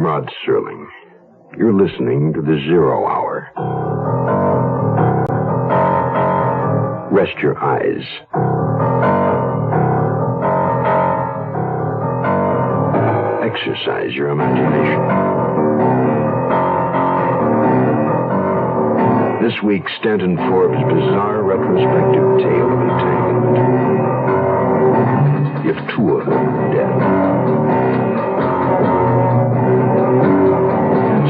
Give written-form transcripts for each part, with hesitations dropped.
Rod Serling. You're listening to the 0 Hour. Rest your eyes. Exercise your imagination. This week, Stanton Forbes' bizarre retrospective tale of entanglement. If two of them are dead.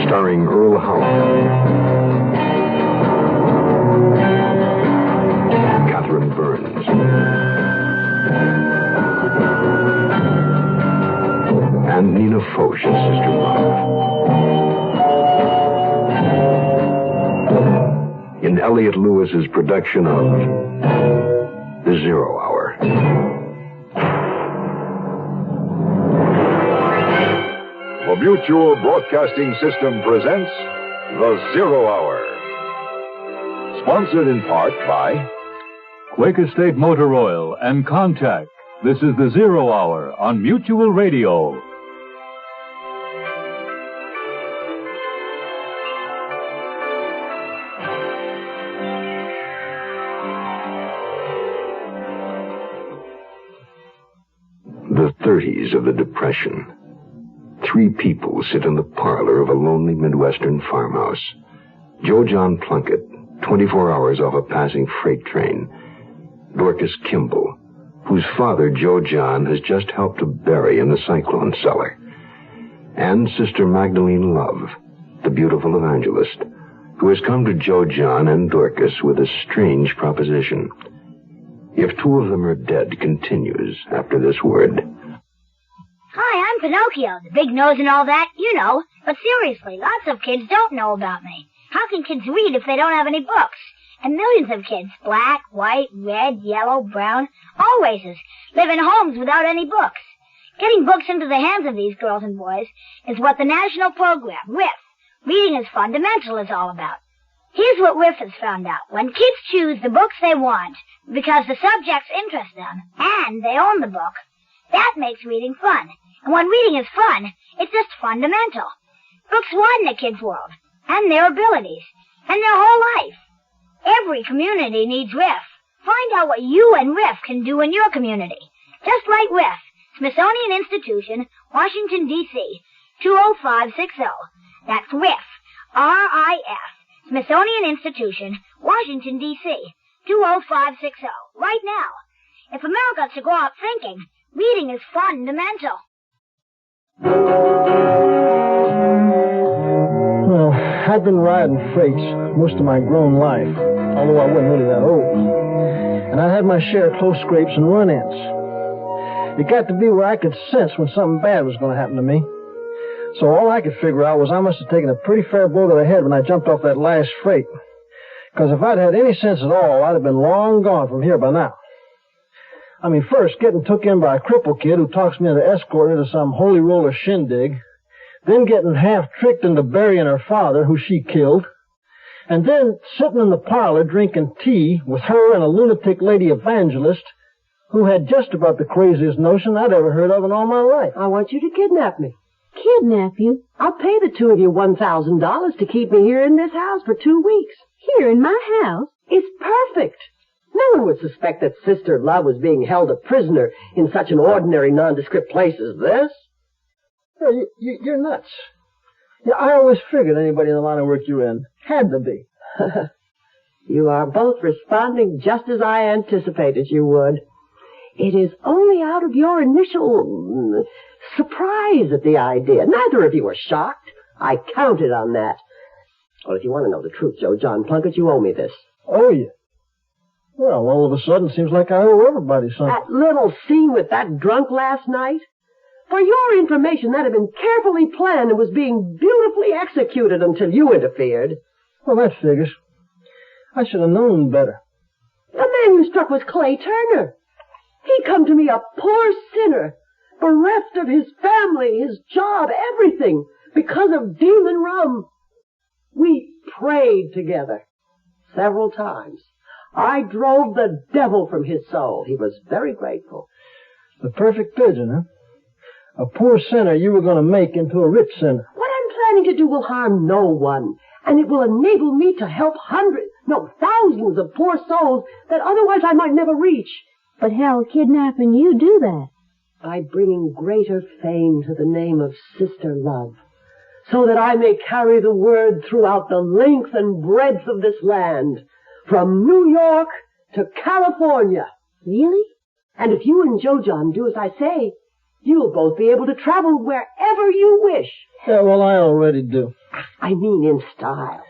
Starring Earl Howard, Catherine Burns, and Nina Foch as Sister Love. In Elliot Lewis's production of The 0 Hour. The Mutual Broadcasting System presents The 0 Hour. Sponsored in part by Quake Estate Motor Oil and Contact. This is The 0 Hour on Mutual Radio. The 30s of the Depression. 3 people sit in the parlor of a lonely Midwestern farmhouse. Joe John Plunkett, 24 hours off a passing freight train. Dorcas Kimball, whose father, Joe John, has just helped to bury in the cyclone cellar. And Sister Magdalene Love, the beautiful evangelist, who has come to Joe John and Dorcas with a strange proposition. If two of them are dead continues after this word. Hi, I'm Pinocchio, the big nose and all that, you know. But seriously, lots of kids don't know about me. How can kids read if they don't have any books? And millions of kids, black, white, red, yellow, brown, all races, live in homes without any books. Getting books into the hands of these girls and boys is what the national program, RIF, Reading is Fundamental, is all about. Here's what RIF has found out. When kids choose the books they want because the subjects interest them, and they own the book, that makes reading fun. And when reading is fun, it's just fundamental. Books widen a kid's world, and their abilities, and their whole life. Every community needs RIF. Find out what you and RIF can do in your community. Just like RIF, Smithsonian Institution, Washington, D.C., 20560. That's RIF, R-I-F, Smithsonian Institution, Washington, D.C., 20560. Right now. If America's to go out thinking, reading is fundamental. Well, I've been riding freights most of my grown life, although I wasn't really that old. And I had my share of close scrapes and run-ins. It got to be where I could sense when something bad was going to happen to me. So all I could figure out was I must have taken a pretty fair blow to the head when I jumped off that last freight. Because if I'd had any sense at all, I'd have been long gone from here by now. I mean, first, getting took in by a cripple kid who talks me into escorting her to some holy roller shindig, then getting half-tricked into burying her father, who she killed, and then sitting in the parlor drinking tea with her and a lunatic lady evangelist who had just about the craziest notion I'd ever heard of in all my life. I want you to kidnap me. Kidnap you? I'll pay the two of you $1,000 to keep me here in this house for 2 weeks. Here in my house? It's perfect. No one would suspect that Sister Love was being held a prisoner in such an ordinary, nondescript place as this. You're nuts. Yeah, I always figured anybody in the line of work you're in had to be. You are both responding just as I anticipated you would. It is only out of your initial surprise at the idea. Neither of you are shocked. I counted on that. Well, if you want to know the truth, Joe John Plunkett, you owe me this. Oh, yeah. Well, all of a sudden, it seems like I owe everybody something. That little scene with that drunk last night? For your information, that had been carefully planned and was being beautifully executed until you interfered. Well, that figures. I should have known better. The man you struck was Clay Turner. He come to me a poor sinner, bereft of his family, his job, everything, because of demon rum. We prayed together several times. I drove the devil from his soul. He was very grateful. The perfect pigeon, huh? A poor sinner you were going to make into a rich sinner. What planning to do will harm no one, and it will enable me to help thousands of poor souls that otherwise I might never reach. But how kidnapping you do that? By bringing greater fame to the name of Sister Love, so that I may carry the word throughout the length and breadth of this land, from New York to California. Really? And if you and Joe John do as I say, you'll both be able to travel wherever you wish. Yeah, well, I already do. I mean in style.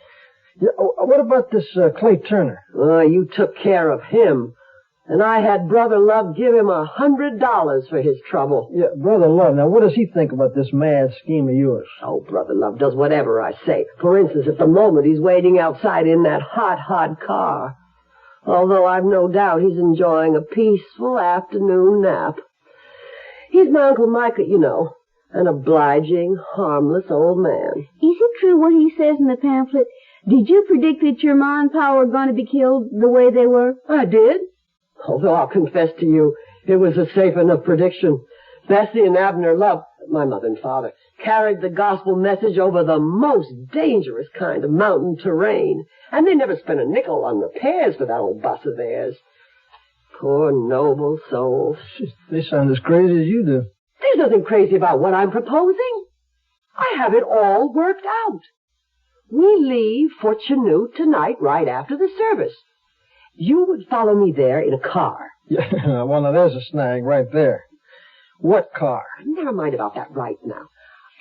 Yeah, what about this Clay Turner? You took care of him. And I had Brother Love give him $100 for his trouble. Yeah, Brother Love. Now, what does he think about this mad scheme of yours? Oh, Brother Love does whatever I say. For instance, at the moment, he's waiting outside in that hot car. Although I've no doubt he's enjoying a peaceful afternoon nap. He's my Uncle Micah, you know. An obliging, harmless old man. Is it true what he says in the pamphlet? Did you predict that your ma and pa were going to be killed the way they were? I did. Although I'll confess to you, it was a safe enough prediction. Bessie and Abner Love, my mother and father, carried the gospel message over the most dangerous kind of mountain terrain, and they never spent a nickel on repairs for that old bus of theirs. Poor noble souls. They sound as crazy as you do. There's nothing crazy about what I'm proposing. I have it all worked out. We leave for Chanute tonight right after the service. You would follow me there in a car. Yeah, well, now there's a snag right there. What car? Never mind about that right now.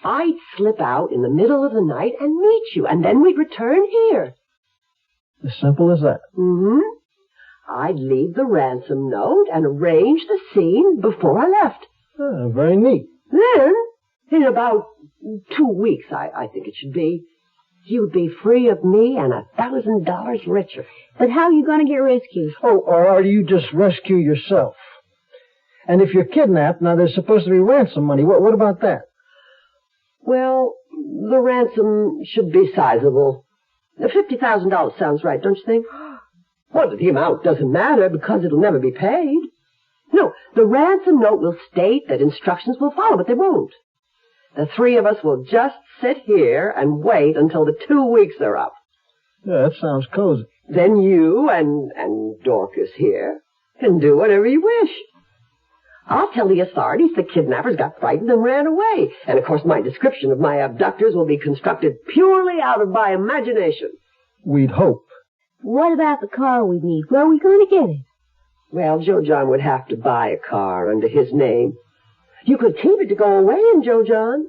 I'd slip out in the middle of the night and meet you, and then we'd return here. As simple as that? Mm-hmm. I'd leave the ransom note and arrange the scene before I left. Oh, very neat. Then, in about 2 weeks, I think it should be, you'd be free of me and $1,000 richer. But how are you going to get rescued? Oh, or do you just rescue yourself? And if you're kidnapped, now there's supposed to be ransom money. What about that? Well, the ransom should be sizable. $50,000 sounds right, don't you think? Well, the amount doesn't matter because it'll never be paid. No, the ransom note will state that instructions will follow, but they won't. The three of us will just sit here and wait until the 2 weeks are up. Yeah, that sounds cozy. Then you and Dorcas here can do whatever you wish. I'll tell the authorities the kidnappers got frightened and ran away. And, of course, my description of my abductors will be constructed purely out of my imagination. We'd hope. What about the car we need? Where are we going to get it? Well, Joe John would have to buy a car under his name. You could keep it to go away in, Joe John.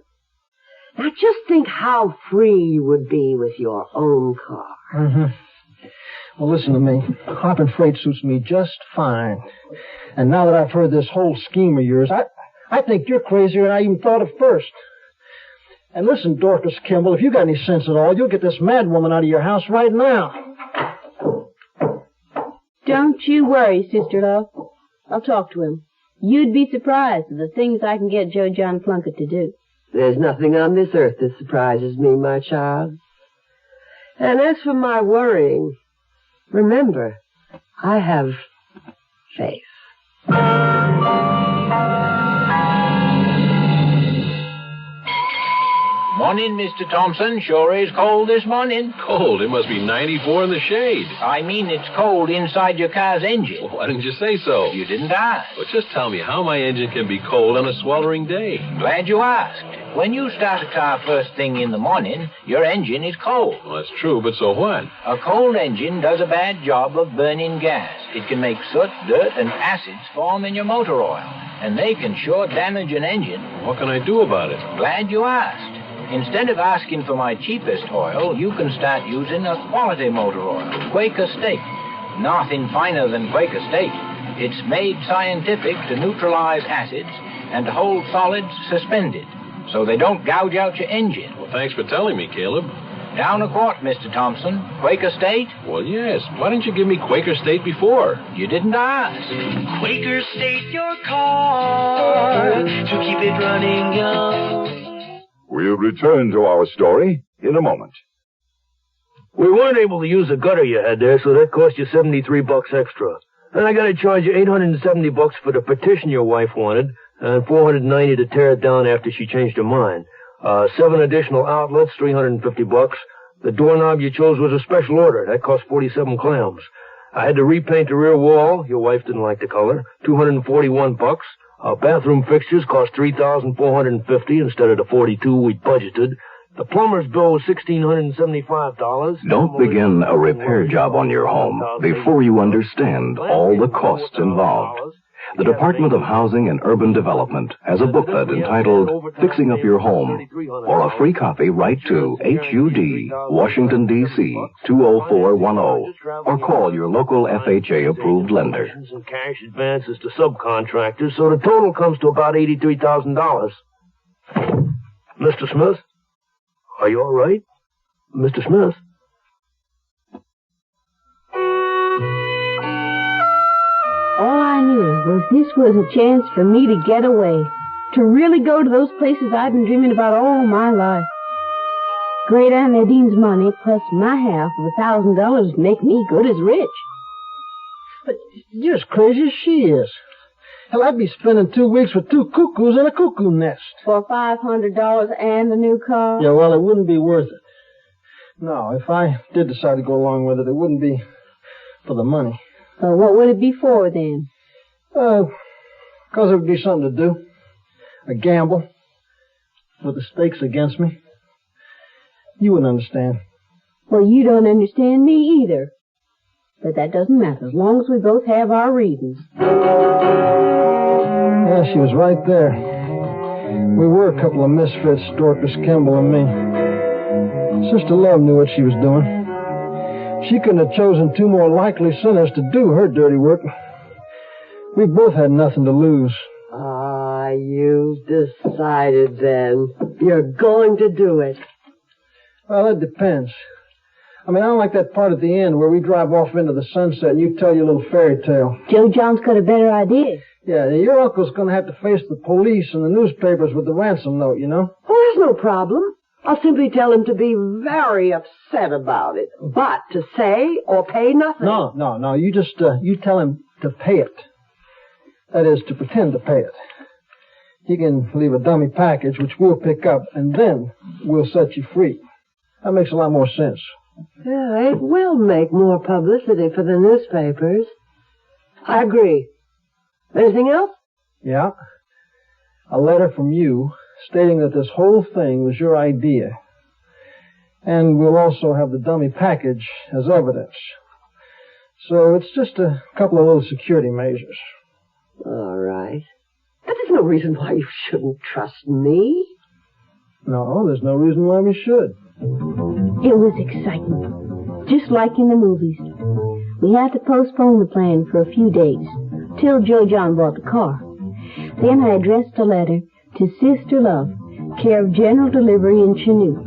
Now, just think how free you would be with your own car. Mm-hmm. Well, listen to me. Hopping freight suits me just fine. And now that I've heard this whole scheme of yours, I think you're crazier than I even thought at first. And listen, Dorcas Kimball, if you got any sense at all, you'll get this mad woman out of your house right now. Don't you worry, Sister Love. I'll talk to him. You'd be surprised at the things I can get Joe John Plunkett to do. There's nothing on this earth that surprises me, my child. And as for my worrying, remember, I have faith. Morning, Mr. Thompson. Sure is cold this morning. Cold? It must be 94 in the shade. I mean, it's cold inside your car's engine. Well, why didn't you say so? You didn't ask. Well, just tell me how my engine can be cold on a sweltering day. Glad you asked. When you start a car first thing in the morning, your engine is cold. Well, that's true, but so what? A cold engine does a bad job of burning gas. It can make soot, dirt, and acids form in your motor oil, and they can sure damage an engine. What can I do about it? Glad you asked. Instead of asking for my cheapest oil, you can start using a quality motor oil, Quaker State. Nothing finer than Quaker State. It's made scientific to neutralize acids and to hold solids suspended, so they don't gouge out your engine. Well, thanks for telling me, Caleb. Down a quart, Mr. Thompson. Quaker State? Well, yes. Why didn't you give me Quaker State before? You didn't ask. Quaker State your car to keep it running young. We'll return to our story in a moment. We weren't able to use the gutter you had there, so that cost you $73 extra. And I gotta charge you $870 for the partition your wife wanted, and $490 to tear it down after she changed her mind. 7 additional outlets, $350. The doorknob you chose was a special order. That cost 47 clams. I had to repaint the rear wall. Your wife didn't like the color. $241. Bathroom fixtures cost $3,450 instead of the $42 we budgeted. The plumber's bill was $1,675. Don't begin a repair job on your home before you understand all the costs involved. The Department of Housing and Urban Development has a booklet entitled Fixing Up Your Home. For a free copy, write to HUD, Washington, D.C., 20410, or call your local FHA-approved lender. And cash advances to subcontractors, so the total comes to about $83,000. Mr. Smith? Are you all right? Mr. Smith? All I knew was this was a chance for me to get away, to really go to those places I've been dreaming about all my life. Great Aunt Nadine's money plus my half of $1,000 make me good as rich. But you're as crazy as she is. Hell, I'd be spending 2 weeks with 2 cuckoos in a cuckoo nest. For $500 and a new car? Yeah, well, it wouldn't be worth it. No, if I did decide to go along with it, it wouldn't be for the money. What would it be for, then? Because it would be something to do. A gamble. With the stakes against me. You wouldn't understand. Well, you don't understand me either. But that doesn't matter, as long as we both have our reasons. Yeah, she was right there. We were a couple of misfits, Dorcas Kimball and me. Sister Love knew what she was doing. She couldn't have chosen 2 more likely sinners to do her dirty work. We both had nothing to lose. Ah, you've decided then. You're going to do it. Well, it depends. I mean, I don't like that part at the end where we drive off into the sunset and you tell your little fairy tale. Joe John's got a better idea. Yeah, your uncle's going to have to face the police and the newspapers with the ransom note, you know? Oh, there's no problem. I'll simply tell him to be very upset about it, but to say or pay nothing. No. You just, you tell him to pay it. That is, to pretend to pay it. He can leave a dummy package, which we'll pick up, and then we'll set you free. That makes a lot more sense. Yeah, it will make more publicity for the newspapers. I agree. Anything else? Yeah. A letter from you stating that this whole thing was your idea. And we'll also have the dummy package as evidence. So it's just a couple of little security measures. All right. But there's no reason why you shouldn't trust me. No, there's no reason why we should. It was excitement, just like in the movies. We had to postpone the plan for a few days, till Joe John bought the car. Then I addressed a letter to Sister Love, care of General Delivery in Chanute.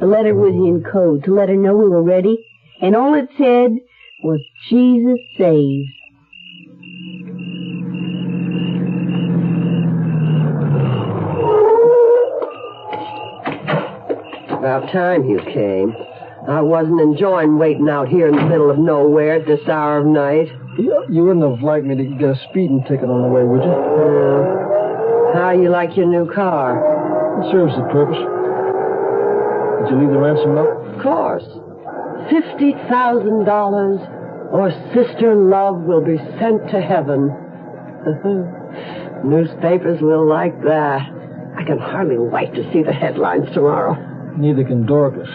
The letter was in code to let her know we were ready, and all it said was, Jesus saves. About time you came. I wasn't enjoying waiting out here in the middle of nowhere at this hour of night. You wouldn't have liked me to get a speeding ticket on the way, would you? How you like your new car? It serves the purpose. Did you leave the ransom note? Of course. $50,000 or Sister Love will be sent to heaven. Newspapers will like that. I can hardly wait to see the headlines tomorrow. Neither can Dorcas.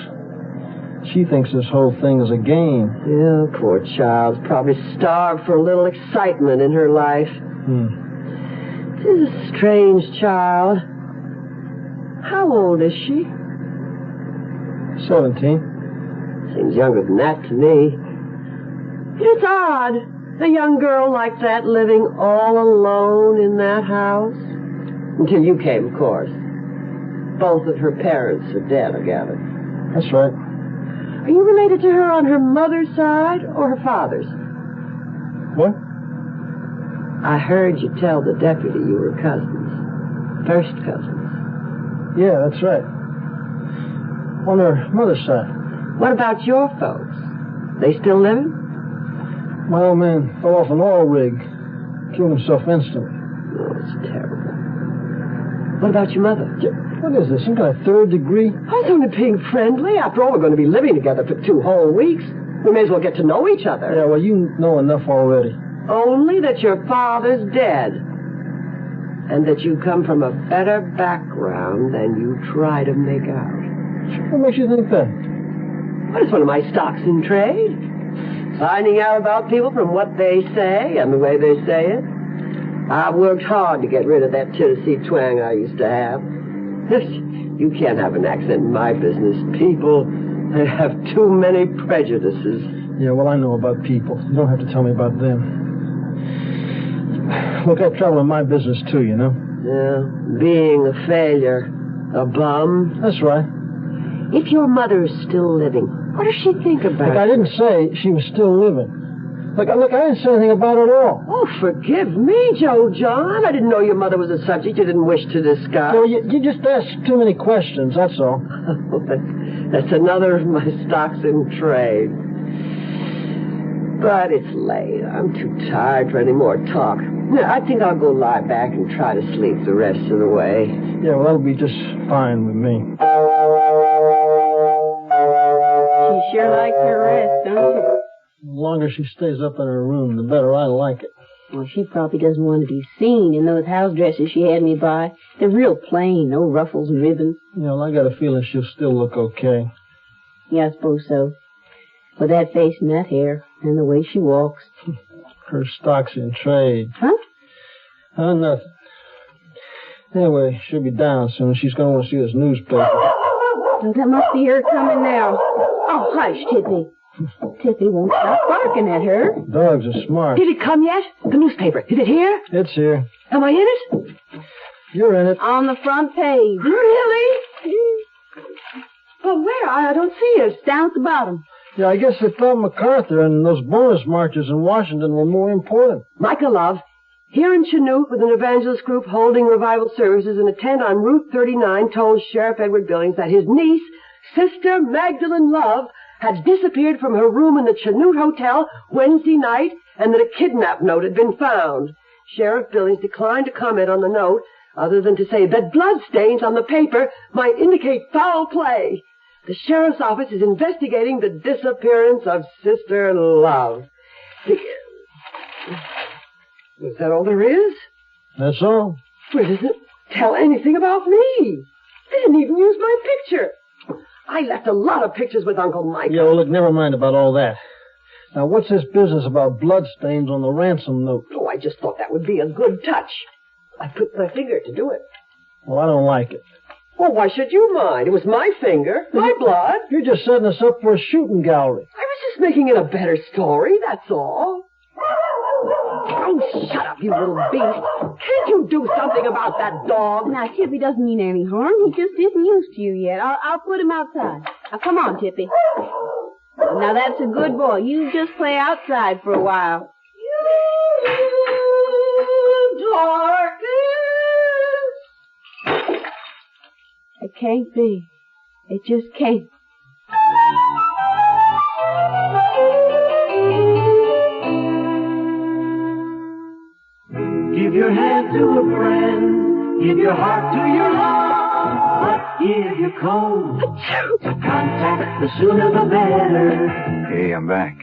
She thinks this whole thing is a game. Yeah, poor child's probably starved for a little excitement in her life. She's a strange child. How old is she? 17. Seems younger than that to me. It's odd, a young girl like that living all alone in that house. Until you came, of course. Both of her parents are dead, I gather. That's right. Are you related to her on her mother's side or her father's? What? I heard you tell the deputy you were cousins. First cousins. Yeah, that's right. On her mother's side. What about your folks? They still living? My old man fell off an oil rig. Killed himself instantly. Oh, it's terrible. What about your mother? What is this, some kind of third degree? I was only being friendly. After all, we're going to be living together for 2 whole weeks. We may as well get to know each other. Yeah, well, you know enough already. Only that your father's dead. And that you come from a better background than you try to make out. What makes you think that? What is one of my stocks in trade? Finding out about people from what they say and the way they say it. I've worked hard to get rid of that Tennessee twang I used to have. You can't have an accent in my business. People, they have too many prejudices. Yeah, well, I know about people. You don't have to tell me about them. Look, I travel in my business, too, you know? Yeah, being a failure. A bum. That's right. If your mother is still living, what does she think about Look, I didn't say she was still living. Look, I didn't say anything about it at all. Oh, forgive me, Joe John. I didn't know your mother was a subject you didn't wish to discuss. No, you just asked too many questions, that's all. That's another of my stocks in trade. But it's late. I'm too tired for any more talk. I think I'll go lie back and try to sleep the rest of the way. Yeah, well, that'll be just fine with me. She sure likes her rest, don't she? The longer she stays up in her room, the better I like it. Well, she probably doesn't want to be seen in those house dresses she had me buy. They're real plain, no ruffles and ribbons. You know, I got a feeling she'll still look okay. Yeah, I suppose so. With that face and that hair, and the way she walks. Her stock's in trade. Huh? Nothing. Anyway, she'll be down soon. She's going to want to see this newspaper. Oh, that must be her coming now. Oh, hush, Tippy. Tippy won't stop barking at her. Dogs are smart. Did it come yet? The newspaper. Is it here? It's here. Am I in it? You're in it. On the front page. Really? But where? I don't see it. Down at the bottom. Yeah, I guess they thought MacArthur and those bonus marches in Washington were more important. Micah Love, here in Chanute with an evangelist group holding revival services, and a tent on Route 39 told Sheriff Edward Billings that his niece, Sister Magdalene Love, had disappeared from her room in the Chanute Hotel Wednesday night, and that a kidnap note had been found. Sheriff Billings declined to comment on the note, other than to say that bloodstains on the paper might indicate foul play. The sheriff's office is investigating the disappearance of Sister Love. Is that all there is? That's all. Well, it doesn't tell anything about me. They didn't even use my picture. I left a lot of pictures with Uncle Mike. Yeah, well, look, never mind about all that. Now, what's this business about bloodstains on the ransom note? Oh, I just thought that would be a good touch. I put my finger to do it. Well, I don't like it. Well, why should you mind? It was my finger, my blood. You're just setting us up for a shooting gallery. I was just making it a better story, that's all. Oh, shut up, you little beast. Can't you do something about that dog? Now, Tippy doesn't mean any harm. He just isn't used to you yet. I'll put him outside. Now, come on, Tippy. Now, that's a good boy. You just play outside for a while. Darkness. It can't be. It just can't. Give your hand to a friend. Give your heart to your love. But give your cold to contact. The sooner the better. Hey, I'm back.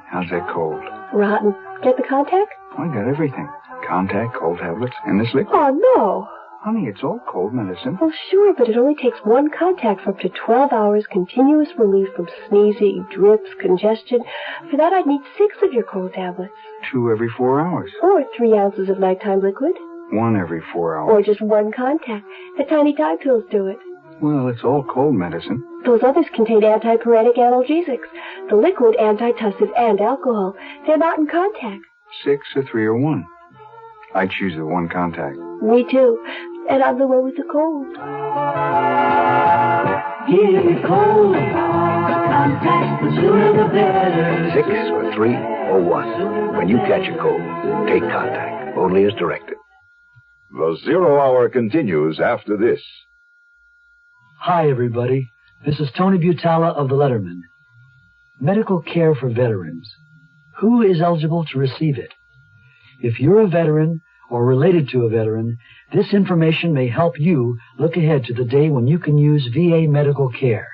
How's that cold? Rotten. Get the contact? I got everything. Contact, cold tablets, and this liquid. Oh, no. Honey, it's all cold medicine. Well, sure, but it only takes one contact for up to 12 hours continuous relief from sneezing, drips, congestion. For that, I'd need 6 of your cold tablets. 2 every 4 hours. Or 3 ounces of nighttime liquid. 1 every 4 hours. Or just one contact. The tiny Tide pills do it. Well, it's all cold medicine. Those others contain antipyretic analgesics. The liquid, antitussive, and alcohol. They're not in contact. 6 or 3 or 1. I choose the 1 contact. Me too. And I'm the one with the cold. Give me cold. Contact, the sooner the better. 6 or 3 or 1. When you catch a cold, take contact. Only as directed. The 0 Hour continues after this. Hi, everybody. This is Tony Butala of the Letterman. Medical care for veterans. Who is eligible to receive it? If you're a veteran or related to a veteran, this information may help you look ahead to the day when you can use VA medical care.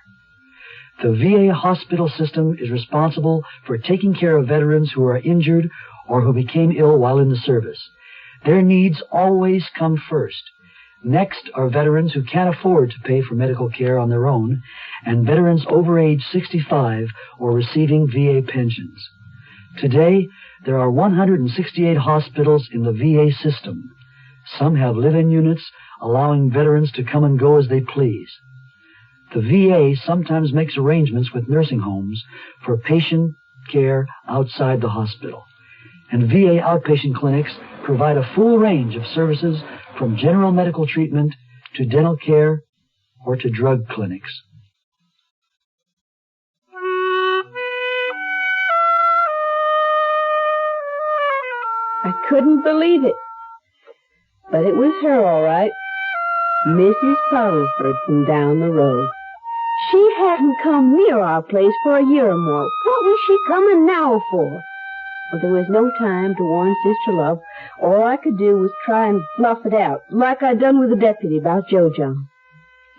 The VA hospital system is responsible for taking care of veterans who are injured or who became ill while in the service. Their needs always come first. Next are veterans who can't afford to pay for medical care on their own, and veterans over age 65 or receiving VA pensions. Today, there are 168 hospitals in the VA system. Some have live-in units, allowing veterans to come and go as they please. The VA sometimes makes arrangements with nursing homes for patient care outside the hospital. And VA outpatient clinics provide a full range of services from general medical treatment to dental care or to drug clinics. I couldn't believe it. But it was her, all right. Mrs. Puddleford from down the road. She hadn't come near our place for a year or more. What was she coming now for? Well, there was no time to warn Sister Love. All I could do was try and bluff it out, like I'd done with the deputy about Joe John.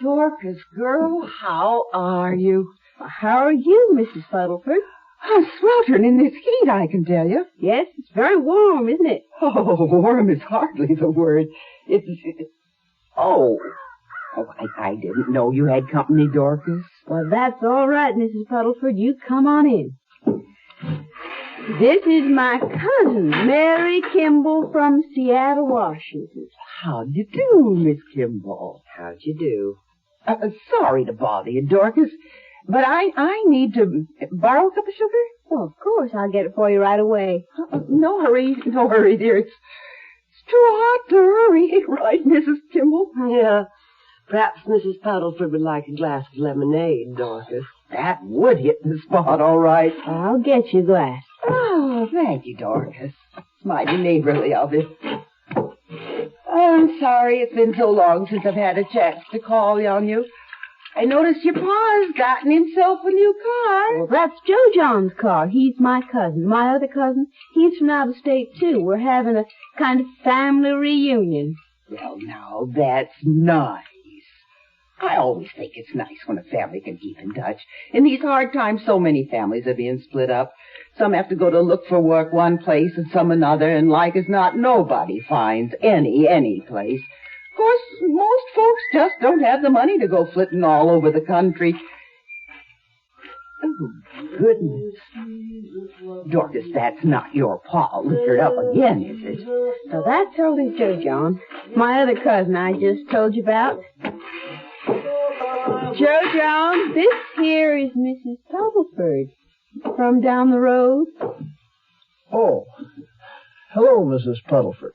Dorcas, girl, how are you? How are you, Mrs. Puddleford? I'm sweltering in this heat, I can tell you. Yes, it's very warm, isn't it? Oh, warm is hardly the word. Oh, I didn't know you had company, Dorcas. Well, that's all right, Mrs. Puddleford. You come on in. This is my cousin, Mary Kimball from Seattle, Washington. How'd you do, Miss Kimball? How'd you do? Sorry to bother you, Dorcas, but I need to borrow a cup of sugar. Well, of course, I'll get it for you right away. No hurry, dear. It's too hot to hurry, right, Mrs. Kimball? Yeah. Perhaps Mrs. Puddleford would like a glass of lemonade, Dorcas. That would hit the spot, all right. I'll get you a glass. Oh, thank you, Dorcas. It's mighty neighborly of you. I'm sorry it's been so long since I've had a chance to call on you. I noticed your pa's gotten himself a new car. Well, that's Joe John's car. He's my cousin. My other cousin, he's from out of state, too. We're having a kind of family reunion. Well, now, that's nice. I always think it's nice when a family can keep in touch. In these hard times, so many families are being split up. Some have to go to look for work one place and some another, and like as not, nobody finds any place. Of course, most folks just don't have the money to go flitting all over the country. Oh, goodness. Dorcas, that's not your pa liquored up again, is it? So that's only Joe John, my other cousin I just told you about. Joe John, this here is Mrs. Puddleford from down the road. Oh, hello, Mrs. Puddleford.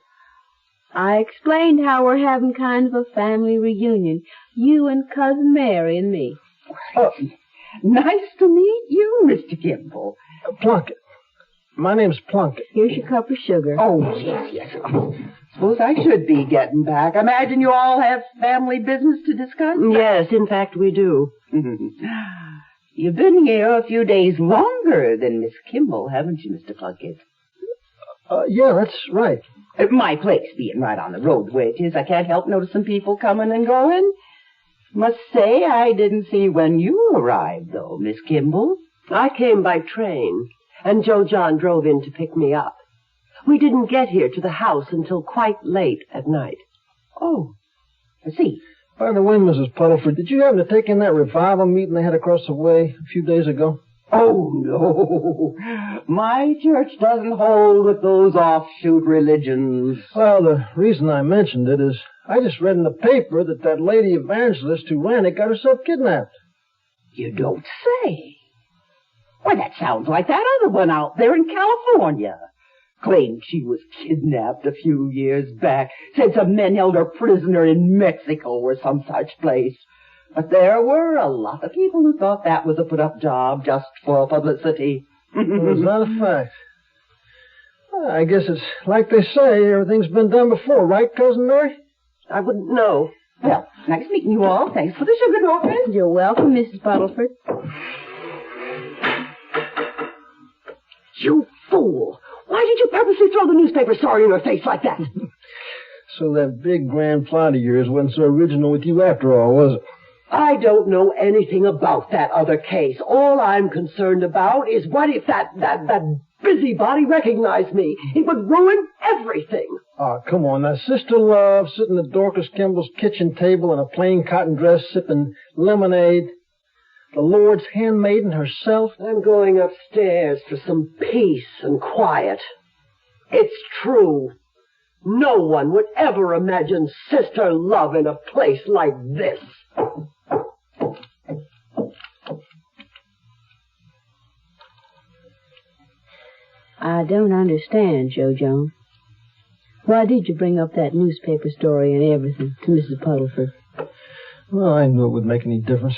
I explained how we're having kind of a family reunion. You and Cousin Mary and me. Oh, nice to meet you, Mr. Kimball. Plunkett. My name's Plunkett. Here's your cup of sugar. Oh, yes. Suppose I should be getting back. I imagine you all have family business to discuss? Yes, in fact, we do. You've been here a few days longer than Miss Kimball, haven't you, Mr. Plunkett? Yeah, that's right. My place being right on the road where it is, I can't help noticing people coming and going. Must say I didn't see when you arrived, though, Miss Kimball. I came by train, and Joe John drove in to pick me up. We didn't get here to the house until quite late at night. Oh, I see. By the way, Mrs. Puddleford, did you happen to take in that revival meeting they had across the way a few days ago? Oh, no. My church doesn't hold with those offshoot religions. Well, the reason I mentioned it is I just read in the paper that lady evangelist who ran it got herself kidnapped. You don't say. Why, that sounds like that other one out there in California. Claimed she was kidnapped a few years back. Said some men held her prisoner in Mexico or some such place. But there were a lot of people who thought that was a put-up job just for publicity. Well, is that a fact? Well, I guess it's like they say, everything's been done before, right, Cousin Mary? I wouldn't know. Well, nice meeting you all. Thanks for the sugar, Dorcas. You're welcome, Mrs. Puddleford. You fool! Why did you purposely throw the newspaper story in her face like that? So that big grand plot of yours wasn't so original with you after all, was it? I don't know anything about that other case. All I'm concerned about is what if that busybody recognized me? It would ruin everything. Oh, come on. Now, Sister Love sitting at Dorcas Kimball's kitchen table in a plain cotton dress sipping lemonade. The Lord's handmaiden herself. I'm going upstairs for some peace and quiet. It's true. No one would ever imagine Sister Love in a place like this. I don't understand, Joe John. Why did you bring up that newspaper story and everything to Mrs. Puddleford? Well, I knew it would make any difference.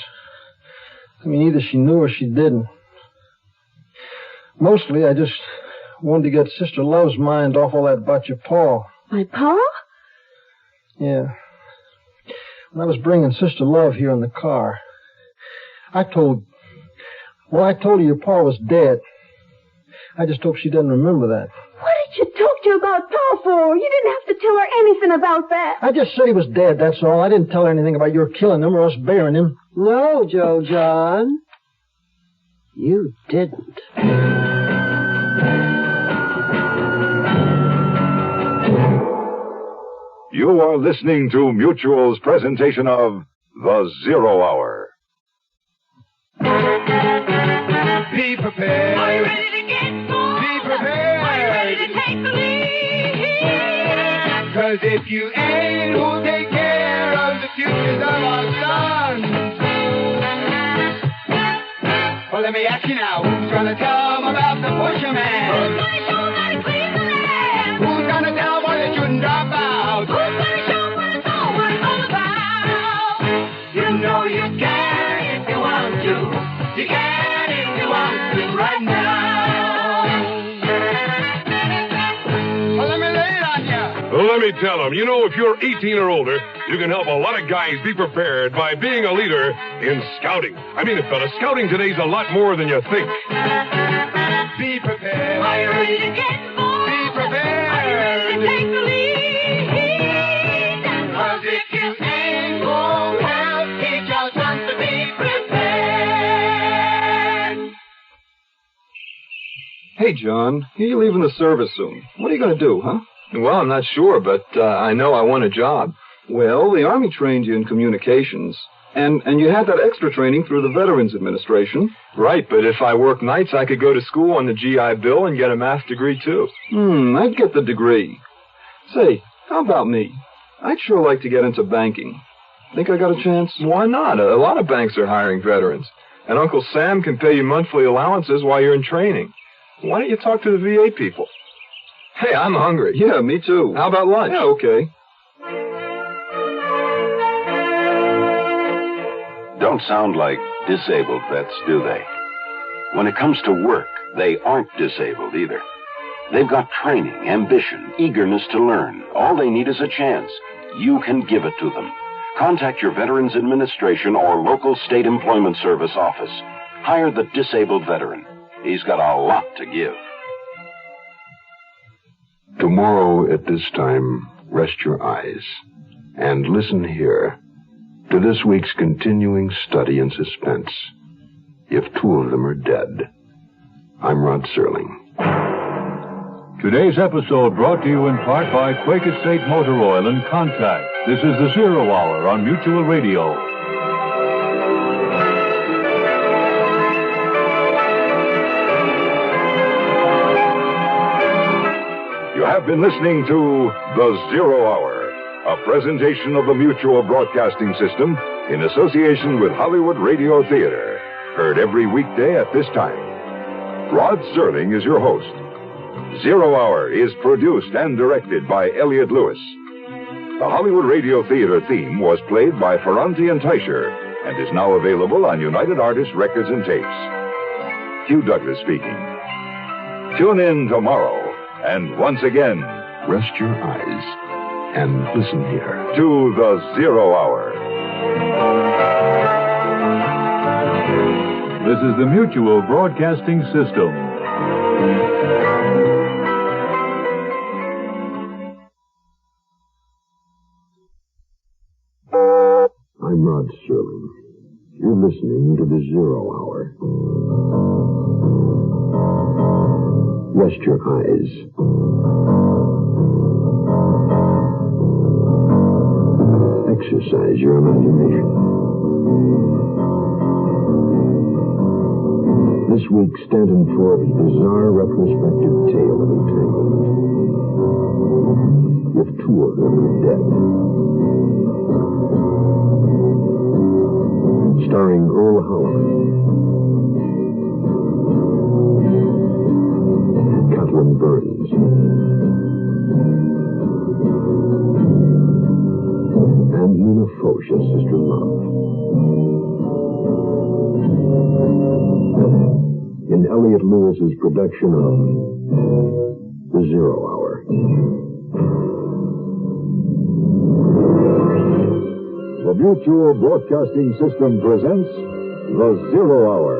I mean, either she knew or she didn't. Mostly, I just wanted to get Sister Love's mind off all that about your pa. My pa? Yeah. When I was bringing Sister Love here in the car, I told her your pa was dead. I just hope she doesn't remember that. What did you talk to about Pa for? You didn't have to tell her anything about that. I just said he was dead, that's all. I didn't tell her anything about your killing him or us burying him. No, Joe John. You didn't. You are listening to Mutual's presentation of The Zero Hour. Be prepared. Are you ready to get more? Be prepared. Are you ready to take the lead? 'Cause if you ain't, who'll take care of the futures of our sons? Well, let me ask you now, who's gonna tell them about the pusherman? Who's gonna show them how to clean the land? Who's gonna tell them why they shouldn't drop out? Who's gonna show them what it's all about? You know you can if you want to. You can if you want to right now. Well, let me lay it on you. Well, let me tell them, you know, if you're 18 or older, you can help a lot of guys be prepared by being a leader in scouting. I mean, fella, scouting today's a lot more than you think. Be prepared. Are you ready to get more? Be prepared. Are you ready to take the lead? 'Cause if you ain't, won't help teach your sons to be prepared. Hey, John, you're leaving the service soon. What are you going to do, huh? Well, I'm not sure, but I know I want a job. Well, the Army trained you in communications, and you had that extra training through the Veterans Administration. Right, but if I work nights, I could go to school on the GI Bill and get a math degree, too. I'd get the degree. Say, how about me? I'd sure like to get into banking. Think I got a chance? Why not? A lot of banks are hiring veterans, and Uncle Sam can pay you monthly allowances while you're in training. Why don't you talk to the VA people? Hey, I'm hungry. Yeah, me too. How about lunch? Yeah, okay. Don't sound like disabled vets, do they? When it comes to work, they aren't disabled either. They've got training, ambition, eagerness to learn. All they need is a chance. You can give it to them. Contact your Veterans Administration or local state employment service office. Hire the disabled veteran. He's got a lot to give. Tomorrow at this time, rest your eyes and listen here to this week's continuing study in suspense. If two of them are dead. I'm Rod Serling. Today's episode brought to you in part by Quaker State Motor Oil and Contact. This is the Zero Hour on Mutual Radio. You have been listening to The Zero Hour, a presentation of the Mutual Broadcasting System in association with Hollywood Radio Theater. Heard every weekday at this time. Rod Serling is your host. Zero Hour is produced and directed by Elliott Lewis. The Hollywood Radio Theater theme was played by Ferranti and Teicher and is now available on United Artists Records and Tapes. Hugh Douglas speaking. Tune in tomorrow. And once again, rest your eyes and listen here to The Zero Hour. This is the Mutual Broadcasting System. You're listening to the Zero Hour. Rest your eyes. Exercise your imagination. This week, Stanton Forbes' bizarre retrospective tale of entanglement. With two of them dead. Starring Earl Howard, Catherine Burns, and Nina Foch as Sister Love. In Elliot Lewis's production of The Zero Hour. The Mutual Broadcasting System presents The Zero Hour.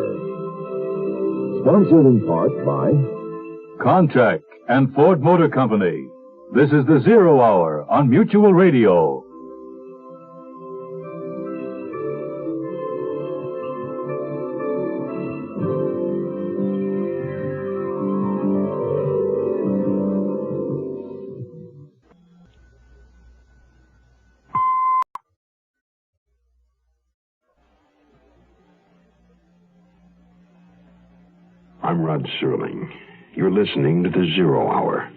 Sponsored in part by Contact and Ford Motor Company. This is The Zero Hour on Mutual Radio. I'm Rod Serling. You're listening to the Zero Hour.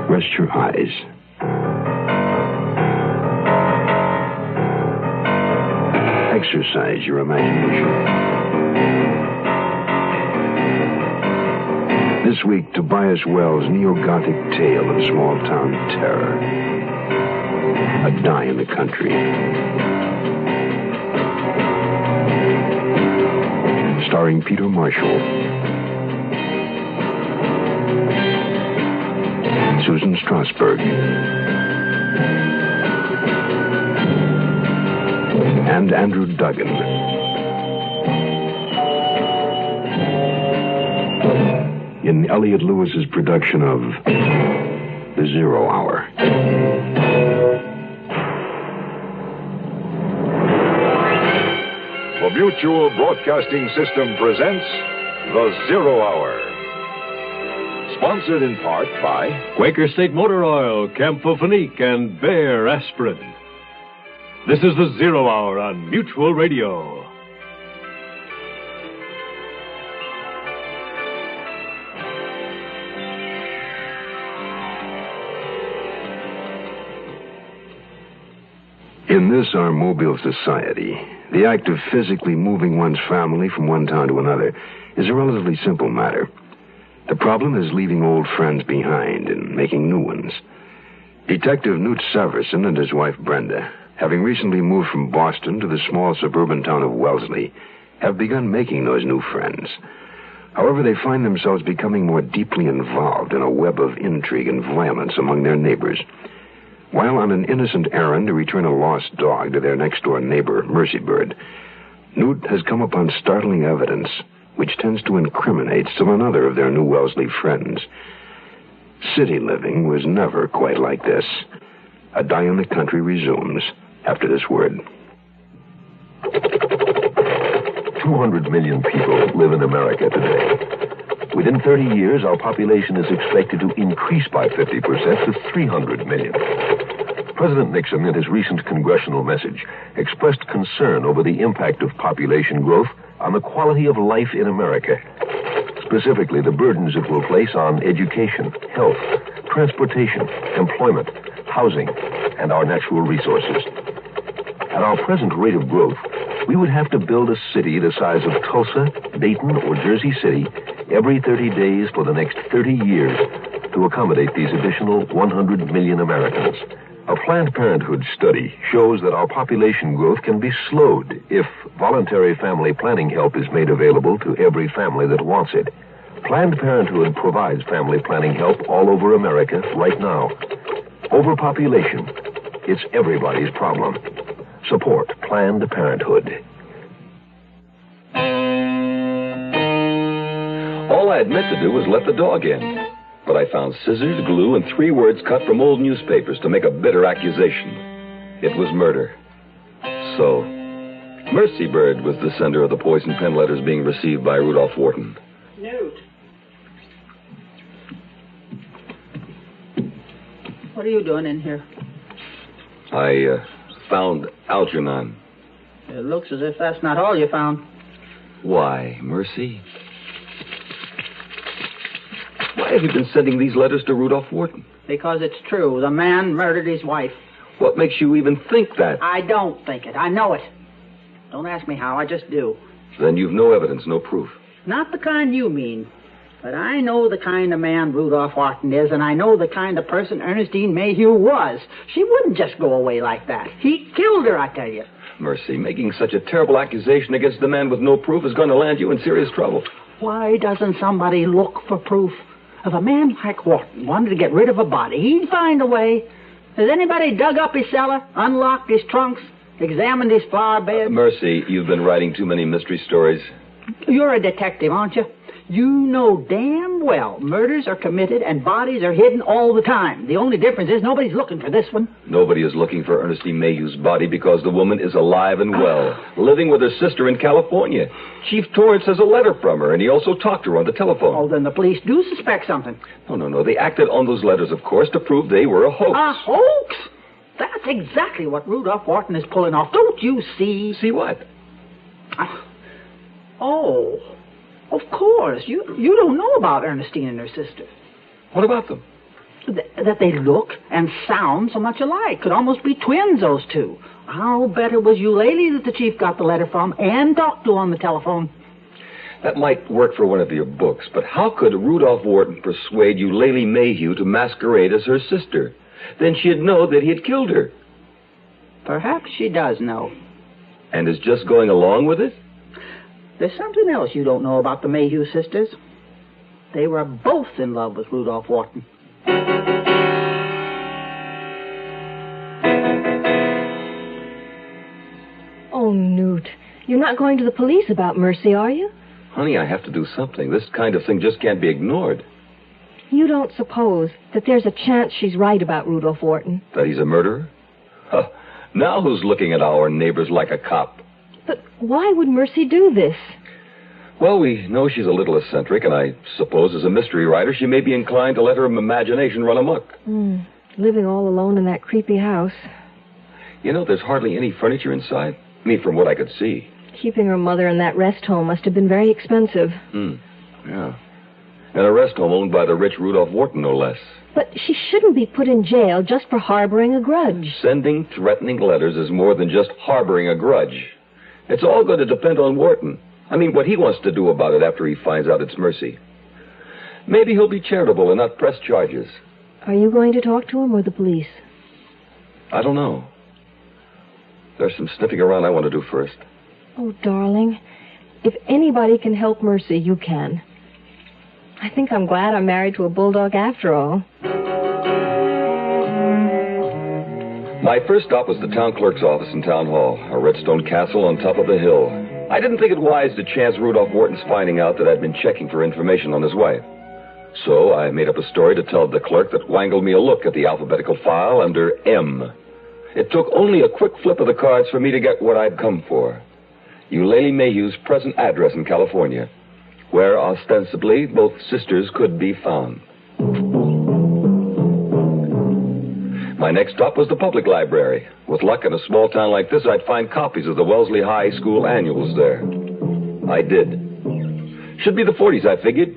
Rest your eyes. Exercise your imagination. This week, Tobias Wells' neo-Gothic tale of small-town terror. A die in the country. Starring Peter Marshall, Susan Strasberg, and Andrew Duggan. In Elliot Lewis's production of The Zero Hour. The Mutual Broadcasting System presents The Zero Hour. Sponsored in part by Quaker State Motor Oil, Camphofenique, and Bayer Aspirin. This is The Zero Hour on Mutual Radio. In this, our mobile society, the act of physically moving one's family from one town to another is a relatively simple matter. The problem is leaving old friends behind and making new ones. Detective Newt Severson and his wife Brenda, having recently moved from Boston to the small suburban town of Wellesley, have begun making those new friends. However, they find themselves becoming more deeply involved in a web of intrigue and violence among their neighbors. While on an innocent errand to return a lost dog to their next-door neighbor, Mercybird, Newt has come upon startling evidence which tends to incriminate still another of their new Wellesley friends. City living was never quite like this. A Die in the Country resumes after this word. 200 million people live in America today. Within 30 years, our population is expected to increase by 50% to 300 million. President Nixon, in his recent congressional message, expressed concern over the impact of population growth on the quality of life in America. Specifically, the burdens it will place on education, health, transportation, employment, housing, and our natural resources. At our present rate of growth, we would have to build a city the size of Tulsa, Dayton, or Jersey City every 30 days for the next 30 years to accommodate these additional 100 million Americans. A Planned Parenthood study shows that our population growth can be slowed if voluntary family planning help is made available to every family that wants it. Planned Parenthood provides family planning help all over America right now. Overpopulation, it's everybody's problem. Support Planned Parenthood. All I had meant to do was let the dog in. But I found scissors, glue, and 3 words cut from old newspapers to make a bitter accusation. It was murder. so. Mercy Bird was the sender of the poison pen letters being received by Rudolph Wharton. Newt. What are you doing in here? I found Algernon. It looks as if that's not all you found. Why, Mercy? Why have you been sending these letters to Rudolph Wharton? Because it's true. The man murdered his wife. What makes you even think that? I don't think it. I know it. Don't ask me how. I just do. Then you've no evidence, no proof. Not the kind you mean. But I know the kind of man Rudolph Wharton is, and I know the kind of person Ernestine Mayhew was. She wouldn't just go away like that. He killed her, I tell you. Mercy, making such a terrible accusation against the man with no proof is going to land you in serious trouble. Why doesn't somebody look for proof? If a man like Wharton wanted to get rid of a body, he'd find a way. Has anybody dug up his cellar, unlocked his trunks, examined his flower bed? Mercy, you've been writing too many mystery stories. You're a detective, aren't you? You know damn well murders are committed and bodies are hidden all the time. The only difference is nobody's looking for this one. Nobody is looking for Ernestine Mayhew's body because the woman is alive and well, living with her sister in California. Chief Torrance has a letter from her, and he also talked to her on the telephone. Oh, then the police do suspect something. No. They acted on those letters, of course, to prove they were a hoax. A hoax? That's exactly what Rudolph Wharton is pulling off. Don't you see? See what? Oh, of course. You don't know about Ernestine and her sister. What about them? That they look and sound so much alike. Could almost be twins, those two. How better was Eulalie that the chief got the letter from and talked to on the telephone? That might work for one of your books, but how could Rudolph Wharton persuade Eulalie Mayhew to masquerade as her sister? Then she'd know that he had killed her. Perhaps she does know. And is just going along with it? There's something else you don't know about the Mayhew sisters. They were both in love with Rudolph Wharton. Oh, Newt, you're not going to the police about Mercy, are you? Honey, I have to do something. This kind of thing just can't be ignored. You don't suppose that there's a chance she's right about Rudolph Wharton? That he's a murderer? Huh. Now who's looking at our neighbors like a cop? But why would Mercy do this? Well, we know she's a little eccentric, and I suppose as a mystery writer she may be inclined to let her imagination run amok. Living all alone in that creepy house. You know, there's hardly any furniture inside. I mean, from what I could see. Keeping her mother in that rest home must have been very expensive. Yeah. And a rest home owned by the rich Rudolph Wharton, no less. But she shouldn't be put in jail just for harboring a grudge. Sending threatening letters is more than just harboring a grudge. It's all going to depend on Wharton. I mean, what he wants to do about it after he finds out it's Mercy. Maybe he'll be charitable and not press charges. Are you going to talk to him or the police? I don't know. There's some sniffing around I want to do first. Oh, darling, if anybody can help Mercy, you can. I think I'm glad I'm married to a bulldog after all. My first stop was the town clerk's office in Town Hall, a red stone castle on top of a hill. I didn't think it wise to chance Rudolph Wharton's finding out that I'd been checking for information on his wife. So I made up a story to tell the clerk that wangled me a look at the alphabetical file under M. It took only a quick flip of the cards for me to get what I'd come for. Eulalie Mayhew's present address in California, where ostensibly both sisters could be found. My next stop was the public library. With luck in a small town like this, I'd find copies of the Wellesley High School annuals there. I did. Should be the 40s, I figured.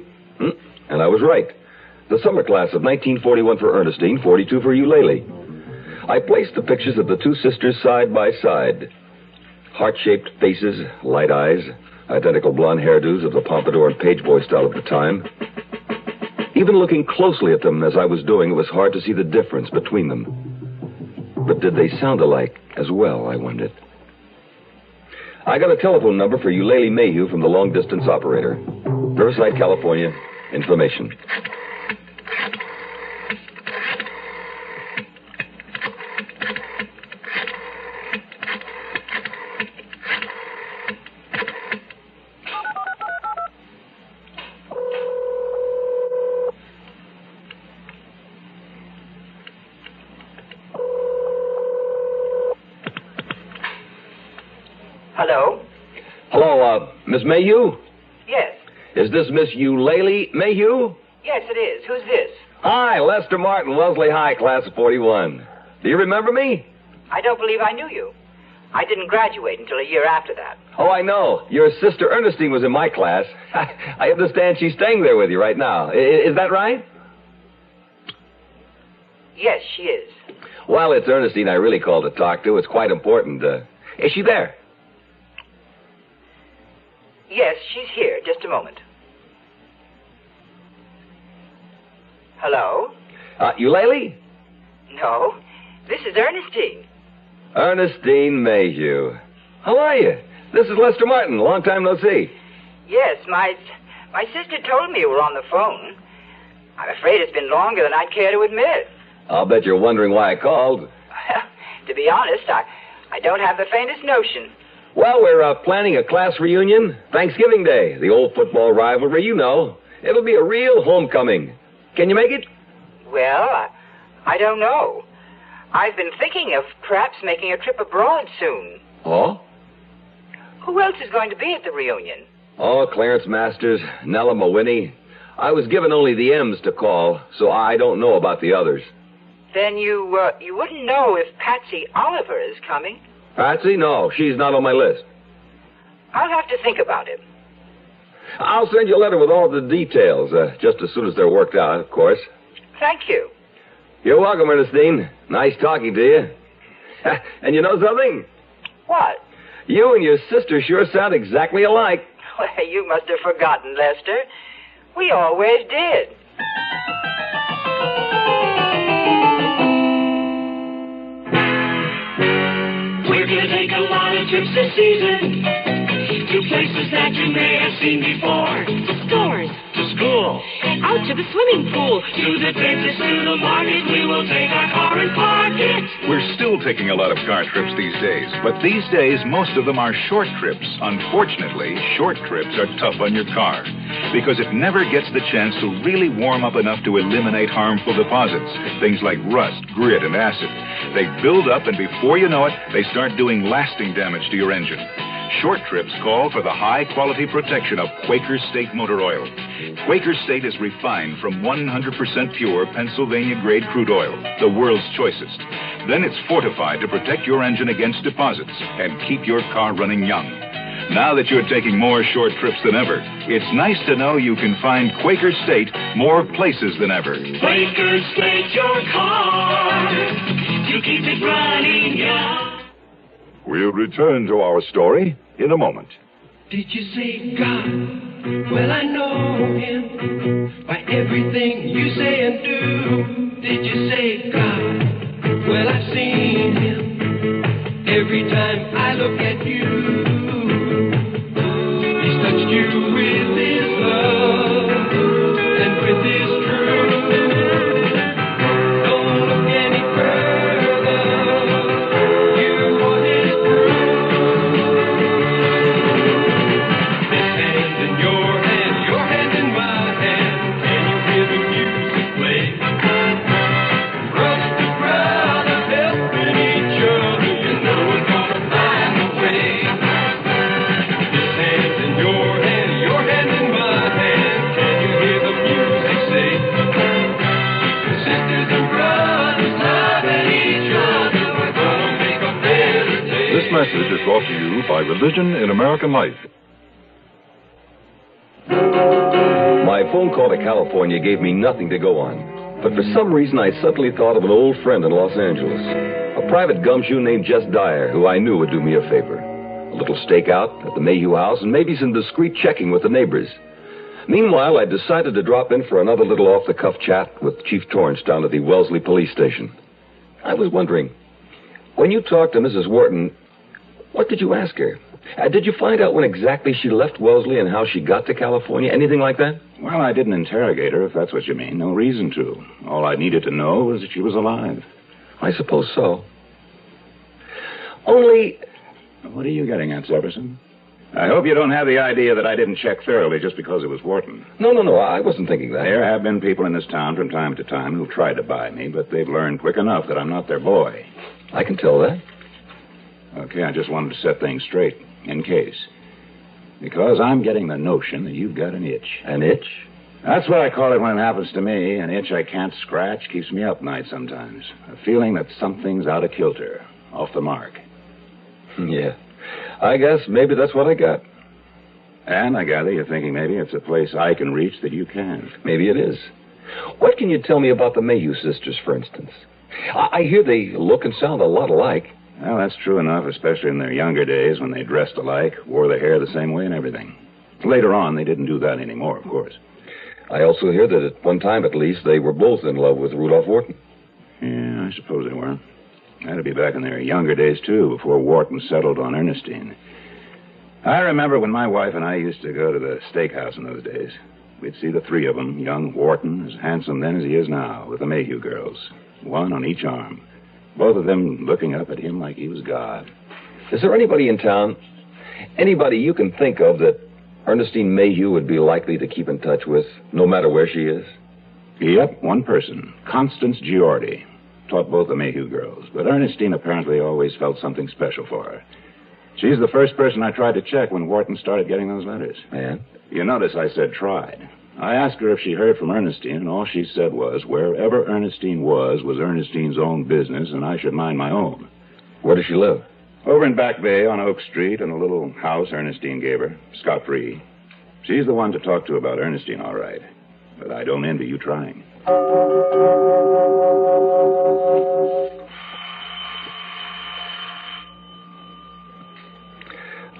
And I was right. The summer class of 1941 for Ernestine, 42 for Eulalie. I placed the pictures of the two sisters side by side. Heart-shaped faces, light eyes, identical blonde hairdos of the pompadour and page boy style of the time. Even looking closely at them as I was doing, it was hard to see the difference between them. But did they sound alike as well, I wondered. I got a telephone number for Eulalie Mayhew from the long-distance operator. Riverside, California. Information. Hello, Miss Mayhew? Yes. Is this Miss Eulalie Mayhew? Yes, it is. Who's this? Hi, Lester Martin, Wellesley High, class of 41. Do you remember me? I don't believe I knew you. I didn't graduate until a year after that. Oh, I know. Your sister Ernestine was in my class. I understand she's staying there with you right now. Is that right? Yes, she is. Well, it's Ernestine I really called to talk to. It's quite important. Is she there? Yes, she's here. Just a moment. Hello? Eulalie? No, this is Ernestine. Ernestine Mayhew. How are you? This is Lester Martin. Long time no see. Yes, my sister told me you were on the phone. I'm afraid it's been longer than I'd care to admit. I'll bet you're wondering why I called. To be honest, I don't have the faintest notion. Well, we're planning a class reunion. Thanksgiving Day, the old football rivalry, you know. It'll be a real homecoming. Can you make it? Well, I don't know. I've been thinking of perhaps making a trip abroad soon. Oh? Who else is going to be at the reunion? Oh, Clarence Masters, Nella Mawhinney. I was given only the M's to call, so I don't know about the others. Then you wouldn't know if Patsy Oliver is coming? Patsy? No, she's not on my list. I'll have to think about it. I'll send you a letter with all the details, just as soon as they're worked out, of course. Thank you. You're welcome, Ernestine. Nice talking to you. And you know something? What? You and your sister sure sound exactly alike. Well, you must have forgotten, Lester. We always did. We're gonna take a lot of trips this season to places that you may have seen before. To stores. To school. And out to the swimming pool. To the dentist, to the market, we will take our car and park it. We're still taking a lot of car trips these days, but these days, most of them are short trips. Unfortunately, short trips are tough on your car because it never gets the chance to really warm up enough to eliminate harmful deposits, things like rust, grit, and acid. They build up, and before you know it, they start doing lasting damage to your engine. Short trips call for the high-quality protection of Quaker State Motor Oil. Quaker State is refined from 100% pure Pennsylvania-grade crude oil, the world's choicest. Then it's fortified to protect your engine against deposits and keep your car running young. Now that you're taking more short trips than ever, it's nice to know you can find Quaker State more places than ever. Quaker State your car to keep it running young. We'll return to our story in a moment. Did you say God? Well, I know him by everything you say and do. Did you say God? Well, I've seen him every time I look at you. He's touched you with his love and with his truth. Don't look any further. You are his proof. This hand in your hand in my hand. Can you hear the music play? Brother to brother, helping each other. You know we're gonna find a way. This hand in your hand in my hand. Can you hear the music say? Sisters and brothers loving each other. We're gonna make a better day. This message is brought to you by Religion in American Life. My phone call to California gave me nothing to go on. But for some reason, I suddenly thought of an old friend in Los Angeles. A private gumshoe named Jess Dyer, who I knew would do me a favor. A little stakeout at the Mayhew house, and maybe some discreet checking with the neighbors. Meanwhile, I decided to drop in for another little off-the-cuff chat with Chief Torrance down at the Wellesley Police Station. I was wondering, when you talked to Mrs. Wharton, what did you ask her? Did you find out when exactly she left Wellesley and how she got to California? Anything like that? Well, I didn't interrogate her, if that's what you mean. No reason to. All I needed to know was that she was alive. I suppose so. Only... What are you getting at, Severson? I hope you don't have the idea that I didn't check thoroughly just because it was Wharton. No, I wasn't thinking that. There have been people in this town from time to time who've tried to buy me, but they've learned quick enough that I'm not their boy. I can tell that. Okay, I just wanted to set things straight, in case. Because I'm getting the notion that you've got an itch. An itch? That's what I call it when it happens to me. An itch I can't scratch keeps me up night sometimes. A feeling that something's out of kilter, off the mark. Yeah. I guess maybe that's what I got. And I gather you're thinking maybe it's a place I can reach that you can't. Maybe it is. What can you tell me about the Mayhew sisters, for instance? I hear they look and sound a lot alike. Well, that's true enough, especially in their younger days when they dressed alike, wore their hair the same way and everything. Later on, they didn't do that anymore, of course. I also hear that at one time, at least, they were both in love with Rudolph Wharton. Yeah, I suppose they were. That'd be back in their younger days, too, before Wharton settled on Ernestine. I remember when my wife and I used to go to the steakhouse in those days. We'd see the three of them, young Wharton, as handsome then as he is now, with the Mayhew girls, one on each arm. Both of them looking up at him like he was God. Is there anybody in town, anybody you can think of that Ernestine Mayhew would be likely to keep in touch with, no matter where she is? Yep, one person, Constance Giordi. Taught both the Mayhew girls, but Ernestine apparently always felt something special for her. She's the first person I tried to check when Wharton started getting those letters. And? You notice I said tried. I asked her if she heard from Ernestine, and all she said was, wherever Ernestine was Ernestine's own business, and I should mind my own. Where does she live? Over in Back Bay on Oak Street in a little house Ernestine gave her, scot-free. She's the one to talk to about Ernestine, all right. But I don't envy you trying.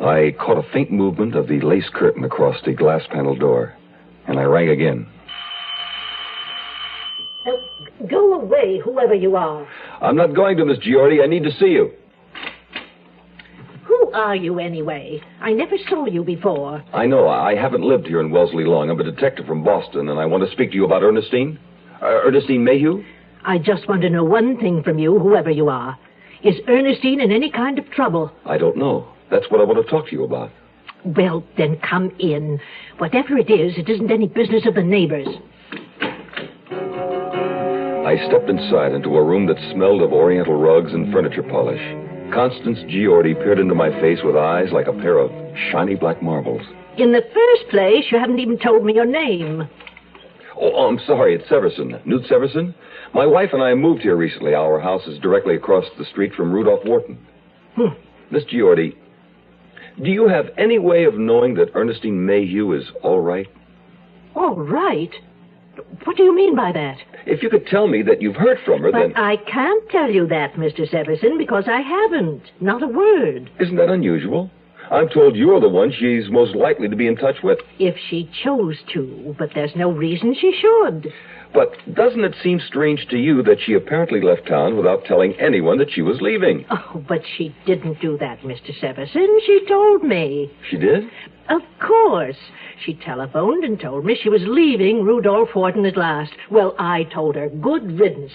I caught a faint movement of the lace curtain across the glass panel door, and I rang again. Go away, whoever you are. I'm not going to, Miss Giordi. I need to see you. Who are you, anyway? I never saw you before. I know. I haven't lived here in Wellesley long. I'm a detective from Boston, and I want to speak to you about Ernestine. Ernestine Mayhew? I just want to know one thing from you, whoever you are. Is Ernestine in any kind of trouble? I don't know. That's what I want to talk to you about. Well, then come in. Whatever it is, it isn't any business of the neighbors. I stepped inside into a room that smelled of oriental rugs and furniture polish. Constance Giordi peered into my face with eyes like a pair of shiny black marbles. In the first place, you haven't even told me your name. Oh, I'm sorry. It's Severson. Newt Severson. My wife and I moved here recently. Our house is directly across the street from Rudolph Wharton. Miss Giordi, do you have any way of knowing that Ernestine Mayhew is all right? All right? What do you mean by that? If you could tell me that you've heard from her, then... But I can't tell you that, Mr. Severson, because I haven't. Not a word. Isn't that unusual? I'm told you're the one she's most likely to be in touch with. If she chose to, but there's no reason she should. But doesn't it seem strange to you that she apparently left town without telling anyone that she was leaving? Oh, but she didn't do that, Mr. Severson. She told me. She did? Of course. She telephoned and told me she was leaving Rudolph Wharton at last. Well, I told her, good riddance.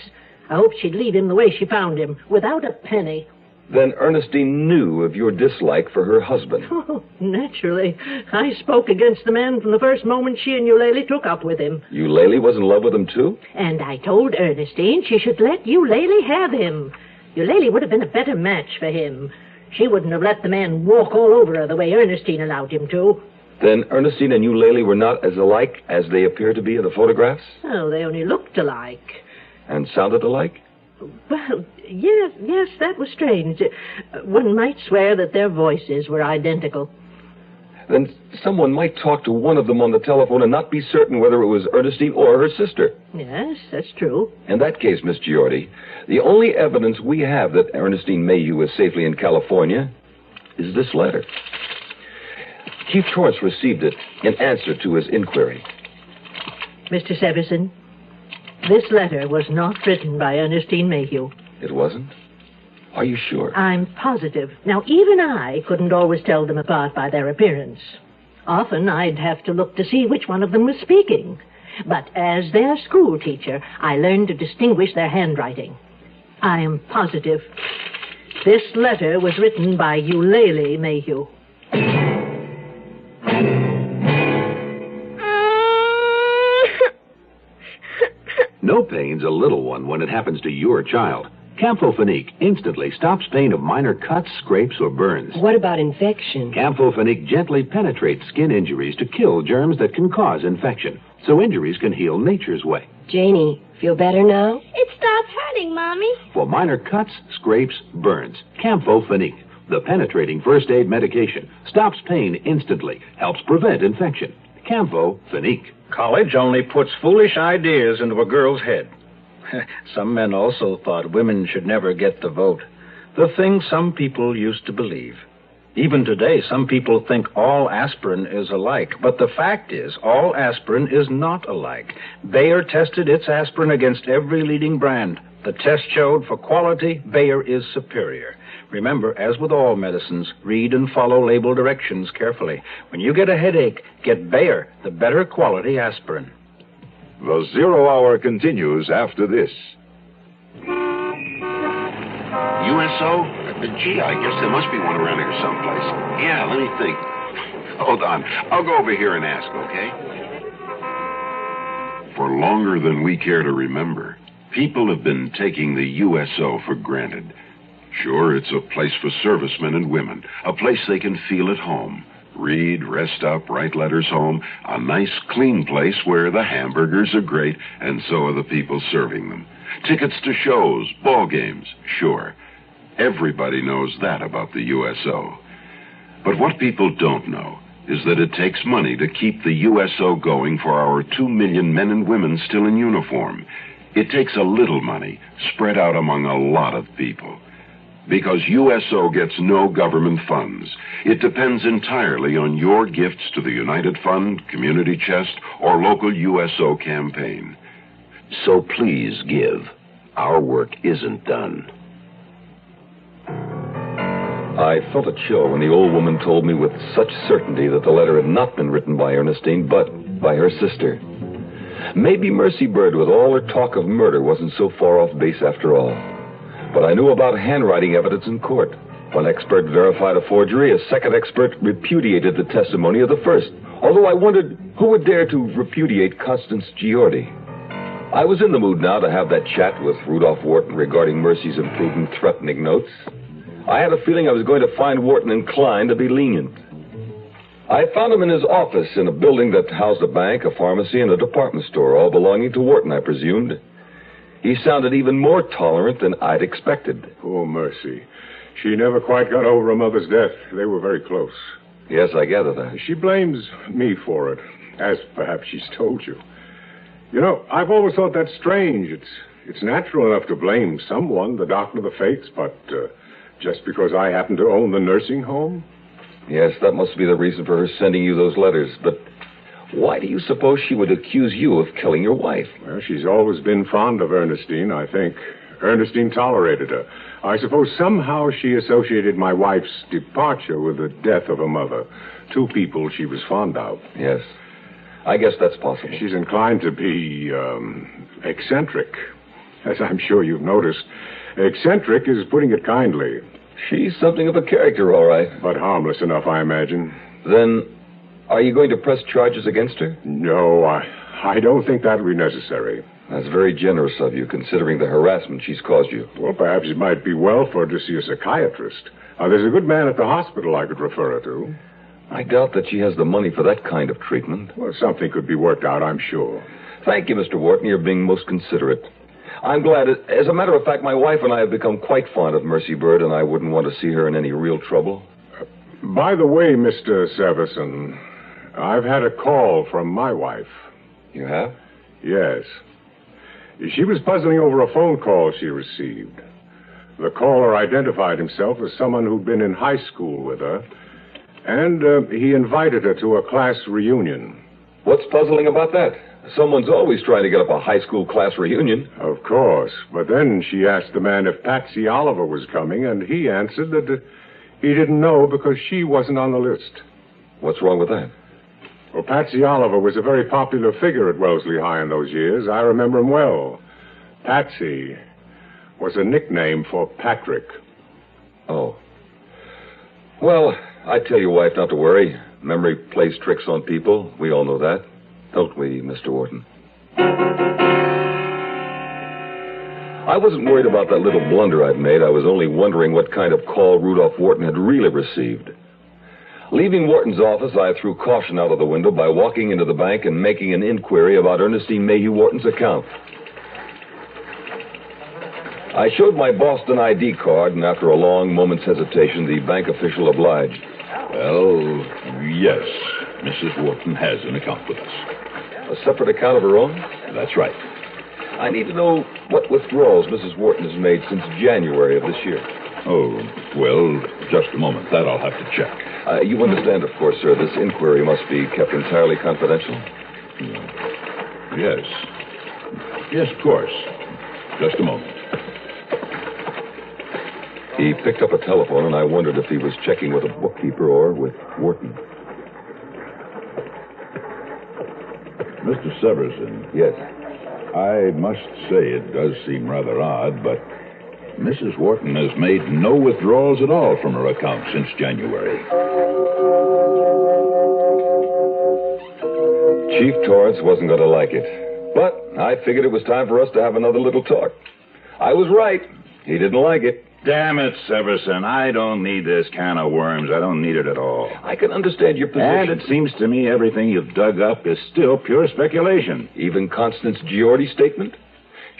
I hoped she'd leave him the way she found him, without a penny. Then Ernestine knew of your dislike for her husband. Oh, naturally. I spoke against the man from the first moment she and Eulalie took up with him. Eulalie was in love with him, too? And I told Ernestine she should let Eulalie have him. Eulalie would have been a better match for him. She wouldn't have let the man walk all over her the way Ernestine allowed him to. Then Ernestine and Eulalie were not as alike as they appear to be in the photographs? Oh, they only looked alike. And sounded alike? Well, yes, that was strange. One might swear that their voices were identical. Then someone might talk to one of them on the telephone and not be certain whether it was Ernestine or her sister. Yes, that's true. In that case, Miss Giordi, the only evidence we have that Ernestine Mayhew is safely in California is this letter. Chief Torrance received it in answer to his inquiry. Mr. Severson, this letter was not written by Ernestine Mayhew. It wasn't? Are you sure? I'm positive. Now, even I couldn't always tell them apart by their appearance. Often I'd have to look to see which one of them was speaking. But as their school teacher, I learned to distinguish their handwriting. I am positive. This letter was written by Eulalie Mayhew. No pain's a little one when it happens to your child. Camphofenique instantly stops pain of minor cuts, scrapes, or burns. What about infection? Camphofenique gently penetrates skin injuries to kill germs that can cause infection, so injuries can heal nature's way. Janie, feel better now? It stopped hurting, Mommy. For minor cuts, scrapes, burns, Camphofenique, the penetrating first aid medication, stops pain instantly, helps prevent infection. Camphofenique. College only puts foolish ideas into a girl's head. Some men also thought women should never get the vote. The thing some people used to believe. Even today, some people think all aspirin is alike. But the fact is, all aspirin is not alike. Bayer tested its aspirin against every leading brand. The test showed for quality, Bayer is superior. Remember, as with all medicines, read and follow label directions carefully. When you get a headache, get Bayer, the better quality aspirin. The Zero Hour continues after this. USO? Gee, I guess there must be one around here someplace. Yeah, let me think. Hold on. I'll go over here and ask, okay? For longer than we care to remember, people have been taking the USO for granted. Sure, it's a place for servicemen and women, a place they can feel at home. Read, rest up, write letters home. A nice, clean place where the hamburgers are great, and so are the people serving them. Tickets to shows, ball games, sure. Everybody knows that about the USO. But what people don't know is that it takes money to keep the USO going for our 2 million men and women still in uniform. It takes a little money spread out among a lot of people. Because USO gets no government funds. It depends entirely on your gifts to the United Fund, Community Chest, or local USO campaign. So please give. Our work isn't done. I felt a chill when the old woman told me with such certainty that the letter had not been written by Ernestine, but by her sister. Maybe Mercy Bird, with all her talk of murder, wasn't so far off base after all. But I knew about handwriting evidence in court. One expert verified a forgery, a second expert repudiated the testimony of the first. Although I wondered who would dare to repudiate Constance Giordi. I was in the mood now to have that chat with Rudolph Wharton regarding Mercy's imprudent, threatening notes. I had a feeling I was going to find Wharton inclined to be lenient. I found him in his office in a building that housed a bank, a pharmacy, and a department store, all belonging to Wharton, I presumed. He sounded even more tolerant than I'd expected. Poor Mercy. She never quite got over her mother's death. They were very close. Yes, I gather that. She blames me for it, as perhaps she's told you. You know, I've always thought that strange. It's natural enough to blame someone, the doctor of the fates, but just because I happen to own the nursing home? Yes, that must be the reason for her sending you those letters, but why do you suppose she would accuse you of killing your wife? Well, she's always been fond of Ernestine, I think. Ernestine tolerated her. I suppose somehow she associated my wife's departure with the death of her mother. Two people she was fond of. Yes. I guess that's possible. She's inclined to be, eccentric. As I'm sure you've noticed. Eccentric is putting it kindly. She's something of a character, all right. But harmless enough, I imagine. Then, are you going to press charges against her? No, I don't think that'll be necessary. That's very generous of you, considering the harassment she's caused you. Well, perhaps it might be well for her to see a psychiatrist. There's a good man at the hospital I could refer her to. I doubt that she has the money for that kind of treatment. Well, something could be worked out, I'm sure. Thank you, Mr. Wharton. You're being most considerate. I'm glad. As a matter of fact, my wife and I have become quite fond of Mercy Bird, and I wouldn't want to see her in any real trouble. By the way, Mr. Severson, I've had a call from my wife. You have? Yes. She was puzzling over a phone call she received. The caller identified himself as someone who'd been in high school with her, and he invited her to a class reunion. What's puzzling about that? Someone's always trying to get up a high school class reunion. Of course. But then she asked the man if Patsy Oliver was coming, and he answered that he didn't know because she wasn't on the list. What's wrong with that? Well, Patsy Oliver was a very popular figure at Wellesley High in those years. I remember him well. Patsy was a nickname for Patrick. Oh. Well, I tell your wife not to worry. Memory plays tricks on people. We all know that. Don't we, Mr. Wharton? I wasn't worried about that little blunder I'd made. I was only wondering what kind of call Rudolph Wharton had really received. Leaving Wharton's office, I threw caution out of the window by walking into the bank and making an inquiry about Ernestine Mayhew Wharton's account. I showed my Boston ID card, and after a long moment's hesitation, the bank official obliged. Well, yes, Mrs. Wharton has an account with us. A separate account of her own? That's right. I need to know what withdrawals Mrs. Wharton has made since January of this year. Oh, well, just a moment. That I'll have to check. You understand, of course, sir, this inquiry must be kept entirely confidential? Yes. Yes, of course. Just a moment. He picked up a telephone, and I wondered if he was checking with a bookkeeper or with Wharton. Mr. Severson. Yes. I must say it does seem rather odd, but Mrs. Wharton has made no withdrawals at all from her account since January. Chief Torrance wasn't going to like it, but I figured it was time for us to have another little talk. I was right. He didn't like it. Damn it, Severson. I don't need this can of worms. I don't need it at all. I can understand your position. And it seems to me everything you've dug up is still pure speculation. Even Constance Giordi's statement?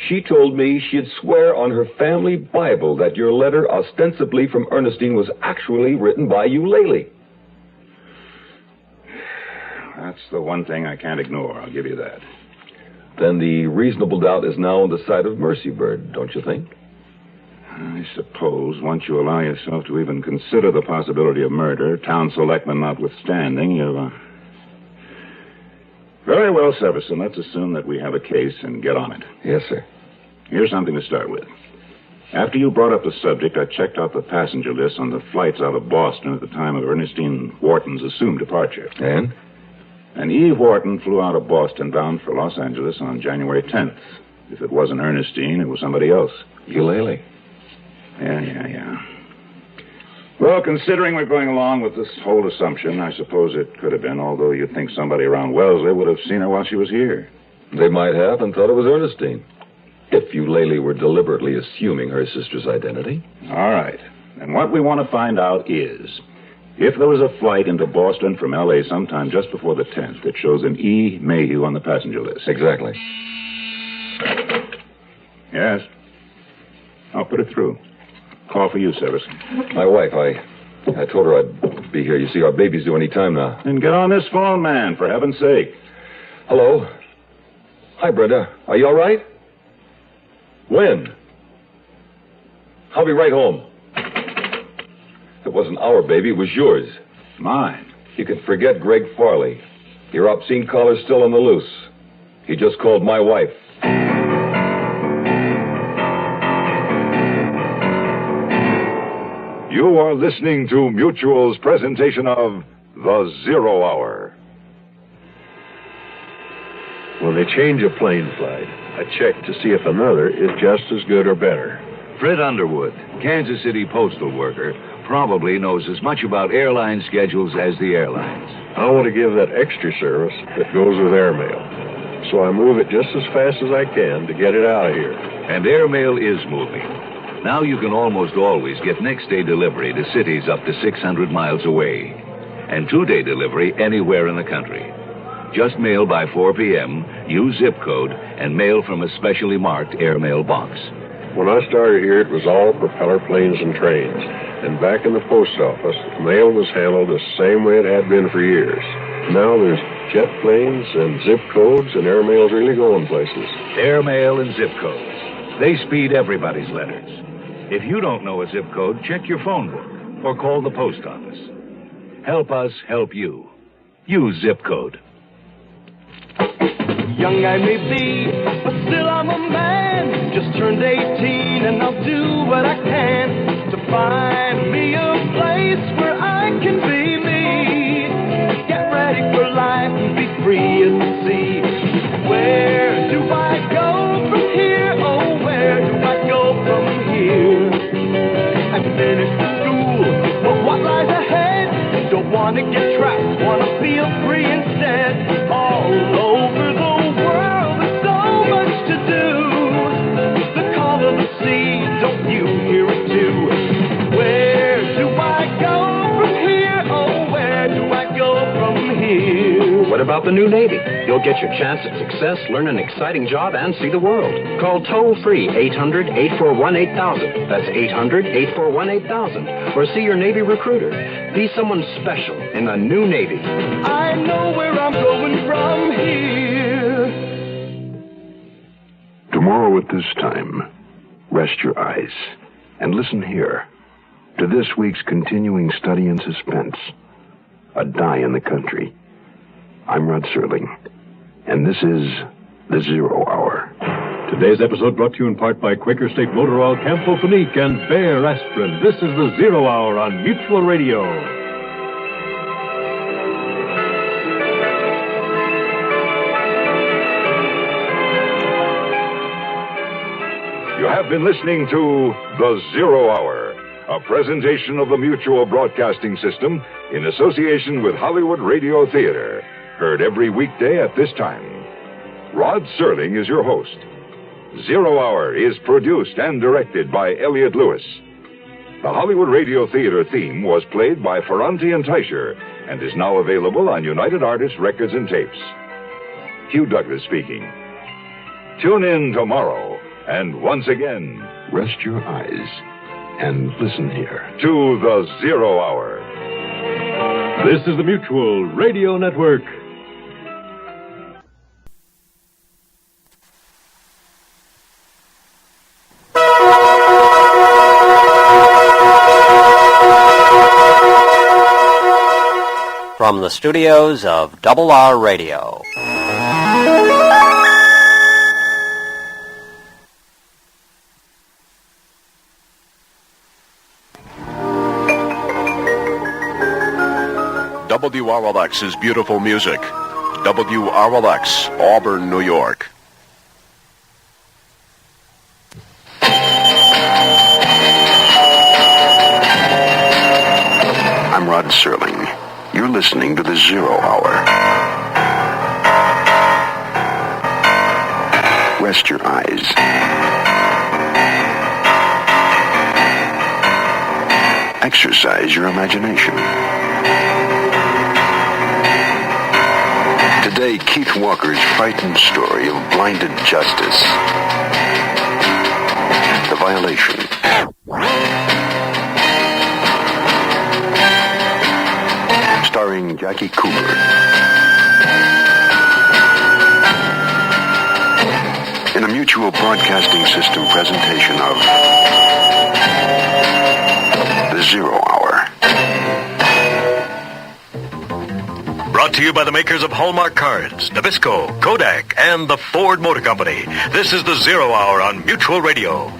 She told me she'd swear on her family Bible that your letter, ostensibly from Ernestine, was actually written by you, Laley. That's the one thing I can't ignore. I'll give you that. Then the reasonable doubt is now on the side of Mercy Bird, don't you think? I suppose once you allow yourself to even consider the possibility of murder, town selectmen notwithstanding, you've... Very well, Severson. Let's assume that we have a case and get on it. Yes, sir. Here's something to start with. After you brought up the subject, I checked out the passenger list on the flights out of Boston at the time of Ernestine Wharton's assumed departure. And Eve Wharton flew out of Boston bound for Los Angeles on January 10th. If it wasn't Ernestine, it was somebody else. Eulalie. Yeah. Well, considering we're going along with this whole assumption, I suppose it could have been, although you'd think somebody around Wellesley would have seen her while she was here. They might have and thought it was Ernestine. If Eulalie were deliberately assuming her sister's identity. All right. And what we want to find out is, if there was a flight into Boston from L.A. sometime just before the 10th, it shows an E. Mayhew on the passenger list. Exactly. Yes. I'll put it through. Call for you, Severson. My wife, I told her I'd be here. You see, our baby's due any time now. Then get on this phone, man, for heaven's sake. Hello? Hi, Brenda. Are you all right? When? I'll be right home. It wasn't our baby, it was yours. Mine? You can forget Greg Farley. Your obscene caller's still on the loose. He just called my wife. You are listening to Mutual's presentation of The Zero Hour. When they change a plane flight, I check to see if another is just as good or better. Fred Underwood, Kansas City postal worker, probably knows as much about airline schedules as the airlines. I want to give that extra service that goes with airmail. So I move it just as fast as I can to get it out of here. And airmail is moving. Now you can almost always get next-day delivery to cities up to 600 miles away. And two-day delivery anywhere in the country. Just mail by 4 p.m., use zip code, and mail from a specially marked airmail box. When I started here, it was all propeller planes and trains. And back in the post office, mail was handled the same way it had been for years. Now there's jet planes and zip codes, and airmail's really going places. Airmail and zip codes. They speed everybody's letters. If you don't know a zip code, check your phone book or call the post office. Help us help you. Use zip code. Young I may be, but still I'm a man. Just turned 18 and I'll do what I can to find me a place where I can be me. Get ready for life and be free as the sea. Where do I go from here? Oh, where do I go from here? I finished school, but what lies ahead? Don't want to get trapped, want to feel free instead. All over the world, there's so much to do. The call of the What about the new Navy? You'll get your chance at success, learn an exciting job, and see the world. Call toll-free 800-841-8000. That's 800-841-8000. Or see your Navy recruiter. Be someone special in the new Navy. I know where I'm going from here. Tomorrow at this time, rest your eyes and listen here to this week's continuing study in suspense, A Die in the Country. I'm Rod Serling, and this is The Zero Hour. Today's episode brought to you in part by Quaker State Motor Oil, Campho-Phenique, and Bayer Aspirin. This is The Zero Hour on Mutual Radio. You have been listening to The Zero Hour, a presentation of the Mutual Broadcasting System in association with Hollywood Radio Theater. Heard every weekday at this time. Rod Serling is your host. Zero Hour is produced and directed by Elliott Lewis. The Hollywood Radio Theater theme was played by Ferranti and Teicher and is now available on United Artists Records and Tapes. Hugh Douglas speaking. Tune in tomorrow, and once again, rest your eyes and listen here to The Zero Hour. This is the Mutual Radio Network. From the studios of Double R Radio. WRLX is beautiful music. WRLX, Auburn, New York. I'm Rod Serling. You're listening to The Zero Hour. Rest your eyes. Exercise your imagination. Today, Keith Walker's frightened story of blinded justice. The Violation. Starring Jackie Cooper. In a Mutual Broadcasting System presentation of The Zero Hour. Brought to you by the makers of Hallmark cards, Nabisco, Kodak, and the Ford Motor Company. This is The Zero Hour on Mutual Radio.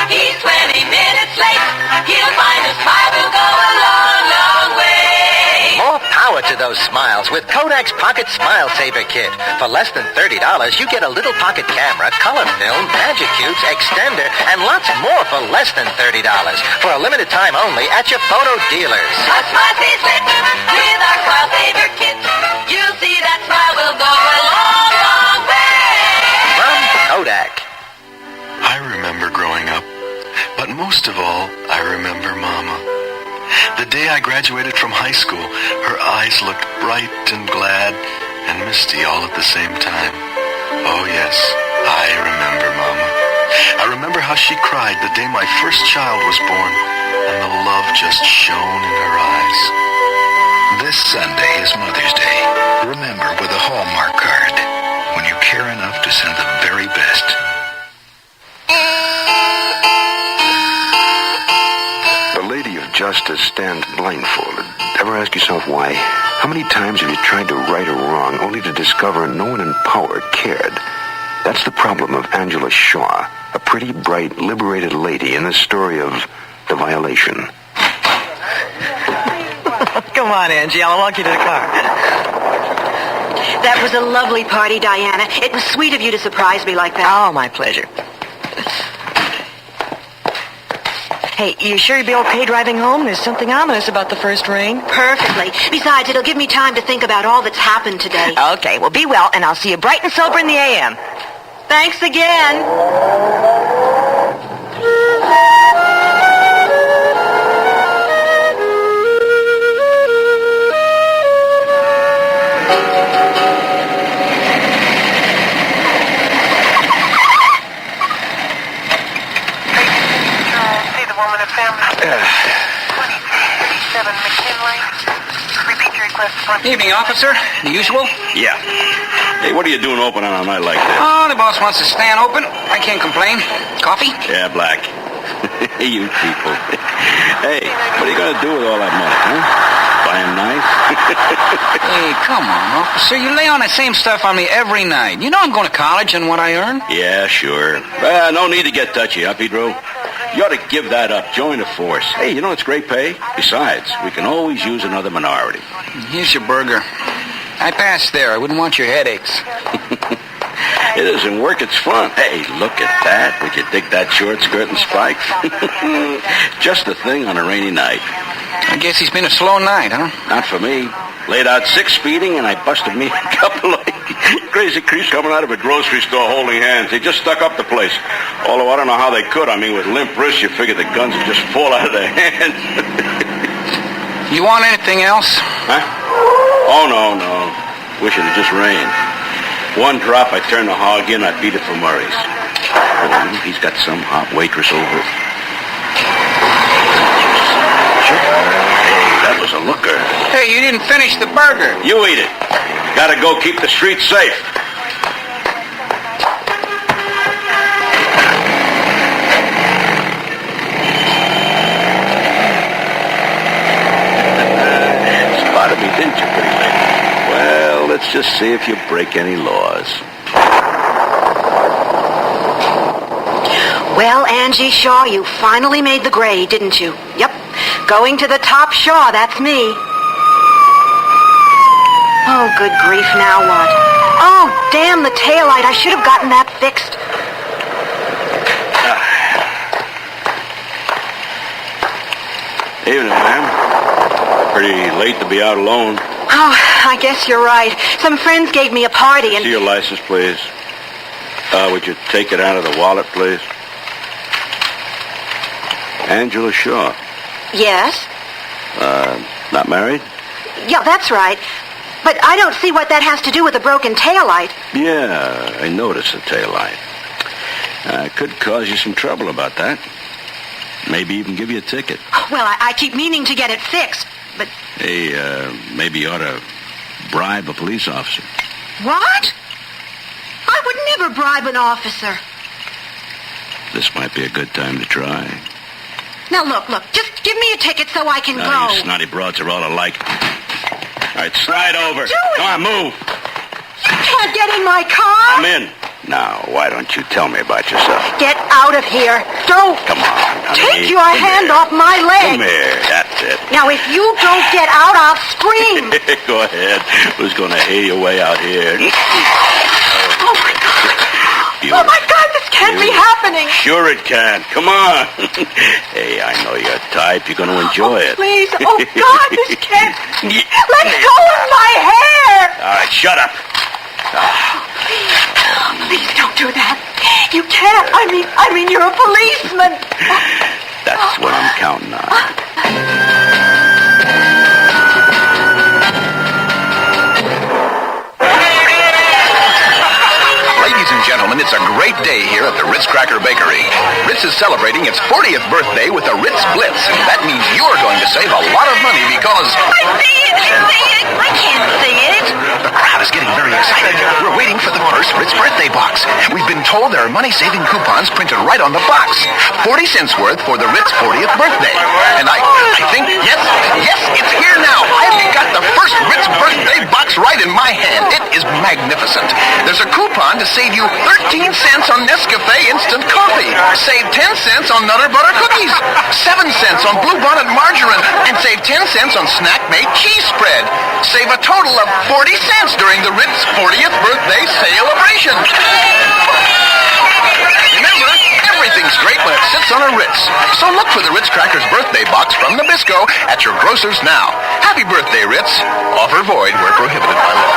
He's 20 minutes late. He'll find a smile will go a long, long way. More power to those smiles with Kodak's Pocket Smile Saver Kit. For less than $30, you get a little pocket camera, color film, magic cubes, extender, and lots more for less than $30. For a limited time only at your photo dealers. A smile stays lit with our Smile Saver Kit. You'll see that smile will go a long, long way. From Kodak. I remember growing up, but most of all, I remember Mama. The day I graduated from high school, her eyes looked bright and glad and misty all at the same time. Oh yes, I remember Mama. I remember how she cried the day my first child was born, and the love just shone in her eyes. This Sunday is Mother's Day. Remember with a Hallmark card, when you care enough to send the very best. The Lady of Justice stands blindfolded. Ever ask yourself why? How many times have you tried to right a wrong only to discover no one in power cared? That's the problem of Angela Shaw, a pretty, bright, liberated lady in the story of The Violation. Come on, Angie. I'll walk you to the car. That was a lovely party, Diana. It was sweet of you to surprise me like that. Oh, my pleasure. Hey, you sure you'll be okay driving home? There's something ominous about the first ring. Perfectly. Besides, it'll give me time to think about all that's happened today. Okay, well, be well, and I'll see you bright and sober in the AM. Thanks again. Evening, officer. The usual? Yeah. Hey, what are you doing open on a night like this? Oh, the boss wants to stand open. I can't complain. Coffee? Yeah, Black. You people. Hey, what are you going to do with all that money, huh? Buy a knife? Hey, come on, officer. You lay on the same stuff on me every night. You know I'm going to college and what I earn? Yeah, sure. No need to get touchy, huh, Pedro? You ought to give that up. Join the force. Hey, you know it's great pay. Besides, we can always use another minority. Here's your burger. I passed there. I wouldn't want your headaches. It isn't work, it's fun. Hey, look at that. Would you dig that short skirt and spikes? Just the thing on a rainy night. I guess he's been a slow night, huh? Not for me. Laid out 6 speeding, and I busted me a couple of crazy creeps coming out of a grocery store holding hands. They just stuck up the place. Although I don't know how they could. I mean, with limp wrists, you figure the guns would just fall out of their hands. You want anything else? Huh? Oh, no. Wish it had just rained. One drop, I turn the hog in, I beat it for Murray's. Oh, he's got some hot waitress over. Hey, that was a looker. Hey, you didn't finish the burger. You eat it. Gotta go keep the streets safe. Spotted me, didn't you, pretty lady? Well, let's just see if you break any laws. Well, Angie Shaw, you finally made the grade, didn't you? Yep. Going to the top Shaw, that's me. Oh, good grief, now what? Oh, damn the taillight. I should have gotten that fixed. Evening, ma'am. Pretty late to be out alone. Oh, I guess you're right. Some friends gave me a party and... See your license, please. Would you take it out of the wallet, please? Angela Shaw. Yes? Not married? Yeah, that's right. But I don't see what that has to do with a broken taillight. Yeah, I noticed the taillight. Could cause you some trouble about that. Maybe even give you a ticket. Well, I keep meaning to get it fixed, but... Hey, maybe you ought to bribe a police officer. What? I would never bribe an officer. This might be a good time to try. Now, look, just give me a ticket so I can go. You snotty broads are all alike. All right, slide over. Come on, move. You can't get in my car. I'm in. Now, why don't you tell me about yourself? Get out of here. Don't. Come on, honey. Take your hand off my leg. Come here. That's it. Now, if you don't get out, I'll scream. Go ahead. Who's going to hay your way out here? Oh, my God. Oh, my God, this can't be happening. Sure it can. Come on. Hey, I know your type. You're going to enjoy it. Please. Oh, God, this can't. Let go of my hair. All right, shut up. Please don't do that. You can't. I mean, you're a policeman. That's what I'm counting on. Ladies and gentlemen, it's a great day here at the Ritz Cracker Bakery. Ritz is celebrating its 40th birthday with the Ritz Blitz. That means you're going to save a lot of money because... I see it! I can't see it! The crowd is getting very excited. We're waiting for the first Ritz birthday box. We've been told there are money-saving coupons printed right on the box. 40 cents worth for the Ritz 40th birthday. And I think, yes, it's here now. I've got the first Ritz birthday box right in my hand. It is magnificent. There's a coupon to save you 13 cents on Nescafe instant coffee. Save 10 cents on Nutter Butter cookies. 7 cents on Blue Bonnet margarine. And save 10 cents on Snack Made cheese spread. Save a total of 40 cents during the Ritz 40th birthday celebration. Remember, everything Everything's great when it sits on a Ritz. So look for the Ritz Crackers birthday box from Nabisco at your grocers now. Happy birthday, Ritz. Offer void where prohibited by law.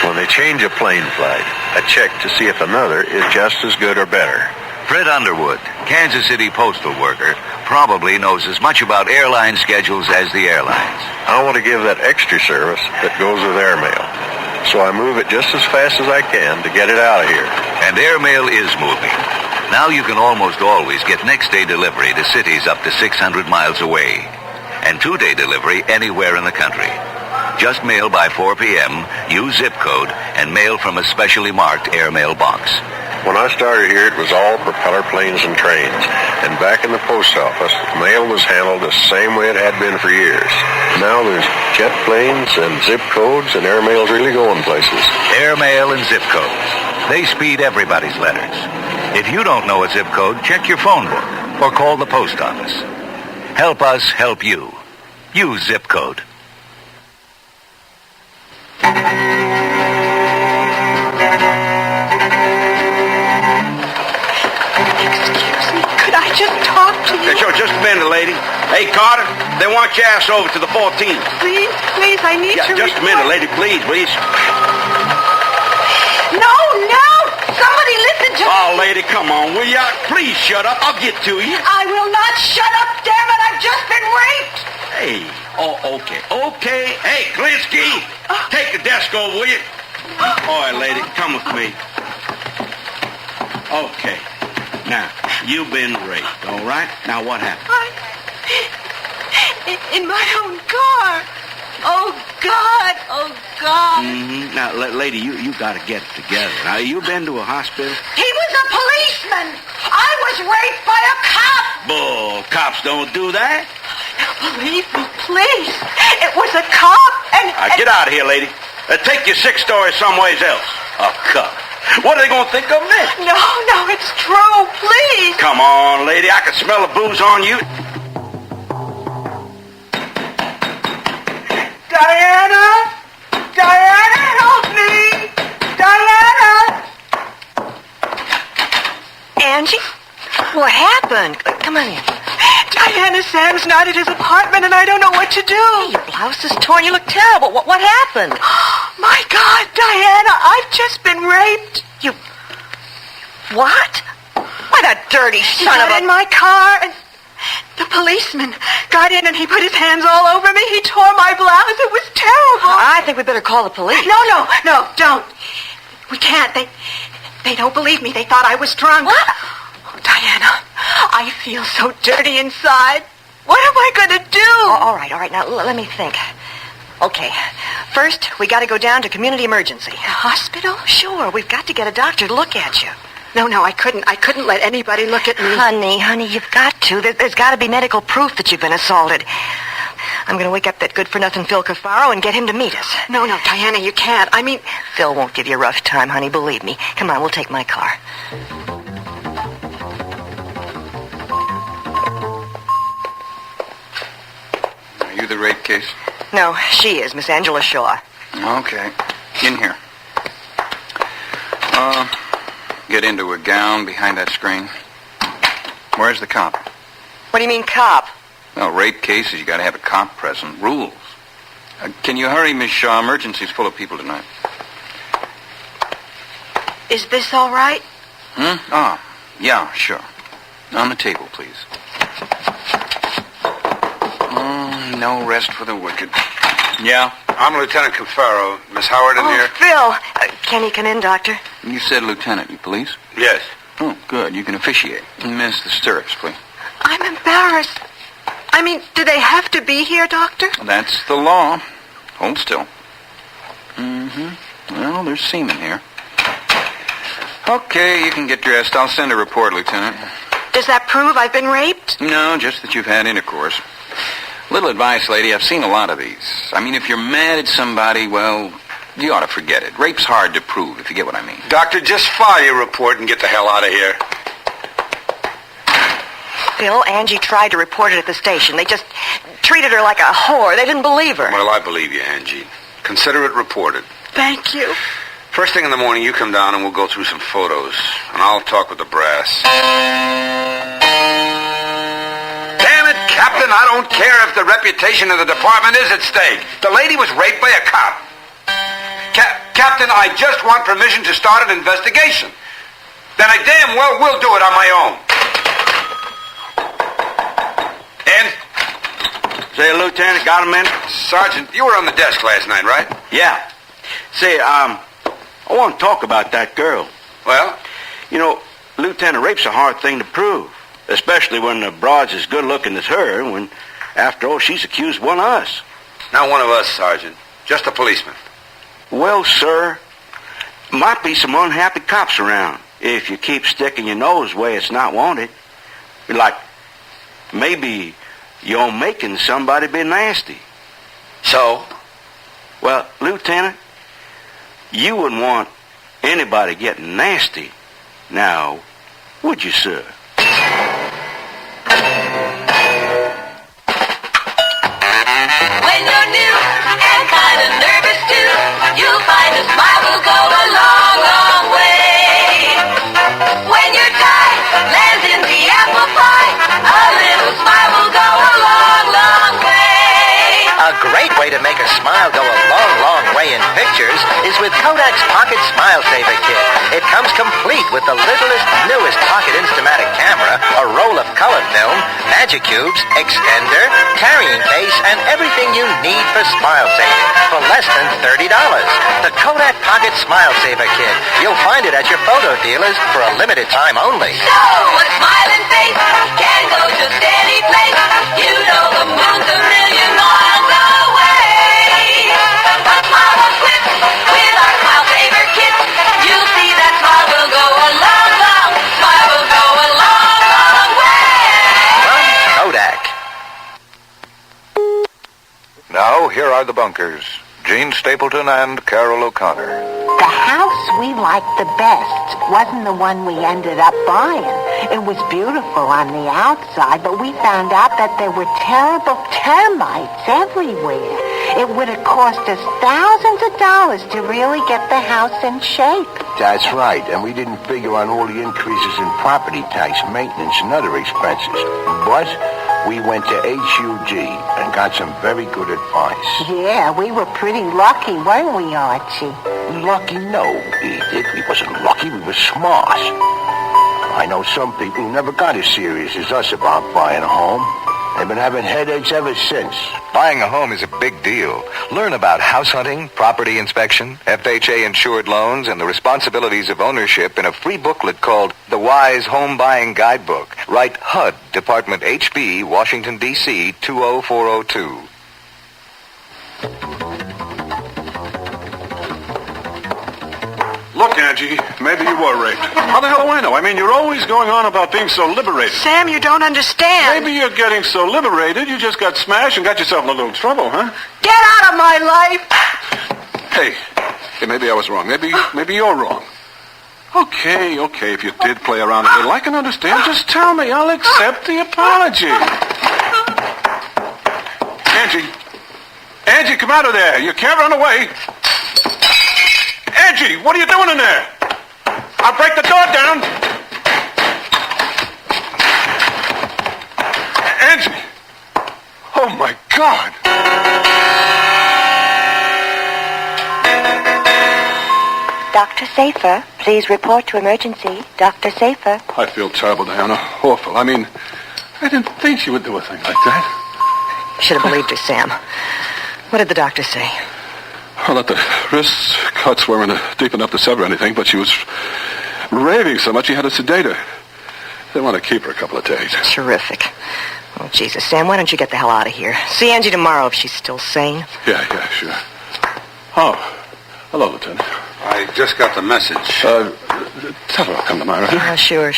When they change a plane flight, I check to see if another is just as good or better. Fred Underwood, Kansas City postal worker, probably knows as much about airline schedules as the airlines. I want to give that extra service that goes with airmail. So I move it just as fast as I can to get it out of here. And airmail is moving. Now you can almost always get next-day delivery to cities up to 600 miles away. And two-day delivery anywhere in the country. Just mail by 4 p.m., use zip code, and mail from a specially marked airmail box. When I started here, it was all propeller planes and trains. And back in the post office, mail was handled the same way it had been for years. Now there's jet planes and zip codes, and airmail's really going places. Airmail and zip codes. They speed everybody's letters. If you don't know a zip code, check your phone book or call the post office. Help us help you. Use zip code. Could I just talk to you? Hey, sure, just a minute, lady. Hey, Carter, they want your ass over to the 14th. Please, I need to Just a minute, lady, please. No! Somebody listen to me! Oh, lady, come on, will ya? Please shut up. I'll get to you. I will not shut up, damn it! I've just been raped! Hey, okay. Hey, Klinsky, take the desk over, will you? All right, lady, come with me. Okay. Now, you've been raped, all right? Now, what happened? In my own car. Oh, God. Mm-hmm. Now, lady, you got to get it together. Now, you been to a hospital? He was a policeman. I was raped by a cop. Bull, cops don't do that. Believe me, please. It was a cop and... Get out of here, lady. Take your 6 stories somewhere else. A cop. What are they going to think of me? No, it's true. Please. Come on, lady. I can smell the booze on you. Diana, help me! Diana! Angie? What happened? Come on in. Diana, Sam's not at his apartment, and I don't know what to do. Your blouse is torn. You look terrible. What happened? My God, Diana, I've just been raped. You... What? Why, that dirty son of a... in my car, and... The policeman got in and he put his hands all over me. He tore my blouse. It was terrible. I think we better call the police. No, don't. We can't. They don't believe me. They thought I was drunk. What? Oh, Diana, I feel so dirty inside. What am I going to do? All right. Now, let me think. Okay. First, we got to go down to community emergency. The hospital? Sure. We've got to get a doctor to look at you. No, I couldn't. I couldn't let anybody look at me. Honey, you've got to. There's got to be medical proof that you've been assaulted. I'm going to wake up that good-for-nothing Phil Cafaro and get him to meet us. No, Diana, you can't. I mean... Phil won't give you a rough time, honey, believe me. Come on, we'll take my car. Are you the rape case? No, she is, Miss Angela Shaw. Okay. In here. Get into a gown behind that screen. Where's the cop? What do you mean, cop? No, rape cases, you got to have a cop present. Rules. Can you hurry, Miss Shaw? Emergency's full of people tonight. Is this all right? Oh, yeah, sure. On the table, please. No rest for the wicked. Yeah, I'm Lieutenant Cafaro. Miss Howard in here? Phil. Can he come in, Doctor? You said lieutenant. You police? Yes. Oh, good. You can officiate. Miss, the stirrups, please. I'm embarrassed. I mean, do they have to be here, Doctor? That's the law. Hold still. Well, there's semen here. Okay, you can get dressed. I'll send a report, Lieutenant. Does that prove I've been raped? No, just that you've had intercourse. Little advice, lady. I've seen a lot of these. I mean, if you're mad at somebody, well, you ought to forget it. Rape's hard to prove, if you get what I mean. Doctor, just file your report and get the hell out of here. Phil, Angie tried to report it at the station. They just treated her like a whore. They didn't believe her. Well, I believe you, Angie. Consider it reported. Thank you. First thing in the morning, you come down and we'll go through some photos. And I'll talk with the brass. Damn it, Captain, I don't care if the reputation of the department is at stake. The lady was raped by a cop. Captain, I just want permission to start an investigation. Then I damn well will do it on my own. And? Say, Lieutenant, got a minute? Sergeant, you were on the desk last night, right? Yeah. Say, I want to talk about that girl. Well? You know, Lieutenant, rape's a hard thing to prove, especially when the broad's as good-looking as her, when, after all, she's accused one of us. Not one of us, Sergeant. Just a policeman. Well, sir, might be some unhappy cops around if you keep sticking your nose where it's not wanted. Like, maybe you're making somebody be nasty. So? Well, Lieutenant, you wouldn't want anybody getting nasty. Now, would you, sir? When you're new and kind of nervous too, you'll find a smile will go a long, long way. When your tie lands in the apple pie, a little smile will go a long, long way. A great way to make a smile go a long, long way in pictures is with Kodak's Pocket Smile Saver Kit. It comes complete with the littlest, newest pocket Instamatic camera, a roll of color film, magic cubes, extender, carrying case, and everything you need for smile saving for less than $30. The Kodak Pocket Smile Saver Kit. You'll find it at your photo dealers for a limited time only. So a smiling face can go just any place. You know the moon's a million miles away. A smile will quit with our Smile Saver Kit. You'll see that smile will go a long, long, smile will go a long, long way. From Kodak. Now, here are the bunkers. Gene Stapleton and Carol O'Connor. The house we liked the best wasn't the one we ended up buying. It was beautiful on the outside, but we found out that there were terrible termites everywhere. It would have cost us thousands of dollars to really get the house in shape. That's right, and we didn't figure on all the increases in property tax, maintenance, and other expenses. But we went to HUG and got some very good advice. Yeah, we were pretty lucky, weren't we, Archie? Lucky? No, Edith. We wasn't lucky, we were smart. I know some people who never got as serious as us about buying a home. They've been having headaches ever since. Buying a home is a big deal. Learn about house hunting, property inspection, FHA-insured loans, and the responsibilities of ownership in a free booklet called The Wise Home Buying Guidebook. Write HUD, Department HB, Washington, D.C., 20402. Look, Angie, maybe you were raped. How the hell do I know? I mean, you're always going on about being so liberated. Sam, you don't understand. Maybe you're getting so liberated you just got smashed and got yourself in a little trouble, huh? Get out of my life! Hey, maybe I was wrong. Maybe you're wrong. Okay, if you did play around a little, I can understand. Just tell me. I'll accept the apology. Angie, come out of there. You can't run away. Angie, what are you doing in there? I'll break the door down. Angie! Oh, my God! Dr. Safer, please report to emergency. Dr. Safer. I feel terrible, Diana. Awful. I mean, I didn't think she would do a thing like that. Should have believed her, Sam. What did the doctor say? Well, that the wrist cuts weren't deep enough to sever anything, but she was raving so much he had to sedate her. They want to keep her a couple of days. Terrific. Oh, Jesus, Sam, why don't you get the hell out of here? See Angie tomorrow if she's still sane. Yeah, sure. Oh, hello, Lieutenant. I just got the message. Tell her I'll come tomorrow. Oh, sure.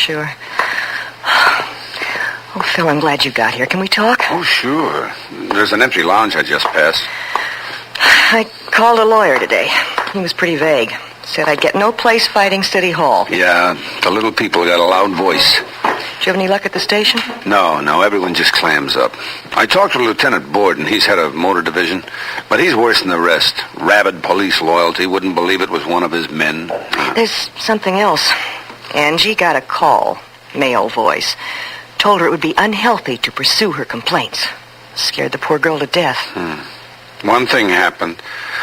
Oh, Phil, I'm glad you got here. Can we talk? Oh, sure. There's an empty lounge I just passed. I called a lawyer today. He was pretty vague. Said I'd get no place fighting City Hall. Yeah, the little people got a loud voice. you have any luck at the station? No, everyone just clams up. I talked to Lieutenant Borden. He's head of motor division, but he's worse than the rest. Rabid police loyalty. Wouldn't believe it was one of his men. There's something else. Angie got a call, male voice. Told her it would be unhealthy to pursue her complaints. Scared the poor girl to death. One thing happened.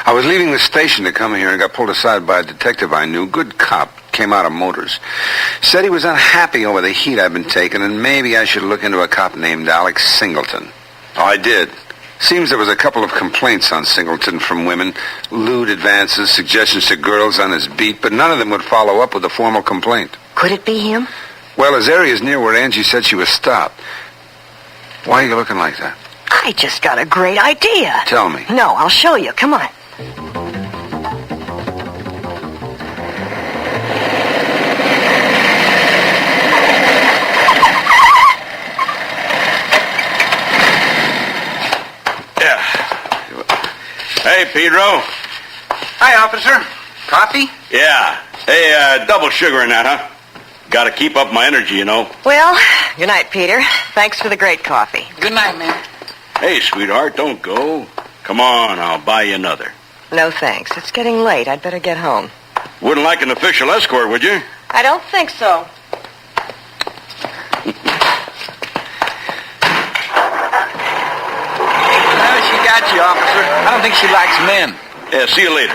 I was leaving the station to come here and got pulled aside by a detective I knew. Good cop. Came out of Motors. Said he was unhappy over the heat I'd been taking, and maybe I should look into a cop named Alex Singleton. I did. Seems there was a couple of complaints on Singleton from women. Lewd advances, suggestions to girls on his beat, but none of them would follow up with a formal complaint. Could it be him? Well, his area's near where Angie said she was stopped. Why are you looking like that? I just got a great idea. Tell me. No, I'll show you. Come on. Hey, Pedro. Hi, officer. Coffee? Yeah. Hey, double sugar in that, huh? Gotta keep up my energy, you know. Well, good night, Peter. Thanks for the great coffee. Good night, man. Hey, sweetheart, don't go. Come on, I'll buy you another. No, thanks. It's getting late. I'd better get home. Wouldn't like an official escort, would you? I don't think so. Well, she got you, officer. I don't think she likes men. Yeah, see you later.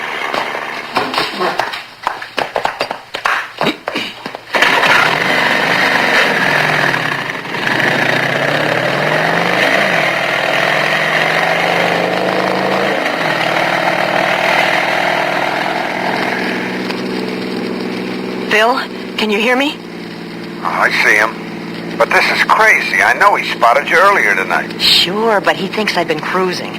Phil, can you hear me? I see him. But this is crazy. I know he spotted you earlier tonight. Sure, but he thinks I've been cruising.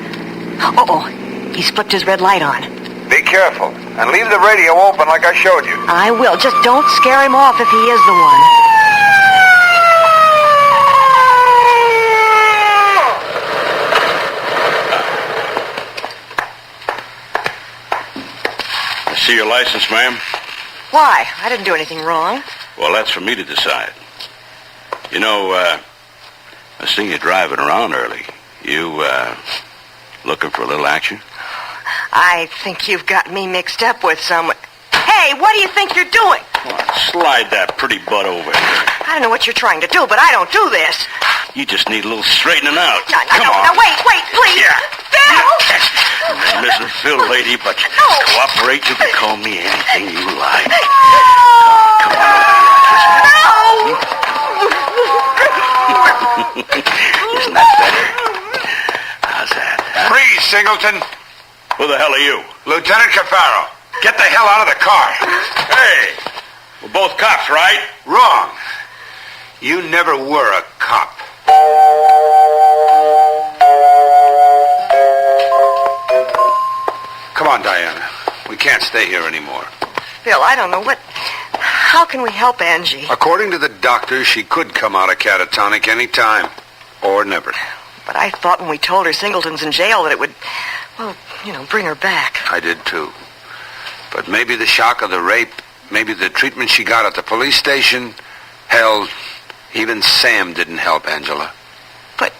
Uh-oh, he's flipped his red light on. Be careful. And leave the radio open like I showed you. I will. Just don't scare him off if he is the one. I see your license, ma'am. Why? I didn't do anything wrong. Well, that's for me to decide. You know, I seen you driving around early. You, looking for a little action? I think you've got me mixed up with someone. Hey, what do you think you're doing? Well, slide that pretty butt over here. I don't know what you're trying to do, but I don't do this. You just need a little straightening out. No, Come on. Now, wait, please. Yeah. Phil! Mrs. Phil, lady, but cooperate. You can call me anything you like. Come on over here. Isn't that better? How's that? Huh? Freeze, Singleton. Who the hell are you? Lieutenant Cafaro. Get the hell out of the car. Hey, we're both cops, right? Wrong. You never were a cop. Come on, Diana. We can't stay here anymore. Phil, I don't know what... How can we help Angie? According to the doctor, she could come out of catatonic any time. Or never. But I thought when we told her Singleton's in jail that it would, well, bring her back. I did too. But maybe the shock of the rape, maybe the treatment she got at the police station, hell, even Sam didn't help Angela. But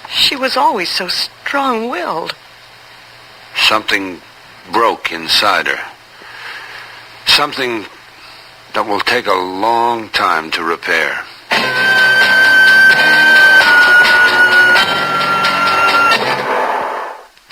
she was always so strong-willed. Something broke inside her. Something that will take a long time to repair.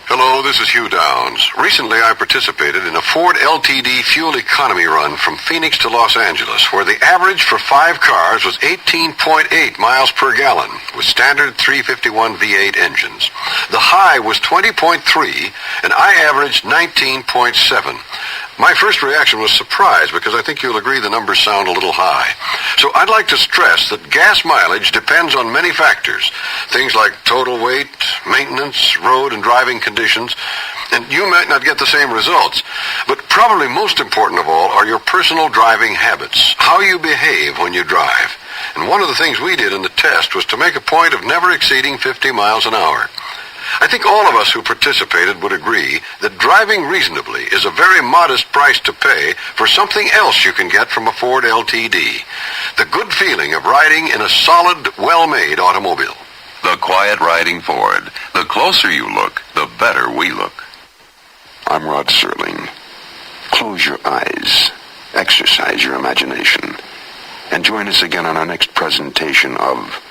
Hello, this is Hugh Downs. Recently, I participated in a Ford LTD fuel economy run from Phoenix to Los Angeles, where the average for 5 cars was 18.8 miles per gallon, with standard 351 V8 engines. The high was 20.3, and I averaged 19.7. My first reaction was surprise, because I think you'll agree the numbers sound a little high. So I'd like to stress that gas mileage depends on many factors. Things like total weight, maintenance, road and driving conditions, and you might not get the same results. But probably most important of all are your personal driving habits, how you behave when you drive. And one of the things we did in the test was to make a point of never exceeding 50 miles an hour. I think all of us who participated would agree that driving reasonably is a very modest price to pay for something else you can get from a Ford LTD. The good feeling of riding in a solid, well-made automobile. The quiet riding Ford. The closer you look, the better we look. I'm Rod Serling. Close your eyes, exercise your imagination, and join us again on our next presentation of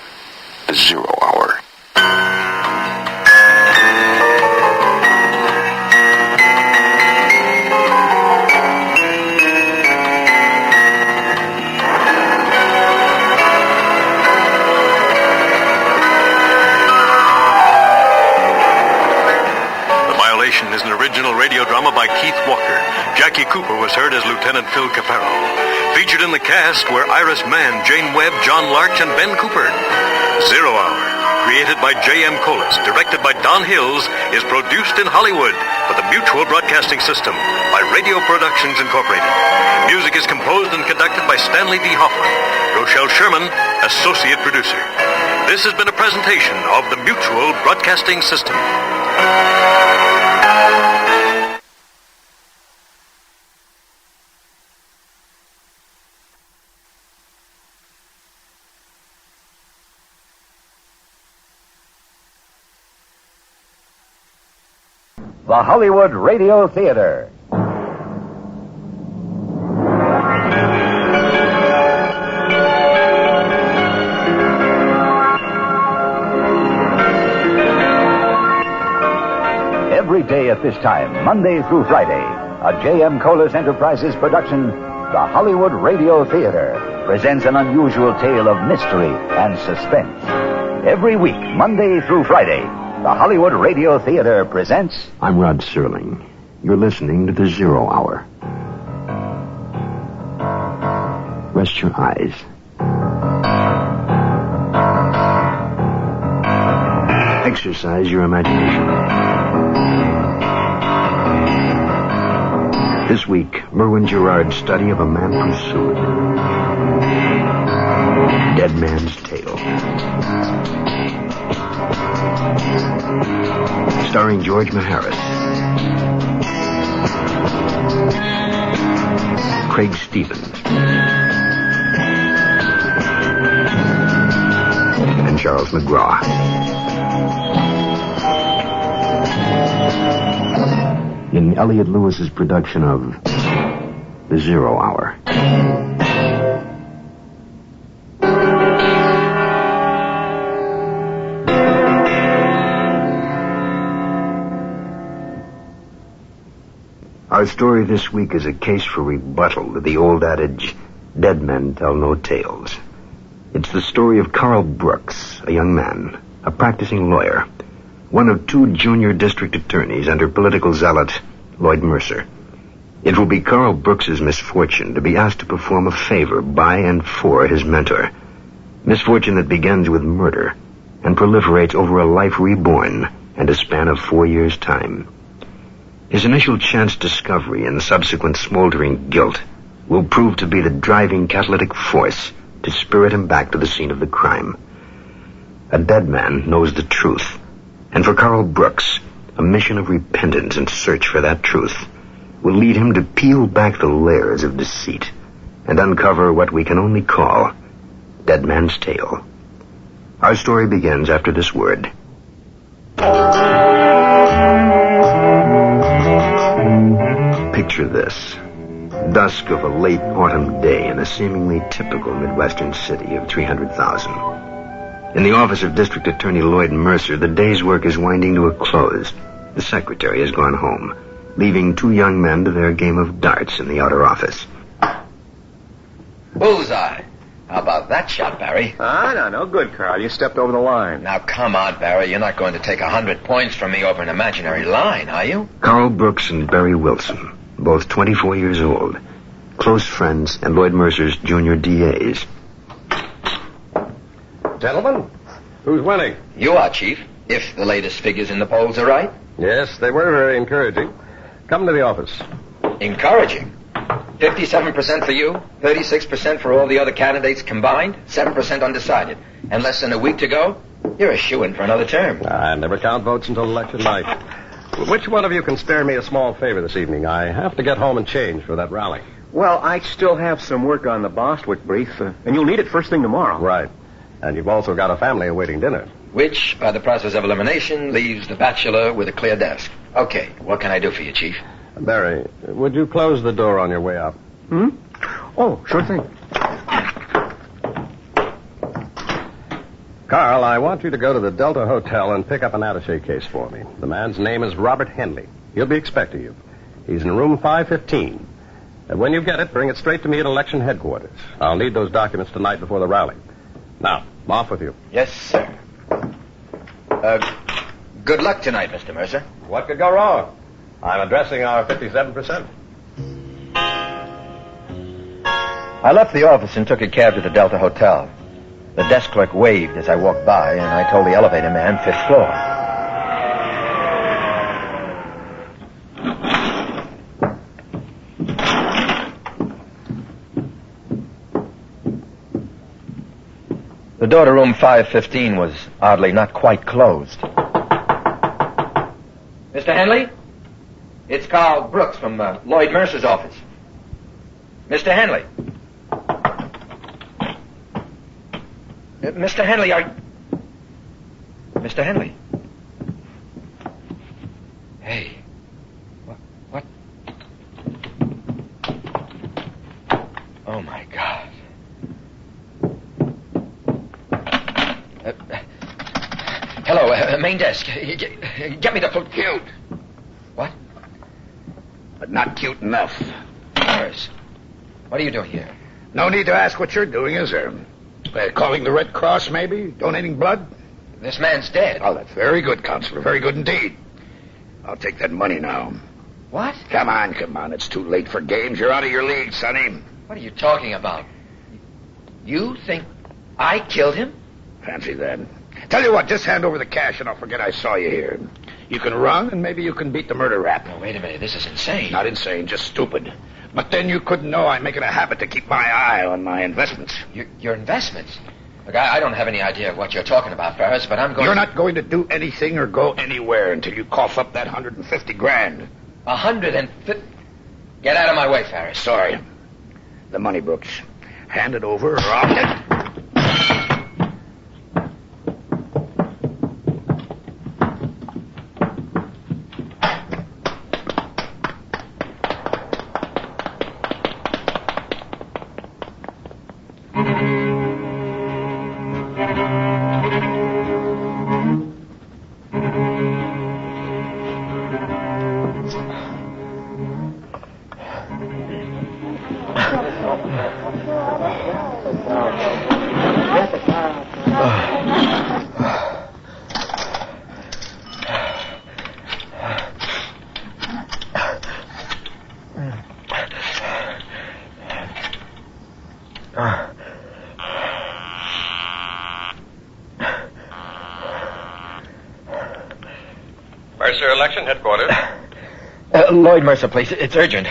The Zero Hour. Is an original radio drama by Keith Walker. Jackie Cooper was heard as Lieutenant Phil Caparo. Featured in the cast were Iris Mann, Jane Webb, John Larch, and Ben Cooper. Zero Hour, created by J.M. Colas, directed by Don Hills, is produced in Hollywood for the Mutual Broadcasting System by Radio Productions Incorporated. Music is composed and conducted by Stanley D. Hoffman. Rochelle Sherman, associate producer. This has been a presentation of the Mutual Broadcasting System. The Hollywood Radio Theater. Every day at this time, Monday through Friday, a J.M. Colas Enterprises production, the Hollywood Radio Theater, presents an unusual tale of mystery and suspense. Every week, Monday through Friday, the Hollywood Radio Theater presents... I'm Rod Serling. You're listening to The Zero Hour. Rest your eyes. Exercise your imagination. This week, Merwin Gerard's study of a man pursued. Dead Man's Tale. Starring George Maharis, Craig Stevens, and Charles McGraw. In Elliot Lewis's production of The Zero Hour. Our story this week is a case for rebuttal to the old adage, dead men tell no tales. It's the story of Carl Brooks, a young man, a practicing lawyer, one of two junior district attorneys under political zealot Lloyd Mercer. It will be Carl Brooks's misfortune to be asked to perform a favor by and for his mentor. Misfortune that begins with murder and proliferates over a life reborn and a span of 4 years' time. His initial chance discovery and subsequent smoldering guilt will prove to be the driving catalytic force to spirit him back to the scene of the crime. A dead man knows the truth, and for Carl Brooks, a mission of repentance and search for that truth will lead him to peel back the layers of deceit and uncover what we can only call Dead Man's Tale. Our story begins after this word. Picture this. Dusk of a late autumn day in a seemingly typical Midwestern city of 300,000. In the office of District Attorney Lloyd Mercer, the day's work is winding to a close. The secretary has gone home, leaving two young men to their game of darts in the outer office. Bullseye. How about that shot, Barry? No good, Carl. You stepped over the line. Now, come on, Barry. You're not going to take 100 points from me over an imaginary line, are you? Carl Brooks and Barry Wilson, both 24 years old, close friends and Lloyd Mercer's junior DAs. Gentlemen, who's winning? You are, Chief, if the latest figures in the polls are right. Yes, they were very encouraging. Come to the office. Encouraging? 57% for you, 36% for all the other candidates combined, 7% undecided. And less than a week to go? You're a shoo-in for another term. I never count votes until election night. Which one of you can spare me a small favor this evening? I have to get home and change for that rally. Well, I still have some work on the Bostwick brief, and you'll need it first thing tomorrow. Right. And you've also got a family awaiting dinner. Which, by the process of elimination, leaves the bachelor with a clear desk. Okay, what can I do for you, Chief? Barry, would you close the door on your way out? Oh, sure thing. Carl, I want you to go to the Delta Hotel and pick up an attaché case for me. The man's name is Robert Henley. He'll be expecting you. He's in room 515. And when you get it, bring it straight to me at election headquarters. I'll need those documents tonight before the rally. Now, off with you. Yes, sir. Good luck tonight, Mr. Mercer. What could go wrong? I'm addressing our 57%. I left the office and took a cab to the Delta Hotel. The desk clerk waved as I walked by, and I told the elevator man 5th floor. The door to room 515 was oddly not quite closed. Mr. Henley? It's Carl Brooks from Lloyd Mercer's office. Mr. Henley? Mr. Henley, Mr. Henley? Hey. What? Oh, my God. Hello, main desk. Get me the full... Cute. What? But not cute enough. Morris, what are you doing here? No need to ask what you're doing, is there? Calling the Red Cross, maybe? Donating blood? This man's dead. Oh, that's very good, Counselor. Very good indeed. I'll take that money now. What? Come on. It's too late for games. You're out of your league, Sonny. What are you talking about? You think I killed him? Fancy that. Tell you what, just hand over the cash and I'll forget I saw you here. You can run and maybe you can beat the murder rap. No, wait a minute. This is insane. Not insane, just stupid. But then you couldn't know I'm making a habit to keep my eye on my investments. Your investments? Look, I don't have any idea what you're talking about, Ferris, but I'm going You're not going to do anything or go anywhere until you cough up that $150,000. 150? Get out of my way, Ferris. Sorry. The money, Brooks. Hand it over or I'll get... Mercer Election Headquarters. Lloyd Mercer, please. It's urgent.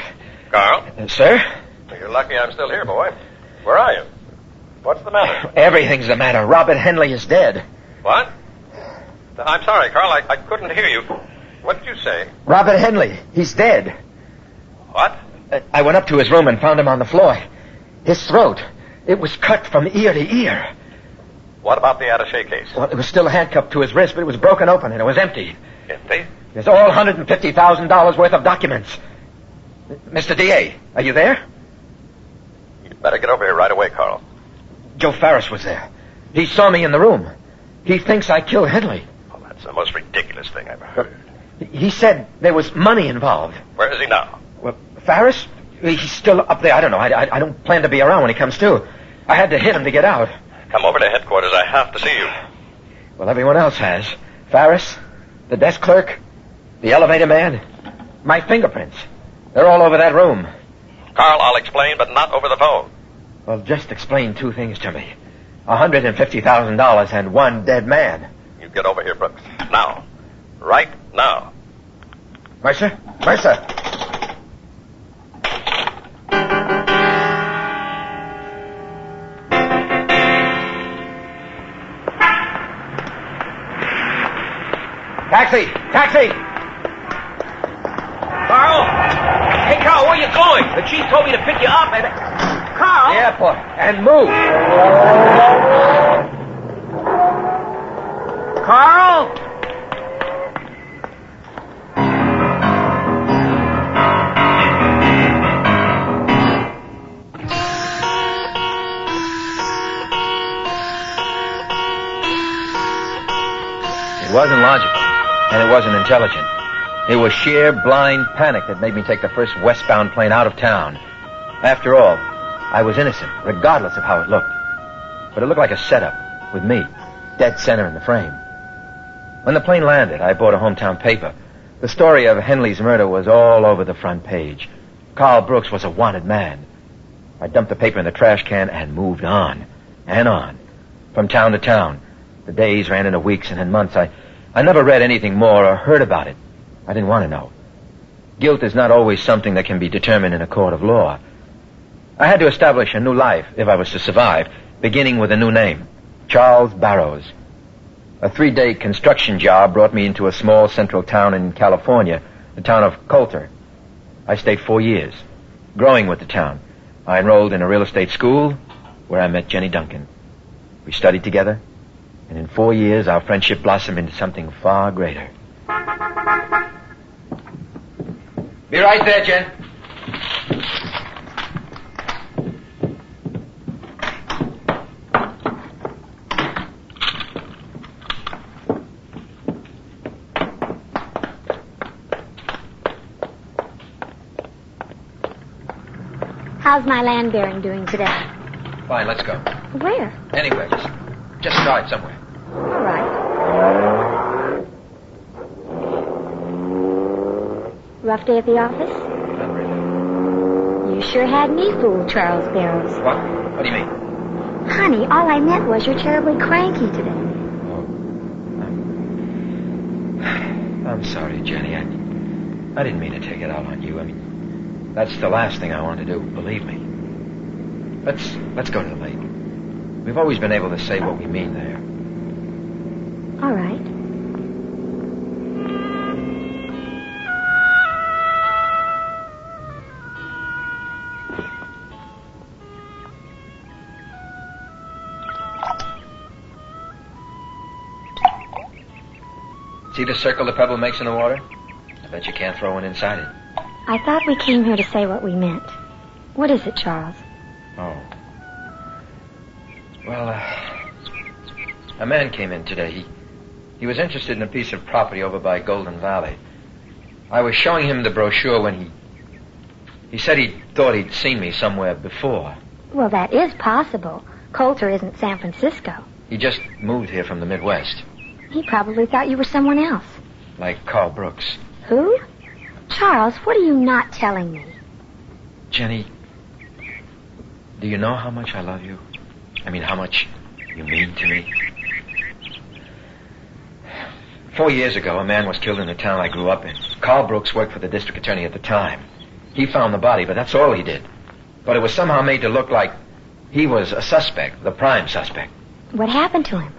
Carl? Sir? You're lucky I'm still here, boy. Where are you? What's the matter? Everything's the matter. Robert Henley is dead. What? I'm sorry, Carl. I couldn't hear you. What did you say? Robert Henley. He's dead. What? I went up to his room and found him on the floor. His throat. It was cut from ear to ear. What about the attaché case? Well, it was still handcuffed to his wrist, but it was broken open and it was empty. Empty? There's all $150,000 worth of documents. Mr. D.A., are you there? You'd better get over here right away, Carl. Joe Ferris was there. He saw me in the room. He thinks I killed Henley. Oh, that's the most ridiculous thing I've ever heard. He said there was money involved. Where is he now? Well, Ferris? He's still up there. I don't know. I don't plan to be around when he comes to. I had to hit him to get out. Come over to headquarters. I have to see you. Well, everyone else has. Ferris, the desk clerk, the elevator man, my fingerprints. They're all over that room. Carl, I'll explain, but not over the phone. Well, just explain two things to me. $150,000 and one dead man. You get over here, Brooks. Now. Right now. Mercer? Mercer! Taxi! Taxi! Carl? Hey, Carl, where you going? The chief told me to pick you up and... Carl? The airport. And move. Carl? It wasn't logical, and it wasn't intelligent. It was sheer blind panic that made me take the first westbound plane out of town. After all, I was innocent, regardless of how it looked. But it looked like a setup, with me, dead center in the frame. When the plane landed, I bought a hometown paper. The story of Henley's murder was all over the front page. Carl Brooks was a wanted man. I dumped the paper in the trash can and moved on, and on, from town to town. The days ran into weeks and then months. I never read anything more or heard about it. I didn't want to know. Guilt is not always something that can be determined in a court of law. I had to establish a new life if I was to survive, beginning with a new name, Charles Barrows. A 3-day construction job brought me into a small central town in California, the town of Coulter. I stayed 4 years, growing with the town. I enrolled in a real estate school where I met Jenny Duncan. We studied together, and in 4 years our friendship blossomed into something far greater. Be right there, Jen. How's my land bearing doing today? Fine, let's go. Where? Anywhere, just start somewhere. All right. Rough day at the office? Not really. You sure had me fooled, Charles Barrows. What? What do you mean? Honey, all I meant was you're terribly cranky today. I'm sorry, Jenny. I didn't mean to take it out on you. I mean, that's the last thing I want to do, believe me. Let's go to the lake. We've always been able to say what we mean there. All right. See the circle the pebble makes in the water? I bet you can't throw one inside it. I thought we came here to say what we meant. What is it, Charles? Oh. Well, a man came in today. He was interested in a piece of property over by Golden Valley. I was showing him the brochure when he said he thought he'd seen me somewhere before. Well, that is possible. Coulter isn't San Francisco. He just moved here from the Midwest. He probably thought you were someone else. Like Carl Brooks. Who? Charles, what are you not telling me? Jenny, do you know how much I love you? I mean, how much you mean to me? 4 years ago, a man was killed in the town I grew up in. Carl Brooks worked for the district attorney at the time. He found the body, but that's all he did. But it was somehow made to look like he was a suspect, the prime suspect. What happened to him?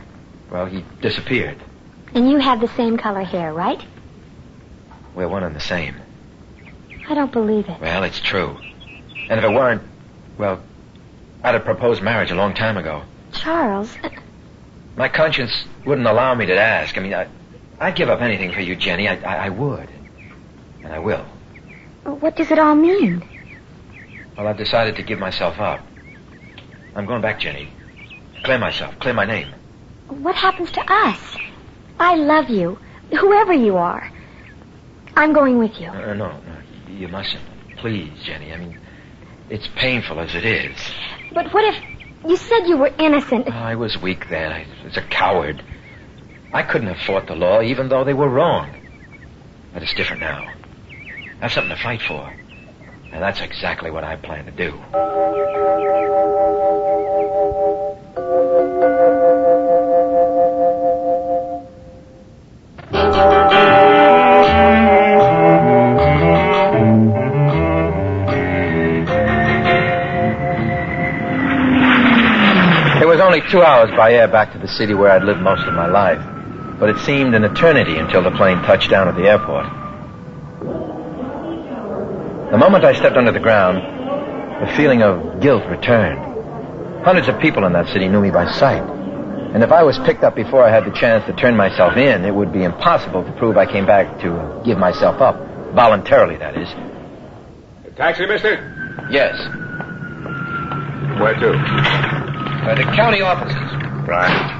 Well, he disappeared. And you have the same color hair, right? We're one and the same. I don't believe it. Well, it's true. And if it weren't, well, I'd have proposed marriage a long time ago. Charles... My conscience wouldn't allow me to ask. I mean, I'd give up anything for you, Jenny. I would. And I will. What does it all mean? Well, I've decided to give myself up. I'm going back, Jenny. Clear myself. Clear my name. What happens to us? I love you, whoever you are. I'm going with you. No, you mustn't. Please, Jenny. I mean, it's painful as it is. But what if... You said you were innocent. I was weak then. I was a coward. I couldn't have fought the law, even though they were wrong. But it's different now. I have something to fight for. And that's exactly what I plan to do. It was only 2 hours by air back to the city where I'd lived most of my life. but it seemed an eternity until the plane touched down at the airport. The moment I stepped under the ground, the feeling of guilt returned. Hundreds of people in that city knew me by sight. And if I was picked up before I had the chance to turn myself in, it would be impossible to prove I came back to give myself up. Voluntarily, that is. Taxi, mister? Yes. Where to? The county offices. Right.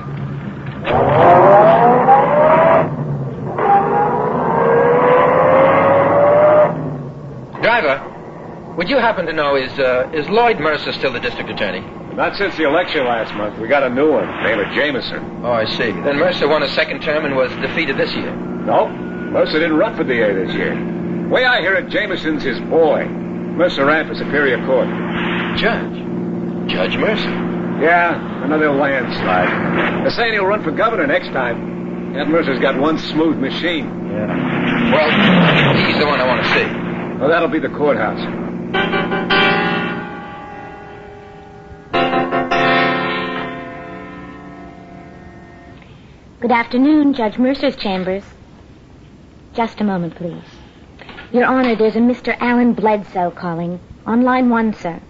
Driver, would you happen to know, is Lloyd Mercer still the district attorney? Not since the election last month. We got a new one, named Jameson. Oh, I see. Then Mercer won a second term and was defeated this year. No, Mercer didn't run for DA this year. Way I hear it, Jameson's his boy. Mercer ran for Superior Court. Judge Mercer? Yeah, another landslide. They're saying he'll run for governor next time. Ed Mercer's got one smooth machine. Yeah. Well, he's the one I want to see. Well, that'll be the courthouse. Good afternoon, Judge Mercer's chambers. Just a moment, please. Your Honor, there's a Mr. Alan Bledsoe calling. On line 1, sir.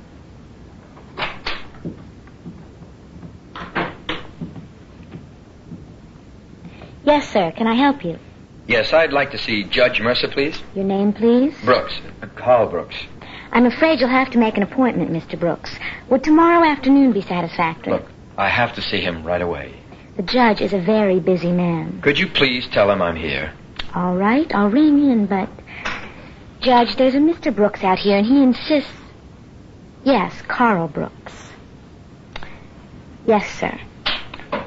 Yes, sir. Can I help you? Yes, I'd like to see Judge Mercer, please. Your name, please? Brooks. Carl Brooks. I'm afraid you'll have to make an appointment, Mr. Brooks. Would tomorrow afternoon be satisfactory? Look, I have to see him right away. The judge is a very busy man. Could you please tell him I'm here? All right, I'll ring in, but... Judge, there's a Mr. Brooks out here, and he insists... Yes, Carl Brooks. Yes, sir.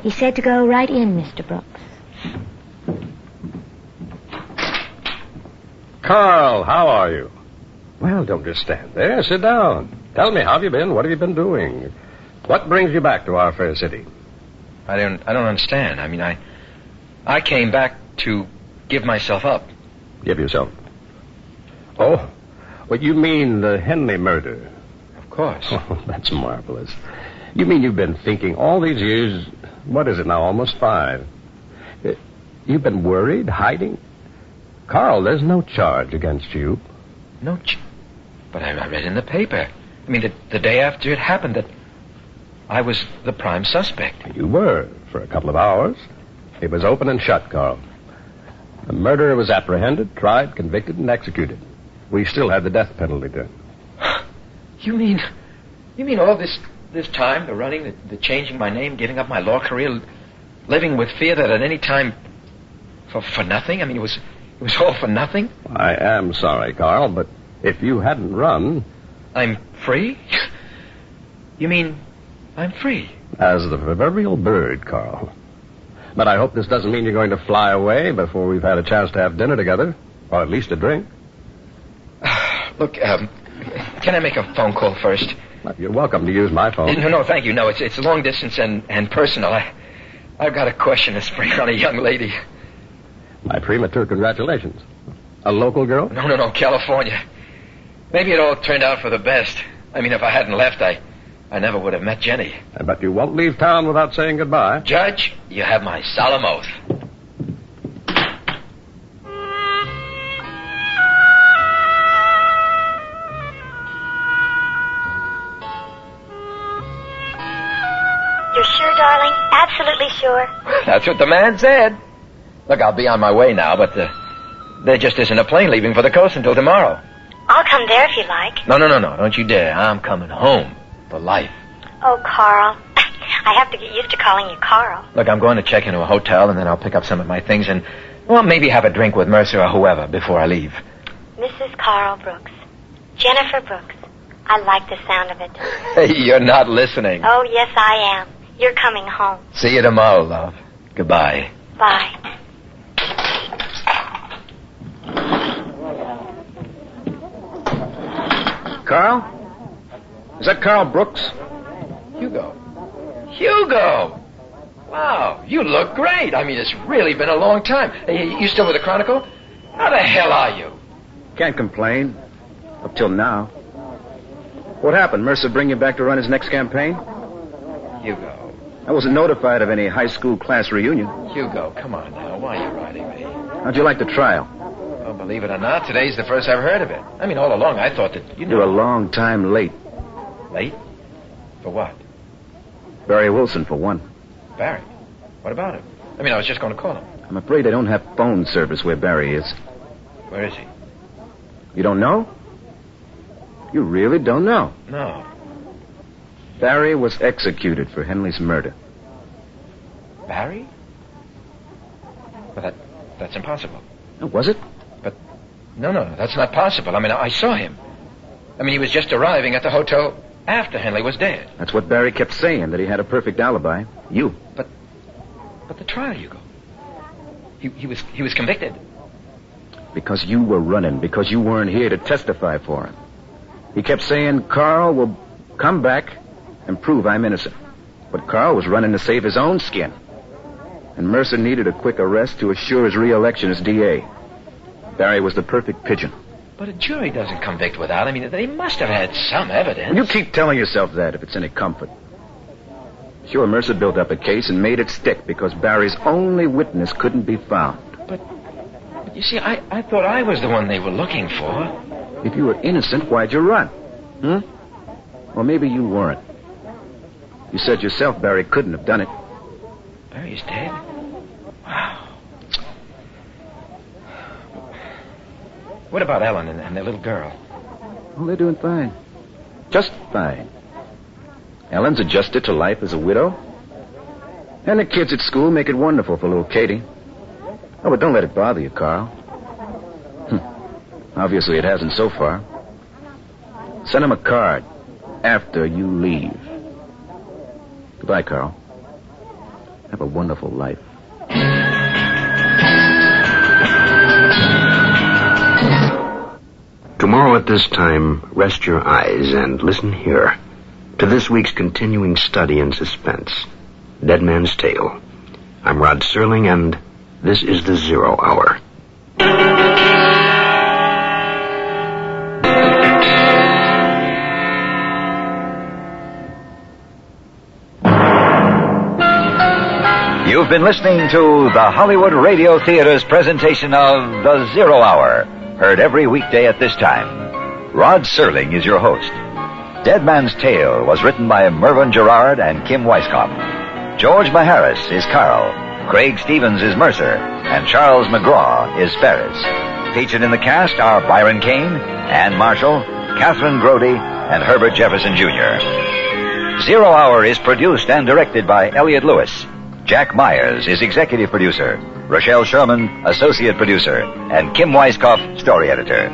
He said to go right in, Mr. Brooks. Carl, how are you? Well, don't just stand there. Sit down. Tell me, how have you been? What have you been doing? What brings you back to our fair city? I don't understand. I mean, I came back to give myself up. Give yourself? Oh, what you mean the Henley murder? Of course. Oh, that's marvelous. You mean you've been thinking all these years, what is it now, almost 5? You've been worried, hiding? Carl, there's no charge against you. No But I read in the paper. I mean, the day after it happened that I was the prime suspect. You were, for a couple of hours. It was open and shut, Carl. The murderer was apprehended, tried, convicted, and executed. We still had the death penalty then. You mean all this time, the running, the changing my name, giving up my law career, living with fear that at any time, for nothing? I mean, it was all for nothing? I am sorry, Carl, but if you hadn't run... I'm free? You mean I'm free? As the proverbial bird, Carl. But I hope this doesn't mean you're going to fly away before we've had a chance to have dinner together, or at least a drink. Look, can I make a phone call first? You're welcome to use my phone. No, thank you. No, it's long distance and personal. I've got a question to spring on a young lady. My premature congratulations. A local girl? No, California. Maybe it all turned out for the best. I mean, if I hadn't left, I never would have met Jenny. But you won't leave town without saying goodbye. Judge, you have my solemn oath. You're sure, darling? Absolutely sure. That's what the man said. Look, I'll be on my way now, but there just isn't a plane leaving for the coast until tomorrow. I'll come there if you like. No. Don't you dare. I'm coming home for life. Oh, Carl. I have to get used to calling you Carl. Look, I'm going to check into a hotel, and then I'll pick up some of my things and, well, maybe have a drink with Mercer or whoever before I leave. Mrs. Carl Brooks. Jennifer Brooks. I like the sound of it. Hey, you're not listening. Oh, yes, I am. You're coming home. See you tomorrow, love. Goodbye. Bye. Carl? Is that Carl Brooks? Hugo! Wow, you look great. I mean, it's really been a long time. You still with the Chronicle? How the hell are you? Can't complain. Up till now. What happened? Mercer bring you back to run his next campaign? Hugo, I wasn't notified of any high school class reunion. Hugo, come on now. Why are you riding me? How'd you like the trial? Well, believe it or not, today's the first I've heard of it. I mean, all along I thought that you know. You're a long time late. Late? For what? Barry Wilson, for one. Barry? What about him? I mean, I was just going to call him. I'm afraid they don't have phone service where Barry is. Where is he? You don't know? You really don't know? No. Barry was executed for Henley's murder. Barry? But that's impossible. Oh, was it? But, no, that's not possible. I mean, I saw him. I mean, he was just arriving at the hotel after Henley was dead. That's what Barry kept saying, that he had a perfect alibi. You. But the trial, Hugo. He was convicted. Because you were running, because you weren't here to testify for him. He kept saying Carl will come back and prove I'm innocent. But Carl was running to save his own skin. And Mercer needed a quick arrest to assure his re-election as DA. Barry was the perfect pigeon. But a jury doesn't convict without. I mean, they must have had some evidence. You keep telling yourself that if it's any comfort. Sure, Mercer built up a case and made it stick because Barry's only witness couldn't be found. But you see, I thought I was the one they were looking for. If you were innocent, why'd you run? Well, maybe you weren't. You said yourself Barry couldn't have done it. Barry's dead? Wow. What about Ellen and their little girl? Oh, they're doing fine. Just fine. Ellen's adjusted to life as a widow. And the kids at school make it wonderful for little Katie. Oh, but don't let it bother you, Carl. Obviously, it hasn't so far. Send him a card after you leave. Goodbye, Carl. Have a wonderful life. Tomorrow at this time, rest your eyes and listen here to this week's continuing study in suspense, Dead Man's Tale. I'm Rod Serling, and this is the 0 Hour. You've been listening to the Hollywood Radio Theater's presentation of The 0 Hour, heard every weekday at this time. Rod Serling is your host. Dead Man's Tale was written by Mervyn Gerard and Kim Weisskopf. George Maharis is Carl, Craig Stevens is Mercer, and Charles McGraw is Ferris. Featured in the cast are Byron Kane, Ann Marshall, Catherine Grody, and Herbert Jefferson Jr. 0 Hour is produced and directed by Elliot Lewis. Jack Myers is executive producer, Rochelle Sherman, associate producer, and Kim Weisskopf, story editor.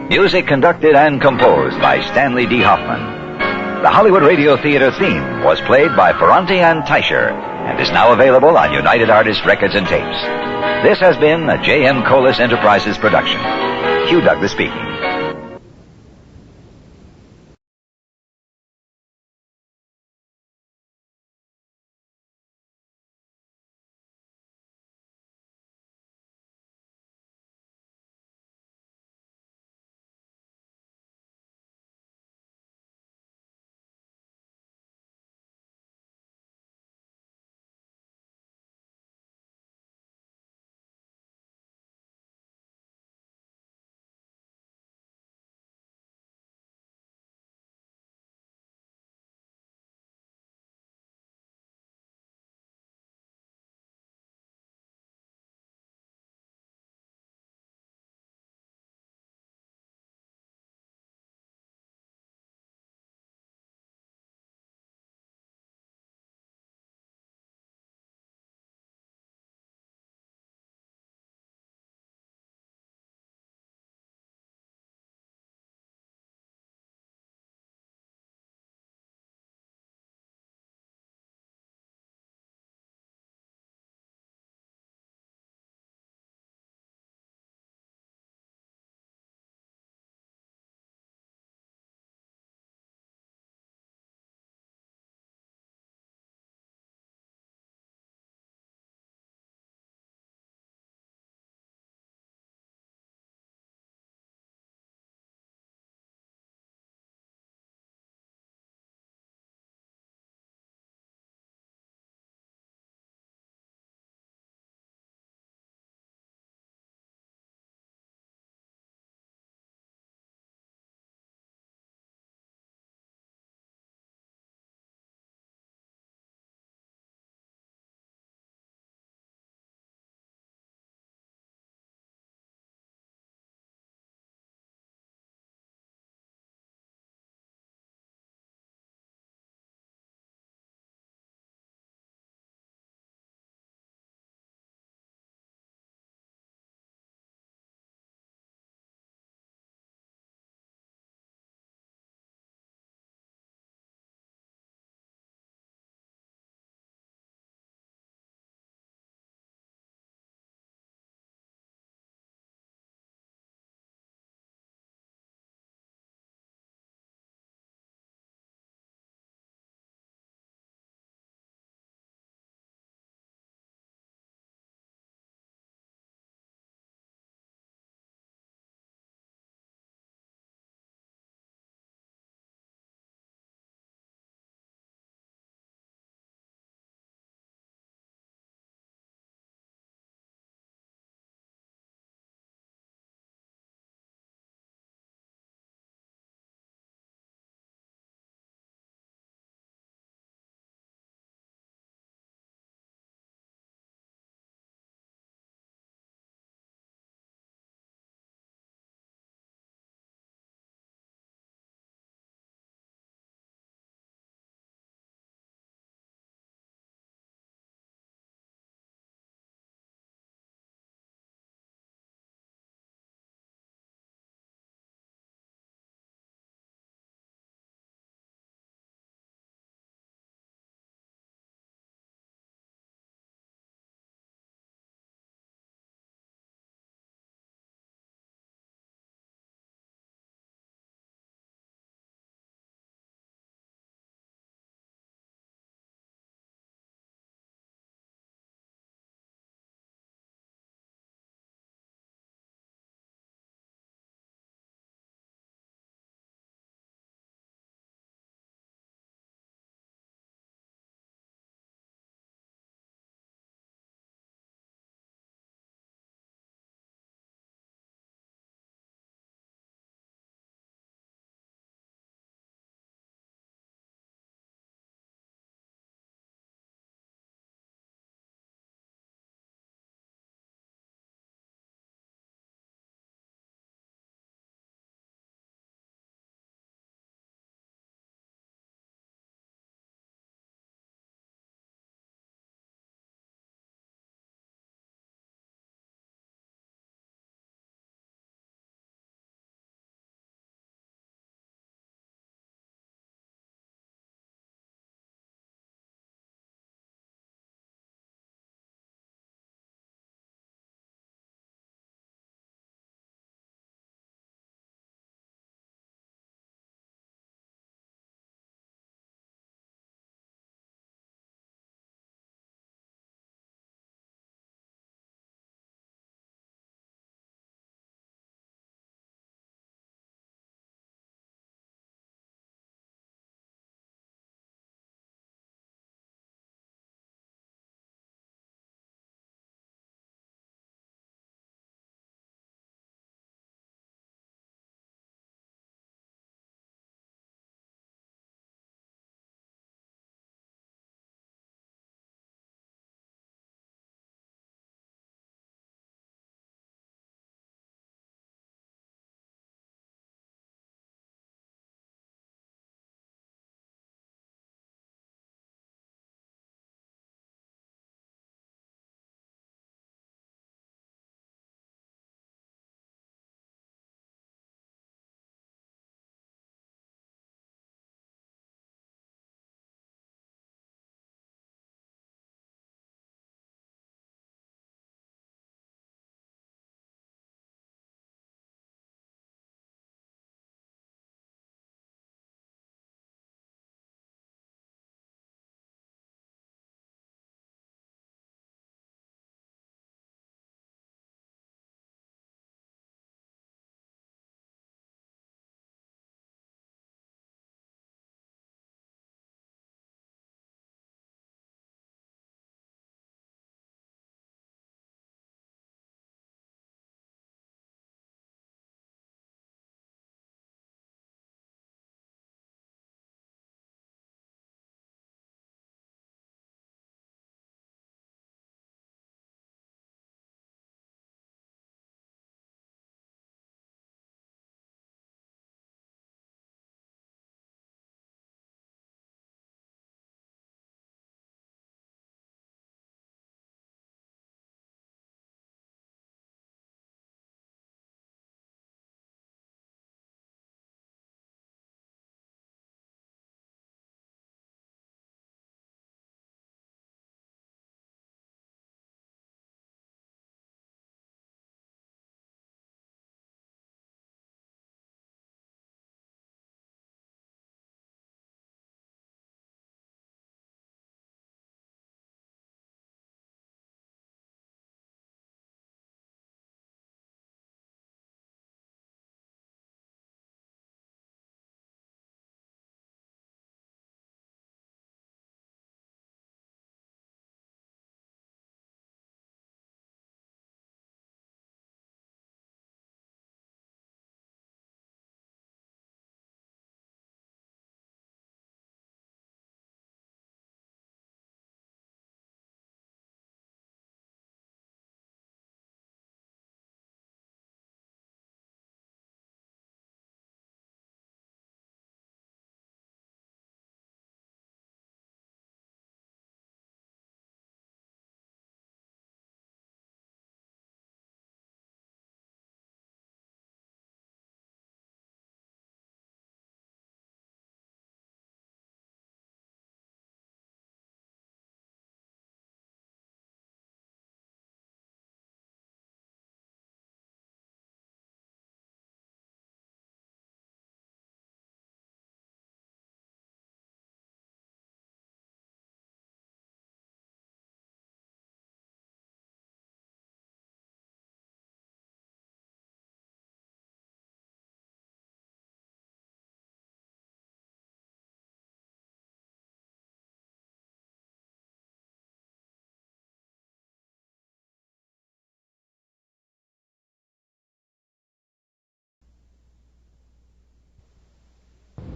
Music conducted and composed by Stanley D. Hoffman. The Hollywood Radio Theater theme was played by Ferranti and Teicher and is now available on United Artists Records and Tapes. This has been a J.M. Colas Enterprises production. Hugh Douglas speaking.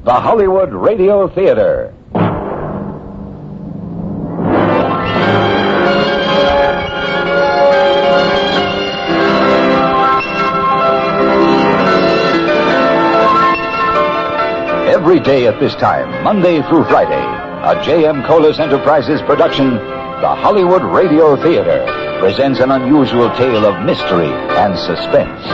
the Hollywood Radio Theater. Every day at this time, Monday through Friday, a J.M. Colas Enterprises production, the Hollywood Radio Theater, presents an unusual tale of mystery and suspense.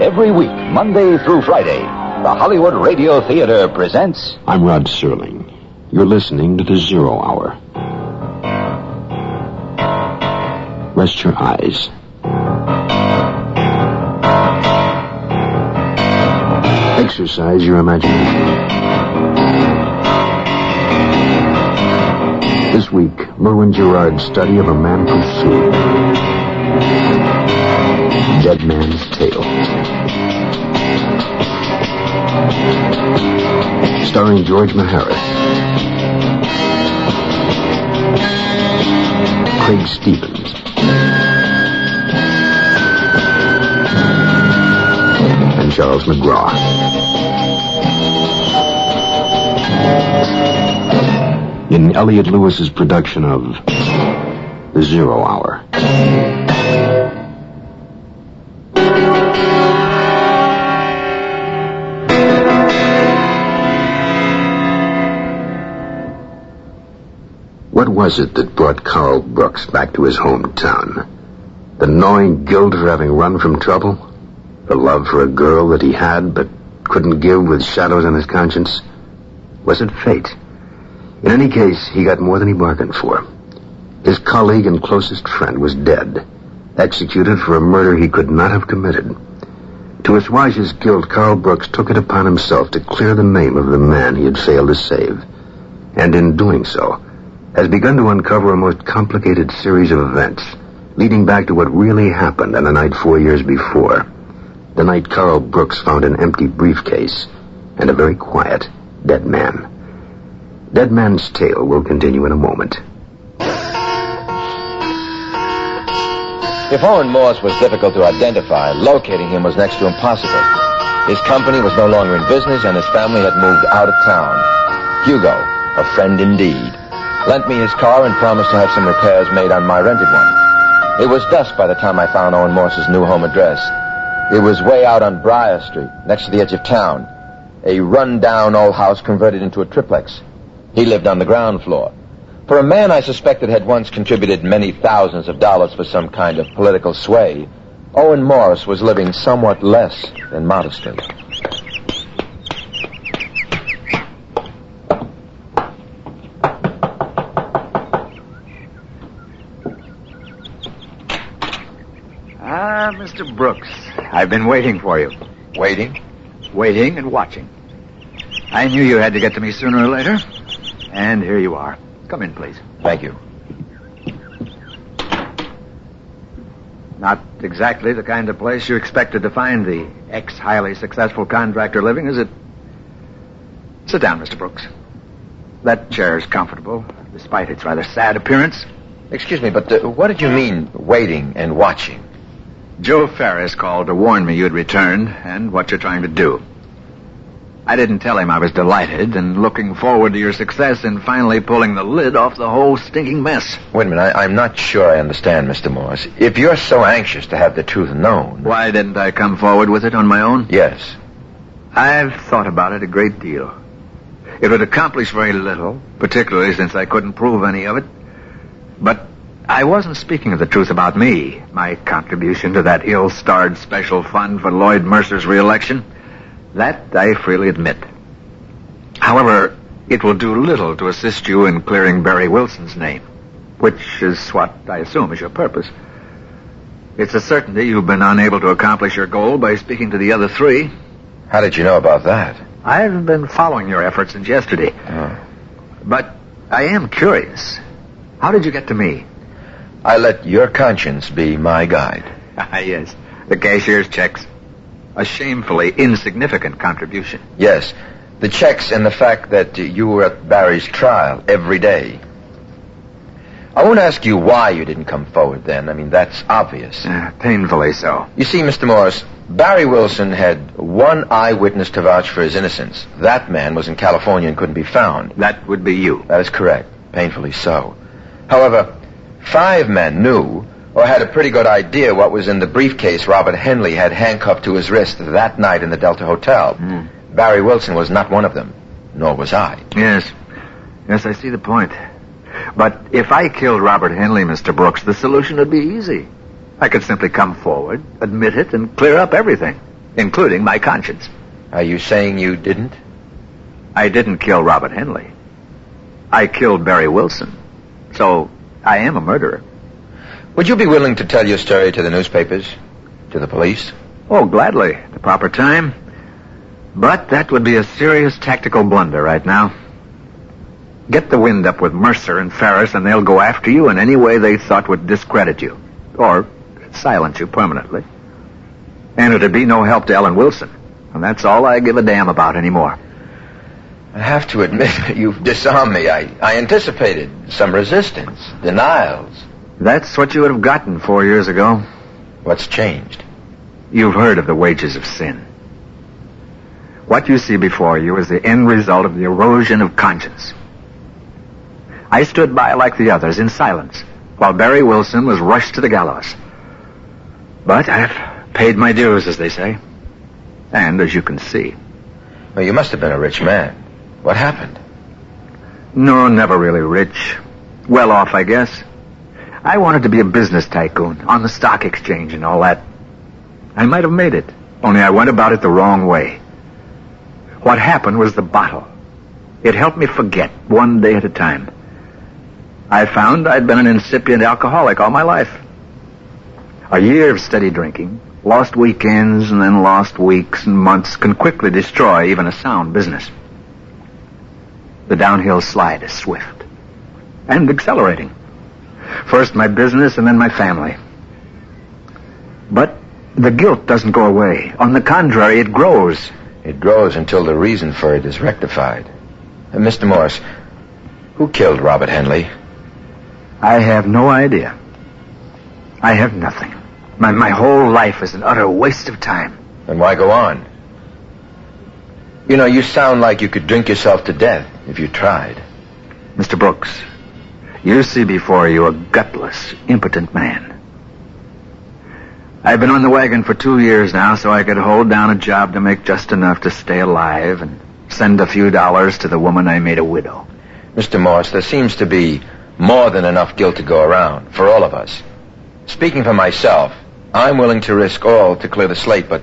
Every week, Monday through Friday, the Hollywood Radio Theater presents... I'm Rod Serling. You're listening to the 0 Hour. Rest your eyes. Exercise your imagination. This week, Merwin Gerard's study of a man pursued. Dead Man's Tale. Starring George Maharis. Craig Stevens. And Charles McGraw. In Elliot Lewis's production of The 0 Hour. What was it that brought Carl Brooks back to his hometown? The gnawing guilt for having run from trouble? The love for a girl that he had but couldn't give with shadows on his conscience? Was it fate? In any case, he got more than he bargained for. His colleague and closest friend was dead, executed for a murder he could not have committed. To assuage his guilt, Carl Brooks took it upon himself to clear the name of the man he had failed to save. And in doing so, has begun to uncover a most complicated series of events, leading back to what really happened on a night 4 years before. The night Carl Brooks found an empty briefcase and a very quiet, dead man. Dead Man's Tale will continue in a moment. If Owen Morse was difficult to identify, locating him was next to impossible. His company was no longer in business, and his family had moved out of town. Hugo, a friend indeed, lent me his car and promised to have some repairs made on my rented one. It was dusk by the time I found Owen Morse's new home address. It was way out on Briar Street, next to the edge of town. A run-down old house converted into a triplex. He lived on the ground floor. For a man I suspected had once contributed many thousands of dollars for some kind of political sway, Owen Morse was living somewhat less than modestly. Ah, Mr. Brooks, I've been waiting for you. Waiting? Waiting and watching. I knew you had to get to me sooner or later. And here you are. Come in, please. Thank you. Not exactly the kind of place you expected to find the ex-highly successful contractor living, is it? Sit down, Mr. Brooks. That chair's comfortable, despite its rather sad appearance. Excuse me, but what did you mean, waiting and watching? Joe Ferris called to warn me you'd returned and what you're trying to do. I didn't tell him I was delighted and looking forward to your success in finally pulling the lid off the whole stinking mess. Wait a minute, I'm not sure I understand, Mr. Morse. If you're so anxious to have the truth known... Why didn't I come forward with it on my own? Yes. I've thought about it a great deal. It would accomplish very little, particularly since I couldn't prove any of it. But I wasn't speaking of the truth about me, my contribution to that ill-starred special fund for Lloyd Mercer's re-election. That I freely admit. However, it will do little to assist you in clearing Barry Wilson's name, which is what I assume is your purpose. It's a certainty you've been unable to accomplish your goal by speaking to the other three. How did you know about that? I've been following your efforts since yesterday. Oh. But I am curious. How did you get to me? I let your conscience be my guide. Yes, the cashier's checks. A shamefully insignificant contribution. Yes, the checks and the fact that you were at Barry's trial every day. I won't ask you why you didn't come forward then. I mean, that's obvious. Painfully so. You see, Mr. Morse, Barry Wilson had one eyewitness to vouch for his innocence. That man was in California and couldn't be found. That would be you. That is correct. Painfully so. However, 5 men knew or had a pretty good idea what was in the briefcase Robert Henley had handcuffed to his wrist that night in the Delta Hotel. Barry Wilson was not one of them, nor was I. Yes. Yes, I see the point. But if I killed Robert Henley, Mr. Brooks, the solution would be easy. I could simply come forward, admit it, and clear up everything, including my conscience. Are you saying you didn't? I didn't kill Robert Henley. I killed Barry Wilson. So, I am a murderer. Would you be willing to tell your story to the newspapers? To the police? Oh, gladly. At the proper time. But that would be a serious tactical blunder right now. Get the wind up with Mercer and Ferris, and they'll go after you in any way they thought would discredit you. Or silence you permanently. And it'd be no help to Ellen Wilson. And that's all I give a damn about anymore. I have to admit, you've disarmed me. I anticipated some resistance, denials. That's what you would have gotten 4 years ago. What's changed? You've heard of the wages of sin. What you see before you is the end result of the erosion of conscience. I stood by like the others in silence, while Barry Wilson was rushed to the gallows. But I've paid my dues, as they say. And as you can see. Well, you must have been a rich man. What happened? No, never really rich. Well off, I guess. I wanted to be a business tycoon, on the stock exchange and all that. I might have made it, only I went about it the wrong way. What happened was the bottle. It helped me forget, one day at a time. I found I'd been an incipient alcoholic all my life. A year of steady drinking, lost weekends, and then lost weeks and months can quickly destroy even a sound business. The downhill slide is swift and accelerating. First my business and then my family. But the guilt doesn't go away. On the contrary, it grows. It grows until the reason for it is rectified. Mr. Morse, who killed Robert Henley? I have no idea. I have nothing. My whole life is an utter waste of time. Then why go on? You know, you sound like you could drink yourself to death if you tried. Mr. Brooks, you see before you a gutless, impotent man. I've been on the wagon for 2 years now, so I could hold down a job to make just enough to stay alive and send a few dollars to the woman I made a widow. Mr. Morse, there seems to be more than enough guilt to go around for all of us. Speaking for myself, I'm willing to risk all to clear the slate, but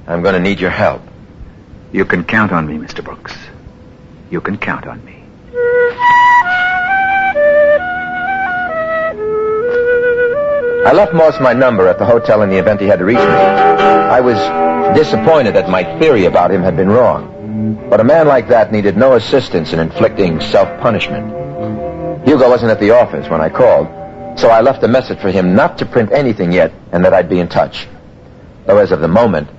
I'm going to need your help. You can count on me, Mr. Brooks. You can count on me. I left Morse my number at the hotel in the event he had to reach me. I was disappointed that my theory about him had been wrong. But a man like that needed no assistance in inflicting self-punishment. Hugo wasn't at the office when I called, so I left a message for him not to print anything yet and that I'd be in touch. Though as of the moment,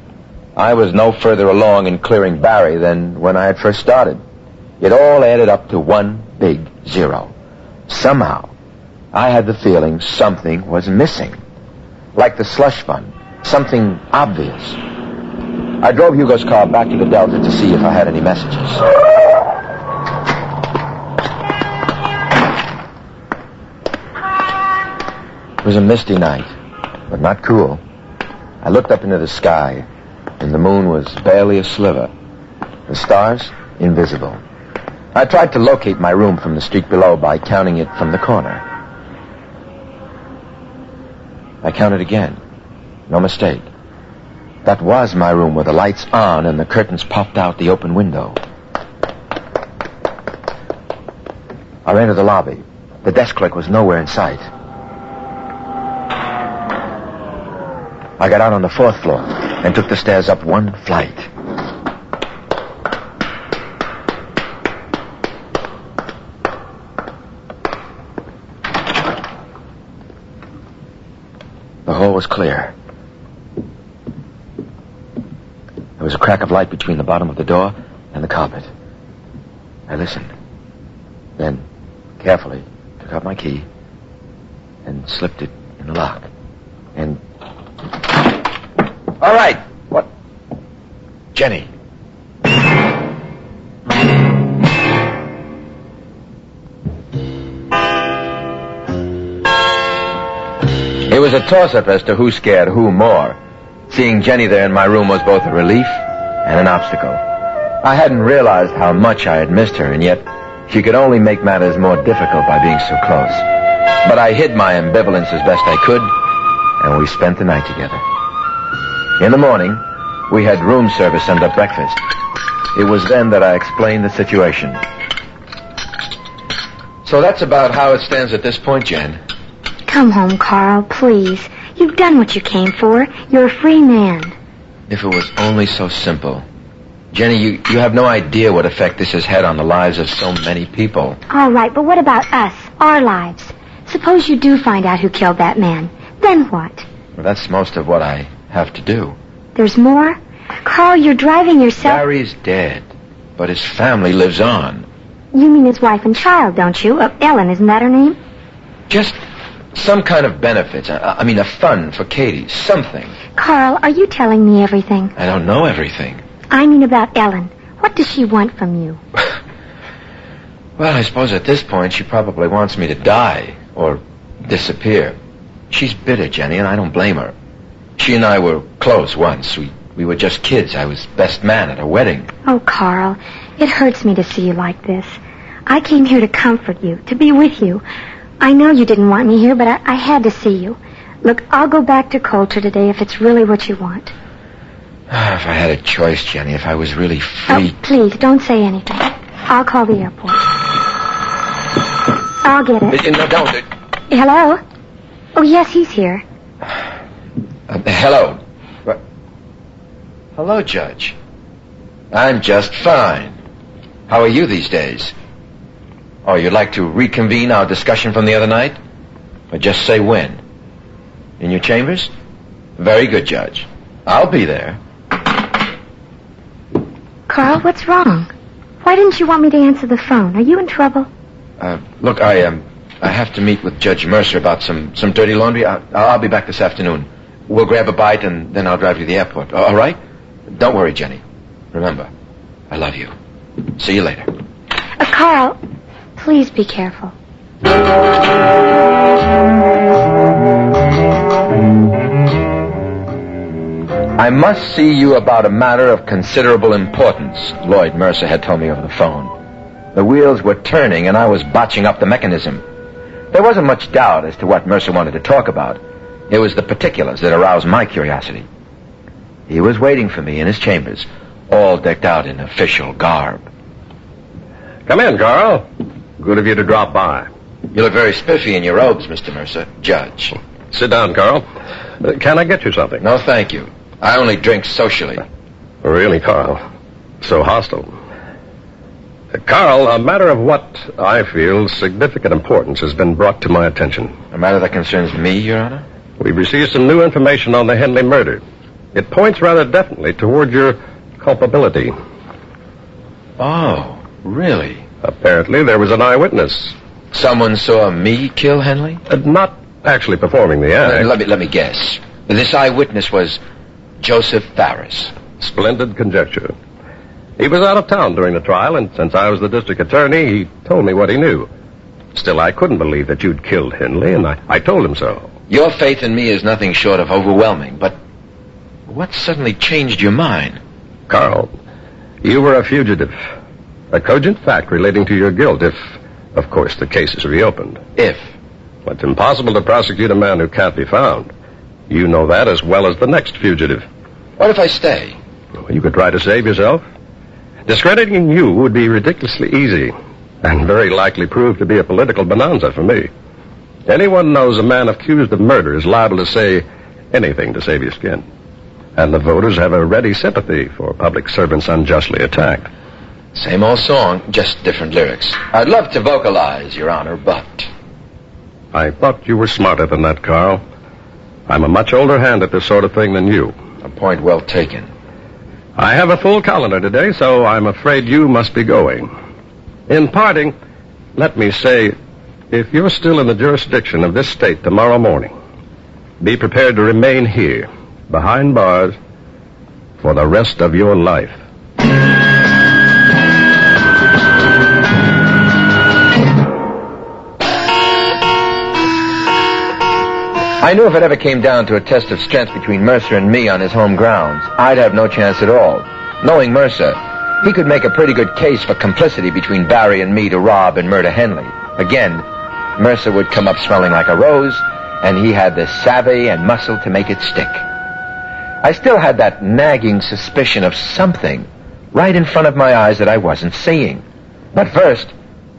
I was no further along in clearing Barry than when I had first started. It all added up to one big zero. Somehow, I had the feeling something was missing. Like the slush fund. Something obvious. I drove Hugo's car back to the Delta to see if I had any messages. It was a misty night, but not cool. I looked up into the sky, and the moon was barely a sliver. The stars, invisible. I tried to locate my room from the street below by counting it from the corner. I counted again. No mistake. That was my room with the lights on and the curtains popped out the open window. I ran to the lobby. The desk clerk was nowhere in sight. I got out on the 4th floor and took the stairs up one flight. The hall was clear. There was a crack of light between the bottom of the door and the carpet. I listened. Then, carefully, took out my key and slipped it in the lock. And... All right. What? Jenny. It was a toss-up as to who scared who more. Seeing Jenny there in my room was both a relief and an obstacle. I hadn't realized how much I had missed her, and yet she could only make matters more difficult by being so close. But I hid my ambivalence as best I could, and we spent the night together. In the morning, we had room service under breakfast. It was then that I explained the situation. So that's about how it stands at this point, Jen. Come home, Carl, please. You've done what you came for. You're a free man. If it was only so simple. Jenny, you have no idea what effect this has had on the lives of so many people. All right, but what about us, our lives? Suppose you do find out who killed that man. Then what? Well, that's most of what I have to do. There's more? Carl, you're driving yourself... Barry's dead, but his family lives on. You mean his wife and child, don't you? Ellen, isn't that her name? Just some kind of benefits. I mean, a fund for Katie. Something. Carl, are you telling me everything? I don't know everything. I mean about Ellen. What does she want from you? Well, I suppose at this point she probably wants me to die or disappear. She's bitter, Jenny, and I don't blame her. She and I were close once. We were just kids. I was best man at her wedding. Oh, Carl, it hurts me to see you like this. I came here to comfort you, to be with you. I know you didn't want me here, but I had to see you. Look, I'll go back to Coulter today if it's really what you want. If I had a choice, Jenny, if I was really free... Oh, please, don't say anything. I'll call the airport. I'll get it. No, don't. Hello? Oh, yes, he's here. Hello. Hello, Judge. I'm just fine. How are you these days? Oh, you'd like to reconvene our discussion from the other night? Or just say when? In your chambers? Very good, Judge. I'll be there. Carl, what's wrong? Why didn't you want me to answer the phone? Are you in trouble? Look, I have to meet with Judge Mercer about some dirty laundry. I'll be back this afternoon. We'll grab a bite, and then I'll drive you to the airport. All right? Don't worry, Jenny. Remember, I love you. See you later. Carl, please be careful. I must see you about a matter of considerable importance, Lloyd Mercer had told me over the phone. The wheels were turning, and I was botching up the mechanism. There wasn't much doubt as to what Mercer wanted to talk about. It was the particulars that aroused my curiosity. He was waiting for me in his chambers, all decked out in official garb. Come in, Carl. Good of you to drop by. You look very spiffy in your robes, Mr. Mercer. Judge. Sit down, Carl. Can I get you something? No, thank you. I only drink socially. Really, Carl? So hostile. Carl, a matter of what I feel significant importance has been brought to my attention. A matter that concerns me, Your Honor? We've received some new information on the Henley murder. It points rather definitely toward your culpability. Oh, really? Apparently there was an eyewitness. Someone saw me kill Henley? Not actually performing the act. Let me guess. This eyewitness was Joseph Farris. Splendid conjecture. He was out of town during the trial, and since I was the district attorney, he told me what he knew. Still, I couldn't believe that you'd killed Henley, and I told him so. Your faith in me is nothing short of overwhelming, but what suddenly changed your mind? Carl, you were a fugitive. A cogent fact relating to your guilt if, of course, the case is reopened. If? Well, it's impossible to prosecute a man who can't be found. You know that as well as the next fugitive. What if I stay? Well, you could try to save yourself. Discrediting you would be ridiculously easy, and very likely prove to be a political bonanza for me. Anyone knows a man accused of murder is liable to say anything to save your skin. And the voters have a ready sympathy for public servants unjustly attacked. Same old song, just different lyrics. I'd love to vocalize, Your Honor, but... I thought you were smarter than that, Carl. I'm a much older hand at this sort of thing than you. A point well taken. I have a full calendar today, so I'm afraid you must be going. In parting, let me say, if you're still in the jurisdiction of this state tomorrow morning, be prepared to remain here, behind bars, for the rest of your life. I knew if it ever came down to a test of strength between Mercer and me on his home grounds, I'd have no chance at all. Knowing Mercer, he could make a pretty good case for complicity between Barry and me to rob and murder Henley. Again, Mercer would come up smelling like a rose, and he had the savvy and muscle to make it stick. I still had that nagging suspicion of something right in front of my eyes that I wasn't seeing. But first,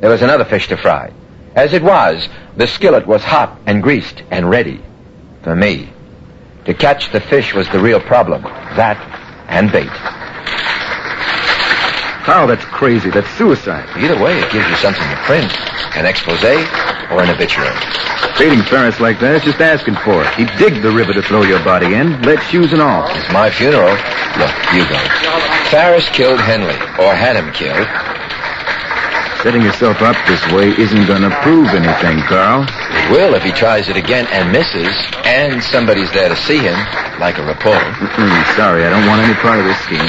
there was another fish to fry. As it was, the skillet was hot and greased and ready for me. To catch the fish was the real problem. That and bait. Carl, that's crazy. That's suicide. Either way, it gives you something to print. An expose or an obituary. Treating Ferris like that is just asking for it. He'd dig the river to throw your body in, lead shoes and all. It's my funeral. Look, you go. Ferris killed Henley, or had him killed. Setting yourself up this way isn't going to prove anything, Carl. It will if he tries it again and misses, and somebody's there to see him, like a reporter. Sorry, I don't want any part of this scheme.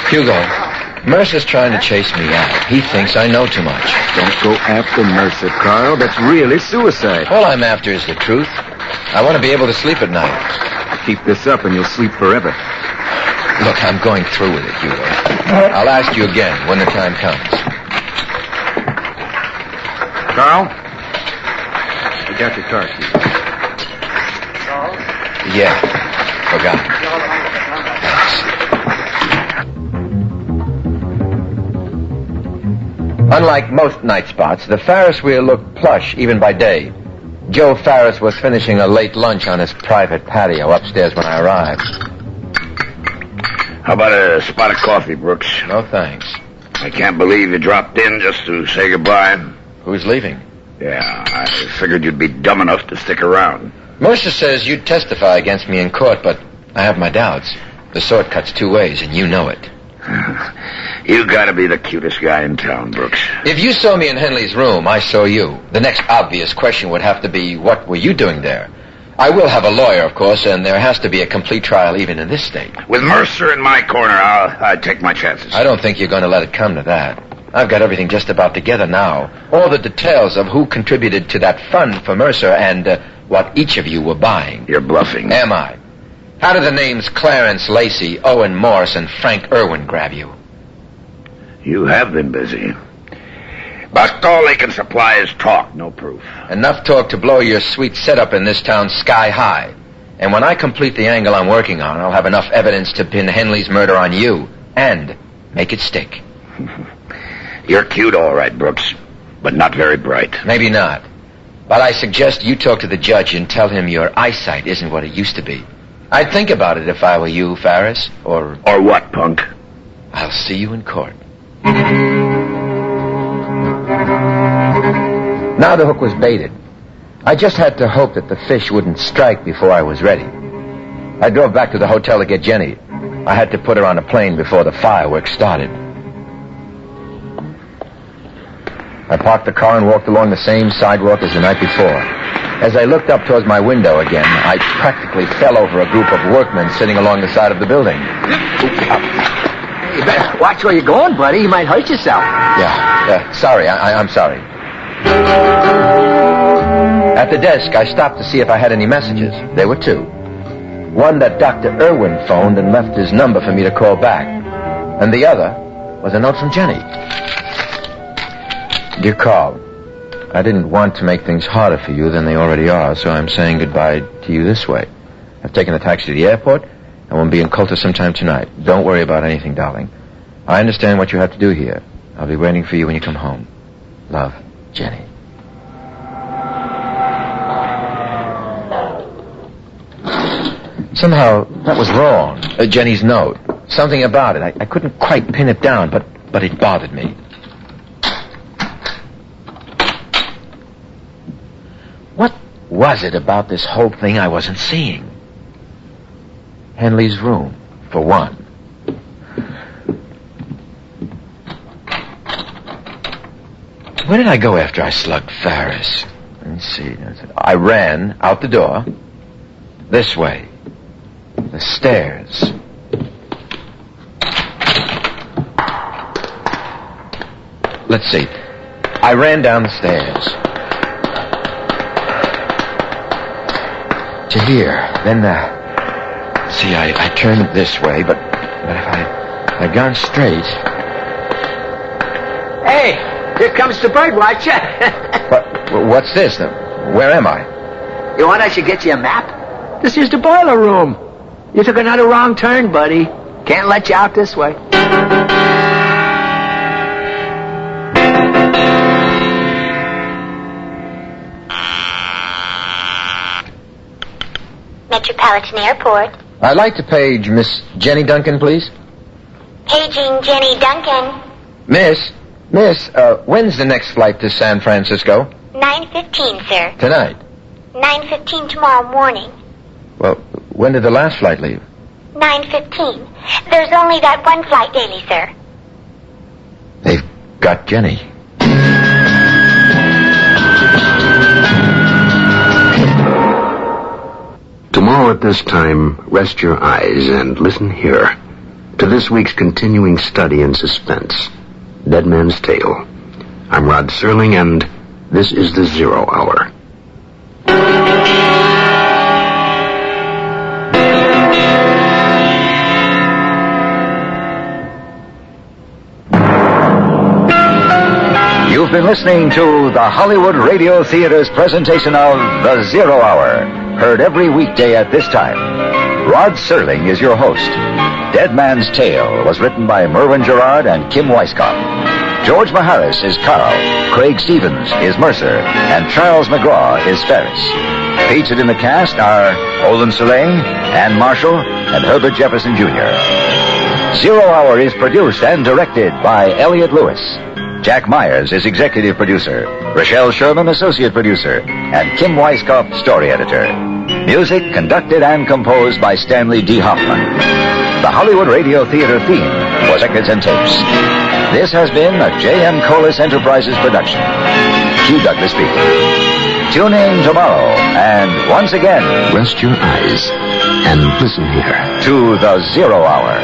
Hugo, Mercer's trying to chase me out. He thinks I know too much. Don't go after Mercer, Carl. That's really suicide. All I'm after is the truth. I want to be able to sleep at night. Keep this up and you'll sleep forever. Look, I'm going through with it, Hugo. I'll ask you again when the time comes. Carl? I got your car keys. Yeah, forgot. Thanks. Unlike most night spots, the Ferris wheel looked plush even by day. Joe Ferris was finishing a late lunch on his private patio upstairs when I arrived. How about a spot of coffee, Brooks? No, thanks. I can't believe you dropped in just to say goodbye. Who's leaving? Yeah, I figured you'd be dumb enough to stick around. Mercer says you'd testify against me in court, but I have my doubts. The sword cuts two ways, and you know it. You gotta be the cutest guy in town, Brooks. If you saw me in Henley's room, I saw you. The next obvious question would have to be, what were you doing there? I will have a lawyer, of course, and there has to be a complete trial even in this state. With Mercer in my corner, I'd take my chances. I don't think you're going to let it come to that. I've got everything just about together now. All the details of who contributed to that fund for Mercer and what each of you were buying. You're bluffing. Am I? How do the names Clarence Lacey, Owen Morse, and Frank Irwin grab you? You have been busy. But all they can supply is talk, no proof. Enough talk to blow your sweet setup in this town sky high. And when I complete the angle I'm working on, I'll have enough evidence to pin Henley's murder on you and make it stick. You're cute, all right, Brooks, but not very bright. Maybe not. But I suggest you talk to the judge and tell him your eyesight isn't what it used to be. I'd think about it if I were you, Ferris, or... Or what, punk? I'll see you in court. Now the hook was baited. I just had to hope that the fish wouldn't strike before I was ready. I drove back to the hotel to get Jenny. I had to put her on a plane before the fireworks started. I parked the car and walked along the same sidewalk as the night before. As I looked up towards my window again, I practically fell over a group of workmen sitting along the side of the building. Hey, you better watch where you're going, buddy. You might hurt yourself. Yeah, sorry. I'm sorry. At the desk, I stopped to see if I had any messages. There were two. One that Dr. Irwin phoned and left his number for me to call back. And the other was a note from Jenny. Dear Carl, I didn't want to make things harder for you than they already are, so I'm saying goodbye to you this way. I've taken a taxi to the airport, and we'll be in Colter sometime tonight. Don't worry about anything, darling. I understand what you have to do here. I'll be waiting for you when you come home. Love, Jenny. Somehow, that was wrong. Jenny's note. Something about it. I couldn't quite pin it down, but it bothered me. What was it about this whole thing I wasn't seeing? Henley's room, for one. Where did I go after I slugged Ferris? Let me see. I ran out the door. This way. The stairs. let's see. I ran down the stairs to here. Then, see, I turned this way, but if I'd gone straight... Hey, here comes the bird watcher. What's this? Where am I? You want I should get you a map? This is the boiler room. You took another wrong turn, buddy. Can't let you out this way. Metropolitan Airport. I'd like to page Miss Jenny Duncan, please. Paging Jenny Duncan. Miss, when's the next flight to San Francisco? 9:15, sir. Tonight. 9:15 tomorrow morning. Well, when did the last flight leave? 9:15. There's only that one flight daily, sir. They've got Jenny. Tomorrow at this time, rest your eyes and listen here to this week's continuing study in suspense, Dead Man's Tale. I'm Rod Serling, and this is the 0 Hour. You've been listening to the Hollywood Radio Theater's presentation of The 0 Hour, heard every weekday at this time. Rod Serling is your host. Dead Man's Tale was written by Merwin Gerard and Kim Weisskopf. George Maharis is Carl, Craig Stevens is Mercer, and Charles McGraw is Ferris. Featured in the cast are Olin Soleil, Ann Marshall, and Herbert Jefferson Jr. 0 Hour is produced and directed by Elliot Lewis. Jack Myers is executive producer, Rochelle Sherman associate producer, and Kim Weisskopf story editor. Music conducted and composed by Stanley D. Hoffman. The Hollywood Radio Theater theme was Records and Tapes. This has been a J.M. Colas Enterprises production. Hugh Douglas speaking. Tune in tomorrow, and once again, rest your eyes and listen here to the 0 Hour.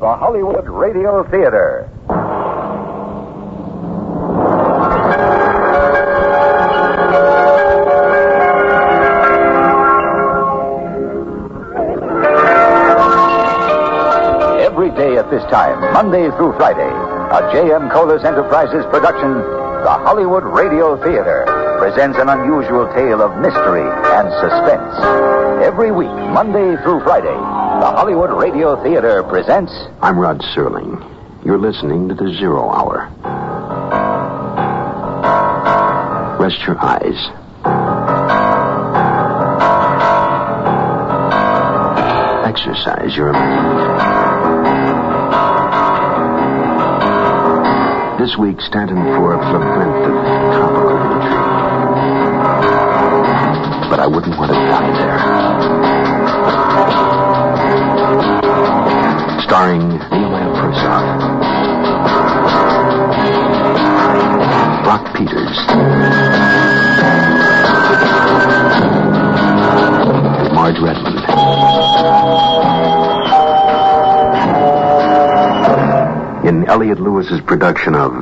the Hollywood Radio Theater. Every day at this time, Monday through Friday, a J.M. Colas Enterprises production, the Hollywood Radio Theater, presents an unusual tale of mystery and suspense. Every week, Monday through Friday, the Hollywood Radio Theater presents... I'm Rod Serling. You're listening to the 0 Hour. Rest your eyes. Exercise your imagination. This week, Stanton Forbes labyrinth of tropical intrigue. But I wouldn't want to die there. Starring Nehemiah Persoff, Brock Peters, Marge Redmond, in Elliot Lewis's production of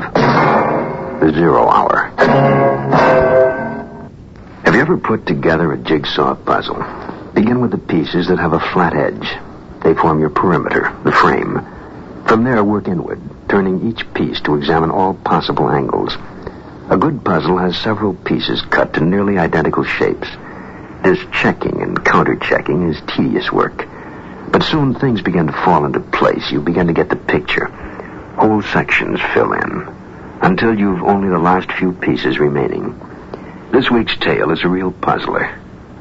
The 0 Hour. Have you ever put together a jigsaw puzzle? Begin with the pieces that have a flat edge. They form your perimeter, the frame. From there, work inward, turning each piece to examine all possible angles. A good puzzle has several pieces cut to nearly identical shapes. This checking and counter-checking is tedious work. But soon things begin to fall into place. You begin to get the picture. Whole sections fill in, until you've only the last few pieces remaining. This week's tale is a real puzzler.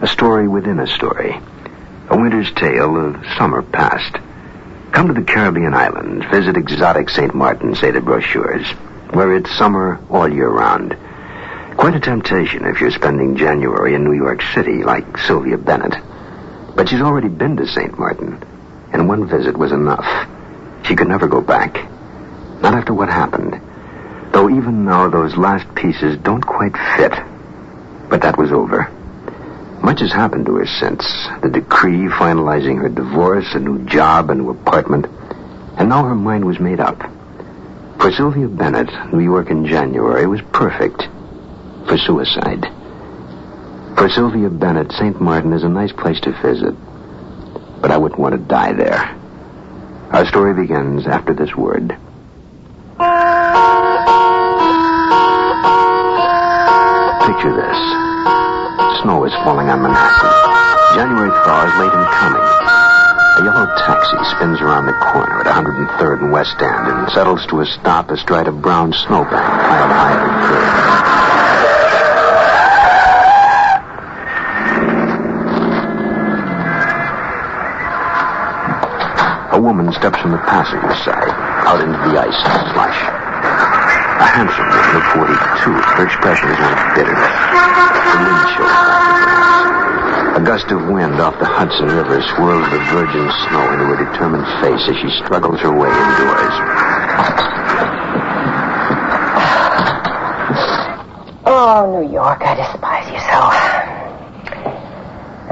A story within a story. A winter's tale of summer past. Come to the Caribbean islands, visit exotic St. Martin, say the brochures, where it's summer all year round. Quite a temptation if you're spending January in New York City, like Sylvia Bennett. But she's already been to St. Martin, and one visit was enough. She could never go back. Not after what happened. Though even now those last pieces don't quite fit. But that was over. Much has happened to her since. The decree finalizing her divorce, a new job, a new apartment. And now her mind was made up. For Sylvia Bennett, New York in January was perfect for suicide. For Sylvia Bennett, St. Martin is a nice place to visit. But I wouldn't want to die there. Our story begins after this word. Picture this. Snow is falling on Manhattan. January thaw is late in coming. A yellow taxi spins around the corner at 103rd and West End and settles to a stop astride a brown snowbank piled high at the curb. A woman steps from the passenger side out into the ice and slush. A handsome woman of 42. Her expression is one of bitterness. The wind shows back. A gust of wind off the Hudson River swirls the virgin snow into her determined face as she struggles her way indoors. Oh, New York, I despise you so.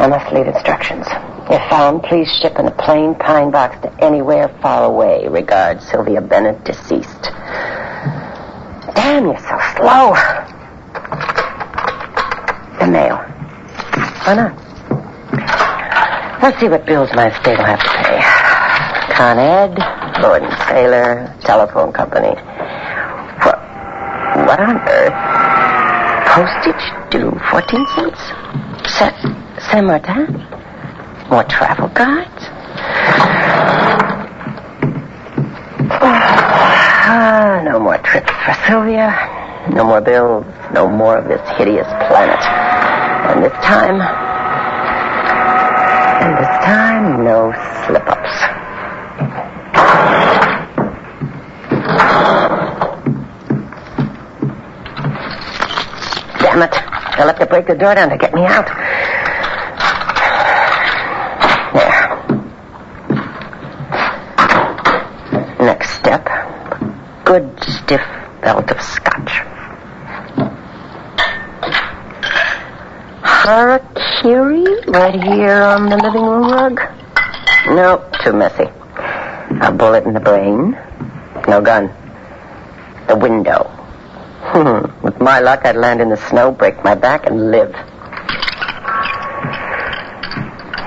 I must leave instructions. If found, please ship in a plain pine box to anywhere far away. Regards, Sylvia Bennett, deceased. Damn, you're so slow. The mail. Why not? Let's see what bills my estate will have to pay. Con Ed, Lord and Sailor, telephone company. What on earth? Postage due 14 cents? Saint Martin? More travel guides? No more trips for Sylvia. No more bills. No more of this hideous planet. And this time, no slip-ups. Damn it. They'll have to break the door down to get me out. There. Next step. Good stiff belt of scotch. Harakiri right here on the living room rug? Nope, too messy. A bullet in the brain. No gun. The window. With my luck, I'd land in the snow, break my back, and live.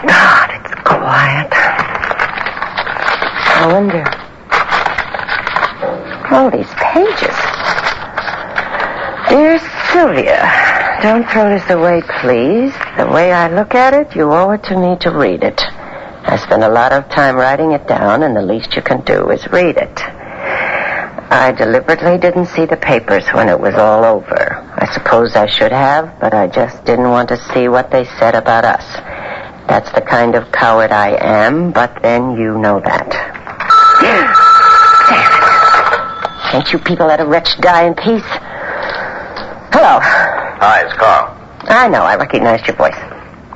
God, it's quiet. I wonder. Oh, these pages. Dear Sylvia, don't throw this away, please. The way I look at it, you owe it to me to read it. I spent a lot of time writing it down, and the least you can do is read it. I deliberately didn't see the papers when it was all over. I suppose I should have, but I just didn't want to see what they said about us. That's the kind of coward I am, but then you know that. Damn it. Can't you people let a wretch die in peace? Hello. Hi, it's Carl. I know, I recognized your voice.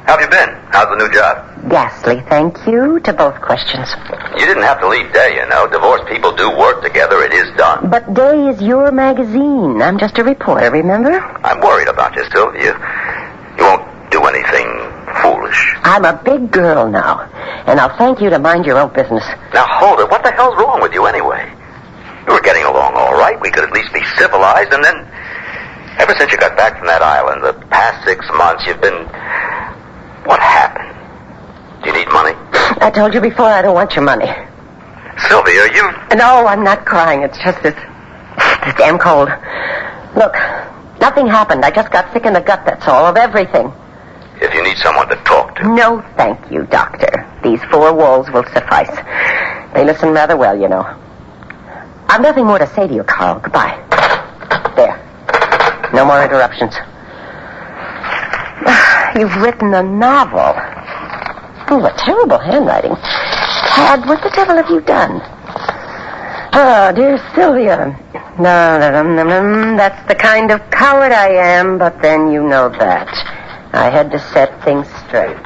How have you been? How's the new job? Ghastly, thank you to both questions. You didn't have to leave Day, you know. Divorced people do work together. It is done. But Day is your magazine. I'm just a reporter, remember? I'm worried about you, Sylvia. You won't do anything foolish. I'm a big girl now, and I'll thank you to mind your own business. Now, hold it. What the hell's wrong with you anyway? You were getting along all right. We could at least be civilized, and then... Ever since you got back from that island, the past 6 months, you've been... What happened? Do you need money? I told you before I don't want your money. Sylvia, you... No, I'm not crying. It's just this damn cold. Look, nothing happened. I just got sick in the gut, that's all, of everything. If you need someone to talk to... No, thank you, Doctor. These 4 walls will suffice. They listen rather well, you know. I've nothing more to say to you, Carl. Goodbye. There. No more interruptions. You've written a novel. Oh, what terrible handwriting. Tad, what the devil have you done? Oh, dear Sylvia. No, that's the kind of coward I am, but then you know that. I had to set things straight.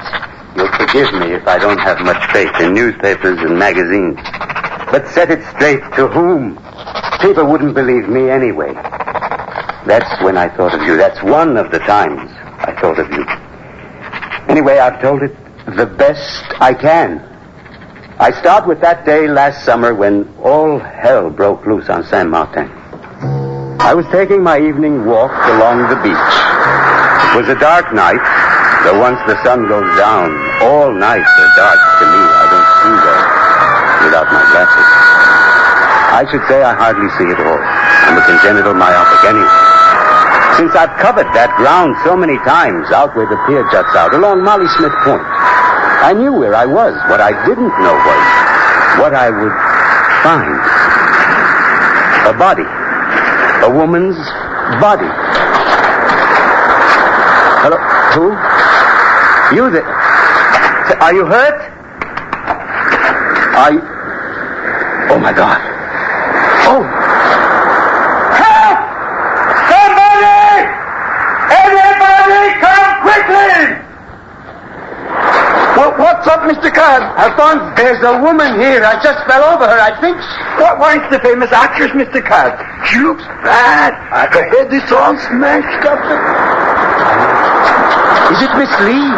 You'll forgive me if I don't have much faith in newspapers and magazines. But set it straight to whom? People wouldn't believe me anyway. That's when I thought of you. That's one of the times I thought of you. Anyway, I've told it the best I can. I start with that day last summer when all hell broke loose on Saint Martin. I was taking my evening walk along the beach. It was a dark night, though once the sun goes down, all nights are dark to me. I don't see well without my glasses. I should say I hardly see at all. I'm a congenital myopic anyway. Since I've covered that ground so many times, out where the pier juts out, along Molly Smith Point, I knew where I was. What I didn't know was what I would find. A body. A woman's body. Hello? Who? You there? Are you hurt? Oh, my God. Oh! Help! Somebody! Everybody come quickly! What's up, Mr. Cobb? Alphonse, there's a woman here. I just fell over her, I think. Why, it's the famous actress, Mr. Cobb. She looks bad. Her head is all smashed up. Is it Miss Lee?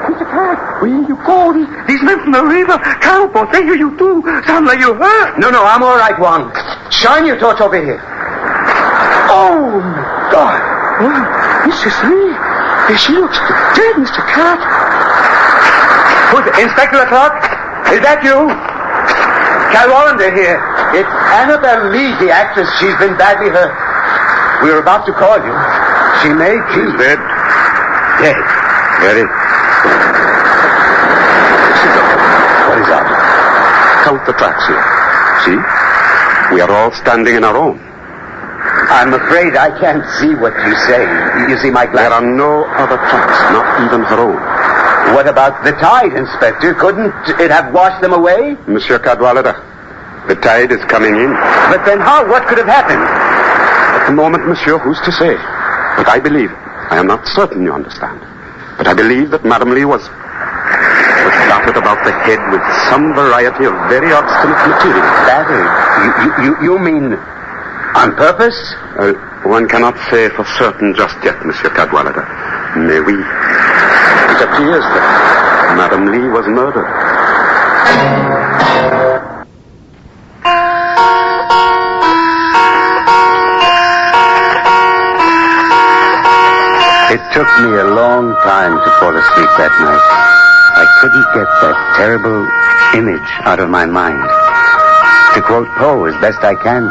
Mr. Cobb, where you go? These men from the river. Cowboys, they hear you too. Sound like you hurt. No, I'm all right, Wong. Shine your torch over here. Oh, my God. Oh, Mrs. Lee. She looks dead, Mr. Cobb. Who's it? Inspector Clark? Is that you? Cal Wallander here. It's Annabelle Lee, the actress. She's been badly hurt. We were about to call you. She may be... She's dead? Dead. Very. What is that? Count the tracks here. See? We are all standing in our own. I'm afraid I can't see what you say. You see my glass? There are no other tracks, not even her own. What about the tide, Inspector? Couldn't it have washed them away? Monsieur Cadwallader, the tide is coming in. But then how? What could have happened? At the moment, monsieur, who's to say? But I believe, I am not certain you understand, but I believe that Madame Lee was battered about the head with some variety of very obstinate material. Battered? You mean on purpose? One cannot say for certain just yet, Monsieur Cadwallader. Mais oui. It appears that Madame Lee was murdered. took me a long time to fall asleep that night. I couldn't get that terrible image out of my mind. To quote Poe as best I can,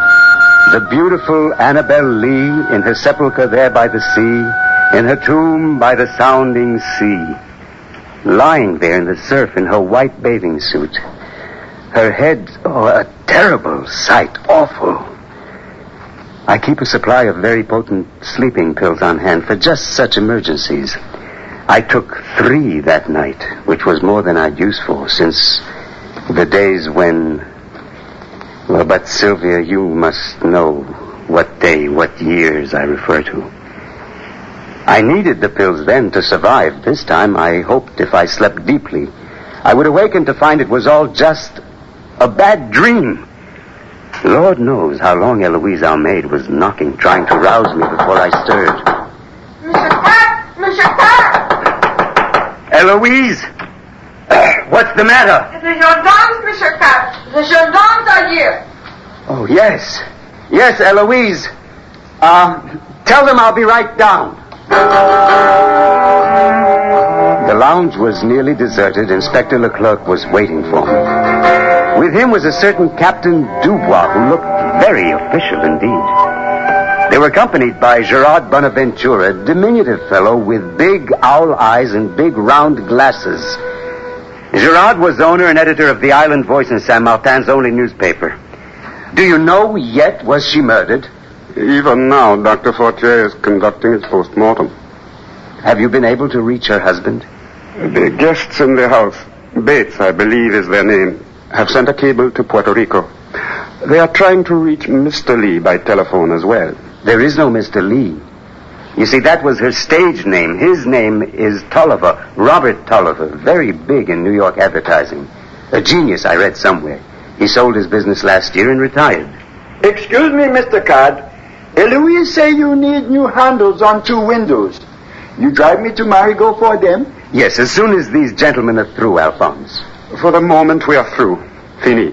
the beautiful Annabel Lee in her sepulchre there by the sea, in her tomb by the sounding sea, lying there in the surf in her white bathing suit. Her head, a terrible sight, awful. I keep a supply of very potent sleeping pills on hand for just such emergencies. I took 3 that night, which was more than I'd used for since the days when... Well, but Sylvia, you must know what day, what years I refer to. I needed the pills then to survive. This time I hoped if I slept deeply, I would awaken to find it was all just a bad dream. Lord knows how long Eloise, our maid, was knocking, trying to rouse me before I stirred. Monsieur Cat! Eloise! What's the matter? The gendarmes, Monsieur Cat. The gendarmes are here. Oh, yes. Yes, Eloise. Tell them I'll be right down. The lounge was nearly deserted. Inspector Leclerc was waiting for me. With him was a certain Captain Dubois, who looked very official indeed. They were accompanied by Gerard Bonaventura, a diminutive fellow with big owl eyes and big round glasses. Gerard was owner and editor of the Island Voice in Saint Martin's only newspaper. Do you know yet, was she murdered? Even now, Dr. Fortier is conducting his post-mortem. Have you been able to reach her husband? The guests in the house, Bates, I believe is their name, have sent a cable to Puerto Rico. They are trying to reach Mr. Lee by telephone as well. There is no Mr. Lee. You see, that was her stage name. His name is Tolliver, Robert Tolliver, very big in New York advertising. A genius, I read somewhere. He sold his business last year and retired. Excuse me, Mr. Card. Eloise say you need new handles on 2 windows. You drive me to Marigot for them? Yes, as soon as these gentlemen are through, Alphonse. For the moment, we are through. Fini.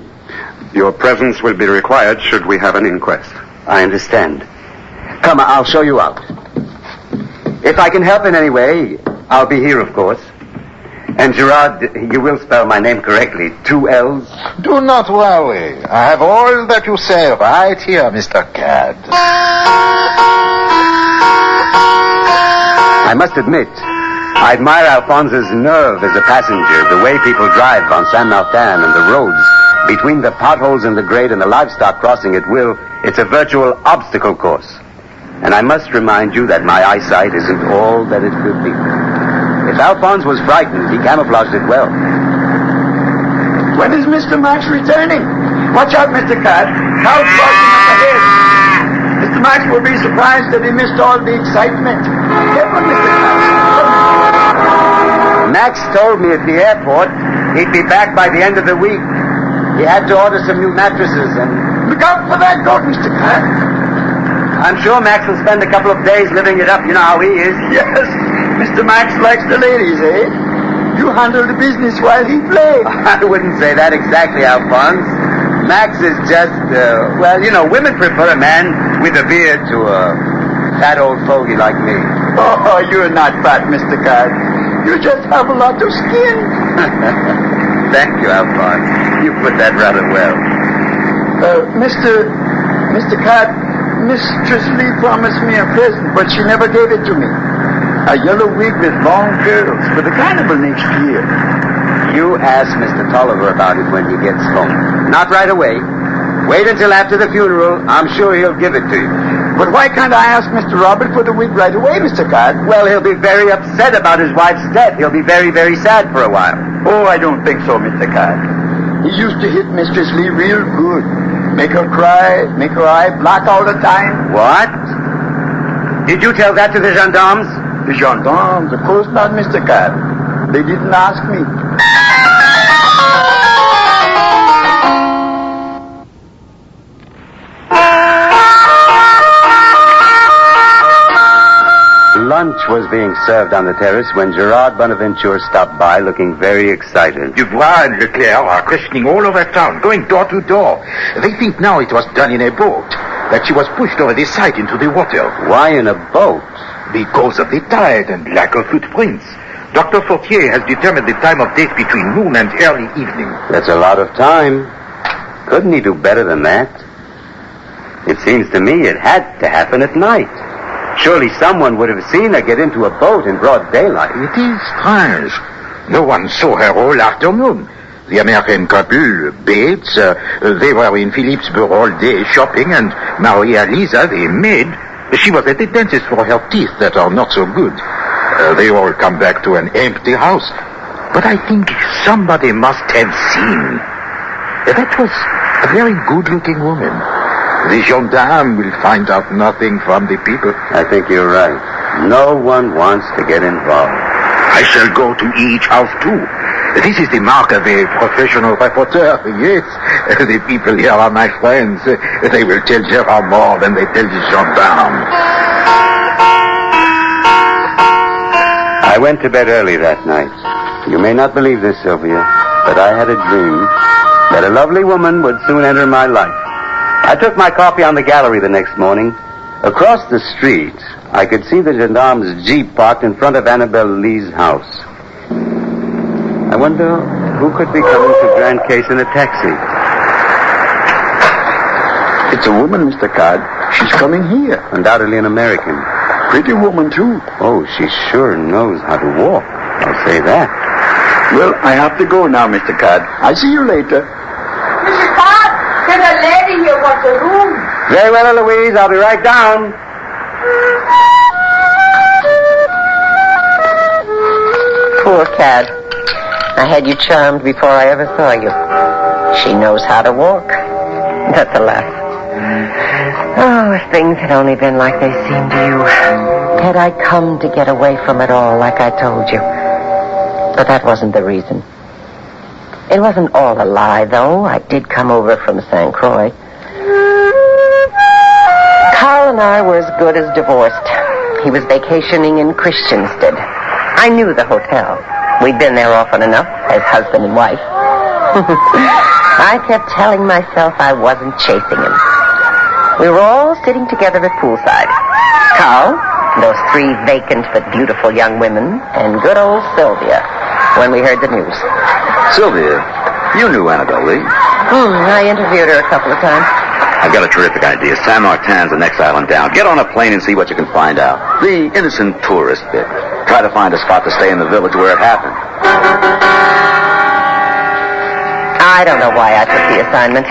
Your presence will be required should we have an inquest. I understand. Come, I'll show you out. If I can help in any way, I'll be here, of course. And Gerard, you will spell my name correctly. 2 L's. Do not worry. I have all that you say right here, Mr. Cad. I must admit, I admire Alphonse's nerve as a passenger, the way people drive on Saint Martin and the roads. Between the potholes in the grade and the livestock crossing at will, it's a virtual obstacle course. And I must remind you that my eyesight isn't all that it could be. If Alphonse was frightened, he camouflaged it well. When is Mr. Max returning? Watch out, Mr. Card. Cows crossing up ahead. Mr. Max will be surprised that he missed all the excitement. Careful, Mr. Card. Max told me at the airport he'd be back by the end of the week. He had to order some new mattresses and... Look out for that goat, Mr. Card. I'm sure Max will spend a couple of days living it up. You know how he is. Yes. Mr. Max likes the ladies, eh? You handle the business while he plays. I wouldn't say that exactly, Alphonse. Max is just, well, you know, women prefer a man with a beard to a fat old fogey like me. Oh, you're not fat, Mr. Card. You just have a lot of skin. Thank you, Alphonse. You put that rather well. Mr. Card, Mistress Lee promised me a present, but she never gave it to me. A yellow wig with long curls for the carnival next year. You ask Mr. Tolliver about it when he gets home. Not right away. Wait until after the funeral. I'm sure he'll give it to you. But why can't I ask Mr. Robert for the wig right away, Mr. Card? Well, he'll be very upset about his wife's death. He'll be very, very sad for a while. Oh, I don't think so, Mr. Card. He used to hit Mistress Lee real good. Make her cry, make her eye black all the time. What? Did you tell that to the gendarmes? The gendarmes, of course not, Mr. Card. They didn't ask me. Lunch was being served on the terrace when Gerard Bonaventure stopped by looking very excited. Dubois and Leclerc are questioning all over town, going door to door. They think now it was done in a boat, that she was pushed over the side into the water. Why in a boat? Because of the tide and lack of footprints. Dr. Fortier has determined the time of death between noon and early evening. That's a lot of time. Couldn't he do better than that? It seems to me it had to happen at night. Surely someone would have seen her get into a boat in broad daylight. It is strange. No one saw her all afternoon. The American couple, Bates, they were in Phillipsburg all day shopping, and Maria Lisa, the maid, she was at the dentist for her teeth that are not so good. They all come back to an empty house. But I think somebody must have seen. That was a very good-looking woman. The gendarme will find out nothing from the people. I think you're right. No one wants to get involved. I shall go to each house, too. This is the mark of a professional reporter, yes. The people here are my friends. They will tell Gerard more than they tell the gendarme. I went to bed early that night. You may not believe this, Sylvia, but I had a dream that a lovely woman would soon enter my life. I took my coffee on the gallery the next morning. Across the street, I could see the gendarme's jeep parked in front of Annabelle Lee's house. I wonder who could be coming to Grand Case in a taxi. It's a woman, Mr. Codd. She's coming here. Undoubtedly an American. Pretty woman, too. Oh, she sure knows how to walk. I'll say that. Well, I have to go now, Mr. Codd. I'll see you later. Mr. Codd, there's a lady here wants a room. Very well, Eloise. I'll be right down. Poor Cad. I had you charmed before I ever saw you. She knows how to walk. That's a laugh. Oh, if things had only been like they seemed to you. Had I come to get away from it all like I told you. But that wasn't the reason. It wasn't all a lie, though. I did come over from St. Croix. Carl and I were as good as divorced. He was vacationing in Christiansted. I knew the hotel. We'd been there often enough as husband and wife. I kept telling myself I wasn't chasing him. We were all sitting together at poolside. Carl, those three vacant but beautiful young women, and good old Sylvia, when we heard the news. Sylvia, you knew Annabelle Lee. I interviewed her a couple of times. I've got a terrific idea. San Martin's the next island down. Get on a plane and see what you can find out. The innocent tourist bit. Try to find a spot to stay in the village where it happened. I don't know why I took the assignment.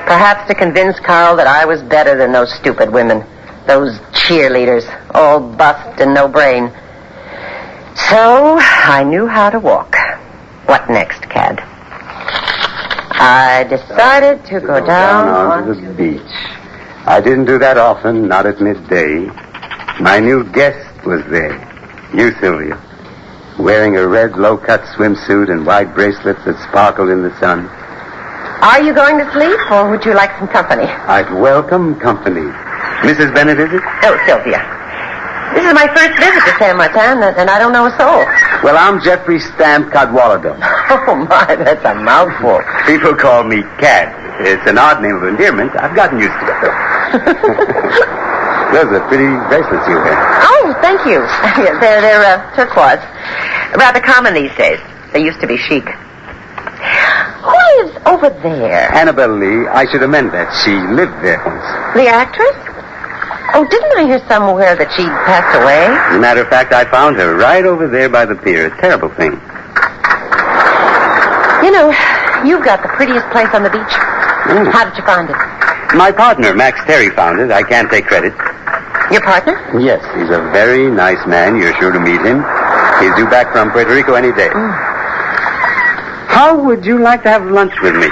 Perhaps to convince Carl that I was better than those stupid women. Those cheerleaders, all bust and no brain. So, I knew how to walk. What next, Cad? I decided to go down onto the beach. I didn't do that often, not at midday. My new guest was there. You, Sylvia, wearing a red low-cut swimsuit and white bracelets that sparkled in the sun. Are you going to sleep, or would you like some company? I'd welcome company. Mrs. Bennett, is it? Oh, Sylvia. This is my first visit to San Martin, and I don't know a soul. Well, I'm Jeffrey Stamp Cadwallader. Oh, my, that's a mouthful. People call me Cad. It's an odd name of endearment. I've gotten used to it. Those are pretty bracelets you wear. Oh, thank you. They're turquoise. Rather common these days. They used to be chic. Who lives over there? Annabelle Lee. I should amend that. She lived there once. The actress? Oh, didn't I hear somewhere that she'd passed away? As a matter of fact, I found her right over there by the pier. A terrible thing. You know, you've got the prettiest place on the beach. How did you find it? My partner, Max Terry, found it. I can't take credit. Your partner? Yes, he's a very nice man. You're sure to meet him. He's due back from Puerto Rico any day. How would you like to have lunch with me?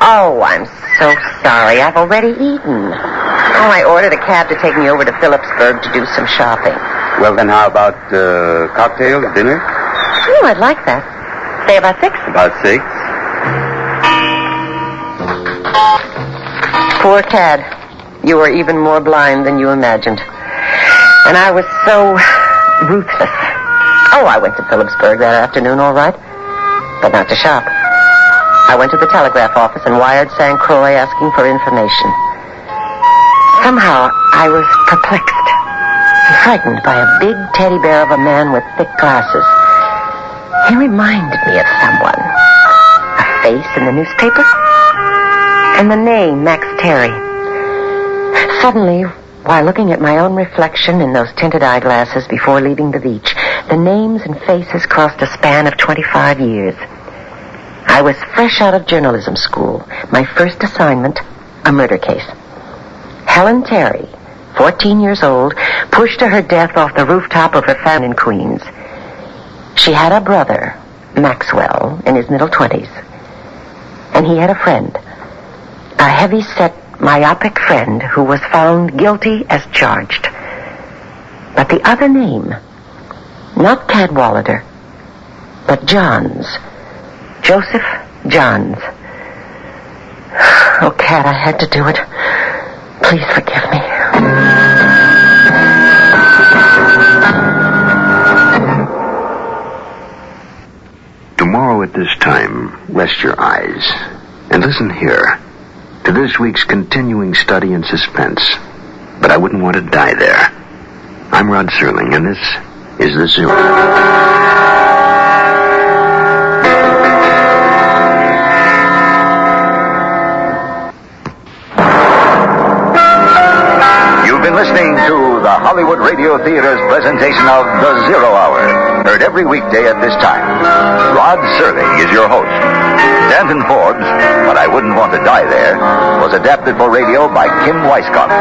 Oh, I'm so sorry. I've already eaten. Oh, I ordered a cab to take me over to Phillipsburg to do some shopping. Well, then how about cocktails, dinner? Oh, I'd like that. Say about 6? About 6. Poor Cad. You were even more blind than you imagined. And I was so ruthless. Oh, I went to Phillipsburg that afternoon, all right. But not to shop. I went to the telegraph office and wired St. Croix asking for information. Somehow, I was perplexed. frightened by a big teddy bear of a man with thick glasses. He reminded me of someone. A face in the newspaper, and the name, Max Terry. Suddenly, while looking at my own reflection in those tinted eyeglasses before leaving the beach, the names and faces crossed a span of 25 years. I was fresh out of journalism school. My first assignment, a murder case. Helen Terry, 14 years old, pushed to her death off the rooftop of her family in Queens. She had a brother, Maxwell, in his middle 20s. And he had a friend, a heavy-set, myopic friend who was found guilty as charged. But the other name, not Cadwallader, but Johns. Joseph Johns. Oh, Cad, I had to do it. Please forgive me. Tomorrow at this time, rest your eyes and listen here to this week's continuing study in suspense. But I wouldn't want to die there. I'm Rod Serling, and this is The Zero. Listening to the Hollywood Radio Theater's presentation of The Zero Hour, heard every weekday at this time. Rod Serling is your host. Danton Forbes, But I Wouldn't Want to Die There, was adapted for radio by Kim Weisskopf.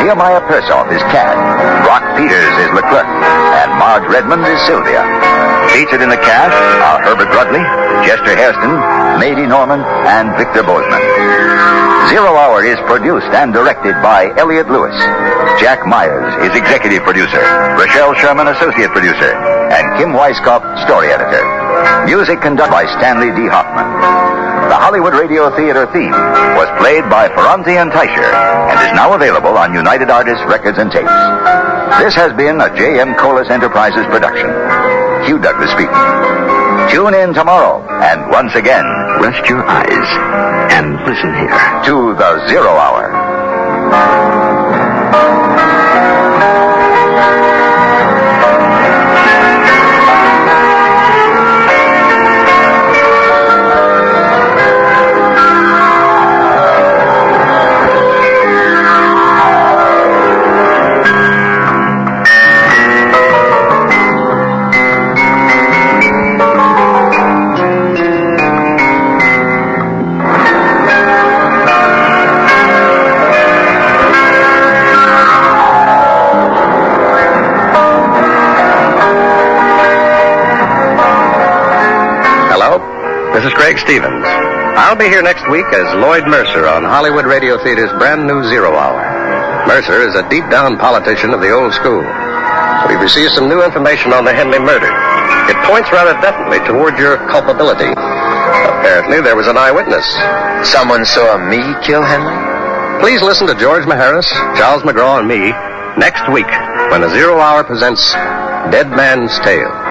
Nehemiah Persoff is Cad, Brock Peters is Leclerc, and Marge Redmond is Sylvia. Featured in the cast are Herbert Rudley, Chester Hairston, Mady Norman, and Victor Bozeman. Zero Hour is produced and directed by Elliot Lewis. Jack Myers is executive producer, Rochelle Sherman associate producer, and Kim Weisskopf story editor. Music conducted by Stanley D. Hoffman. The Hollywood Radio Theater theme was played by Ferranti and Teicher and is now available on United Artists Records and Tapes. This has been a J.M. Colas Enterprises production. Hugh Douglas speaking. Tune in tomorrow, and once again, rest your eyes and listen here to The Zero Hour. This is Craig Stevens. I'll be here next week as Lloyd Mercer on Hollywood Radio Theater's brand new Zero Hour. Mercer is a deep-down politician of the old school. We've received some new information on the Henley murder. It points rather definitely toward your culpability. Apparently, there was an eyewitness. Someone saw me kill Henley? Please listen to George Maharis, Charles McGraw, and me next week when the Zero Hour presents Dead Man's Tale.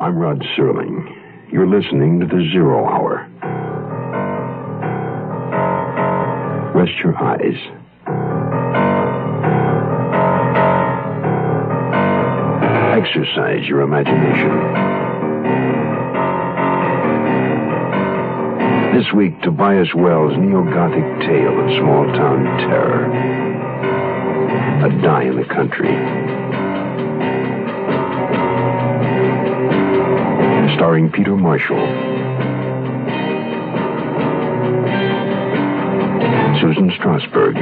I'm Rod Serling. You're listening to the Zero Hour. Rest your eyes. Exercise your imagination. This week, Tobias Wells' neo-Gothic tale of small-town terror. A Die in the Country. Starring Peter Marshall. Susan Strasberg.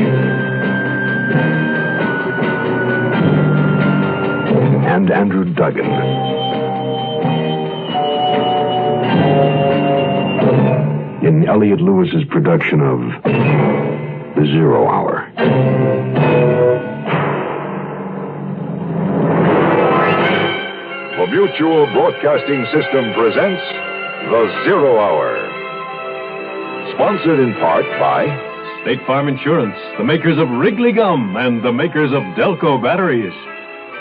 And Andrew Duggan. In Elliot Lewis's production of The Zero Hour. The Mutual Broadcasting System presents The Zero Hour. Sponsored in part by State Farm Insurance, the makers of Wrigley Gum, and the makers of Delco Batteries.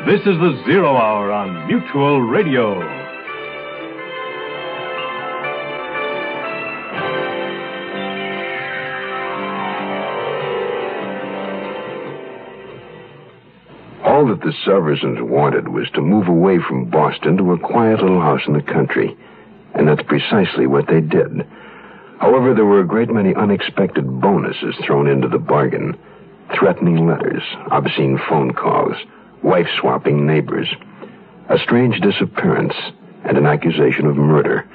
This is The Zero Hour on Mutual Radio. All that the Seversons wanted was to move away from Boston to a quiet little house in the country. And that's precisely what they did. However, there were a great many unexpected bonuses thrown into the bargain. Threatening letters, obscene phone calls, wife-swapping neighbors, a strange disappearance, and an accusation of murder.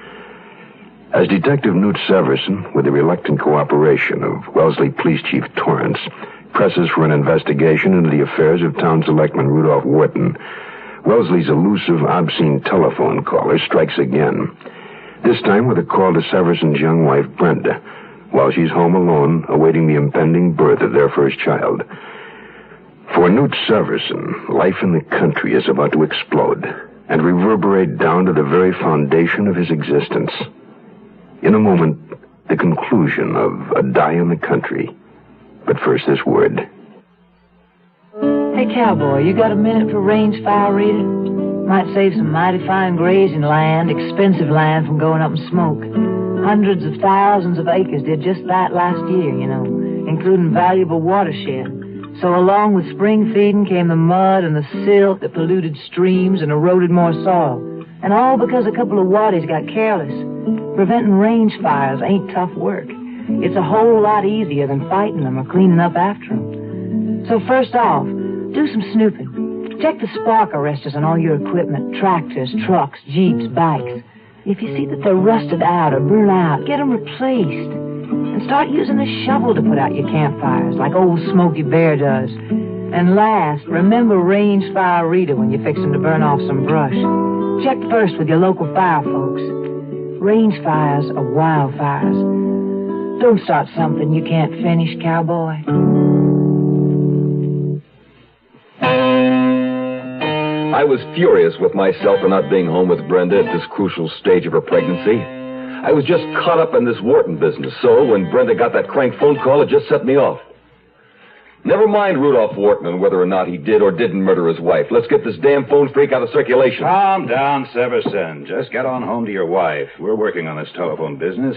As Detective Newt Severson, with the reluctant cooperation of Wellesley Police Chief Torrance, presses for an investigation into the affairs of town selectman Rudolph Wharton, Wellesley's elusive, obscene telephone caller strikes again. This time with a call to Severson's young wife, Brenda, while she's home alone, awaiting the impending birth of their first child. For Newt Severson, life in the country is about to explode and reverberate down to the very foundation of his existence. In a moment, the conclusion of A Die in the Country. But first, this word. Hey, cowboy, you got a minute for range fire reading? Might save some mighty fine grazing land, expensive land from going up in smoke. Hundreds of thousands of acres did just that last year, you know, including valuable watershed. So along with spring feeding came the mud and the silt that polluted streams and eroded more soil. And all because a couple of waddies got careless. Preventing range fires ain't tough work. It's a whole lot easier than fighting them or cleaning up after them. So first off, do some snooping. Check the spark arresters on all your equipment, tractors, trucks, jeeps, bikes. If you see that they're rusted out or burnt out, get them replaced. And start using a shovel to put out your campfires, like old Smokey Bear does. And last, remember range fire reader when you're fixing to burn off some brush. Check first with your local fire folks. Range fires are wildfires. Don't start something you can't finish, cowboy. I was furious with myself for not being home with Brenda at this crucial stage of her pregnancy. I was just caught up in this Wharton business, so when Brenda got that crank phone call, it just set me off. Never mind Rudolph Wharton and whether or not he did or didn't murder his wife. Let's get this damn phone freak out of circulation. Calm down, Severson. Just get on home to your wife. We're working on this telephone business.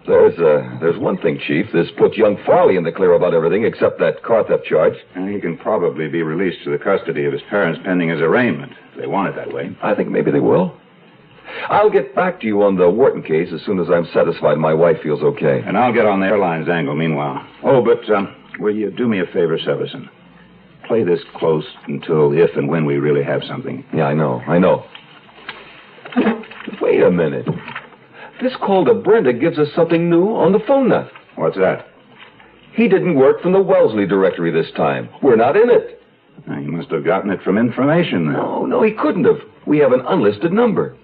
There's one thing, Chief. This puts young Farley in the clear about everything except that car theft charge. And he can probably be released to the custody of his parents pending his arraignment, if they want it that way. I think maybe they will. I'll get back to you on the Wharton case as soon as I'm satisfied my wife feels okay. And I'll get on the airlines angle meanwhile. Oh, but will you do me a favor, Severson? Play this close until if and when we really have something. Yeah, I know. Wait a minute. This call to Brenda gives us something new on the phone net. What's that? He didn't work from the Wellesley directory this time. We're not in it. He must have gotten it from information, then. No, he couldn't have. We have an unlisted number.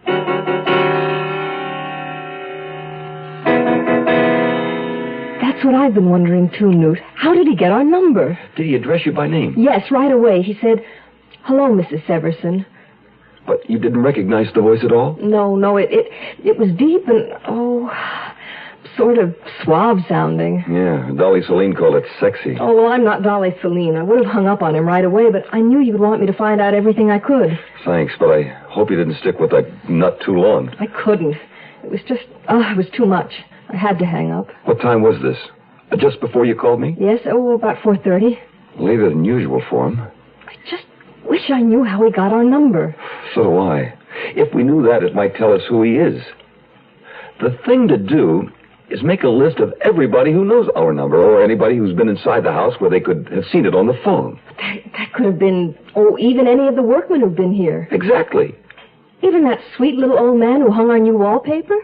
That's what I've been wondering, too, Newt. How did he get our number? Did he address you by name? Yes, right away. He said, "Hello, Mrs. Severson." But you didn't recognize the voice at all? No, it was deep and, sort of suave sounding. Yeah, Dolly Celine called it sexy. Oh, well, I'm not Dolly Celine. I would have hung up on him right away, but I knew you'd want me to find out everything I could. Thanks, but I hope you didn't stick with that nut too long. I couldn't. It was just, it was too much. I had to hang up. What time was this? Just before you called me? Yes, about 4:30. Later than usual for him. I just wish I knew how he got our number. So do I. If we knew that, it might tell us who he is. The thing to do is make a list of everybody who knows our number or anybody who's been inside the house where they could have seen it on the phone. That could have been, even any of the workmen who've been here. Exactly. Even that sweet little old man who hung our new wallpaper?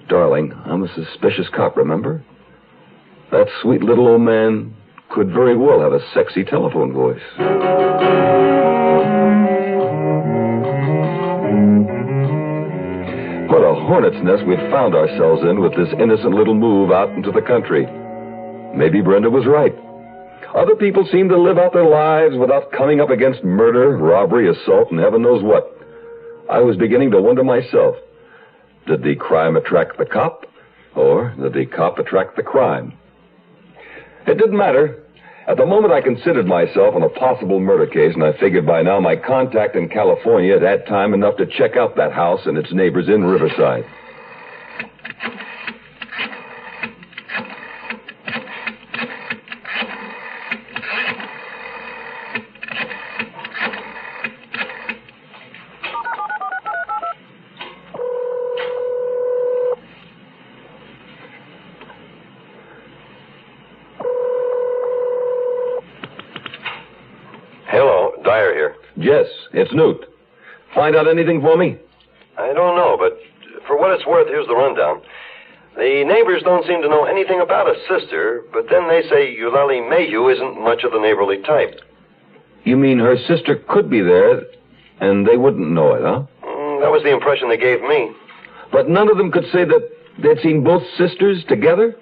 Darling, I'm a suspicious cop, remember? That sweet little old man could very well have a sexy telephone voice. What a hornet's nest we'd found ourselves in with this innocent little move out into the country. Maybe Brenda was right. Other people seem to live out their lives without coming up against murder, robbery, assault, and heaven knows what. I was beginning to wonder myself. Did the crime attract the cop, or did the cop attract the crime? It didn't matter. At the moment, I considered myself on a possible murder case, and I figured by now my contact in California had had time enough to check out that house and its neighbors in Riverside. Yes, it's Newt. Find out anything for me? I don't know, but for what it's worth, here's the rundown. The neighbors don't seem to know anything about his sister, but then they say Eulalie Mayhew isn't much of the neighborly type. You mean her sister could be there, and they wouldn't know it, huh? That was the impression they gave me. But none of them could say that they'd seen both sisters together?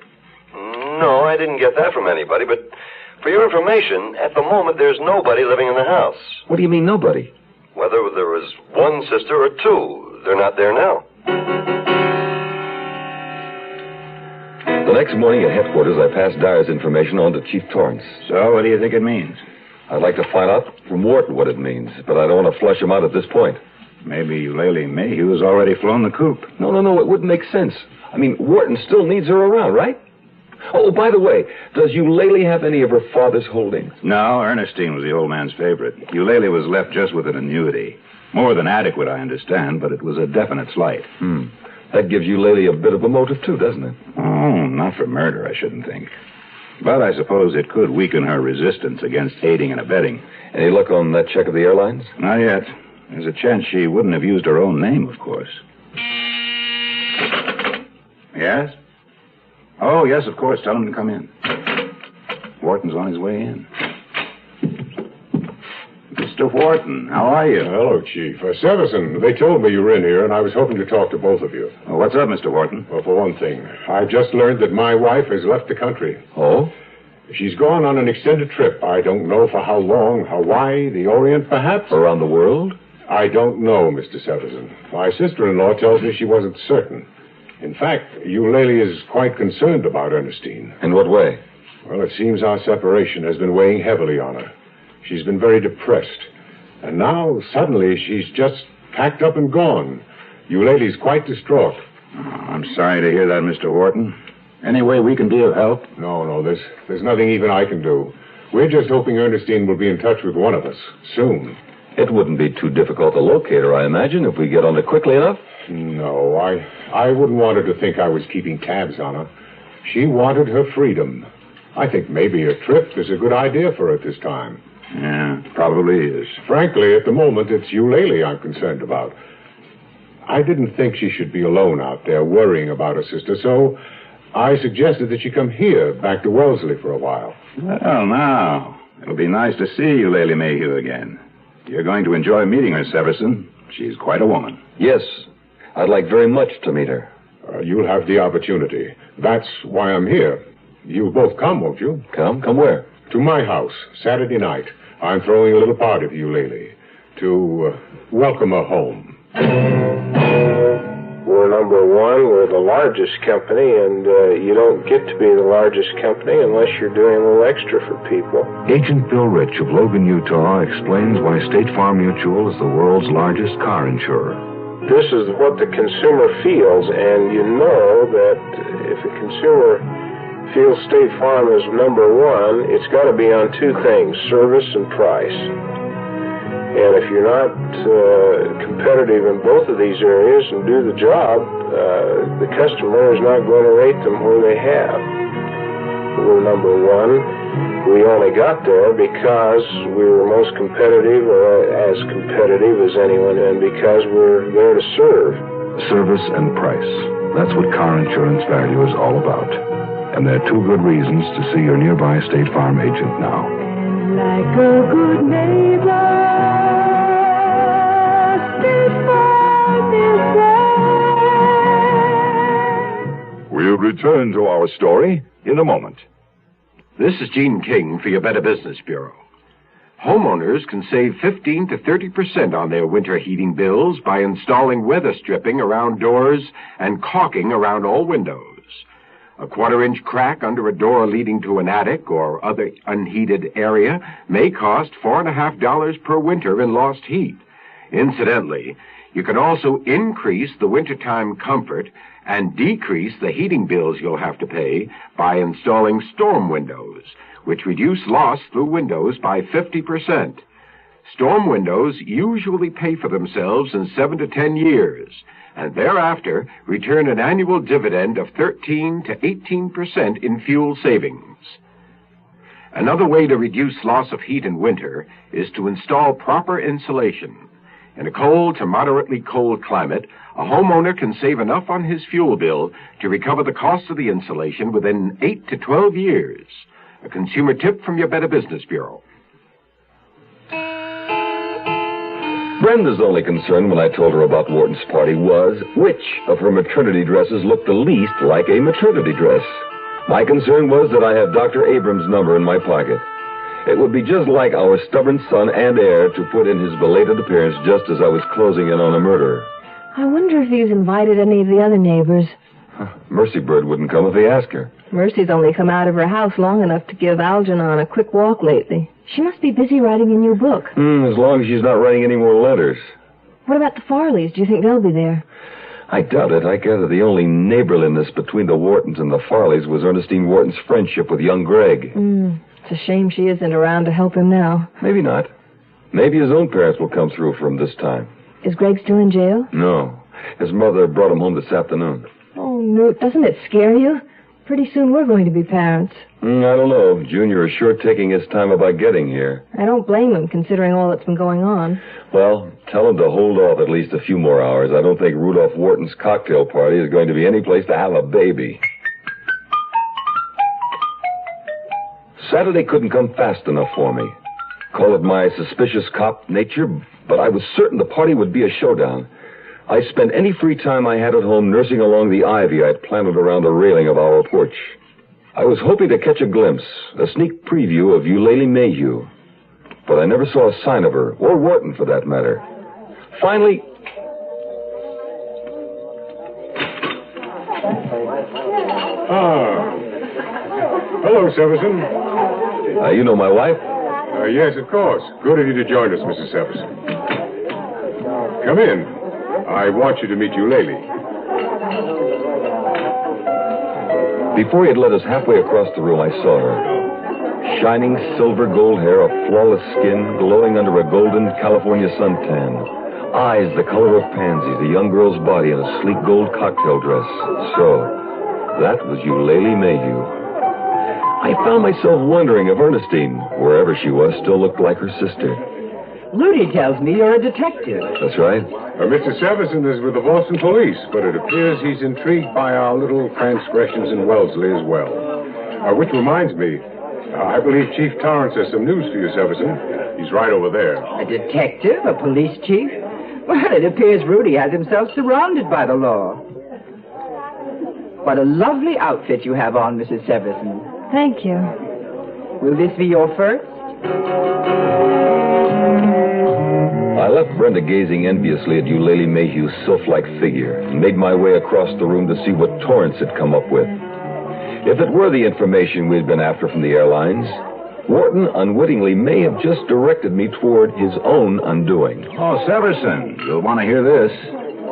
No, I didn't get that from anybody, but for your information, at the moment there's nobody living in the house. What do you mean, nobody? Whether there was one sister or two, they're not there now. The next morning at headquarters, I passed Dyer's information on to Chief Torrance. So, what do you think it means? I'd like to find out from Wharton what it means, but I don't want to flush him out at this point. Maybe Eulalie Mayhew has already flown the coop. No, it wouldn't make sense. I mean, Wharton still needs her around, right? Oh, by the way, does Eulalie have any of her father's holdings? No, Ernestine was the old man's favorite. Eulalie was left just with an annuity. More than adequate, I understand, but it was a definite slight. That gives Eulalie a bit of a motive, too, doesn't it? Oh, not for murder, I shouldn't think. But I suppose it could weaken her resistance against aiding and abetting. Any luck on that check of the airlines? Not yet. There's a chance she wouldn't have used her own name, of course. Yes? Oh, yes, of course. Tell him to come in. Wharton's on his way in. Mr. Wharton, how are you? Hello, Chief. Severson, they told me you were in here, and I was hoping to talk to both of you. Well, what's up, Mr. Wharton? Well, for one thing, I just learned that my wife has left the country. Oh? She's gone on an extended trip. I don't know for how long. Hawaii, the Orient, perhaps? Around the world? I don't know, Mr. Severson. My sister-in-law tells me she wasn't certain. In fact, Eulalie is quite concerned about Ernestine. In what way? Well, it seems our separation has been weighing heavily on her. She's been very depressed. And now, suddenly, she's just packed up and gone. Eulalie's quite distraught. Oh, I'm sorry to hear that, Mr. Wharton. Any way we can be of help? No, there's nothing even I can do. We're just hoping Ernestine will be in touch with one of us, soon. It wouldn't be too difficult to locate her, I imagine, if we get on it quickly enough. No, I wouldn't want her to think I was keeping tabs on her. She wanted her freedom. I think maybe a trip is a good idea for her at this time. Yeah, probably is. Frankly, at the moment, it's Eulalie I'm concerned about. I didn't think she should be alone out there worrying about her sister, so I suggested that she come here, back to Wellesley for a while. Well, now, it'll be nice to see Eulalie Mayhew again. You're going to enjoy meeting her, Severson. She's quite a woman. Yes, I'd like very much to meet her. You'll have the opportunity. That's why I'm here. You'll both come, won't you? Come where? To my house, Saturday night. I'm throwing a little party for Eulalie to welcome her home. We're number one. We're the largest company, and you don't get to be the largest company unless you're doing a little extra for people. Agent Bill Rich of Logan, Utah, explains why State Farm Mutual is the world's largest car insurer. This is what the consumer feels, and you know that if a consumer feels State Farm is number one, it's got to be on two things, service and price. And if you're not competitive in both of these areas and do the job, the customer is not going to rate them where they have. We're number one. We only got there because we were most competitive, or as competitive as anyone, and because we're there to serve. Service and price. That's what car insurance value is all about. And there are two good reasons to see your nearby State Farm agent now. Like a good neighbor, State Farm is there. We'll return to our story in a moment. This is Gene King for your Better Business Bureau. Homeowners can save 15 to 30% on their winter heating bills by installing weather stripping around doors and caulking around all windows. A 1/4-inch crack under a door leading to an attic or other unheated area may cost $4.50 per winter in lost heat. Incidentally, you can also increase the wintertime comfort and decrease the heating bills you'll have to pay by installing storm windows, which reduce loss through windows by 50%. Storm windows usually pay for themselves in 7 to 10 years, and thereafter return an annual dividend of 13 to 18% in fuel savings. Another way to reduce loss of heat in winter is to install proper insulation. In a cold to moderately cold climate, a homeowner can save enough on his fuel bill to recover the cost of the insulation within 8 to 12 years. A consumer tip from your Better Business Bureau. Brenda's only concern when I told her about Wharton's party was which of her maternity dresses looked the least like a maternity dress. My concern was that I had Dr. Abrams' number in my pocket. It would be just like our stubborn son and heir to put in his belated appearance just as I was closing in on a murder. I wonder if he's invited any of the other neighbors. Mercy Bird wouldn't come if he asked her. Mercy's only come out of her house long enough to give Algernon a quick walk lately. She must be busy writing a new book. As long as she's not writing any more letters. What about the Farleys? Do you think they'll be there? I doubt it. I gather the only neighborliness between the Whartons and the Farleys was Ernestine Wharton's friendship with young Greg. It's a shame she isn't around to help him now. Maybe not. Maybe his own parents will come through for him this time. Is Greg still in jail? No. His mother brought him home this afternoon. Oh, Newt, doesn't it scare you? Pretty soon we're going to be parents. I don't know. Junior is sure taking his time about getting here. I don't blame him, considering all that's been going on. Well, tell him to hold off at least a few more hours. I don't think Rudolph Wharton's cocktail party is going to be any place to have a baby. Saturday couldn't come fast enough for me. Call it my suspicious cop nature, but I was certain the party would be a showdown. I spent any free time I had at home nursing along the ivy I'd planted around the railing of our porch. I was hoping to catch a glimpse, a sneak preview of Eulalie Mayhew, but I never saw a sign of her, or Wharton for that matter. Finally... Hello, Severson. You know my wife? Yes, of course. Good of you to join us, Mrs. Severson. Come in. I want you to meet Eulalie. Before he had led us halfway across the room, I saw her. Shining silver gold hair, a flawless skin, glowing under a golden California suntan. Eyes the color of pansies, a young girl's body in a sleek gold cocktail dress. So, that was Eulalie Mayhew. I found myself wondering if Ernestine, wherever she was, still looked like her sister. Ludy tells me you're a detective. That's right. Mr. Severson is with the Boston police, but it appears he's intrigued by our little transgressions in Wellesley as well. Which reminds me, I believe Chief Torrance has some news for you, Severson. He's right over there. A detective? A police chief? Well, it appears Rudy has himself surrounded by the law. What a lovely outfit you have on, Mrs. Severson. Thank you. Will this be your first? I left Brenda gazing enviously at Eulalie Mayhew's sylph-like figure and made my way across the room to see what Torrance had come up with. If it were the information we'd been after from the airlines, Wharton unwittingly may have just directed me toward his own undoing. Oh, Severson, you'll want to hear this.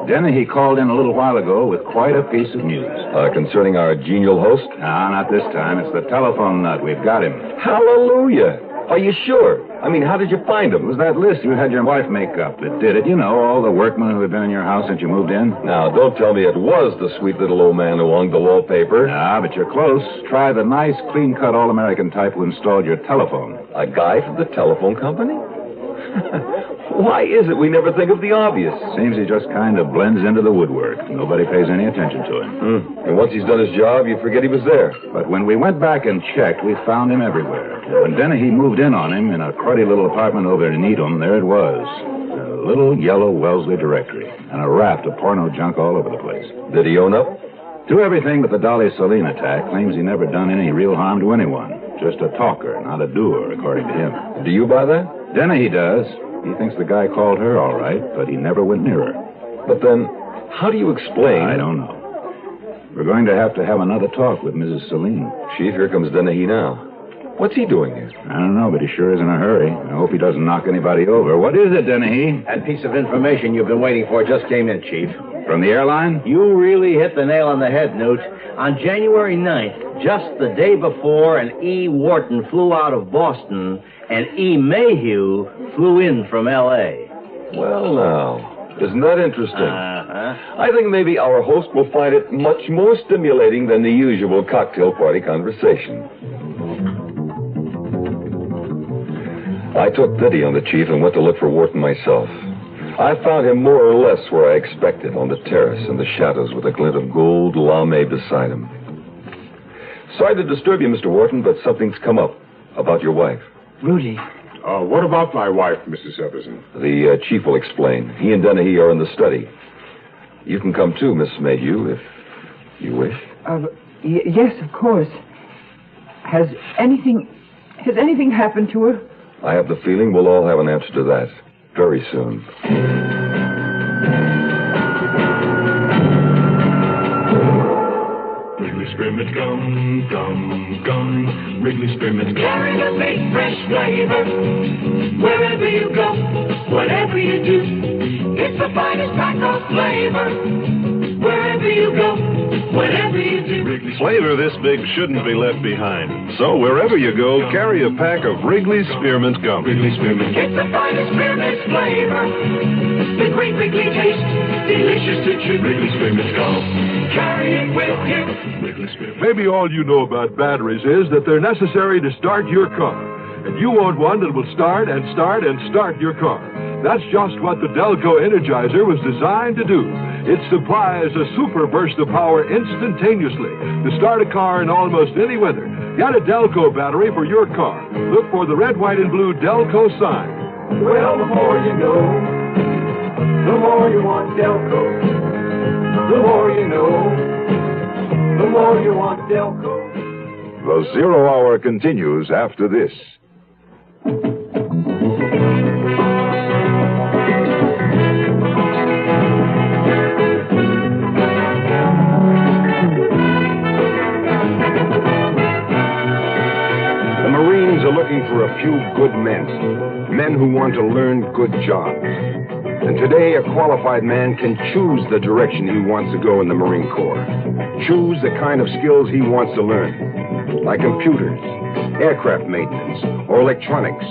Dennehy called in a little while ago with quite a piece of news. Concerning our genial host? No, not this time. It's the telephone nut. We've got him. Hallelujah! Are you sure? I mean, how did you find him? It was that list you had your wife make up that did it. You know, all the workmen who had been in your house since you moved in. Now, don't tell me it was the sweet little old man who hung the wallpaper. Ah, but you're close. Try the nice, clean-cut, all-American type who installed your telephone. A guy from the telephone company? Why is it we never think of the obvious? Seems he just kind of blends into the woodwork. Nobody pays any attention to him. And once he's done his job, you forget he was there. But when we went back and checked, we found him everywhere. When Dennehy moved in on him in a cruddy little apartment over in Needham, there it was. A little yellow Wellesley directory. And a raft of porno junk all over the place. Did he own up? To everything but the Dolly Saline attack, claims he never done any real harm to anyone. Just a talker, not a doer, according to him. Do you buy that? Dennehy does. He thinks the guy called her all right, but he never went near her. But then, how do you explain... I don't know. We're going to have another talk with Mrs. Saline. Chief, here comes Dennehy now. What's he doing here? I don't know, but he sure is in a hurry. I hope he doesn't knock anybody over. What is it, Dennehy? That piece of information you've been waiting for just came in, Chief. From the airline? You really hit the nail on the head, Newt. On January 9th, just the day before, an E. Wharton flew out of Boston, and E. Mayhew flew in from L.A. Well, now, isn't that interesting? Uh-huh. I think maybe our host will find it much more stimulating than the usual cocktail party conversation. I took pity on the chief and went to look for Wharton myself. I found him more or less where I expected, on the terrace in the shadows with a glint of gold lame beside him. Sorry to disturb you, Mr. Wharton, but something's come up about your wife. Rudy. What about my wife, Mrs. Everson? The chief will explain. He and Dennehy are in the study. You can come too, Miss Mayhew, if you wish. Yes, of course. Has anything happened to her? I have the feeling we'll all have an answer to that very soon. Wrigley Spearmint Gum, Gum, Gum. Wrigley Spearmint Gum. Carry the big fresh flavor wherever you go, whatever you do. It's the finest pack of flavor wherever you go, whatever you do. Flavor this big shouldn't be left behind. So wherever you go, carry a pack of Wrigley Spearmint Gum. Wrigley Spearmint. It's the finest spearmint flavor. The great Wrigley taste, delicious to chew. Wrigley Spearmint Gum. Carry it with you. Wrigley Spearmint. Maybe all you know about batteries is that they're necessary to start your car. And you want one that will start and start and start your car. That's just what the Delco Energizer was designed to do. It supplies a super burst of power instantaneously to start a car in almost any weather. Get a Delco battery for your car. Look for the red, white, and blue Delco sign. Well, the more you know, the more you want Delco. The more you know, the more you want Delco. The Zero Hour continues after this. Are looking for a few good men who want to learn good jobs. And today, a qualified man can choose the direction he wants to go in the Marine Corps. Choose the kind of skills he wants to learn, like computers, aircraft maintenance, or electronics,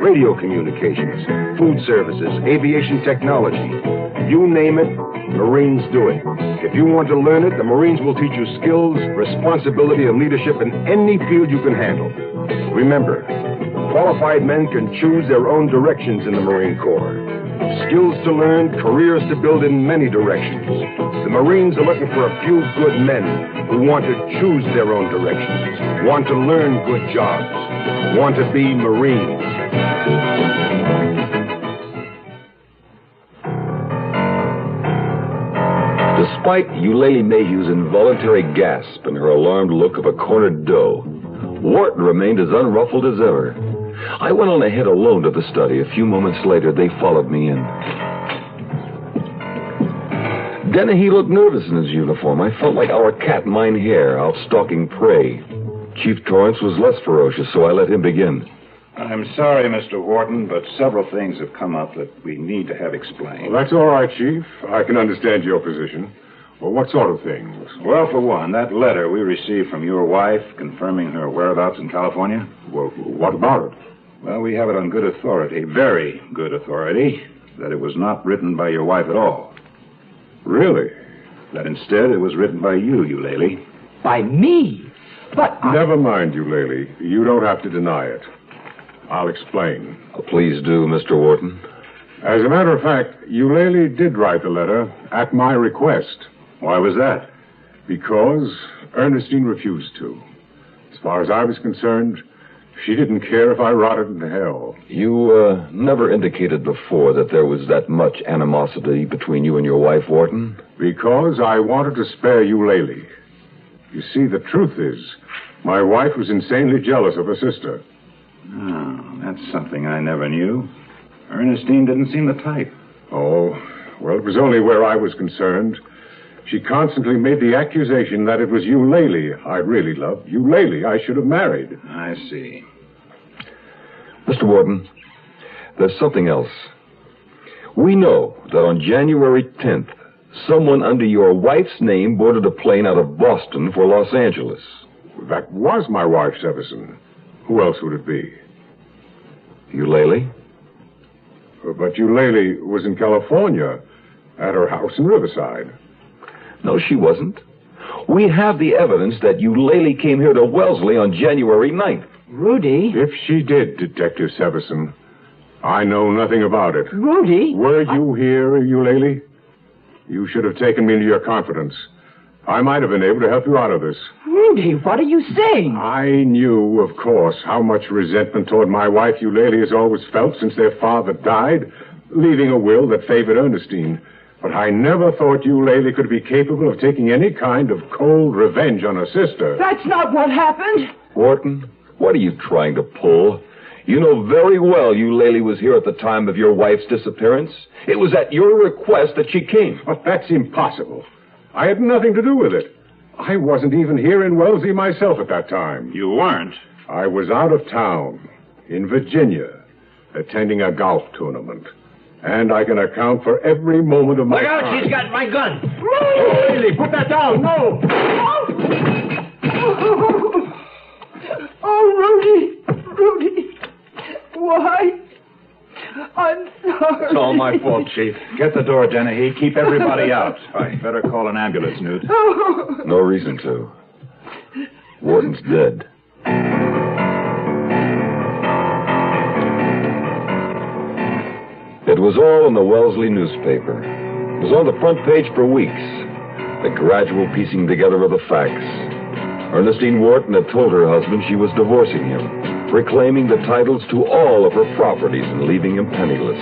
radio communications, food services, aviation technology. You name it, Marines do it. If you want to learn it, the Marines will teach you skills, responsibility, and leadership in any field you can handle. Remember, qualified men can choose their own directions in the Marine Corps. Skills to learn, careers to build in many directions. The Marines are looking for a few good men who want to choose their own directions, want to learn good jobs, want to be Marines. Despite Eulalie Mayhew's involuntary gasp and her alarmed look of a cornered doe, Wharton remained as unruffled as ever. I went on ahead alone to the study. A few moments later, they followed me in. Dennehy looked nervous in his uniform. I felt like our cat, mine hare, out stalking prey. Chief Torrance was less ferocious, so I let him begin. I'm sorry, Mr. Wharton, but several things have come up that we need to have explained. Well, that's all right, Chief. I can understand your position. Well, what sort of things? Well, for one, that letter we received from your wife confirming her whereabouts in California. Well, what about it? Well, we have it on good authority, very good authority, that it was not written by your wife at all. Really? That instead it was written by you, Eulalie. By me? But Never mind, Eulalie. You don't have to deny it. I'll explain. Please do, Mr. Wharton. As a matter of fact, Eulalie did write the letter at my request. Why was that? Because Ernestine refused to. As far as I was concerned, she didn't care if I rotted in hell. You never indicated before that there was that much animosity between you and your wife, Wharton? Because I wanted to spare Eulalie. You see, the truth is, my wife was insanely jealous of her sister. Oh, that's something I never knew. Ernestine didn't seem the type. Oh, well, it was only where I was concerned. She constantly made the accusation that it was Eulalie I really loved. Eulalie I should have married. I see. Mr. Wharton, there's something else. We know that on January 10th, someone under your wife's name boarded a plane out of Boston for Los Angeles. That was my wife, Sevison. Who else would it be? Eulalie? But Eulalie was in California, at her house in Riverside. No, she wasn't. We have the evidence that Eulalie came here to Wellesley on January 9th. Rudy? If she did, Detective Sevison, I know nothing about it. Rudy? Were you here, Eulalie? You should have taken me into your confidence. I might have been able to help you out of this. Rudy, what are you saying? I knew, of course, how much resentment toward my wife Eulalie has always felt since their father died, leaving a will that favored Ernestine. But I never thought Eulalie could be capable of taking any kind of cold revenge on her sister. That's not what happened. Wharton, what are you trying to pull? You know very well Eulalie was here at the time of your wife's disappearance. It was at your request that she came. But that's impossible. I had nothing to do with it. I wasn't even here in Wellesley myself at that time. You weren't? I was out of town, in Virginia, attending a golf tournament. And I can account for every moment of my Look out, time. she's got my gun. Oh, Haley, put that down. No. Oh, Rudy. Why? I'm sorry. It's all my fault, Chief. Get the door, Dennehy. Keep everybody out. I better call an ambulance, Newt. No reason to. Wharton's dead. It was all in the Wellesley newspaper. It was on the front page for weeks. The gradual piecing together of the facts. Ernestine Wharton had told her husband she was divorcing him, reclaiming the titles to all of her properties and leaving him penniless.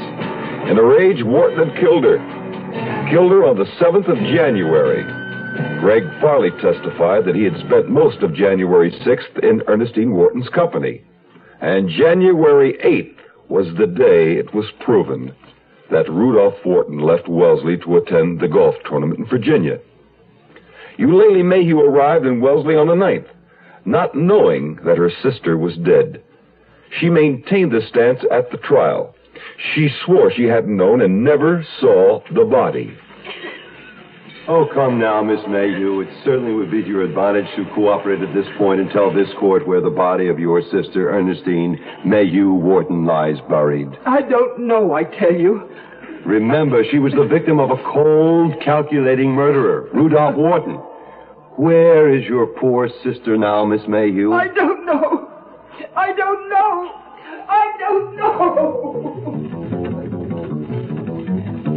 In a rage, Wharton had killed her. Killed her on the 7th of January. Greg Farley testified that he had spent most of January 6th in Ernestine Wharton's company. And January 8th was the day it was proven that Rudolph Wharton left Wellesley to attend the golf tournament in Virginia. Eulalie Mayhew arrived in Wellesley on the 9th, not knowing that her sister was dead. She maintained this stance at the trial. She swore she hadn't known and never saw the body. Oh, come now, Miss Mayhew. It certainly would be to your advantage to cooperate at this point and tell this court where the body of your sister, Ernestine Mayhew Wharton, lies buried. I don't know, I tell you. Remember, she was the victim of a cold, calculating murderer, Rudolph Wharton. Where is your poor sister now, Miss Mayhew? I don't know.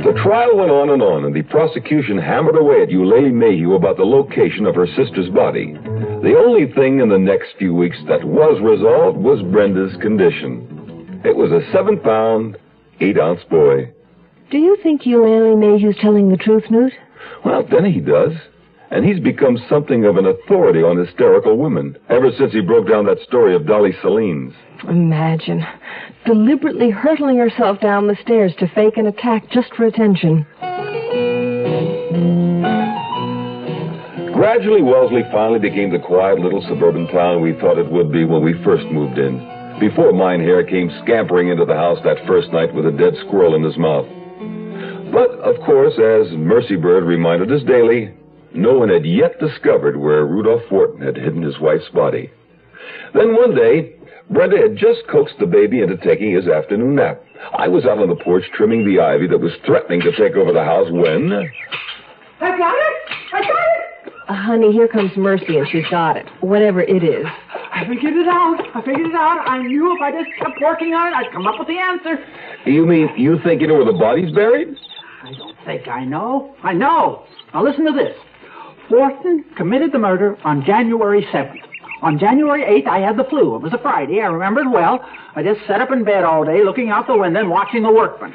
The trial went on, and the prosecution hammered away at Eulalie Mayhew about the location of her sister's body. The only thing in the next few weeks that was resolved was Brenda's condition. It was a 7-pound, 8-ounce boy. Do you think Eulalie Mayhew's telling the truth, Newt? Well, then he does. And he's become something of an authority on hysterical women, ever since he broke down that story of Dolly Celine's. Imagine. Deliberately hurtling herself down the stairs to fake an attack just for attention. Gradually, Wellesley finally became the quiet little suburban town we thought it would be when we first moved in, before Minehair came scampering into the house that first night with a dead squirrel in his mouth. But, of course, as Mercy Bird reminded us daily, no one had yet discovered where Rudolph Wharton had hidden his wife's body. Then one day, Brenda had just coaxed the baby into taking his afternoon nap. I was out on the porch trimming the ivy that was threatening to take over the house when... I got it! I got it! Honey, here comes Mercy, and she's got it. Whatever it is. I figured it out. I knew if I just kept working on it, I'd come up with the answer. You mean you think you know where the body's buried? I don't think I know. I know. Now listen to this. Wharton committed the murder on January 7th. On January 8th, I had the flu. It was a Friday. I remember it well. I just sat up in bed all day looking out the window and watching the workmen.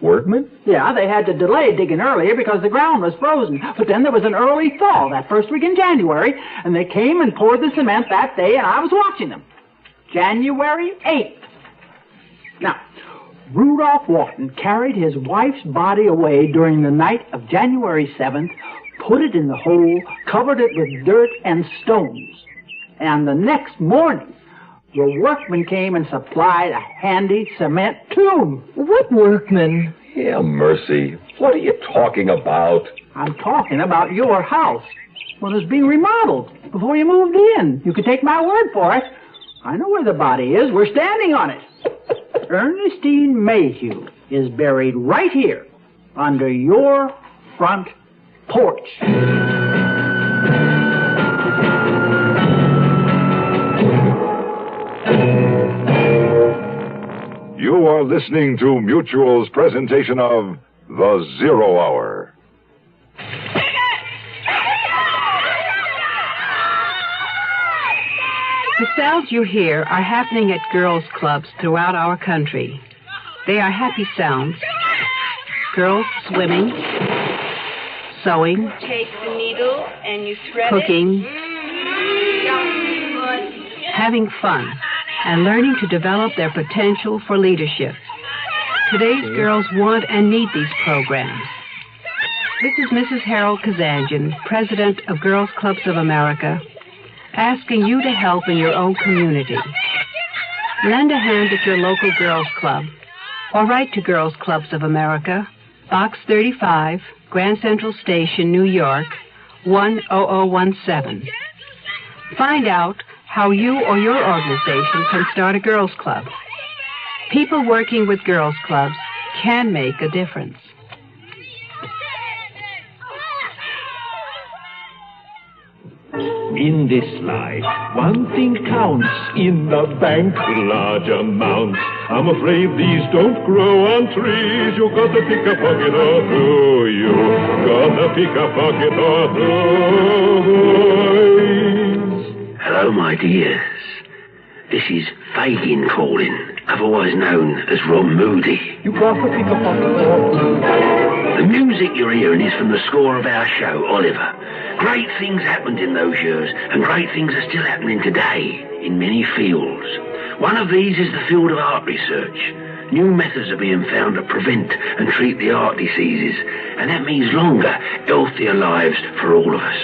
Workmen? Yeah, they had to delay digging earlier because the ground was frozen. But then there was an early thaw that first week in January, and they came and poured the cement that day, and I was watching them. January 8th. Now, Rudolph Wharton carried his wife's body away during the night of January 7th, put it in the hole, covered it with dirt and stones. And the next morning, the workmen came and supplied a handy cement tomb. What workmen? Yeah, Mercy. What are you talking about? I'm talking about your house. Well, it was being remodeled before you moved in. You can take my word for it. I know where the body is. We're standing on it. Ernestine Mayhew is buried right here under your front porch. You are listening to Mutual's presentation of The Zero Hour. The sounds you hear are happening at girls' clubs throughout our country. They are happy sounds. Girls swimming, sewing, Take the needle and you thread cooking, having fun, and learning to develop their potential for leadership. Today's girls want and need these programs. This is Mrs. Harold Kazanjian, President of Girls Clubs of America, asking you to help in your own community. Lend a hand at your local girls' club, or write to Girls Clubs of America, Box 35, Grand Central Station, New York, 10017. Find out how you or your organization can start a girls' club. People working with girls' clubs can make a difference. In this life, one thing counts in the bank, large amounts. I'm afraid these don't grow on trees. You gotta pick a pocket or two. You gotta pick a pocket or two. Hello, my dears. This is Fagin calling, otherwise known as Ron Moody. You gotta pick a pocket or two. The music you're hearing is from the score of our show, Oliver. Great things happened in those years, and great things are still happening today in many fields. One of these is the field of art research. New methods are being found to prevent and treat the art diseases, and that means longer, healthier lives for all of us.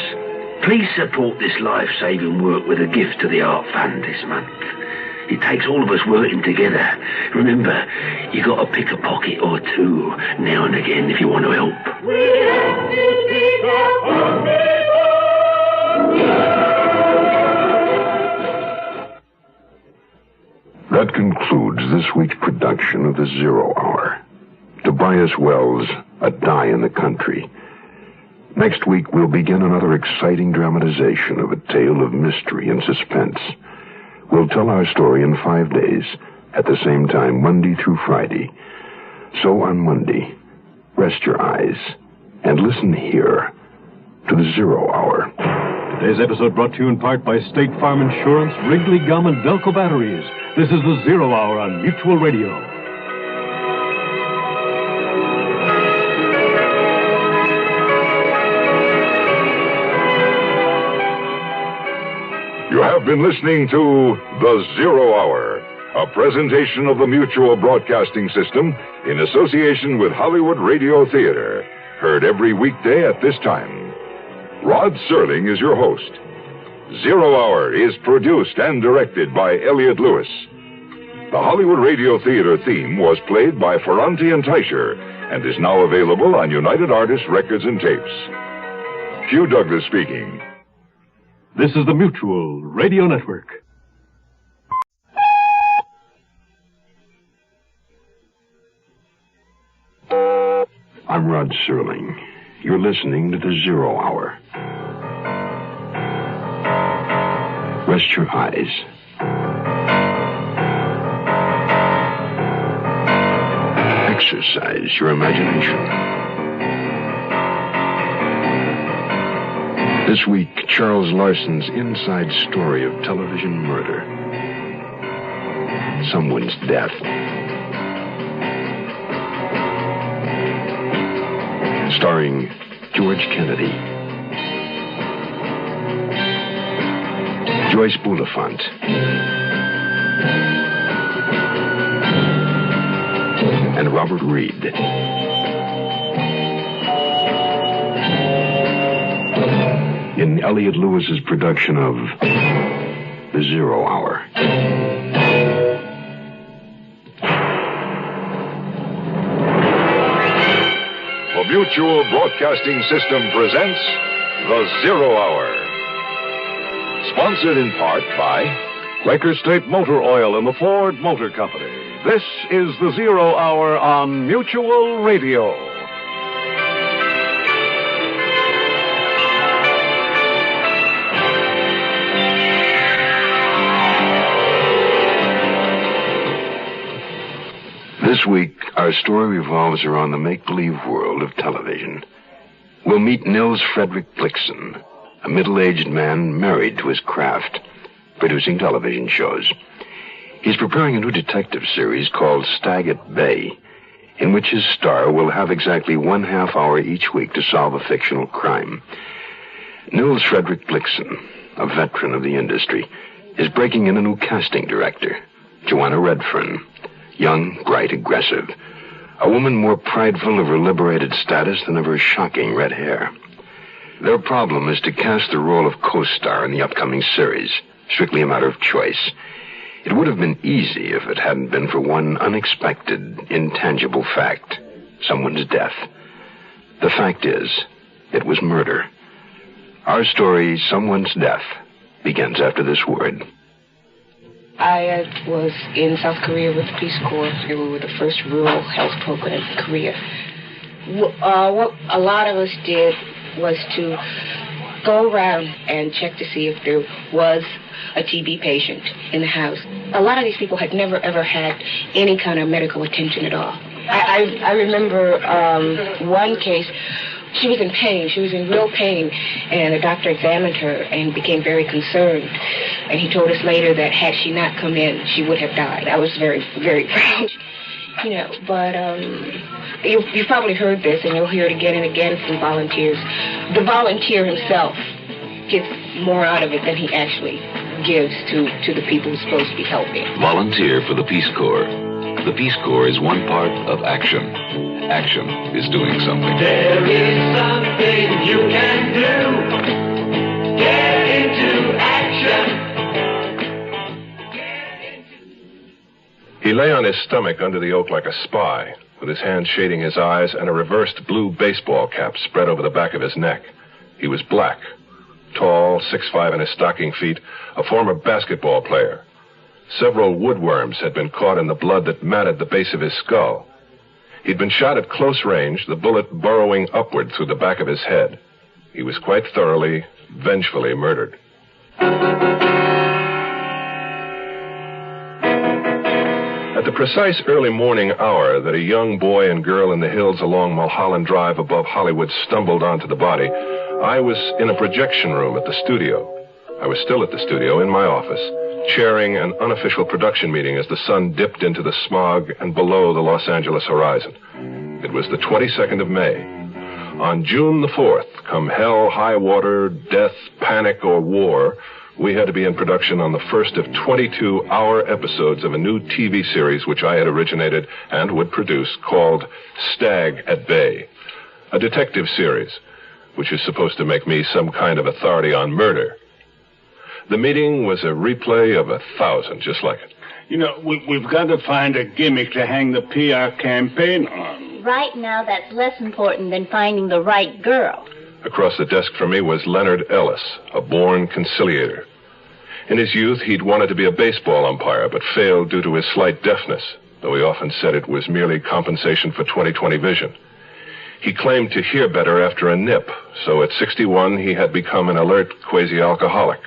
Please support this life-saving work with a gift to the Art Fund this month. It takes all of us working together. Remember, you got to pick a pocket or two now and again if you want to help. We have to pick a pocket. That concludes this week's production of The Zero Hour. Tobias Wells, A Die in the Country. Next week, we'll begin another exciting dramatization of a tale of mystery and suspense. We'll tell our story in 5 days, at the same time, Monday through Friday. So on Monday, rest your eyes and listen here to The Zero Hour. Today's episode brought to you in part by State Farm Insurance, Wrigley Gum, and Delco Batteries. This is The Zero Hour on Mutual Radio. have been listening to The Zero Hour, a presentation of the Mutual Broadcasting System in association with Hollywood Radio Theater. Heard every weekday at this time. Rod Serling is your host. Zero Hour is produced and directed by Elliott Lewis. The Hollywood Radio Theater theme was played by Ferranti and Teicher and is now available on United Artists Records and Tapes. Hugh Douglas speaking. This is the Mutual Radio Network. I'm Rod Serling. You're listening to The Zero Hour. Rest your eyes. Exercise your imagination. This week, Charles Larson's inside story of television murder. Someone's death. Starring George Kennedy, Joyce Bulifant, and Robert Reed. In Elliott Lewis's production of The Zero Hour. The Mutual Broadcasting System presents The Zero Hour. Sponsored in part by Quaker State Motor Oil and the Ford Motor Company. This is The Zero Hour on Mutual Radio. This week, our story revolves around the make-believe world of television. We'll meet Nils Frederick Blixen, a middle-aged man married to his craft, producing television shows. He's preparing a new detective series called Stag at Bay, in which his star will have exactly 1/2 hour each week to solve a fictional crime. Nils Frederick Blixen, a veteran of the industry, is breaking in a new casting director, Joanna Redfern. Young, bright, aggressive. A woman more prideful of her liberated status than of her shocking red hair. Their problem is to cast the role of co-star in the upcoming series, strictly a matter of choice. It would have been easy if it hadn't been for one unexpected, intangible fact. Someone's death. The fact is, it was murder. Our story, Someone's Death, begins after this word. I was in South Korea with the Peace Corps. We were the first rural health program in Korea. What a lot of us did was to go around and check to see if there was a TB patient in the house. A lot of these people had never, ever had any kind of medical attention at all. I remember one case. She was in pain. She was in real pain. And the doctor examined her and became very concerned. And he told us later that had she not come in, she would have died. I was very, very proud. You know, but you've probably heard this, and you'll hear it again and again from volunteers. The volunteer himself gets more out of it than he actually gives to the people who's supposed to be helping. Volunteer for the Peace Corps. The Peace Corps is one part of action. Action is doing something. There is something you can do. Get into action. He lay on his stomach under the oak like a spy, with his hands shading his eyes and a reversed blue baseball cap spread over the back of his neck. He was black, tall, 6'5" in his stocking feet, a former basketball player. Several woodworms had been caught in the blood that matted the base of his skull. He'd been shot at close range, the bullet burrowing upward through the back of his head. He was quite thoroughly, vengefully murdered. At the precise early morning hour that a young boy and girl in the hills along Mulholland Drive above Hollywood stumbled onto the body, I was in a projection room at the studio. I was still at the studio in my office, chairing an unofficial production meeting as the sun dipped into the smog and below the Los Angeles horizon. It was the 22nd of May. On June the 4th, come hell, high water, death, panic, or war, we had to be in production on the first of 22-hour episodes of a new TV series which I had originated and would produce called Stag at Bay, a detective series which is supposed to make me some kind of authority on murder. The meeting was a replay of 1,000, just like it. You know, we've got to find a gimmick to hang the PR campaign on. Right now, that's less important than finding the right girl. Across the desk from me was Leonard Ellis, a born conciliator. In his youth, he'd wanted to be a baseball umpire, but failed due to his slight deafness, though he often said it was merely compensation for 20/20 vision. He claimed to hear better after a nip, so at 61, he had become an alert quasi-alcoholic.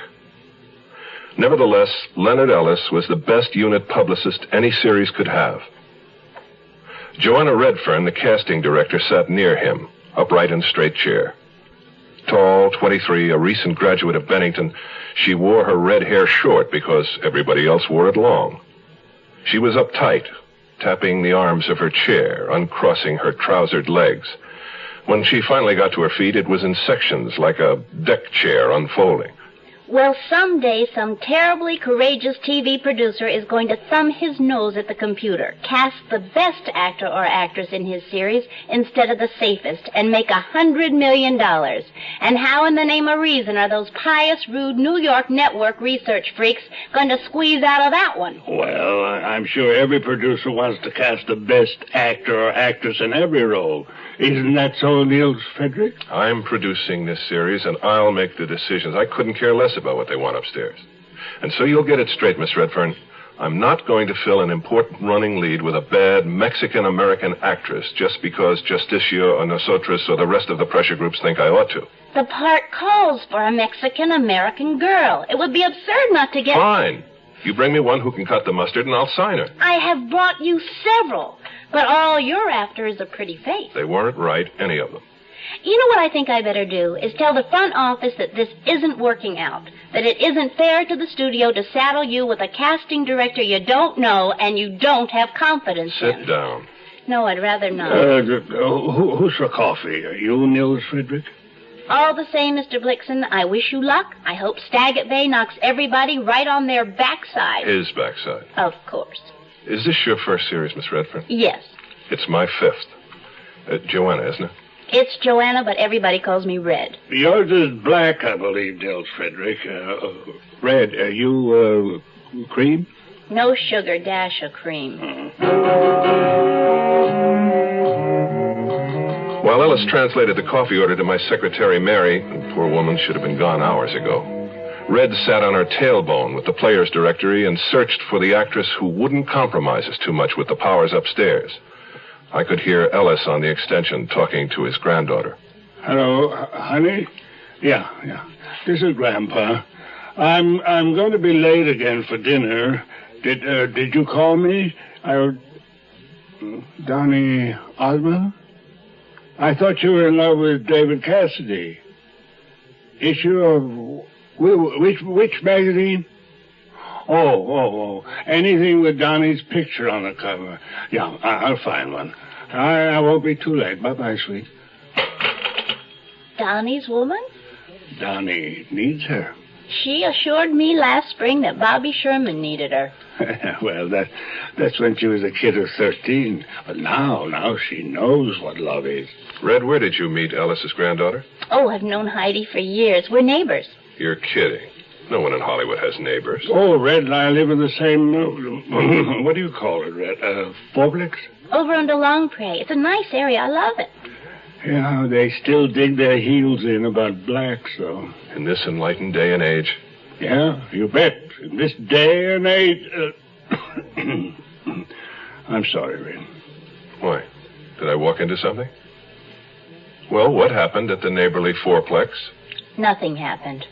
Nevertheless, Leonard Ellis was the best unit publicist any series could have. Joanna Redfern, the casting director, sat near him, upright in straight chair. Tall, 23, a recent graduate of Bennington, she wore her red hair short because everybody else wore it long. She was uptight, tapping the arms of her chair, uncrossing her trousered legs. When she finally got to her feet, it was in sections, like a deck chair unfolding. Well, someday some terribly courageous TV producer is going to thumb his nose at the computer, cast the best actor or actress in his series instead of the safest, and make $100 million. And how in the name of reason are those pious, rude New York network research freaks going to squeeze out of that one? Well, I'm sure every producer wants to cast the best actor or actress in every role. Isn't that so, Niels Frederick? I'm producing this series, and I'll make the decisions. I couldn't care less about what they want upstairs. And so you'll get it straight, Miss Redfern. I'm not going to fill an important running lead with a bad Mexican-American actress just because Justicia or Nosotros or the rest of the pressure groups think I ought to. The part calls for a Mexican-American girl. It would be absurd not to get... Fine. You bring me one who can cut the mustard, and I'll sign her. I have brought you several, but all you're after is a pretty face. They weren't right, any of them. You know what I think I better do is tell the front office that this isn't working out, that it isn't fair to the studio to saddle you with a casting director you don't know and you don't have confidence in. Sit down. No, I'd rather not. Who's for coffee? You, Niels Frederick? All the same, Mr. Blixen, I wish you luck. I hope Stag at Bay knocks everybody right on their backside. His backside. Of course. Is this your first series, Miss Redfern? Yes. It's my fifth. Joanna, isn't it? It's Joanna, but everybody calls me Red. Yours is black, I believe, Niels Frederick. Red, are you, cream? No sugar, dash of cream. While Ellis translated the coffee order to my secretary, Mary, the poor woman should have been gone hours ago, Red sat on her tailbone with the players' directory and searched for the actress who wouldn't compromise us too much with the powers upstairs. I could hear Ellis on the extension talking to his granddaughter. Hello, honey? Yeah. This is Grandpa. I'm going to be late again for dinner. Did you call me? Donnie Osmond? I thought you were in love with David Cassidy. Issue of which magazine? Oh. Anything with Donnie's picture on the cover. Yeah, I'll find one. I won't be too late. Bye-bye, sweet. Donnie's woman? Donnie needs her. She assured me last spring that Bobby Sherman needed her. Well, that's when she was a kid of 13. But now she knows what love is. Red, where did you meet Ellis's granddaughter? Oh, I've known Heidi for years. We're neighbors. You're kidding. No one in Hollywood has neighbors. Oh, Red and I live in the same... what do you call it, Red? Fourplex? Over under Longpre. It's a nice area. I love it. Yeah, they still dig their heels in about blacks, though. In this enlightened day and age? Yeah, you bet. In this day and age... I'm sorry, Red. Why? Did I walk into something? Well, what happened at the neighborly fourplex? Nothing happened.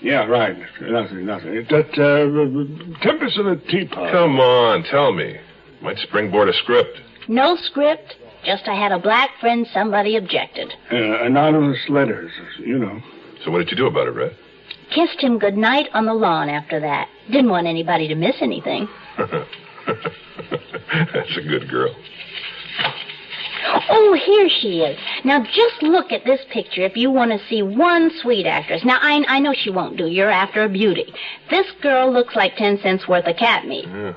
Yeah, right. Nothing. That tempest in a teapot. Come on, tell me. Might springboard a script. No script. Just I had a black friend, somebody objected. Anonymous letters, you know. So what did you do about it, Red? Kissed him goodnight on the lawn after that. Didn't want anybody to miss anything. That's a good girl. Oh, here she is. Now, just look at this picture if you want to see one sweet actress. Now, I know she won't do. You're after a beauty. This girl looks like 10 cents worth of cat meat. Yeah.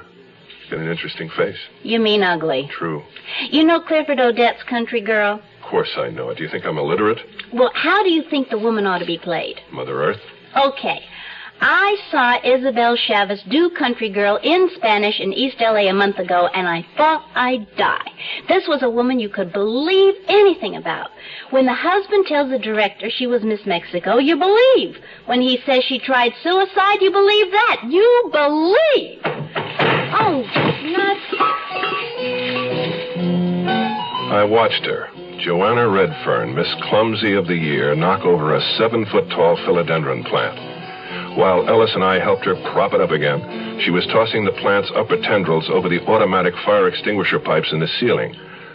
Got an interesting face. You mean ugly. True. You know Clifford Odette's Country Girl? Of course I know it. Do you think I'm illiterate? Well, how do you think the woman ought to be played? Mother Earth? Okay. I saw Isabel Chavez do Country Girl in Spanish in East L.A. a month ago, and I thought I'd die. This was a woman you could believe anything about. When the husband tells the director she was Miss Mexico, you believe. When he says she tried suicide, you believe that. You believe. Oh, nuts. I watched her, Joanna Redfern, Miss Clumsy of the Year, knock over a 7-foot-tall philodendron plant. While Ellis and I helped her prop it up again, she was tossing the plant's upper tendrils over the automatic fire extinguisher pipes in the ceiling,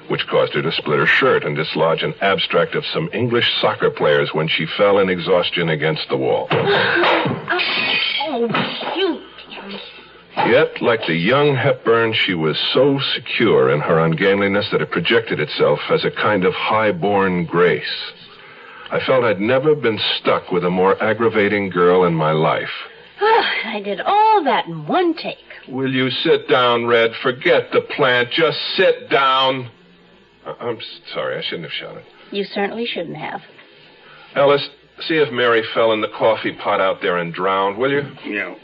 which caused her to split her shirt and dislodge an abstract of some English soccer players when she fell in exhaustion against the wall. Oh, shoot. Yet, like the young Hepburn, she was so secure in her ungainliness that it projected itself as a kind of high-born grace. I felt I'd never been stuck with a more aggravating girl in my life. I did all that in one take. Will you sit down, Red? Forget the plant. Just sit down. I'm sorry. I shouldn't have shouted. You certainly shouldn't have. Ellis, see if Mary fell in the coffee pot out there and drowned, will you? Yeah.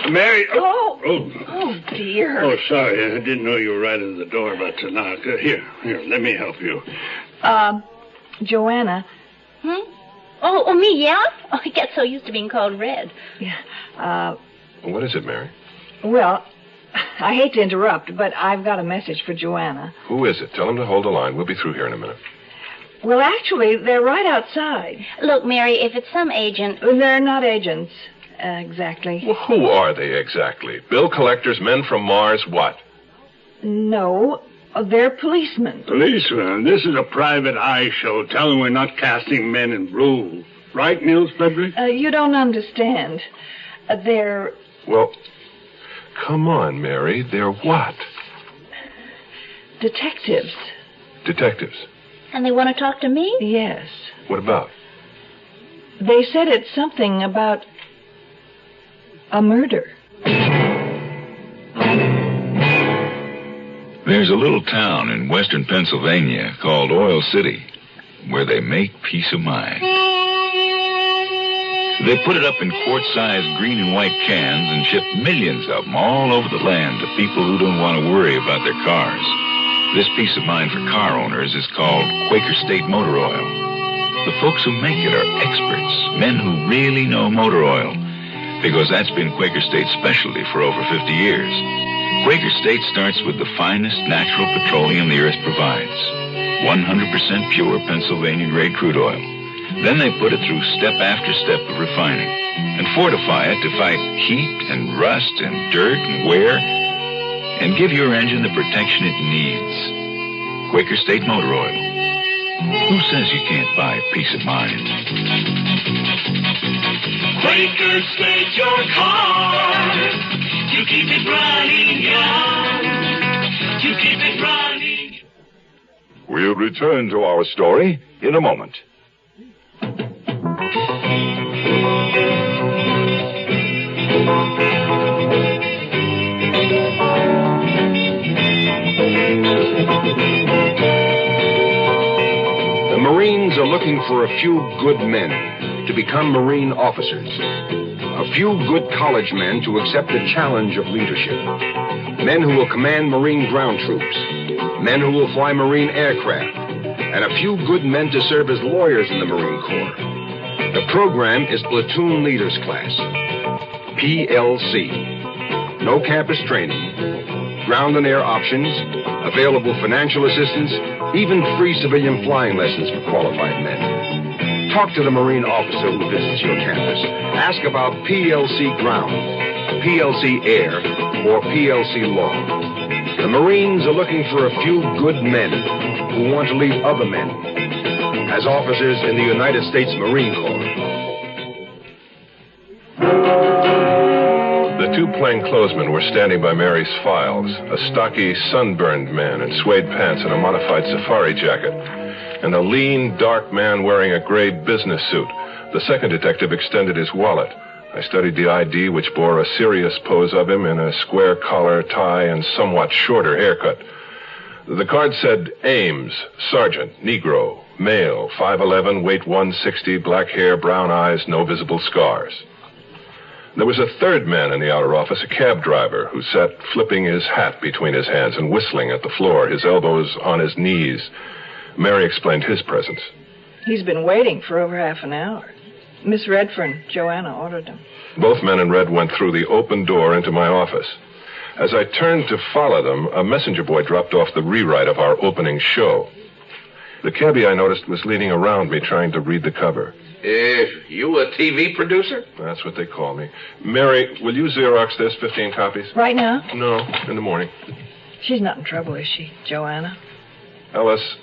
Mary. Oh, dear. Oh, sorry. I didn't know you were right at the door about to knock. Here, let me help you. Joanna. Oh, me, yeah? Oh, I get so used to being called Red. Yeah. What is it, Mary? Well, I hate to interrupt, but I've got a message for Joanna. Who is it? Tell him to hold the line. We'll be through here in a minute. Well, actually, they're right outside. Look, Mary, if it's some agent... They're not agents, exactly. Well, who are they exactly? Bill collectors, men from Mars, what? No, they're policemen. Policemen? This is a private eye show. Tell them we're not casting men in blue. Right, Nils Frederick? You don't understand. They're... Well, come on, Mary. They're what? Detectives. Detectives? And they want to talk to me? Yes. What about? They said it's something about a murder. There's a little town in western Pennsylvania called Oil City where they make peace of mind. They put it up in quart-sized green and white cans and ship millions of them all over the land to people who don't want to worry about their cars. This peace of mind for car owners is called Quaker State Motor Oil. The folks who make it are experts, men who really know motor oil, because that's been Quaker State's specialty for over 50 years. Quaker State starts with the finest natural petroleum the earth provides, 100% pure Pennsylvania-grade crude oil. Then they put it through step after step of refining and fortify it to fight heat and rust and dirt and wear and give your engine the protection it needs. Quaker State Motor Oil. Who says you can't buy peace of mind? Quaker State your car. You keep it running, young. You keep it running. We'll return to our story in a moment. The Marines are looking for a few good men to become Marine officers. A few good college men to accept the challenge of leadership. Men who will command Marine ground troops. Men who will fly Marine aircraft. And a few good men to serve as lawyers in the Marine Corps. The program is Platoon Leaders Class. PLC. No campus training. Ground and air options. Available financial assistance. Even free civilian flying lessons for qualified men. Talk to the Marine officer who visits your campus. Ask about PLC Ground, PLC Air, or PLC Law. The Marines are looking for a few good men who want to lead other men as officers in the United States Marine Corps. The two plainclothesmen were standing by Mary's files. A stocky, sunburned man in suede pants and a modified safari jacket. And a lean, dark man wearing a gray business suit. The second detective extended his wallet. I studied the ID, which bore a serious pose of him in a square collar, tie, and somewhat shorter haircut. The card said Ames, Sergeant, Negro, male, 5'11", weight 160, black hair, brown eyes, no visible scars. There was a third man in the outer office, a cab driver, who sat flipping his hat between his hands and whistling at the floor, his elbows on his knees. Mary explained his presence. He's been waiting for over half an hour. Miss Redfern, Joanna, ordered him. Both men in red went through the open door into my office. As I turned to follow them, a messenger boy dropped off the rewrite of our opening show. The cabbie, I noticed, was leaning around me trying to read the cover. You a TV producer? That's what they call me. Mary, will you Xerox this, 15 copies? Right now? No, in the morning. She's not in trouble, is she, Joanna? Ellis,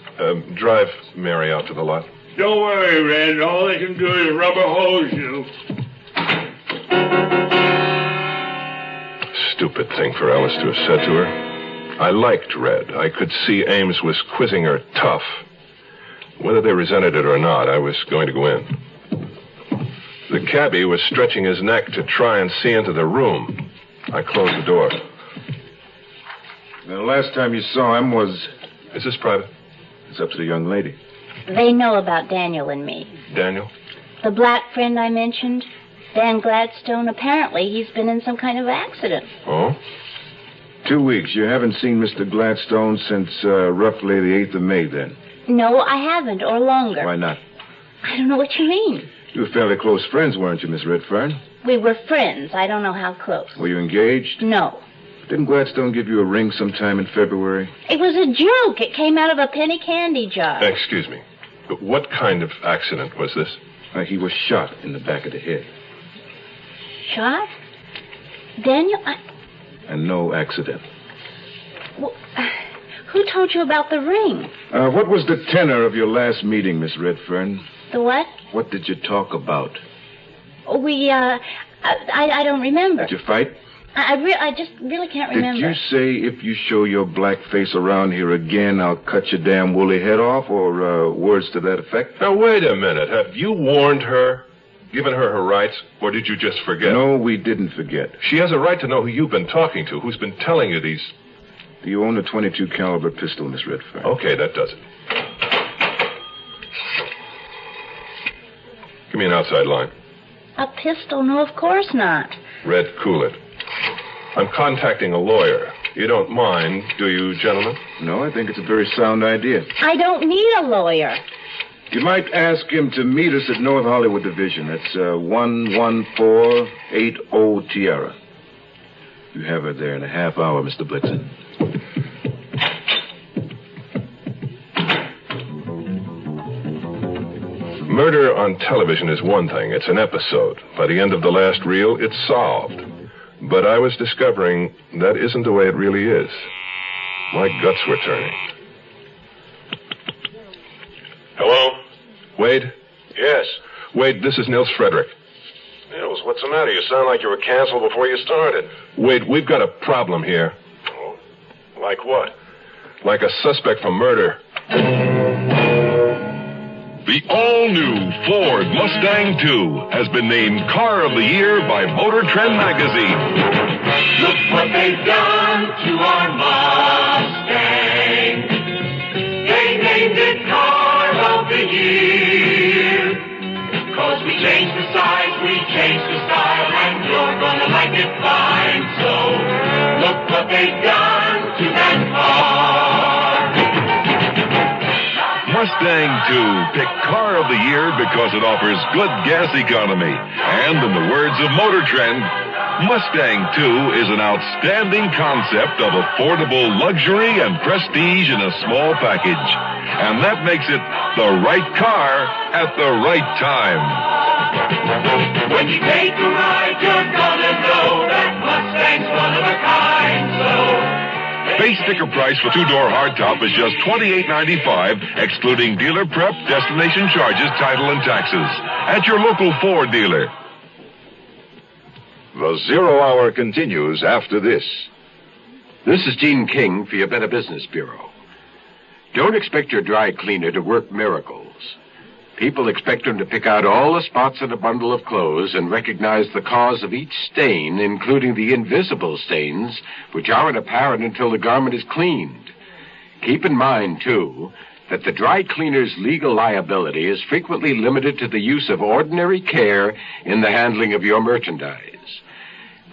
drive Mary out to the lot. Don't worry, Red. All they can do is rubber hose you. Stupid thing for Ellis to have said to her. I liked Red. I could see Ames was quizzing her tough. Whether they resented it or not, I was going to go in. The cabbie was stretching his neck to try and see into the room. I closed the door. The last time you saw him was... Is this private? It's up to the young lady. They know about Daniel and me. Daniel? The black friend I mentioned, Dan Gladstone, apparently he's been in some kind of accident. Oh? 2 weeks. You haven't seen Mr. Gladstone since roughly the 8th of May, then? No, I haven't, or longer. Why not? I don't know what you mean. You were fairly close friends, weren't you, Miss Redfern? We were friends. I don't know how close. Were you engaged? No. Didn't Gladstone give you a ring sometime in February? It was a joke. It came out of a penny candy jar. Excuse me. But what kind of accident was this? He was shot in the back of the head. Shot? Daniel, And no accident. Who told you about the ring? What was the tenor of your last meeting, Miss Redfern? The what? What did you talk about? I don't remember. Did you fight? I just really can't remember. Did you say, if you show your black face around here again, I'll cut your damn woolly head off, or words to that effect? Now, wait a minute. Have you warned her, given her her rights, or did you just forget? No, we didn't forget. She has a right to know who you've been talking to, who's been telling you these... Do you own a .22 caliber pistol, Miss Redfern? Okay, that does it. Give me an outside line. A pistol? No, of course not. Red, cool it. I'm contacting a lawyer. You don't mind, do you, gentlemen? No, I think it's a very sound idea. I don't need a lawyer. You might ask him to meet us at North Hollywood Division. That's 11480 Tierra. You have her there in a half hour, Mr. Blitzen. Murder on television is one thing. It's an episode. By the end of the last reel, it's solved. But I was discovering that isn't the way it really is. My guts were turning. Hello? Wade? Yes. Wade, this is Nils Frederick. Nils, what's the matter? You sound like you were canceled before you started. Wade, we've got a problem here. Oh, like what? Like a suspect for murder. The all-new Ford Mustang II has been named Car of the Year by Motor Trend magazine. Look what they've done to our Mustang. They named it Car of the Year. 'Cause we changed the size, we changed the style, and you're gonna like it fine. So, look what they've done to that car. Mustang II, picked Car of the Year because it offers good gas economy. And in the words of Motor Trend, Mustang II is an outstanding concept of affordable luxury and prestige in a small package. And that makes it the right car at the right time. When you take a ride, you're gonna know that Mustang's one of a kind. So, base sticker price for two-door hardtop is just $28.95, excluding dealer prep, destination charges, title, and taxes. At your local Ford dealer. The Zero Hour continues after this. This is Gene King for your Better Business Bureau. Don't expect your dry cleaner to work miracles. People expect him to pick out all the spots in a bundle of clothes and recognize the cause of each stain, including the invisible stains, which aren't apparent until the garment is cleaned. Keep in mind, too, that the dry cleaner's legal liability is frequently limited to the use of ordinary care in the handling of your merchandise.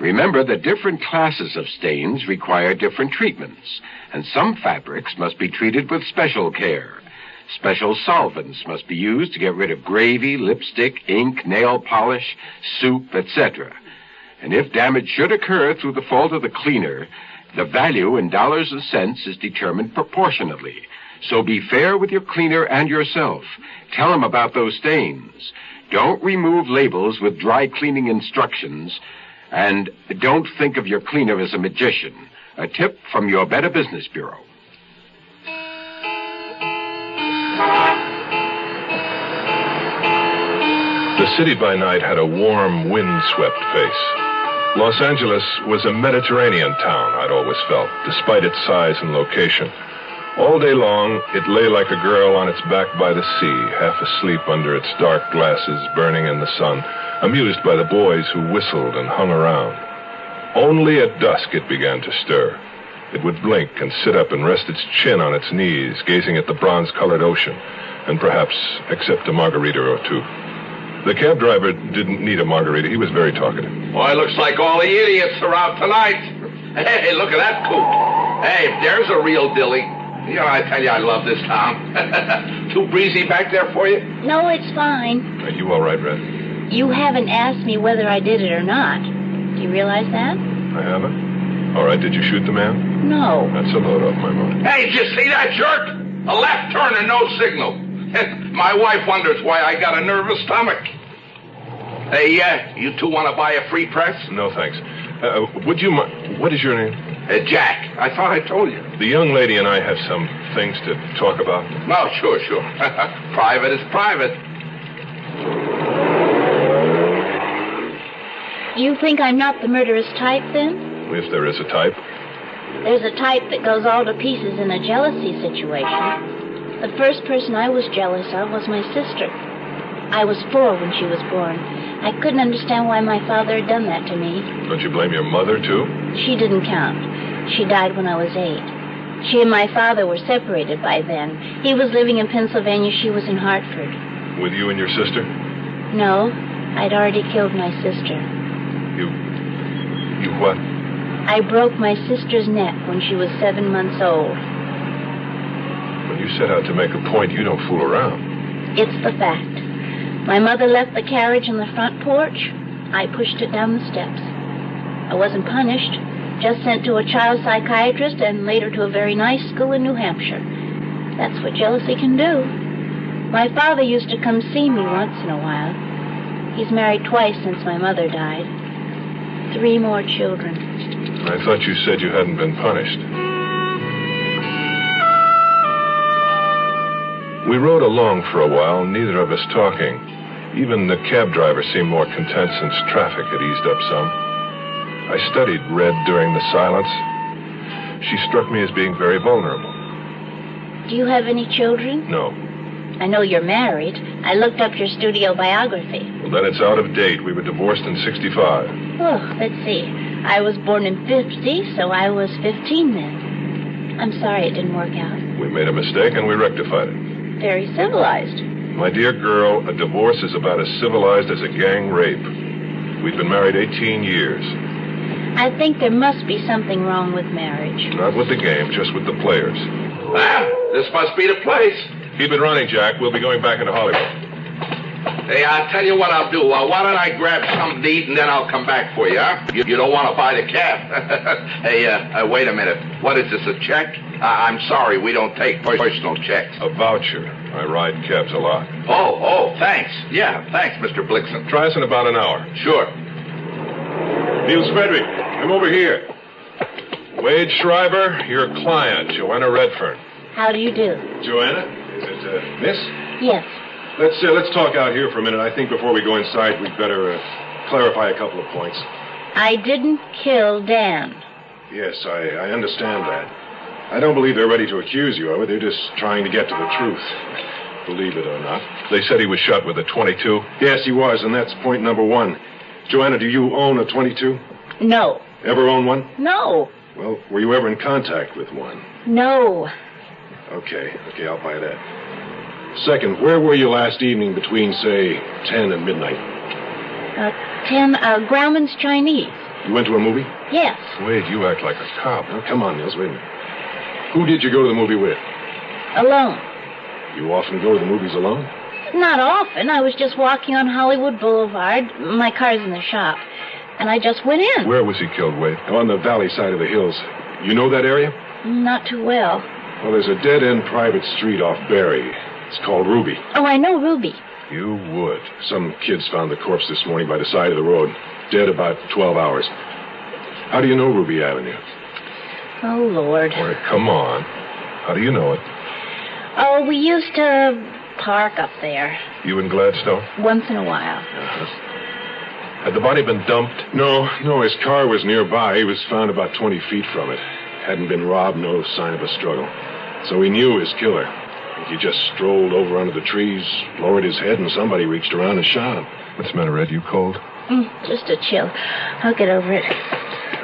Remember that different classes of stains require different treatments, and some fabrics must be treated with special care. Special solvents must be used to get rid of gravy, lipstick, ink, nail polish, soup, etc. And if damage should occur through the fault of the cleaner, the value in dollars and cents is determined proportionately. So be fair with your cleaner and yourself. Tell him about those stains. Don't remove labels with dry cleaning instructions, and don't think of your cleaner as a magician. A tip from your Better Business Bureau. The city by night had a warm, wind-swept face. Los Angeles was a Mediterranean town, I'd always felt, despite its size and location. All day long, it lay like a girl on its back by the sea, half asleep under its dark glasses burning in the sun, amused by the boys who whistled and hung around. Only at dusk it began to stir. It would blink and sit up and rest its chin on its knees, gazing at the bronze-colored ocean, and perhaps accept a margarita or two. The cab driver didn't need a margarita. He was very talkative. Boy, looks like all the idiots are out tonight. Hey, look at that coot. Hey, there's a real dilly. You know, I tell you, I love this town. Too breezy back there for you? No, it's fine. Are you all right, Red? You haven't asked me whether I did it or not. Do you realize that? I haven't? All right, did you shoot the man? No. That's a load off my mind. Hey, did you see that jerk? A left turn and no signal. My wife wonders why I got a nervous stomach. Hey, you two want to buy a free press? No, thanks. Would you mind... What is your name? Jack. I thought I told you. The young lady and I have some things to talk about. No, sure. Private is private. You think I'm not the murderous type, then? If there is a type. There's a type that goes all to pieces in a jealousy situation. The first person I was jealous of was my sister. I was 4 when she was born. I couldn't understand why my father had done that to me. Don't you blame your mother, too? She didn't count. She died when I was 8. She and my father were separated by then. He was living in Pennsylvania. She was in Hartford. With you and your sister? No, I'd already killed my sister. You what? I broke my sister's neck when she was 7 months old. When you set out to make a point, you don't fool around. It's the fact. My mother left the carriage on the front porch. I pushed it down the steps. I wasn't punished, just sent to a child psychiatrist and later to a very nice school in New Hampshire. That's what jealousy can do. My father used to come see me once in a while. He's married twice since my mother died. 3 more children. I thought you said you hadn't been punished. We rode along for a while, neither of us talking. Even the cab driver seemed more content since traffic had eased up some. I studied Red during the silence. She struck me as being very vulnerable. Do you have any children? No. I know you're married. I looked up your studio biography. Well, then it's out of date. We were divorced in 65. Oh, let's see. I was born in 50, so I was 15 then. I'm sorry it didn't work out. We made a mistake and we rectified it. Very civilized. My dear girl, a divorce is about as civilized as a gang rape. We've been married 18 years. I think there must be something wrong with marriage. Not with the game, just with the players. Well, this must be the place. Keep it running, Jack. We'll be going back into Hollywood. Hey, I'll tell you what I'll do. Why don't I grab something to eat and then I'll come back for you, huh? You don't want to buy the cab. Hey, wait a minute. What is this, a check? I'm sorry, we don't take personal checks. A voucher. I ride cabs a lot. Oh, thanks. Yeah, thanks, Mr. Blixen. Try us in about an hour. Sure. Niels Frederick, I'm over here. Wade Schreiber, your client, Joanna Redfern. How do you do? Joanna? Is it, Miss? Yes. Let's talk out here for a minute. I think before we go inside, we'd better clarify a couple of points. I didn't kill Dan. Yes, I understand that. I don't believe they're ready to accuse you of it. They're just trying to get to the truth. Believe it or not. They said he was shot with a .22? Yes, he was, and that's point number one. Joanna, do you own a .22? No. Ever own one? No. Well, were you ever in contact with one? No. Okay, I'll buy that. Second, where were you last evening between, say, 10 and midnight? 10, Grauman's Chinese. You went to a movie? Yes. Wade, you act like a cop. Oh, come on, Nils, wait a minute. Who did you go to the movie with? Alone. You often go to the movies alone? Not often. I was just walking on Hollywood Boulevard. My car's in the shop. And I just went in. Where was he killed, Wade? On the valley side of the hills. You know that area? Not too well. Well, there's a dead-end private street off Berry. It's called Ruby. Oh, I know Ruby. You would. Some kids found the corpse this morning by the side of the road. Dead about 12 hours. How do you know Ruby Avenue? Oh, Lord. Boy, come on. How do you know it? Oh, we used to park up there. You in Gladstone? Once in a while. Uh-huh. Had the body been dumped? No, his car was nearby. He was found about 20 feet from it. Hadn't been robbed, no sign of a struggle. So he knew his killer. He just strolled over under the trees, lowered his head, and somebody reached around and shot him. What's the matter, Red? You cold? Just a chill. I'll get over it.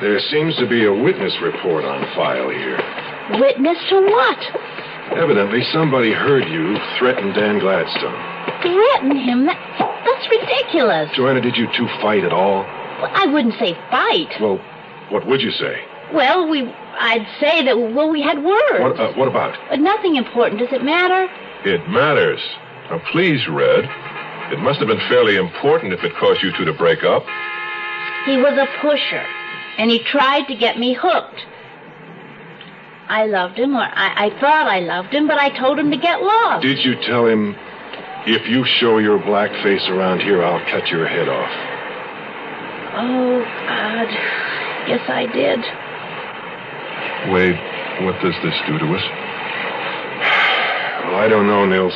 There seems to be a witness report on file here. Witness to what? Evidently, somebody heard you threaten Dan Gladstone. Threaten him? That's ridiculous. Joanna, did you two fight at all? Well, I wouldn't say fight. Well, what would you say? Well, I'd say that, we had words. What about? But nothing important. Does it matter? It matters. Now, please, Red. It must have been fairly important if it caused you two to break up. He was a pusher, and he tried to get me hooked. I loved him, or I thought I loved him, but I told him to get lost. Did you tell him, if you show your black face around here, I'll cut your head off? Oh, God. Yes, I did. Wade, what does this do to us? Well, I don't know, Nils.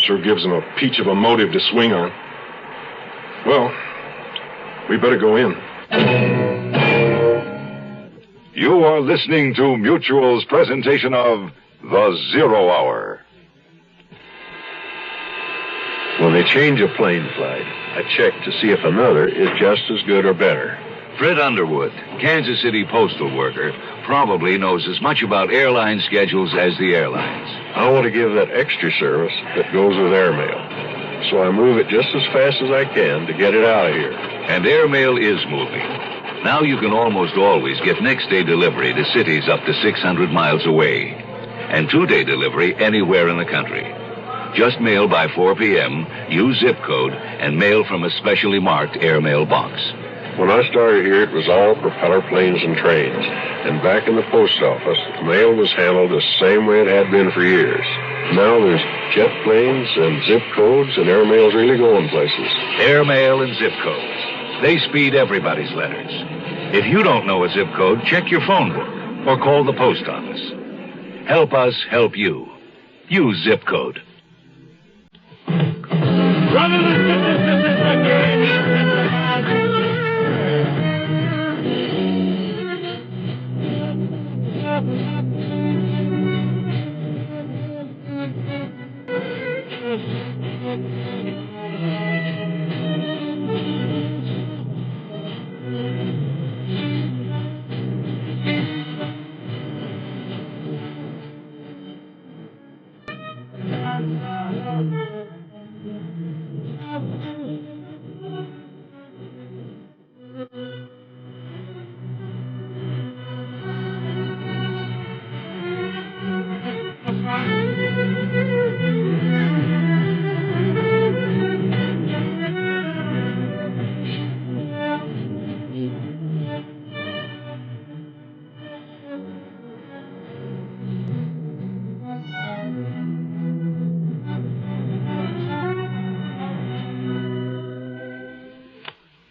Sure gives him a peach of a motive to swing on. Well, we better go in. You are listening to Mutual's presentation of The Zero Hour. When they change a plane flight, I check to see if another is just as good or better. Fred Underwood, Kansas City postal worker, probably knows as much about airline schedules as the airlines. I want to give that extra service that goes with airmail. So I move it just as fast as I can to get it out of here. And airmail is moving. Now you can almost always get next-day delivery to cities up to 600 miles away. And two-day delivery anywhere in the country. Just mail by 4 p.m., use zip code, and mail from a specially marked airmail box. When I started here, it was all propeller planes and trains. And back in the post office, mail was handled the same way it had been for years. Now there's jet planes and zip codes, and airmail's really going places. Airmail and zip codes. They speed everybody's letters. If you don't know a zip code, check your phone book or call the post office. Help us help you. Use zip code.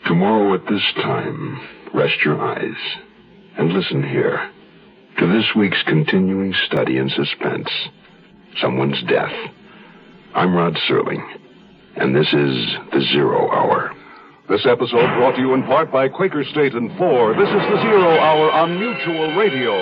Tomorrow at this time, rest your eyes and listen here to this week's continuing study in suspense, someone's death. I'm Rod Serling, and this is The Zero Hour. This episode brought to you in part by Quaker State and Ford. This is the Zero Hour on Mutual Radio.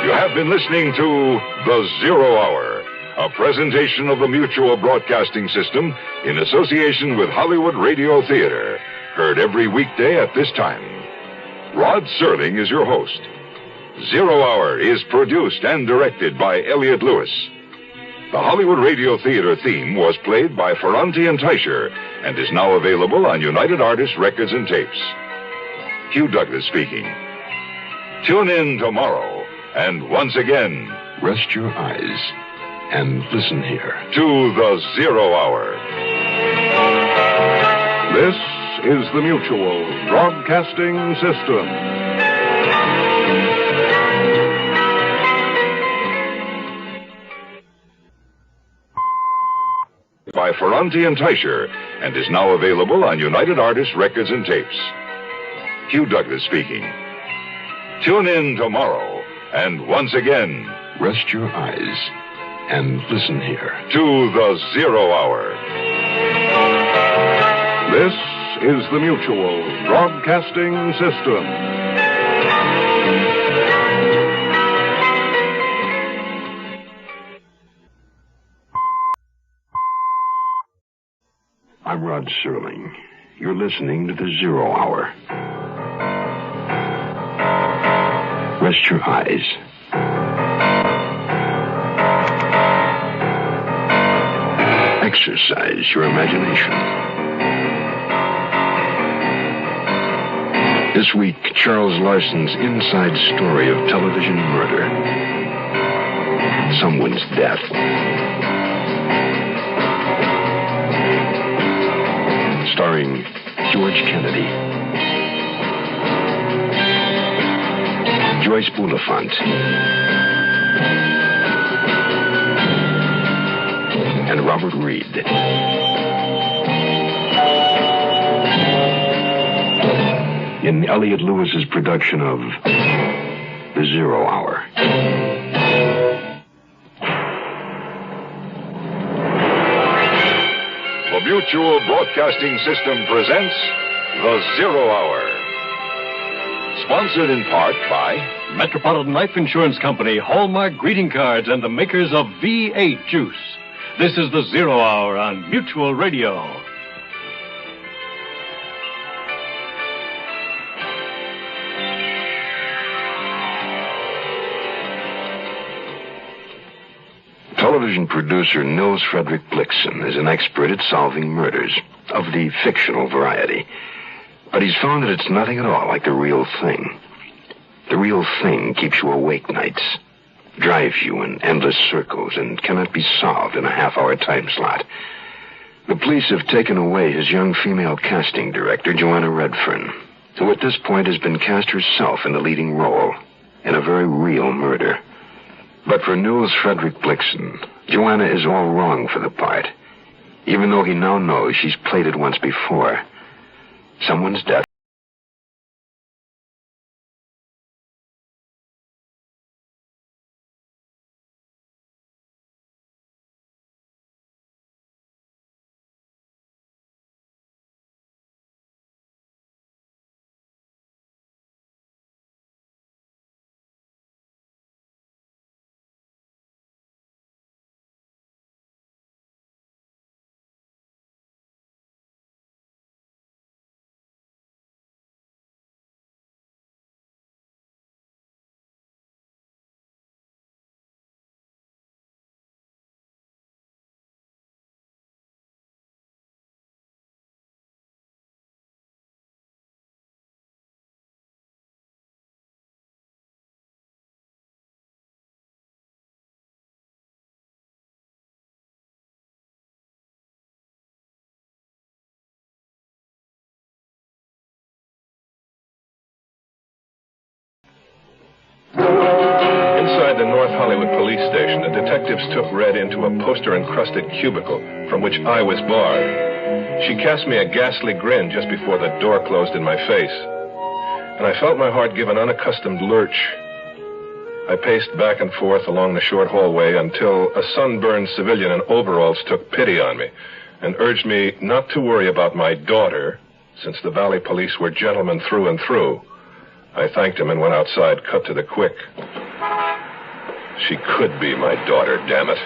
You have been listening to The Zero Hour, a presentation of the Mutual Broadcasting System in association with Hollywood Radio Theater. Heard every weekday at this time. Rod Serling is your host. Zero Hour is produced and directed by Elliott Lewis. The Hollywood Radio Theater theme was played by Ferranti and Teicher and is now available on United Artists Records and Tapes. Hugh Douglas speaking. Tune in tomorrow, and once again, rest your eyes and listen here to the Zero Hour. This is the Mutual Broadcasting System. By Ferranti and Teicher and is now available on United Artists Records and Tapes. Hugh Douglas speaking. Tune in tomorrow, and once again, rest your eyes and listen here to the Zero Hour. This is the Mutual Broadcasting System. I'm Rod Serling. You're listening to the Zero Hour. Rest your eyes. Exercise your imagination. This week, Charles Larson's inside story of television murder. Someone's death. Starring George Kennedy, Joyce Bulifant, and Robert Reed. In Elliott Lewis's production of The Zero Hour. The Mutual Broadcasting System presents The Zero Hour. Sponsored in part by Metropolitan Life Insurance Company, Hallmark greeting cards, and the makers of V8 juice. This is The Zero Hour on Mutual Radio. Television producer Nils Frederick Blixen is an expert at solving murders of the fictional variety. But he's found that it's nothing at all like the real thing. The real thing keeps you awake nights, drives you in endless circles, and cannot be solved in a half-hour time slot. The police have taken away his young female casting director, Joanna Redfern, who at this point has been cast herself in the leading role in a very real murder. But for Nils Frederick Blixen, Joanna is all wrong for the part, even though he now knows she's played it once before. Someone's death. Inside the North Hollywood police station, the detectives took Red into a poster-encrusted cubicle from which I was barred. She cast me a ghastly grin just before the door closed in my face. and I felt my heart give an unaccustomed lurch. I paced back and forth along the short hallway until a sunburned civilian in overalls took pity on me and urged me not to worry about my daughter, since the Valley police were gentlemen through and through. I thanked him and went outside, cut to the quick. She could be my daughter, damn it.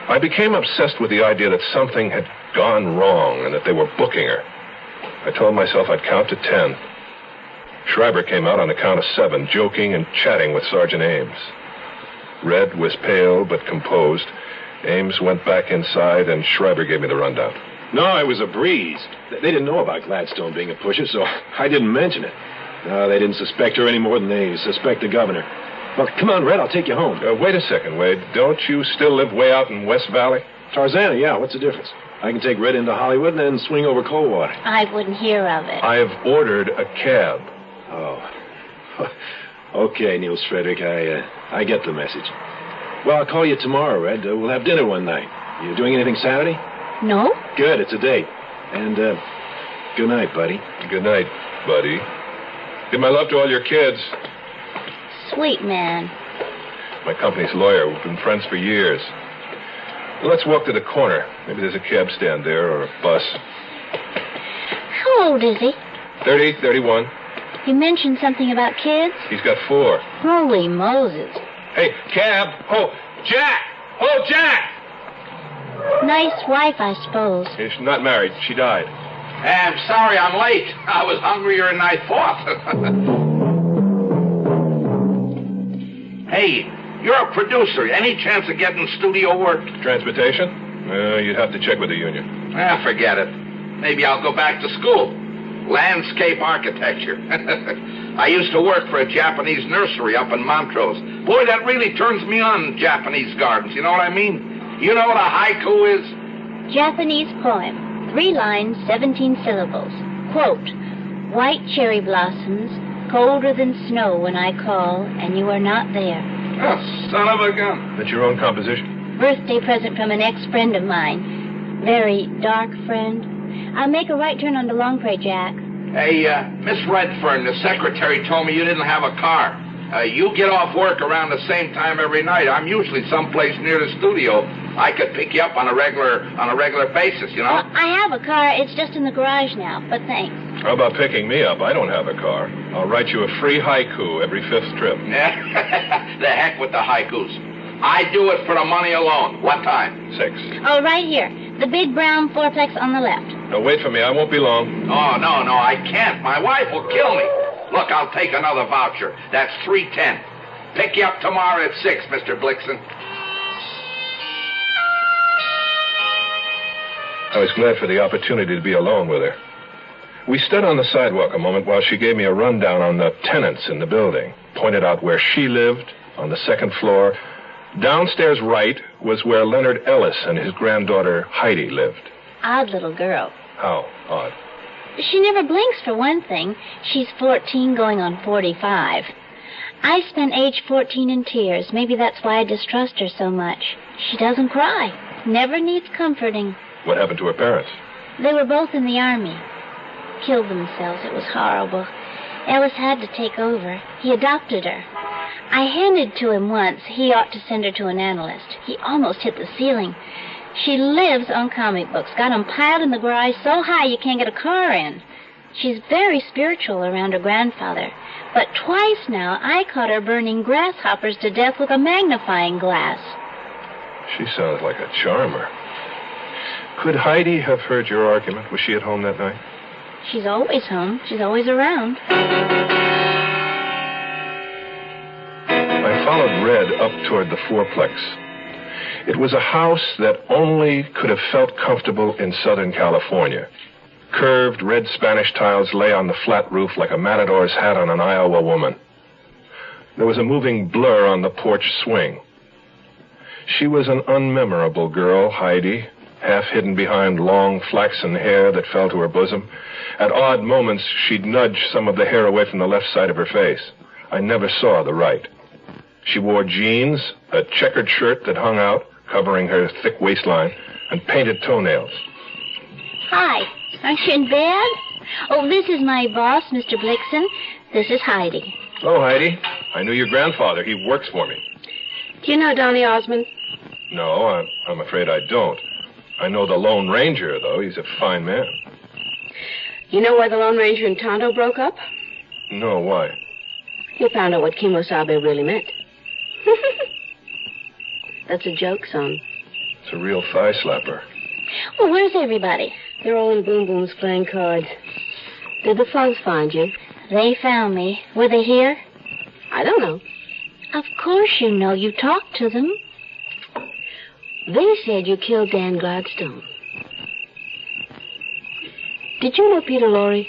I became obsessed with the idea that something had gone wrong and that they were booking her. I told myself I'd count to 10. Schreiber came out on the count of 7, joking and chatting with Sergeant Ames. Red was pale but composed. Ames went back inside, and Schreiber gave me the rundown. No, it was a breeze. They didn't know about Gladstone being a pusher, so I didn't mention it. No, they didn't suspect her any more than they suspect the governor. Well, come on, Red, I'll take you home. Wait a second, Wade. Don't you still live way out in West Valley? Tarzana, yeah, what's the difference? I can take Red into Hollywood and then swing over Coldwater. I wouldn't hear of it. I have ordered a cab. Oh. Okay, Niels Frederick, I get the message. Well, I'll call you tomorrow, Red. We'll have dinner one night. You doing anything Saturday? No. Good, it's a date. And, good night, buddy. Good night, buddy. Give my love to all your kids. Sweet man. My company's lawyer. We've been friends for years. Well, let's walk to the corner. Maybe there's a cab stand there or a bus. How old is he? 30, 31. You mentioned something about kids? He's got 4. Holy Moses. Hey, cab! Oh, Jack! Oh, Jack! Nice wife, I suppose. She's not married. She died. I'm sorry I'm late. I was hungrier than I thought. Hey, you're a producer. Any chance of getting studio work? Transportation? You'd have to check with the union. Forget it. Maybe I'll go back to school. Landscape architecture. I used to work for a Japanese nursery up in Montrose. Boy, that really turns me on, Japanese gardens. You know what I mean? You know what a haiku is? Japanese poem. 3 lines, 17 syllables. Quote, white cherry blossoms, colder than snow when I call, and you are not there. Oh, son of a gun. That's your own composition? Birthday present from an ex-friend of mine. Very dark friend. I'll make a right turn onto Longpre, Jack. Hey, Miss Redfern, the secretary told me you didn't have a car. You get off work around the same time every night. I'm usually someplace near the studio. I could pick you up on a regular basis, you know? Well, I have a car. It's just in the garage now, but thanks. How about picking me up? I don't have a car. I'll write you a free haiku every 5th trip. The heck with the haikus. I do it for the money alone. What time? 6. Oh, right here. The big brown 4-plex on the left. No, wait for me. I won't be long. Oh, no, I can't. My wife will kill me. Look, I'll take another voucher. That's 310. Pick you up tomorrow at 6, Mr. Blixen. I was glad for the opportunity to be alone with her. We stood on the sidewalk a moment while she gave me a rundown on the tenants in the building, pointed out where she lived, on the 2nd floor. Downstairs right was where Leonard Ellis and his granddaughter Heidi lived. Odd little girl. How odd? She never blinks, for one thing. She's 14 going on 45. I spent age 14 in tears. Maybe that's why I distrust her so much. She doesn't cry. Never needs comforting. What happened to her parents? They were both in the army. Killed themselves. It was horrible. Ellis had to take over. He adopted her. I hinted to him once he ought to send her to an analyst. He almost hit the ceiling. She lives on comic books. Got them piled in the garage so high you can't get a car in. She's very spiritual around her grandfather. But twice now I caught her burning grasshoppers to death with a magnifying glass. She sounds like a charmer. Could Heidi have heard your argument? Was she at home that night? She's always home. She's always around. I followed Red up toward the 4-plex. It was a house that only could have felt comfortable in Southern California. Curved red Spanish tiles lay on the flat roof like a matador's hat on an Iowa woman. There was a moving blur on the porch swing. She was an unmemorable girl, Heidi, half hidden behind long flaxen hair that fell to her bosom. At odd moments, she'd nudge some of the hair away from the left side of her face. I never saw the right. She wore jeans, a checkered shirt that hung out, covering her thick waistline, and painted toenails. Hi. Aren't you in bed? Oh, this is my boss, Mr. Blixen. This is Heidi. Oh, Heidi. I knew your grandfather. He works for me. Do you know Donny Osmond? No, I'm afraid I don't. I know the Lone Ranger, though. He's a fine man. You know why the Lone Ranger and Tonto broke up? No, why? You found out what Kimosabe really meant. That's a joke, son. It's a real thigh slapper. Well, where's everybody? They're all in Boom Boom's playing cards. Did the thugs find you? They found me. Were they here? I don't know. Of course you know. You talked to them. They said you killed Dan Gladstone. Did you know Peter Lorre?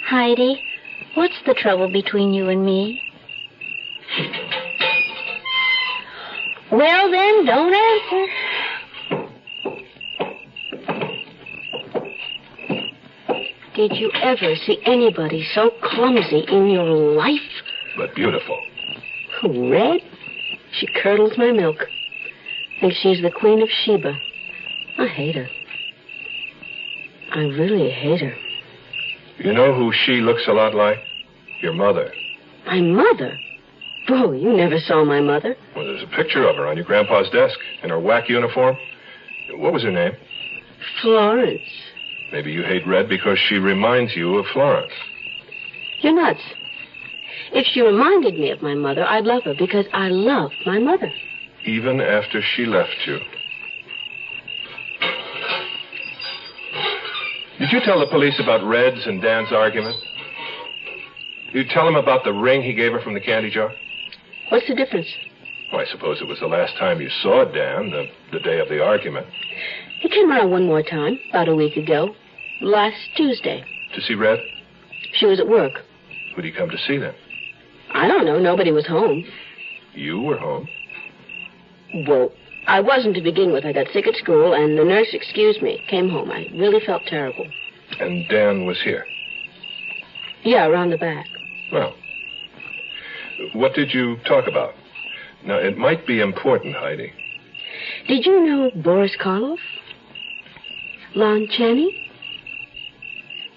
Heidi, what's the trouble between you and me? Well, then, don't answer. Did you ever see anybody so clumsy in your life? But beautiful. Red? She curdles my milk. Thinks she's the Queen of Sheba. I hate her. I really hate her. You know who she looks a lot like? Your mother. My mother? Bro, you never saw my mother. Well, there's a picture of her on your grandpa's desk in her whack uniform. What was her name? Florence. Maybe you hate Red because she reminds you of Florence. You're nuts. If she reminded me of my mother, I'd love her because I love my mother. Even after she left you. Did you tell the police about Red's and Dan's argument? Did you tell them about the ring he gave her from the candy jar? What's the difference? Well, I suppose it was the last time you saw Dan, the day of the argument. He came around one more time, about a week ago. Last Tuesday. To see Red? She was at work. Who'd he come to see then? I don't know. Nobody was home. You were home? Well, I wasn't to begin with. I got sick at school, and the nurse excused me. Came home. I really felt terrible. And Dan was here? Yeah, around the back. Well, what did you talk about? Now, it might be important, Heidi. Did you know Boris Karloff? Lon Chaney?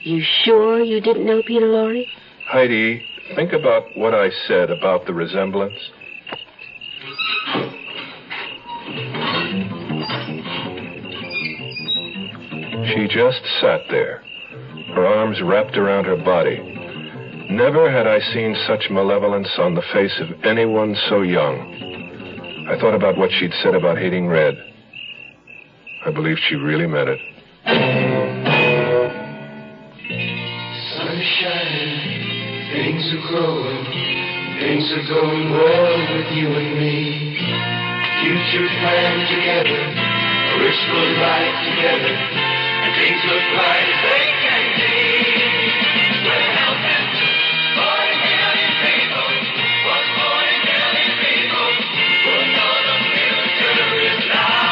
You sure you didn't know Peter Lorre? Heidi, think about what I said about the resemblance. She just sat there, her arms wrapped around her body. Never had I seen such malevolence on the face of anyone so young. I thought about what she'd said about hating Red. I believe she really meant it. Sun is shining, things are growing, things are going well with you and me. Future planned together, a wishful life together, and things look bright as they can be. We're helping 40 million people, 40 million people who know the future is now.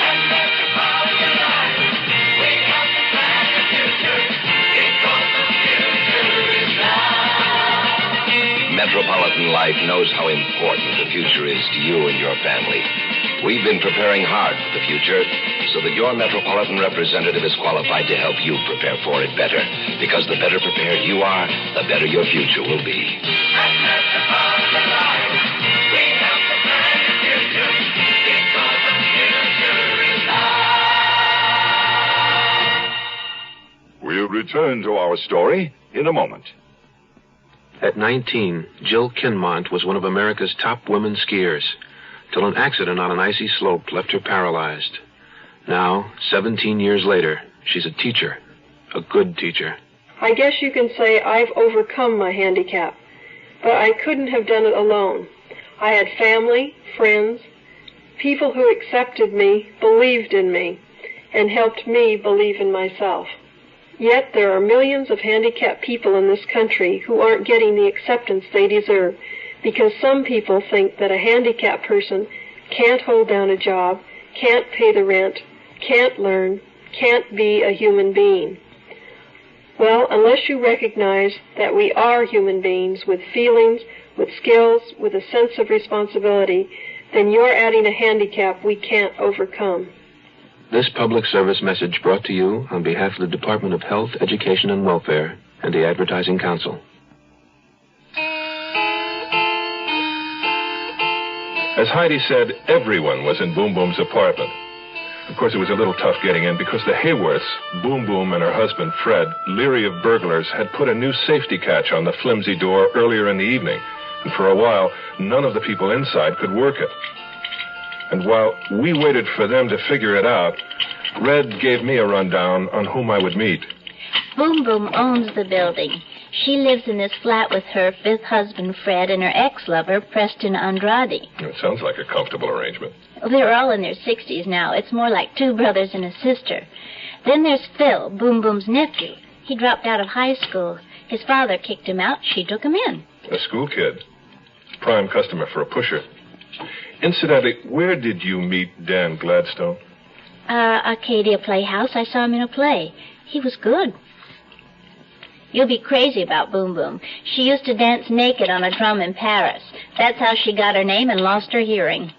And that's the power of life. We have to plan the future because the future is now. Metropolitan life knows how important the future is to you and your family. We've been preparing hard for the future so that your metropolitan representative is qualified to help you prepare for it better. Because the better prepared you are, the better your future will be. And that's the power of life. We have to plan the future because the future is now. We'll return to our story in a moment. At 19, Jill Kinmont was one of America's top women skiers, till an accident on an icy slope left her paralyzed. Now, 17 years later, she's a teacher, a good teacher. I guess you can say I've overcome my handicap, but I couldn't have done it alone. I had family, friends, people who accepted me, believed in me, and helped me believe in myself. Yet there are millions of handicapped people in this country who aren't getting the acceptance they deserve because some people think that a handicapped person can't hold down a job, can't pay the rent, can't learn, can't be a human being. Well, unless you recognize that we are human beings with feelings, with skills, with a sense of responsibility, then you're adding a handicap we can't overcome. This public service message brought to you on behalf of the Department of Health, Education, and Welfare and the Advertising Council. As Heidi said, everyone was in Boom Boom's apartment. Of course, it was a little tough getting in because the Hayworths, Boom Boom and her husband, Fred, leery of burglars, had put a new safety catch on the flimsy door earlier in the evening. And for a while, none of the people inside could work it. And while we waited for them to figure it out, Red gave me a rundown on whom I would meet. Boom Boom owns the building. She lives in this flat with her fifth husband, Fred, and her ex-lover, Preston Andrade. It sounds like a comfortable arrangement. They're all in their 60s now. It's more like two brothers and a sister. Then there's Phil, Boom Boom's nephew. He dropped out of high school. His father kicked him out. She took him in. A school kid. Prime customer for a pusher. Incidentally, where did you meet Dan Gladstone? Arcadia Playhouse. I saw him in a play. He was good. You'll be crazy about Boom Boom. She used to dance naked on a drum in Paris. That's how she got her name and lost her hearing.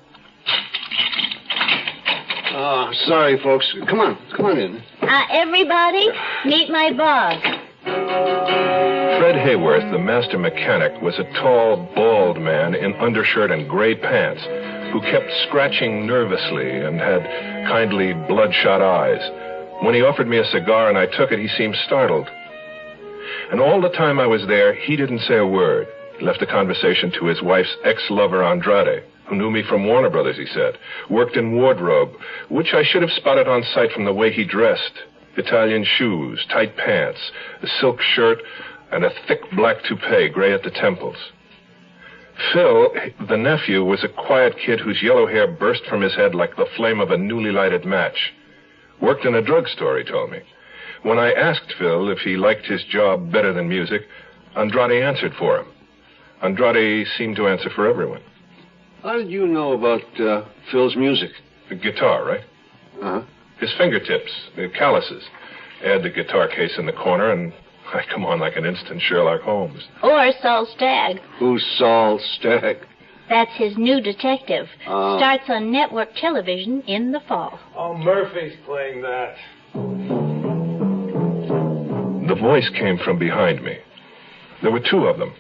Oh, sorry, folks. Come on in. Everybody, meet my boss. Fred Hayworth, the master mechanic, was a tall, bald man in undershirt and gray pants who kept scratching nervously and had kindly, bloodshot eyes. When he offered me a cigar and I took it, he seemed startled. And all the time I was there, he didn't say a word. He left the conversation to his wife's ex-lover, Andrade, who knew me from Warner Brothers, he said, worked in wardrobe, which I should have spotted on sight from the way he dressed. Italian shoes, tight pants, a silk shirt, and a thick black toupee, gray at the temples. Phil, the nephew, was a quiet kid whose yellow hair burst from his head like the flame of a newly lighted match. Worked in a drugstore, he told me. When I asked Phil if he liked his job better than music, Andrade answered for him. Andrade seemed to answer for everyone. How did you know about Phil's music? The guitar, right? Uh-huh. His fingertips, the calluses. Add the guitar case in the corner, and I come on like an instant Sherlock Holmes. Or Saul Stagg. Who's Saul Stagg? That's his new detective. Starts on network television in the fall. Oh, Murphy's playing that. The voice came from behind me. There were two of them.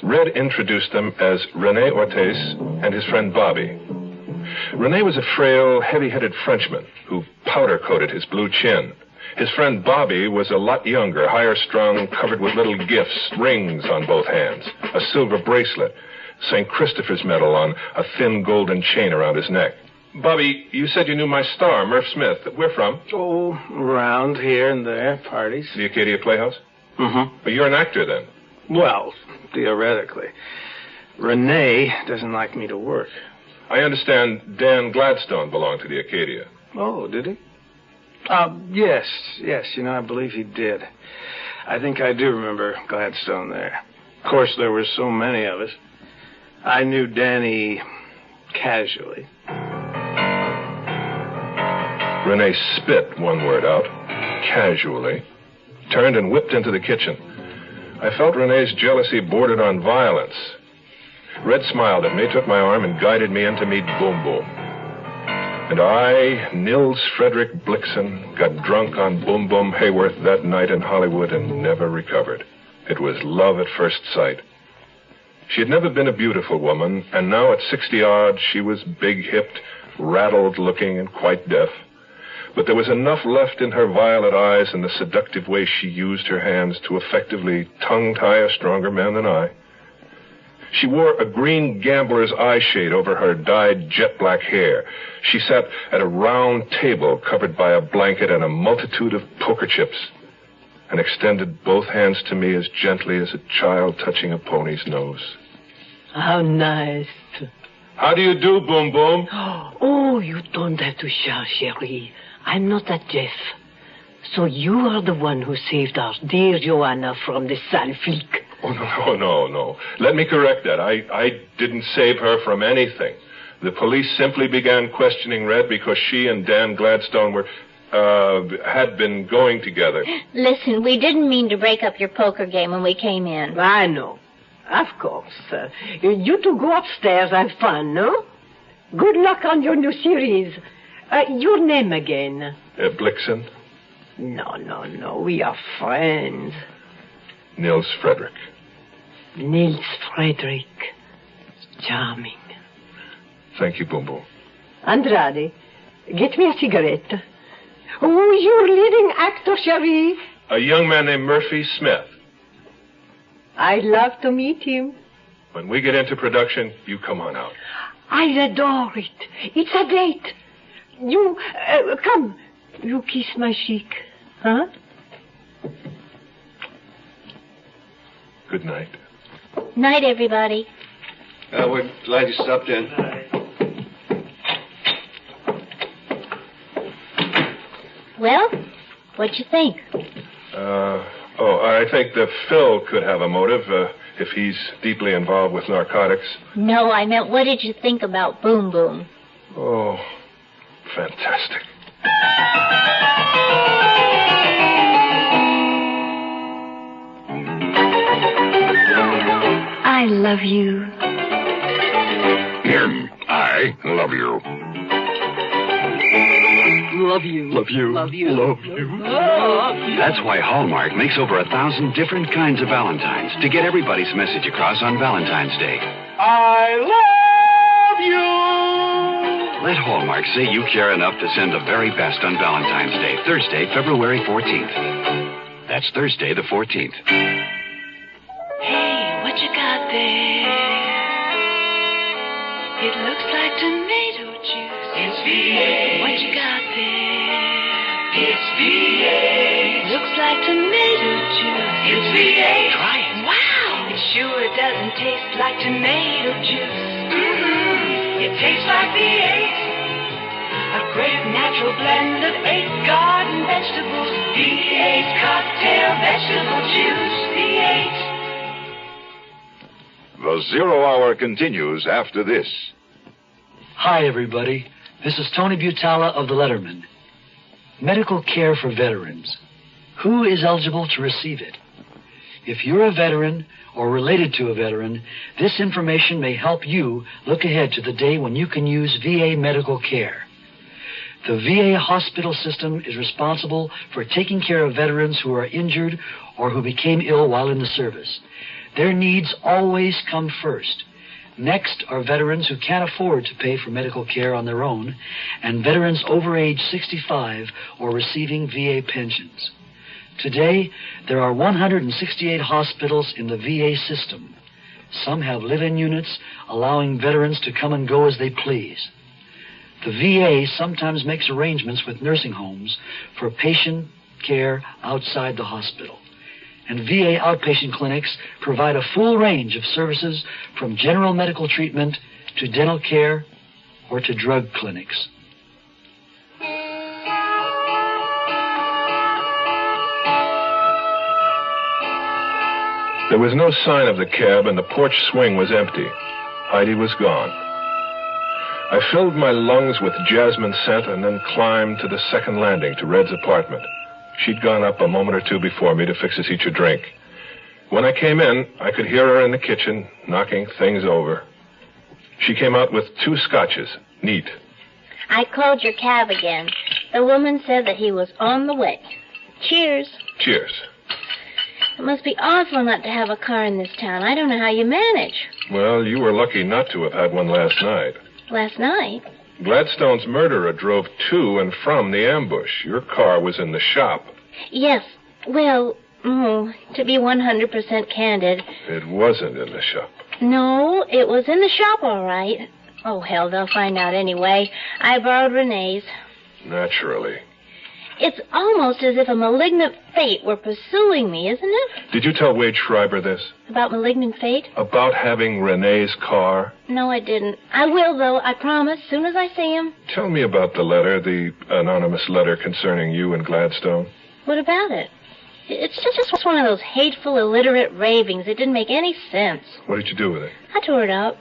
Red introduced them as René Ortiz and his friend Bobby. René was a frail, heavy-headed Frenchman who powder-coated his blue chin. His friend Bobby was a lot younger, higher-strung, covered with little gifts, rings on both hands, a silver bracelet, St. Christopher's medal on a thin golden chain around his neck. Bobby, you said you knew my star, Murph Smith. Where from? Oh, around here and there, parties. The Arcadia Playhouse? Mm-hmm. Well, you're an actor, then? Well, theoretically. Renee doesn't like me to work. I understand Dan Gladstone belonged to the Arcadia. Oh, did he? Yes, I believe he did. I think I do remember Gladstone there. Of course, there were so many of us. I knew Danny casually. Renee spit one word out, casually, turned and whipped into the kitchen. I felt Renee's jealousy bordered on violence. Red smiled at me, took my arm, and guided me in to meet Boom Boom. And I, Nils Frederick Blixen, got drunk on Boom Boom Hayworth that night in Hollywood and never recovered. It was love at first sight. She had never been a beautiful woman, and now at 60-odd, she was big-hipped, rattled-looking, and quite deaf. But there was enough left in her violet eyes and the seductive way she used her hands to effectively tongue-tie a stronger man than I. She wore a green gambler's eye shade over her dyed jet-black hair. She sat at a round table covered by a blanket and a multitude of poker chips, and extended both hands to me as gently as a child touching a pony's nose. How nice. How do you do, Boom Boom? Oh, you don't have to shout, chérie. I'm not that deaf. So you are the one who saved our dear Joanna from the sale flic. Oh, no. Let me correct that. I didn't save her from anything. The police simply began questioning Red because she and Dan Gladstone had been going together. Listen, we didn't mean to break up your poker game when we came in. I know. Of course. You two go upstairs, have fun, no? Good luck on your new series. Your name again? Blixen. No. We are friends. Nils Frederick. Nils Frederick. Charming. Thank you, Boom Boom. Andrade, get me a cigarette. Who is your leading actor, Sharif? A young man named Murphy Smith. I'd love to meet him. When we get into production, you come on out. I adore it. It's a date. You, come. You kiss my cheek. Huh? Good night. Night, everybody. We're glad you stopped in. Well, what'd you think? I think that Phil could have a motive if he's deeply involved with narcotics. No, I meant what did you think about Boom Boom? Oh, fantastic. I love you. I love you. Love you. Love you. Love you. Love you. That's why Hallmark makes over 1,000 different kinds of Valentines to get everybody's message across on Valentine's Day. I love you. Let Hallmark say you care enough to send the very best on Valentine's Day, Thursday, February 14th. That's Thursday the 14th. Hey, what you got there? It looks like tomato juice. It's V8. What you got there? It's V8. Looks like tomato juice. It's V8. Try it. Wow. It sure doesn't taste like tomato juice. It tastes like V8. A great natural blend of 8 garden vegetables. V8 cocktail vegetable juice. V8. The Zero Hour continues after this. Hi, everybody. This is Tony Butala of The Letterman. Medical care for veterans. Who is eligible to receive it? If you're a veteran or related to a veteran, this information may help you look ahead to the day when you can use VA medical care. The VA hospital system is responsible for taking care of veterans who are injured or who became ill while in the service. Their needs always come first. Next are veterans who can't afford to pay for medical care on their own, and veterans over age 65 or receiving VA pensions. Today, there are 168 hospitals in the VA system. Some have live-in units, allowing veterans to come and go as they please. The VA sometimes makes arrangements with nursing homes for patient care outside the hospital. And VA outpatient clinics provide a full range of services from general medical treatment to dental care or to drug clinics. There was no sign of the cab, and the porch swing was empty. Heidi was gone. I filled my lungs with jasmine scent and then climbed to the second landing to Red's apartment. She'd gone up a moment or two before me to fix us each a drink. When I came in, I could hear her in the kitchen, knocking things over. She came out with 2 scotches, neat. I called your cab again. The woman said that he was on the way. Cheers. Cheers. It must be awful not to have a car in this town. I don't know how you manage. Well, you were lucky not to have had one last night. Last night? Gladstone's murderer drove to and from the ambush. Your car was in the shop. Yes. Well, to be 100% candid. It wasn't in the shop. No, it was in the shop, all right. Oh, hell, they'll find out anyway. I borrowed Renee's. Naturally. It's almost as if a malignant fate were pursuing me, isn't it? Did you tell Wade Schreiber this? About malignant fate? About having Renee's car? No, I didn't. I will, though, I promise, soon as I see him. Tell me about the letter, the anonymous letter concerning you and Gladstone. What about it? It's just one of those hateful, illiterate ravings. It didn't make any sense. What did you do with it? I tore it out.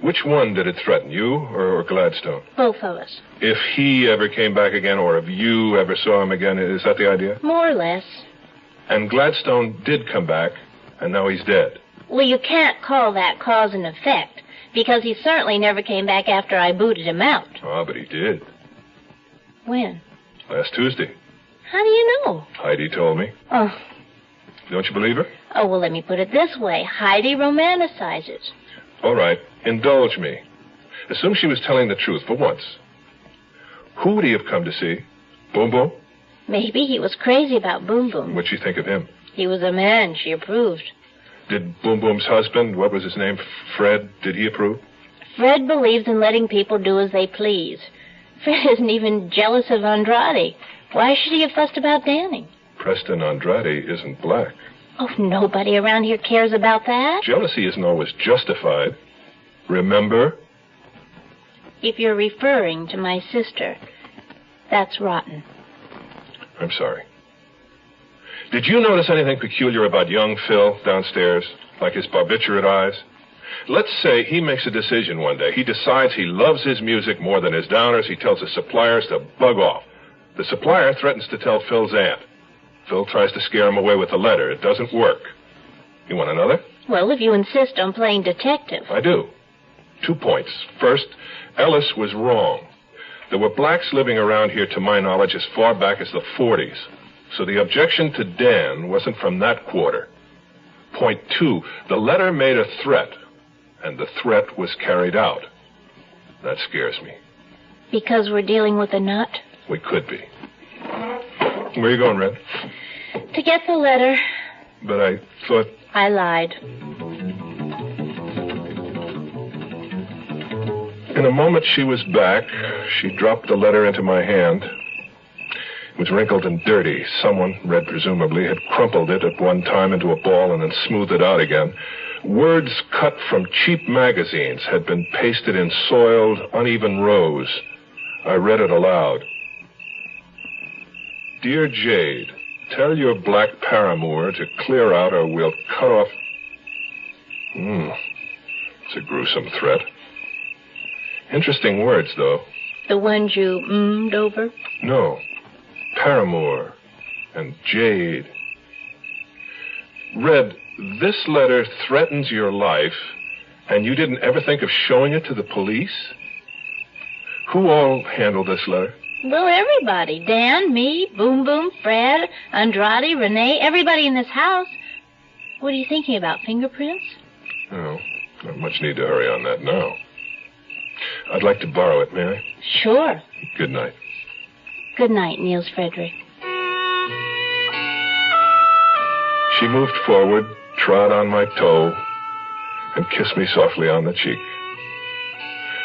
Which one did it threaten, you or Gladstone? Both of us. If he ever came back again, or if you ever saw him again, is that the idea? More or less. And Gladstone did come back, and now he's dead. Well, you can't call that cause and effect, because he certainly never came back after I booted him out. Oh, but he did. When? Last Tuesday. How do you know? Heidi told me. Oh. Don't you believe her? Oh, well, let me put it this way. Heidi romanticizes. All right, indulge me. Assume she was telling the truth for once. Who would he have come to see? Boom Boom? Maybe he was crazy about Boom Boom. What'd she think of him? He was a man. She approved. Did Boom Boom's husband, what was his name, Fred, did he approve? Fred believes in letting people do as they please. Fred isn't even jealous of Andrade. Why should he have fussed about Danny? Preston Andrade isn't black. Oh, nobody around here cares about that. Jealousy isn't always justified. Remember? If you're referring to my sister, that's rotten. I'm sorry. Did you notice anything peculiar about young Phil downstairs, like his barbiturate eyes? Let's say he makes a decision one day. He decides he loves his music more than his downers. He tells his suppliers to bug off. The supplier threatens to tell Phil's aunt. Phil tries to scare him away with a letter. It doesn't work. You want another? Well, if you insist on playing detective. I do. 2 points. First, Ellis was wrong. There were blacks living around here, to my knowledge, as far back as the 40s. So the objection to Dan wasn't from that quarter. Point 2, the letter made a threat, and the threat was carried out. That scares me. Because we're dealing with a nut? We could be. Where are you going, Red? To get the letter. But I thought... I lied. In a moment she was back. She dropped the letter into my hand. It was wrinkled and dirty. Someone, Red presumably, had crumpled it at one time into a ball and then smoothed it out again. Words cut from cheap magazines had been pasted in soiled, uneven rows. I read it aloud. Dear Jade, tell your black paramour to clear out or we'll cut off... It's a gruesome threat. Interesting words, though. The ones you mm'd over? No. Paramour and Jade. Red, this letter threatens your life, and you didn't ever think of showing it to the police? Who all handled this letter? Well, everybody. Dan, me, Boom Boom, Fred, Andrade, Renee, everybody in this house. What are you thinking about, fingerprints? Oh, not much need to hurry on that now. I'd like to borrow it, may I? Sure. Good night. Good night, Niels Frederick. She moved forward, trod on my toe, and kissed me softly on the cheek.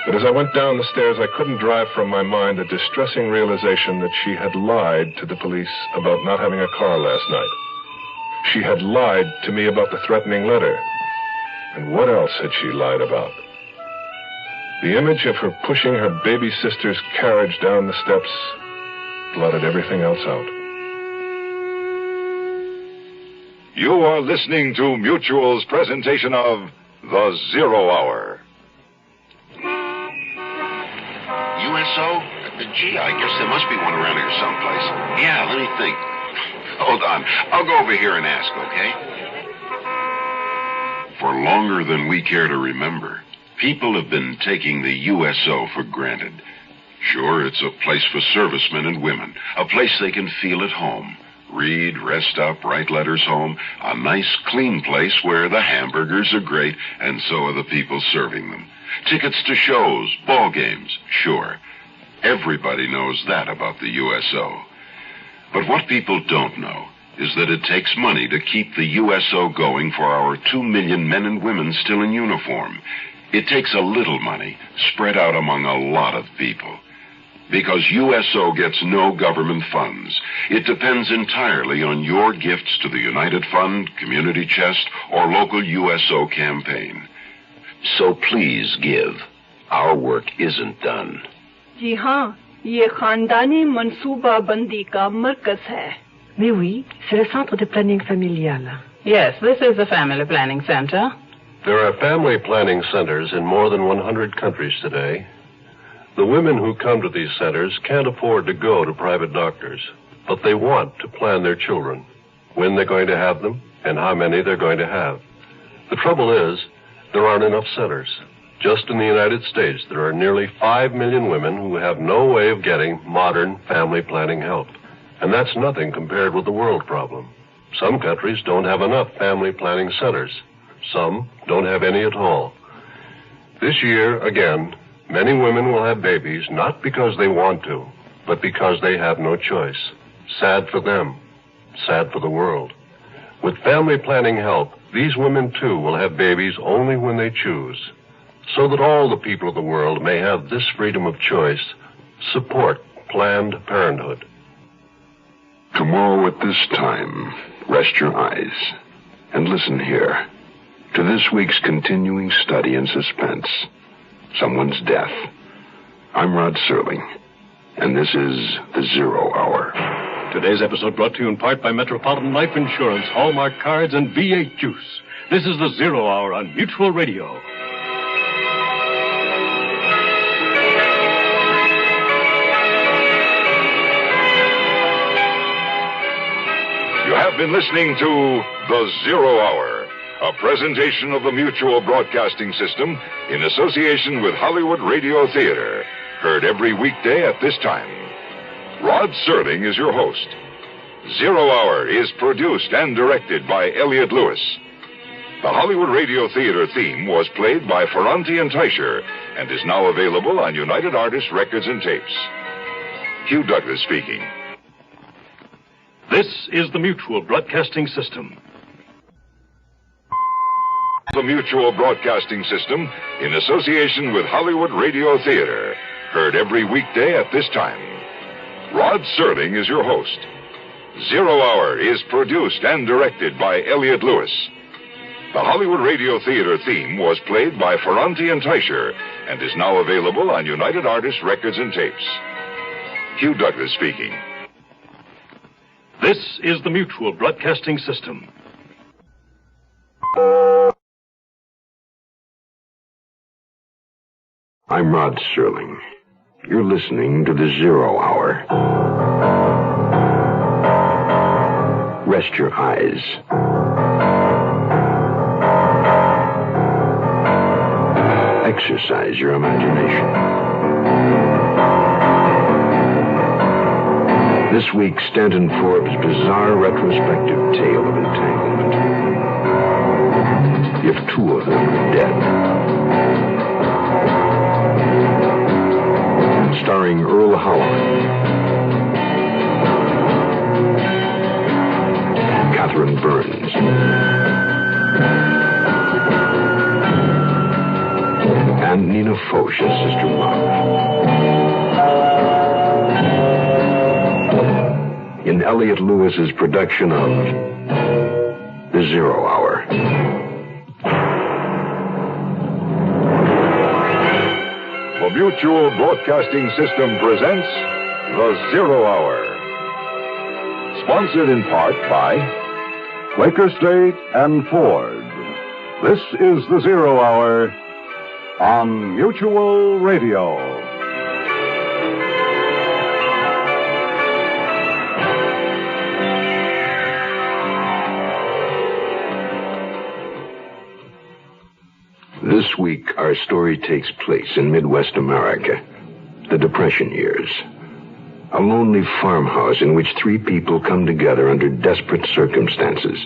But as I went down the stairs, I couldn't drive from my mind the distressing realization that she had lied to the police about not having a car last night. She had lied to me about the threatening letter. And what else had she lied about? The image of her pushing her baby sister's carriage down the steps blotted everything else out. You are listening to Mutual's presentation of The Zero Hour. USO? Gee, I guess there must be one around here someplace. Yeah, let me think. Hold on. I'll go over here and ask, okay? For longer than we care to remember, people have been taking the USO for granted. Sure, it's a place for servicemen and women, a place they can feel at home. Read, rest up, write letters home, a nice, clean place where the hamburgers are great and so are the people serving them. Tickets to shows, ball games, sure. Everybody knows that about the USO. But what people don't know is that it takes money to keep the USO going for our 2 million men and women still in uniform. It takes a little money spread out among a lot of people. Because USO gets no government funds. It depends entirely on your gifts to the United Fund, Community Chest, or local USO campaign. So please give. Our work isn't done. जी हाँ, ये खानदानी मंसूबा बंदी का मरकज है. Mais oui, c'est le centre de planning familial. Yes, this is the family planning center. There are family planning centers in more than 100 countries today. The women who come to these centers can't afford to go to private doctors, but they want to plan their children, when they're going to have them, and how many they're going to have. The trouble is, there aren't enough centers. Just in the United States, there are nearly 5 million women who have no way of getting modern family planning help. And that's nothing compared with the world problem. Some countries don't have enough family planning centers. Some don't have any at all. This year, again, many women will have babies not because they want to, but because they have no choice. Sad for them. Sad for the world. With family planning help, these women, too, will have babies only when they choose. So that all the people of the world may have this freedom of choice, support Planned Parenthood. Tomorrow at this time, rest your eyes and listen here to this week's continuing study in suspense, someone's death. I'm Rod Serling, and this is The Zero Hour. Today's episode brought to you in part by Metropolitan Life Insurance, Hallmark Cards, and V8 Juice. This is The Zero Hour on Mutual Radio. You have been listening to The Zero Hour, a presentation of the Mutual Broadcasting System in association with Hollywood Radio Theater. Heard every weekday at this time. Rod Serling is your host. Zero Hour is produced and directed by Elliott Lewis. The Hollywood Radio Theater theme was played by Ferranti and Teicher and is now available on United Artists Records and Tapes. Hugh Douglas speaking. This is the Mutual Broadcasting System. The Mutual Broadcasting System in association with Hollywood Radio Theater. Heard every weekday at this time. Rod Serling is your host. Zero Hour is produced and directed by Elliott Lewis. The Hollywood Radio Theater theme was played by Ferranti and Teicher and is now available on United Artists Records and Tapes. Hugh Douglas speaking. This is the Mutual Broadcasting System. I'm Rod Serling. You're listening to The Zero Hour. Rest your eyes. Exercise your imagination. This week, Stanton Forbes' bizarre retrospective tale of entanglement. If two of them are dead. Starring Earl Howard, Catherine Burns, and Nina Foch as Sister Love. In Elliott Lewis's production of The Zero Hour. The Mutual Broadcasting System presents The Zero Hour. Sponsored in part by Quaker State and Ford. This is The Zero Hour on Mutual Radio. This week, our story takes place in Midwest America, the Depression years. A lonely farmhouse in which three people come together under desperate circumstances.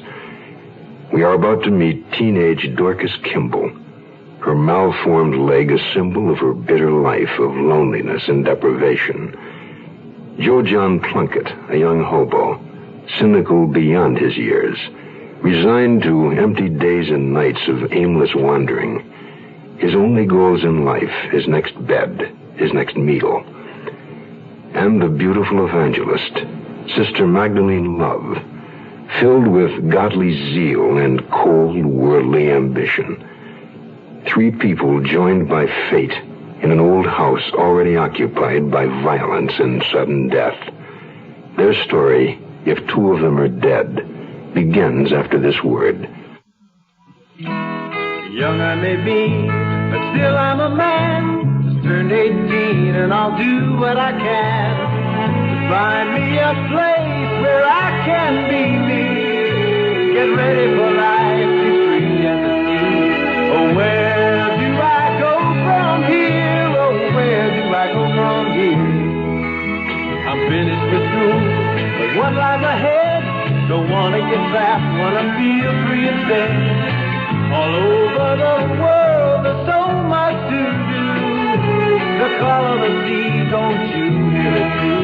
We are about to meet teenage Dorcas Kimball, her malformed leg a symbol of her bitter life of loneliness and deprivation. Joe John Plunkett, a young hobo, cynical beyond his years, resigned to empty days and nights of aimless wandering. His only goals in life, his next bed, his next meal. And the beautiful evangelist, Sister Magdalene Love, filled with godly zeal and cold worldly ambition. Three people joined by fate in an old house already occupied by violence and sudden death. Their story, if two of them are dead, begins after this word. Young I may be, but still I'm a man. Just turned 18 and I'll do what I can to find me a place where I can be me. Get ready for life, be free and the sea. Oh, where do I go Don't wanna get trapped, wanna feel free instead. All over the world, there's so much to do. The call of the sea, don't you hear it too?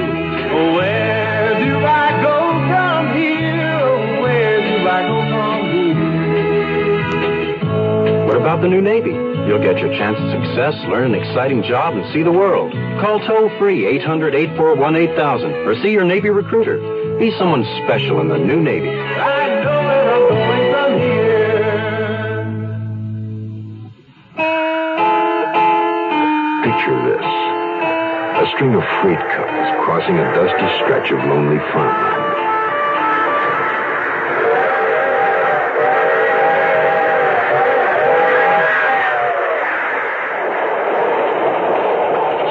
Oh, where do I go from here? Oh, where do I go from here? What about the new Navy? You'll get your chance at success, learn an exciting job, and see the world. Call toll-free 800-841-8000 or see your Navy recruiter. Be someone special in the new Navy. I know where I'm going from here. Picture this. A string of freight cars crossing a dusty stretch of lonely farmland.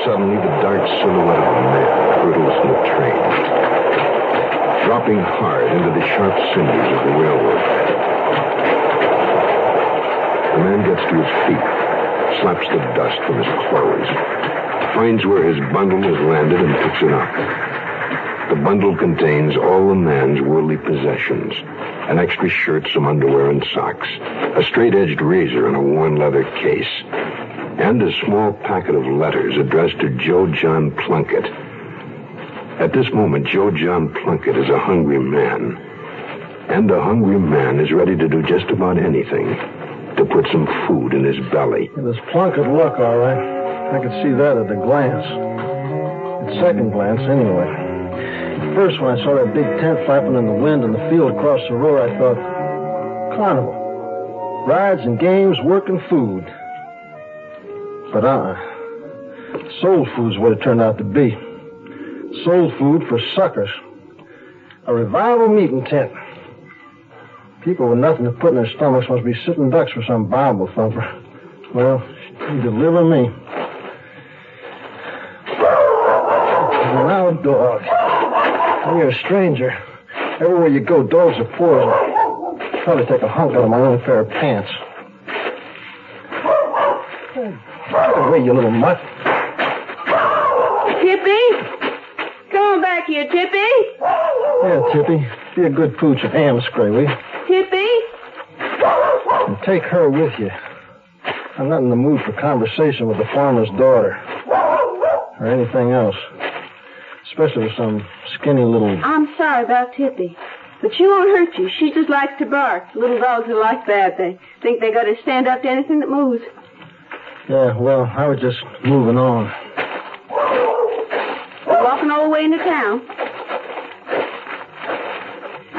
Suddenly, the dark silhouette of a man hurtles from the train, dropping hard into the sharp cinders of the railroad bed. The man gets to his feet, slaps the dust from his clothes, finds where his bundle has landed and picks it up. The bundle contains all the man's worldly possessions, an extra shirt, some underwear and socks, a straight-edged razor in a worn leather case, and a small packet of letters addressed to Joe John Plunkett. At this moment, Joe John Plunkett is a hungry man. And a hungry man is ready to do just about anything to put some food in his belly. It was Plunkett luck, all right. I could see that at a glance. At second glance, anyway. First, when I saw that big tent flapping in the wind in the field across the road, I thought, carnival. Rides and games, work and food. But soul food's what it turned out to be. Soul food for suckers. A revival meeting tent. People with nothing to put in their stomachs must be sitting ducks for some Bible thumper. Well, you deliver me. Now, dog. You're a stranger. Everywhere you go, dogs are poison. Probably take a hunk out of my own pair of pants. Get away, you little mutt. Tippy? Come on back here, Tippy. Yeah, Tippy. Be a good pooch and amscray, will you? Tippy? And take her with you. I'm not in the mood for conversation with the farmer's daughter. Or anything else. Especially with some skinny little... I'm sorry about Tippy. But she won't hurt you. She just likes to bark. Little dogs are like that. They think they got to stand up to anything that moves. Yeah, well, I was just moving on. We're walking all the way into town.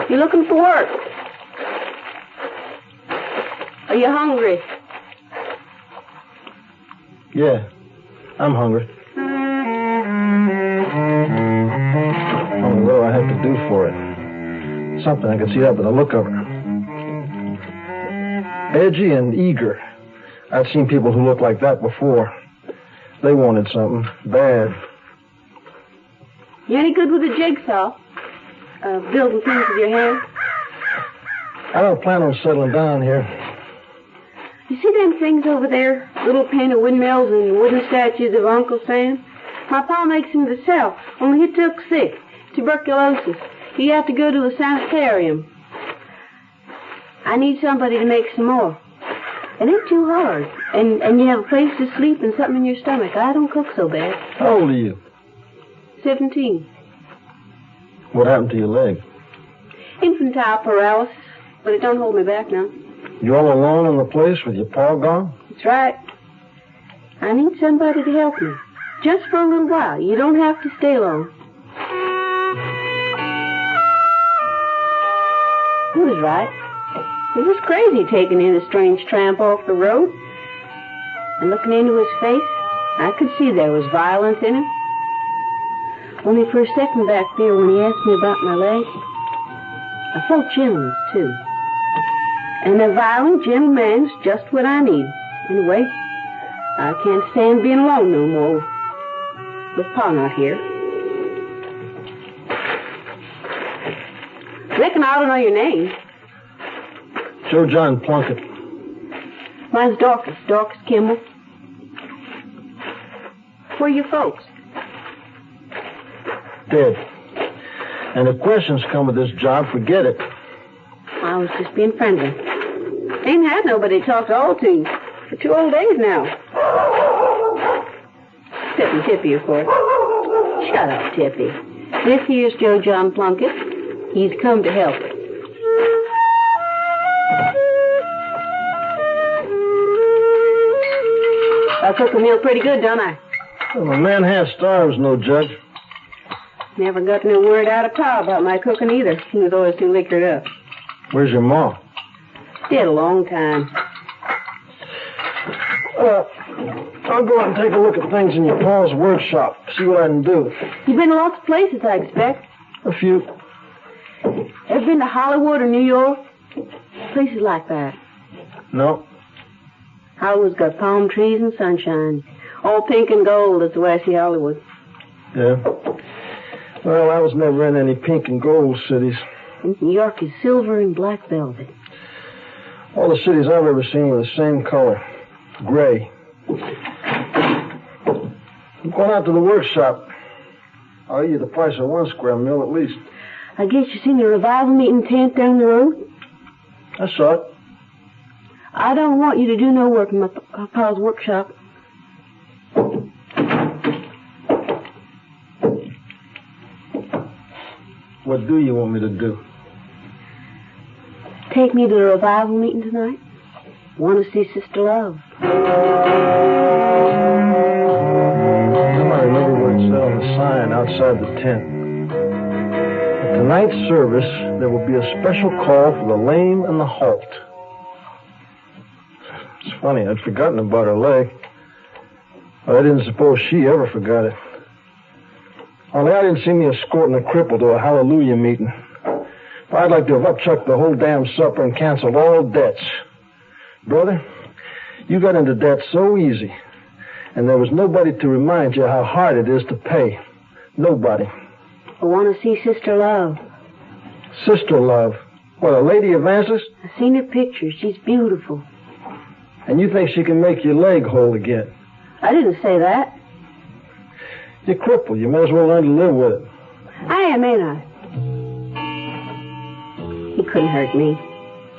You looking for work? Are you hungry? Yeah, I'm hungry. Only what do I have to do for it? Something I can see that by the look of her. Edgy and eager. I've seen people who look like that before. They wanted something bad. You any good with a jigsaw? Building things with your hands? I don't plan on settling down here. You see them things over there? Little painted windmills and wooden statues of Uncle Sam? My pa makes them himself, only he took sick. Tuberculosis. He had to go to a sanitarium. I need somebody to make some more. It ain't too hard. And you have a place to sleep and something in your stomach. I don't cook so bad. How old are you? 17. What happened to your leg? Infantile paralysis, but it don't hold me back now. You all alone in the place with your paw gone? That's right. I need somebody to help me. Just for a little while. You don't have to stay long. He was right. He was crazy taking in a strange tramp off the road. And looking into his face, I could see there was violence in him. Only for a second back there when he asked me about my leg, I felt gentleness, too. And a violent, gentle man's just what I need. Anyway, I can't stand being alone no more. With Pa not here. Reckon I ought to know your name. Joe John Plunkett. Mine's Dorcas Kimball. Where are your folks? Dead. And if questions come with this job, forget it. I was just being friendly. Ain't had nobody to talk all to for 2 whole days now. Except for Tippy, of course. Shut up, Tippy. This here's Joe John Plunkett. He's come to help. I cook a meal pretty good, don't I? Well, a man half starves, no judge. Never got no word out of Pa about my cooking either. He was always too liquored up. Where's your ma? Dead a long time. I'll go out and take a look at things in your pa's workshop. See what I can do. You've been to lots of places, I expect. A few. Ever been to Hollywood or New York? Places like that. No. Hollywood's got palm trees and sunshine. All pink and gold is the way I see Hollywood. Yeah. Well, I was never in any pink and gold cities. New York is silver and black velvet. All the cities I've ever seen were the same color. Gray. I'm going out to the workshop. I'll owe you the price of 1 square mil at least. I guess you seen the revival meeting tent down the road? I saw it. I don't want you to do no work in my pa's workshop. What do you want me to do? Take me to the revival meeting tonight. Want to see Sister Love. I might remember what it said on the sign outside the tent. At tonight's service, there will be a special call for the lame and the halt. It's funny, I'd forgotten about her leg. But I didn't suppose she ever forgot it. Only I didn't see me escorting a cripple to a hallelujah meeting. I'd like to have upchucked the whole damn supper and canceled all debts. Brother, you got into debt so easy, and there was nobody to remind you how hard it is to pay. Nobody. I want to see Sister Love. Sister Love? What, a lady advances? I've seen her picture. She's beautiful. And you think she can make your leg whole again? I didn't say that. You're crippled. You may as well learn to live with it. I am, ain't I? He couldn't hurt me.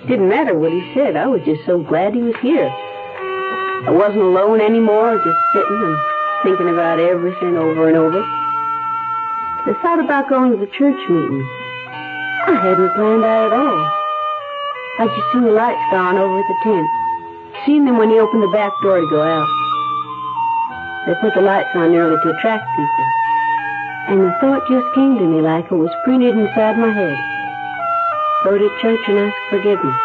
Didn't matter what he said. I was just so glad he was here. I wasn't alone anymore, just sitting and thinking about everything over and over. I thought about going to the church meeting. I hadn't planned that at all. I just seen the lights gone over at the tent. Seen them when he opened the back door to go out. They put the lights on early to attract people. And the thought just came to me like it was printed inside my head. Go to church and ask forgiveness.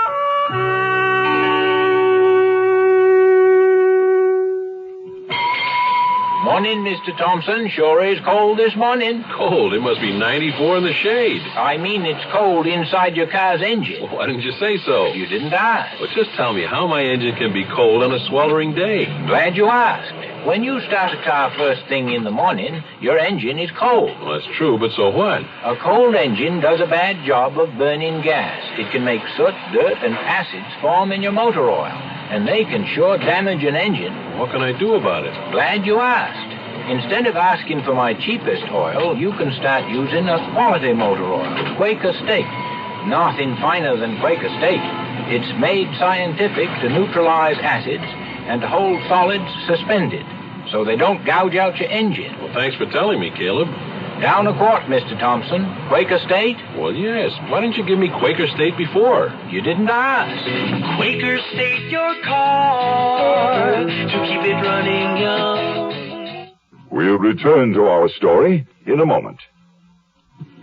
Morning, Mr. Thompson. Sure is cold this morning. Cold? It must be 94 in the shade. I mean, it's cold inside your car's engine. Well, why didn't you say so? You didn't ask. Well, just tell me how my engine can be cold on a sweltering day. Glad you asked. When you start a car first thing in the morning, your engine is cold. Well, that's true, but so what? A cold engine does a bad job of burning gas. It can make soot, dirt, and acids form in your motor oil, and they can sure damage an engine. What can I do about it? Glad you asked. Instead of asking for my cheapest oil, you can start using a quality motor oil, Quaker State. Nothing finer than Quaker State. It's made scientific to neutralize acids and to hold solids suspended, so they don't gouge out your engine. Well, thanks for telling me, Caleb. Down a quart, Mr. Thompson. Quaker State? Well, yes. Why didn't you give me Quaker State before? You didn't ask. Quaker State your car to keep it running young. We'll return to our story in a moment.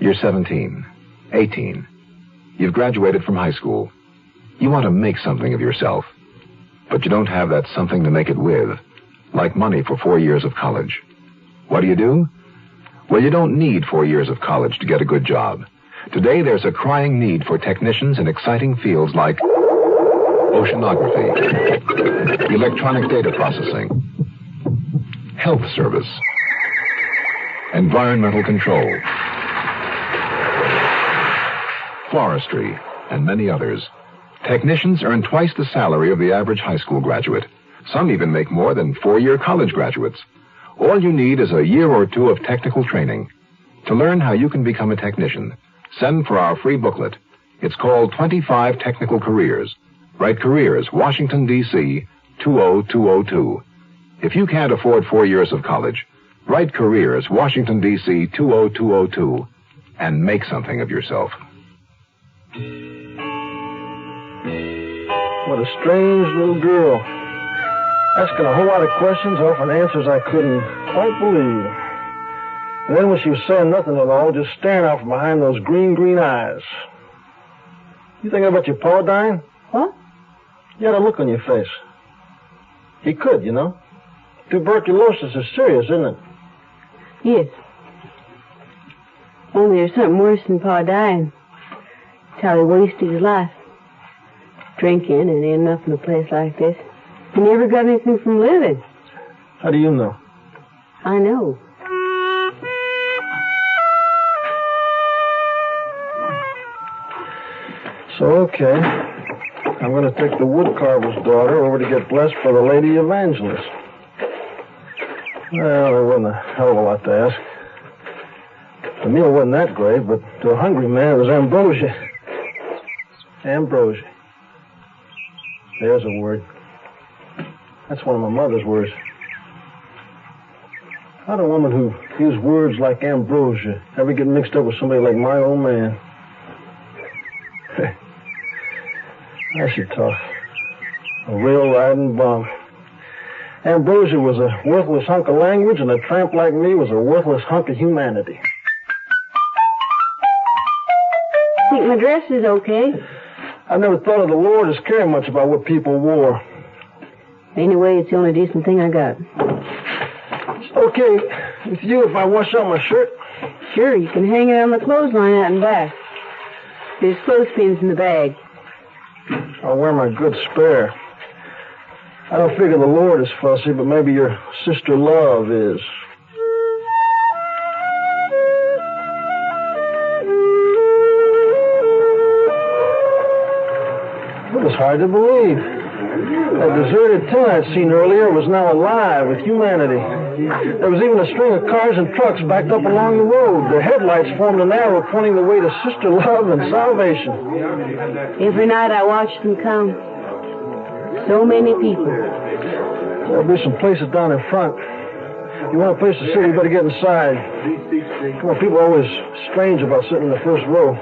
You're 17, 18. You've graduated from high school. You want to make something of yourself, but you don't have that something to make it with, like money for 4 years of college. What do? Well, you don't need 4 years of college to get a good job. Today, there's a crying need for technicians in exciting fields like oceanography, electronic data processing, health service, environmental control, forestry, and many others. Technicians earn twice the salary of the average high school graduate. Some even make more than 4-year college graduates. All you need is a year or two of technical training. To learn how you can become a technician, send for our free booklet. It's called 25 Technical Careers. Write Careers, Washington, D.C., 20202. If you can't afford 4 years of college, write Careers, Washington, D.C., 20202, and make something of yourself. What a strange little girl. Asking a whole lot of questions, offering answers I couldn't quite believe. And then when she was saying nothing at all, just staring out from behind those green eyes. You thinking about your pa dying? What? You had a look on your face. He could, you know. Tuberculosis is serious, isn't it? Yes. Only there's something worse than Pa dying. It's how he wasted his life. Drinking and ending up in a place like this. He never got anything from living. How do you know? I know. So, okay. I'm going to take the woodcarver's daughter over to get blessed for the lady evangelist. Well, there wasn't a hell of a lot to ask. The meal wasn't that great, but to a hungry man, it was ambrosia. Ambrosia. There's a word. That's one of my mother's words. How'd a woman who used words like ambrosia ever get mixed up with somebody like my old man? That's tough. A rail-riding bum. Ambrosia was a worthless hunk of language, and a tramp like me was a worthless hunk of humanity. Think my dress is okay? I never thought of the Lord as caring much about what people wore. Anyway, it's the only decent thing I got. It's okay with you if I wash out my shirt? Sure, you can hang it on the clothesline out in back. There's clothespins in the bag. I'll wear my good spare. I don't figure the Lord is fussy, but maybe your sister Love is. It was hard to believe. That deserted tent I'd seen earlier was now alive with humanity. There was even a string of cars and trucks backed up along the road. Their headlights formed an arrow pointing the way to sister love and salvation. Every night I watch them come. So many people. There'll be some places down in front. If you want a place to sit, you better get inside. Come on, people are always strange about sitting in the first row.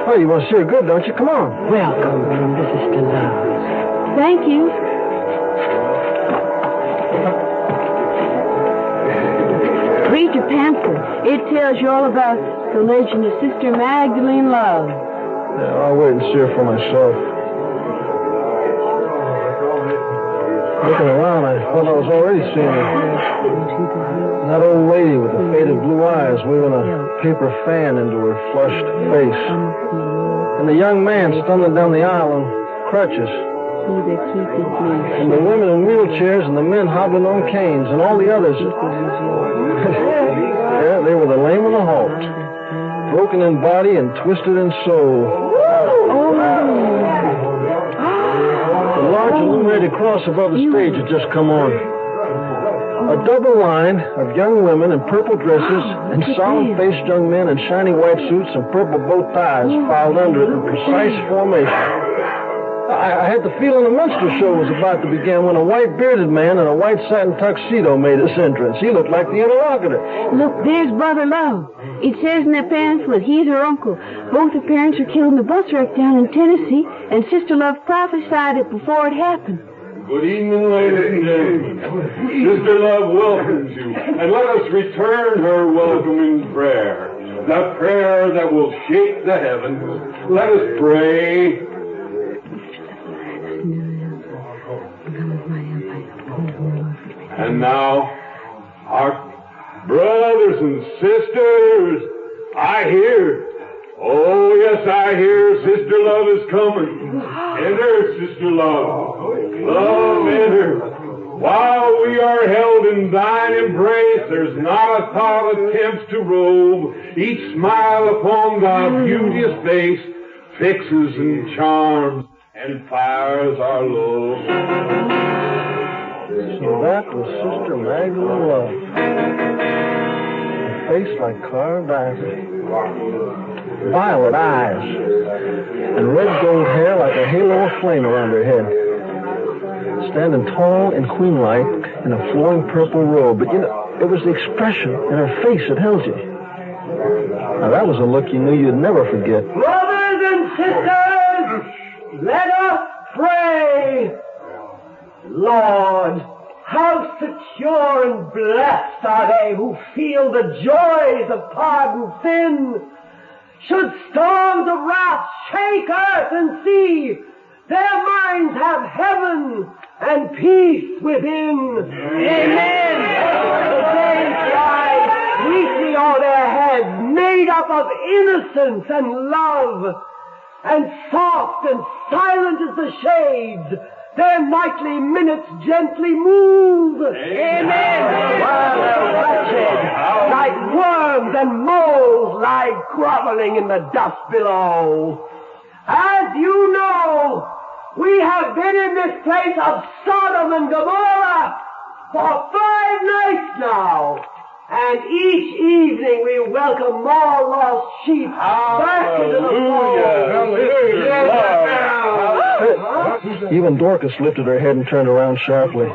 Oh, you want to see her good, don't you? Come on. Welcome, Sister Love. Thank you. Read your pamphlet. It tells you all about the legend of Sister Magdalene Love. Yeah, I'll wait and see her for myself. Looking around, I thought I was already seeing her. That old lady with the faded blue eyes waving a paper fan into her flushed face. And the young man stumbling down the aisle on crutches. And the women in wheelchairs and the men hobbling on canes and all the others. Yeah, they were the lame and the halt. Broken in body and twisted in soul. The large illuminated cross above the stage had just come on. A double line of young women in purple dresses and solemn-faced young men in shiny white suits and purple bow ties filed under it in precise formation. I had the feeling a minstrel show was about to begin when a white-bearded man in a white satin tuxedo made his entrance. He looked like the interlocutor. Look, there's Brother Love. It says in the pamphlet he's her uncle. Both her parents were killed in a bus wreck down in Tennessee, and Sister Love prophesied it before it happened. Good evening, ladies and gentlemen. Sister Love welcomes you, and let us return her welcome in prayer. The prayer that will shake the heavens. Let us pray. And now, our brothers and sisters, I hear. Oh, yes, I hear Sister Love is coming. Enter, Sister Love. Love, enter. While we are held in thine embrace, there's not a thought attempts to rove. Each smile upon thy beauteous face fixes and charms and fires our love. So that was Sister Magdalene Love. face like carved ivory. Violet eyes. And red gold hair like a halo of flame around her head. Standing tall and queen-like in a flowing purple robe. But, it was the expression in her face that held you. Now, that was a look you knew you'd never forget. Brothers and sisters, let us pray. Lord, how secure and blessed are they who feel the joys of pardoned sin. Should storms of wrath shake earth and sea, their minds have heaven and peace within. Amen. The day flies sweetly o'er their heads, made up of innocence and love, and soft and silent as the shades, their nightly minutes gently move. Amen. While the wretched, like worms and moles, lie groveling in the dust below. As you know, we have been in this place of Sodom and Gomorrah for 5 nights now. And each evening we welcome more lost sheep back into the fold. Even Dorcas lifted her head and turned around sharply.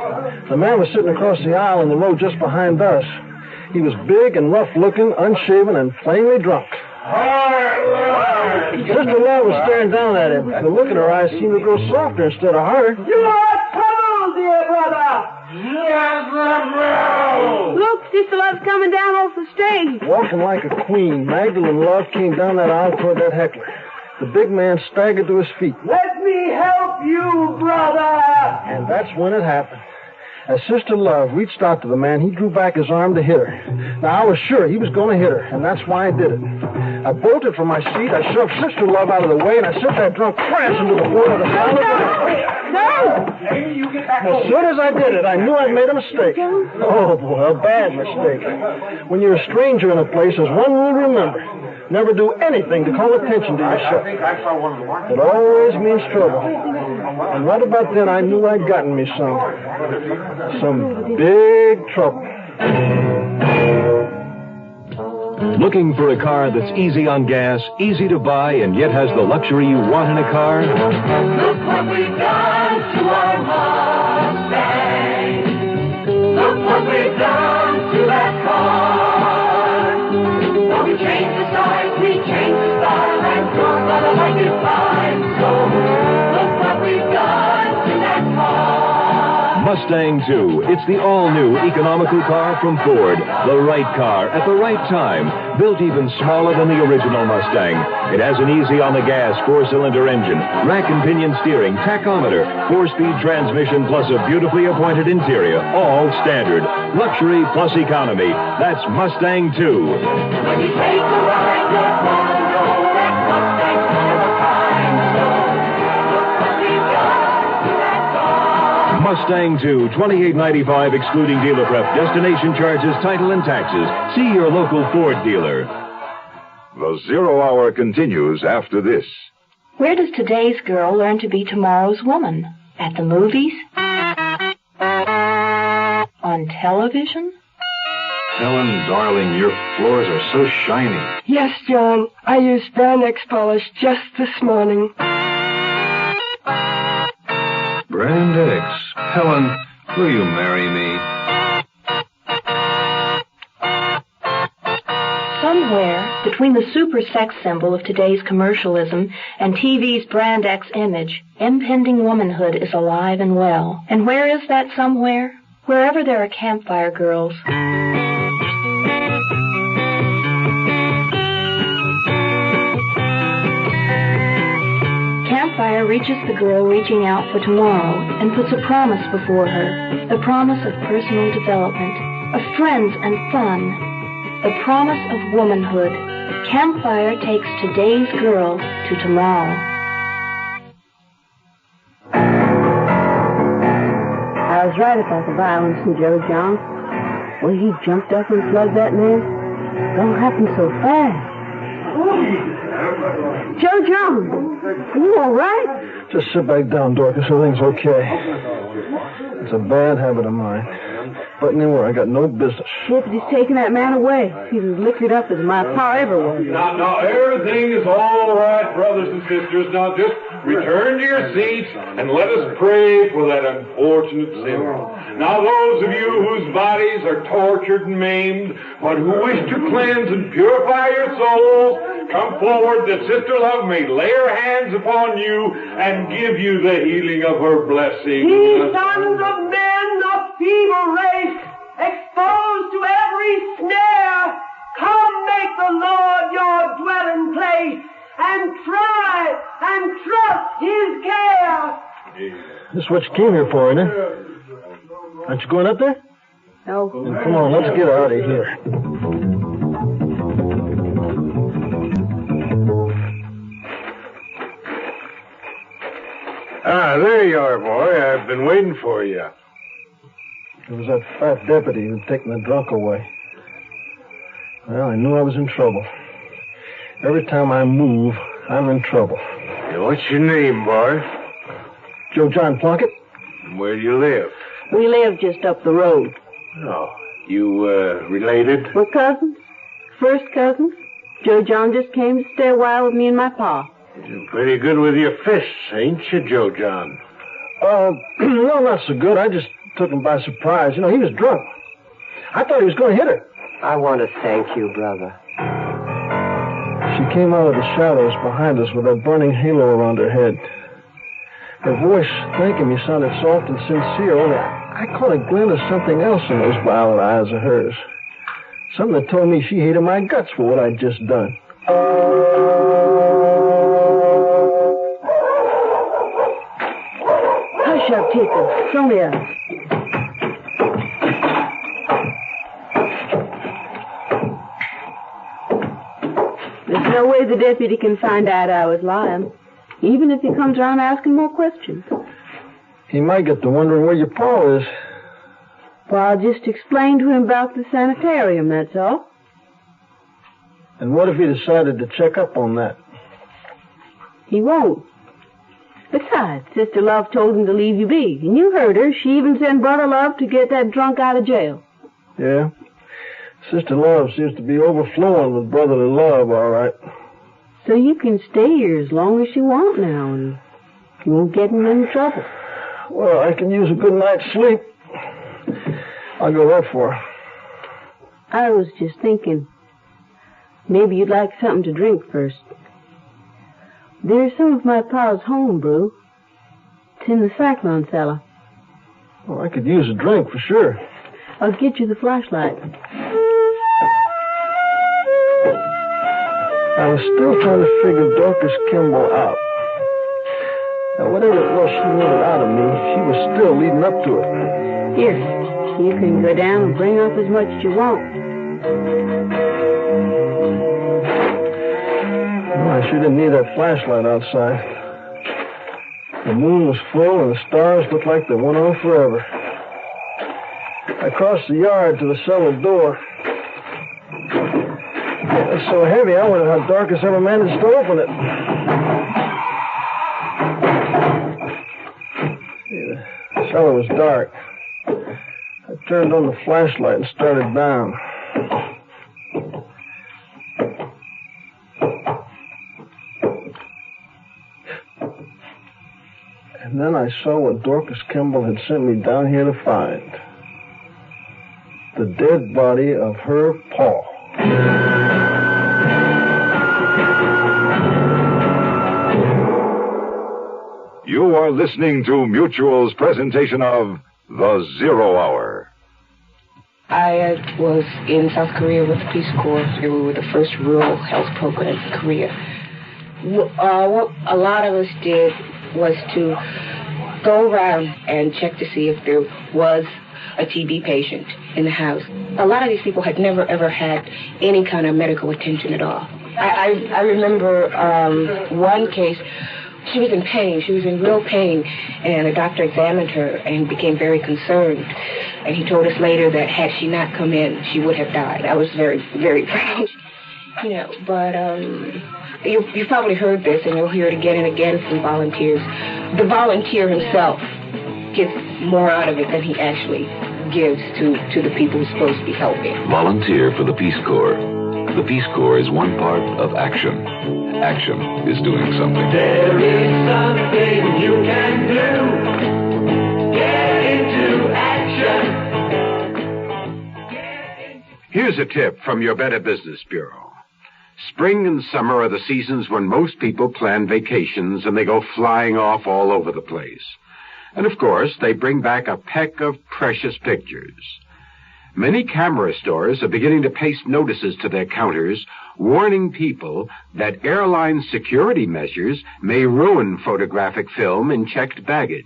The man was sitting across the aisle in the road just behind us. He was big and rough-looking, unshaven, and plainly drunk. Sister Love was staring down at him. The look in her eyes seemed to grow softer instead of harder. You are troubled, dear brother. Yes, Look, Sister Love's coming down off the stage. Walking like a queen, Magdalene Love came down that aisle toward that heckler. The big man staggered to his feet. Let me help you, brother. And that's when it happened. As Sister Love reached out to the man, he drew back his arm to hit her. Now, I was sure he was going to hit her, and that's why I did it. I bolted from my seat, I shoved Sister Love out of the way, and I sent that drunk crash into the floor of the house. No! As soon as I did it, I knew I'd made a mistake. Oh, boy, a bad mistake. When you're a stranger in a place, there's one rule to remember. Never do anything to call attention to yourself. It always means trouble. And right about then, I knew I'd gotten me some big trouble. Looking for a car that's easy on gas, easy to buy, and yet has the luxury you want in a car? Look what we've done to our Mustang. Look what we've done to that car. Well, we changed the size, we changed the style, and your brother liked it fine. So look what we've done to that car. Mustang 2. It's the all-new economical car from Ford. The right car at the right time. Built even smaller than the original Mustang. It has an easy-on-the-gas 4-cylinder engine, rack and pinion steering, tachometer, 4-speed transmission, plus a beautifully appointed interior. All standard. Luxury plus economy. That's Mustang 2. When you take a ride, you're going to know that Mustang's one of a kind. So look what we've done to that car. Mustang 2, $28.95 excluding dealer prep, destination charges, title, and taxes. See your local Ford dealer. The Zero Hour continues after this. Where does today's girl learn to be tomorrow's woman? At the movies? On television? Helen, darling, your floors are so shiny. Yes, John. I used Brandex polish just this morning. Brandex. Helen, will you marry me? Somewhere between the super sex symbol of today's commercialism and TV's Brandex image, impending womanhood is alive and well. And where is that somewhere? Wherever there are campfire girls. Campfire reaches the girl reaching out for tomorrow and puts a promise before her. The promise of personal development, of friends and fun. The promise of womanhood. Campfire takes today's girl to tomorrow. I was right about the violence in Joe John. Well, he jumped up and slugged that man. Don't happen so fast. Joe John, you all right? Just sit back down, Dorcas. Everything's okay. It's a bad habit of mine. butting in where I got no business. Deputy's taking that man away. He's as liquored up as my pa ever was. Now, everything is all right, brothers and sisters. Now, just return to your seats and let us pray for that unfortunate sinner. Now, those of you whose bodies are tortured and maimed, but who wish to cleanse and purify your souls, come forward that Sister Love may lay her hands upon you and give you the healing of her blessing. Ye sons of men of feeble race, exposed to every snare, come make the Lord your dwelling place, and try and trust his care. This is what you came here for, isn't it? Aren't you going up there? No. Then come on, let's get out of here. Ah, there you are, boy. I've been waiting for you. It was that fat deputy who'd taken the drunk away. Well, I knew I was in trouble. Every time I move, I'm in trouble. Hey, what's your name, boy? Joe John Plunkett. Where do you live? We live just up the road. Oh, you, related? We're cousins. First cousins. Joe John just came to stay a while with me and my pa. You're pretty good with your fists, ain't you, Joe John? No, not so good. I just took him by surprise. You know, he was drunk. I thought he was going to hit her. I want to thank you, brother. She came out of the shadows behind us with that burning halo around her head. Her voice thanking me sounded soft and sincere, only I caught a glint of something else in those violet eyes of hers. Something that told me she hated my guts for what I'd just done. Hush up, Tika. It's only us. There's no way the deputy can find out I was lying, even if he comes around asking more questions. He might get to wondering where your pa is. Well, I'll just explain to him about the sanitarium, that's all. And what if he decided to check up on that? He won't. Besides, Sister Love told him to leave you be. And you heard her. She even sent Brother Love to get that drunk out of jail. Yeah? Sister Love seems to be overflowing with brotherly love, all right. So you can stay here as long as you want now, and you won't get in any trouble. Well, I can use a good night's sleep. I'll go that far. I was just thinking, maybe you'd like something to drink first. There's some of my pa's home brew. It's in the cyclone cellar. Well, I could use a drink for sure. I'll get you the flashlight. I was still trying to figure Dorcas Kimball out. Now, whatever it was she wanted out of me, she was still leading up to it. Here, you can go down and bring up as much as you want. Well, I sure didn't need that flashlight outside. The moon was full and the stars looked like they went on forever. I crossed the yard to the cellar door. It was so heavy, I wondered how Dorcas ever managed to open it. The cellar was dark. I turned on the flashlight and started down. And then I saw what Dorcas Kimball had sent me down here to find. The dead body of her pa. You are listening to Mutual's presentation of The Zero Hour. I was in South Korea with the Peace Corps, and we were the first rural health program in Korea. What a lot of us did was to go around and check to see if there was a TB patient in the house. A lot of these people had never, ever had any kind of medical attention at all. I remember one case. She was in pain. She was in real pain, and the doctor examined her and became very concerned. And he told us later that had she not come in, she would have died. I was very, very proud, you know. But you probably heard this, and you'll hear it again and again from volunteers. The volunteer himself gets more out of it than he actually gives to the people who's supposed to be helping. Volunteer for the Peace Corps. The Peace Corps is one part of action. Action is doing something. There is something you can do. Get into action. Here's a tip from your Better Business Bureau. Spring and summer are the seasons when most people plan vacations and they go flying off all over the place. And of course, they bring back a peck of precious pictures. Many camera stores are beginning to paste notices to their counters warning people that airline security measures may ruin photographic film in checked baggage.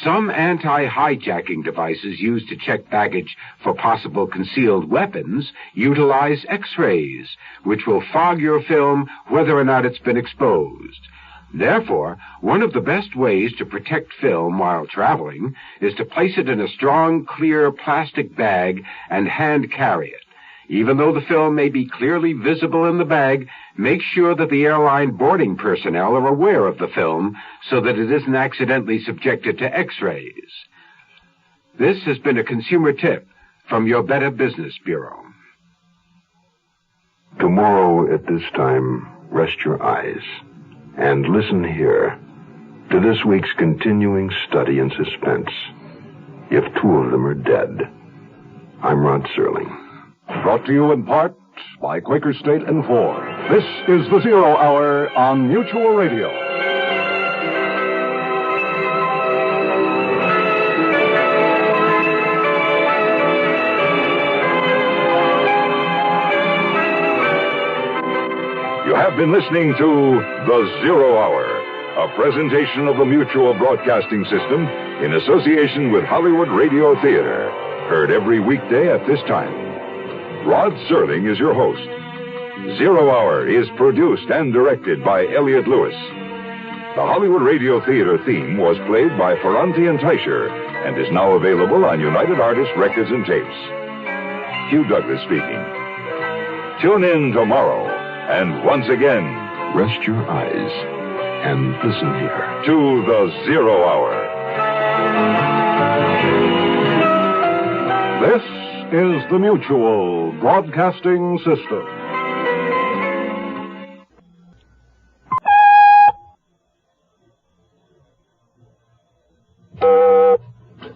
Some anti-hijacking devices used to check baggage for possible concealed weapons utilize X-rays, which will fog your film whether or not it's been exposed. Therefore, one of the best ways to protect film while traveling is to place it in a strong, clear plastic bag and hand carry it. Even though the film may be clearly visible in the bag, make sure that the airline boarding personnel are aware of the film so that it isn't accidentally subjected to X-rays. This has been a consumer tip from your Better Business Bureau. Tomorrow at this time, rest your eyes and listen here to this week's continuing study in suspense. If two of them are dead. I'm Rod Serling. Brought to you in part by Quaker State and Ford. This is the Zero Hour on Mutual Radio. You have been listening to The Zero Hour, a presentation of the Mutual Broadcasting System in association with Hollywood Radio Theater. Heard every weekday at this time. Rod Serling is your host. Zero Hour is produced and directed by Elliott Lewis. The Hollywood Radio Theater theme was played by Ferranti and Teicher and is now available on United Artists Records and Tapes. Hugh Douglas speaking. Tune in tomorrow, and once again, rest your eyes and listen here to The Zero Hour. This is the Mutual Broadcasting System.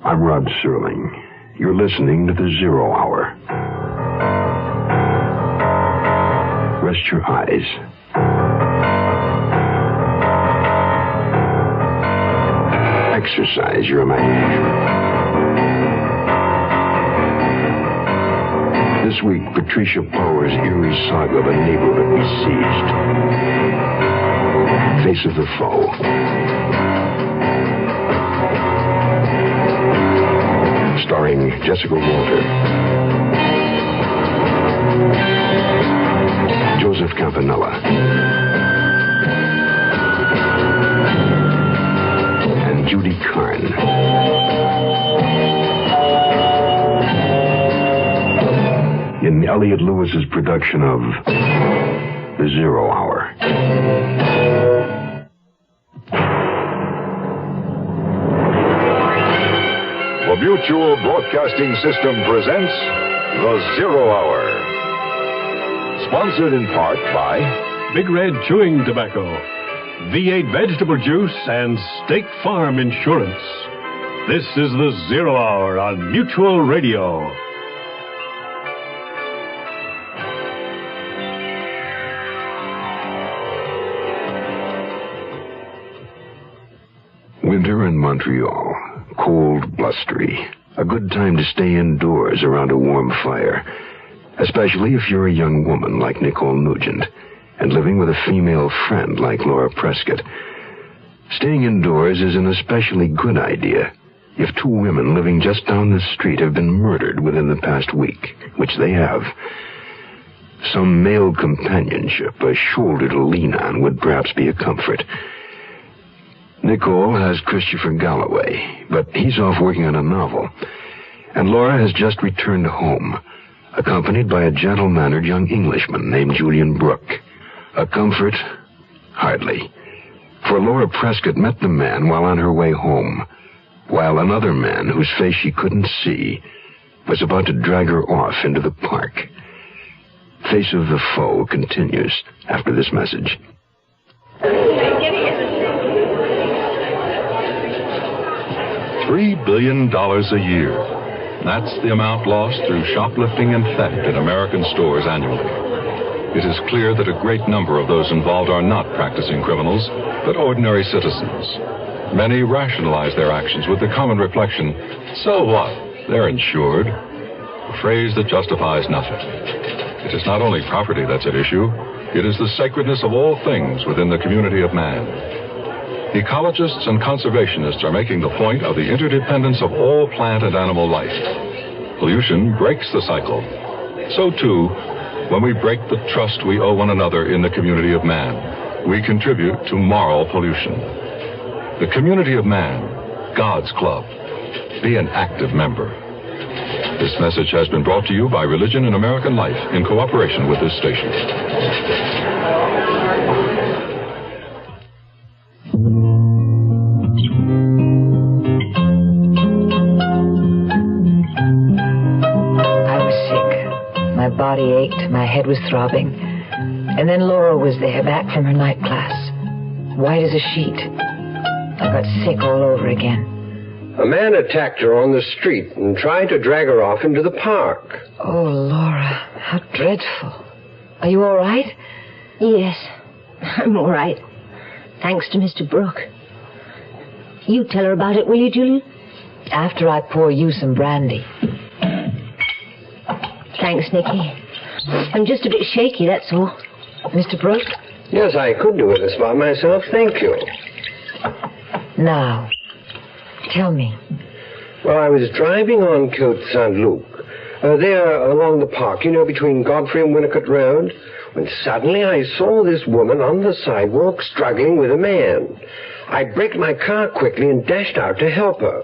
I'm Rod Serling. You're listening to The Zero Hour. Rest your eyes. Exercise your imagination. This week, Patricia Power's eerie saga of a neighborhood besieged. Face of the Foe. Starring Jessica Walter, Joseph Campanella, and Judy Carn. In Elliott Lewis's production of The Zero Hour. The Mutual Broadcasting System presents The Zero Hour. Sponsored in part by Big Red Chewing Tobacco, V8 Vegetable Juice, and State Farm Insurance. This is The Zero Hour on Mutual Radio. Winter in Montreal. Cold, blustery. A good time to stay indoors around a warm fire. Especially if you're a young woman like Nicole Nugent and living with a female friend like Laura Prescott. Staying indoors is an especially good idea if two women living just down the street have been murdered within the past week, which they have. Some male companionship, a shoulder to lean on, would perhaps be a comfort. Nicole has Christopher Galloway, but he's off working on a novel. And Laura has just returned home, accompanied by a gentle-mannered young Englishman named Julian Brooke. A comfort? Hardly. For Laura Prescott met the man while on her way home. while another man, whose face she couldn't see, was about to drag her off into the park. Face of the Foe continues after this message. $3 billion a year. That's the amount lost through shoplifting and theft in American stores annually. It is clear that a great number of those involved are not practicing criminals, but ordinary citizens. Many rationalize their actions with the common reflection, so what? They're insured. A phrase that justifies nothing. It is not only property that's at issue, it is the sacredness of all things within the community of man. Ecologists and conservationists are making the point of the interdependence of all plant and animal life. Pollution breaks the cycle. So, too, when we break the trust we owe one another in the community of man, we contribute to moral pollution. The community of man, God's club. Be an active member. This message has been brought to you by Religion and American Life in cooperation with this station. I was sick. My body ached, my head was throbbing. And then Laura was there, back from her night class. White as a sheet. I got sick all over again. A man attacked her on the street and tried to drag her off into the park. Oh, Laura, how dreadful. Are you all right? Yes, I'm all right. Thanks to Mr. Brooke. You tell her about it, will you, Julian? After I pour you some brandy. Thanks, Nicky. I'm just a bit shaky, that's all. Mr. Brooke? Yes, I could do it as by myself, thank you. Now, tell me. Well, I was driving on Côte Saint-Luc, there along the park, you know, between Godfrey and Winnicott Road, when suddenly I saw this woman on the sidewalk struggling with a man. I braked my car quickly and dashed out to help her.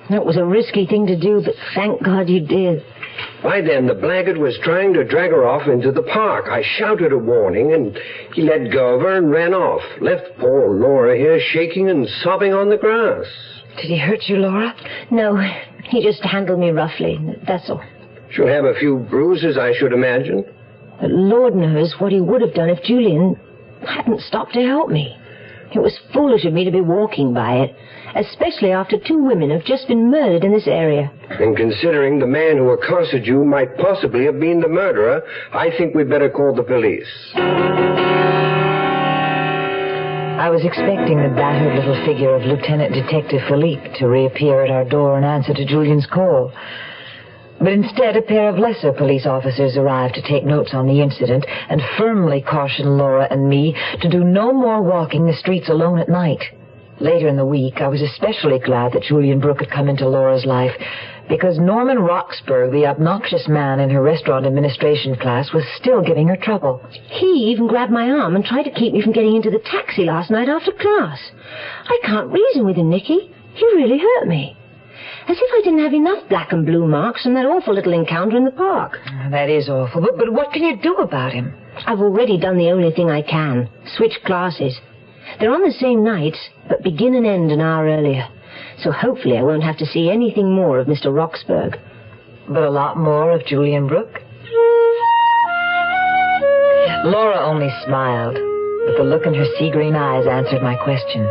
That was a risky thing to do, but thank God you did. By then, the blackguard was trying to drag her off into the park. I shouted a warning, and he let go of her and ran off. Left poor Laura here shaking and sobbing on the grass. Did he hurt you, Laura? No, he just handled me roughly, that's all. She'll have a few bruises, I should imagine. But Lord knows what he would have done if Julian hadn't stopped to help me. It was foolish of me to be walking by it, especially after 2 women have just been murdered in this area. And considering the man who accosted you might possibly have been the murderer, I think we'd better call the police. I was expecting the battered little figure of Lieutenant Detective Philippe to reappear at our door in answer to Julian's call. But instead, a pair of lesser police officers arrived to take notes on the incident and firmly caution Laura and me to do no more walking the streets alone at night. Later in the week, I was especially glad that Julian Brooke had come into Laura's life, because Norman Roxburgh, the obnoxious man in her restaurant administration class, was still giving her trouble. He even grabbed my arm and tried to keep me from getting into the taxi last night after class. I can't reason with him, Nicky. He really hurt me. As if I didn't have enough black and blue marks from that awful little encounter in the park. That is awful, but what can you do about him? I've already done the only thing I can. Switch classes. They're on the same nights, but begin and end an hour earlier. So hopefully I won't have to see anything more of Mr. Roxburgh. But a lot more of Julian Brooke? Laura only smiled, but the look in her sea-green eyes answered my question.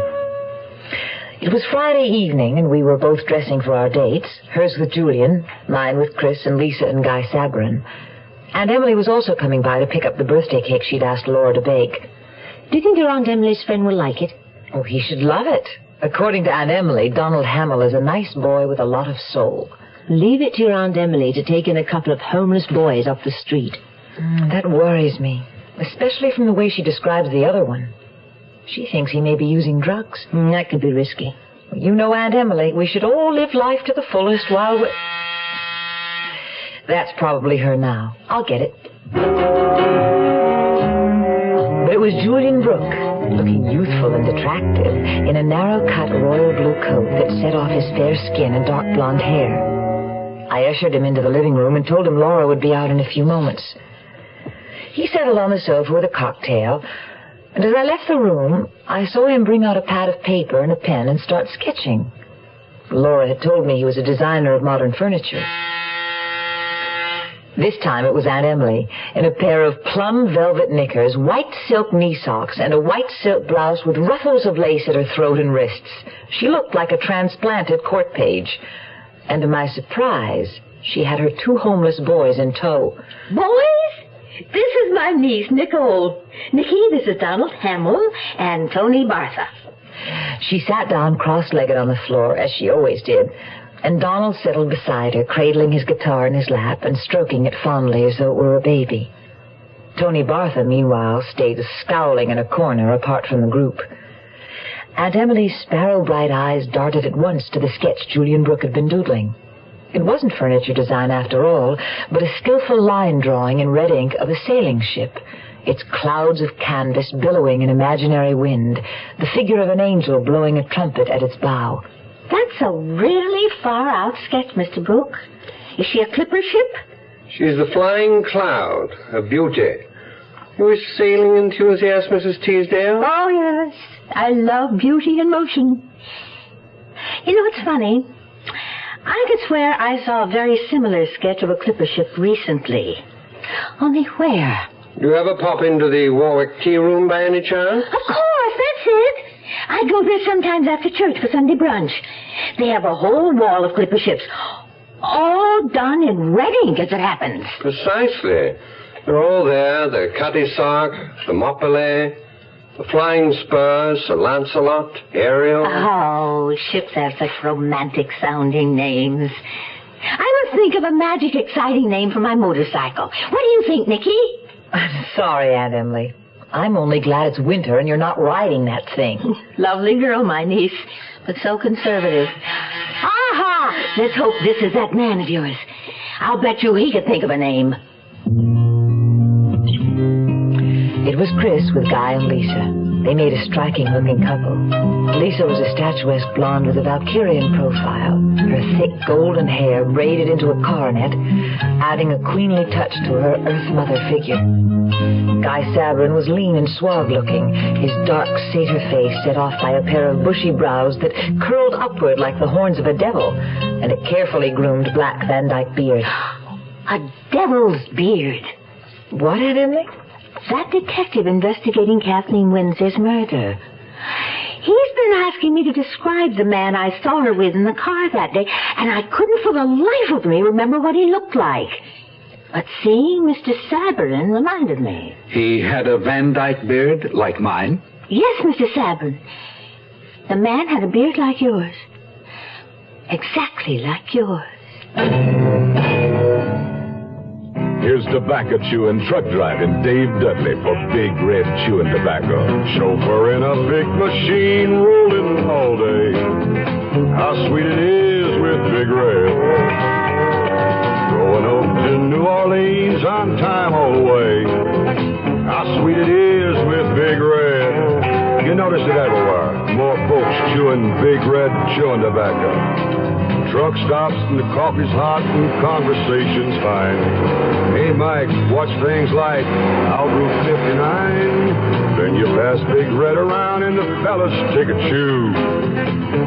It was Friday evening, and we were both dressing for our dates, hers with Julian, mine with Chris and Lisa and Guy Sabrin. Aunt Emily was also coming by to pick up the birthday cake she'd asked Laura to bake. Do you think your Aunt Emily's friend will like it? Oh, he should love it. According to Aunt Emily, Donald Hamill is a nice boy with a lot of soul. Leave it to your Aunt Emily to take in a couple of homeless boys off the street. That worries me, especially from the way she describes the other one. She thinks he may be using drugs. That could be risky. You know Aunt Emily. We should all live life to the fullest while we... That's probably her now. I'll get it. But it was Julian Brooke, looking youthful and attractive, in a narrow-cut royal blue coat that set off his fair skin and dark blonde hair. I ushered him into the living room and told him Laura would be out in a few moments. He settled on the sofa with a cocktail, and as I left the room, I saw him bring out a pad of paper and a pen and start sketching. Laura had told me he was a designer of modern furniture. This time it was Aunt Emily, in a pair of plum velvet knickers, white silk knee socks, and a white silk blouse with ruffles of lace at her throat and wrists. She looked like a transplanted court page. And to my surprise, she had her 2 homeless boys in tow. Boys, this is my niece, Nicole. Nicky, this is Donald Hamill and Tony Bartha. She sat down cross-legged on the floor, as she always did, and Donald settled beside her, cradling his guitar in his lap and stroking it fondly as though it were a baby. Tony Bartha, meanwhile, stayed scowling in a corner apart from the group. Aunt Emily's sparrow-bright eyes darted at once to the sketch Julian Brooke had been doodling. It wasn't furniture design after all, but a skillful line drawing in red ink of a sailing ship, its clouds of canvas billowing in imaginary wind, the figure of an angel blowing a trumpet at its bow. That's a really far-out sketch, Mr. Brooke. Is she a clipper ship? She's the Flying Cloud, a beauty. You a sailing enthusiast, Mrs. Teasdale? Oh, yes. I love beauty in motion. You know, it's funny. I could swear I saw a very similar sketch of a clipper ship recently. Only where? Do you ever pop into the Warwick Tea Room by any chance? Of course, that's it. I go there sometimes after church for Sunday brunch. They have a whole wall of clipper ships, all done in red ink, as it happens. Precisely. They're all there. The Cutty Sark, the Moppelay, the Flying Spurs, Sir Lancelot, Ariel. Oh, ships have such romantic-sounding names. I must think of a magic, exciting name for my motorcycle. What do you think, Nicky? I'm sorry, Aunt Emily. I'm only glad it's winter and you're not riding that thing. Lovely girl, my niece, but so conservative. Aha! Let's hope this is that man of yours. I'll bet you he could think of a name. It was Chris with Guy and Lisa. They made a striking-looking couple. Lisa was a statuesque blonde with a Valkyrian profile, her thick golden hair braided into a coronet, adding a queenly touch to her Earth Mother figure. Guy Sabrin was lean and suave-looking, his dark satyr face set off by a pair of bushy brows that curled upward like the horns of a devil, and a carefully groomed black Van Dyke beard. A devil's beard. What, Aunt Emily? That detective investigating Kathleen Windsor's murder. He's been asking me to describe the man I saw her with in the car that day, and I couldn't for the life of me remember what he looked like. But seeing Mr. Sabrin reminded me. He had a Van Dyke beard like mine? Yes, Mr. Sabrin. The man had a beard like yours. Exactly like yours. Here's tobacco chewing, truck driving Dave Dudley for Big Red Chewing Tobacco. Chauffeur in a big machine rolling all day. How sweet it is with Big Red. Going up to New Orleans on time all the way. How sweet it is with Big Red. You notice it everywhere. More folks chewing Big Red Chewing Tobacco. Truck stops and the coffee's hot and conversation's fine. Hey, Mike, watch things like out Route 59. Then you pass Big Red around and the fellas take a chew.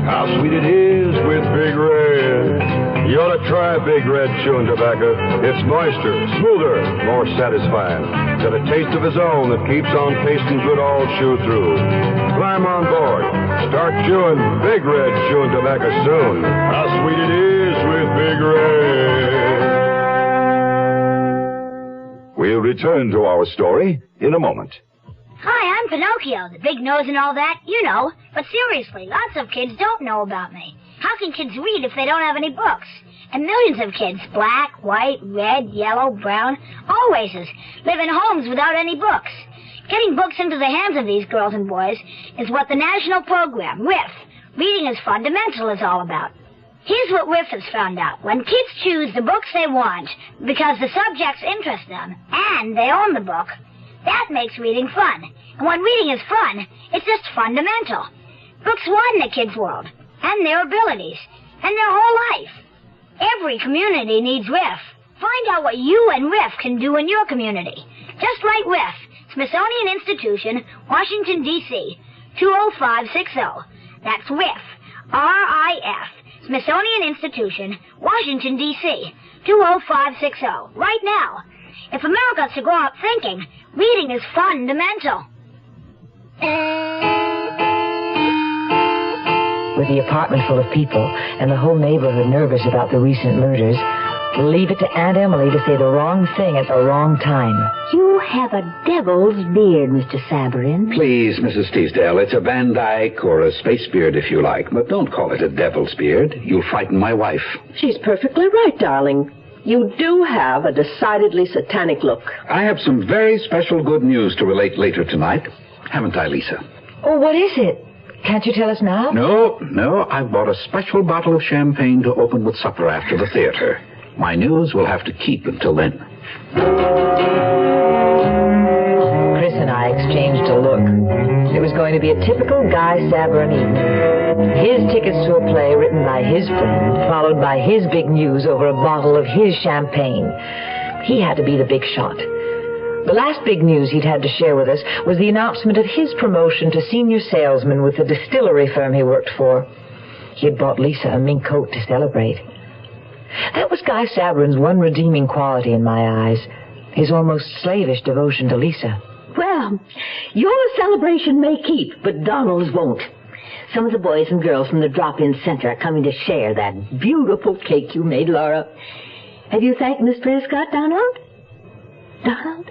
How sweet it is with Big Red. You ought to try Big Red Chewing Tobacco. It's moister, smoother, more satisfying. Got a taste of his own that keeps on tasting good all chew through. Climb on board. Start chewing Big Red Chewing Tobacco soon. How sweet it is with Big Red. We'll return to our story in a moment. Hi, I'm Pinocchio, the big nose and all that, you know. But seriously, lots of kids don't know about me. How can kids read if they don't have any books? And millions of kids, black, white, red, yellow, brown, all races, live in homes without any books. Getting books into the hands of these girls and boys is what the national program, RIF, Reading is Fundamental, is all about. Here's what RIF has found out. When kids choose the books they want because the subjects interest them and they own the book, that makes reading fun. And when reading is fun, it's just fundamental. Books widen the kids' world and their abilities and their whole life. Every community needs RIF. Find out what you and RIF can do in your community. Just write RIF, Smithsonian Institution, Washington, D.C., 20560. That's RIF, R-I-F, Smithsonian Institution, Washington, D.C., 20560, right now. If America's to grow up thinking, reading is fundamental. With the apartment full of people and the whole neighborhood nervous about the recent murders, leave it to Aunt Emily to say the wrong thing at the wrong time. You have a devil's beard, Mr. Sabarin. Please, Mrs. Teasdale, it's a Van Dyke or a space beard if you like, but don't call it a devil's beard. You'll frighten my wife. She's perfectly right, darling. You do have a decidedly satanic look. I have some very special good news to relate later tonight. Haven't I, Lisa? Oh, what is it? Can't you tell us now? No, I've bought a special bottle of champagne to open with supper after the theater. My news will have to keep until then. Chris and I exchanged a look. It was going to be a typical Guy Sabarin evening. His tickets to a play written by his friend, followed by his big news over a bottle of his champagne. He had to be the big shot. The last big news he'd had to share with us was the announcement of his promotion to senior salesman with the distillery firm he worked for. He had bought Lisa a mink coat to celebrate. That was Guy Sabarin's one redeeming quality in my eyes, his almost slavish devotion to Lisa. Well, your celebration may keep, but Donald's won't. Some of the boys and girls from the drop-in center are coming to share that beautiful cake you made, Laura. Have you thanked Miss Prescott, Donald? Donald?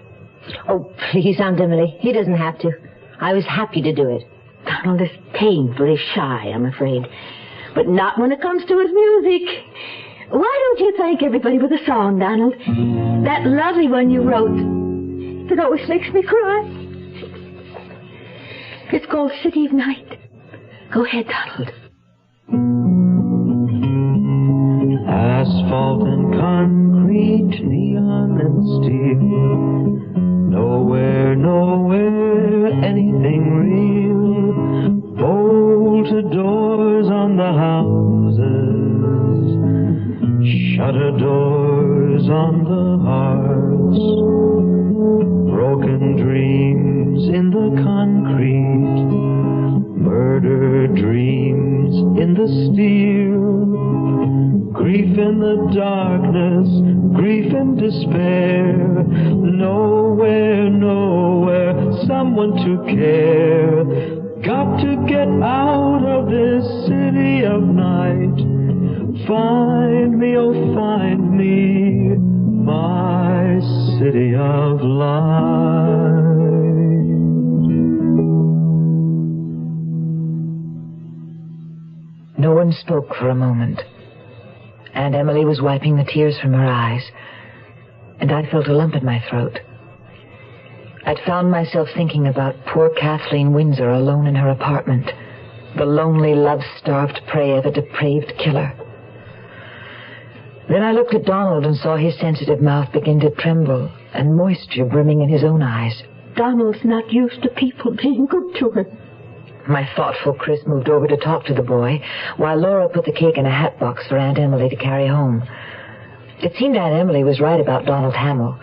Oh, please, Aunt Emily. He doesn't have to. I was happy to do it. Donald is painfully shy, I'm afraid. But not when it comes to his music. Why don't you thank everybody with a song, Donald? That lovely one you wrote. It always makes me cry. It's called City of Night. Go ahead, Donald. Asphalt and concrete, neon and steel. Nowhere, anything real. Bolted doors on the houses. Shutter doors on the hearts. Broken dreams in the concrete. Murder dreams in the steel. Grief in the darkness, grief and despair. Nowhere, someone to care. Got to get out of this city of night. Find me, oh find me, my city of light. No one spoke for a moment. Aunt Emily was wiping the tears from her eyes, and I felt a lump in my throat. I'd found myself thinking about poor Kathleen Windsor alone in her apartment, the lonely, love-starved prey of a depraved killer. Then I looked at Donald and saw his sensitive mouth begin to tremble and moisture brimming in his own eyes. Donald's not used to people being good to him. My thoughtful Chris moved over to talk to the boy, while Laura put the cake in a hat box for Aunt Emily to carry home. It seemed Aunt Emily was right about Donald Hamill.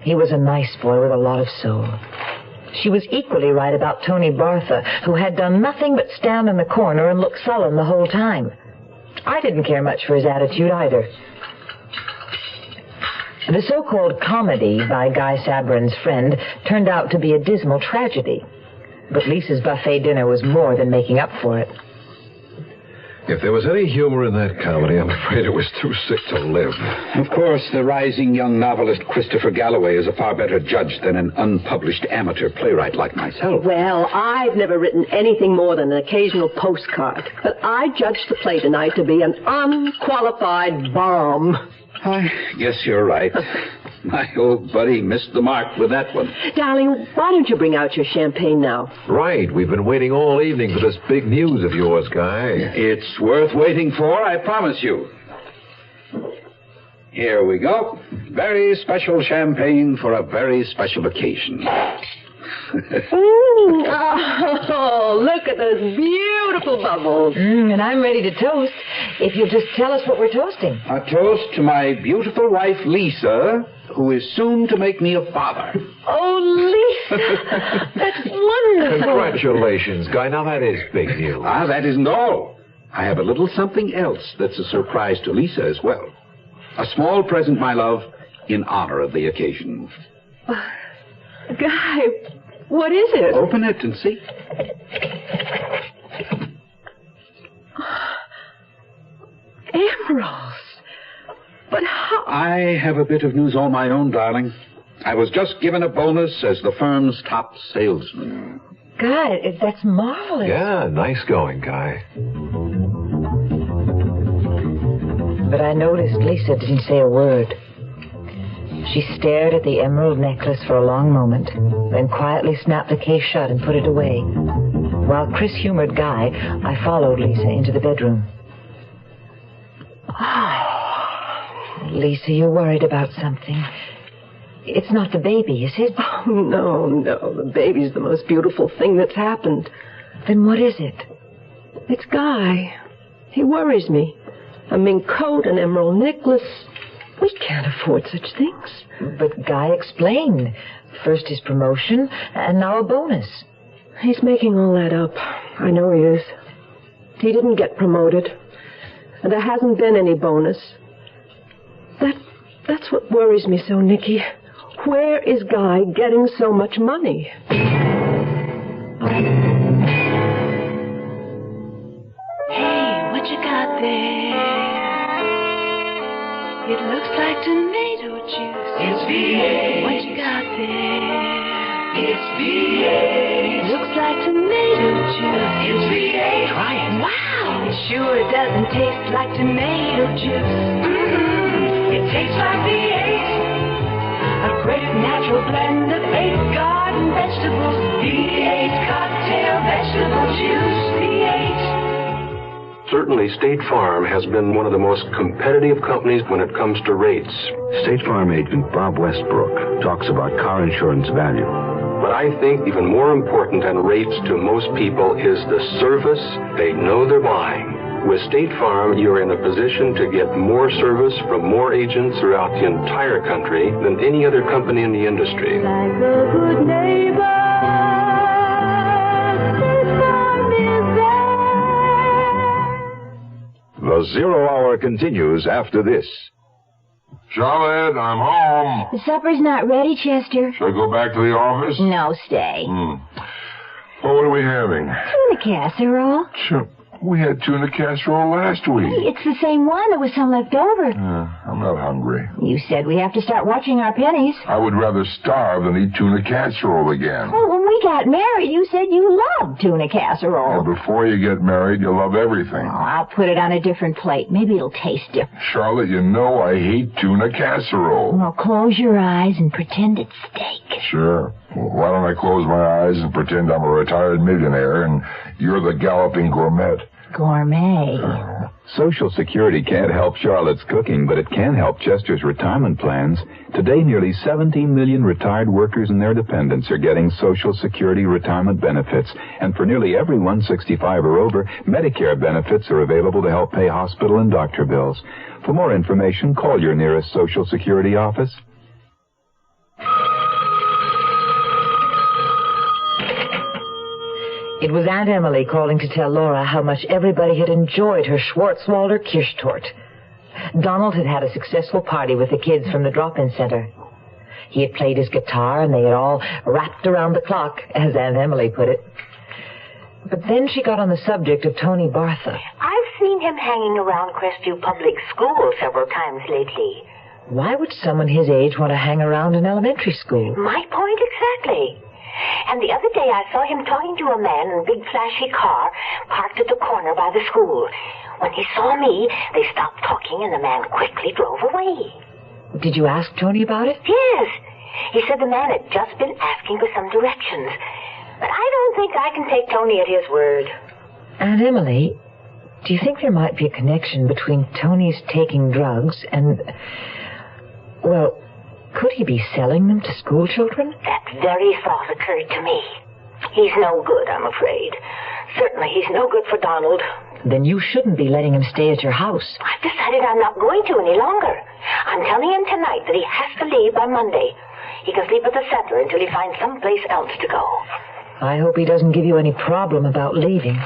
He was a nice boy with a lot of soul. She was equally right about Tony Bartha, who had done nothing but stand in the corner and look sullen the whole time. I didn't care much for his attitude either. The so-called comedy by Guy Sabarin's friend turned out to be a dismal tragedy. But Lisa's buffet dinner was more than making up for it. If there was any humor in that comedy, I'm afraid it was too sick to live. Of course, the rising young novelist Christopher Galloway is a far better judge than an unpublished amateur playwright like myself. Well, I've never written anything more than an occasional postcard. But I judged the play tonight to be an unqualified bomb. I guess you're right. My old buddy missed the mark with that one. Darling, why don't you bring out your champagne now? Right. We've been waiting all evening for this big news of yours, Guy. It's worth waiting for, I promise you. Here we go. Very special champagne for a very special occasion. Oh, look at those beautiful bubbles. And I'm ready to toast, if you'll just tell us what we're toasting. A toast to my beautiful wife, Lisa, who is soon to make me a father. Oh, Lisa, that's wonderful. Congratulations, Guy. Now, that is big news. That isn't all. I have a little something else that's a surprise to Lisa as well. A small present, my love, in honor of the occasion. Guy, what is it? Open it and see. Emeralds. But how? I have a bit of news all my own, darling. I was just given a bonus as the firm's top salesman. Guy, that's marvelous. Yeah, nice going, Guy. But I noticed Lisa didn't say a word. She stared at the emerald necklace for a long moment, then quietly snapped the case shut and put it away. While Chris humored Guy, I followed Lisa into the bedroom. Oh, Lisa, you're worried about something. It's not the baby, is it? Oh, no. The baby's the most beautiful thing that's happened. Then what is it? It's Guy. He worries me. A mink coat, an emerald necklace. We can't afford such things. But Guy explained. First his promotion, and now a bonus. He's making all that up. I know he is. He didn't get promoted. And there hasn't been any bonus. That's what worries me so, Nicky. Where is Guy getting so much money? Hey, what you got there? It looks like tomato juice. It's V8. What you got there? It's V8. Looks like tomato juice. It's V8. Try it. Wow. It sure doesn't taste like tomato juice. It tastes like V8. A great natural blend of 8 garden vegetables. V8 cocktail vegetable juice. V8. Certainly, State Farm has been one of the most competitive companies when it comes to rates. State Farm agent Bob Westbrook talks about car insurance value. But I think even more important than rates to most people is the service they know they're buying. With State Farm, you're in a position to get more service from more agents throughout the entire country than any other company in the industry. Like a good neighbor, State Farm is there. The Zero Hour continues after this. Charlotte, I'm home. The supper's not ready, Chester. Should I go back to the office? No, stay. Well, what are we having? Tuna casserole. Sure. We had tuna casserole last week. Hey, it's the same one. There was some left over. I'm not hungry. You said we have to start watching our pennies. I would rather starve than eat tuna casserole again. Well, when we got married, you said you loved tuna casserole. And before you get married, you'll love everything. Oh, I'll put it on a different plate. Maybe it'll taste different. Charlotte, you know I hate tuna casserole. Well, close your eyes and pretend it's steak. Sure. Well, why don't I close my eyes and pretend I'm a retired millionaire and you're the galloping gourmet? Gourmet. Social Security can't help Charlotte's cooking, but it can help Chester's retirement plans. Today, nearly 17 million retired workers and their dependents are getting Social Security retirement benefits. And for nearly everyone 65 or over, Medicare benefits are available to help pay hospital and doctor bills. For more information, call your nearest Social Security office. It was Aunt Emily calling to tell Laura how much everybody had enjoyed her Schwarzwalder Kirschtorte. Donald had had a successful party with the kids from the drop-in center. He had played his guitar, and they had all rapped around the clock, as Aunt Emily put it. But then she got on the subject of Tony Bartha. I've seen him hanging around Crestview Public School several times lately. Why would someone his age want to hang around an elementary school? My point exactly. And the other day I saw him talking to a man in a big flashy car parked at the corner by the school. When he saw me, they stopped talking and the man quickly drove away. Did you ask Tony about it? Yes. He said the man had just been asking for some directions. But I don't think I can take Tony at his word. Aunt Emily, do you think there might be a connection between Tony's taking drugs and... well, could he be selling them to school children? That very thought occurred to me. He's no good, I'm afraid. Certainly he's no good for Donald. Then you shouldn't be letting him stay at your house. I've decided I'm not going to any longer. I'm telling him tonight that he has to leave by Monday. He can sleep at the center until he finds someplace else to go. I hope he doesn't give you any problem about leaving.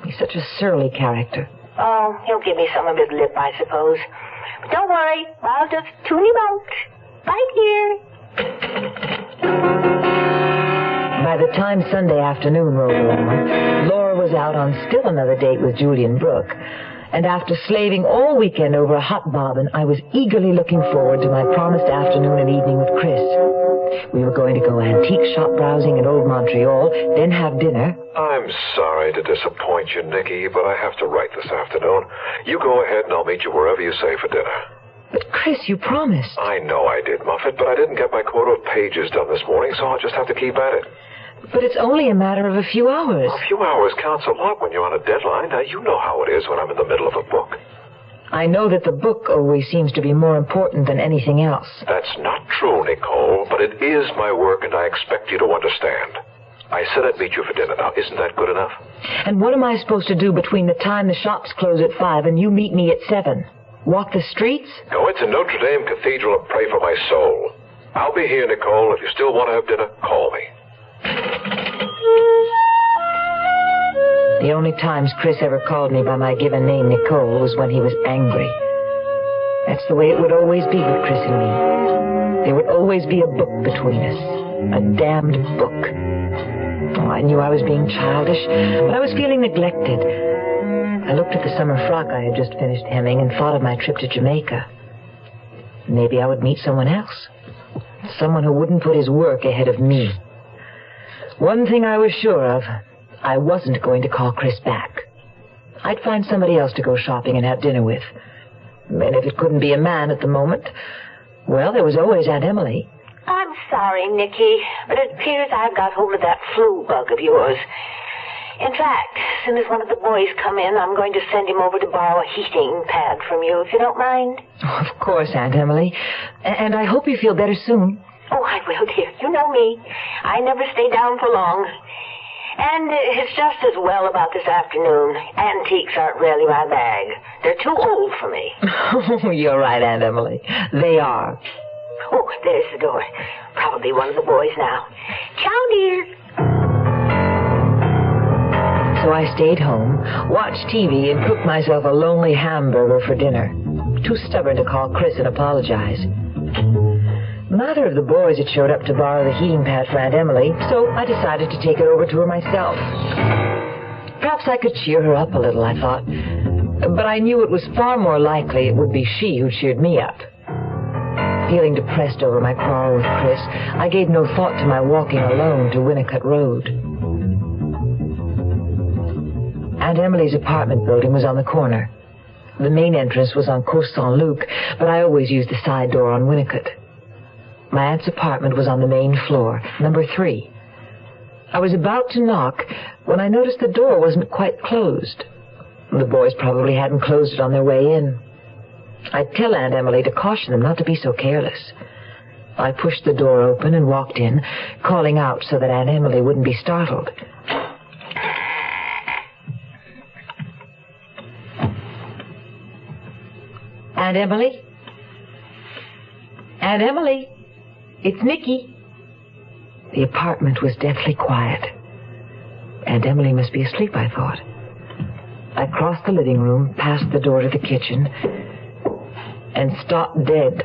He's such a surly character. Oh, he'll give me some of his lip, I suppose. But don't worry, I'll just tune him out. Right here. By the time Sunday afternoon rolled around, Laura was out on still another date with Julian Brooke. And after slaving all weekend over a hot bobbin, I was eagerly looking forward to my promised afternoon and evening with Chris. We were going to go antique shop browsing in Old Montreal, then have dinner. I'm sorry to disappoint you, Nikki, but I have to write this afternoon. You go ahead and I'll meet you wherever you say for dinner. But, Chris, you promised. I know I did, Muffet, but I didn't get my quota of pages done this morning, so I'll just have to keep at it. But it's only a matter of a few hours. A few hours counts a lot when you're on a deadline. Now, you know how it is when I'm in the middle of a book. I know that the book always seems to be more important than anything else. That's not true, Nicole, but it is my work, and I expect you to understand. I said I'd meet you for dinner. Now, isn't that good enough? And what am I supposed to do between the time the shops close at 5 and you meet me at 7? Walk the streets? Go into Notre Dame Cathedral and pray for my soul. I'll be here, Nicole. If you still want to have dinner, call me. The only times Chris ever called me by my given name, Nicole, was when he was angry. That's the way it would always be with Chris and me. There would always be a book between us. A damned book. Oh, I knew I was being childish, but I was feeling neglected. I looked at the summer frock I had just finished hemming and thought of my trip to Jamaica. Maybe I would meet someone else. Someone who wouldn't put his work ahead of me. One thing I was sure of, I wasn't going to call Chris back. I'd find somebody else to go shopping and have dinner with. And if it couldn't be a man at the moment, well, there was always Aunt Emily. I'm sorry, Nicky, but it appears I've got hold of that flu bug of yours. In fact, as soon as one of the boys come in, I'm going to send him over to borrow a heating pad from you, if you don't mind. Oh, of course, Aunt Emily. And I hope you feel better soon. Oh, I will, dear. You know me. I never stay down for long. And it's just as well about this afternoon. Antiques aren't really my bag. They're too old for me. Oh, you're right, Aunt Emily. They are. Oh, there's the door. Probably one of the boys now. Ciao, dear. So I stayed home, watched TV, and cooked myself a lonely hamburger for dinner. Too stubborn to call Chris and apologize. Neither of the boys had showed up to borrow the heating pad for Aunt Emily, so I decided to take it over to her myself. Perhaps I could cheer her up a little, I thought. But I knew it was far more likely it would be she who cheered me up. Feeling depressed over my quarrel with Chris, I gave no thought to my walking alone to Winnicott Road. Aunt Emily's apartment building was on the corner. The main entrance was on Coast Saint-Luc, but I always used the side door on Winnicott. My aunt's apartment was on the main floor, number 3. I was about to knock when I noticed the door wasn't quite closed. The boys probably hadn't closed it on their way in. I'd tell Aunt Emily to caution them not to be so careless. I pushed the door open and walked in, calling out so that Aunt Emily wouldn't be startled. Aunt Emily? Aunt Emily? It's Nicky. The apartment was deathly quiet. Aunt Emily must be asleep, I thought. I crossed the living room, passed the door to the kitchen, and stopped dead.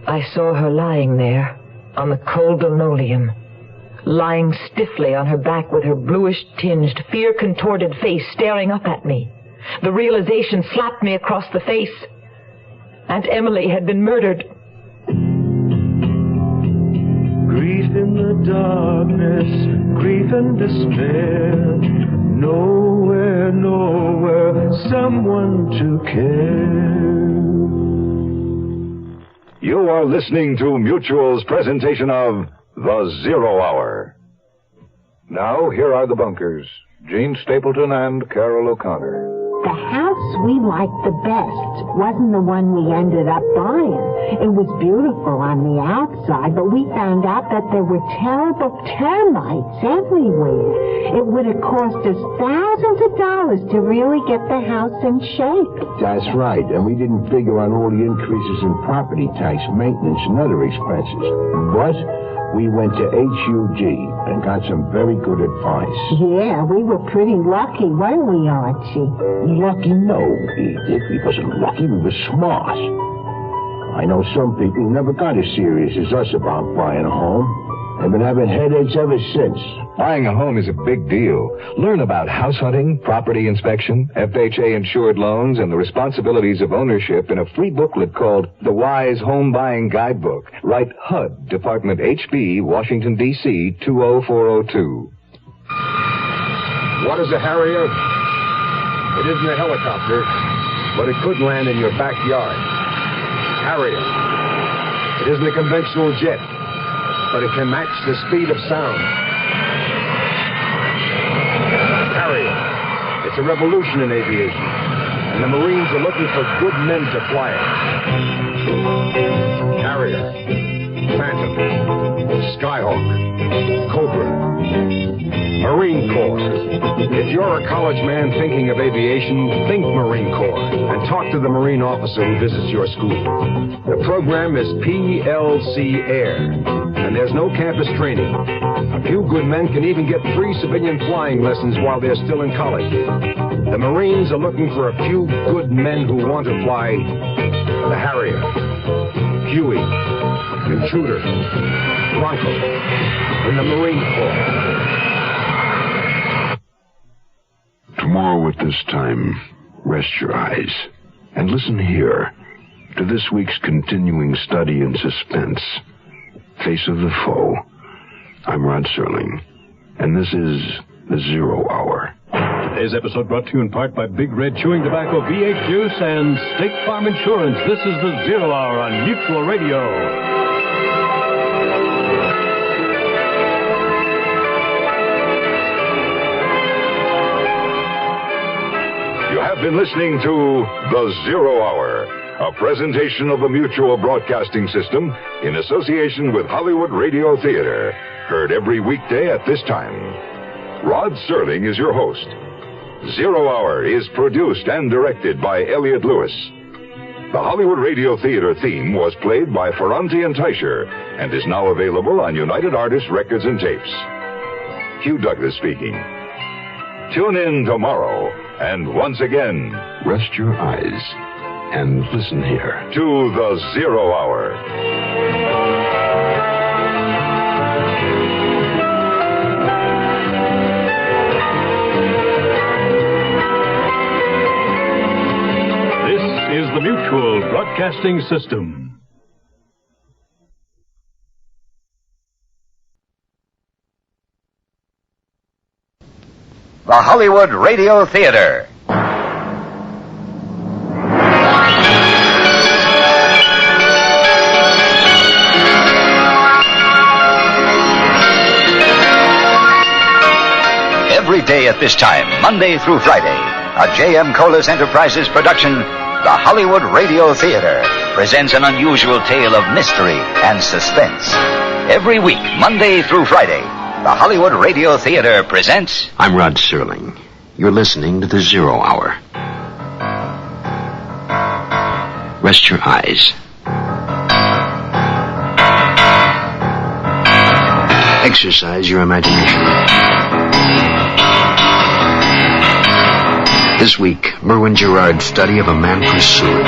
I saw her lying there on the cold linoleum, lying stiffly on her back with her bluish-tinged, fear-contorted face staring up at me. The realization slapped me across the face. Aunt Emily had been murdered. Grief in the darkness, grief and despair. Nowhere, nowhere, someone to care. You are listening to Mutual's presentation of The Zero Hour. Now, here are the bunkers. Gene Stapleton and Carol O'Connor. The house we liked the best wasn't the one we ended up buying. It was beautiful on the outside, but we found out that there were terrible termites everywhere. It would have cost us thousands of dollars to really get the house in shape. That's right, and we didn't figure on all the increases in property tax, maintenance, and other expenses. But we went to HUG and got some very good advice. Yeah, we were pretty lucky, weren't we, Archie? Lucky? No, Edith. We wasn't lucky. We were smart. I know some people who never got as serious as us about buying a home. They've been having headaches ever since. Buying a home is a big deal. Learn about house hunting, property inspection, FHA-insured loans, and the responsibilities of ownership in a free booklet called The Wise Home Buying Guidebook. Write HUD, Department HB, Washington, D.C., 20402. What is a Harrier? It isn't a helicopter, but it could land in your backyard. Harrier. It isn't a conventional jet, but it can match the speed of sound. Harrier. It's a revolution in aviation, and the Marines are looking for good men to fly it. Harrier. Phantom. Skyhawk. Cobra. Marine Corps. If you're a college man thinking of aviation, think Marine Corps and talk to the Marine officer who visits your school. The program is PLC Air, and there's no campus training. A few good men can even get free civilian flying lessons while they're still in college. The Marines are looking for a few good men who want to fly the Harrier, Huey, Intruder, Bronco, in the Marine Corps. Tomorrow at this time, rest your eyes and listen here to this week's continuing study in suspense, Face of the Foe. I'm Rod Serling, and this is The Zero Hour. Today's episode brought to you in part by Big Red Chewing Tobacco V8 Juice and State Farm Insurance. This is The Zero Hour on Mutual Radio. You have been listening to The Zero Hour, a presentation of the Mutual Broadcasting System in association with Hollywood Radio Theater, heard every weekday at this time. Rod Serling is your host. Zero Hour is produced and directed by Elliott Lewis. The Hollywood Radio Theater theme was played by Ferranti and Teicher and is now available on United Artists Records and Tapes. Hugh Douglas speaking. Tune in tomorrow, and once again, rest your eyes and listen here to The Zero Hour. This is the Mutual Broadcasting System. The Hollywood Radio Theater. Every day at this time, Monday through Friday, a J.M. Colas Enterprises production, the Hollywood Radio Theater presents an unusual tale of mystery and suspense. Every week, Monday through Friday, the Hollywood Radio Theater presents... I'm Rod Serling. You're listening to The Zero Hour. Rest your eyes. Exercise your imagination. This week, Merwin Gerard's study of a man pursued.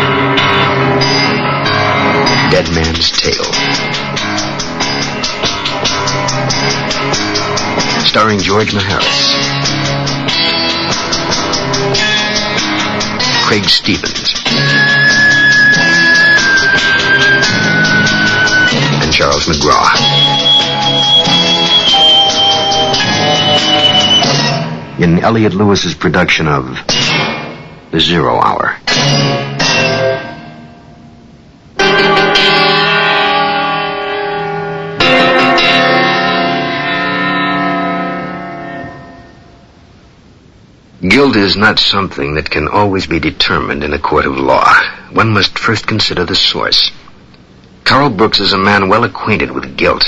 Dead Man's Tale. Starring George Maharis, Craig Stevens, and Charles McGraw. In Elliott Lewis's production of The Zero Hour. Guilt is not something that can always be determined in a court of law. One must first consider the source. Carl Brooks is a man well acquainted with guilt.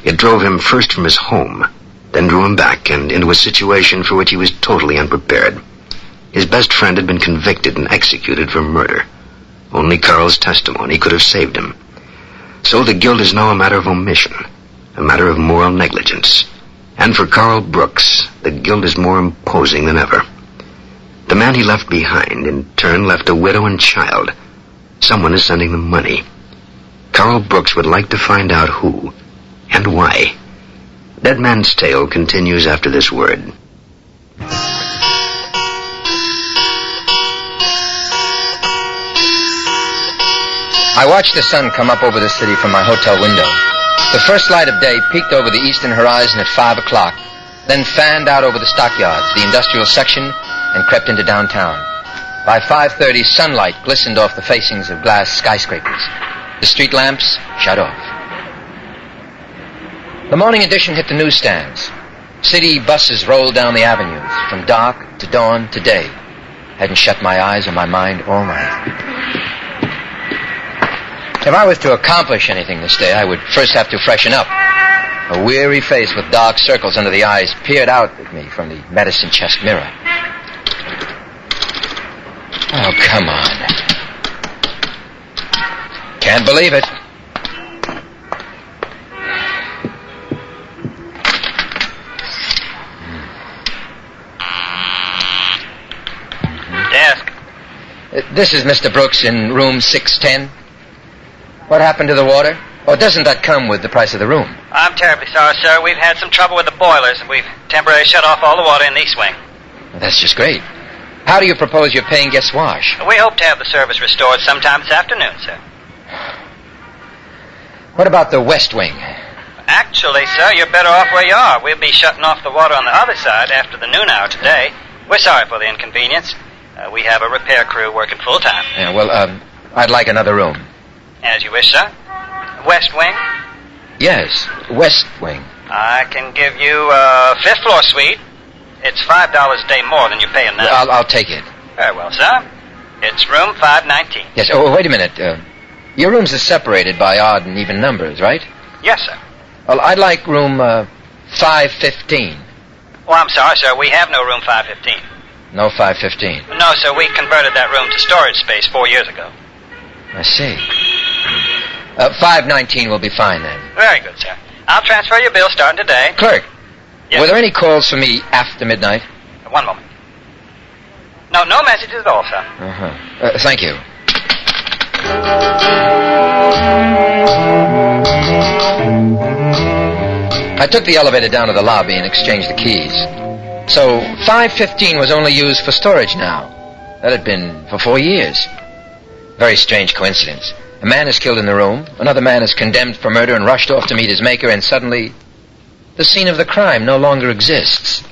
It drove him first from his home, then drew him back and into a situation for which he was totally unprepared. His best friend had been convicted and executed for murder. Only Carl's testimony could have saved him. So the guilt is now a matter of omission. a matter of moral negligence. And for Carl Brooks, the guilt is more imposing than ever. The man he left behind, in turn, left a widow and child. Someone is sending them money. Carl Brooks would like to find out who and why. Dead Man's Tale continues after this word. I watched the sun come up over the city from my hotel window. The first light of day peeked over the eastern horizon at 5 o'clock, then fanned out over the stockyards, the industrial section, and crept into downtown. By 5:30, sunlight glistened off the facings of glass skyscrapers. The street lamps shut off. The morning edition hit the newsstands. City buses rolled down the avenues, from dark to dawn to day. Hadn't shut my eyes or my mind all night. If I was to accomplish anything this day, I would first have to freshen up. A weary face with dark circles under the eyes peered out at me from the medicine chest mirror. Oh, come on. Can't believe it. Desk. This is Mr. Brooks in room 610. What happened to the water? Or doesn't that come with the price of the room? I'm terribly sorry, sir. We've had some trouble with the boilers, and we've temporarily shut off all the water in the east wing. Well, that's just great. How do you propose your paying guests wash? We hope to have the service restored sometime this afternoon, sir. What about the west wing? Actually, sir, you're better off where you are. We'll be shutting off the water on the other side after the noon hour today. We're sorry for the inconvenience. We have a repair crew working full time. Yeah, well, I'd like another room. As you wish, sir. West wing? Yes, west wing. I can give you a fifth floor suite. It's $5 a day more than you're paying now. Well, I'll take it. Very well, sir. It's room 519. Yes, oh, wait a minute. Your rooms are separated by odd and even numbers, right? Yes, sir. Well, I'd like room 515. Oh, I'm sorry, sir. We have no room 515. No 515. No, sir. We converted that room to storage space 4 years ago. I see. 519 will be fine, then. Very good, sir. I'll transfer your bill starting today. Clerk, yes, were there any calls for me after midnight? One moment. No messages at all, sir. Uh-huh. Thank you. I took the elevator down to the lobby and exchanged the keys. So 515 was only used for storage now. That had been for 4 years. Very strange coincidence. A man is killed in the room, another man is condemned for murder and rushed off to meet his maker, and suddenly the scene of the crime no longer exists.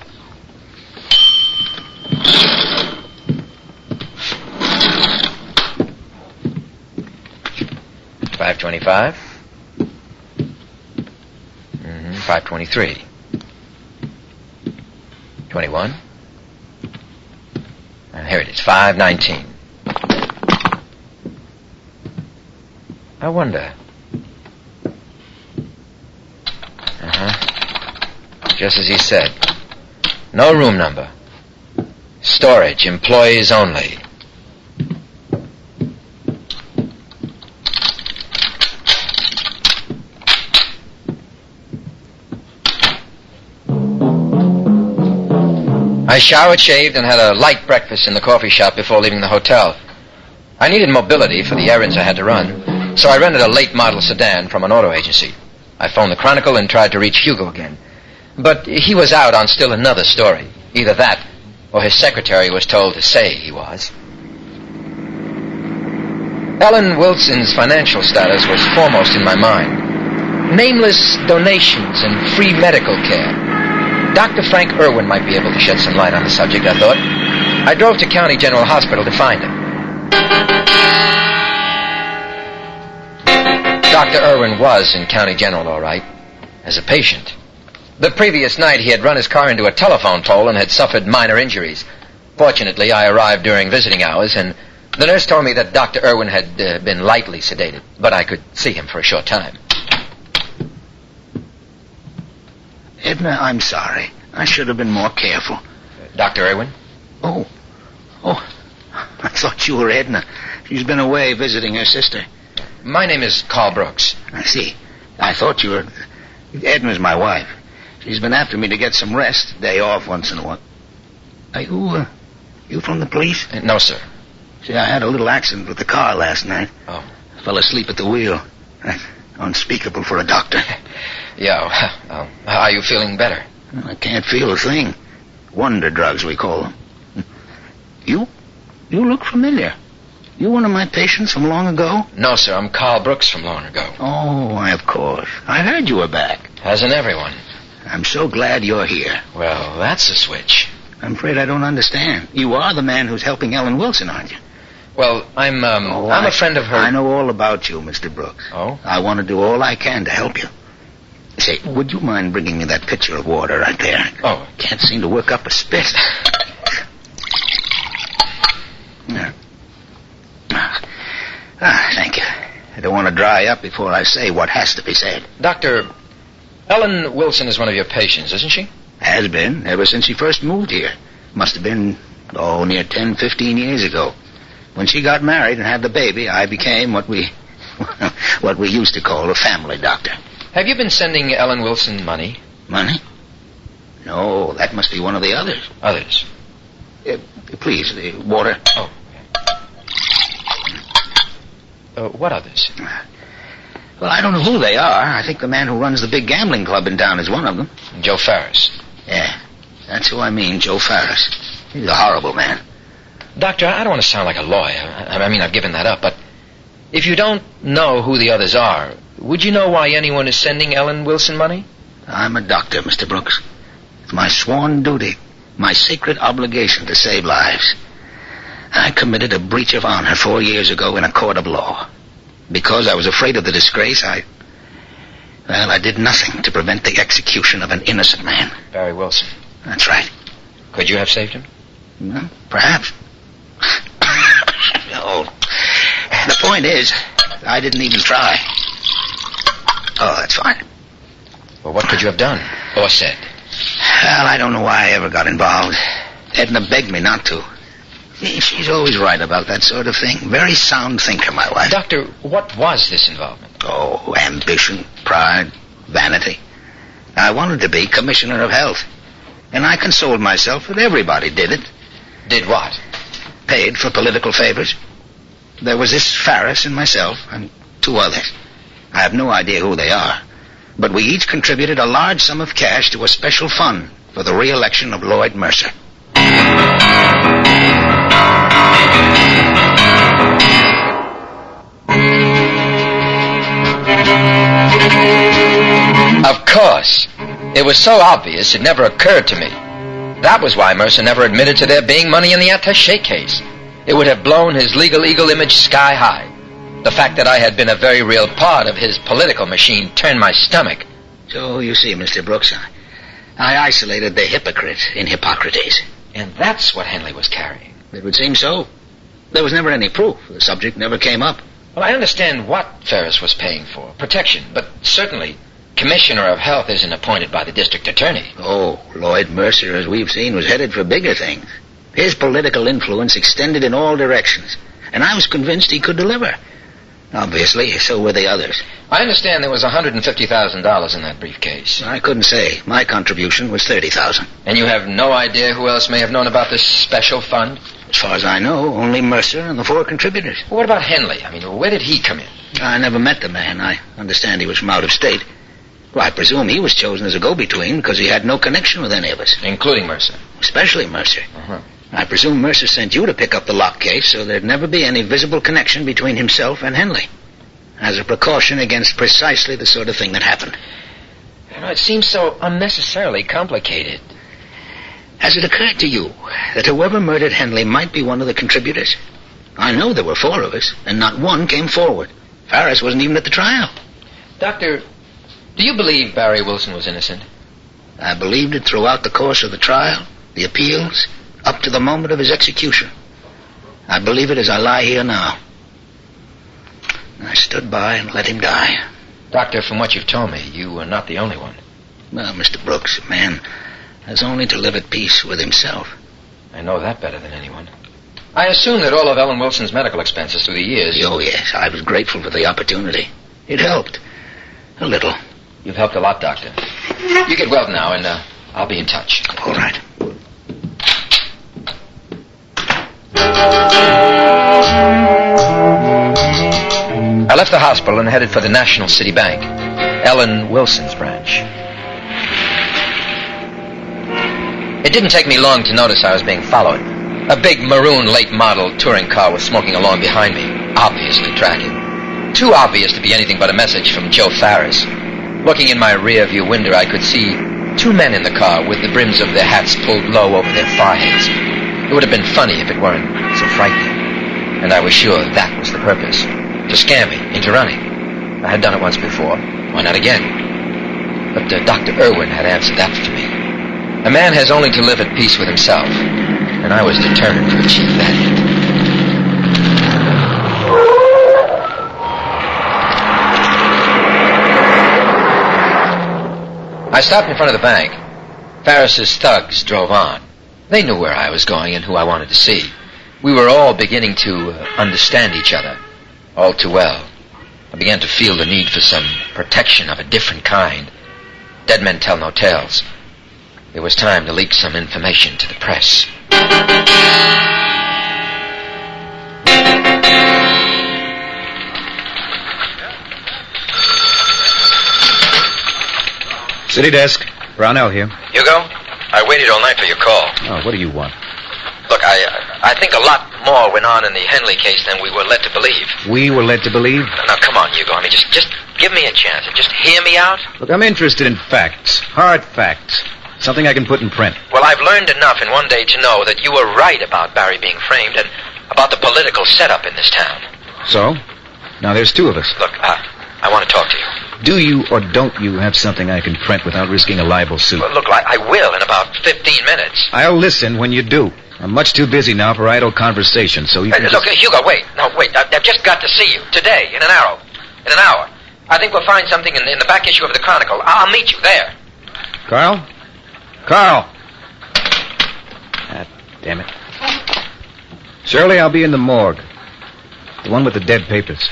$525. 523. 21. And here it is, 519. I wonder. Just as he said. No room number. Storage, employees only. I showered, shaved, and had a light breakfast in the coffee shop before leaving the hotel. I needed mobility for the errands I had to run, so I rented a late model sedan from an auto agency. I phoned the Chronicle and tried to reach Hugo again. But he was out on still another story. Either that, or his secretary was told to say he was. Ellen Wilson's financial status was foremost in my mind. Nameless donations and free medical care. Dr. Frank Irwin might be able to shed some light on the subject, I thought. I drove to County General Hospital to find him. Dr. Irwin was in County General, all right, as a patient. The previous night, he had run his car into a telephone pole and had suffered minor injuries. Fortunately, I arrived during visiting hours, and the nurse told me that Dr. Irwin had been lightly sedated, but I could see him for a short time. Edna, I'm sorry. I should have been more careful. Dr. Irwin? Oh, I thought you were Edna. She's been away visiting her sister. My name is Carl Brooks. I see. I thought you were... Edna's my wife. She's been after me to get some rest, day off once in a while. Are you from the police? No, sir. See, I had a little accident with the car last night. Oh. I fell asleep at the wheel. Unspeakable for a doctor. Yeah, are you feeling better? I can't feel a thing. Wonder drugs, we call them. You look familiar. You one of my patients from long ago? No, sir, I'm Carl Brooks from long ago. Oh, why, of course. I heard you were back. Hasn't everyone? I'm so glad you're here. Well, that's a switch. I'm afraid I don't understand. You are the man who's helping Ellen Wilson, aren't you? Well, I'm a friend of her. I know all about you, Mr. Brooks. Oh? I want to do all I can to help you. Say, would you mind bringing me that pitcher of water right there? Oh. Can't seem to work up a spit. Thank you. I don't want to dry up before I say what has to be said. Doctor, Ellen Wilson is one of your patients, isn't she? Has been, ever since she first moved here. Must have been, near 10, 15 years ago. When she got married and had the baby, I became what we used to call a family doctor. Have you been sending Ellen Wilson money? Money? No, that must be one of the others. Others? Please, the water. Oh. What others? Well, I don't know who they are. I think the man who runs the big gambling club in town is one of them. Joe Farris. Yeah, that's who I mean, Joe Farris. He's a horrible man. Doctor, I don't want to sound like a lawyer. I mean, I've given that up, but if you don't know who the others are, would you know why anyone is sending Ellen Wilson money? I'm a doctor, Mr. Brooks. It's my sworn duty, my sacred obligation to save lives. I committed a breach of honor 4 years ago in a court of law. Because I was afraid of the disgrace, I did nothing to prevent the execution of an innocent man. Barry Wilson. That's right. Could you have saved him? Well, perhaps. No. The point is, I didn't even try. Oh, that's fine. Well, what could you have done? Or said? Well, I don't know why I ever got involved. Edna begged me not to. She's always right about that sort of thing. Very sound thinker, my wife. Doctor, what was this involvement? Oh, ambition, pride, vanity. I wanted to be Commissioner of Health. And I consoled myself that everybody did it. Did what? Paid for political favors. There was this Farris and myself, and 2 others. I have no idea who they are. But we each contributed a large sum of cash to a special fund for the re-election of Lloyd Mercer. Of course. It was so obvious it never occurred to me. That was why Mercer never admitted to there being money in the attaché case. It would have blown his legal eagle image sky high. The fact that I had been a very real part of his political machine turned my stomach. So, you see, Mr. Brooks, I isolated the hypocrite in Hippocrates. And that's what Henley was carrying. It would seem so. There was never any proof. The subject never came up. Well, I understand what Ferris was paying for. Protection. But certainly, Commissioner of Health isn't appointed by the district attorney. Oh, Lloyd Mercer, as we've seen, was headed for bigger things. His political influence extended in all directions. And I was convinced he could deliver. Obviously, so were the others. I understand there was $150,000 in that briefcase. I couldn't say. My contribution was $30,000. And you have no idea who else may have known about this special fund? As far as I know, only Mercer and the 4 contributors. Well, what about Henley? I mean, where did he come in? I never met the man. I understand he was from out of state. Well, I presume he was chosen as a go-between because he had no connection with any of us. Including Mercer? Especially Mercer. Uh-huh. I presume Mercer sent you to pick up the lock case so there'd never be any visible connection between himself and Henley. As a precaution against precisely the sort of thing that happened. You know, it seems so unnecessarily complicated. Has it occurred to you that whoever murdered Henley might be one of the contributors? I know there were 4 of us, and not one came forward. Farris wasn't even at the trial. Doctor, do you believe Barry Wilson was innocent? I believed it throughout the course of the trial, the appeals, up to the moment of his execution. I believe it as I lie here now. I stood by and let him die. Doctor, from what you've told me, you were not the only one. Well, Mr. Brooks, a man has only to live at peace with himself. I know that better than anyone. I assume that all of Ellen Wilson's medical expenses through the years... Oh, yes, I was grateful for the opportunity. It helped. A little. You've helped a lot, Doctor. You get well now, and I'll be in touch. All right. I left the hospital and headed for the National City Bank, Ellen Wilson's branch. It didn't take me long to notice I was being followed. A big maroon late model touring car was smoking along behind me, obviously tracking. Too obvious to be anything but a message from Joe Farris. Looking in my rear view window, I could see two men in the car with the brims of their hats pulled low over their foreheads. It would have been funny if it weren't so frightening. And I was sure that was the purpose. To scare me into running. I had done it once before. Why not again? But Dr. Irwin had answered that for me. A man has only to live at peace with himself, and I was determined to achieve that end. I stopped in front of the bank. Farris's thugs drove on. They knew where I was going and who I wanted to see. We were all beginning to understand each other all too well. I began to feel the need for some protection of a different kind. Dead men tell no tales. It was time to leak some information to the press. City desk. Brownell here. Hugo, I waited all night for your call. Oh, what do you want? Look, I think a lot more went on in the Henley case than we were led to believe. We were led to believe? Now, come on, Hugo. I mean, just give me a chance and just hear me out. Look, I'm interested in facts. Hard facts. Something I can put in print. Well, I've learned enough in one day to know that you were right about Barry being framed and about the political setup in this town. So? Now there's two of us. Look, I want to talk to you. Do you or don't you have something I can print without risking a libel suit? Well, look, I will in about 15 minutes. I'll listen when you do. I'm much too busy now for idle conversation, so you can Look, Hugo, wait. No, wait. I've just got to see you. Today, in an hour. I think we'll find something in the back issue of the Chronicle. I'll meet you there. Carl? Carl! Ah, damn it. Shirley, I'll be in the morgue. The one with the dead papers.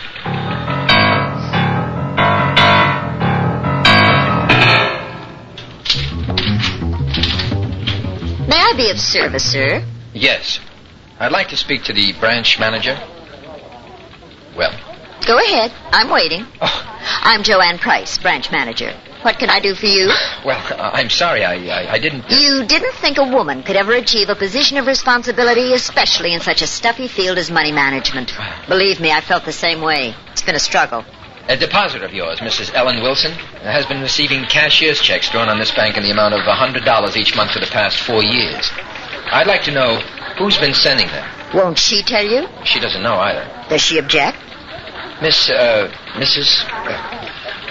May I be of service, sir? Yes. I'd like to speak to the branch manager. Well? Go ahead. I'm waiting. I'm Joanne Price, branch manager. What can I do for you? Well, I'm sorry. I didn't... You didn't think a woman could ever achieve a position of responsibility, especially in such a stuffy field as money management. Believe me, I felt the same way. It's been a struggle. A depositor of yours, Mrs. Ellen Wilson, has been receiving cashier's checks drawn on this bank in the amount of $100 each month for the past 4 years. I'd like to know who's been sending them. Won't she tell you? She doesn't know either. Does she object? Mrs.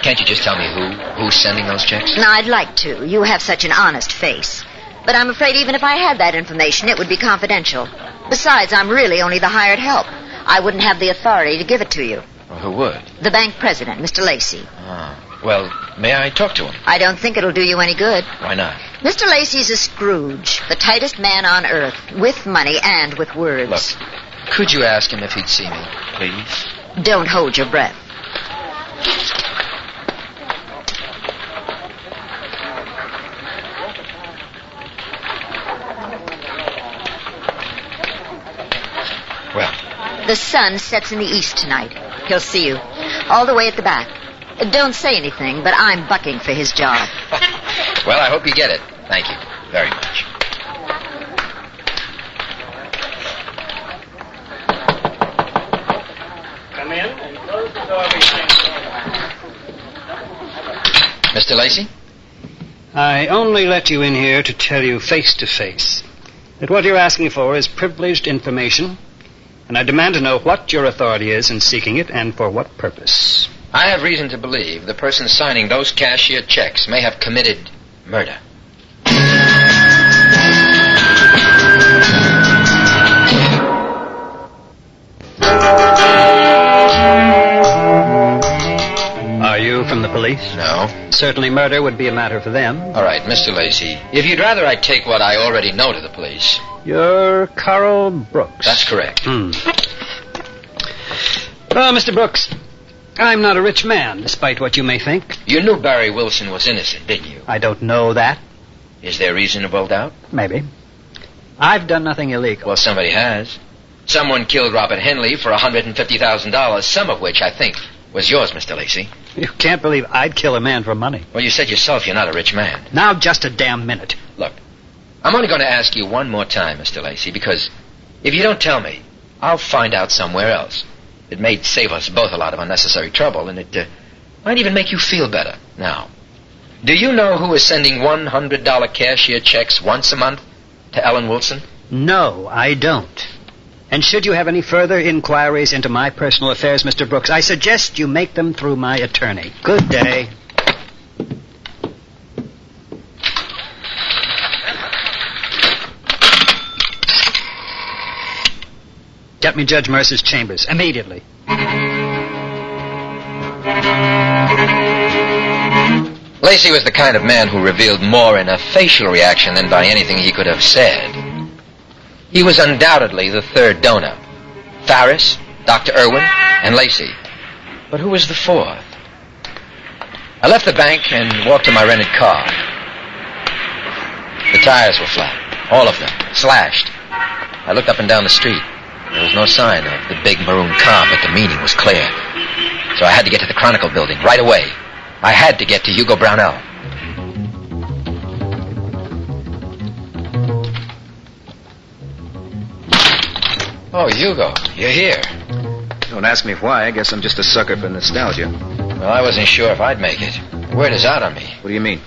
Can't you just tell me who's sending those checks? No, I'd like to. You have such an honest face. But I'm afraid even if I had that information, it would be confidential. Besides, I'm really only the hired help. I wouldn't have the authority to give it to you. Well, who would? The bank president, Mr. Lacey. Well, may I talk to him? I don't think it'll do you any good. Why not? Mr. Lacey's a Scrooge, the tightest man on earth, with money and with words. Look, could you ask him if he'd see me, please? Don't hold your breath. Well? The sun sets in the east tonight. He'll see you. All the way at the back. Don't say anything, but I'm bucking for his job. Well, I hope you get it. Thank you very much. Come in and close the door behind you. Mr. Lacey? I only let you in here to tell you face to face that what you're asking for is privileged information, and I demand to know what your authority is in seeking it and for what purpose. I have reason to believe the person signing those cashier checks may have committed murder. Are you from the police? No. Certainly murder would be a matter for them. All right, Mr. Lacey, if you'd rather I take what I already know to the police... You're Carl Brooks. That's correct. Well, Mr. Brooks, I'm not a rich man, despite what you may think. You knew Barry Wilson was innocent, didn't you? I don't know that. Is there reasonable doubt? Maybe. I've done nothing illegal. Well, somebody has. Someone killed Robert Henley for $150,000, some of which, I think, was yours, Mr. Lacey. You can't believe I'd kill a man for money. Well, you said yourself you're not a rich man. Now just a damn minute. Look, I'm only going to ask you one more time, Mr. Lacey, because if you don't tell me, I'll find out somewhere else. It may save us both a lot of unnecessary trouble, and it might even make you feel better. Now, do you know who is sending $100 cashier checks once a month to Ellen Wilson? No, I don't. And should you have any further inquiries into my personal affairs, Mr. Brooks, I suggest you make them through my attorney. Good day. Get me Judge Mercer's chambers, immediately. Lacey was the kind of man who revealed more in a facial reaction than by anything he could have said. He was undoubtedly the third donor. Farris, Dr. Irwin, and Lacey. But who was the fourth? I left the bank and walked to my rented car. The tires were flat, all of them, slashed. I looked up and down the street. There was no sign of the big maroon car, but the meaning was clear. So I had to get to the Chronicle building right away. I had to get to Hugo Brownell. Oh, Hugo, you're here. Don't ask me why. I guess I'm just a sucker for nostalgia. Well, I wasn't sure if I'd make it. Word is out on me. What do you mean?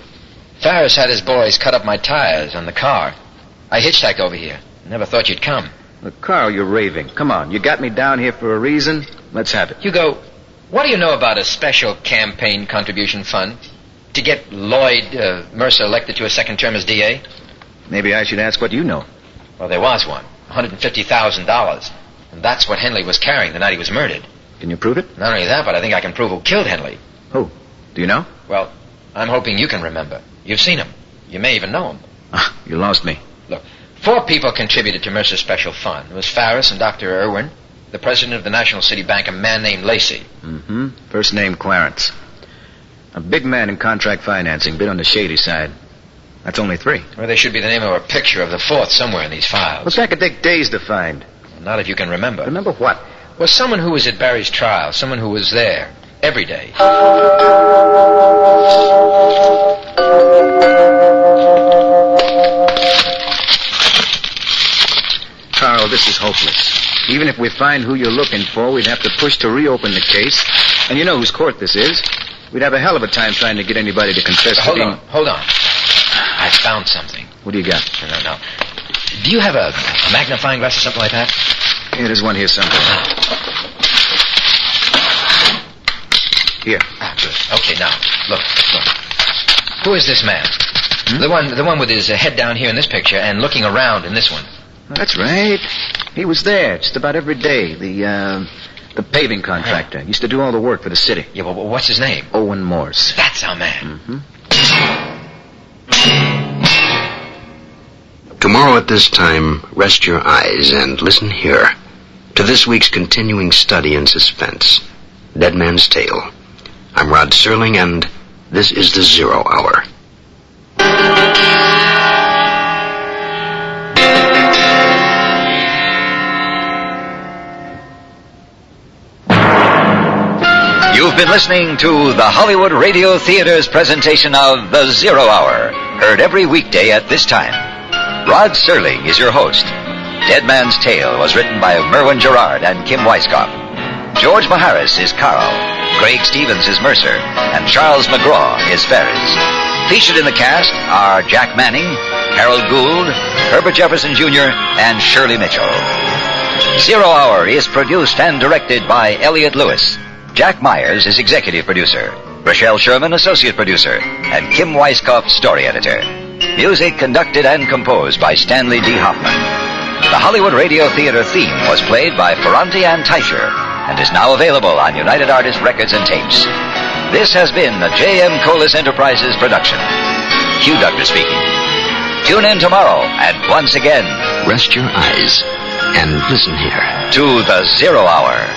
Farris had his boys cut up my tires on the car. I hitchhiked over here. Never thought you'd come. Look, Carl, you're raving. Come on, you got me down here for a reason. Let's have it. Hugo, what do you know about a special campaign contribution fund to get Lloyd Mercer elected to a second term as DA? Maybe I should ask what you know. Well, there was one. $150,000. And that's what Henley was carrying the night he was murdered. Can you prove it? Not only that, but I think I can prove who killed Henley. Who? Do you know? Well, I'm hoping you can remember. You've seen him. You may even know him. You lost me. Look, 4 people contributed to Mercer's special fund. It was Farris and Dr. Irwin, the president of the National City Bank, a man named Lacey. Mm-hmm. First name Clarence. A big man in contract financing, bit on the shady side. That's only 3. Well, there should be the name or a picture of the 4th somewhere in these files. Look, that could take days to find. Well, not if you can remember. Remember what? Well, someone who was at Barry's trial, someone who was there every day. Carl, this is hopeless. Even if we find who you're looking for, we'd have to push to reopen the case. And you know whose court this is. We'd have a hell of a time trying to get anybody to confess to being... Hold on. I found something. What do you got? No. Do you have a magnifying glass or something like that? Yeah, there's one here somewhere. Here. Good. Okay, now, look. Who is this man? The one with his head down here in this picture and looking around in this one. That's right. He was there just about every day. The paving contractor. Used to do all the work for the city. Yeah, well, what's his name? Owen Morse. That's our man. Mm-hmm. Tomorrow at this time, rest your eyes and listen here to this week's continuing study in suspense, Dead Man's Tale. I'm Rod Serling, and this is the 0 Hour. You've been listening to the Hollywood Radio Theater's presentation of the 0 Hour, heard every weekday at this time. Rod Serling is your host. Dead Man's Tale was written by Merwin Gerard and Kim Weiskopf. George Maharis is Carl, Craig Stevens is Mercer, and Charles McGraw is Ferris. Featured in the cast are Jack Manning, Harold Gould, Herbert Jefferson Jr., and Shirley Mitchell. 0 Hour is produced and directed by Elliot Lewis. Jack Myers is executive producer, Rochelle Sherman associate producer, and Kim Weiskopf story editor. Music conducted and composed by Stanley D. Hoffman. The Hollywood Radio Theater theme was played by Ferranti and Teicher and is now available on United Artists Records and Tapes. This has been a J.M. Colas Enterprises production. Hugh Doctor speaking. Tune in tomorrow, and once again, rest your eyes and listen here to the 0 Hour.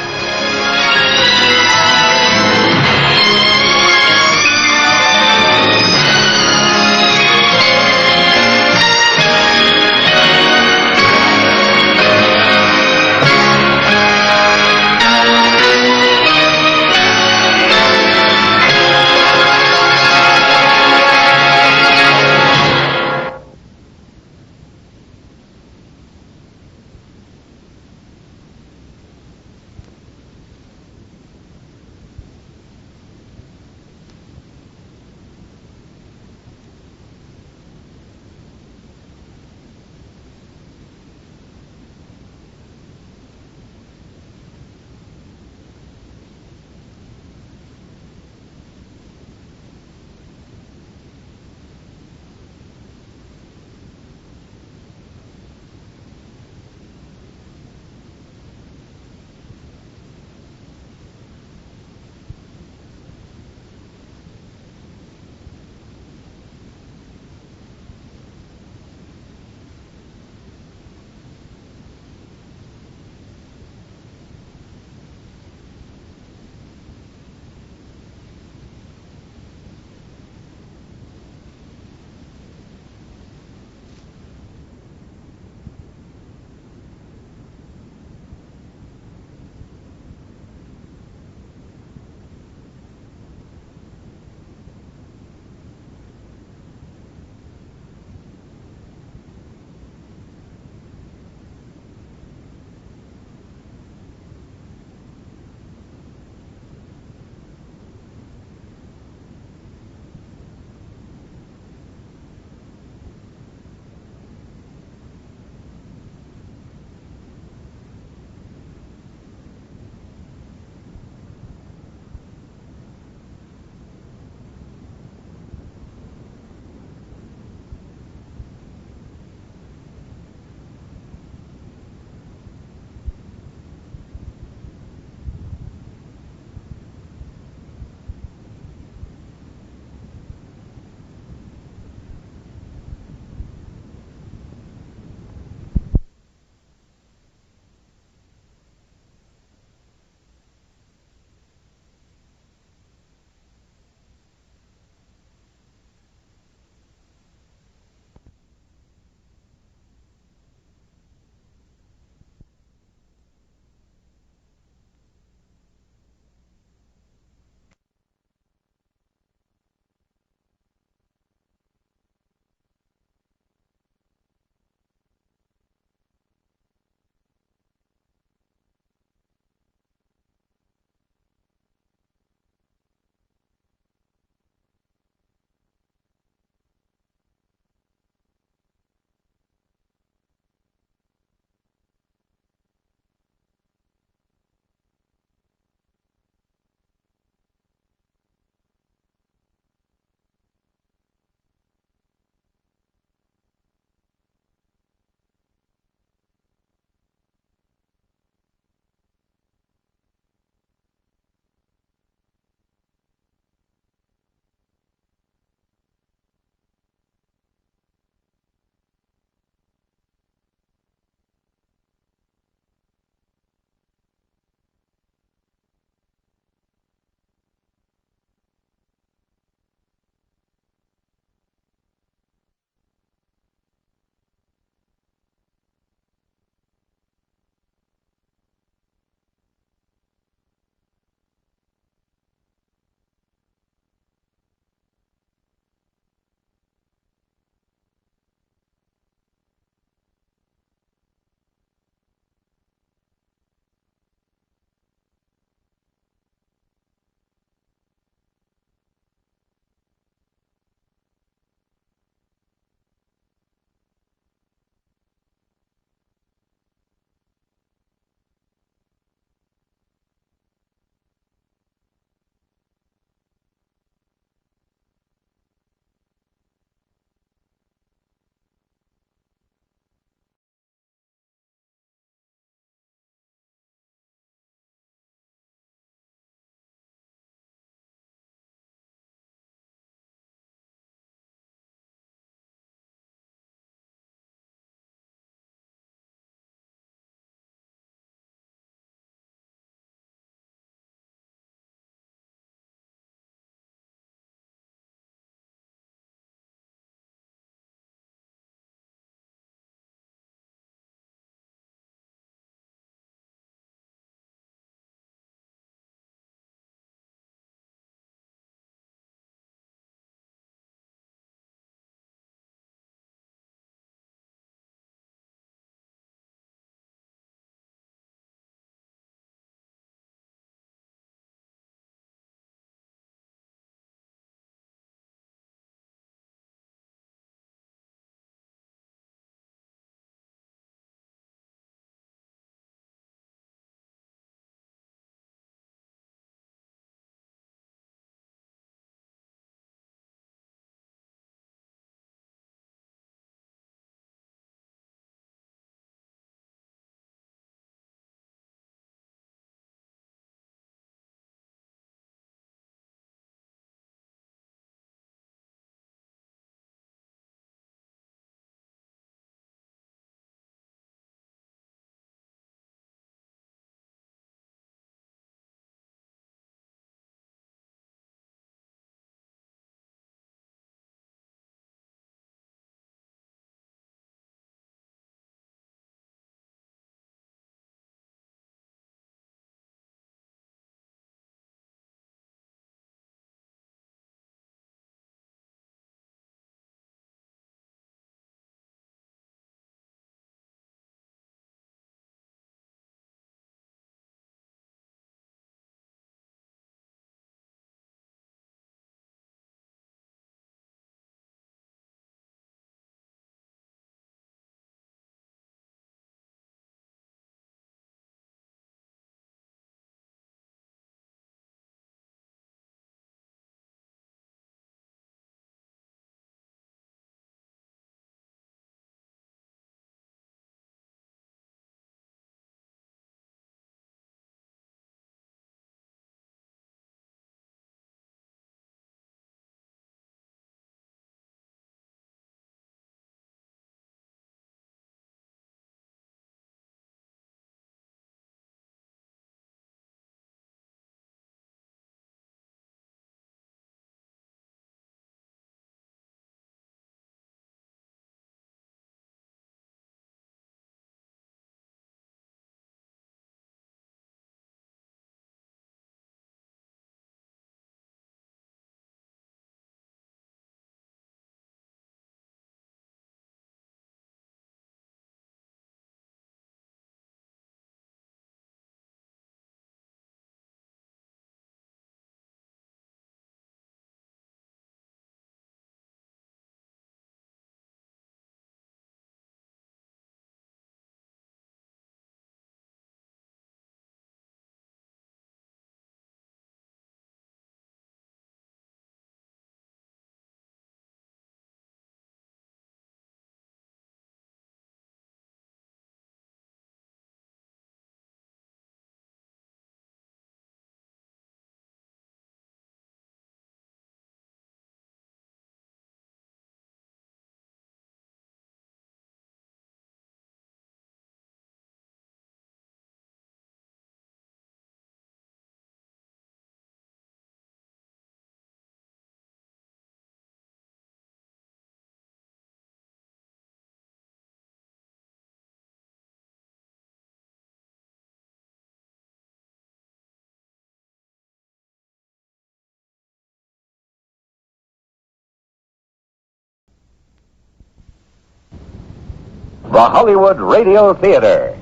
the Hollywood Radio Theater.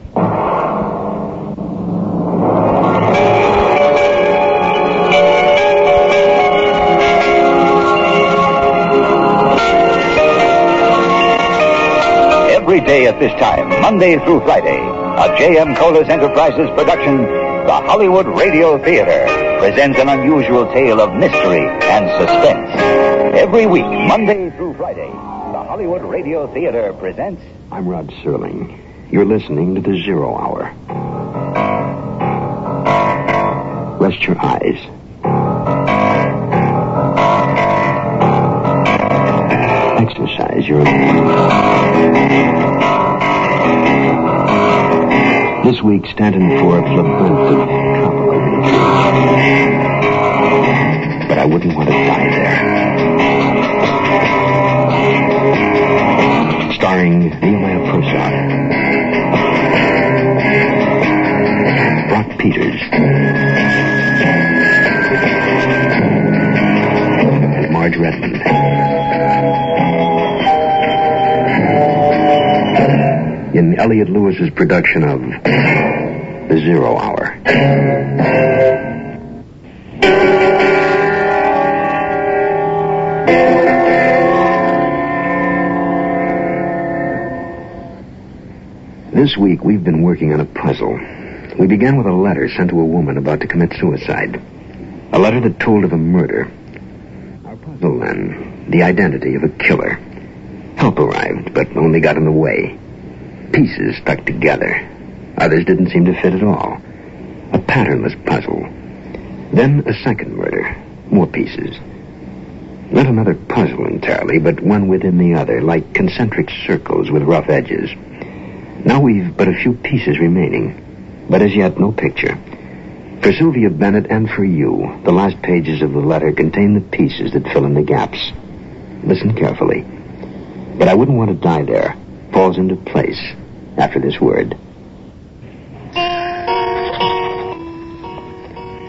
Every day at this time, Monday through Friday, a J.M. Colas Enterprises production, the Hollywood Radio Theater, presents an unusual tale of mystery and suspense. Every week, Monday through Friday, the Hollywood Radio Theater presents... I'm Rod Serling. You're listening to the 0 Hour. Rest your eyes. Exercise your... This week, Stanton Forbes labyrinth of tropical nature. But I wouldn't want to die there. Starring Nehemiah Prasad, Brock Peters, and Marge Redmond. In Elliot Lewis's production of The 0 Hour. This week we've been working on a puzzle. We began with a letter sent to a woman about to commit suicide. A letter that told of a murder. Our puzzle then, the identity of a killer. Help arrived, but only got in the way. Pieces stuck together. Others didn't seem to fit at all. A patternless puzzle. Then a second murder. More pieces. Not another puzzle entirely, but one within the other, like concentric circles with rough edges. Now we've but a few pieces remaining, but as yet no picture. For Sylvia Bennett and for you, the last pages of the letter contain the pieces that fill in the gaps. Listen carefully. But I wouldn't want to die there. Falls into place after this word.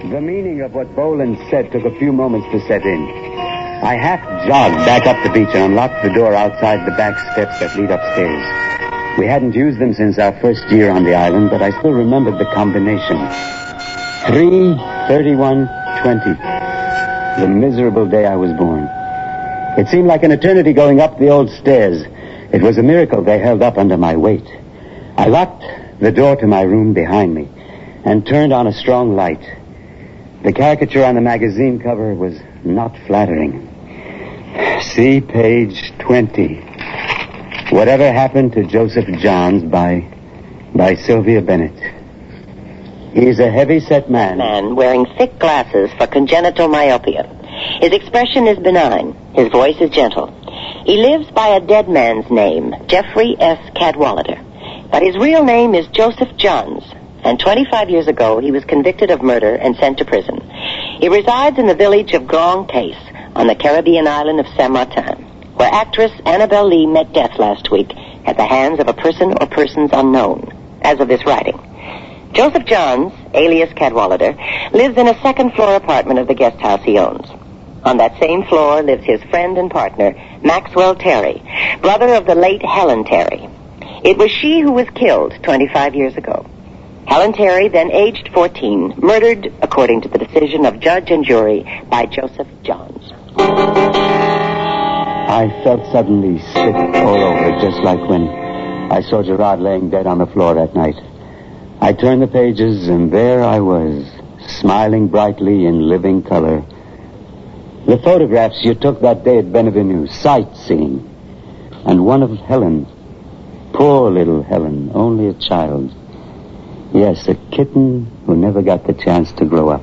The meaning of what Boland said took a few moments to set in. I half jogged back up the beach and unlocked the door outside the back steps that lead upstairs. We hadn't used them since our first year on the island, but I still remembered the combination. 3/31/20. The miserable day I was born. It seemed like an eternity going up the old stairs. It was a miracle they held up under my weight. I locked the door to my room behind me and turned on a strong light. The caricature on the magazine cover was not flattering. See page 20. Whatever Happened to Joseph Johns by Sylvia Bennett. He's a heavy-set man wearing thick glasses for congenital myopia. His expression is benign. His voice is gentle. He lives by a dead man's name, Jeffrey S. Cadwallader. But his real name is Joseph Johns, and 25 years ago he was convicted of murder and sent to prison. He resides in the village of Grand Case on the Caribbean island of Saint Martin, where actress Annabelle Lee met death last week at the hands of a person or persons unknown, as of this writing. Joseph Johns, alias Cadwallader, lives in a second-floor apartment of the guest house he owns. On that same floor lives his friend and partner, Maxwell Terry, brother of the late Helen Terry. It was she who was killed 25 years ago. Helen Terry, then aged 14, murdered, according to the decision of judge and jury, by Joseph Johns. I felt suddenly sick all over, just like when I saw Gerard laying dead on the floor that night. I turned the pages, and there I was, smiling brightly in living color. The photographs you took that day at Benvenue, sightseeing, and one of Helen. Poor little Helen, only a child. Yes, a kitten who never got the chance to grow up.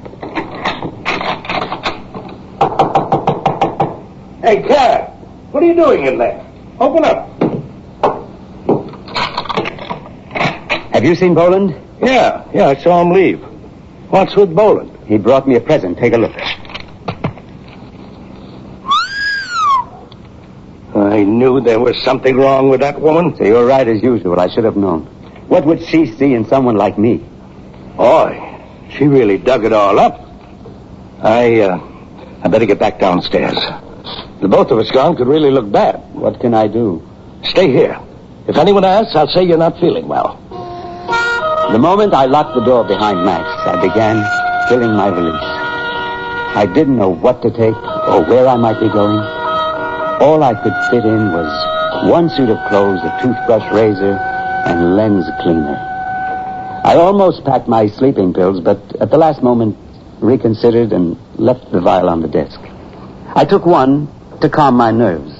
Hey, Cat, what are you doing in there? Open up. Have you seen Boland? Yeah, I saw him leave. What's with Boland? He brought me a present. Take a look. I knew there was something wrong with that woman. So you're right as usual. I should have known. What would she see in someone like me? Boy, she really dug it all up. I better get back downstairs. The both of us gone could really look bad. What can I do? Stay here. If anyone asks, I'll say you're not feeling well. The moment I locked the door behind Max, I began feeling my release. I didn't know what to take or where I might be going. All I could fit in was one suit of clothes, a toothbrush, razor, and lens cleaner. I almost packed my sleeping pills, but at the last moment reconsidered and left the vial on the desk. I took one to calm my nerves.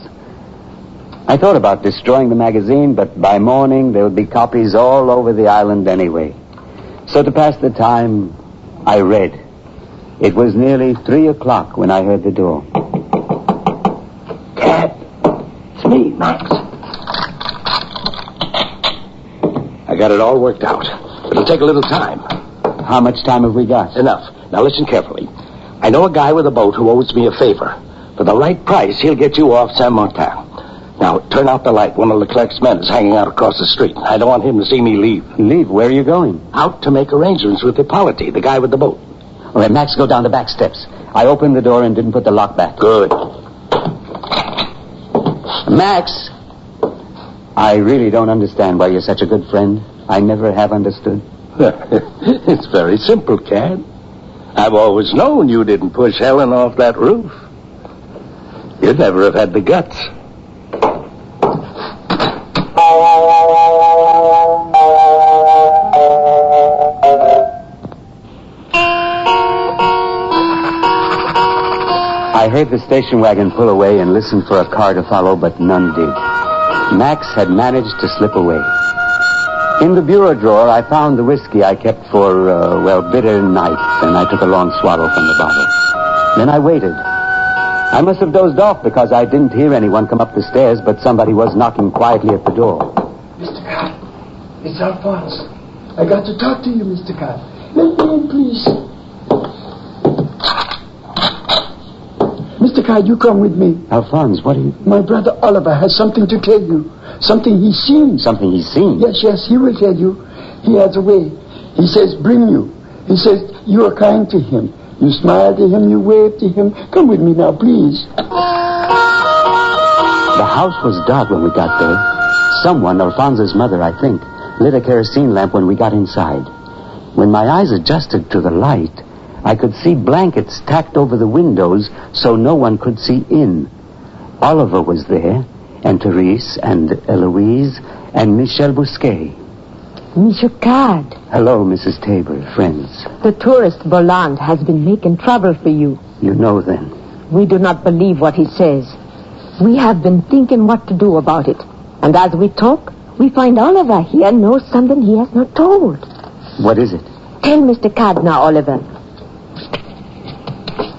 I thought about destroying the magazine, but by morning there would be copies all over the island anyway. So to pass the time, I read. It was nearly 3 o'clock when I heard the door. Cat, it's me, Max. I got it all worked out. It'll take a little time. How much time have we got? Enough. Now listen carefully. I know a guy with a boat who owes me a favor. For the right price, he'll get you off Saint-Martin. Now, turn out the light. One of Leclerc's men is hanging out across the street. I don't want him to see me leave. Leave? Where are you going? Out to make arrangements with Hippolyte, the guy with the boat. All right, Max, go down the back steps. I opened the door and didn't put the lock back. Good. Max, I really don't understand why you're such a good friend. I never have understood. It's very simple, Cat. I've always known you didn't push Helen off that roof. You'd never have had the guts. I heard the station wagon pull away and listened for a car to follow, but none did. Max had managed to slip away. In the bureau drawer, I found the whiskey I kept for, bitter nights, and I took a long swallow from the bottle. Then I waited. I must have dozed off because I didn't hear anyone come up the stairs, but somebody was knocking quietly at the door. Mr. Card, it's Alphonse. I got to talk to you, Mr. Card. Let me in, please. Mr. Card, you come with me. Alphonse, what are you... My brother Oliver has something to tell you. Something he's seen. Something he's seen? Yes, he will tell you. He has a way. He says, bring you. He says, you are kind to him. You smile to him, you wave to him. Come with me now, please. The house was dark when we got there. Someone, Alphonse's mother, I think, lit a kerosene lamp when we got inside. When my eyes adjusted to the light, I could see blankets tacked over the windows so no one could see in. Oliver was there, and Therese, and Eloise, and Michel Bousquet. Monsieur Card. Hello, Mrs. Tabor, friends. The tourist Bolland has been making trouble for you. You know, then. We do not believe what he says. We have been thinking what to do about it. And as we talk, we find Oliver here knows something he has not told. What is it? Tell Mr. Card now, Oliver.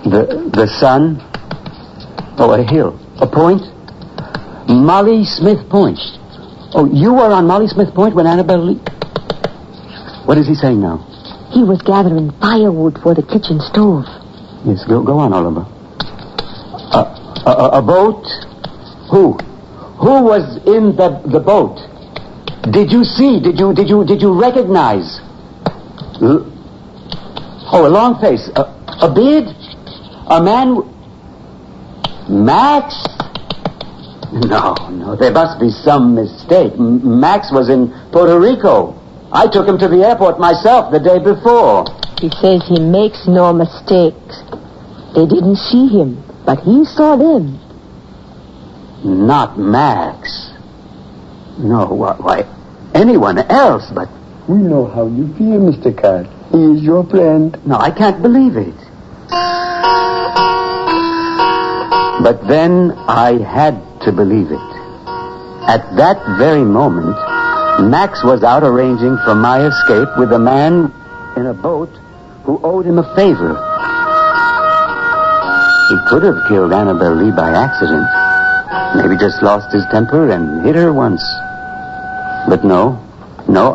The sun? Oh, a hill. A point? Molly Smith Point. Oh, you were on Molly Smith Point when Annabelle Lee... What is he saying now? He was gathering firewood for the kitchen stove. Yes, go on, Oliver. A boat? Who? Who was in the boat? Did you see? Did you recognize? A long face. A beard? A man... Max? No, there must be some mistake. Max was in Puerto Rico. I took him to the airport myself the day before. He says he makes no mistakes. They didn't see him, but he saw them. Not Max. No, why, anyone else, but... We know how you feel, Mr. Card. He is your friend. No, I can't believe it. But then I had to believe it. At that very moment, Max was out arranging for my escape with a man in a boat who owed him a favor. He could have killed Annabelle Lee by accident. Maybe just lost his temper and hit her once. But no,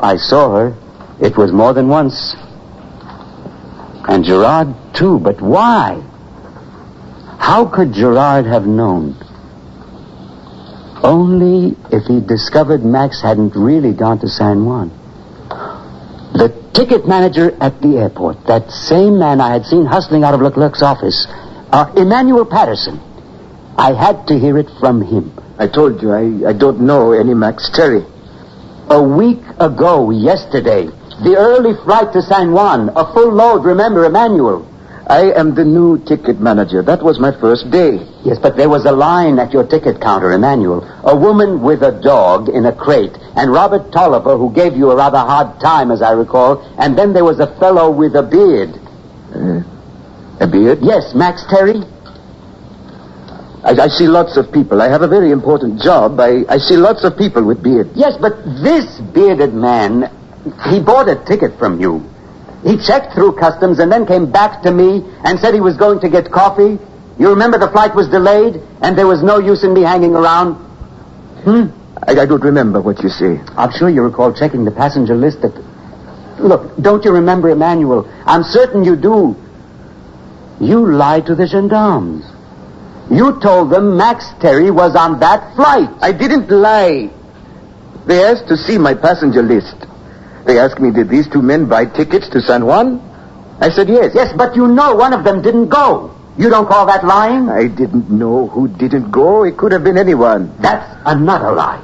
I saw her. It was more than once. And Gerard, too. But why? How could Gerard have known? Only if he discovered Max hadn't really gone to San Juan. The ticket manager at the airport, that same man I had seen hustling out of Leclerc's office, Emmanuel Patterson. I had to hear it from him. I told you, I don't know any Max Terry. A week ago, yesterday. The early flight to San Juan. A full load, remember, Emmanuel. I am the new ticket manager. That was my first day. Yes, but there was a line at your ticket counter, Emmanuel. A woman with a dog in a crate. And Robert Tolliver, who gave you a rather hard time, as I recall. And then there was a fellow with a beard. A beard? Yes, Max Terry. I see lots of people. I have a very important job. I see lots of people with beards. Yes, but this bearded man, he bought a ticket from you. He checked through customs and then came back to me and said he was going to get coffee. You remember the flight was delayed and there was no use in me hanging around? I don't remember what you say. I'm sure you recall checking the passenger list at... Look, don't you remember, Emmanuel? I'm certain you do. You lied to the gendarmes. You told them Max Terry was on that flight. I didn't lie. They asked to see my passenger list. They asked me, did these two men buy tickets to San Juan? I said yes. Yes, but you know one of them didn't go. You don't call that lying? I didn't know who didn't go. It could have been anyone. That's another lie.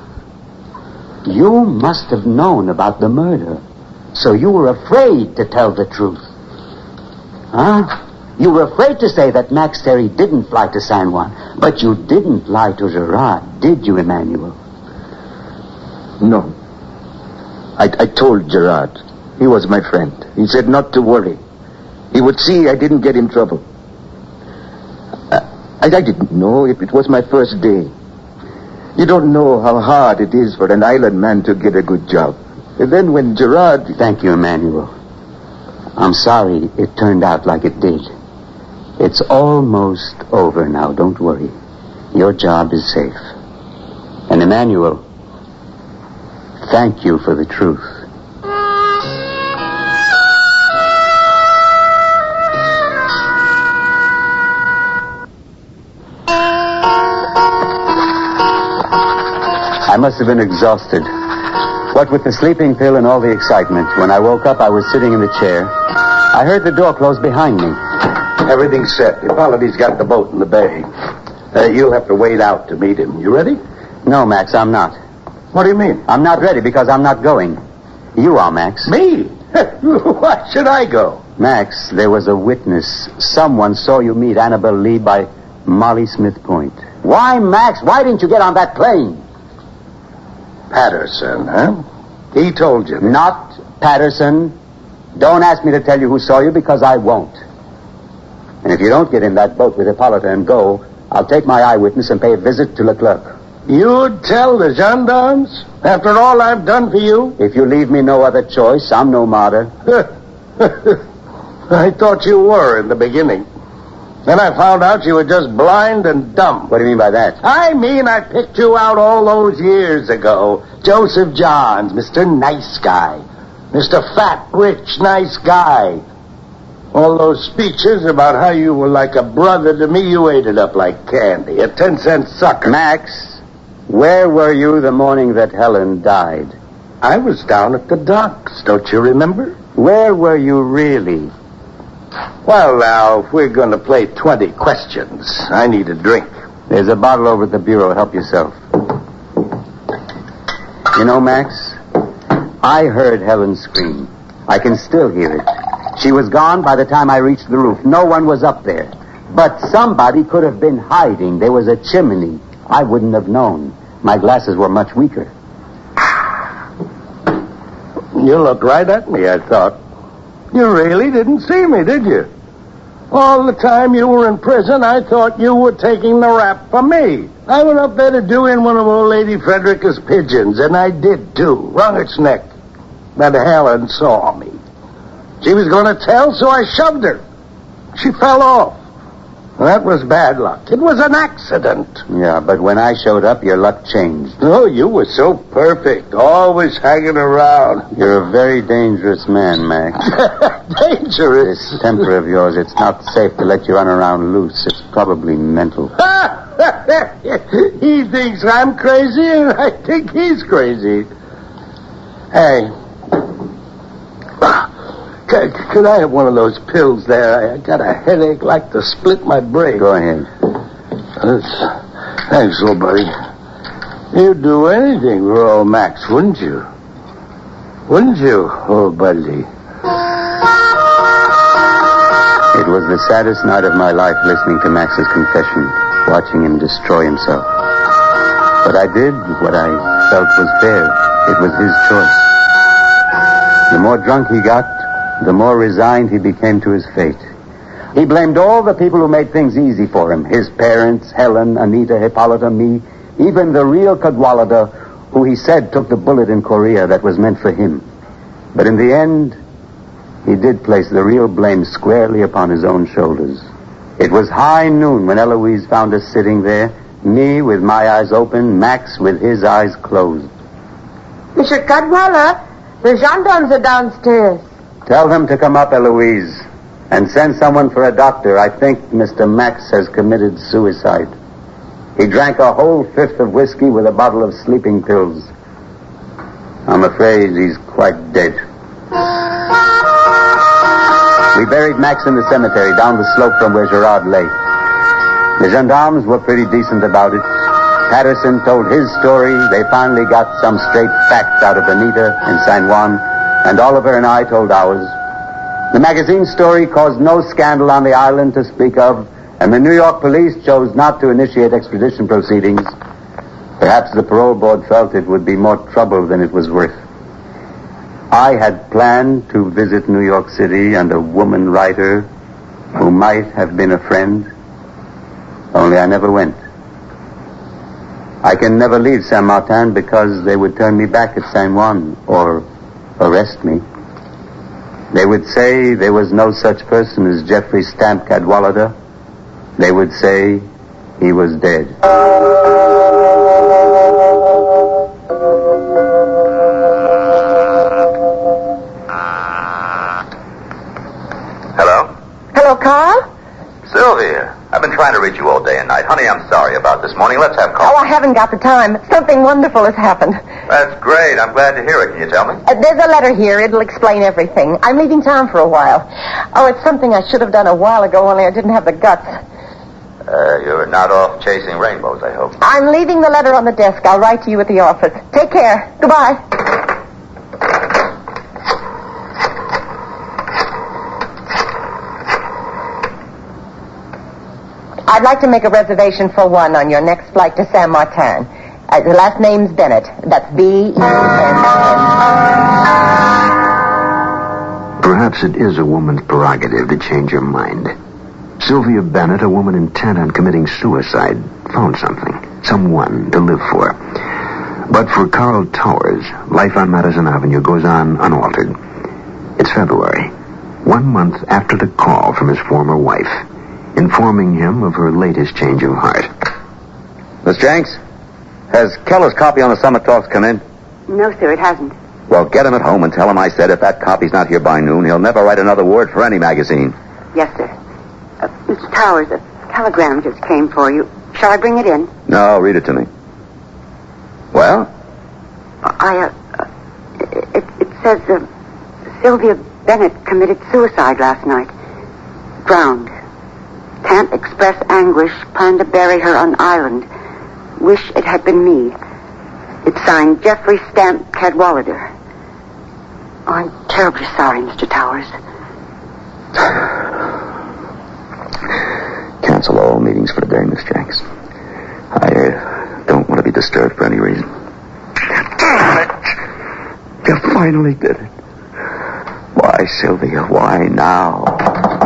You must have known about the murder, so you were afraid to tell the truth. Huh? You were afraid to say that Max Terry didn't fly to San Juan, but you didn't lie to Gerard, did you, Emmanuel? No. I told Gerard. He was my friend. He said not to worry. He would see I didn't get in trouble. I didn't know if it was my first day. You don't know how hard it is for an island man to get a good job. And then when Gerard... Thank you, Emmanuel. I'm sorry it turned out like it did. It's almost over now, don't worry. Your job is safe. And Emmanuel, thank you for the truth. I must have been exhausted. What with the sleeping pill and all the excitement, when I woke up, I was sitting in the chair. I heard the door close behind me. Everything's set. Hippolyte's got the boat in the bay. You'll have to wait out to meet him. You ready? No, Max, I'm not. What do you mean? I'm not ready because I'm not going. You are, Max. Me? Why should I go? Max, there was a witness. Someone saw you meet Annabelle Lee by Molly Smith Point. Why, Max? Why didn't you get on that plane? Patterson, huh? He told you. Not Patterson. Don't ask me to tell you who saw you because I won't. And if you don't get in that boat with Hippolyte and go, I'll take my eyewitness and pay a visit to Leclerc. You'd tell the gendarmes? After all I've done for you? If you leave me no other choice, I'm no martyr. I thought you were in the beginning. Then I found out you were just blind and dumb. What do you mean by that? I mean I picked you out all those years ago. Joseph Johns, Mr. Nice Guy. Mr. Fat, Rich, Nice Guy. All those speeches about how you were like a brother to me, you ate it up like candy. A 10-cent sucker. Max, where were you the morning that Helen died? I was down at the docks, don't you remember? Where were you really? Well, now, if we're going to play 20 questions, I need a drink. There's a bottle over at the bureau. Help yourself. You know, Max, I heard Helen scream. I can still hear it. She was gone by the time I reached the roof. No one was up there. But somebody could have been hiding. There was a chimney. I wouldn't have known. My glasses were much weaker. You looked right at me, I thought. You really didn't see me, did you? All the time you were in prison, I thought you were taking the rap for me. I went up there to do in one of old Lady Frederica's pigeons, and I did, too. Wrung its neck. But Helen saw me. She was going to tell, so I shoved her. She fell off. That was bad luck. It was an accident. Yeah, but when I showed up, your luck changed. Oh, you were so perfect. Always hanging around. You're a very dangerous man, Max. Dangerous? This temper of yours, it's not safe to let you run around loose. It's probably mental. He thinks I'm crazy, and I think he's crazy. Hey. Could I have one of those pills there? I got a headache like to split my brain. Go ahead. Thanks, little buddy. You'd do anything for old Max, wouldn't you? Wouldn't you, old buddy? It was the saddest night of my life listening to Max's confession, watching him destroy himself. But I did what I felt was fair. It was his choice. The more drunk he got, the more resigned he became to his fate. He blamed all the people who made things easy for him. His parents, Helen, Anita, Hippolyta, me, even the real Cadwallader, who he said took the bullet in Korea that was meant for him. But in the end, he did place the real blame squarely upon his own shoulders. It was high noon when Eloise found us sitting there, me with my eyes open, Max with his eyes closed. Mr. Cadwallader, the gendarmes are downstairs. Tell them to come up, Eloise, and send someone for a doctor. I think Mr. Max has committed suicide. He drank a whole fifth of whiskey with a bottle of sleeping pills. I'm afraid he's quite dead. We buried Max in the cemetery down the slope from where Gerard lay. The gendarmes were pretty decent about it. Patterson told his story. They finally got some straight facts out of Anita in San Juan, and Oliver and I told ours. The magazine story caused no scandal on the island to speak of, and the New York police chose not to initiate extradition proceedings. Perhaps the parole board felt it would be more trouble than it was worth. I had planned to visit New York City and a woman writer who might have been a friend, only I never went. I can never leave Saint Martin because they would turn me back at San Juan or arrest me. They would say there was no such person as Jeffrey Stamp Cadwallader. They would say he was dead. Hello? Hello, Carl? Sylvia, I've been trying to reach you all day and night. Honey, I'm sorry about this morning. Let's have coffee. Oh, I haven't got the time. Something wonderful has happened. That's great. I'm glad to hear it. Can you tell me? There's a letter here. It'll explain everything. I'm leaving town for a while. Oh, it's something I should have done a while ago, only I didn't have the guts. You're not off chasing rainbows, I hope. I'm leaving the letter on the desk. I'll write to you at the office. Take care. Goodbye. I'd like to make a reservation for one on your next flight to Saint Martin. The last name's Bennett. That's B-E-N-N. Perhaps it is a woman's prerogative to change her mind. Sylvia Bennett, a woman intent on committing suicide, found something, someone to live for. But for Carl Towers, life on Madison Avenue goes on unaltered. It's February, 1 month after the call from his former wife, informing him of her latest change of heart. Miss Jenks, has Keller's copy on the Summit Talks come in? No, sir, it hasn't. Well, get him at home and tell him I said if that copy's not here by noon, he'll never write another word for any magazine. Yes, sir. Mr. Towers, a telegram just came for you. Shall I bring it in? No, read it to me. Well? It says, Sylvia Bennett committed suicide last night. Drowned. Can't express anguish. Planned to bury her on island. Wish it had been me. It's signed Jeffrey Stamp Cadwallader. Oh, I'm terribly sorry, Mr. Towers. Cancel all meetings for today, Miss Jenks. I don't want to be disturbed for any reason. Damn it! You finally did it. Why, Sylvia, why now?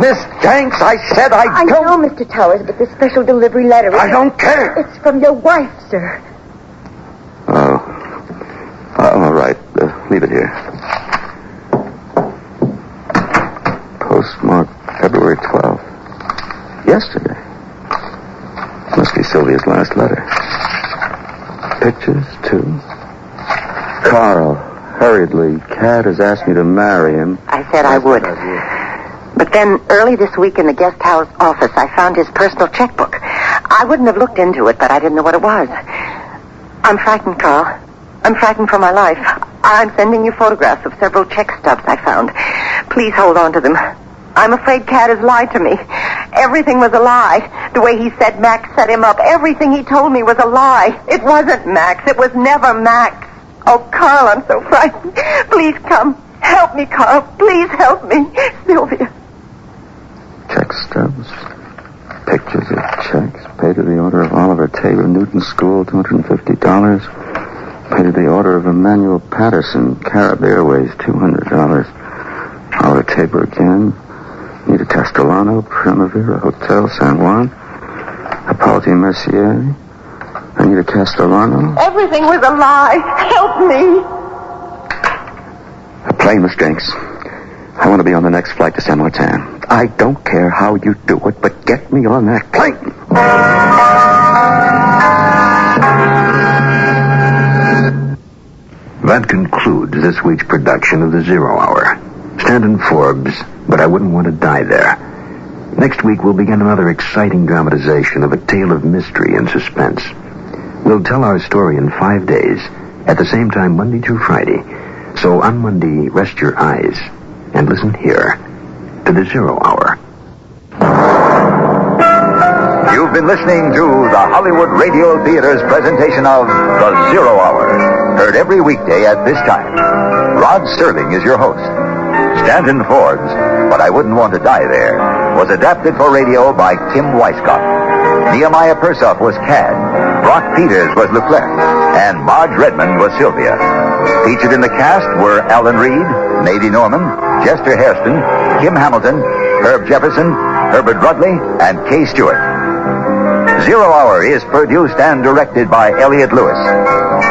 Miss Jenks, I said I don't... I know, Mr. Towers, but the special delivery letter... I don't care! It's from your wife, sir. Oh. All right. Leave it here. Postmarked February 12th. Yesterday. Must be Sylvia's last letter. Pictures, too. Carl, hurriedly, Cat has asked me to marry him. I said I would. But then, early this week in the guest house office, I found his personal checkbook. I wouldn't have looked into it, but I didn't know what it was. I'm frightened, Carl. I'm frightened for my life. I'm sending you photographs of several check stubs I found. Please hold on to them. I'm afraid Cat has lied to me. Everything was a lie. The way he said Max set him up, everything he told me was a lie. It wasn't Max. It was never Max. Oh, Carl, I'm so frightened. Please come. Help me, Carl. Please help me. Sylvia. Check stubs. Pictures of checks. Paid to the order of Oliver Tabor, Newton School, $250. Paid to the order of Emmanuel Patterson, Carib Airways, $200. Oliver Tabor again. Nita Castellano, Primavera Hotel, San Juan. Hippolyte Mercier. Anita Castellano. Everything was a lie. Help me. A plane mistakes. I want to be on the next flight to San Martin. I don't care how you do it, but get me on that plane. That concludes this week's production of The Zero Hour. Stanton Forbes, but I wouldn't want to die there. Next week we'll begin another exciting dramatization of a tale of mystery and suspense. We'll tell our story in 5 days, at the same time Monday through Friday. So on Monday, rest your eyes and listen here to The Zero Hour. You've been listening to the Hollywood Radio Theater's presentation of The Zero Hour, heard every weekday at this time. Rod Serling is your host. Stanton Forbes, But I Wouldn't Want to Die There, was adapted for radio by Kim Weisskopf. Nehemiah Persoff was Cad, Brock Peters was Leclerc, and Marge Redmond was Sylvia. Featured in the cast were Alan Reed, Nady Norman, Chester Hairston, Kim Hamilton, Herb Jefferson, Herbert Rudley, and Kay Stewart. Zero Hour is produced and directed by Elliot Lewis.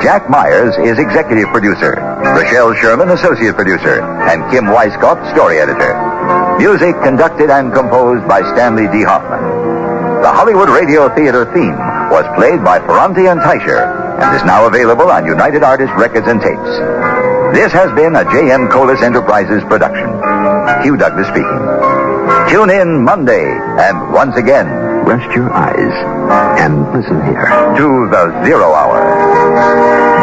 Jack Myers is executive producer. Rochelle Sherman, associate producer. And Kim Weisskopf, story editor. Music conducted and composed by Stanley D. Hoffman. The Hollywood Radio Theater theme was played by Ferranti and Teicher and is now available on United Artists Records and Tapes. This has been a J.M. Colas Enterprises production. Hugh Douglas speaking. Tune in Monday, and once again, rest your eyes and listen here to The Zero Hour.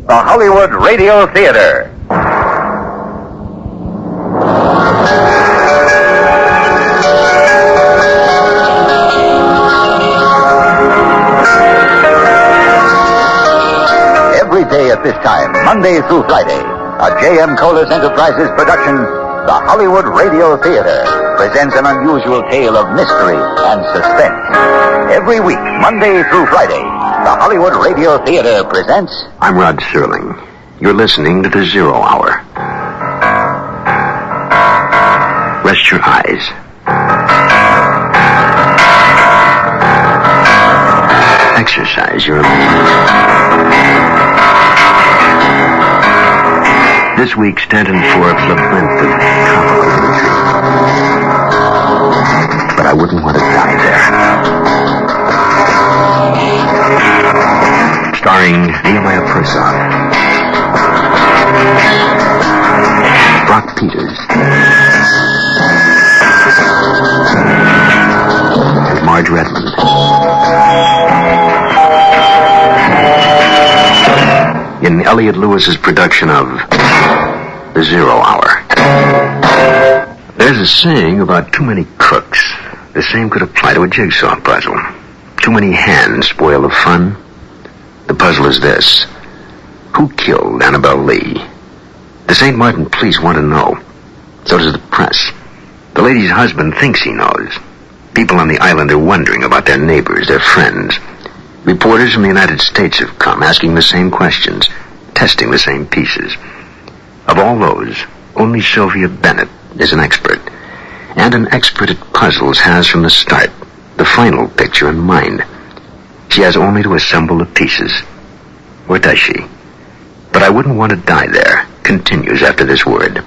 the Hollywood Radio Theater. Every day at this time, Monday through Friday, a J.M. Colas Enterprises production, the Hollywood Radio Theater, presents an unusual tale of mystery and suspense. Every week, Monday through Friday, the Hollywood Radio Theater presents... I'm Rod Serling. You're listening to the Zero Hour. Rest your eyes. Exercise your imagination. This week, Stanton Forbes labyrinth of tropical imagery. But I wouldn't want to die there. Starring Nehemiah Persoff, Brock Peters, and Marge Redmond. In Elliot Lewis's production of The Zero Hour. There's a saying about too many cooks. The same could apply to a jigsaw puzzle. Too many hands spoil the fun. The puzzle is this. Who killed Annabelle Lee? The St. Martin police want to know. So does the press. The lady's husband thinks he knows. People on the island are wondering about their neighbors, their friends. Reporters from the United States have come, asking the same questions, testing the same pieces. Of all those, only Sylvia Bennett is an expert. And an expert at puzzles has from the start the final picture in mind. She has only to assemble the pieces. Or does she? But I wouldn't want to die there. Continues after this word.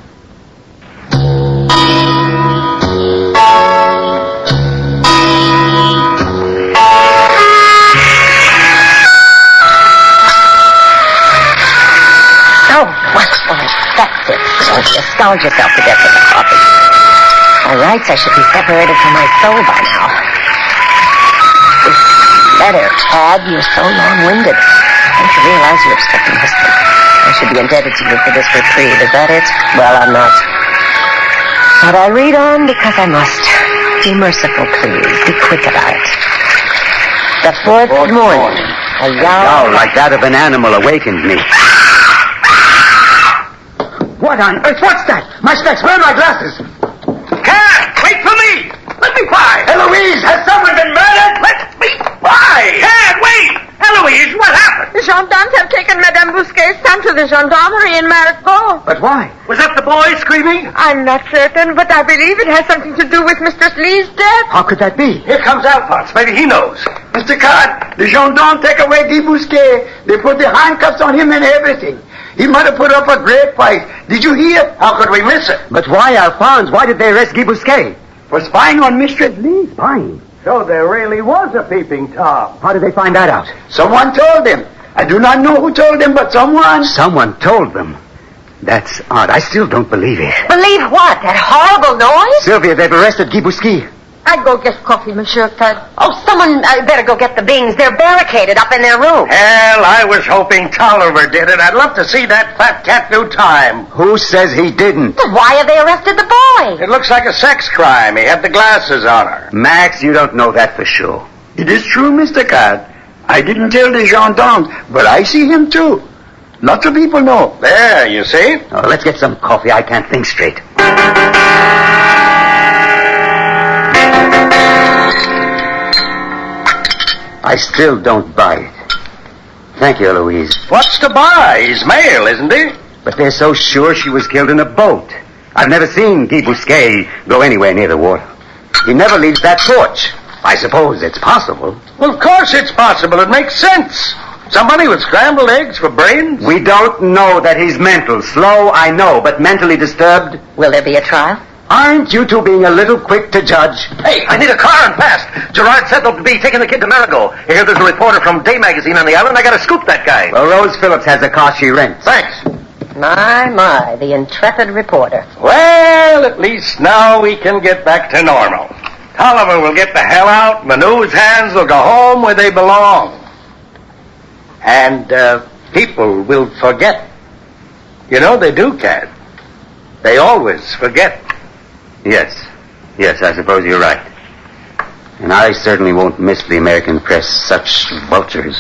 That's it. Don't you scald yourself to death with the coffee. By rights, I should be separated from my soul by now. This letter, Tad, you're so long-winded. Don't you realize you're obstructing history? I should be indebted to you for this reprieve. Is that it? Well, I'm not. But I read on because I must. Be merciful, please. Be quick about it. The fourth morning, a yowl like that of an animal awakened me. What on earth? What's that? My specs. Where are my glasses? Cat! Wait for me! Let me by! Eloise, has someone been murdered? Let me by! Cat, wait! Eloise, what happened? The gendarmes have taken Madame Bousquet's son to the gendarmerie in Maricot. But why? Was that the boy screaming? I'm not certain, but I believe it has something to do with Mr. Lee's death. How could that be? Here comes Alphonse. Maybe he knows. Mr. Card, the gendarmes take away Guy Bousquet. They put the handcuffs on him and everything. He might have put up a great fight. Did you hear? How could we miss it? But why, Alphonse? Why did they arrest Guy Bousquet? For spying on Mistress Lee. Spying? So there really was a peeping Tom. How did they find that out? Someone told them. I do not know who told them, but someone. Someone told them. That's odd. I still don't believe it. Believe what? That horrible noise? Sylvia, they've arrested Guy Bousquet. I'd go get coffee, Monsieur Tad. Oh, someone better go get the beans. They're barricaded up in their room. Hell, I was hoping Tolliver did it. I'd love to see that fat cat do time. Who says he didn't? Then why have they arrested the boy? It looks like a sex crime. He had the glasses on her. Max, you don't know that for sure. It is true, Mr. Card. I didn't tell the gendarmes, but I see him too. Lots of people know. There, you see? Oh, let's get some coffee. I can't think straight. I still don't buy it. Thank you, Eloise. What's to buy? He's male, isn't he? But they're so sure she was killed in a boat. I've never seen Guy Bousquet go anywhere near the water. He never leaves that porch. I suppose it's possible. Well, of course it's possible. It makes sense. Somebody with scrambled eggs for brains? We don't know that he's mental. Slow, I know, but mentally disturbed. Will there be a trial? Aren't you two being a little quick to judge? Hey, I need a car and fast. Gerard said they'll be taking the kid to Marigot. I hear there's a reporter from Day Magazine on the island. I gotta scoop that guy. Well, Rose Phillips has a car she rents. Thanks. My, the intrepid reporter. Well, at least now we can get back to normal. Tolliver will get the hell out. The news hands will go home where they belong. And, people will forget. You know they do, Cad. They always forget. Yes, I suppose you're right. And I certainly won't miss the American press, such vultures.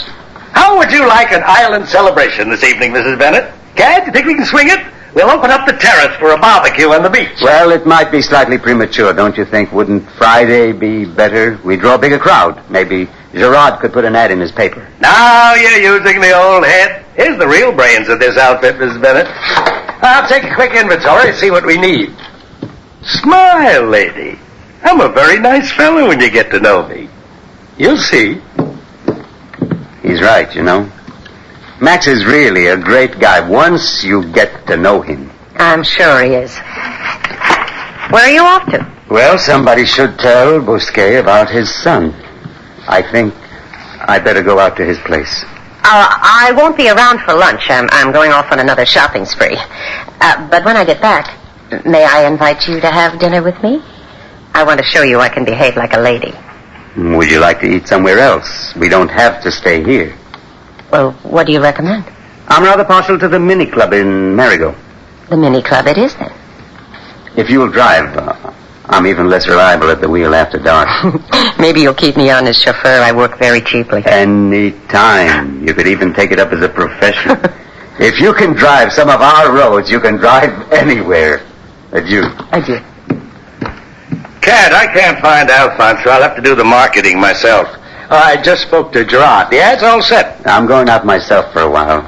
How would you like an island celebration this evening, Mrs. Bennett? Cad, you think we can swing it? We'll open up the terrace for a barbecue on the beach. Well, it might be slightly premature, don't you think? Wouldn't Friday be better? We draw a bigger crowd. Maybe Gerard could put an ad in his paper. Now you're using the old head. Here's the real brains of this outfit, Mrs. Bennett. I'll take a quick inventory and see what we need. Smile, lady. I'm a very nice fellow when you get to know me. You'll see. He's right, you know. Max is really a great guy once you get to know him. I'm sure he is. Where are you off to? Well, somebody should tell Bousquet about his son. I think I better go out to his place. I won't be around for lunch. I'm going off on another shopping spree. But when I get back, may I invite you to have dinner with me? I want to show you I can behave like a lady. Would you like to eat somewhere else? We don't have to stay here. Well, what do you recommend? I'm rather partial to the mini club in Marigot. The mini club it is, then. If you'll drive, I'm even less reliable at the wheel after dark. Maybe you'll keep me on as chauffeur. I work very cheaply. Any time. You could even take it up as a profession. If you can drive some of our roads, you can drive anywhere. Adieu. Adieu. Cad, I can't find Alphonse, so I'll have to do the marketing myself. I just spoke to Gerard. The ad's all set. I'm going out myself for a while.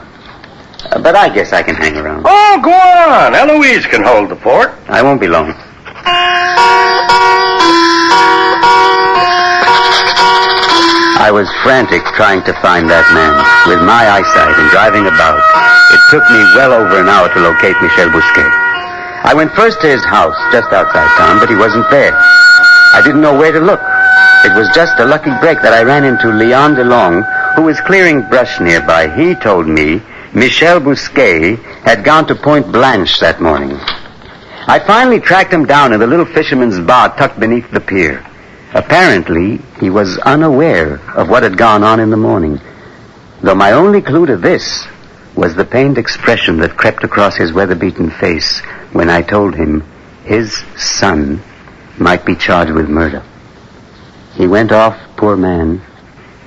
But I guess I can hang around. Oh, go on. Eloise can hold the fort. I won't be long. I was frantic trying to find that man. With my eyesight and driving about, it took me well over an hour to locate Michel Bousquet. I went first to his house, just outside town, but he wasn't there. I didn't know where to look. It was just a lucky break that I ran into Leon DeLong, who was clearing brush nearby. He told me Michel Bousquet had gone to Point Blanche that morning. I finally tracked him down in the little fisherman's bar tucked beneath the pier. Apparently, he was unaware of what had gone on in the morning, though my only clue to this was the pained expression that crept across his weather-beaten face when I told him his son might be charged with murder. He went off, poor man,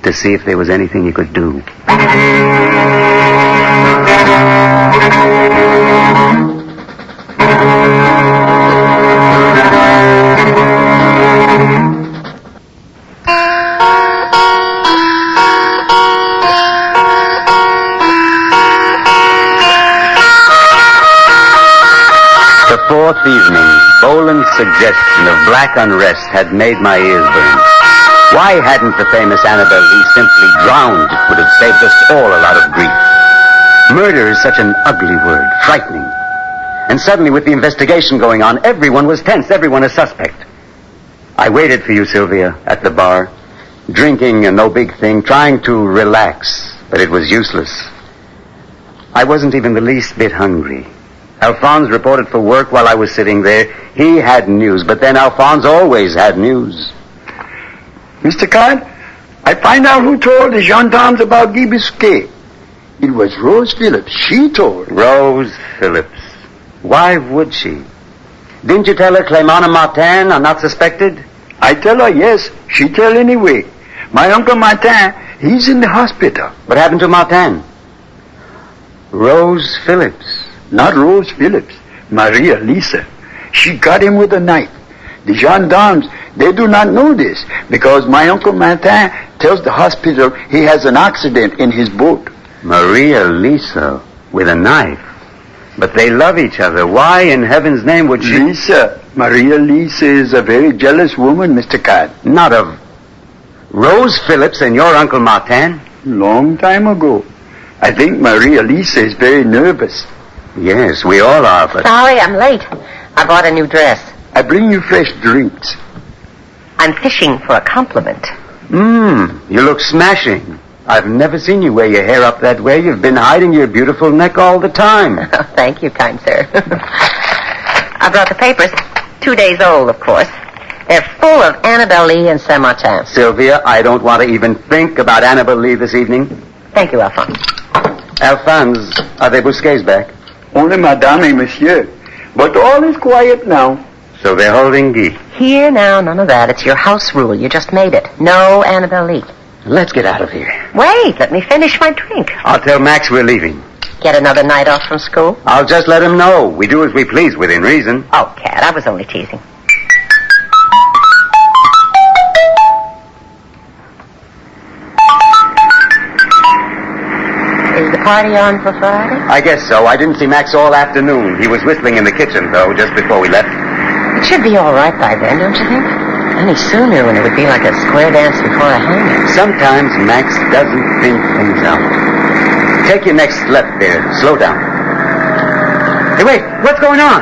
to see if there was anything he could do. The fourth evening, Boland's suggestion of black unrest had made my ears burn. Why hadn't the famous Annabelle Lee simply drowned? It would have saved us all a lot of grief. Murder is such an ugly word, frightening. And suddenly, with the investigation going on, everyone was tense, everyone a suspect. I waited for you, Sylvia, at the bar, drinking a no big thing, trying to relax, but it was useless. I wasn't even the least bit hungry. Alphonse reported for work while I was sitting there. He had news, but then Alphonse always had news. Mr. Card, I find out who told the gendarmes about Guy Bousquet. It was Rose Phillips. She told. Rose Phillips. Why would she? Didn't you tell her Clément and Martin are not suspected? I tell her yes. She tell anyway. My Uncle Martin, he's in the hospital. What happened to Martin? Rose Phillips. Not Rose Phillips. Maria Lisa. She got him with a knife. The gendarmes, they do not know this because my Uncle Martin tells the hospital he has an accident in his boat. Maria Lisa with a knife. But they love each other. Why in heaven's name would she... Lisa. Maria Lisa is a very jealous woman, Mr. Card. Not of Rose Phillips and your Uncle Martin? Long time ago. I think Maria Lisa is very nervous. Yes, we all are, but... Sorry, I'm late. I bought a new dress. I bring you fresh drinks. I'm fishing for a compliment. You look smashing. I've never seen you wear your hair up that way. You've been hiding your beautiful neck all the time. Oh, thank you, kind sir. I brought the papers. 2 days old, of course. They're full of Annabelle Lee and Saint-Martin. Sylvia, I don't want to even think about Annabelle Lee this evening. Thank you, Alphonse. Alphonse, are the Bousquets back? Only Madame et Monsieur. But all is quiet now. So they're holding Guy. Here now, none of that. It's your house rule. You just made it. No Annabelle Lee. Let's get out of here. Wait, let me finish my drink. I'll tell Max we're leaving. Get another night off from school? I'll just let him know. We do as we please within reason. Oh, Cat, I was only teasing. Is the party on for Friday? I guess so. I didn't see Max all afternoon. He was whistling in the kitchen, though, just before we left. It should be all right by then, don't you think? Any sooner and it would be like a square dance before a hanging. Sometimes Max doesn't think things out. Take your next left there. Slow down. Hey, wait. What's going on?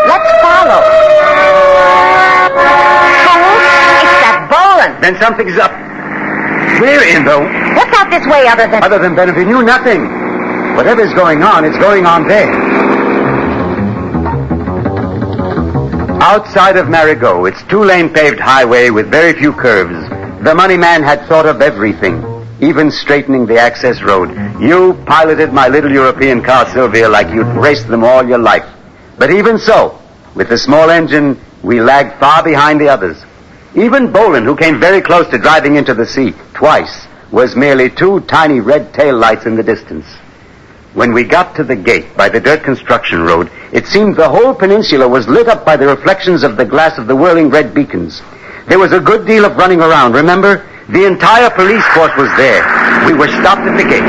Let's follow. It's that Boland. Then something's up. We're in, though. What's out this way other than... Other than Benevenue, nothing. Whatever's going on, it's going on there. Outside of Marigot, it's two-lane paved highway with very few curves. The money man had thought of everything, even straightening the access road. You piloted my little European car, Sylvia, like you'd raced them all your life. But even so, with the small engine, we lagged far behind the others. Even Boland, who came very close to driving into the sea twice, was merely two tiny red tail lights in the distance. When we got to the gate by the dirt construction road, it seemed the whole peninsula was lit up by the reflections of the glass of the whirling red beacons. There was a good deal of running around, remember? The entire police force was there. We were stopped at the gate.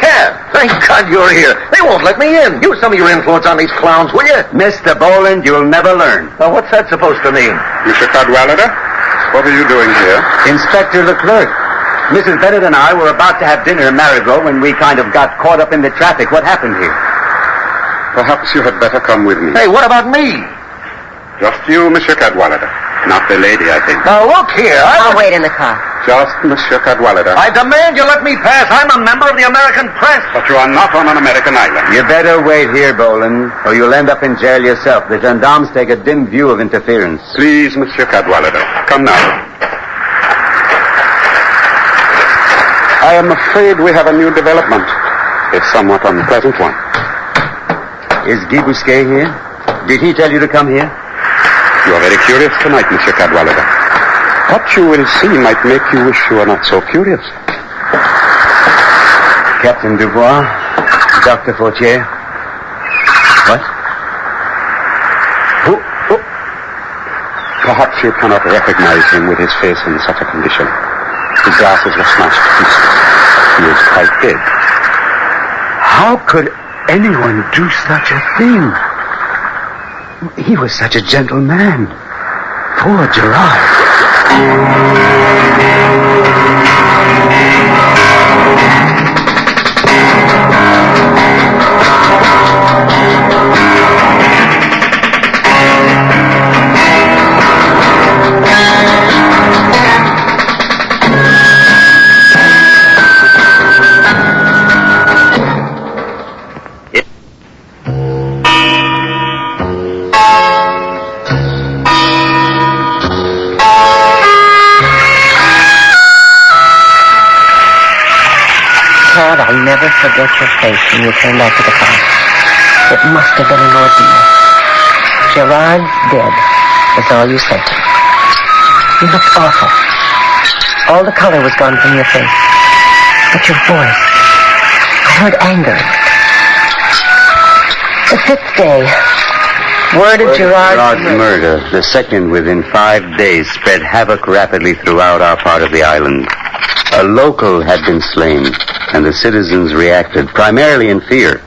Cab, thank God you're here. They won't let me in. Use some of your influence on these clowns, will you? Mr. Boland, you'll never learn. Well, what's that supposed to mean? Mr. Cadwallader, what are you doing here? Inspector Leclerc. Mrs. Bennett and I were about to have dinner in Marigot when we kind of got caught up in the traffic. What happened here? Perhaps you had better come with me. Hey, what about me? Just you, Monsieur Cadwallader. Not the lady, I think. Now, look here. I'll wait in the car. Just Monsieur Cadwallader. I demand you let me pass. I'm a member of the American press. But you are not on an American island. You better wait here, Boland, or you'll end up in jail yourself. The gendarmes take a dim view of interference. Please, Monsieur Cadwallader. Come now. I am afraid we have a new development. A somewhat unpleasant one. Is Guy Bousquet here? Did he tell you to come here? You are very curious tonight, Monsieur Cadwallader. What you will see might make you wish you were not so curious. Captain Dubois, Dr. Fautier. What? Who? Perhaps you cannot recognize him with his face in such a condition. His glasses were smashed to pieces. He is quite dead. How could anyone do such a thing? He was such a gentle man. Poor Gerard. I'll never forget your face when you came back to the car. It must have been an ordeal. Gerard's dead, was all you said. You looked awful. All the color was gone from your face. But your voice, I heard anger. The fifth day, word of Gerard's murder, the second within 5 days, spread havoc rapidly throughout our part of the island. A local had been slain, and the citizens reacted, primarily in fear.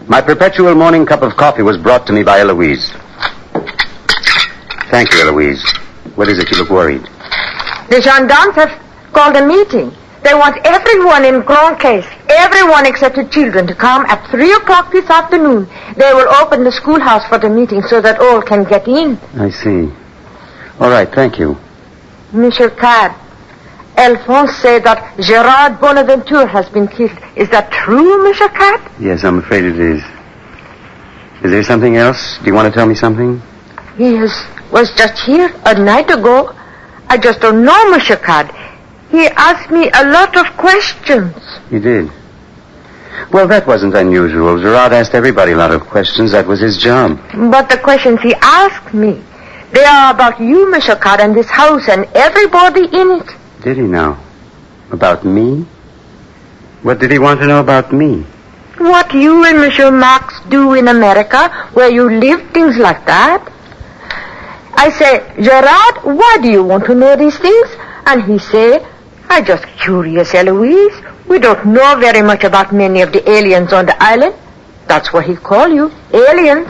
My perpetual morning cup of coffee was brought to me by Eloise. Thank you, Eloise. What is it? You look worried. The gendarmes have called a meeting. They want everyone in Grand Case, everyone except the children, to come at 3 o'clock this afternoon. They will open the schoolhouse for the meeting so that all can get in. I see. All right, thank you. Monsieur Cad, Alphonse said that Gerard Bonaventure has been killed. Is that true, Monsieur Cad? Yes, I'm afraid it is. Is there something else? Do you want to tell me something? was just here a night ago. I just don't know, Monsieur Card. He asked me a lot of questions. He did? Well, that wasn't unusual. Gerard asked everybody a lot of questions. That was his job. But the questions he asked me, they are about you, Monsieur Card, and this house and everybody in it. Did he now? About me? What did he want to know about me? What you and Monsieur Max do in America, where you live, things like that. I say, Gerard, why do you want to know these things? And he say, I'm just curious, Eloise. We don't know very much about many of the aliens on the island. That's what he call you, aliens.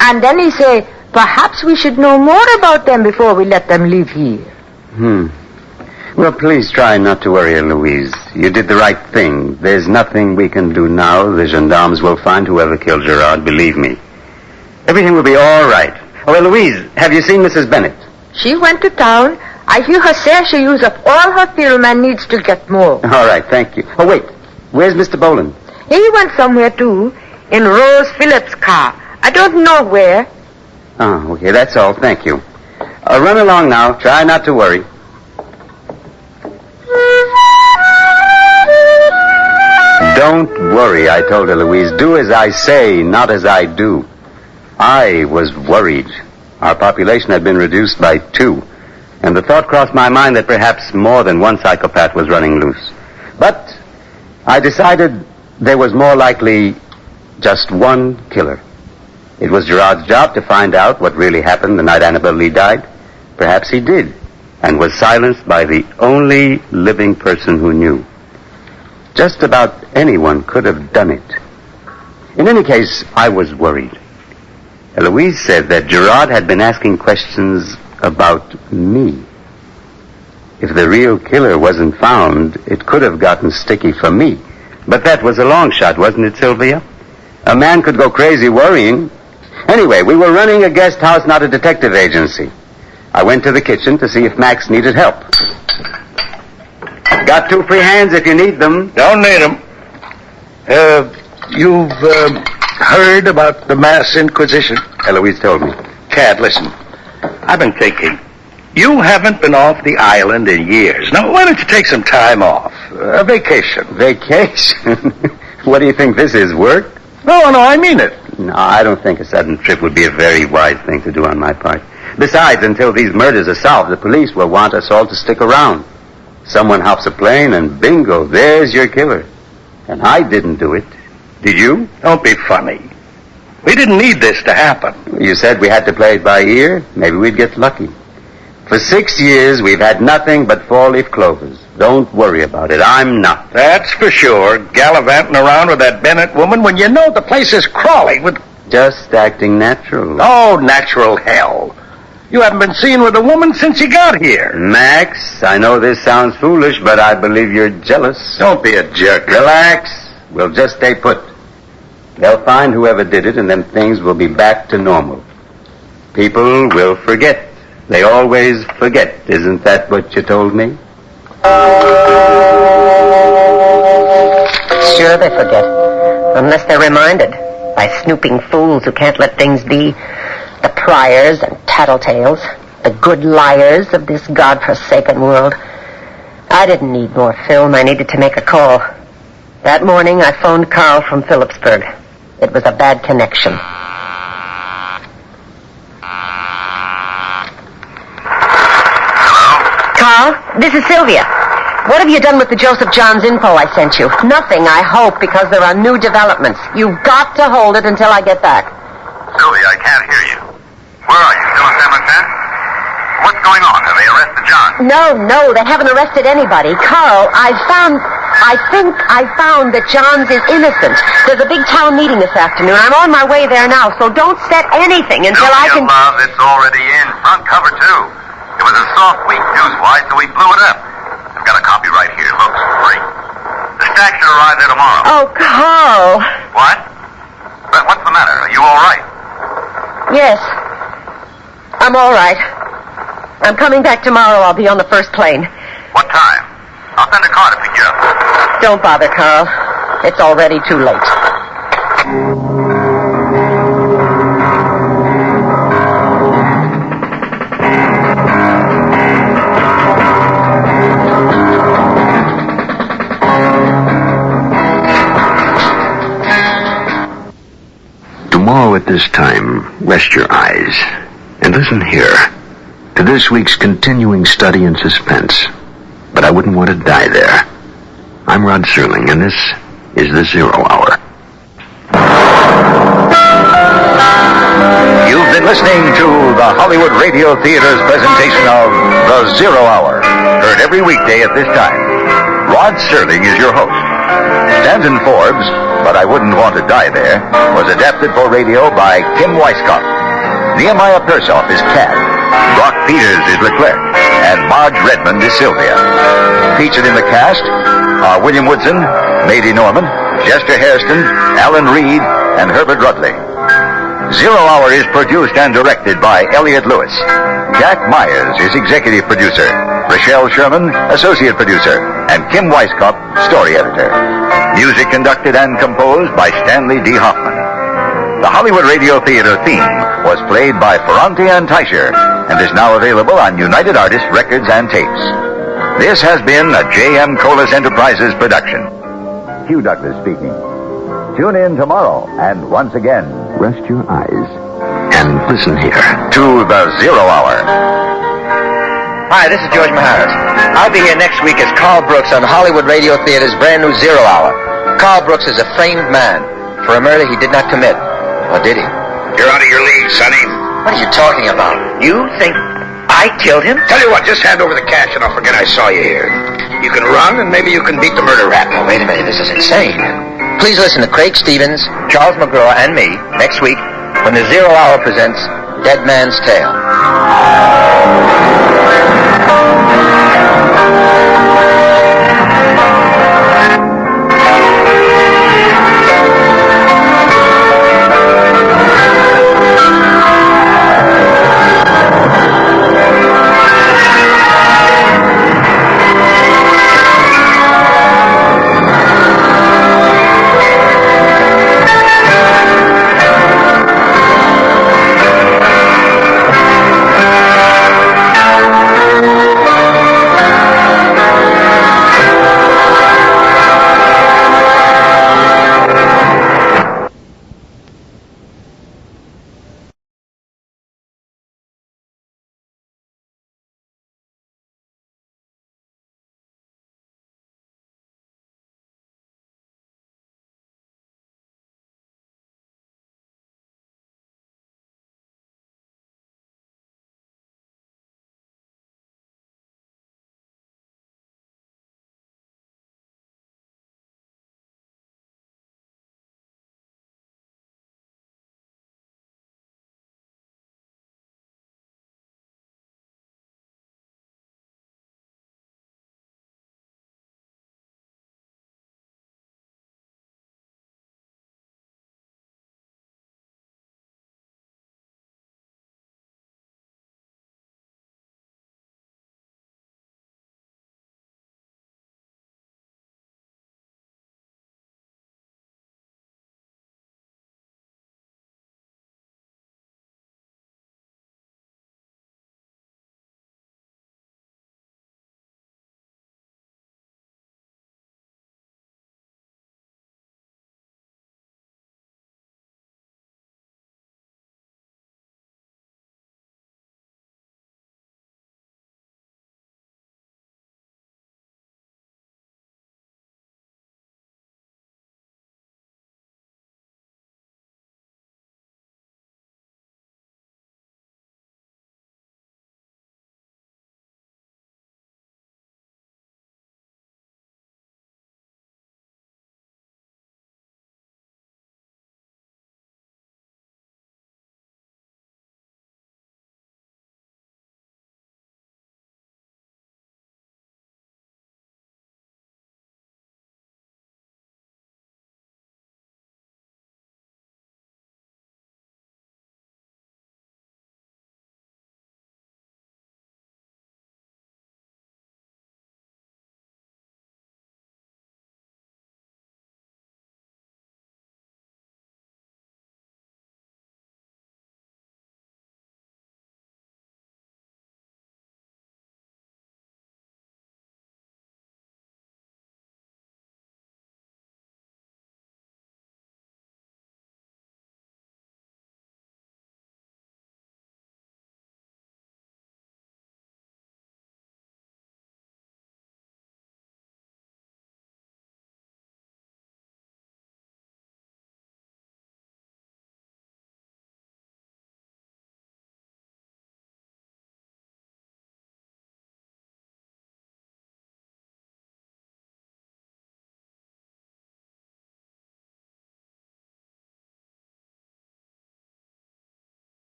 And then he say, perhaps we should know more about them before we let them live here. Well, please try not to worry, Eloise. You did the right thing. There's nothing we can do now. The gendarmes will find whoever killed Gerard, believe me. Everything will be all right. Oh, Eloise, have you seen Mrs. Bennett? She went to town. I hear her say she used up all her film and needs to get more. All right, thank you. Oh, wait. Where's Mr. Boland? He went somewhere, too, in Rose Phillips' car. I don't know where. Oh, okay, that's all. Thank you. Run along now. Try not to worry. Don't worry, I told Eloise. Do as I say, not as I do. I was worried. Our population had been reduced by 2. And the thought crossed my mind that perhaps more than one psychopath was running loose. But I decided there was more likely just one killer. It was Gerard's job to find out what really happened the night Annabelle Lee died. Perhaps he did, and was silenced by the only living person who knew. Just about anyone could have done it. In any case, I was worried. Eloise said that Gerard had been asking questions about me. If the real killer wasn't found, it could have gotten sticky for me. But that was a long shot, wasn't it, Sylvia? A man could go crazy worrying. Anyway, we were running a guest house, not a detective agency. I went to the kitchen to see if Max needed help. Got 2 free hands if you need them. Don't need them. You've heard about the Mass Inquisition? Eloise told me. Cad, listen. I've been thinking. You haven't been off the island in years. Now, why don't you take some time off? A vacation. Vacation? What do you think this is, work? No, I mean it. No, I don't think a sudden trip would be a very wise thing to do on my part. Besides, until these murders are solved, the police will want us all to stick around. Someone hops a plane and bingo, there's your killer. And I didn't do it. Did you? Don't be funny. We didn't need this to happen. You said we had to play it by ear. Maybe we'd get lucky. For 6 years, we've had nothing but 4-leaf clovers. Don't worry about it. I'm not. That's for sure. Gallivanting around with that Bennett woman when you know the place is crawling with... Just acting natural. Oh, natural hell. You haven't been seen with a woman since you got here. Max, I know this sounds foolish, but I believe you're jealous. Don't be a jerk. Relax. We'll just stay put. They'll find whoever did it, and then things will be back to normal. People will forget. They always forget. Isn't that what you told me? Sure they forget. Unless they're reminded by snooping fools who can't let things be. The priors and tattletales. The good liars of this godforsaken world. I didn't need more film. I needed to make a call. That morning I phoned Carl from Phillipsburg. It was a bad connection. Carl, this is Sylvia. What have you done with the Joseph Johns info I sent you? Nothing, I hope, because there are new developments. You've got to hold it until I get back. Sylvia, I can't hear you. Where are you? Still in San Martin? What's going on? Have they arrested John? No, they haven't arrested anybody. Carl, I think I found that Johns is innocent. There's a big town meeting this afternoon. I'm on my way there now, so don't set anything until I can... love, it's already in. Front cover, too. It was a soft week news-wise, so we blew it up. I've got a copy right here. Looks great. The stack should arrive there tomorrow. Oh, Carl. What? But what's the matter? Are you all right? Yes. I'm all right. I'm coming back tomorrow. I'll be on the first plane. What time? I'll send a car to pick you up. Don't bother, Carl. It's already too late. at this time, rest your eyes and listen here to this week's continuing study in suspense. But I wouldn't want to die there. I'm Rod Serling, and this is The Zero Hour. You've been listening to the Hollywood Radio Theater's presentation of The Zero Hour, heard every weekday at this time. Rod Serling is your host. Stanton Forbes, But I Wouldn't Want to Die There, was adapted for radio by Kim Weisskopf. Nehemiah Persoff is Cat, Brock Peters is Leclerc, and Marge Redmond is Sylvia. Featured in the cast are William Woodson, Mady Norman, Chester Hairston, Alan Reed, and Herbert Rudley. Zero Hour is produced and directed by Elliot Lewis. Jack Myers is executive producer. Rochelle Sherman, associate producer. And Kim Weisskopf, story editor. Music conducted and composed by Stanley D. Hoffman. The Hollywood Radio Theater theme was played by Ferranti and Teicher and is now available on United Artists Records and Tapes. This has been a J.M. Colas Enterprises production. Hugh Douglas speaking. Tune in tomorrow, and once again, rest your eyes and listen here to The Zero Hour. Hi, this is George Maharis. I'll be here next week as Carl Brooks on Hollywood Radio Theater's brand new Zero Hour. Carl Brooks is a framed man for a murder he did not commit. Or did he? You're out of your league, Sonny. What are you talking about? You think I killed him? Tell you what, just hand over the cash and I'll forget I saw you here. You can run and maybe you can beat the murder rap. Oh, wait a minute, this is insane. Please listen to Craig Stevens, Charles McGraw, and me next week when The Zero Hour presents Dead Man's Tale.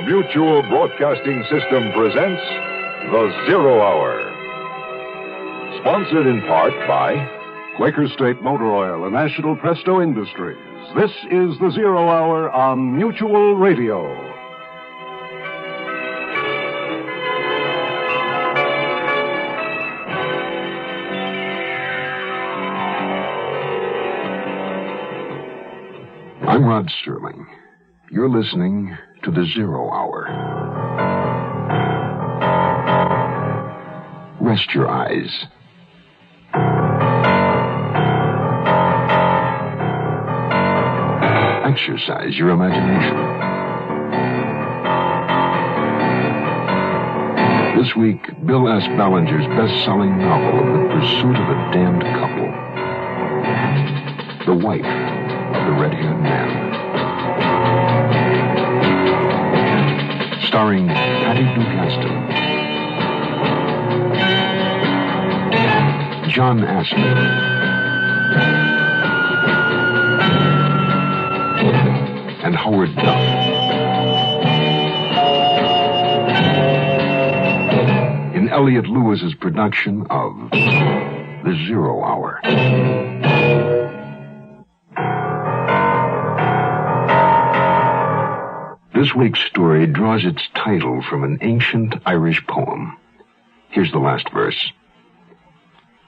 Mutual Broadcasting System presents The Zero Hour. Sponsored in part by Quaker State Motor Oil and National Presto Industries. This is The Zero Hour on Mutual Radio. I'm Rod Serling. You're listening to The Zero Hour. Rest your eyes. Exercise your imagination. This week, Bill S. Ballinger's best-selling novel of The Pursuit of a Damned Couple. The Wife of the Red-Haired Man. Starring Patty Dugaston, John Astor, and Howard Duff. In Elliot Lewis's production of The Zero Hour. This week's story draws its title from an ancient Irish poem. Here's the last verse.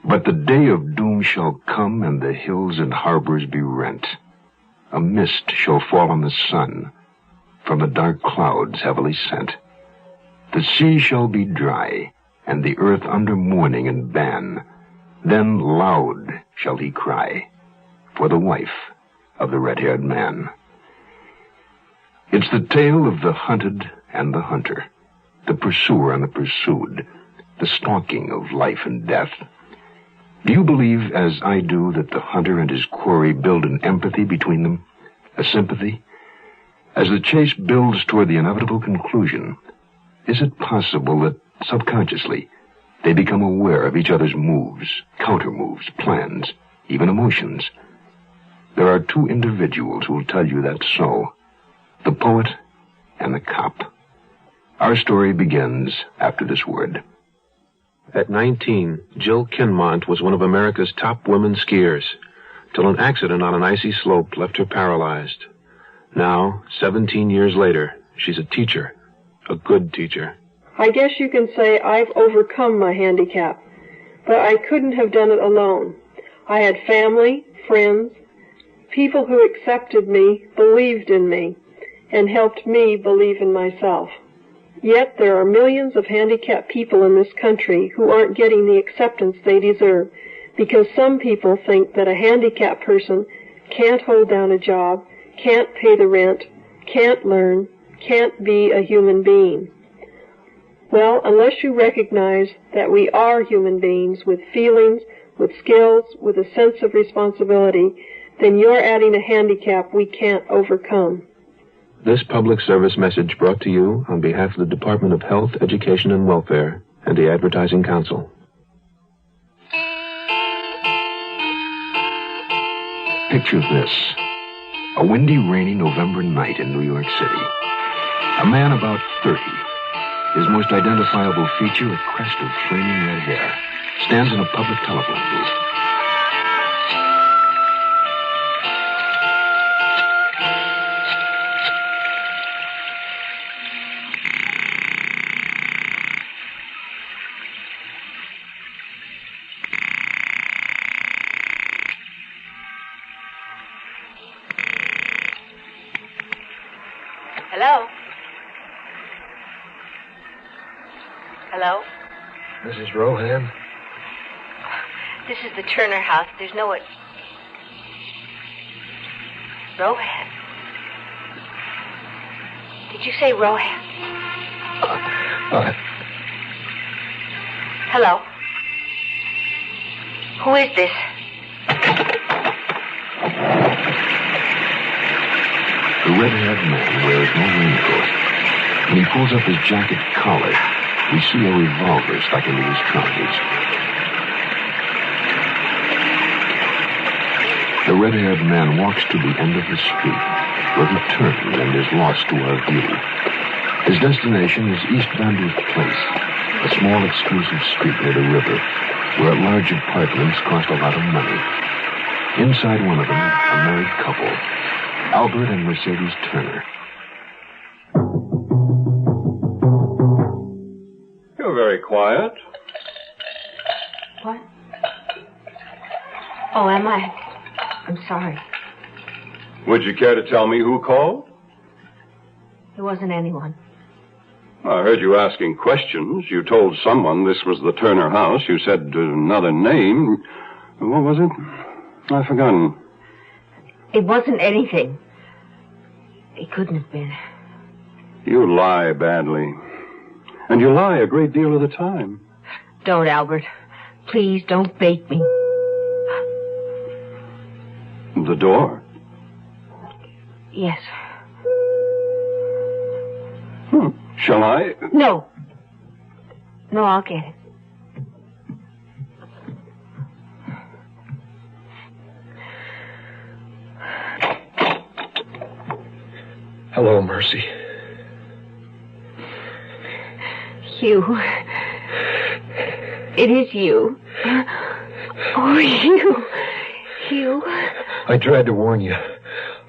But the day of doom shall come, and the hills and harbors be rent. A mist shall fall on the sun, from the dark clouds heavily sent. The sea shall be dry, and the earth under mourning and ban. Then loud shall he cry for the wife of the red-haired man. It's the tale of the hunted and the hunter, the pursuer and the pursued, the stalking of life and death. Do you believe, as I do, that the hunter and his quarry build an empathy between them, a sympathy? As the chase builds toward the inevitable conclusion, is it possible that, subconsciously, they become aware of each other's moves, counter-moves, plans, even emotions? There are two individuals who will tell you that's so. The poet and the cop. Our story begins after this word. At 19, Jill Kinmont was one of America's top women skiers, till an accident on an icy slope left her paralyzed. Now, 17 years later, she's a teacher, a good teacher. I guess you can say I've overcome my handicap, but I couldn't have done it alone. I had family, friends, people who accepted me, believed in me, and helped me believe in myself. Yet there are millions of handicapped people in this country who aren't getting the acceptance they deserve because some people think that a handicapped person can't hold down a job, can't pay the rent, can't learn, can't be a human being. Well, unless you recognize that we are human beings with feelings, with skills, with a sense of responsibility, then you're adding a handicap we can't overcome. This public service message brought to you on behalf of the Department of Health, Education, and Welfare and the Advertising Council. Picture this. A windy, rainy November night in New York City. A man about 30, his most identifiable feature a crest of flaming red hair, stands in a public telephone booth. Hello? Hello? Mrs. Rohan? This is the Turner house. There's no one. Rohan? Did you say Rohan? Hello? Who is this? The red-haired man wears no raincoat. When he pulls up his jacket collar, we see a revolver stuck into his trousers. The red-haired man walks to the end of the street, where he turns and is lost to our view. His destination is East Vanderbilt Place, a small exclusive street near the river, where large apartments cost a lot of money. Inside one of them, a married couple, Albert and Mercedes Turner. You're very quiet. What? Oh, am I? I'm sorry. Would you care to tell me who called? There wasn't anyone. I heard you asking questions. You told someone this was the Turner house. You said another name. What was it? I've forgotten. It wasn't anything. It couldn't have been. You lie badly. And you lie a great deal of the time. Don't, Albert. Please, don't bait me. The door? Yes. Shall I? No. No, I'll get it. Hello, Mercy. Hugh. It is you. Oh, Hugh. Hugh. I tried to warn you.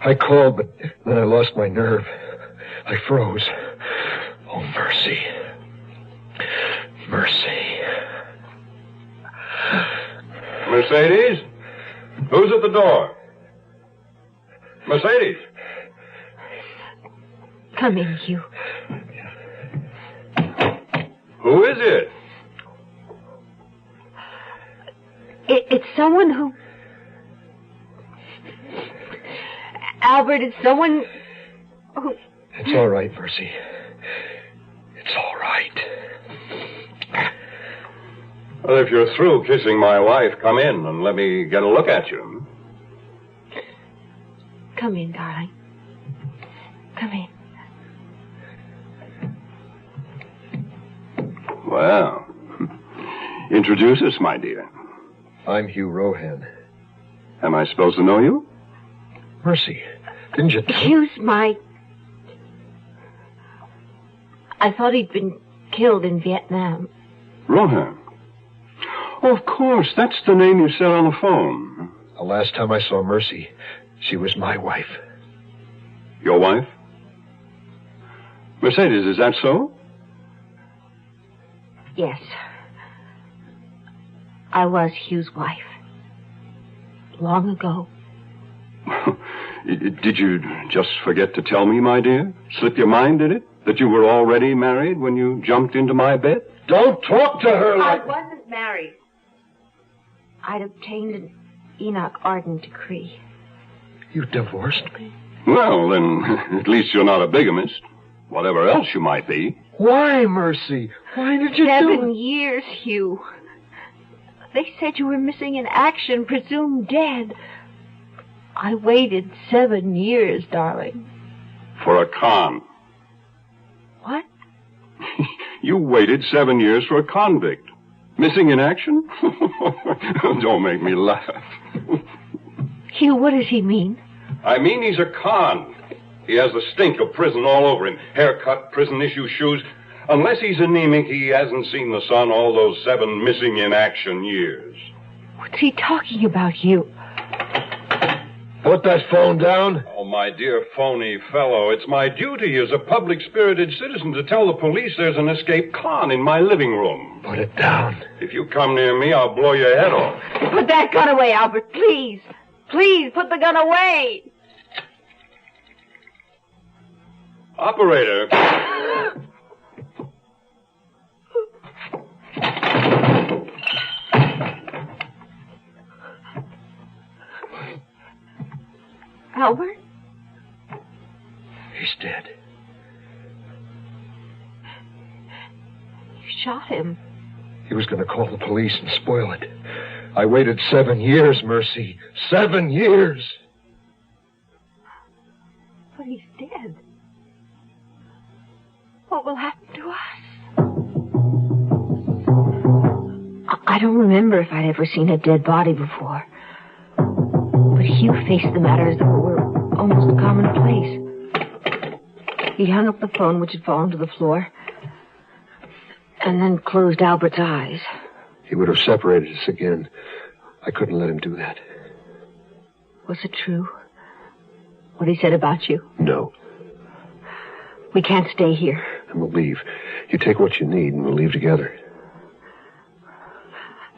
I called, but then I lost my nerve. I froze. Oh, Mercy. Mercy. Mercedes? Who's at the door? Mercedes? Come in, Hugh. Who is it? It's someone who... Albert, it's someone who... It's all right, Mercy. It's all right. Well, if you're through kissing my wife, come in and let me get a look at you. Come in, darling. Come in. Well, introduce us, my dear. I'm Hugh Rohan. Am I supposed to know you? Mercy, didn't you... Hugh's my... I thought he'd been killed in Vietnam. Rohan. Oh, of course. That's the name you said on the phone. The last time I saw Mercy, she was my wife. Your wife? Mercedes, is that so? Yes. I was Hugh's wife. Long ago. Did you just forget to tell me, my dear? Slip your mind, did it? That you were already married when you jumped into my bed? Don't talk to her like... I wasn't married. I'd obtained an Enoch Arden decree. You divorced me? Well, then, at least you're not a bigamist. Whatever else you might be. Why, Mercy? Why did you do it? 7 years, Hugh. They said you were missing in action, presumed dead. I waited 7 years, darling. For a con. What? You waited 7 years for a convict. Missing in action? Don't make me laugh. Hugh, what does he mean? I mean he's a con. He has the stink of prison all over him. Haircut, prison-issue shoes. Unless he's anemic, he hasn't seen the sun all those 7 missing in action years. What's he talking about, Hugh? Put that phone down. Oh, my dear phony fellow, it's my duty as a public-spirited citizen to tell the police there's an escaped con in my living room. Put it down. If you come near me, I'll blow your head off. Put that gun away, Albert, please. Please, put the gun away. Operator. Albert? He's dead. You shot him. He was going to call the police and spoil it. I waited 7 years, Mercy. 7 years. But he's dead. What will happen to us? I don't remember if I'd ever seen a dead body before. But Hugh faced the matter as though it were almost commonplace. He hung up the phone, which had fallen to the floor, and then closed Albert's eyes. He would have separated us again. I couldn't let him do that. Was it true? What he said about you? No. We can't stay here. And we'll leave. You take what you need, and we'll leave together.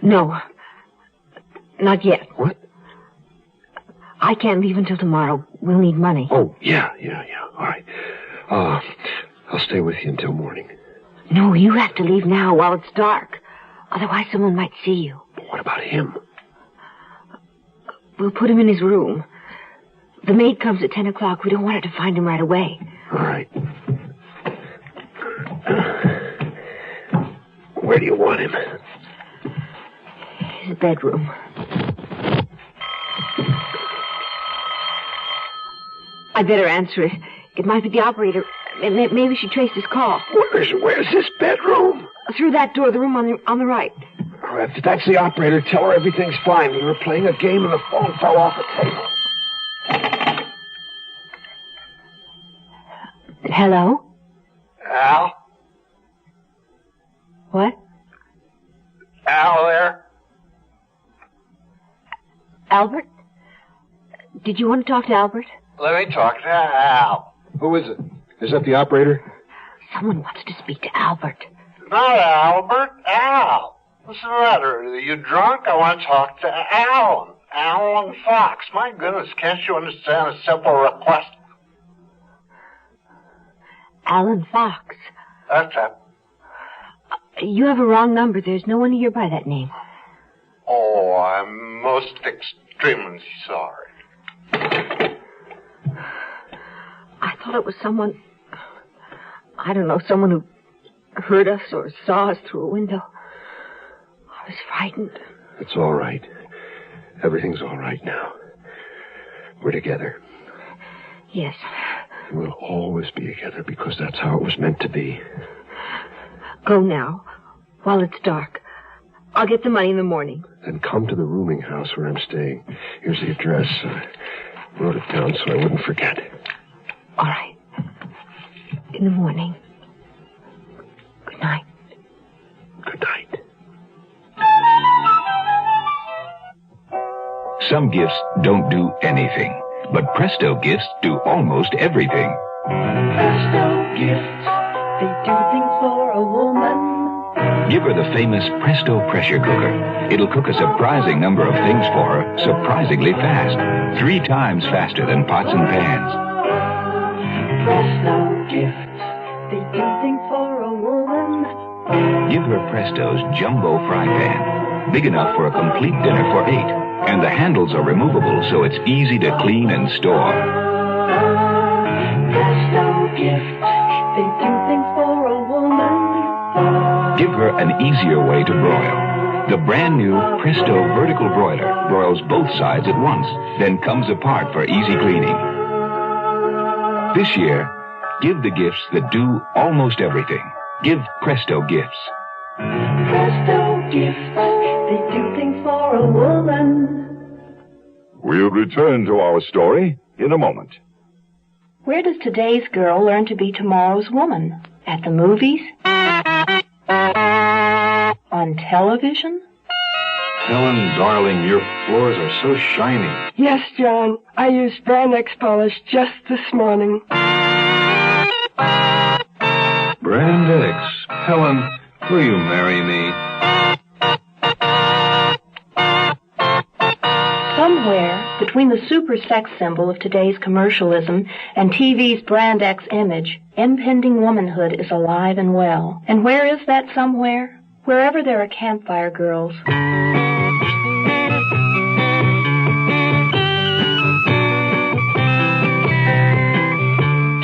No. Not yet. What? I can't leave until tomorrow. We'll need money. Oh, yeah. All right. I'll stay with you until morning. No, you have to leave now while it's dark. Otherwise, someone might see you. What about him? We'll put him in his room. The maid comes at 10 o'clock. We don't want her to find him right away. All right. Where do you want him? His bedroom. I better answer it. It might be the operator. Maybe she traced his call. Where's his bedroom? Through that door, the room on the right. Oh, if that's the operator, tell her everything's fine. We were playing a game and the phone fell off the table. Hello? Al? What? Al there? Albert? Did you want to talk to Albert? Let me talk to Al. Who is it? Is that the operator? Someone wants to speak to Albert. Not Albert, Al. What's the matter? Are you drunk? I want to talk to Alan. Alan Fox. My goodness, can't you understand a simple request? Alan Fox. That's it. You have a wrong number. There's no one here by that name. Oh, I'm most extremely sorry. I thought it was someone... I don't know, someone who heard us or saw us through a window. I was frightened. It's all right. Everything's all right now. We're together. Yes. And we'll always be together because that's how it was meant to be. Go now, while it's dark. I'll get the money in the morning. Then come to the rooming house where I'm staying. Here's the address. I wrote it down so I wouldn't forget. All right. In the morning. Good night. Good night. Some gifts don't do anything, but Presto gifts do almost everything. Presto gifts, they do things for a woman. Give her the famous Presto pressure cooker. It'll cook a surprising number of things for her, surprisingly fast. 3 times faster than pots and pans. Presto gifts, they do things for a woman. Give her Presto's jumbo fry pan, big enough for a complete dinner for 8. And the handles are removable, so it's easy to clean and store. Presto gifts, they do things for a woman. Give her an easier way to broil. The brand new Presto vertical broiler broils both sides at once, then comes apart for easy cleaning. This year, give the gifts that do almost everything. Give Presto gifts. Presto gifts, they do things for a woman. We'll return to our story in a moment. Where does today's girl learn to be tomorrow's woman? At the movies? On television? Helen, darling, your floors are so shiny. Yes, John. I used Brand X polish just this morning. Brand X. Helen, will you marry me? Somewhere between the super sex symbol of today's commercialism and TV's Brand X image, impending womanhood is alive and well. And where is that somewhere? Wherever there are campfire girls.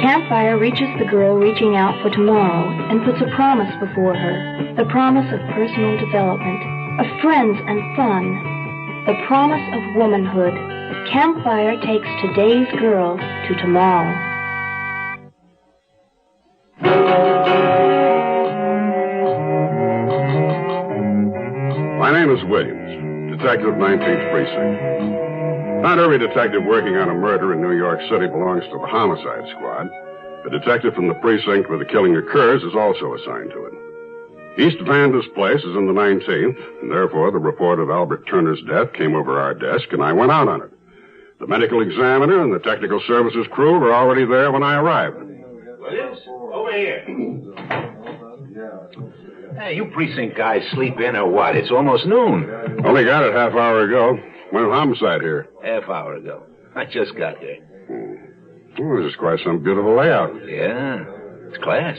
Campfire reaches the girl reaching out for tomorrow and puts a promise before her. The promise of personal development, of friends and fun. The promise of womanhood. Campfire takes today's girl to tomorrow. My name is Williams, detective 19th Precinct. Not every detective working on a murder in New York City belongs to the homicide squad. A detective from the precinct where the killing occurs is also assigned to it. East Vanda's place is in the 19th, and therefore the report of Albert Turner's death came over our desk, and I went out on it. The medical examiner and the technical services crew were already there when I arrived. Williams, over here. Hey, you precinct guys sleep in or what? It's almost noon. Only got it half hour ago. Went to homicide here. Half hour ago. I just got there. Oh, this is quite some beautiful layout. Yeah, it's class.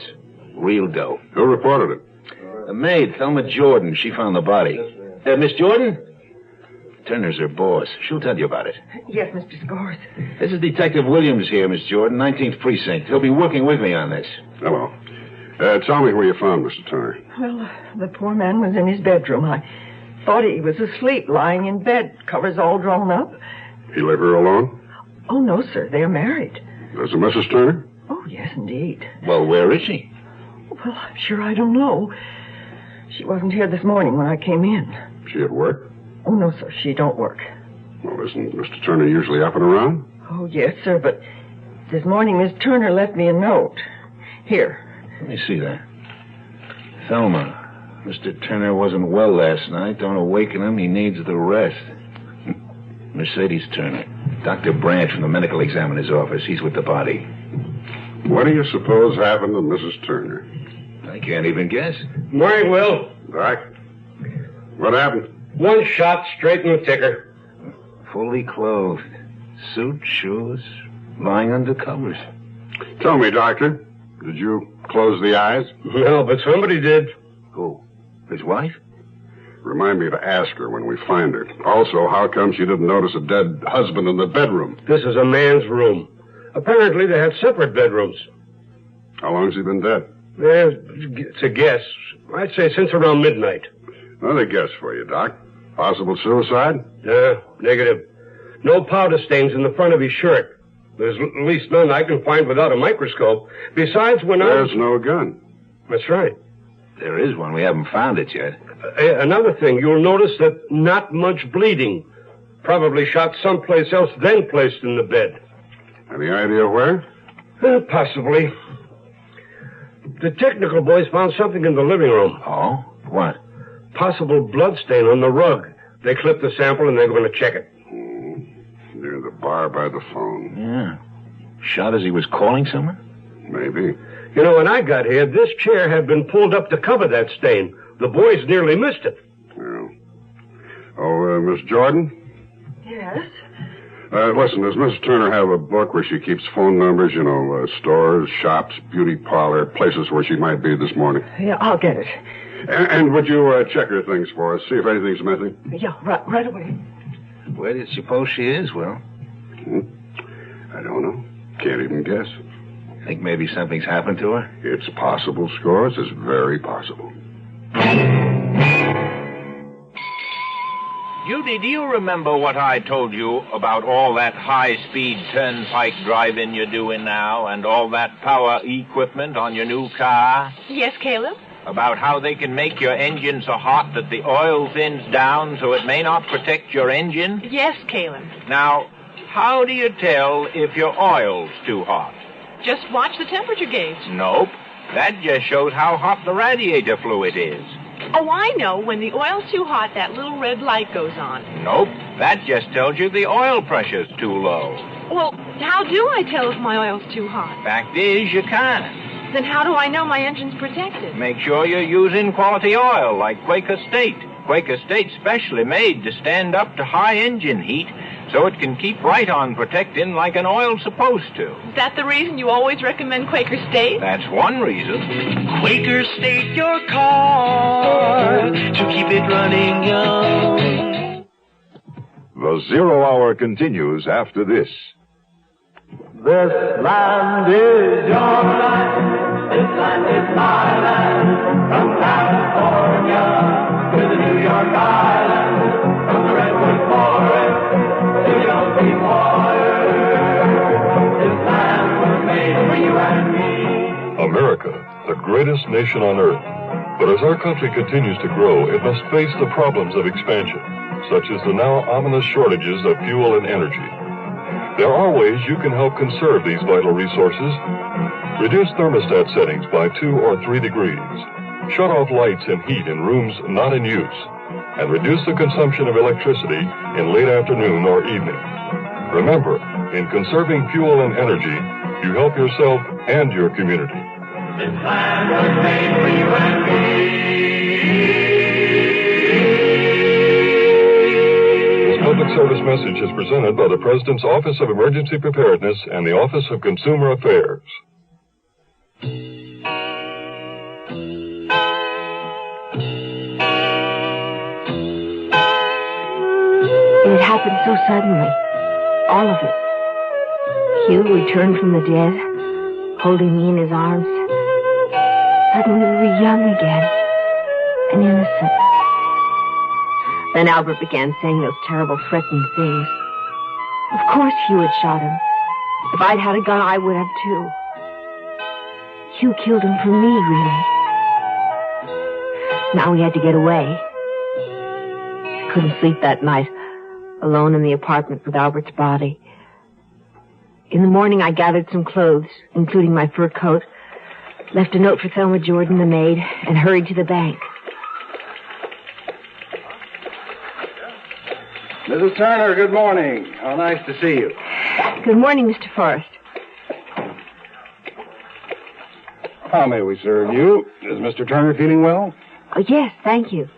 Real dough. Who reported it? The maid, Thelma Jordan. She found the body. Miss Jordan? Turner's her boss. She'll tell you about it. Yes, Mr. Scores. This is Detective Williams here, Miss Jordan, 19th Precinct. He'll be working with me on this. Hello. Tell me where you found Mr. Turner. Well, the poor man was in his bedroom. I thought he was asleep, lying in bed, covers all drawn up. He live here alone? Oh, no, sir. They're married. There's a Mrs. Turner? Oh, yes, indeed. Well, where is she? Well, I'm sure I don't know. She wasn't here this morning when I came in. She at work? Oh, no, sir. She don't work. Well, isn't Mr. Turner usually up and around? Oh, yes, sir, but this morning Miss Turner left me a note. Here. Let me see that. Thelma, Mr. Turner wasn't well last night. Don't awaken him. He needs the rest. Mercedes Turner. Dr. Branch from the medical examiner's office. He's with the body. What do you suppose happened to Mrs. Turner? I can't even guess. Morning, Will. Doc? What happened? One shot straight in the ticker. Fully clothed. Suit, shoes, lying under covers. Tell me, Doctor, did you close the eyes? No, but somebody did. Who? His wife? Remind me to ask her when we find her. Also, how come she didn't notice a dead husband in the bedroom? This is a man's room. Apparently, they had separate bedrooms. How long's he been dead? It's a guess. I'd say since around midnight. Another guess for you, Doc. Possible suicide? Negative. No powder stains in the front of his shirt. There's at least none I can find without a microscope. Besides, There's no gun. That's right. There is one. We haven't found it yet. Another thing, you'll notice that not much bleeding. Probably shot someplace else, then placed in the bed. Any idea where? Possibly. The technical boys found something in the living room. Oh? What? Possible blood stain on the rug. They clipped the sample and they're going to check it. Near the bar by the phone. Yeah. Shot as he was calling someone? Maybe. You know, when I got here, this chair had been pulled up to cover that stain. The boys nearly missed it. Yeah. Oh, Miss Jordan? Yes? Listen, does Miss Turner have a book where she keeps phone numbers, stores, shops, beauty parlor, places where she might be this morning? Yeah, I'll get it. And would you check her things for us, see if anything's missing? Yeah, right away. Where do you suppose she is, Will? I don't know. Can't even guess. Think maybe something's happened to her? It's possible, Scores. It's very possible. Judy, do you remember what I told you about all that high-speed turnpike driving you're doing now and all that power equipment on your new car? Yes, Caleb? About how they can make your engine so hot that the oil thins down so it may not protect your engine? Yes, Caleb. Now, how do you tell if your oil's too hot? Just watch the temperature gauge. Nope. That just shows how hot the radiator fluid is. Oh, I know. When the oil's too hot, that little red light goes on. Nope. That just tells you the oil pressure's too low. Well, how do I tell if my oil's too hot? Fact is, you can't. Then how do I know my engine's protected? Make sure you're using quality oil like Quaker State. Quaker State's specially made to stand up to high engine heat so it can keep right on protecting like an oil's supposed to. Is that the reason you always recommend Quaker State? That's one reason. Quaker State your car to keep it running young. The 0 Hour continues after this. This land is your land. This land is my land. From California to the New York Island. From the Redwood Forest to the Ocean water. This land was made for you and me. America, the greatest nation on earth. But as our country continues to grow, it must face the problems of expansion, such as the now ominous shortages of fuel and energy. There are ways you can help conserve these vital resources. Reduce thermostat settings by 2 or 3 degrees. Shut off lights and heat in rooms not in use. And reduce the consumption of electricity in late afternoon or evening. Remember, in conserving fuel and energy, you help yourself and your community. This land was made for you and me. This public service message is presented by the President's Office of Emergency Preparedness and the Office of Consumer Affairs. It happened so suddenly. All of it. Hugh returned from the dead, holding me in his arms. Suddenly we were young again, and innocent. Then Albert began saying those terrible, threatening things. Of course Hugh had shot him. If I'd had a gun, I would have too. Hugh killed him for me, really. Now we had to get away. I couldn't sleep that night, alone in the apartment with Albert's body. In the morning, I gathered some clothes, including my fur coat, left a note for Thelma Jordan, the maid, and hurried to the bank. Mrs. Turner, good morning. How nice to see you. Good morning, Mr. Forrest. How may we serve you? Is Mr. Turner feeling well? Oh, yes, thank you.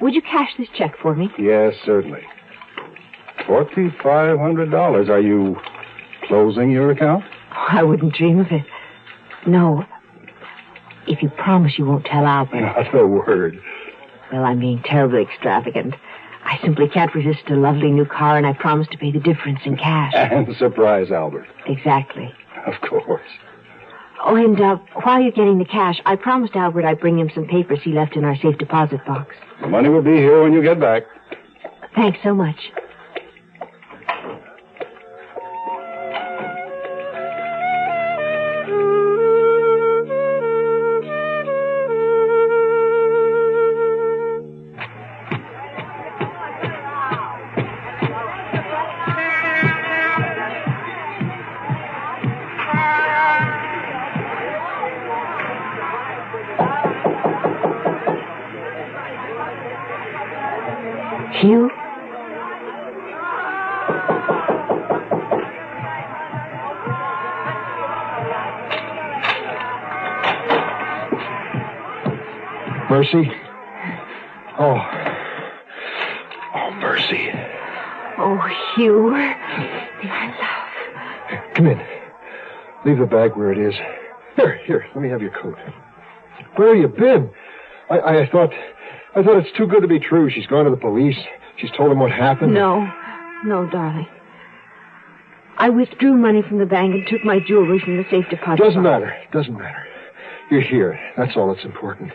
Would you cash this check for me? Yes, certainly. $4,500. Are you closing your account? Oh, I wouldn't dream of it. No. If you promise you won't tell Albert. Not a word. Well, I'm being terribly extravagant. I simply can't resist a lovely new car, and I promise to pay the difference in cash. And surprise Albert. Exactly. Of course. Oh, and while you're getting the cash, I promised Albert I'd bring him some papers he left in our safe deposit box. The money will be here when you get back. Thanks so much. Hugh? Mercy? Oh, Mercy. Oh, Hugh. My love. Come in. Leave the bag where it is. Here, let me have your coat. Where have you been? I thought it's too good to be true. She's gone to the police. She's told them what happened. No, darling. I withdrew money from the bank and took my jewelry from the safe deposit. Doesn't matter. You're here. That's all that's important.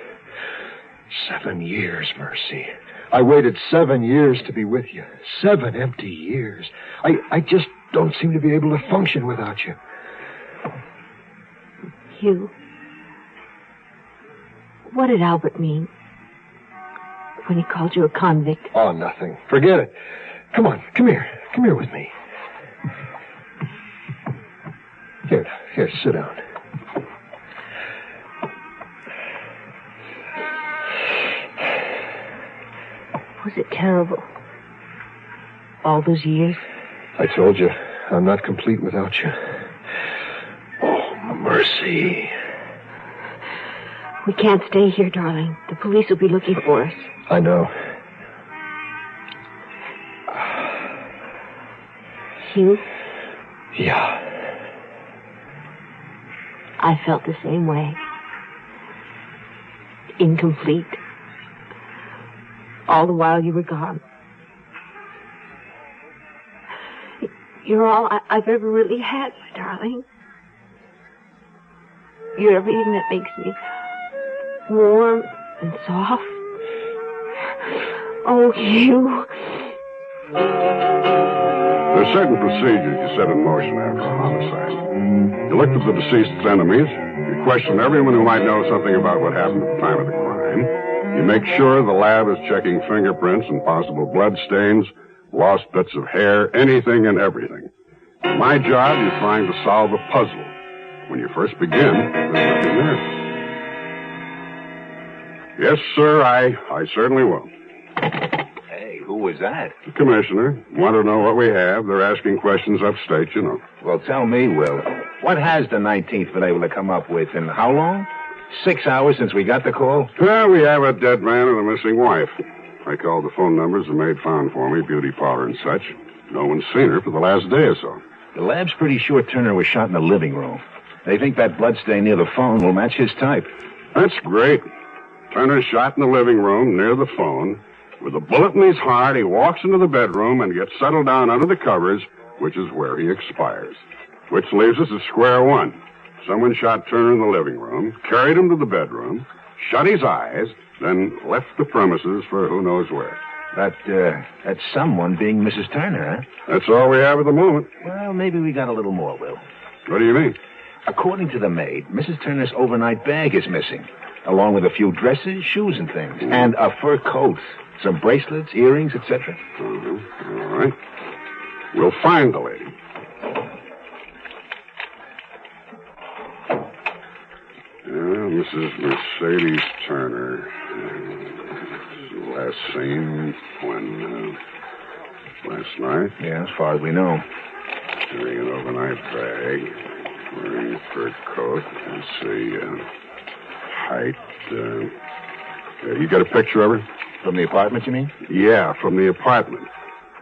7 years, Mercy. I waited 7 years to be with you. 7 empty years. I just don't seem to be able to function without you. Hugh, what did Albert mean when he called you a convict? Oh, nothing. Forget it. Come on, come here. Come here with me. Here, sit down. Was it terrible? All those years? I told you, I'm not complete without you. Oh, Mercy. We can't stay here, darling. The police will be looking for us. I know. Hugh? Yeah. I felt the same way. Incomplete. All the while you were gone. You're all I've ever really had, my darling. You're everything that makes me warm and soft. Oh, Hugh. There's certain procedures you set in motion after a homicide. You look for the deceased's enemies. You question everyone who might know something about what happened at the time of the crime. You make sure the lab is checking fingerprints and possible blood stains, lost bits of hair, anything and everything. My job is trying to solve a puzzle. When you first begin, there's nothing there. Yes, sir, I certainly will. Hey, who was that? The commissioner. Want to know what we have. They're asking questions upstate, you know. Well, tell me, Will. What has the 19th been able to come up with, and how long? 6 hours since we got the call? Well, we have a dead man and a missing wife. I called the phone numbers the maid found for me, beauty parlor and such. No one's seen her for the last day or so. The lab's pretty sure Turner was shot in the living room. They think that bloodstain near the phone will match his type. That's great. Turner shot in the living room near the phone. With a bullet in his heart, he walks into the bedroom and gets settled down under the covers, which is where he expires. Which leaves us at square one. Someone shot Turner in the living room, carried him to the bedroom, shut his eyes, then left the premises for who knows where. That's someone being Mrs. Turner, huh? That's all we have at the moment. Well, maybe we got a little more, Will. What do you mean? According to the maid, Mrs. Turner's overnight bag is missing, along with a few dresses, shoes, and things, and a fur coat, some bracelets, earrings, etc. All right. We'll find the lady. Mrs. Mercedes Turner. Last seen when, last night? Yeah, as far as we know. Carrying an overnight bag, wearing a fur coat. Let's see, height. You got a picture of her? From the apartment, you mean? Yeah, from the apartment.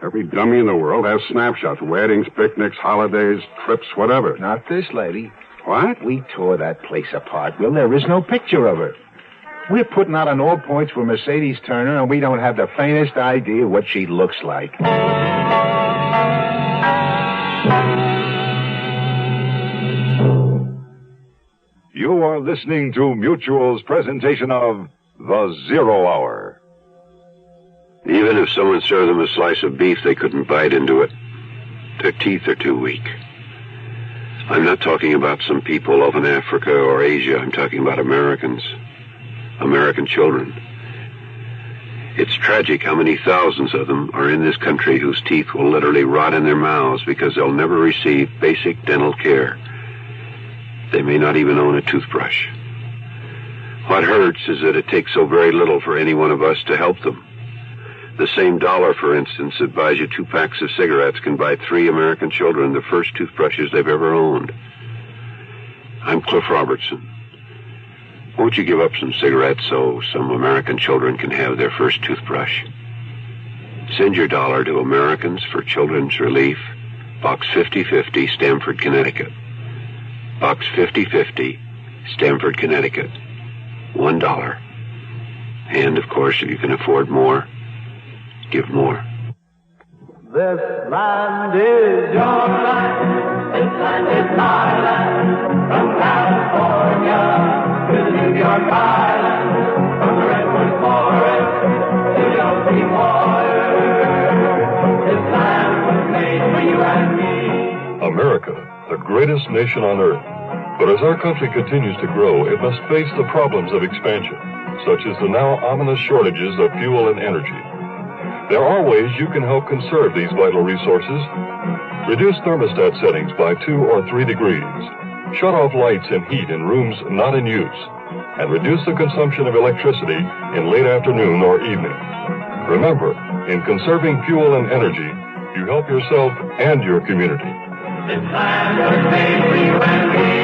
Every dummy in the world has snapshots. Weddings, picnics, holidays, trips, whatever. Not this lady. What? We tore that place apart, Will. There is no picture of her. We're putting out on all points for Mercedes Turner, and we don't have the faintest idea what she looks like. You are listening to Mutual's presentation of The Zero Hour. Even if someone served them a slice of beef, they couldn't bite into it. Their teeth are too weak. I'm not talking about some people off in Africa or Asia. I'm talking about Americans. American children. It's tragic how many thousands of them are in this country whose teeth will literally rot in their mouths because they'll never receive basic dental care. They may not even own a toothbrush. What hurts is that it takes so very little for any one of us to help them. The same dollar, for instance, that buys you 2 packs of cigarettes can buy 3 American children the first toothbrushes they've ever owned. I'm Cliff Robertson. Won't you give up some cigarettes so some American children can have their first toothbrush? Send your dollar to Americans for Children's Relief, Box 5050, Stamford, Connecticut. Box 5050, Stamford, Connecticut. $1. And, of course, if you can afford more, give more. This land is your land. This land is my land. From California to the New York Island. From the Redwood Forest to the ocean water. This land was made for you and me. America, the greatest nation on earth. But as our country continues to grow, it must face the problems of expansion, such as the now ominous shortages of fuel and energy. There are ways you can help conserve these vital resources. Reduce thermostat settings by 2 or 3 degrees. Shut off lights and heat in rooms not in use. And reduce the consumption of electricity in late afternoon or evening. Remember, in conserving fuel and energy, you help yourself and your community. This land was made for you and me.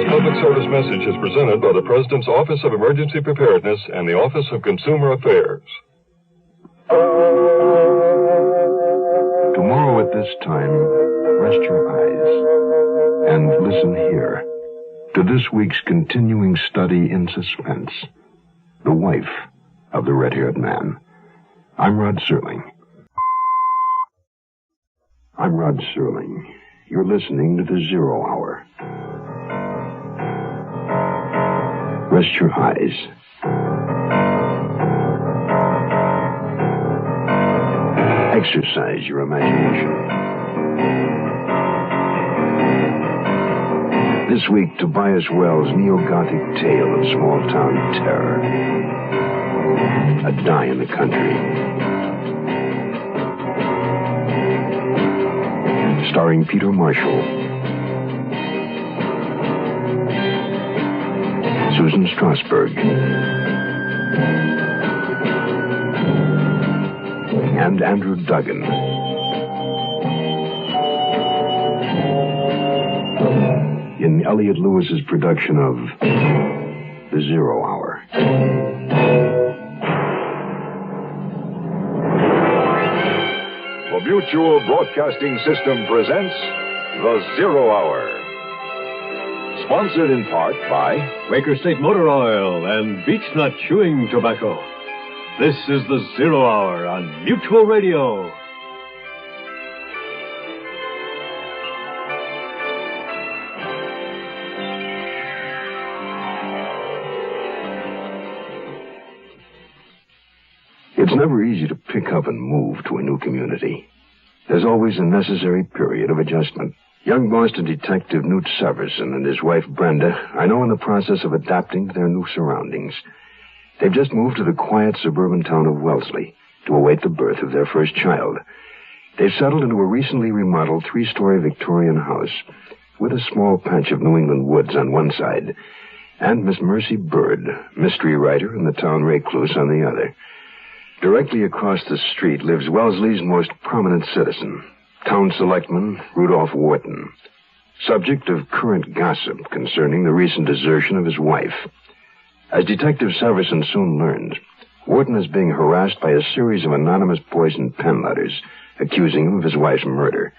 Public service message is presented by the President's Office of Emergency Preparedness and the Office of Consumer Affairs. Tomorrow at this time, rest your eyes and listen here to this week's continuing study in suspense, The Wife of the Red-Haired Man. I'm Rod Serling. You're listening to The Zero Hour. Rest your eyes. Exercise your imagination. This week, Tobias Wells' neo-Gothic tale of small-town terror. A die in the country. starring Peter Marshall, Susan Strasberg, and Andrew Duggan. In Elliot Lewis's production of The Zero Hour. The Mutual Broadcasting System presents The Zero Hour. Sponsored in part by Quaker State Motor Oil and Beech Nut Chewing Tobacco. This is The Zero Hour on Mutual Radio. It's never easy to pick up and move to a new community. There's always a necessary period of adjustment. Young Boston detective Newt Severson and his wife Brenda are now in the process of adapting to their new surroundings. They've just moved to the quiet suburban town of Wellesley to await the birth of their first child. They've settled into a recently remodeled 3-story Victorian house with a small patch of New England woods on one side and Miss Mercy Bird, mystery writer and the town recluse, on the other. Directly across the street lives Wellesley's most prominent citizen, Town Selectman Rudolph Wharton, subject of current gossip concerning the recent desertion of his wife. As Detective Severson soon learned, Wharton is being harassed by a series of anonymous poisoned pen letters accusing him of his wife's murder.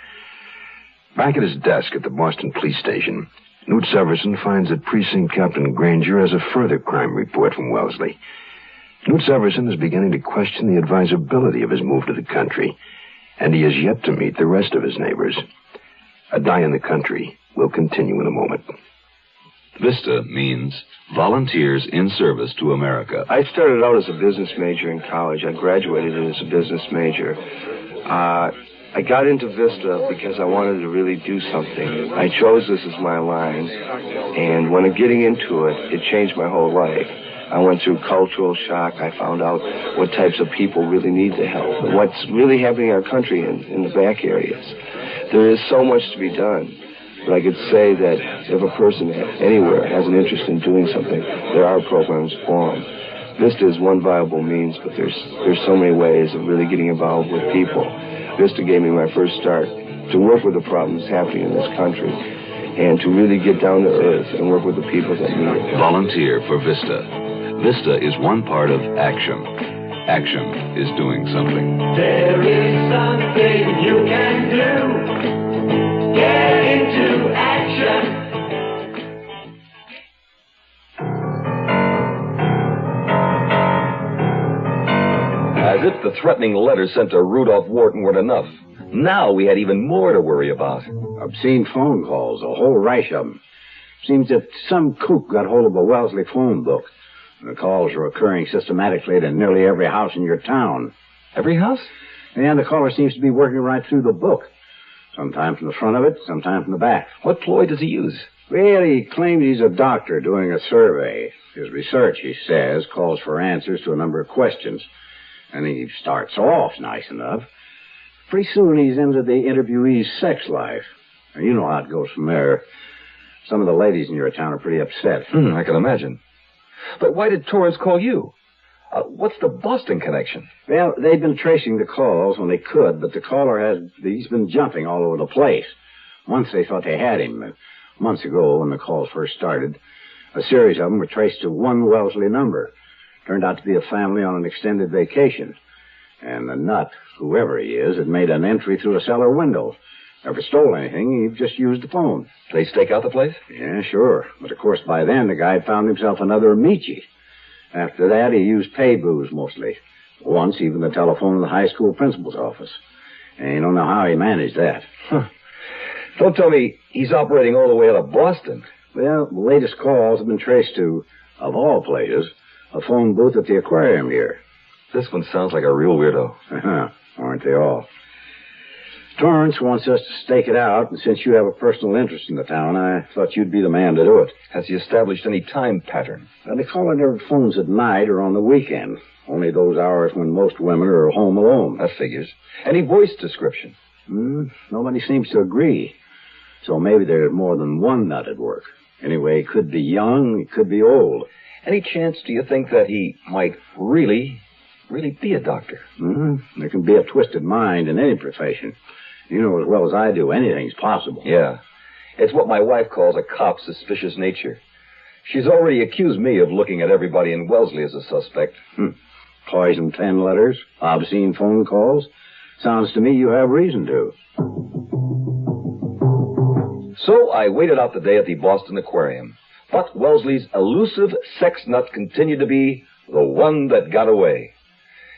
Back at his desk at the Boston Police Station, Newt Severson finds that Precinct Captain Granger has a further crime report from Wellesley. Newt Severson is beginning to question the advisability of his move to the country, and he has yet to meet the rest of his neighbors. A Day in the Country will continue in a moment. VISTA means Volunteers in Service to America. I started out as a business major in college. I graduated as a business major. I got into VISTA because I wanted to really do something. I chose this as my line, and when getting into it, it changed my whole life. I went through cultural shock. I found out what types of people really need the help and what's really happening in our country in the back areas. There is so much to be done. But I could say that if a person anywhere has an interest in doing something, there are programs for them. VISTA is one viable means, but there's so many ways of really getting involved with people. VISTA gave me my first start to work with the problems happening in this country and to really get down to earth and work with the people that need it. Volunteer for VISTA. VISTA is one part of action. Action is doing something. There is something you can do. Get into action. As if the threatening letters sent to Rudolph Wharton weren't enough, now we had even more to worry about. Obscene phone calls, a whole rash of them. Seems that some kook got hold of a Wellesley phone book. The calls are occurring systematically to nearly every house in your town. Every house? And the caller seems to be working right through the book. Sometimes from the front of it, sometimes from the back. What ploy does he use? Well, he claims he's a doctor doing a survey. His research, he says, calls for answers to a number of questions. And he starts off nice enough. Pretty soon he's into the interviewee's sex life. And you know how it goes from there. Some of the ladies in your town are pretty upset. I can imagine. But why did Torrance call you? What's the Boston connection? Well, they've been tracing the calls when they could, but the caller he's been jumping all over the place. Once they thought they had him. Months ago, when the calls first started, a series of them were traced to one Wellesley number. Turned out to be a family on an extended vacation. And the nut, whoever he is, had made an entry through a cellar window. Never stole anything, he just used the phone. They stake out the place? Yeah, sure. But of course, by then, the guy had found himself another Amici. After that, he used pay booze mostly. Once, even the telephone in the high school principal's office. And you don't know how he managed that. Huh. Don't tell me he's operating all the way out of Boston. Well, the latest calls have been traced to, of all places, a phone booth at the aquarium here. This one sounds like a real weirdo. Aren't they all? Torrance wants us to stake it out, and since you have a personal interest in the town, I thought you'd be the man to do it. Has he established any time pattern? They call it their phones at night or on the weekend. Only those hours when most women are home alone. That figures. Any voice description? Nobody seems to agree. So maybe there's more than one nut at work. Anyway, he could be young, he could be old. Any chance do you think that he might really be a doctor? There can be a twisted mind in any profession. You know as well as I do, anything's possible. Yeah. It's what my wife calls a cop's suspicious nature. She's already accused me of looking at everybody in Wellesley as a suspect. Poisoned 10 letters, obscene phone calls. Sounds to me you have reason to. So I waited out the day at the Boston Aquarium. But Wellesley's elusive sex nut continued to be the one that got away.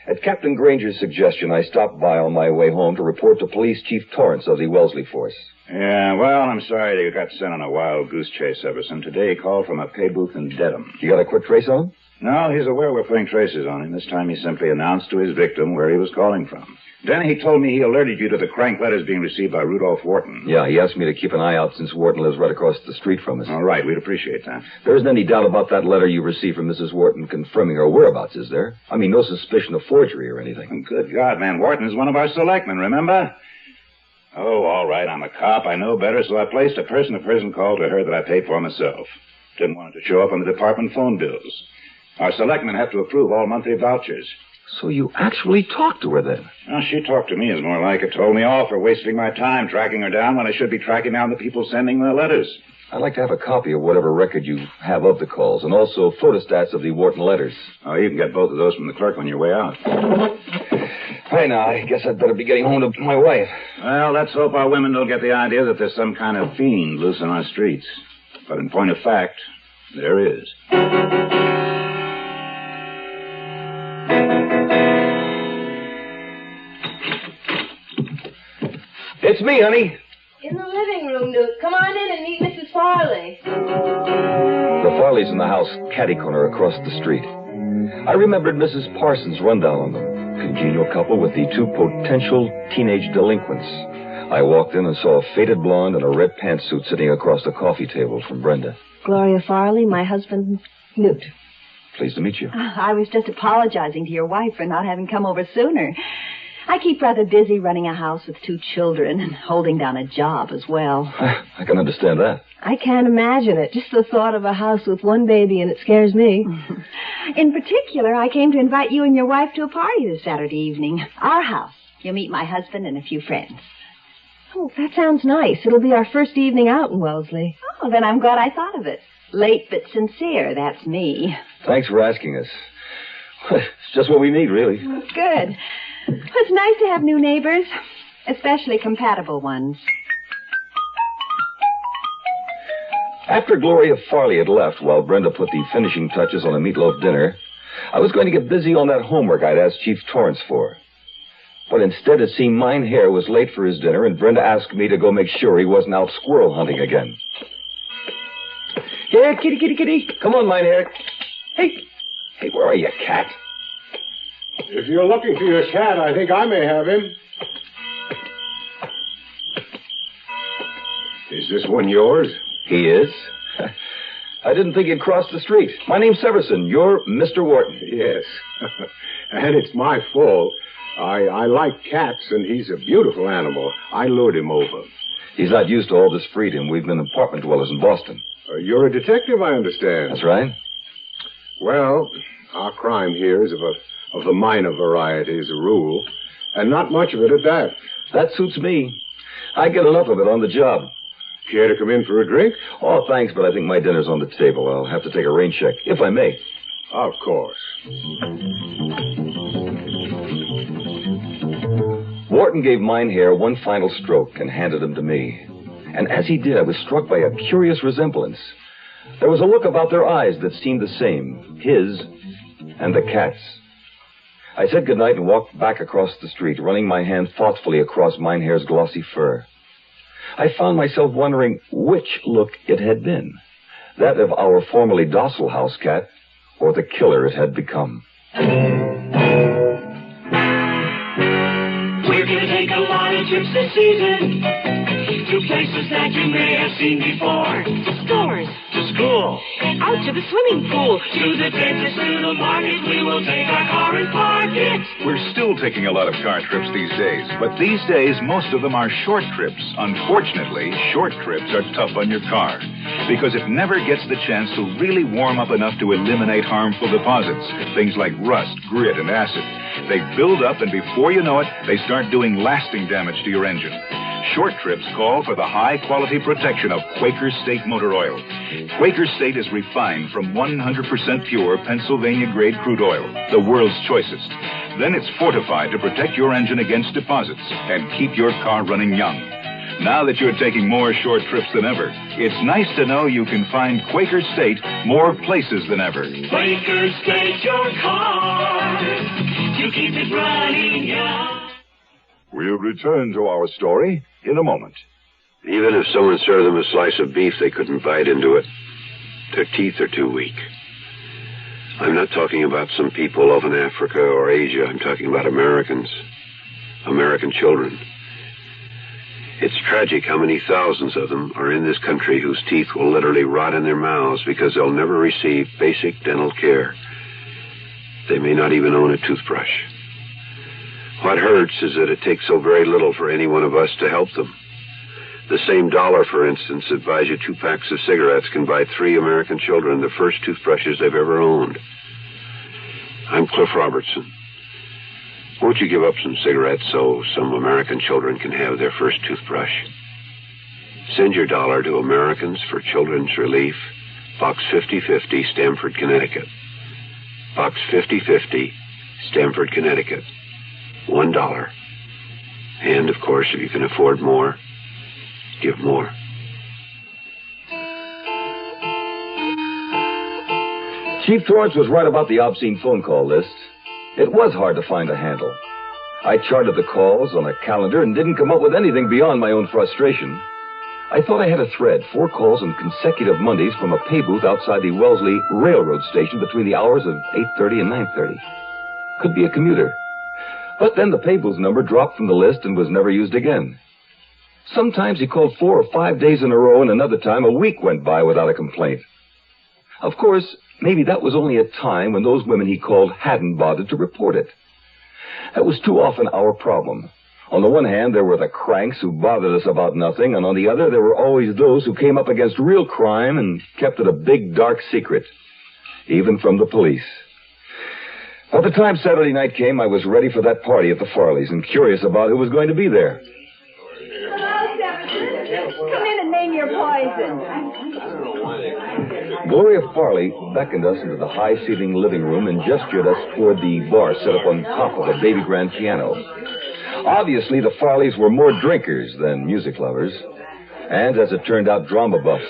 At Captain Granger's suggestion, I stopped by on my way home to report to Police Chief Torrance of the Wellesley force. Yeah, well, I'm sorry that you got sent on a wild goose chase, Everson. Today he called from a pay booth in Dedham. You got a quick trace on him? No, he's aware we're putting traces on him. This time he simply announced to his victim where he was calling from. Then he told me he alerted you to the crank letters being received by Rudolph Wharton. Yeah, he asked me to keep an eye out since Wharton lives right across the street from us. All right, we'd appreciate that. There isn't any doubt about that letter you received from Mrs. Wharton confirming her whereabouts, is there? I mean, no suspicion of forgery or anything. Good God, man, Wharton is one of our selectmen, remember? Oh, all right, I'm a cop. I know better, so I placed a person-to-person call to her that I paid for myself. Didn't want it to show up on the department phone bills. Our selectmen have to approve all monthly vouchers. So you actually talked to her then? Well, she talked to me is more like it. Told me off for wasting my time tracking her down when I should be tracking down the people sending the letters. I'd like to have a copy of whatever record you have of the calls, and also photostats of the Wharton letters. Oh, you can get both of those from the clerk on your way out. Hey, now, I guess I'd better be getting home to my wife. Well, let's hope our women don't get the idea that there's some kind of fiend loose in our streets. But in point of fact, there is. It's me, honey. In the living room, Newt. Come on in and meet Mrs. Farley. The Farleys in the house, catty-corner across the street. I remembered Mrs. Parsons' rundown on them. Congenial couple with the two potential teenage delinquents. I walked in and saw a faded blonde in a red pantsuit sitting across the coffee table from Brenda. Gloria Farley, my husband, Newt. Pleased to meet you. I was just apologizing to your wife for not having come over sooner. I keep rather busy running a house with 2 children and holding down a job as well. I can understand that. I can't imagine it. Just the thought of a house with 1 baby, and it scares me. In particular, I came to invite you and your wife to a party this Saturday evening. Our house. You'll meet my husband and a few friends. Oh, that sounds nice. It'll be our first evening out in Wellesley. Oh, then I'm glad I thought of it. Late but sincere, that's me. Thanks for asking us. It's just what we need, really. Good. It's nice to have new neighbors, especially compatible ones. After Gloria Farley had left, while Brenda put the finishing touches on a meatloaf dinner, I was going to get busy on that homework I'd asked Chief Torrance for. But instead, it seemed Mine Hair was late for his dinner, and Brenda asked me to go make sure he wasn't out squirrel hunting again. Here, kitty, kitty, kitty. Come on, Mine Hair. Hey, where are you, cat? If you're looking for your cat, I think I may have him. Is this one yours? He is. I didn't think he'd cross the street. My name's Severson. You're Mr. Wharton. Yes. And it's my fault. I like cats, and he's a beautiful animal. I lured him over. He's not used to all this freedom. We've been apartment dwellers in Boston. You're a detective, I understand. That's right. Well, our crime here is of the minor variety as a rule, and not much of it at that. That suits me. I get enough of it on the job. Care to come in for a drink? Oh, thanks, but I think my dinner's on the table. I'll have to take a rain check, if I may. Of course. Wharton gave Mine Hair one final stroke and handed him to me. And as he did, I was struck by a curious resemblance. There was a look about their eyes that seemed the same, his and the cat's. I said goodnight and walked back across the street, running my hand thoughtfully across Mine Hair's glossy fur. I found myself wondering which look it had been, that of our formerly docile house cat, or the killer it had become. We're gonna take a lot of trips this season to places that you may have seen before. To stores. To school. Our to the swimming pool, to the dentist, to the market. We will take our car and park it. We're still taking a lot of car trips these days, but these days, most of them are short trips. Unfortunately, short trips are tough on your car because it never gets the chance to really warm up enough to eliminate harmful deposits, things like rust, grit, and acid. They build up, and before you know it, they start doing lasting damage to your engine. Short trips call for the high-quality protection of Quaker State motor oil. Quaker State is refined from 100% pure Pennsylvania-grade crude oil, the world's choicest. Then it's fortified to protect your engine against deposits and keep your car running young. Now that you're taking more short trips than ever, it's nice to know you can find Quaker State more places than ever. Quaker State your car to keep it running young. We'll return to our story in a moment. Even if someone served them a slice of beef, they couldn't bite into it. Their teeth are too weak. I'm not talking about some people off in Africa or Asia. I'm talking about Americans. American children. It's tragic how many thousands of them are in this country whose teeth will literally rot in their mouths because they'll never receive basic dental care. They may not even own a toothbrush. What hurts is that it takes so very little for any one of us to help them. The same dollar, for instance, that buys you 2 packs of cigarettes can buy 3 American children the first toothbrushes they've ever owned. I'm Cliff Robertson. Won't you give up some cigarettes so some American children can have their first toothbrush? Send your dollar to Americans for Children's Relief, Box 5050, Stamford, Connecticut. Box 5050, Stamford, Connecticut. $1. And, of course, if you can afford more, give more. Chief Torrance was right about the obscene phone call list. It was hard to find a handle. I charted the calls on a calendar and didn't come up with anything beyond my own frustration. I thought I had a thread, 4 calls on consecutive Mondays from a pay booth outside the Wellesley Railroad Station between the hours of 8:30 and 9:30. Could be a commuter. But then the pay booth number dropped from the list and was never used again. Sometimes he called 4 or 5 days in a row, and another time a week went by without a complaint. Of course, maybe that was only a time when those women he called hadn't bothered to report it. That was too often our problem. On the one hand, there were the cranks who bothered us about nothing, and on the other, there were always those who came up against real crime and kept it a big, dark secret, even from the police. By the time Saturday night came, I was ready for that party at the Farleys and curious about who was going to be there. Hello, Jefferson. Come in and name your poison. Gloria Farley beckoned us into the high-ceiling living room and gestured us toward the bar set up on top of a baby grand piano. Obviously, the Farleys were more drinkers than music lovers, and, as it turned out, drama buffs.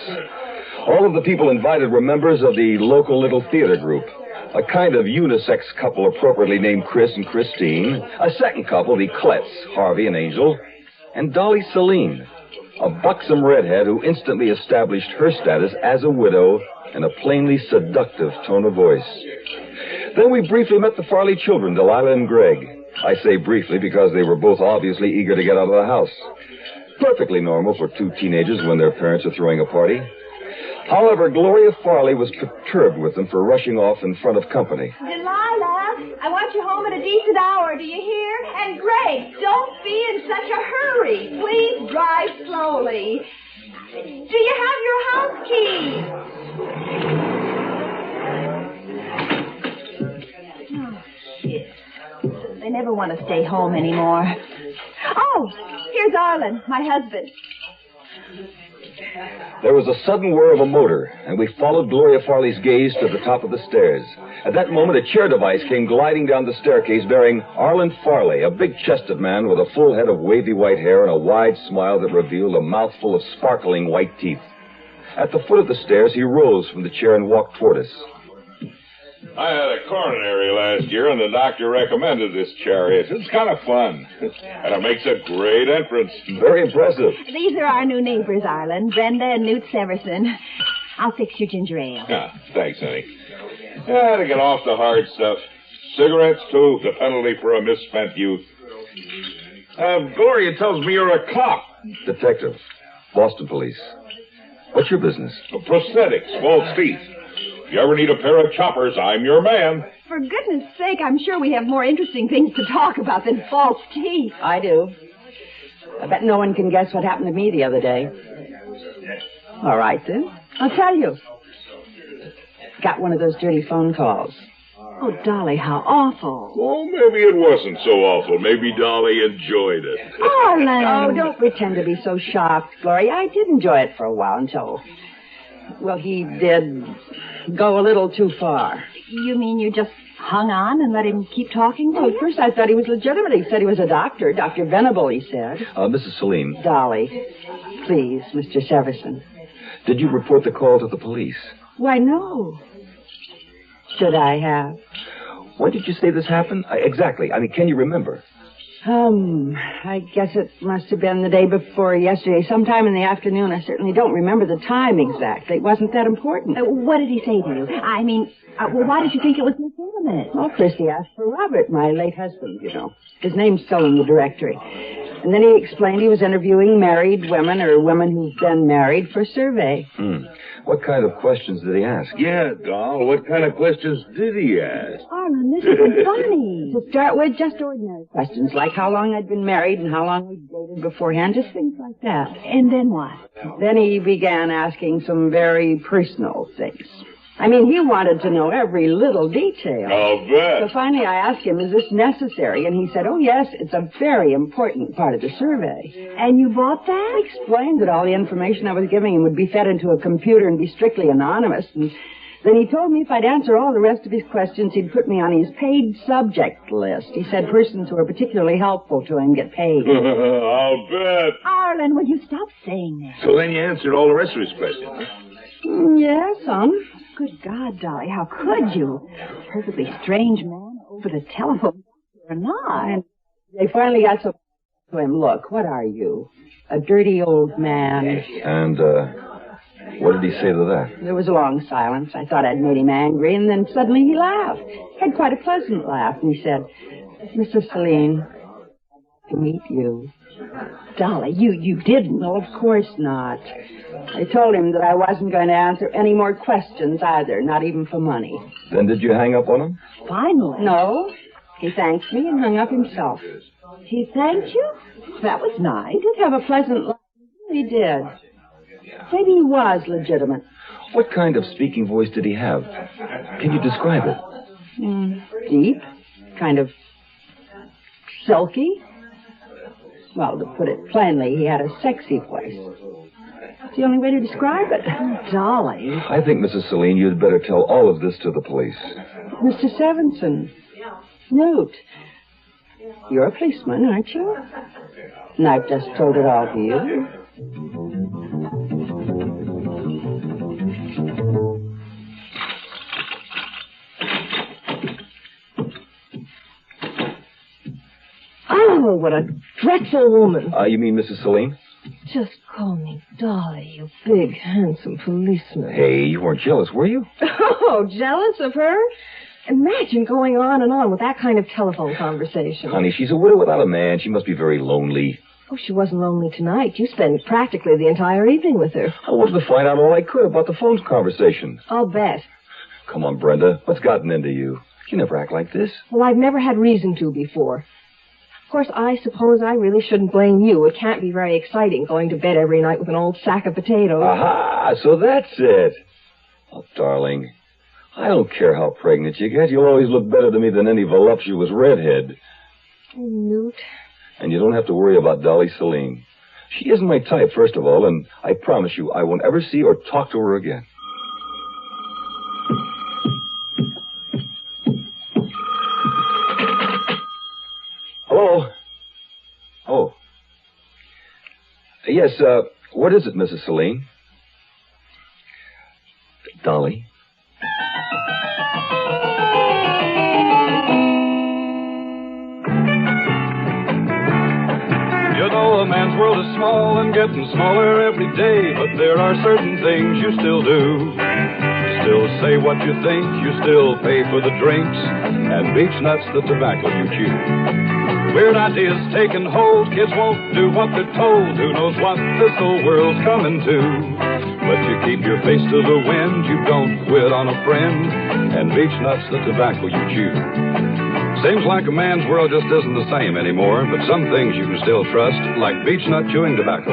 All of the people invited were members of the local little theater group. A kind of unisex couple appropriately named Chris and Christine. A second couple, the Kletz, Harvey and Angel. And Dolly Celine, a buxom redhead who instantly established her status as a widow in a plainly seductive tone of voice. Then we briefly met the Farley children, Delilah and Greg. I say briefly because they were both obviously eager to get out of the house. Perfectly normal for 2 teenagers when their parents are throwing a party. However, Gloria Farley was perturbed with them for rushing off in front of company. Delilah, I want you home at a decent hour, do you hear? And Greg, don't be in such a hurry. Please drive slowly. Do you have your house keys? Oh, shit. They never want to stay home anymore. Oh, here's Arlen, my husband. There was a sudden whir of a motor, and we followed Gloria Farley's gaze to the top of the stairs. At that moment, a chair device came gliding down the staircase bearing Arlen Farley, a big-chested man with a full head of wavy white hair and a wide smile that revealed a mouthful of sparkling white teeth. At the foot of the stairs, he rose from the chair and walked toward us. I had a coronary last year, and the doctor recommended this chariot. It's kind of fun. And it makes a great entrance. Very impressive. These are our new neighbors, Arlen, Brenda and Newt Severson. I'll fix your ginger ale. Ah, thanks, honey. Yeah, to get off the hard stuff. Cigarettes, too, the penalty for a misspent youth. Gloria tells me you're a cop. Detective. Boston Police. What's your business? Prosthetics, false teeth. If you ever need a pair of choppers, I'm your man. For goodness sake, I'm sure we have more interesting things to talk about than false teeth. I do. I bet no one can guess what happened to me the other day. All right, then. I'll tell you. Got one of those dirty phone calls. Oh, Dolly, how awful. Oh, maybe it wasn't so awful. Maybe Dolly enjoyed it. Arlen! Oh, don't pretend to be so shocked, Gloria. I did enjoy it for a while until... Well, he did go a little too far. You mean you just hung on and let him keep talking to Well, you? at first I thought he was legitimate. He said he was a doctor. Dr. Venable, he said. Mrs. Celine, Dolly, please, Mr. Severson. did you report the call to the police? Why, no. Should I have? When did you say this happened? Exactly. I mean, can you remember? I guess it must have been the day before yesterday, sometime in the afternoon. I certainly don't remember the time exactly. It wasn't that important. What did he say to you? I mean, why did you think it was legitimate? Well, first he asked for Robert, my late husband, you know. His name's still in the directory. And then he explained he was interviewing married women or women who've been married for survey. What kind of questions did he ask? Yeah, Doll, what kind of questions did he ask? Arlen, this isn't funny. To start with, just ordinary questions, like how long I'd been married and how long we'd dated beforehand, just things like that. And then what? Then he began asking some very personal things. I mean, he wanted to know every little detail. I'll bet. So finally I asked him, is this necessary? And he said, oh, yes, it's a very important part of the survey. And you bought that? I explained that all the information I was giving him would be fed into a computer and be strictly anonymous. And then he told me if I'd answer all the rest of his questions, he'd put me on his paid subject list. He said persons who are particularly helpful to him get paid. I'll bet. Arlen, will you stop saying that? So then you answered all the rest of his questions, huh? Yeah, some. Good God, Dolly, how could you? Perfectly strange man over the telephone or not. And they finally got so to him, look, what are you? A dirty old man. And, what did he say to that? There was a long silence. I thought I'd made him angry, and then suddenly he laughed. He had quite a pleasant laugh, and he said, Mrs. Celine, to meet you. Dolly, you didn't. No, of course not. I told him that I wasn't going to answer any more questions either, not even for money. Then did you hang up on him? Finally. No. He thanked me and hung up himself. He thanked you? That was nice. He did have a pleasant laugh. He did. Maybe he was legitimate. What kind of speaking voice did he have? Can you describe it? Deep. Kind of silky. Well, to put it plainly, he had a sexy voice. That's the only way to describe it. Dolly. I think, Mrs. Celine, you'd better tell all of this to the police. Mr. Severson. Newt. You're a policeman, aren't you? And I've just told it all to you. Oh, what a dreadful woman. You mean Mrs. Celine? Just call me Dolly, you big, handsome policeman. Hey, you weren't jealous, were you? Oh, jealous of her? Imagine going on and on with that kind of telephone conversation. Honey, she's a widow without a man. She must be very lonely. Oh, she wasn't lonely tonight. You spent practically the entire evening with her. I wanted to find out all I could about the phone conversation. I'll bet. Come on, Brenda. What's gotten into you? You never act like this. Well, I've never had reason to before. Of course, I suppose I really shouldn't blame you. It can't be very exciting going to bed every night with an old sack of potatoes. Aha, so that's it. Oh, darling, I don't care how pregnant you get. You'll always look better to me than any voluptuous redhead. Oh, Newt. And you don't have to worry about Dolly Celine. She isn't my type, first of all, and I promise you I won't ever see or talk to her again. Hello? Oh. Yes, what is it, Mrs. Celine? Dolly? You know a man's world is small and getting smaller every day, but there are certain things you still do. You still say what you think, you still pay for the drinks, and beach nuts the tobacco you chew. Weird ideas taking hold, kids won't do what they're told. Who knows what this whole world's coming to? But you keep your face to the wind, you don't quit on a friend, and beech nuts the tobacco you chew. Seems like a man's world just isn't the same anymore, but some things you can still trust, like beech nut chewing tobacco.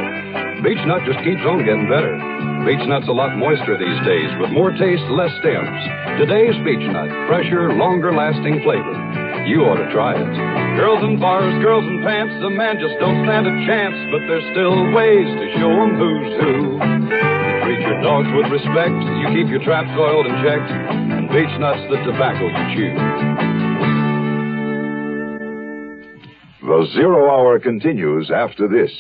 Beech nut just keeps on getting better. Beech nut's a lot moister these days, with more taste, less stems. Today's beech nut, fresher, longer-lasting flavor. You ought to try it. Girls in bars, girls in pants, the man just don't stand a chance, but there's still ways to show 'em who's who. You treat your dogs with respect, you keep your traps oiled and checked, and beech nuts the tobacco you chew. The Zero Hour continues after this.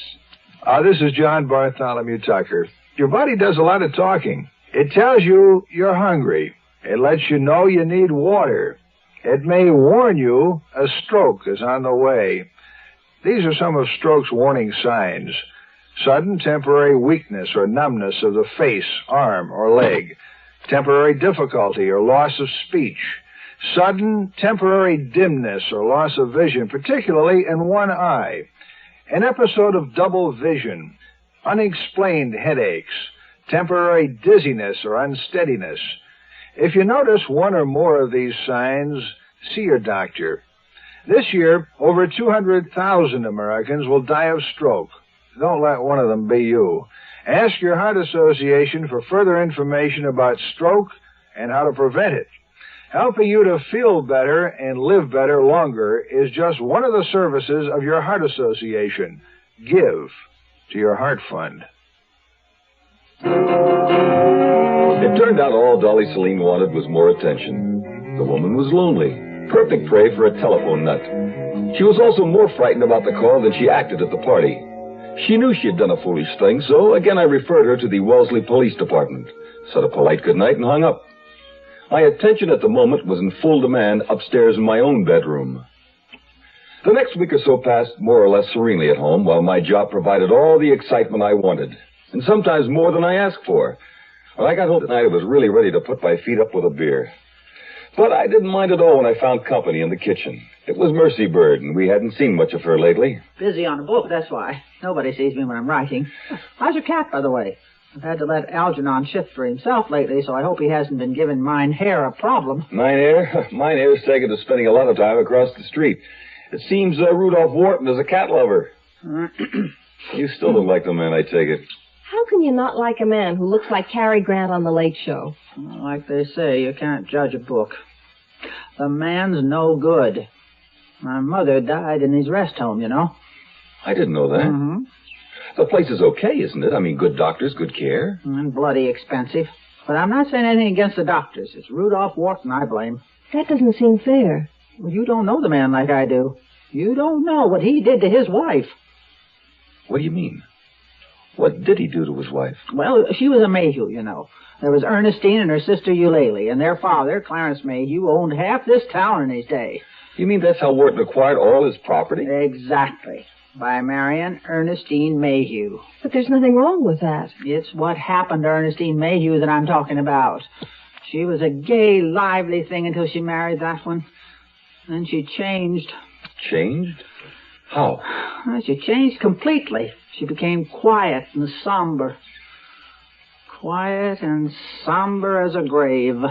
This is John Bartholomew Tucker. Your body does a lot of talking. It tells you you're hungry. It lets you know you need water. It may warn you a stroke is on the way. These are some of stroke's warning signs. Sudden temporary weakness or numbness of the face, arm, or leg. Temporary difficulty or loss of speech. Sudden temporary dimness or loss of vision, particularly in one eye. An episode of double vision. Unexplained headaches. Temporary dizziness or unsteadiness. If you notice one or more of these signs, see your doctor. This year, over 200,000 Americans will die of stroke. Don't let one of them be you. Ask your heart association for further information about stroke and how to prevent it. Helping you to feel better and live better longer is just one of the services of your heart association. Give to your heart fund. It turned out all Dolly Celine wanted was more attention. The woman was lonely, perfect prey for a telephone nut. She was also more frightened about the call than she acted at the party. She knew she had done a foolish thing, so again I referred her to the Wellesley Police Department, said a polite goodnight, and hung up. My attention at the moment was in full demand upstairs in my own bedroom. The next week or so passed more or less serenely at home, while my job provided all the excitement I wanted, and sometimes more than I asked for. When I got home tonight, I was really ready to put my feet up with a beer. But I didn't mind at all when I found company in the kitchen. It was Mercy Bird, and we hadn't seen much of her lately. Busy on a book, that's why. Nobody sees me when I'm writing. How's your cat, by the way? I've had to let Algernon shift for himself lately, so I hope he hasn't been giving Mine Hair a problem. Mine Hair's taken to spending a lot of time across the street. It seems Rudolph Wharton is a cat lover. You still don't like the man, I take it. How can you not like a man who looks like Cary Grant on The Late Show? Well, like they say, you can't judge a book. The man's no good. My mother died in his rest home, you know. I didn't know that. Mm-hmm. The place is okay, isn't it? I mean, good doctors, good care. And bloody expensive. But I'm not saying anything against the doctors. It's Rudolph Wharton I blame. That doesn't seem fair. Well, you don't know the man like I do. You don't know what he did to his wife. What do you mean? What did he do to his wife? Well, she was a Mayhew, you know. There was Ernestine and her sister Eulalie, and their father, Clarence Mayhew, owned half this town in his day. You mean that's how Wharton acquired all his property? Exactly. By marrying Ernestine Mayhew. But there's nothing wrong with that. It's what happened to Ernestine Mayhew that I'm talking about. She was a gay, lively thing until she married that one. Then she changed. Changed? How? Well, she changed completely. She became quiet and somber. Quiet and somber as a grave.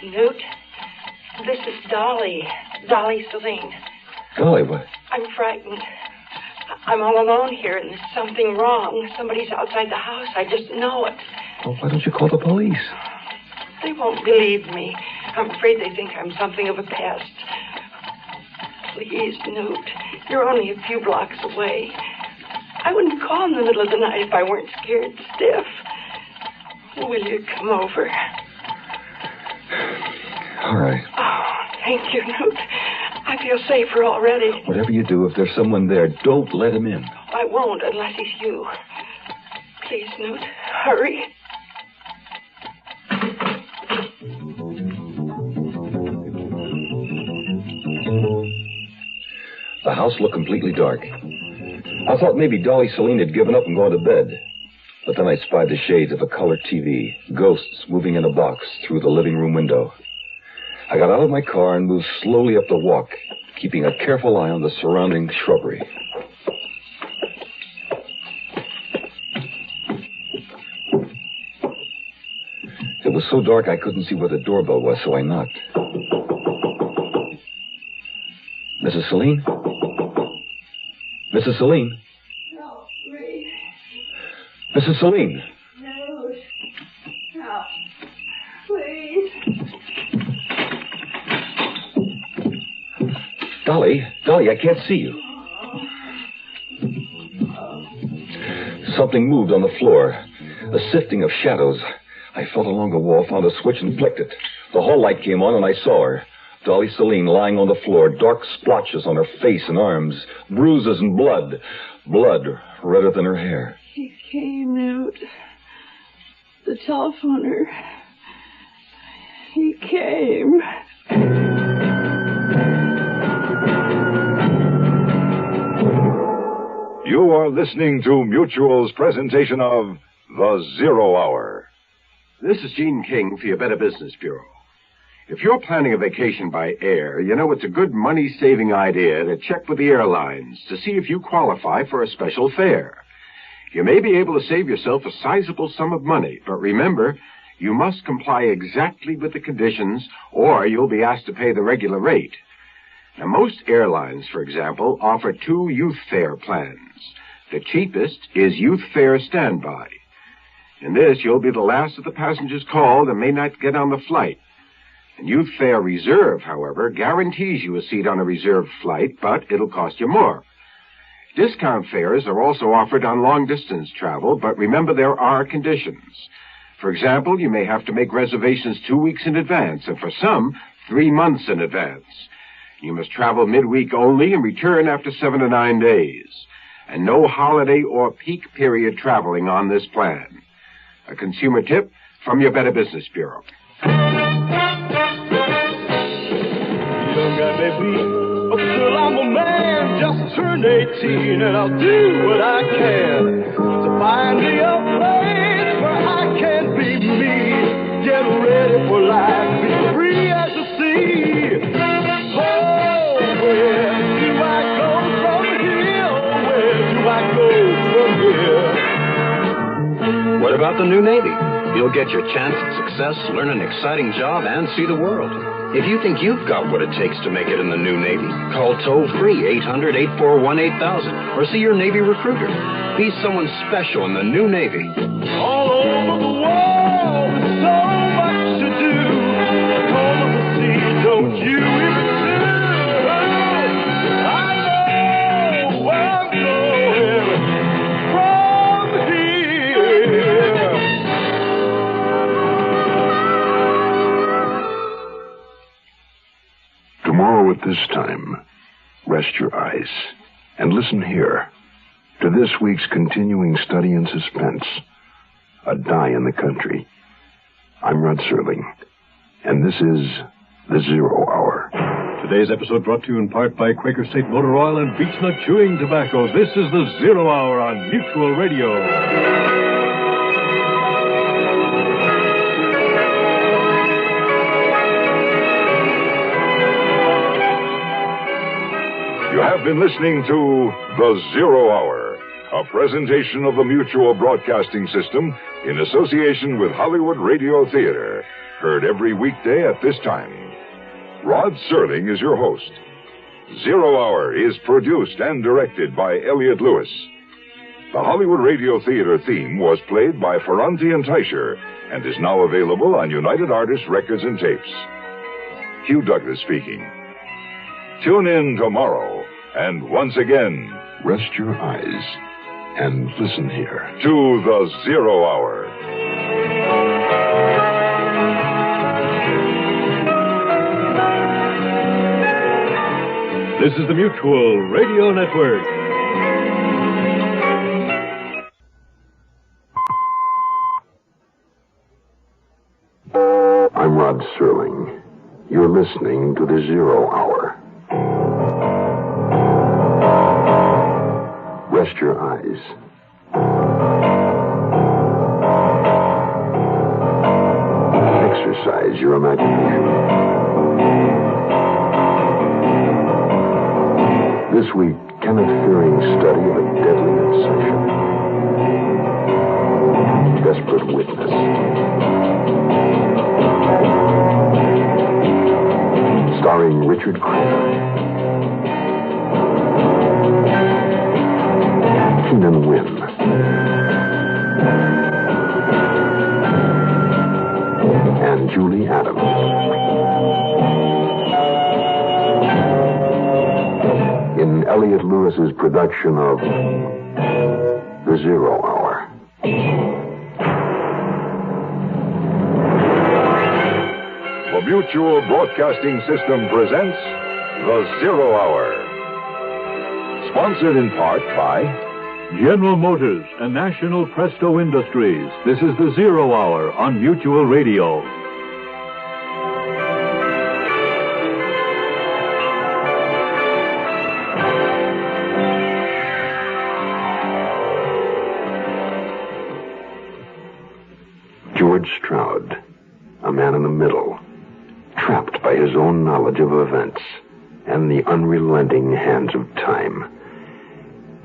Newt, this is Dolly Celine. Dolly, what? I'm frightened. I'm all alone here, and there's something wrong. Somebody's outside the house. I just know it. Well, why don't you call the police? They won't believe me. I'm afraid they think I'm something of a pest. Please, Newt, you're only a few blocks away. I wouldn't call in the middle of the night if I weren't scared stiff. Will you come over? All right. Oh, thank you, Newt. I feel safer already. Whatever you do, if there's someone there, don't let him in. I won't unless he's you. Please, Newt, hurry. The house looked completely dark. I thought maybe Dolly Celine had given up and gone to bed. But then I spied the shades of a color TV, ghosts moving in a box through the living room window. I got out of my car and moved slowly up the walk, keeping a careful eye on the surrounding shrubbery. It was so dark I couldn't see where the doorbell was, so I knocked. Mrs. Celine? Mrs. Celine? No, Ray. Mrs. Celine? No. No. Please. Dolly, I can't see you. Something moved on the floor. A sifting of shadows. I felt along the wall, found a switch, and flicked it. The hall light came on, and I saw her. Dolly Celine lying on the floor, dark splotches on her face and arms, bruises and blood. Blood redder than her hair. He came, Newt. The telephoner. He came. You are listening to Mutual's presentation of The Zero Hour. This is Gene King for your Better Business Bureau. If you're planning a vacation by air, you know it's a good money-saving idea to check with the airlines to see if you qualify for a special fare. You may be able to save yourself a sizable sum of money, but remember, you must comply exactly with the conditions or you'll be asked to pay the regular rate. Now, most airlines, for example, offer 2 youth fare plans. The cheapest is Youth Fare Standby. In this, you'll be the last of the passengers called and may not get on the flight. And Youth Fare Reserve, however, guarantees you a seat on a reserved flight, but it'll cost you more. Discount fares are also offered on long-distance travel, but remember there are conditions. For example, you may have to make reservations 2 weeks in advance, and for some, 3 months in advance. You must travel midweek only and return after 7 to 9 days. And no holiday or peak period traveling on this plan. A consumer tip from your Better Business Bureau. Young guy, baby, oh, girl, I'm a man, just turned 18, and I'll do what I can to find me a place where I can be me, get ready for life, be free as the sea. Oh, where do I go from here? Where do I go from here? What about the new Navy? You'll get your chance at success, learn an exciting job, and see the world. If you think you've got what it takes to make it in the new Navy, call toll-free 800-841-8000 or see your Navy recruiter. Be someone special in the new Navy. All over the world, there's so much to do. All of the sea, don't you even do. I know where I'm going from here. Tomorrow at this time, rest your eyes and listen here to this week's continuing study in suspense, A Die in the Country. I'm Rod Serling, and this is The Zero Hour. Today's episode brought to you in part by Quaker State Motor Oil and Beechnut Chewing Tobacco. This is The Zero Hour on Mutual Radio. You have been listening to The Zero Hour, a presentation of the Mutual Broadcasting System in association with Hollywood Radio Theater, heard every weekday at this time. Rod Serling is your host. Zero Hour is produced and directed by Elliott Lewis. The Hollywood Radio Theater theme was played by Ferranti and Teicher and is now available on United Artists Records and Tapes. Hugh Douglas speaking. Tune in tomorrow, and once again, rest your eyes and listen here to The Zero Hour. This is the Mutual Radio Network. I'm Rod Serling. You're listening to The Zero Hour. Rest your eyes. Exercise your imagination. This week, Kenneth Fearing's study of a deadly obsession. Desperate Witness. Starring Richard Crenna. Keenan Wynn. And Julie Adams. In Elliot Lewis's production of The Zero Hour. The Mutual Broadcasting System presents The Zero Hour. Sponsored in part by General Motors and National Presto Industries. This is The Zero Hour on Mutual Radio. George Stroud, a man in the middle, trapped by his own knowledge of events and the unrelenting hands of time.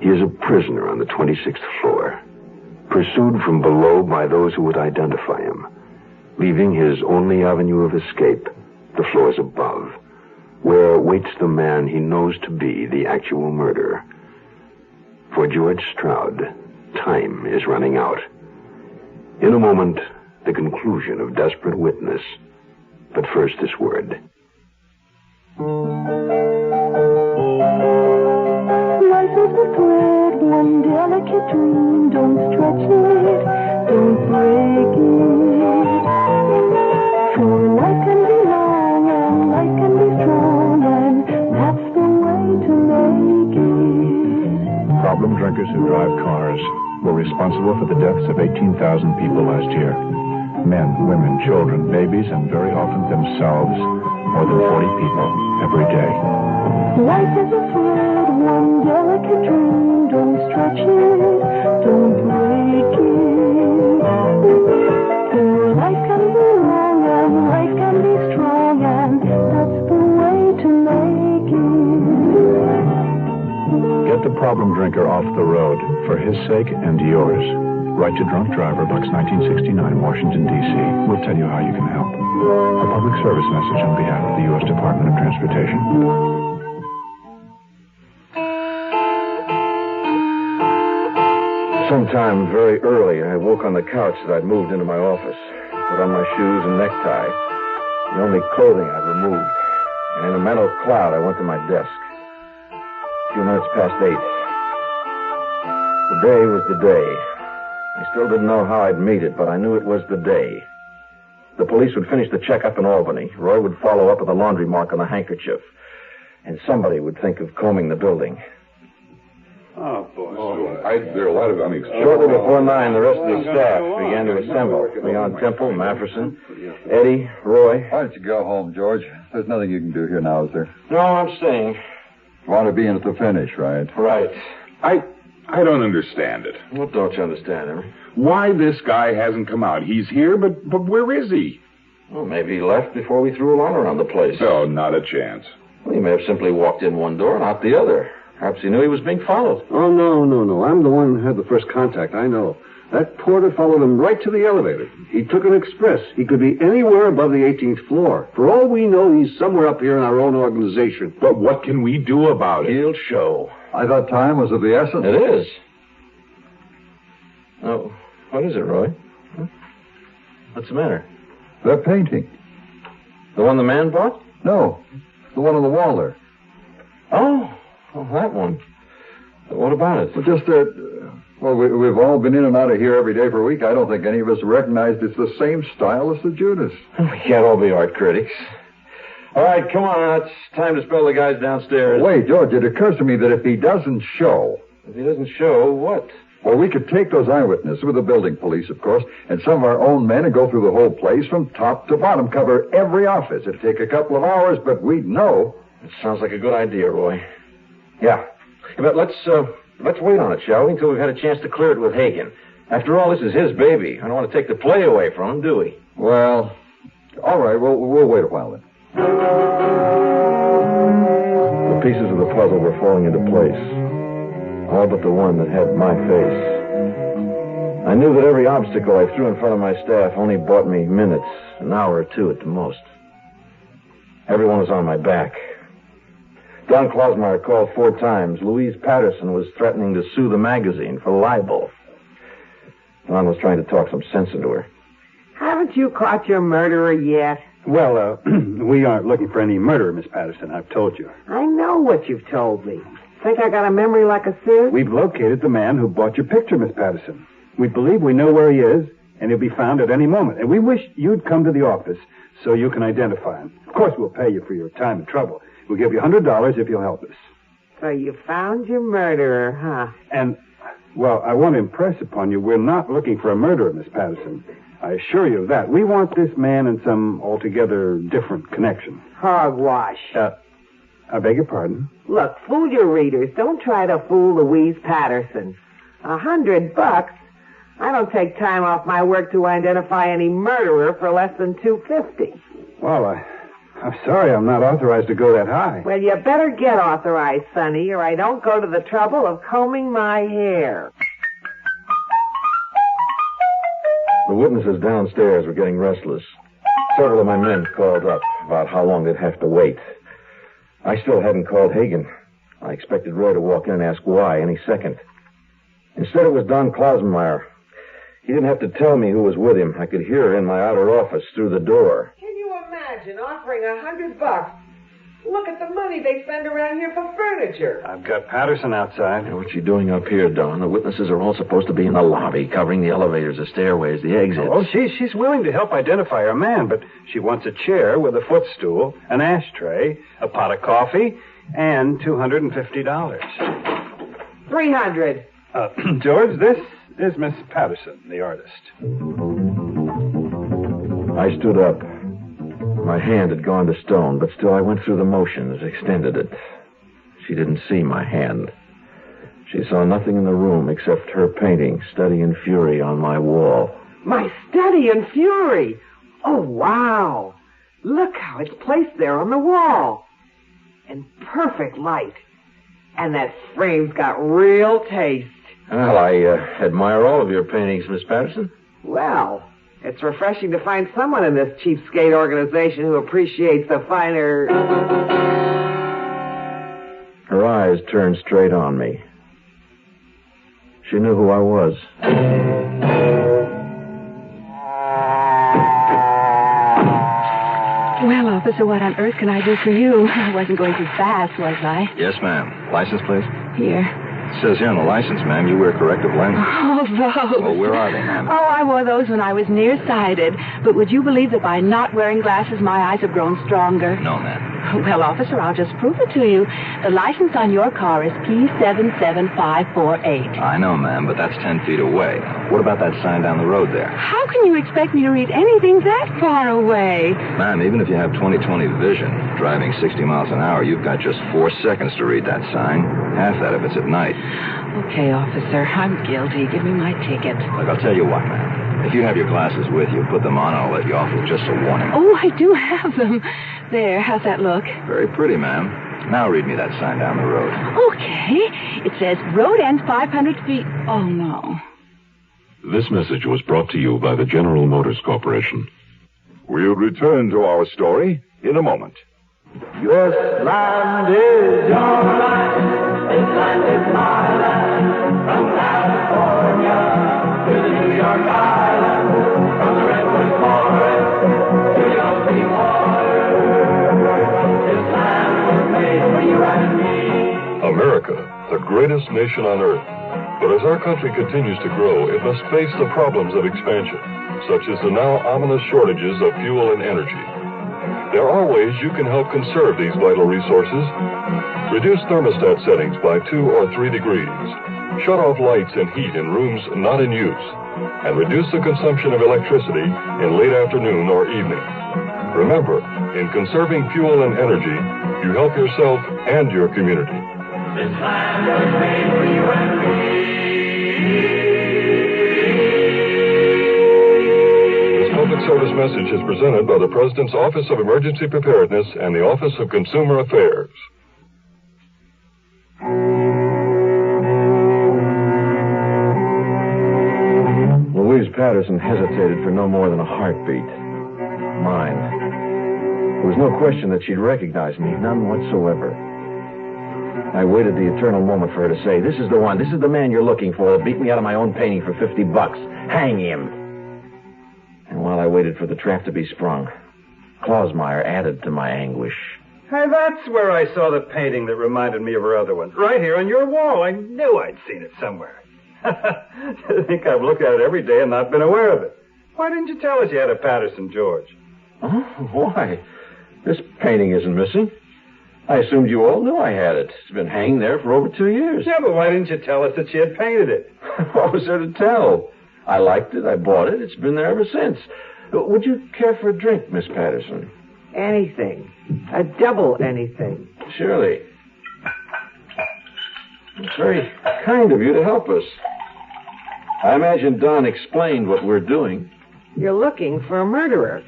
He is a prisoner on the 26th floor, pursued from below by those who would identify him, leaving his only avenue of escape, the floors above, where waits the man he knows to be the actual murderer. For George Stroud, time is running out. In a moment, the conclusion of Desperate Witness. But first, this word. Life is a thread, one delicate dream. Don't stretch it, don't break it. For life can be long and life can be strong, and that's the way to make it. Problem drinkers who drive cars were responsible for the deaths of 18,000 people last year. Men, women, children, babies, and very often themselves. More than 40 people every day. Life is a thread, one delicate dream. Don't stretch it, don't break it. For life can be long and life can be strong, and that's the way to make it. Get the problem drinker off the road for his sake and yours. Write to Drunk Driver, Box 1969, Washington, D.C. We'll tell you how you can help. A public service message on behalf of the U.S. Department of Transportation. Sometime very early, I woke on the couch that I'd moved into my office, put on my shoes and necktie, the only clothing I'd removed. And in a mental cloud, I went to my desk. A few minutes past 8. The day was the day. I still didn't know how I'd meet it, but I knew it was the day. The police would finish the checkup in Albany. Roy would follow up with a laundry mark on the handkerchief. And somebody would think of combing the building. Oh, boy. There are a lot of Shortly before 9, the rest of the staff began to assemble. Leon Temple, Mafferson, Eddie, Roy. Why don't you go home, George? There's nothing you can do here now, is there? No, I'm staying. You want to be in at the finish, right? Right. I don't understand it. What don't you understand, Henry? Why this guy hasn't come out? He's here, but where is he? Well, maybe he left before we threw a line around the place. Oh, not a chance. Well, he may have simply walked in one door and out the other. Perhaps he knew he was being followed. Oh, no. I'm the one who had the first contact. I know. That porter followed him right to the elevator. He took an express. He could be anywhere above the 18th floor. For all we know, he's somewhere up here in our own organization. But what can we do about it? He'll show. I thought time was of the essence. It is. Oh, what is it, Roy? Huh? What's the matter? They're painting. The one the man bought? No, the one on the wall there. Oh, that one. What about it? Well, just that, we've all been in and out of here every day for a week. I don't think any of us recognized it's the same style as the Judas. We can't all be art critics. All right, come on. It's time to spell the guys downstairs. Wait, George, it occurs to me that if he doesn't show... If he doesn't show, what? Well, we could take those eyewitnesses with the building police, of course, and some of our own men and go through the whole place from top to bottom, cover every office. It'd take a couple of hours, but we'd know. It sounds like a good idea, Roy. Yeah. But let's Let's wait on it, shall we, until we've had a chance to clear it with Hagen. After all, this is his baby. I don't want to take the play away from him, do we? Well, all right, we'll wait a while then. The pieces of the puzzle were falling into place. All but the one that had my face. I knew that every obstacle I threw in front of my staff only bought me minutes, an hour or two at the most. Everyone was on my back. Don Klosmeyer called 4 times. Louise Patterson was threatening to sue the magazine for libel. Don was trying to talk some sense into her. Haven't you caught your murderer yet? Well, we aren't looking for any murderer, Miss Patterson. I've told you. I know what you've told me. Think I got a memory like a sieve? We've located the man who bought your picture, Miss Patterson. We believe we know where he is, and he'll be found at any moment. And we wish you'd come to the office so you can identify him. Of course, we'll pay you for your time and trouble. We'll give you $100 if you'll help us. So you found your murderer, huh? And, well, I want to impress upon you, we're not looking for a murderer, Miss Patterson. I assure you of that. We want this man in some altogether different connection. Hogwash. I beg your pardon? Look, fool your readers. Don't try to fool Louise Patterson. $100? I don't take time off my work to identify any murderer for less than $2.50. Well, I'm sorry I'm not authorized to go that high. Well, you better get authorized, Sonny, or I don't go to the trouble of combing my hair. The witnesses downstairs were getting restless. Several of my men called up about how long they'd have to wait. I still hadn't called Hagen. I expected Roy to walk in and ask why any second. Instead, it was Don Klosmeyer. He didn't have to tell me who was with him. I could hear her in my outer office through the door. Can you imagine offering $100? Look at the money they spend around here for furniture. I've got Patterson outside. What you doing up here, Don? The witnesses are all supposed to be in the lobby, covering the elevators, the stairways, the exits. Oh, she's willing to help identify her man, but she wants a chair with a footstool, an ashtray, a pot of coffee, and $250. $300. George, this is Miss Patterson, the artist. I stood up. My hand had gone to stone, but still I went through the motions, extended it. She didn't see my hand. She saw nothing in the room except her painting, Study in Fury, on my wall. My Study in Fury? Oh, wow. Look how it's placed there on the wall. In perfect light. And that frame's got real taste. Well, I admire all of your paintings, Miss Patterson. Well, it's refreshing to find someone in this cheapskate organization who appreciates the finer... Her eyes turned straight on me. She knew who I was. Well, officer, what on earth can I do for you? I wasn't going too fast, was I? Yes, ma'am. License, please? Here. It says here on the license, ma'am, you wear corrective lenses. Oh, those. Well, where are they, ma'am? Oh, I wore those when I was nearsighted. But would you believe that by not wearing glasses, my eyes have grown stronger? No, ma'am. Well, officer, I'll just prove it to you. The license on your car is P77548. I know, ma'am, but that's 10 feet away. What about that sign down the road there? How can you expect me to read anything that far away? Ma'am, even if you have 20/20 vision, driving 60 miles an hour, you've got just 4 seconds to read that sign. Half that if it's at night. Okay, officer, I'm guilty. Give me my ticket. Look, I'll tell you what, ma'am. If you have your glasses with you, put them on and I'll let you off with just a warning. Oh, I do have them. There, how's that look? Very pretty, ma'am. Now read me that sign down the road. Okay. It says, road ends 500 feet. Oh, no. This message was brought to you by the General Motors Corporation. We'll return to our story in a moment. This land is your land. This land is my land. From California to the New York Island. From the Redwood Forest to the ocean water. This land was made for you and me. America, the greatest nation on earth. But as our country continues to grow, it must face the problems of expansion, such as the now ominous shortages of fuel and energy. There are ways you can help conserve these vital resources. Reduce thermostat settings by 2 or 3 degrees. Shut off lights and heat in rooms not in use. And reduce the consumption of electricity in late afternoon or evening. Remember, in conserving fuel and energy, you help yourself and your community. This land was made for you and me. This public service message is presented by the President's Office of Emergency Preparedness and the Office of Consumer Affairs. Louise Patterson hesitated for no more than a heartbeat. Mine. There was no question that she'd recognize me, none whatsoever. I waited the eternal moment for her to say, "This is the one, this is the man you're looking for that beat me out of my own painting for $50. Hang him." And while I waited for the trap to be sprung, Klausmeyer added to my anguish. Hey, that's where I saw the painting that reminded me of her other one. Right here on your wall. I knew I'd seen it somewhere. I think I've looked at it every day and not been aware of it. Why didn't you tell us you had a Patterson, George? Oh, why? This painting isn't missing. I assumed you all knew I had it. It's been hanging there for over 2 years. Yeah, but why didn't you tell us that she had painted it? What was there to tell? I liked it. I bought it. It's been there ever since. Would you care for a drink, Miss Patterson? Anything. A double anything. Surely. It's very kind of you to help us. I imagine Don explained what we're doing. You're looking for a murderer.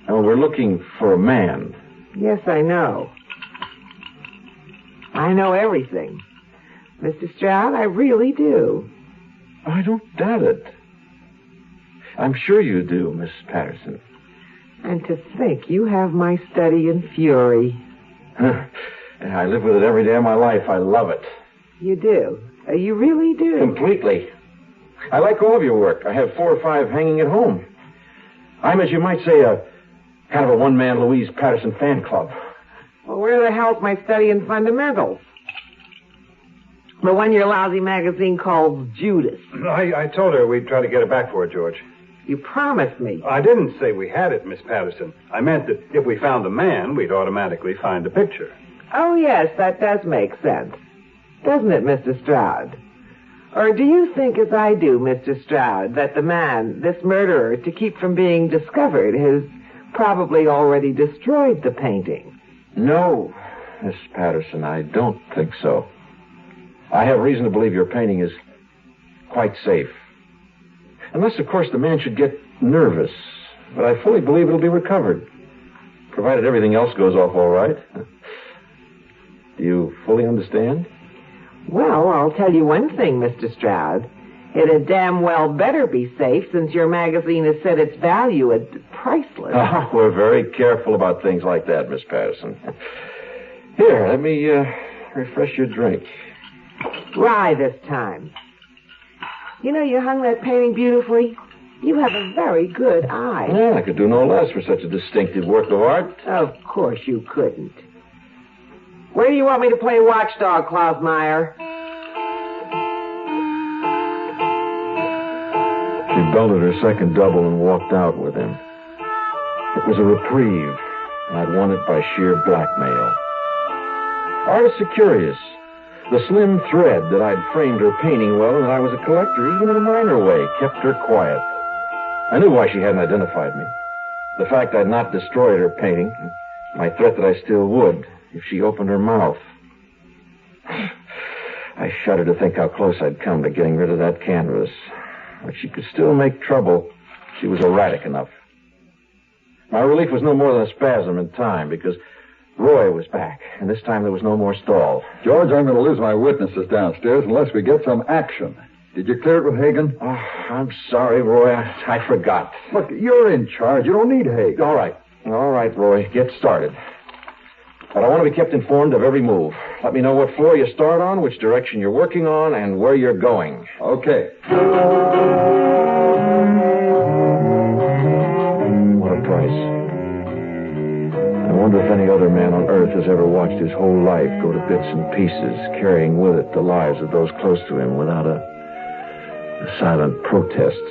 Oh, we're looking for a man. Yes, I know. I know everything. Mr. Stroud, I really do. I don't doubt it. I'm sure you do, Miss Patterson. And to think you have my study in fury. I live with it every day of my life. I love it. You do? You really do? Completely. I like all of your work. I have 4 or 5 hanging at home. I'm, as you might say, a kind of a one-man Louise Patterson fan club. Well, where the hell's my study in fundamentals? The one your lousy magazine calls Judas. I told her we'd try to get it back for her, George. You promised me. I didn't say we had it, Miss Patterson. I meant that if we found the man, we'd automatically find the picture. Oh, yes, that does make sense. Doesn't it, Mr. Stroud? Or do you think, as I do, Mr. Stroud, that the man, this murderer, to keep from being discovered, has probably already destroyed the painting? No, Miss Patterson, I don't think so. I have reason to believe your painting is quite safe. Unless, of course, the man should get nervous. But I fully believe it'll be recovered, provided everything else goes off all right. Do you fully understand? Well, I'll tell you one thing, Mr. Stroud. It'd damn well better be safe since your magazine has set its value at priceless. Oh, we're very careful about things like that, Miss Patterson. Here, let me refresh your drink. Rye this time. You know, you hung that painting beautifully. You have a very good eye. Yeah, I could do no less for such a distinctive work of art. Of course you couldn't. Where do you want me to play watchdog, Klausmeyer? She belted her second double and walked out with him. It was a reprieve, and I'd won it by sheer blackmail. Artists are curious. The slim thread that I'd framed her painting well and that I was a collector, even in a minor way, kept her quiet. I knew why she hadn't identified me. The fact I'd not destroyed her painting, my threat that I still would if she opened her mouth. I shudder to think how close I'd come to getting rid of that canvas. But she could still make trouble. She was erratic enough. My relief was no more than a spasm in time, because Roy was back, and this time there was no more stall. George, I'm going to lose my witnesses downstairs unless we get some action. Did you clear it with Hagen? Oh, I'm sorry, Roy. I forgot. Look, you're in charge. You don't need Hagen. All right, Roy. Get started. But I want to be kept informed of every move. Let me know what floor you start on, which direction you're working on, and where you're going. Okay. What a price. I wonder if any other man on earth has ever watched his whole life go to bits and pieces, carrying with it the lives of those close to him without a silent protest.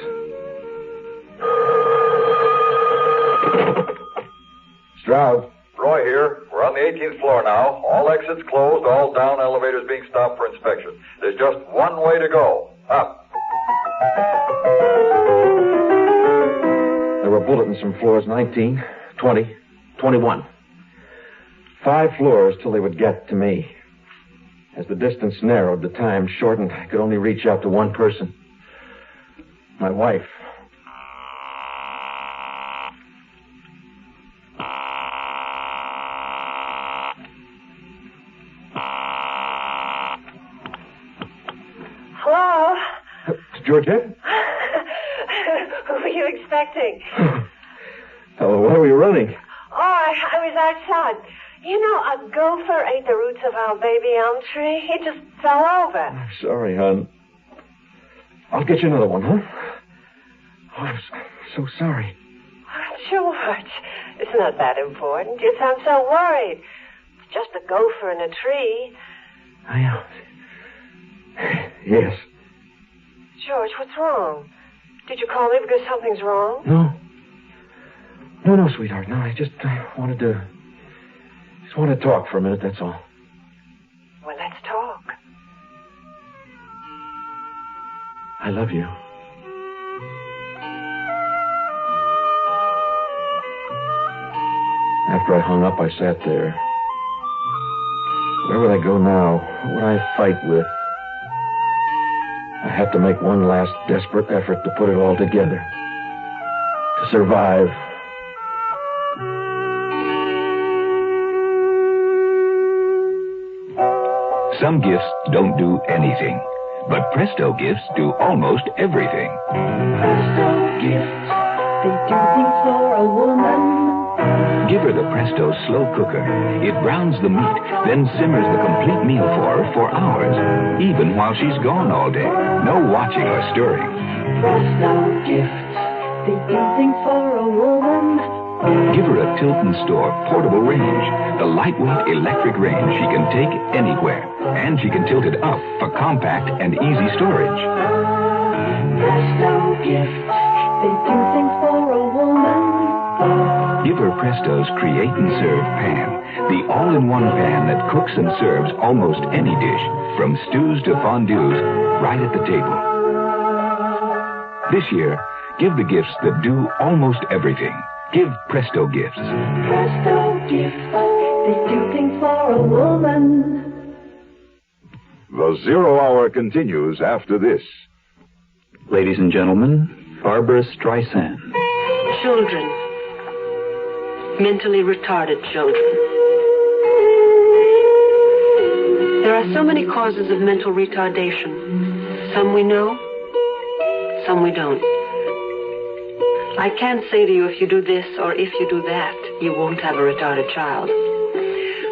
Stroud. Roy here. We're on the 18th floor now. All exits closed, all down elevators being stopped for inspection. There's just one way to go. Up. There were bulletins from floors 19, 20, 21. 5 floors till they would get to me. As the distance narrowed, the time shortened. I could only reach out to one person. My wife. Hello? Georgette? Who were you expecting? Oh, why were you running? Oh, I was outside. You know, a gopher ate the roots of our baby elm tree. It just fell over. I'm sorry, hon. I'll get you another one, huh? Oh, I'm so sorry. George, it's not that important. You sound so worried. It's just a gopher in a tree. I know. Yes. George, what's wrong? Did you call me because something's wrong? No, sweetheart. No, I wanted to talk for a minute, that's all. Well, let's talk. I love you. After I hung up, I sat there. Where would I go now? What would I fight with? I had to make one last desperate effort to put it all together. To survive. Some gifts don't do anything, but Presto gifts do almost everything. Presto gifts, they do things for a woman. Give her the Presto slow cooker. It browns the meat, then simmers the complete meal for hours, even while she's gone all day. No watching or stirring. Presto gifts, they do things for a woman. Give her a Tilton Store portable range, the lightweight electric range she can take anywhere, and she can tilt it up for compact and easy storage. Presto gifts, they do things for a woman. Give her Presto's Create and Serve pan, the all-in-one pan that cooks and serves almost any dish, from stews to fondues, right at the table. This year, give the gifts that do almost everything. Give Presto gifts. Presto gifts, they do things for a woman. The Zero Hour continues after this. Ladies and gentlemen, Barbara Streisand. Children. Mentally retarded children. There are so many causes of mental retardation. Some we know, some we don't. I can't say to you if you do this or if you do that, you won't have a retarded child.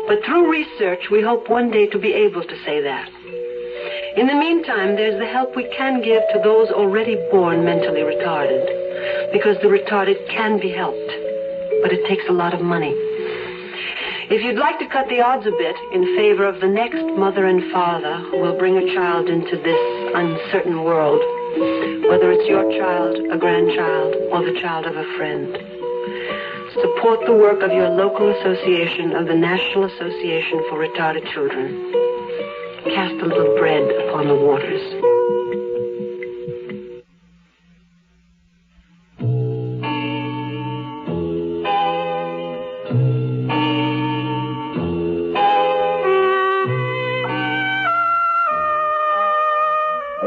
But through research, we hope one day to be able to say that. In the meantime, there's the help we can give to those already born mentally retarded, because the retarded can be helped, but it takes a lot of money. If you'd like to cut the odds a bit in favor of the next mother and father who will bring a child into this uncertain world, whether it's your child, a grandchild, or the child of a friend, support the work of your local association of the National Association for Retarded Children. Cast a little bread upon the waters.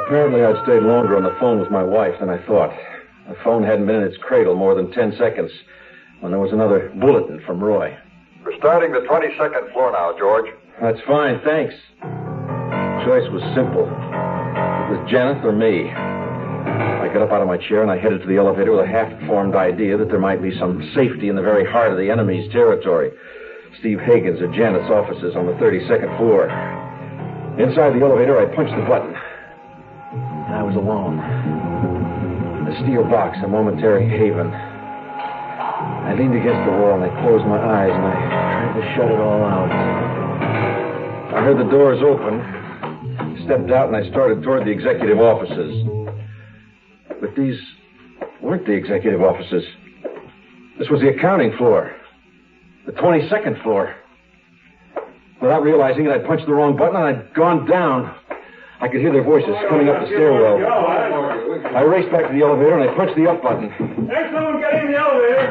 Apparently, I'd stayed longer on the phone with my wife than I thought. The phone hadn't been in its cradle more than 10 seconds when there was another bulletin from Roy. We're starting the 22nd floor now, George. That's fine, thanks. The choice was simple. It was Janet or me. I got up out of my chair and I headed to the elevator with a half-formed idea that there might be some safety in the very heart of the enemy's territory. Steve Hagen's at Janet's offices on the 32nd floor. Inside the elevator, I punched the button. I was alone. The steel box, a momentary haven. I leaned against the wall and I closed my eyes and I tried to shut it all out. I heard the doors open, stepped out, and I started toward the executive offices. But these weren't the executive offices. This was the accounting floor. The 22nd floor. Without realizing it, I'd punched the wrong button and I'd gone down. I could hear their voices coming up the stairwell. I raced back to the elevator and I punched the up button. There's someone getting in the elevator.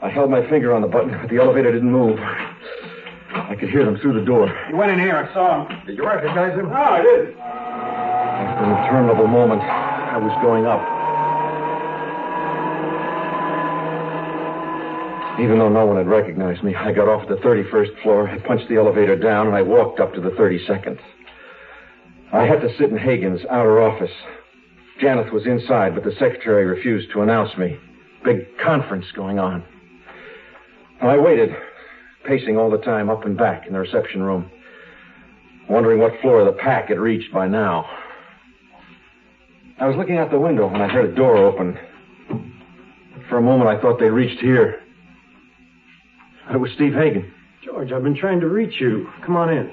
I held my finger on the button, but the elevator didn't move. I could hear them through the door. He went in here. I saw him. Did you recognize him? No, I didn't. After an interminable moment, I was going up. Even though no one had recognized me, I got off at the 31st floor, I punched the elevator down, and I walked up to the 32nd. I had to sit in Hagen's outer office. Janeth was inside, but the secretary refused to announce me. Big conference going on. I waited, pacing all the time up and back in the reception room, wondering what floor the pack had reached by now. I was looking out the window when I heard a door open. For a moment, I thought they reached here. It was Steve Hagen. George, I've been trying to reach you. Come on in.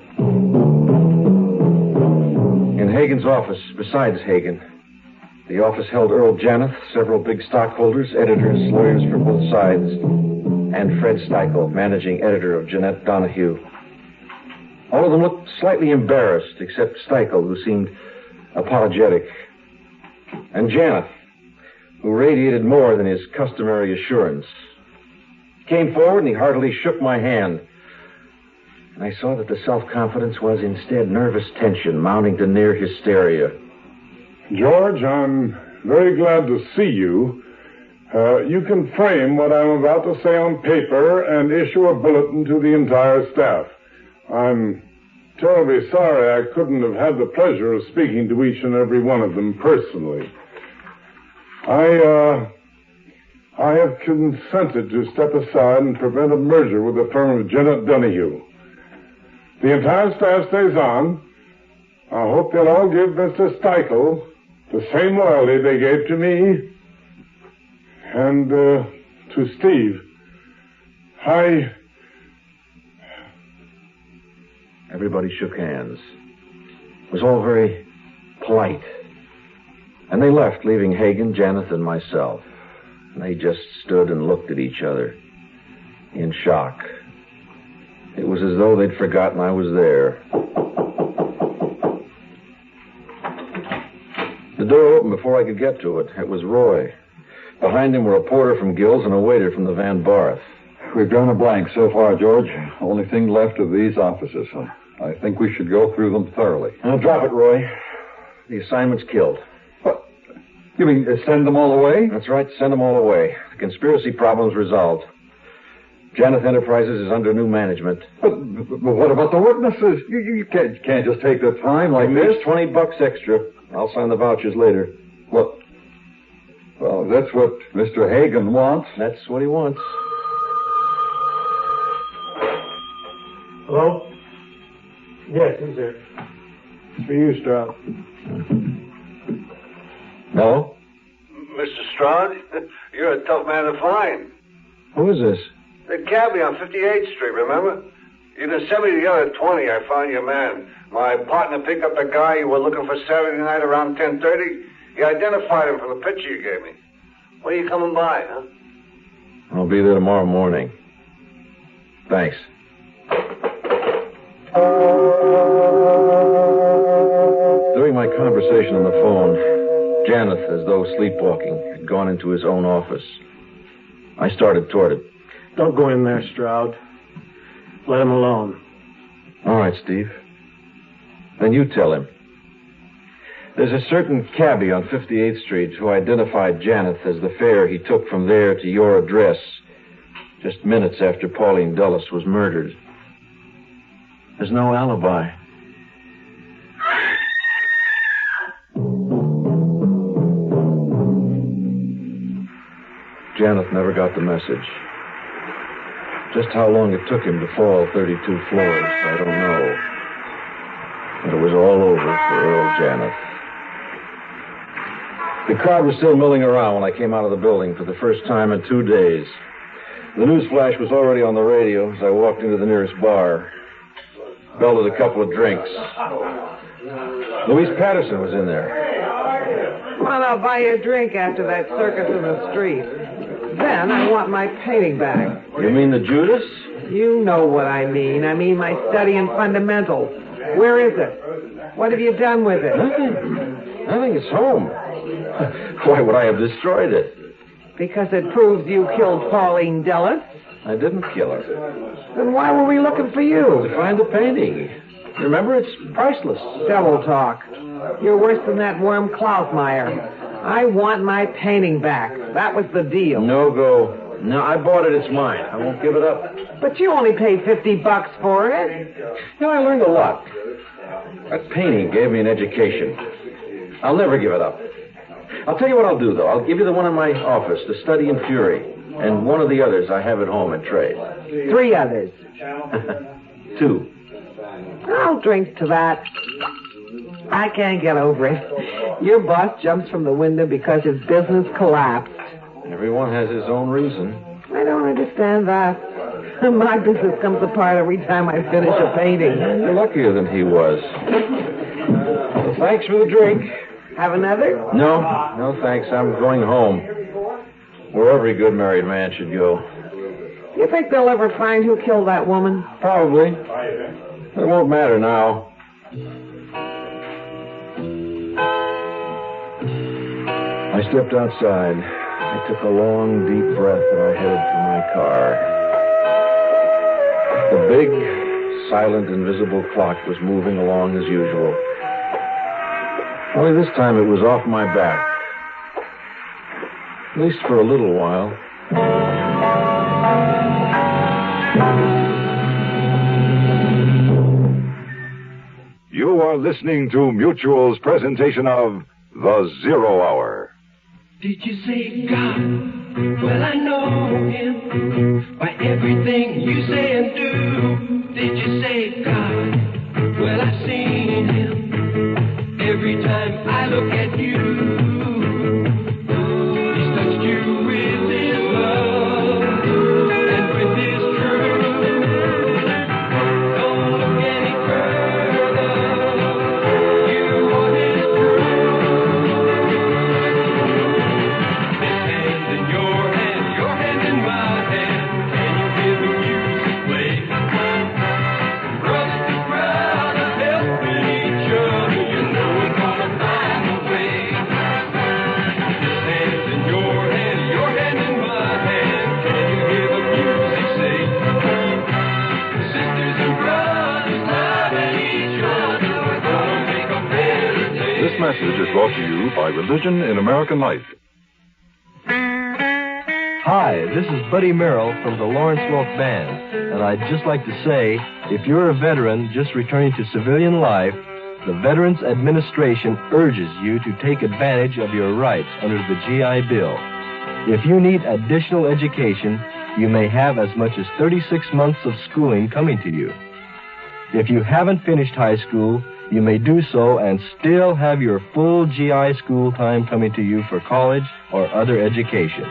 In Hagen's office, besides Hagen, the office held Earl Janeth, several big stockholders, editors, lawyers for both sides, and Fred Steichel, managing editor of Jeanette Donahue. All of them looked slightly embarrassed, except Steichel, who seemed apologetic, and Janeth, who radiated more than his customary assurance. Came forward and he heartily shook my hand. And I saw that the self-confidence was instead nervous tension mounting to near hysteria. George, I'm very glad to see you. You can frame what I'm about to say on paper and issue a bulletin to the entire staff. I'm terribly sorry I couldn't have had the pleasure of speaking to each and every one of them personally. I have consented to step aside and prevent a merger with the firm of Jeanette Donahue. The entire staff stays on. I hope they'll all give Mr. Steichel the same loyalty they gave to me and to Steve. Everybody shook hands. It was all very polite. And they left, leaving Hagen, Janeth, and myself. And they just stood and looked at each other in shock. It was as though they'd forgotten I was there. The door opened before I could get to it. It was Roy. Behind him were a porter from Gill's and a waiter from the Van Barth. We've drawn a blank so far, George. Only thing left of these offices. I think we should go through them thoroughly. Now, drop it, Roy. The assignment's killed. What? You mean send them all away? That's right, send them all away. The conspiracy problem's resolved. Janeth Enterprises is under new management. But what about the witnesses? You can't just take the time like this. $20 extra. I'll sign the vouchers later. What? Well, that's what Mr. Hagen wants. That's what he wants. Hello? Yes, who's there? It's for you, Stroud. No? Mr. Stroud, you're a tough man to find. Who is this? The cabbie on 58th Street, remember? You can send me the other 20. I found your man. My partner picked up the guy you were looking for Saturday night around 10:30. He identified him from the picture you gave me. When are you coming by, huh? I'll be there tomorrow morning. Thanks. During my conversation on the phone, Janeth, as though sleepwalking, had gone into his own office. I started toward it. Don't go in there, Stroud. Let him alone. All right, Steve. Then you tell him. There's a certain cabbie on 58th Street who identified Janeth as the fare he took from there to your address just minutes after Pauline Dulles was murdered. There's no alibi. Janeth never got the message. Just how long it took him to fall 32 floors, I don't know. But it was all over for Earl Janeth. The crowd was still milling around when I came out of the building for the first time in 2 days. The news flash was already on the radio as I walked into the nearest bar. Belted a couple of drinks. Louise Patterson was in there. Well, I'll buy you a drink after that circus in the street. Then I want my painting back. You mean the Judas? You know what I mean. I mean my study in fundamentals. Where is it? What have you done with it? Nothing. It's home. Why would I have destroyed it? Because it proves you killed Pauline Dulles. I didn't kill her. Then why were we looking for you? To find the painting. Remember, it's priceless. Devil talk. You're worse than that worm Klausmeyer. I want my painting back. That was the deal. No go. No, I bought it. It's mine. I won't give it up. But you only paid $50 for it. You know, I learned a lot. That painting gave me an education. I'll never give it up. I'll tell you what I'll do, though. I'll give you the one in my office, The Study in Fury, and one of the others I have at home in trade. 3 others. 2. I'll drink to that. I can't get over it. Your boss jumps from the window because his business collapsed. Everyone has his own reason. I don't understand that. My business comes apart every time I finish a painting. You're luckier than he was. Well, thanks for the drink. Have another? No, thanks. I'm going home. Where every good married man should go. You think they'll ever find who killed that woman? Probably. It won't matter now. I stepped outside. I took a long, deep breath and I headed for my car. The big, silent, invisible clock was moving along as usual. Only this time it was off my back. At least for a little while. You are listening to Mutual's presentation of The Zero Hour. Did you say God? Well, I know him by everything you say and do. Did you say God? Well, I've seen him every time I look at you. He's touched you with his love and with his truth. Don't look any further. You are his truth. This hand in your hand in my hand. Can you hear the music play? Brother to brother, helping each other. You know we're gonna find a way. This hand in your hand in my hand. Can you hear the music say? Sisters and brothers loving each other. We're gonna make a better day. This message is brought to you by Religion in American Life. Hi, this is Buddy Merrill from the Lawrence Welk Band, and I'd just like to say, if you're a veteran just returning to civilian life, the Veterans Administration urges you to take advantage of your rights under the GI Bill. If you need additional education, you may have as much as 36 months of schooling coming to you. If you haven't finished high school, you may do so and still have your full GI school time coming to you for college or other education.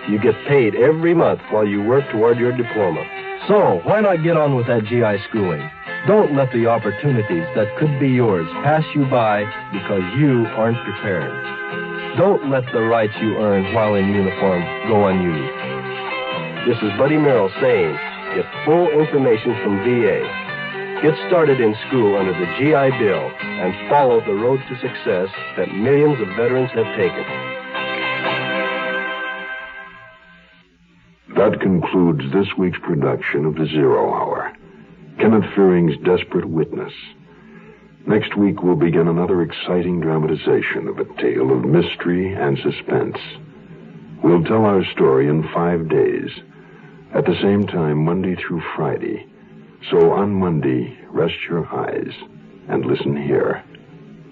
You get paid every month while you work toward your diploma. So, why not get on with that GI schooling? Don't let the opportunities that could be yours pass you by because you aren't prepared. Don't let the rights you earn while in uniform go unused. This is Buddy Merrill saying, get full information from VA. Get started in school under the GI Bill and follow the road to success that millions of veterans have taken. That concludes this week's production of The Zero Hour. Kenneth Fearing's Desperate Witness. Next week we'll begin another exciting dramatization of a tale of mystery and suspense. We'll tell our story in 5 days, at the same time Monday through Friday. So on Monday, rest your eyes and listen here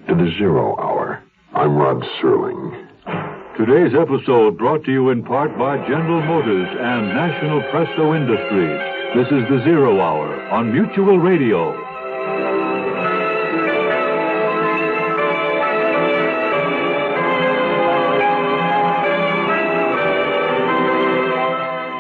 to The Zero Hour. I'm Rod Serling. Today's episode brought to you in part by General Motors and National Presto Industries. This is The Zero Hour on Mutual Radio.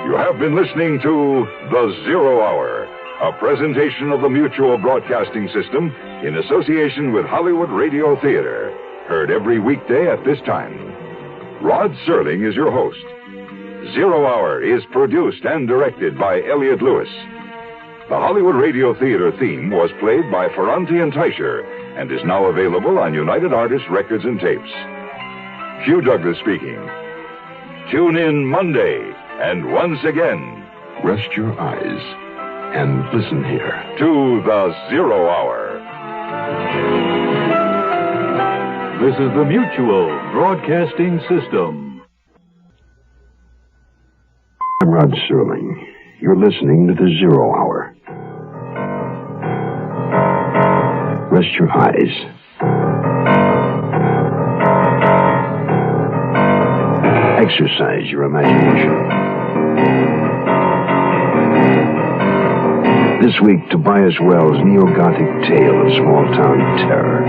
You have been listening to The Zero Hour, a presentation of the Mutual Broadcasting System in association with Hollywood Radio Theater. Heard every weekday at this time. Rod Serling is your host. Zero Hour is produced and directed by Elliott Lewis. The Hollywood Radio Theater theme was played by Ferranti and Teicher and is now available on United Artists Records and Tapes. Hugh Douglas speaking. Tune in Monday, and once again, Rest your eyes and listen here. To the Zero Hour. This is the Mutual Broadcasting System. I'm Rod Serling. You're listening to the Zero Hour. Rest your eyes. Exercise your imagination. This week, Tobias Wells' neo-Gothic tale of small-town terror.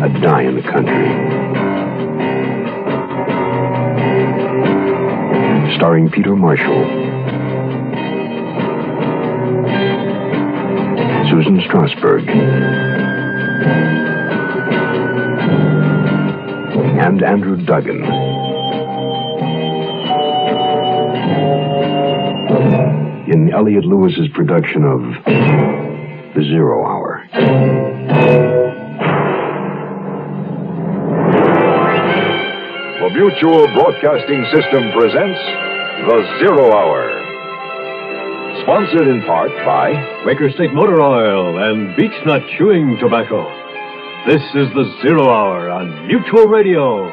A die in the country. Starring Peter Marshall, Susan Strasberg, and Andrew Duggan. In Elliot Lewis's production of The Zero Hour. The Mutual Broadcasting System presents The Zero Hour. Sponsored in part by Quaker State Motor Oil and Beech Nut Chewing Tobacco. This is The Zero Hour on Mutual Radio.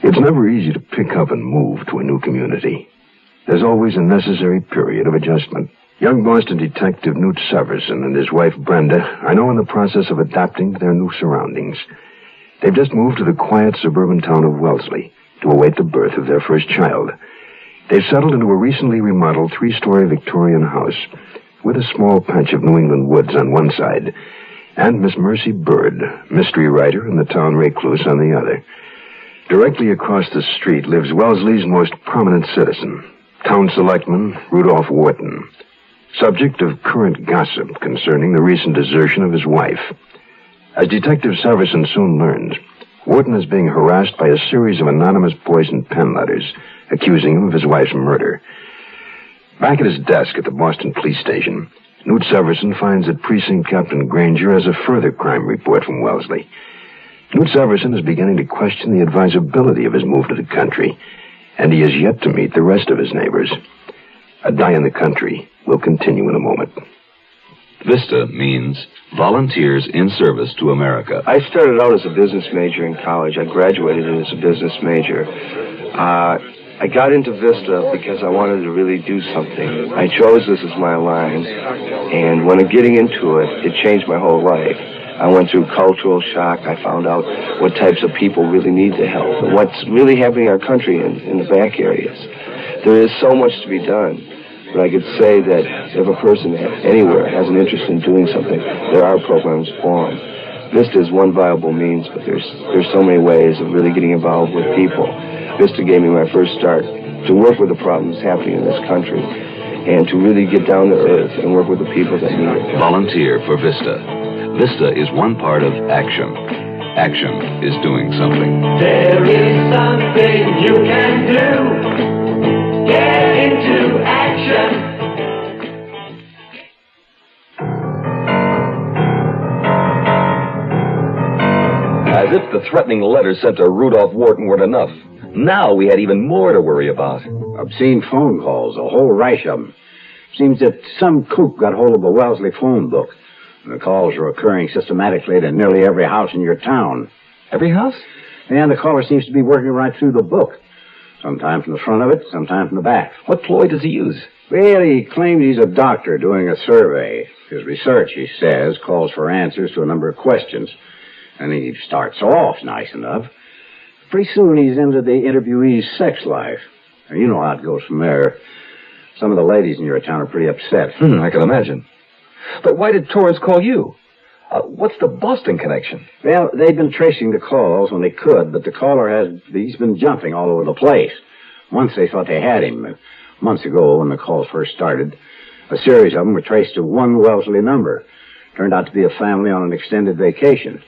It's never easy to pick up and move to a new community. There's always a necessary period of adjustment. Young Boston detective Newt Severson and his wife Brenda are now in the process of adapting to their new surroundings. They've just moved to the quiet suburban town of Wellesley to await the birth of their first child. They've settled into a recently remodeled 3-story Victorian house with a small patch of New England woods on one side and Miss Mercy Bird, mystery writer and the town recluse, on the other. Directly across the street lives Wellesley's most prominent citizen, Town Selectman Rudolph Wharton, subject of current gossip concerning the recent desertion of his wife. As Detective Severson soon learns, Wharton is being harassed by a series of anonymous poisoned pen letters accusing him of his wife's murder. Back at his desk at the Boston police station, Newt Severson finds that Precinct Captain Granger has a further crime report from Wellesley. Newt Severson is beginning to question the advisability of his move to the country, and he is yet to meet the rest of his neighbors. A Die in the Country will continue in a moment. VISTA means Volunteers in Service to America. I started out as a business major in college. I graduated as a business major. I got into VISTA because I wanted to really do something. I chose this as my line, and when getting into it, it changed my whole life. I went through cultural shock. I found out what types of people really need the help and what's really happening in our country in the back areas. There is so much to be done, but I could say that if a person anywhere has an interest in doing something, there are programs for them. VISTA is one viable means, but there's so many ways of really getting involved with people. VISTA gave me my first start to work with the problems happening in this country and to really get down to earth and work with the people that need it. Volunteer for VISTA. VISTA is one part of action. Action is doing something. There is something you can do. Get into action. As if the threatening letters sent to Rudolph Wharton weren't enough, now we had even more to worry about. Obscene phone calls, a whole rash of them. Seems that some kook got hold of a Wellesley phone book. The calls are occurring systematically to nearly every house in your town. Every house? And the caller seems to be working right through the book. Sometimes from the front of it, sometimes from the back. What ploy does he use? Well, he claims he's a doctor doing a survey. His research, he says, calls for answers to a number of questions. And he starts off nice enough. Pretty soon he's into the interviewee's sex life. Now, you know how it goes from there. Some of the ladies in your town are pretty upset. I can imagine. But why did Torrance call you? What's the Boston connection? Well, they've been tracing the calls when they could, but the caller he's been jumping all over the place. Once they thought they had him. Months ago, when the calls first started, a series of them were traced to one Wellesley number. Turned out to be a family on an extended vacation.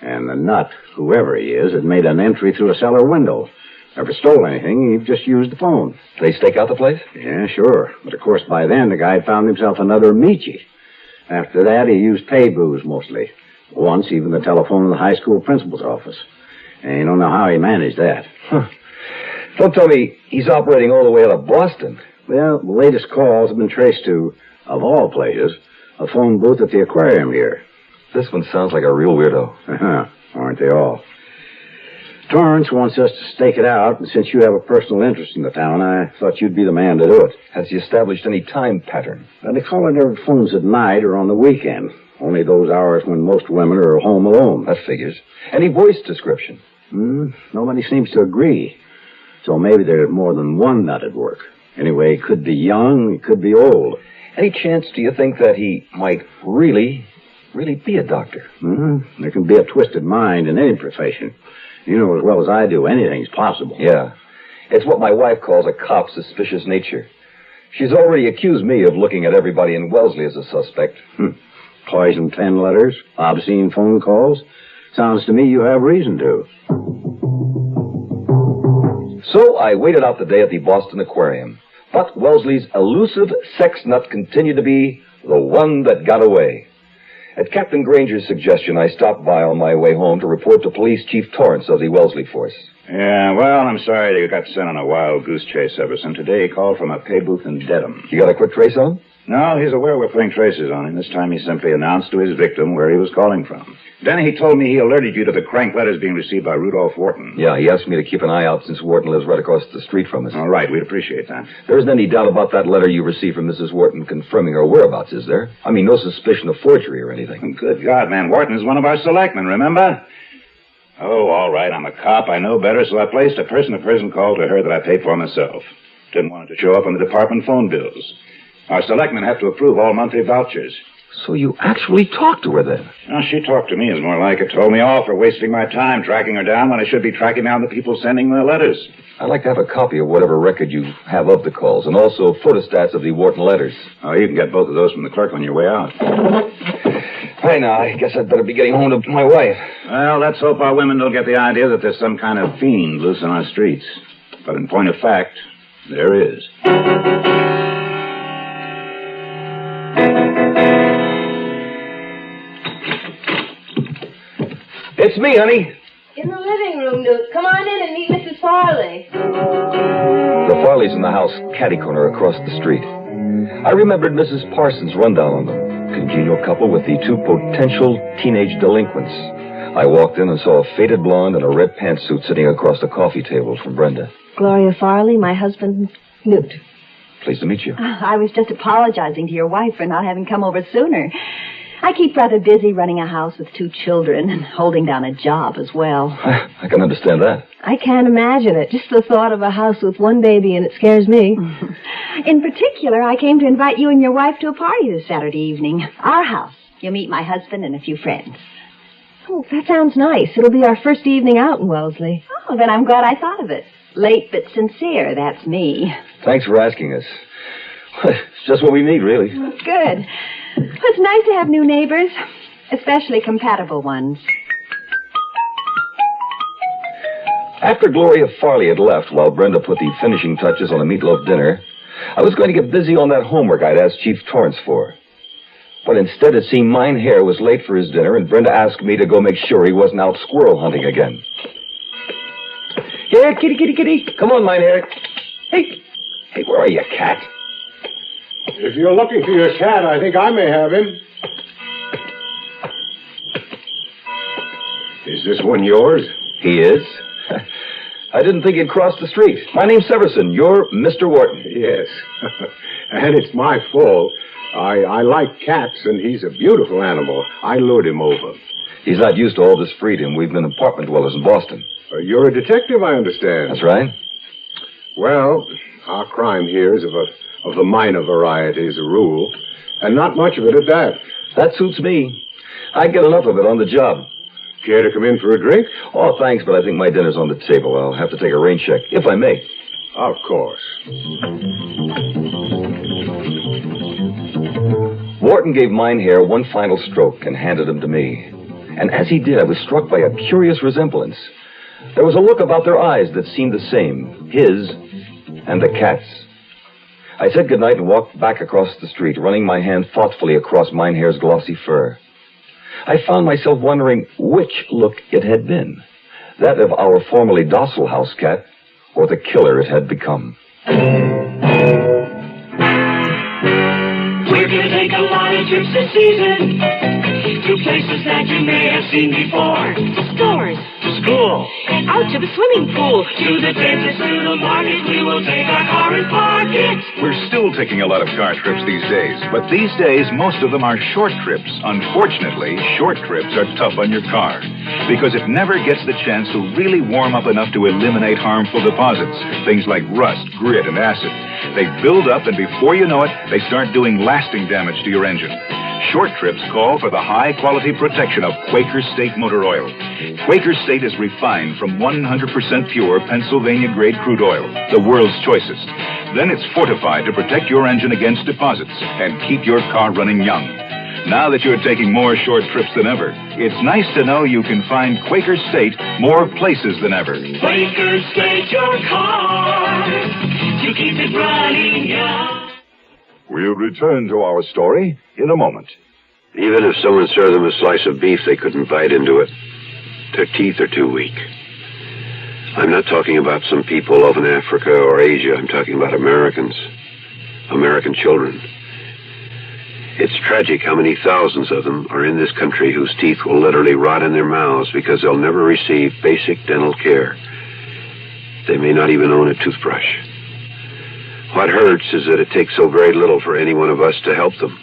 And the nut, whoever he is, had made an entry through a cellar window. Never stole anything, he just used the phone. Did they stake out the place? Yeah, sure. But of course, by then, the guy had found himself another Michi. After that, he used pay booze mostly. Once, even the telephone in the high school principal's office. And you don't know how he managed that. Huh. Don't tell me he's operating all the way out of Boston. Well, the latest calls have been traced to, of all places, a phone booth at the aquarium here. This one sounds like a real weirdo. Uh-huh. Aren't they all? Torrance wants us to stake it out, and since you have a personal interest in the town, I thought you'd be the man to do it. Has he established any time pattern? They call it their phones at night or on the weekend. Only those hours when most women are home alone. That figures. Any voice description? Nobody seems to agree. So maybe there's more than one nut at work. Anyway, he could be young, he could be old. Any chance do you think that he might really be a doctor? There can be a twisted mind in any profession. You know as well as I do, anything's possible. Yeah. It's what my wife calls a cop's suspicious nature. She's already accused me of looking at everybody in Wellesley as a suspect. Poison pen letters, obscene phone calls. Sounds to me you have reason to. So I waited out the day at the Boston Aquarium. But Wellesley's elusive sex nut continued to be the one that got away. At Captain Granger's suggestion, I stopped by on my way home to report to Police Chief Torrance of the Wellesley force. Yeah, well, I'm sorry that you got sent on a wild goose chase, Everson. Today he called from a pay booth in Dedham. You got a quick trace on him? No, he's aware we're putting traces on him. This time he simply announced to his victim where he was calling from. Then he told me he alerted you to the crank letters being received by Rudolph Wharton. Yeah, he asked me to keep an eye out since Wharton lives right across the street from us. All right, we'd appreciate that. There isn't any doubt about that letter you received from Mrs. Wharton confirming her whereabouts, is there? I mean, no suspicion of forgery or anything. Good God, man, Wharton is one of our selectmen, remember? Oh, all right, I'm a cop. I know better, so I placed a person-to-person call to her that I paid for myself. Didn't want it to show up on the department phone bills. Our selectmen have to approve all monthly vouchers. So you actually talked to her then? No, she talked to me is more like it. Told me off for wasting my time tracking her down when I should be tracking down the people sending the letters. I'd like to have a copy of whatever record you have of the calls, and also photostats of the Wharton letters. Oh, you can get both of those from the clerk on your way out. Hey, now, I guess I'd better be getting home to my wife. Well, let's hope our women don't get the idea that there's some kind of fiend loose on our streets. But in point of fact, there is. It's me, honey. In the living room, Newt. Come on in and meet Mrs. Farley. The Farleys in the house catty-corner across the street. I remembered Mrs. Parsons' rundown on them. Congenial couple with the two potential teenage delinquents. I walked in and saw a faded blonde in a red pantsuit sitting across the coffee table from Brenda. Gloria Farley, my husband, Newt. Pleased to meet you. I was just apologizing to your wife for not having come over sooner. I keep rather busy running a house with 2 children and holding down a job as well. I can understand that. I can't imagine it. Just the thought of a house with 1 baby and it scares me. In particular, I came to invite you and your wife to a party this Saturday evening. Our house. You'll meet my husband and a few friends. Oh, that sounds nice. It'll be our first evening out in Wellesley. Oh, then I'm glad I thought of it. Late but sincere, that's me. Thanks for asking us. It's just what we need, really. Good. It's nice to have new neighbors, especially compatible ones. After Gloria Farley had left, while Brenda put the finishing touches on a meatloaf dinner, I was going to get busy on that homework I'd asked Chief Torrance for. But instead, it seemed Mine Hair was late for his dinner, and Brenda asked me to go make sure he wasn't out squirrel hunting again. Here, kitty, kitty, kitty. Come on, Mine Hair. Hey, where are you, cat? If you're looking for your cat, I think I may have him. Is this one yours? He is. I didn't think he'd cross the street. My name's Severson. You're Mr. Wharton. Yes. And it's my fault. I like cats, and he's a beautiful animal. I lured him over. He's not used to all this freedom. We've been apartment dwellers in Boston. You're a detective, I understand. That's right. Well, our crime here is of the minor variety as a rule, and not much of it at that. That suits me. I get enough of it on the job. Care to come in for a drink? Oh, thanks, but I think my dinner's on the table. I'll have to take a rain check, if I may. Of course. Wharton gave Mine Hair one final stroke and handed him to me. And as he did, I was struck by a curious resemblance. There was a look about their eyes that seemed the same, his and the cat's. I said goodnight and walked back across the street, running my hand thoughtfully across Minehair's glossy fur. I found myself wondering which look it had been, that of our formerly docile house cat, or the killer it had become. We're gonna take a lot of trips this season to places that you may have seen before. To stores. To school. Out to the swimming pool. To the dentist, to the market. We will take our car and park it. We're still taking a lot of car trips these days, but these days most of them are short trips. Unfortunately, short trips are tough on your car because it never gets the chance to really warm up enough to eliminate harmful deposits, things like rust, grit, and acid. They build up, and before you know it, they start doing lasting damage to your engine. Short trips call for the high-quality protection of Quaker State motor oil. Quaker State is refined from 100% pure Pennsylvania-grade crude oil, the world's choicest. Then it's fortified to protect your engine against deposits and keep your car running young. Now that you're taking more short trips than ever, it's nice to know you can find Quaker State more places than ever. Quaker State your car to keep it running young. We'll return to our story in a moment. Even if someone served them a slice of beef, they couldn't bite into it. Their teeth are too weak. I'm not talking about some people over in Africa or Asia. I'm talking about Americans. American children. It's tragic how many thousands of them are in this country whose teeth will literally rot in their mouths because they'll never receive basic dental care. They may not even own a toothbrush. What hurts is that it takes so very little for any one of us to help them.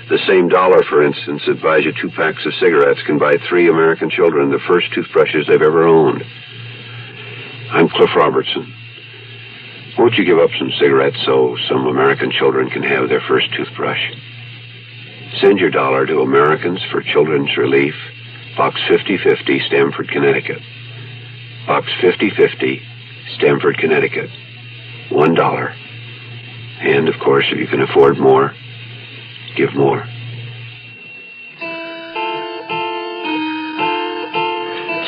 The same dollar, for instance, that buys you 2 packs of cigarettes can buy 3 American children the first toothbrushes they've ever owned. I'm Cliff Robertson. Won't you give up some cigarettes so some American children can have their first toothbrush? Send your dollar to Americans for Children's Relief, Box 5050, Stamford, Connecticut. Box 5050, Stamford, Connecticut. $1. And, of course, if you can afford more, give more.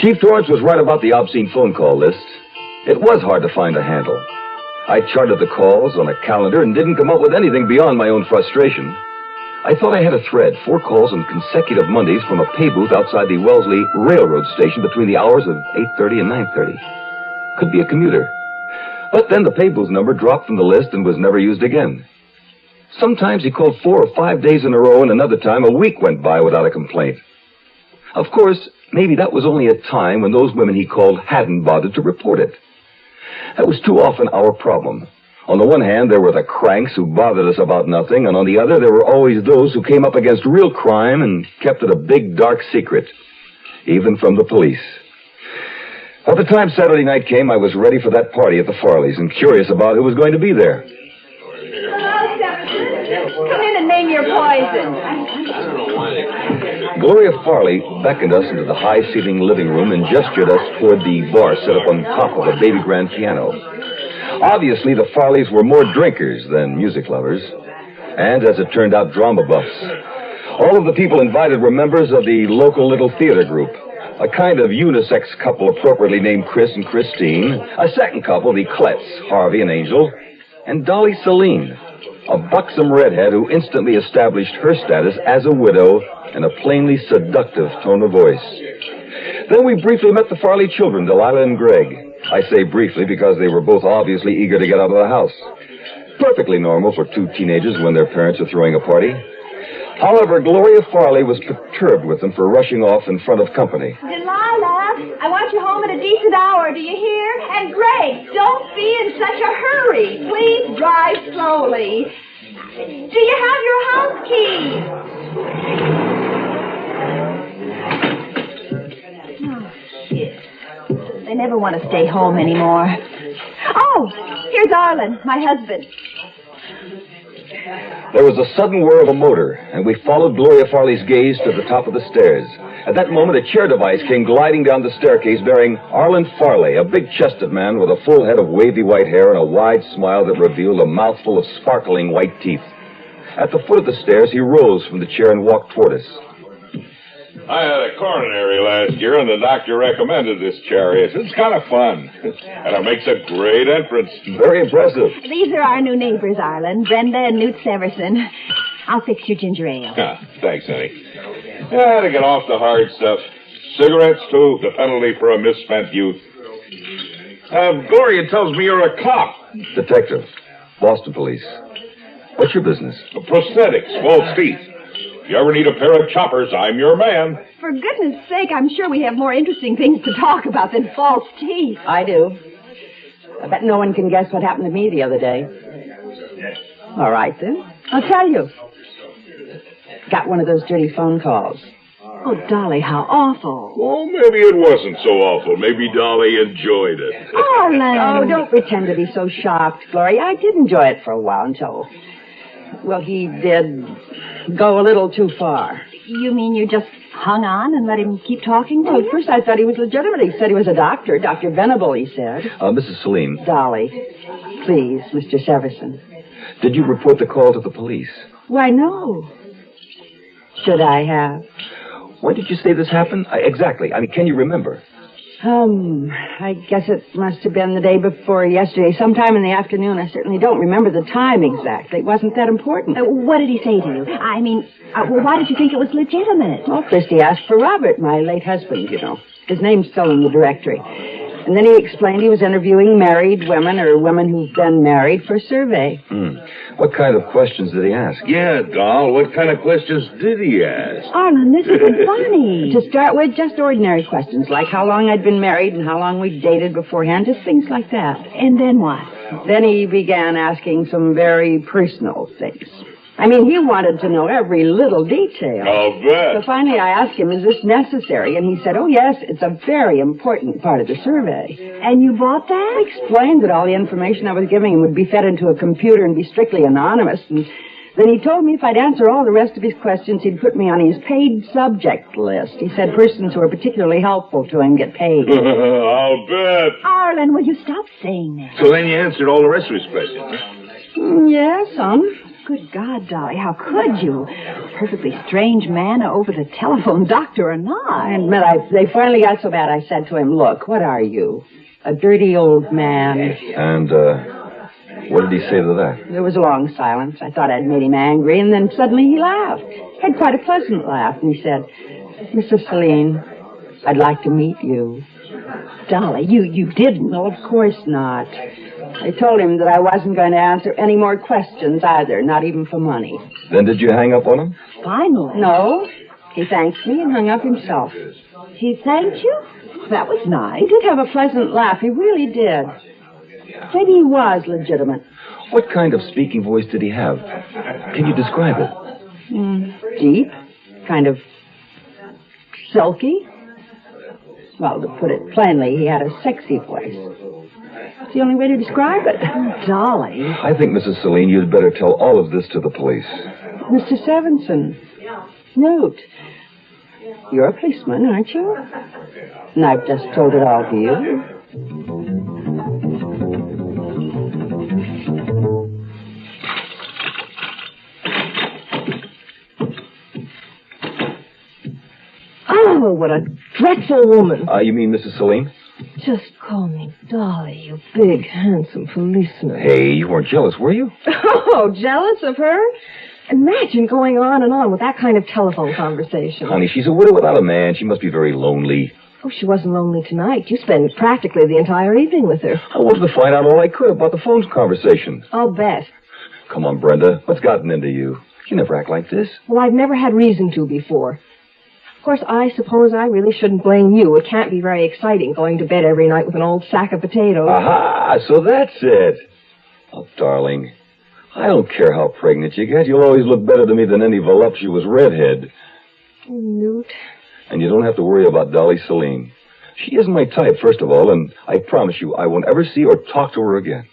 Chief Torrance was right about the obscene phone call list. It was hard to find a handle. I charted the calls on a calendar and didn't come up with anything beyond my own frustration. I thought I had a thread, 4 calls on consecutive Mondays from a pay booth outside the Wellesley Railroad Station between the hours of 8:30 and 9:30. Could be a commuter. But then the pay booth number dropped from the list and was never used again. Sometimes he called 4 or 5 days in a row, and another time a week went by without a complaint. Of course, maybe that was only a time when those women he called hadn't bothered to report it. That was too often our problem. On the one hand, there were the cranks who bothered us about nothing, and on the other, there were always those who came up against real crime and kept it a big, dark secret, even from the police. By the time Saturday night came, I was ready for that party at the Farleys and curious about who was going to be there. Hello, Jefferson. Come in and name your poison. Gloria Farley beckoned us into the high-ceiling living room and gestured us toward the bar set up on top of a baby grand piano. Obviously, the Farleys were more drinkers than music lovers, and, as it turned out, drama buffs. All of the people invited were members of the local little theater group. A kind of unisex couple appropriately named Chris and Christine, a second couple, the Kletts, Harvey and Angel, and Dolly Celine, a buxom redhead who instantly established her status as a widow in a plainly seductive tone of voice. Then we briefly met the Farley children, Delilah and Greg. I say briefly because they were both obviously eager to get out of the house. Perfectly normal for 2 teenagers when their parents are throwing a party. However, Gloria Farley was perturbed with them for rushing off in front of company. Delilah, I want you home at a decent hour, do you hear? And Greg, don't be in such a hurry. Please drive slowly. Do you have your house keys? Oh, shit. They never want to stay home anymore. Oh, here's Arlen, my husband. There was a sudden whir of a motor, and we followed Gloria Farley's gaze to the top of the stairs. At that moment, a chair device came gliding down the staircase bearing Arlen Farley, a big-chested man with a full head of wavy white hair and a wide smile that revealed a mouthful of sparkling white teeth. At the foot of the stairs, he rose from the chair and walked toward us. I had a coronary last year, and the doctor recommended this chariot. It's kind of fun, and it makes a great entrance. Very impressive. These are our new neighbors, Arlen, Brenda and Newt Severson. I'll fix your ginger ale. Thanks, honey. Yeah, to get off the hard stuff. Cigarettes, too, the penalty for a misspent youth. Gloria tells me you're a cop. Detective. Boston Police. What's your business? Prosthetics, false teeth. If you ever need a pair of choppers, I'm your man. For goodness sake, I'm sure we have more interesting things to talk about than false teeth. I do. I bet no one can guess what happened to me the other day. All right, then. I'll tell you. Got one of those dirty phone calls. Oh, Dolly, how awful. Oh, maybe it wasn't so awful. Maybe Dolly enjoyed it. Arlen! Oh, don't pretend to be so shocked, Gloria. I did enjoy it for a while until... Well, he did go a little too far. You mean you just hung on and let him keep talking to Well, you? at first I thought he was legitimate. He said he was a doctor. Dr. Venable, he said. Mrs. Celine. Dolly. Please, Mr. Severson. Did you report the call to the police? Why, no. Should I have? When did you say this happened? Exactly. I mean, can you remember? I guess it must have been the day before yesterday, sometime in the afternoon. I certainly don't remember the time exactly. It wasn't that important. What did he say to you? I mean, why did you think it was legitimate? Well, first he asked for Robert, my late husband, you know. His name's still in the directory. And then he explained he was interviewing married women or women who've been married for a survey. What kind of questions did he ask? Yeah, doll, what kind of questions did he ask? Arlen, this isn't funny. To start with, just ordinary questions, like how long I'd been married and how long we'd dated beforehand, just things like that. And then what? Then he began asking some very personal things. I mean, he wanted to know every little detail. I'll bet. So finally I asked him, is this necessary? And he said, oh, yes, it's a very important part of the survey. And you bought that? I explained that all the information I was giving him would be fed into a computer and be strictly anonymous. And then he told me if I'd answer all the rest of his questions, he'd put me on his paid subject list. He said persons who are particularly helpful to him get paid. I'll bet. Arlen, will you stop saying that? So then you answered all the rest of his questions, huh? Yeah, some. Good God, Dolly, how could you? Perfectly strange man over the telephone, doctor or not. I admit, they finally got so bad I said to him, look, what are you? A dirty old man. And, what did he say to that? There was a long silence. I thought I'd made him angry, and then suddenly he laughed. Had quite a pleasant laugh, and he said, Mrs. Celine, I'd like to meet you. Dolly, you didn't. No, of course not. I told him that I wasn't going to answer any more questions either, not even for money. Then did you hang up on him? Finally. No. He thanked me and hung up himself. He thanked you? That was nice. He did have a pleasant laugh. He really did. Maybe he was legitimate. What kind of speaking voice did he have? Can you describe it? Deep. Kind of silky. Well, to put it plainly, he had a sexy voice. It's the only way to describe it. Dolly. I think, Mrs. Celine, you'd better tell all of this to the police. Mr. Severson. Newt. You're a policeman, aren't you? And I've just told it all to you. Oh, what a dreadful woman. You mean Mrs. Celine? Just call me Dolly, you big, handsome policeman. Hey, you weren't jealous, were you? Oh, jealous of her? Imagine going on and on with that kind of telephone conversation. Honey, she's a widow without a man. She must be very lonely. Oh, she wasn't lonely tonight. You spent practically the entire evening with her. I wanted to find out all I could about the phone conversation. I'll bet. Come on, Brenda. What's gotten into you? You never act like this. Well, I've never had reason to before. Of course, I suppose I really shouldn't blame you. It can't be very exciting going to bed every night with an old sack of potatoes. Aha! So that's it. Oh, darling, I don't care how pregnant you get. You'll always look better to me than any voluptuous redhead. Newt. And you don't have to worry about Dolly Celine. She isn't my type, first of all, and I promise you I won't ever see or talk to her again.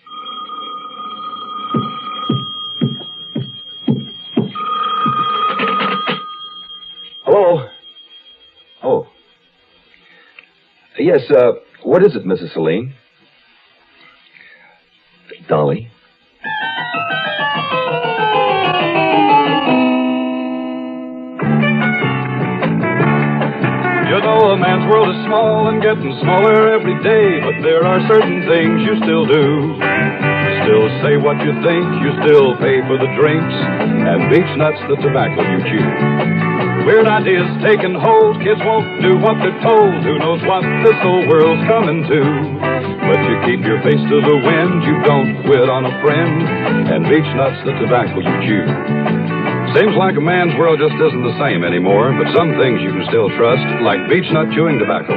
Hello? Oh. Yes, what is it, Mrs. Celine? Dolly? world is small and getting smaller every day, but there are certain things you still do. You still say what you think, you still pay for the drinks, and beach nuts the tobacco you chew. Weird ideas taking hold, kids won't do what they're told. Who knows what this whole world's coming to? But you keep your face to the wind, you don't quit on a friend, and beach nuts the tobacco you chew. Seems like a man's world just isn't the same anymore, but some things you can still trust, like beech nut chewing tobacco.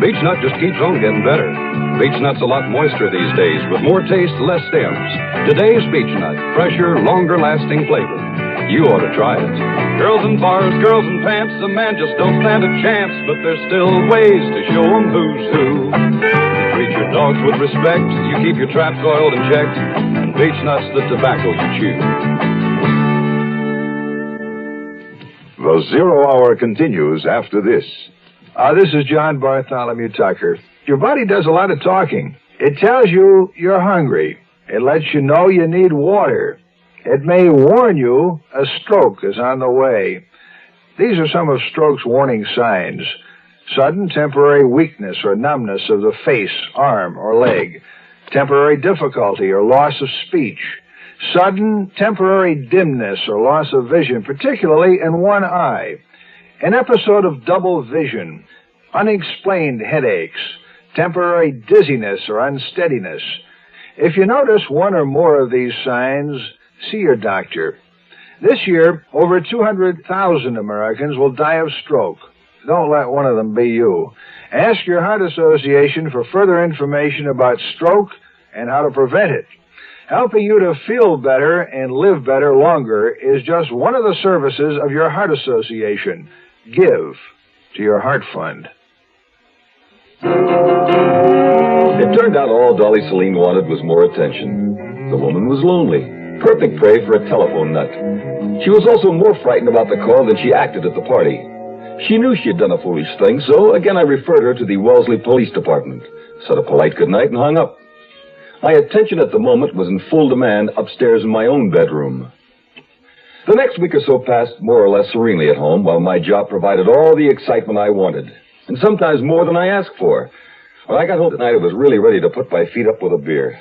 Beech nut just keeps on getting better. Beech nut's a lot moister these days, with more taste, less stems. Today's beech nut, fresher, longer-lasting flavor. You ought to try it. Girls in bars, girls in pants, a man just don't stand a chance, but there's still ways to show 'em who's who. You treat your dogs with respect, you keep your traps oiled and checked, and beech nut's the tobacco you chew. The Zero Hour continues after this. This is John Bartholomew Tucker. Your body does a lot of talking. It tells you you're hungry. It lets you know you need water. It may warn you a stroke is on the way. These are some of stroke's warning signs. Sudden temporary weakness or numbness of the face, arm, or leg. Temporary difficulty or loss of speech. Sudden temporary dimness or loss of vision, particularly in one eye. An episode of double vision. Unexplained headaches. Temporary dizziness or unsteadiness. If you notice one or more of these signs, see your doctor. This year, over 200,000 Americans will die of stroke. Don't let one of them be you. Ask your heart association for further information about stroke and how to prevent it. Helping you to feel better and live better longer is just one of the services of your heart association. Give to your heart fund. It turned out all Dolly Celine wanted was more attention. The woman was lonely. Perfect prey for a telephone nut. She was also more frightened about the call than she acted at the party. She knew she had done a foolish thing, so again I referred her to the Wellesley Police Department, said a polite goodnight, and hung up. My attention at the moment was in full demand upstairs in my own bedroom. The next week or so passed more or less serenely at home, while my job provided all the excitement I wanted, and sometimes more than I asked for. When I got home tonight, I was really ready to put my feet up with a beer.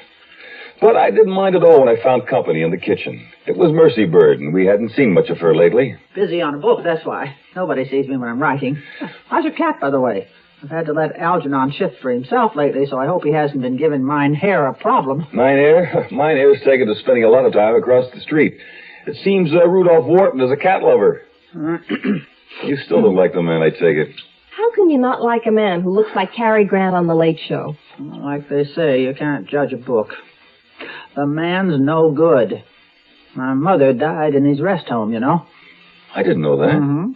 But I didn't mind at all when I found company in the kitchen. It was Mercy Bird, and we hadn't seen much of her lately. Busy on a book, that's why. Nobody sees me when I'm writing. How's your cat, by the way? I've had to let Algernon shift for himself lately, so I hope he hasn't been giving Mine Hair a problem. Mine Hair's taken to spending a lot of time across the street. It seems Rudolph Wharton is a cat lover. You still don't like the man, I take it. How can you not like a man who looks like Cary Grant on The Late Show? Well, like they say, you can't judge a book. The man's no good. My mother died in his rest home, you know. I didn't know that. Mm-hmm.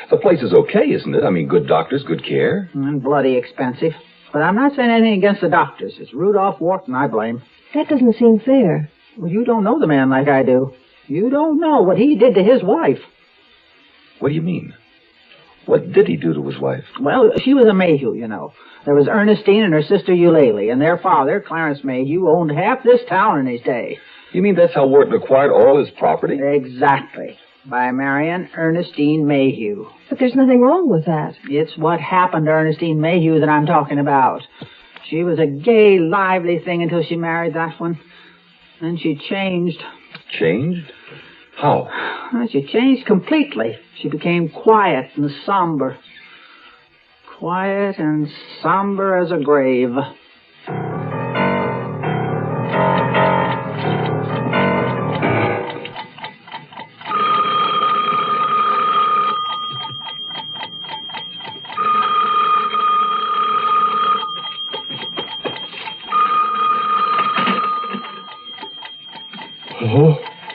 The place is okay, isn't it? I mean, good doctors, good care. And bloody expensive. But I'm not saying anything against the doctors. It's Rudolph Wharton I blame. That doesn't seem fair. Well, you don't know the man like I do. You don't know what he did to his wife. What do you mean? What did he do to his wife? Well, she was a Mayhew, you know. There was Ernestine and her sister Eulalie, and their father, Clarence Mayhew, owned half this town in his day. You mean that's how Wharton acquired all his property? Exactly. By marrying Ernestine Mayhew. But there's nothing wrong with that. It's what happened to Ernestine Mayhew that I'm talking about. She was a gay, lively thing until she married that one. Then she changed. Changed? How? Well, she changed completely. She became quiet and somber. Quiet and somber as a grave.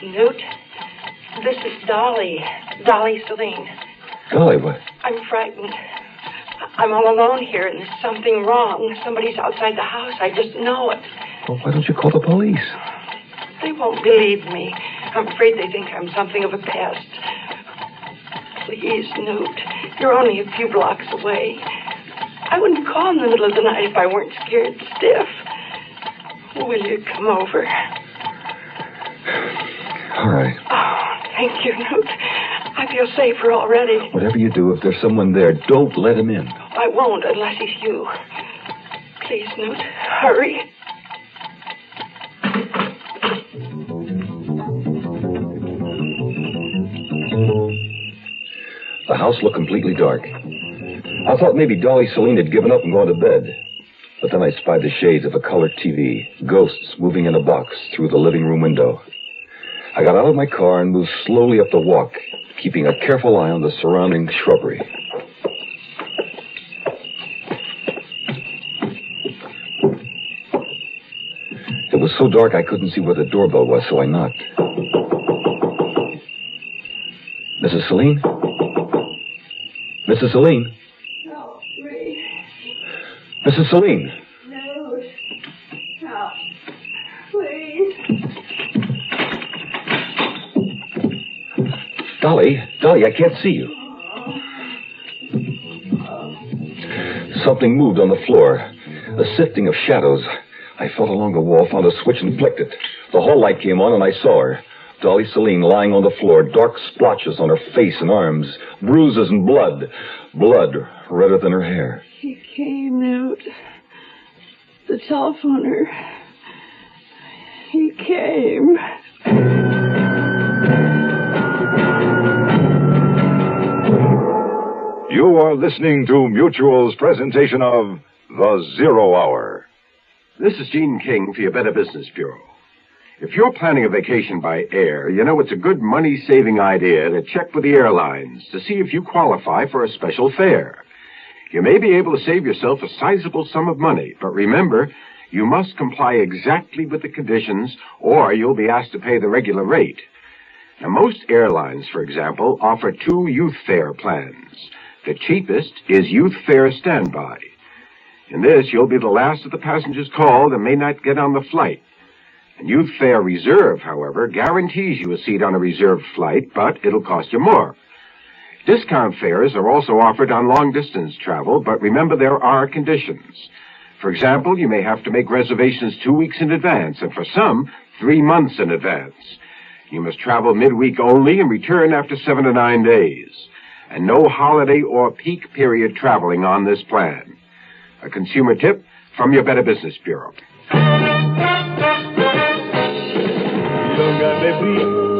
Newt, this is Dolly Celine. Dolly, what? I'm frightened. I'm all alone here, and there's something wrong. Somebody's outside the house. I just know it. Well, why don't you call the police? They won't believe me. I'm afraid they think I'm something of a pest. Please, Newt, you're only a few blocks away. I wouldn't call in the middle of the night if I weren't scared stiff. Will you come over? All right. Oh, thank you, Newt. I feel safer already. Whatever you do, if there's someone there, don't let him in. I won't unless he's you. Please, Newt, hurry. The house looked completely dark. I thought maybe Dolly Serling had given up and gone to bed. But then I spied the shades of a colored TV, ghosts moving in a box through the living room window. I got out of my car and moved slowly up the walk, keeping a careful eye on the surrounding shrubbery. It was so dark I couldn't see where the doorbell was, so I knocked. Mrs. Serling? Mrs. Serling? No, please. Mrs. Serling? No. No. Please. Dolly, I can't see you. Something moved on the floor. A sifting of shadows. I felt along the wall, found a switch and flicked it. The hall light came on and I saw her. Dolly Serling lying on the floor, dark splotches on her face and arms, bruises and blood. Blood redder than her hair. He came, Newt. The telephoner. He came. You are listening to Mutual's presentation of The Zero Hour. This is Gene King for your Better Business Bureau. If you're planning a vacation by air, you know it's a good money-saving idea to check with the airlines to see if you qualify for a special fare. You may be able to save yourself a sizable sum of money, but remember, you must comply exactly with the conditions or you'll be asked to pay the regular rate. Now, most airlines, for example, offer 2 youth fare plans. The cheapest is Youth Fare Standby. In this, you'll be the last of the passengers called and may not get on the flight. And Youth Fare Reserve, however, guarantees you a seat on a reserved flight, but it'll cost you more. Discount fares are also offered on long-distance travel, but remember there are conditions. For example, you may have to make reservations 2 weeks in advance, and for some, 3 months in advance. You must travel midweek only and return after 7 to 9 days. And no holiday or peak period traveling on this plan. A consumer tip from your Better Business Bureau. Young guy may be,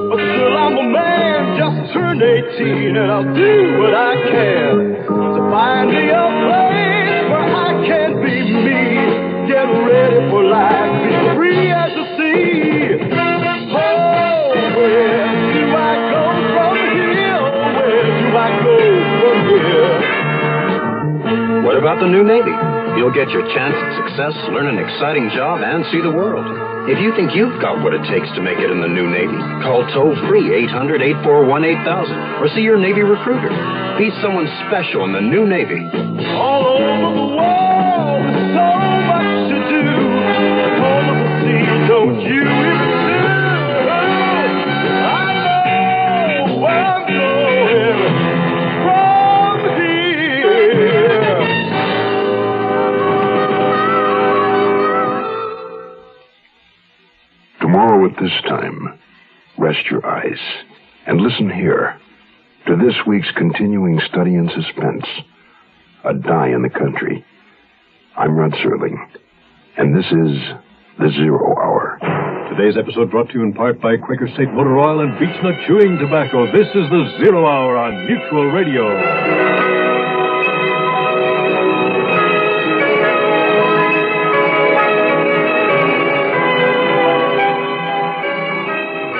but still I'm a man. Just turned 18 and I'll do what I can to find me a place where I can be me. Get ready for life, be free as the sea. Oh, where do I go from here? Where do I go from here? What about the new Navy? You'll get your chance at success, learn an exciting job, and see the world. If you think you've got what it takes to make it in the new Navy, call toll-free 800-841-8000 or see your Navy recruiter. Be someone special in the new Navy. All over the world, there's so much to do. Home of the sea, don't you even do? I know where I'm going from here. Tomorrow at this time, rest your eyes and listen here to this week's continuing study in suspense, A Die in the Country. I'm Rod Serling, and this is The Zero Hour. Today's episode brought to you in part by Quaker State Motor Oil and Beechnut Chewing Tobacco. This is The Zero Hour on Mutual Radio.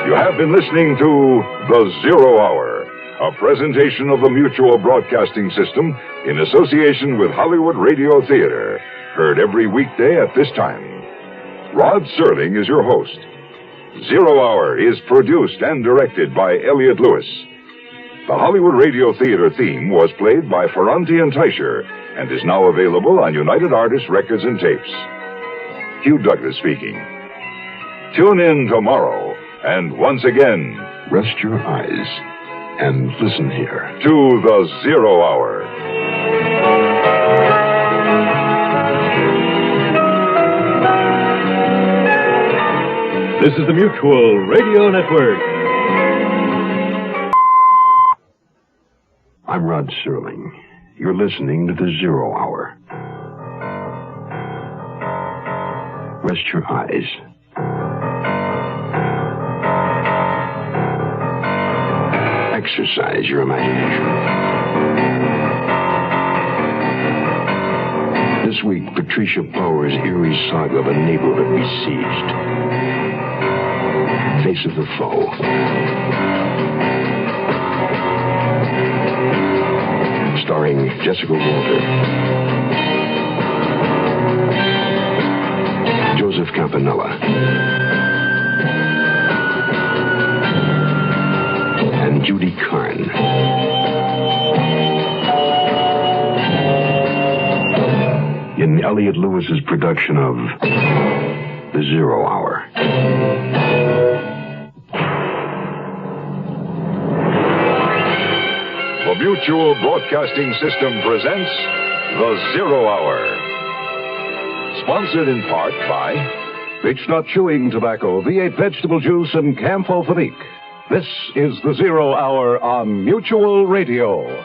You have been listening to The Zero Hour, a presentation of the Mutual Broadcasting System in association with Hollywood Radio Theater, heard every weekday at this time. Rod Serling is your host. Zero Hour is produced and directed by Elliott Lewis. The Hollywood Radio Theater theme was played by Ferranti and Teicher and is now available on United Artists Records and Tapes. Hugh Douglas speaking. Tune in tomorrow. And once again, rest your eyes and listen here to The Zero Hour. This is the Mutual Radio Network. I'm Rod Serling. You're listening to the Zero Hour. Rest your eyes. Exercise your imagination. This week, Patricia Power's eerie saga of a neighborhood besieged. Face of the Foe. Starring Jessica Walter, Joseph Campanella, and Judy Carn. In Elliot Lewis's production of The Zero Hour. The Mutual Broadcasting System presents The Zero Hour. Sponsored in part by Beech-Nut Chewing Tobacco, V8 Vegetable Juice, and Camphor-Phenique. This is The Zero Hour on Mutual Radio.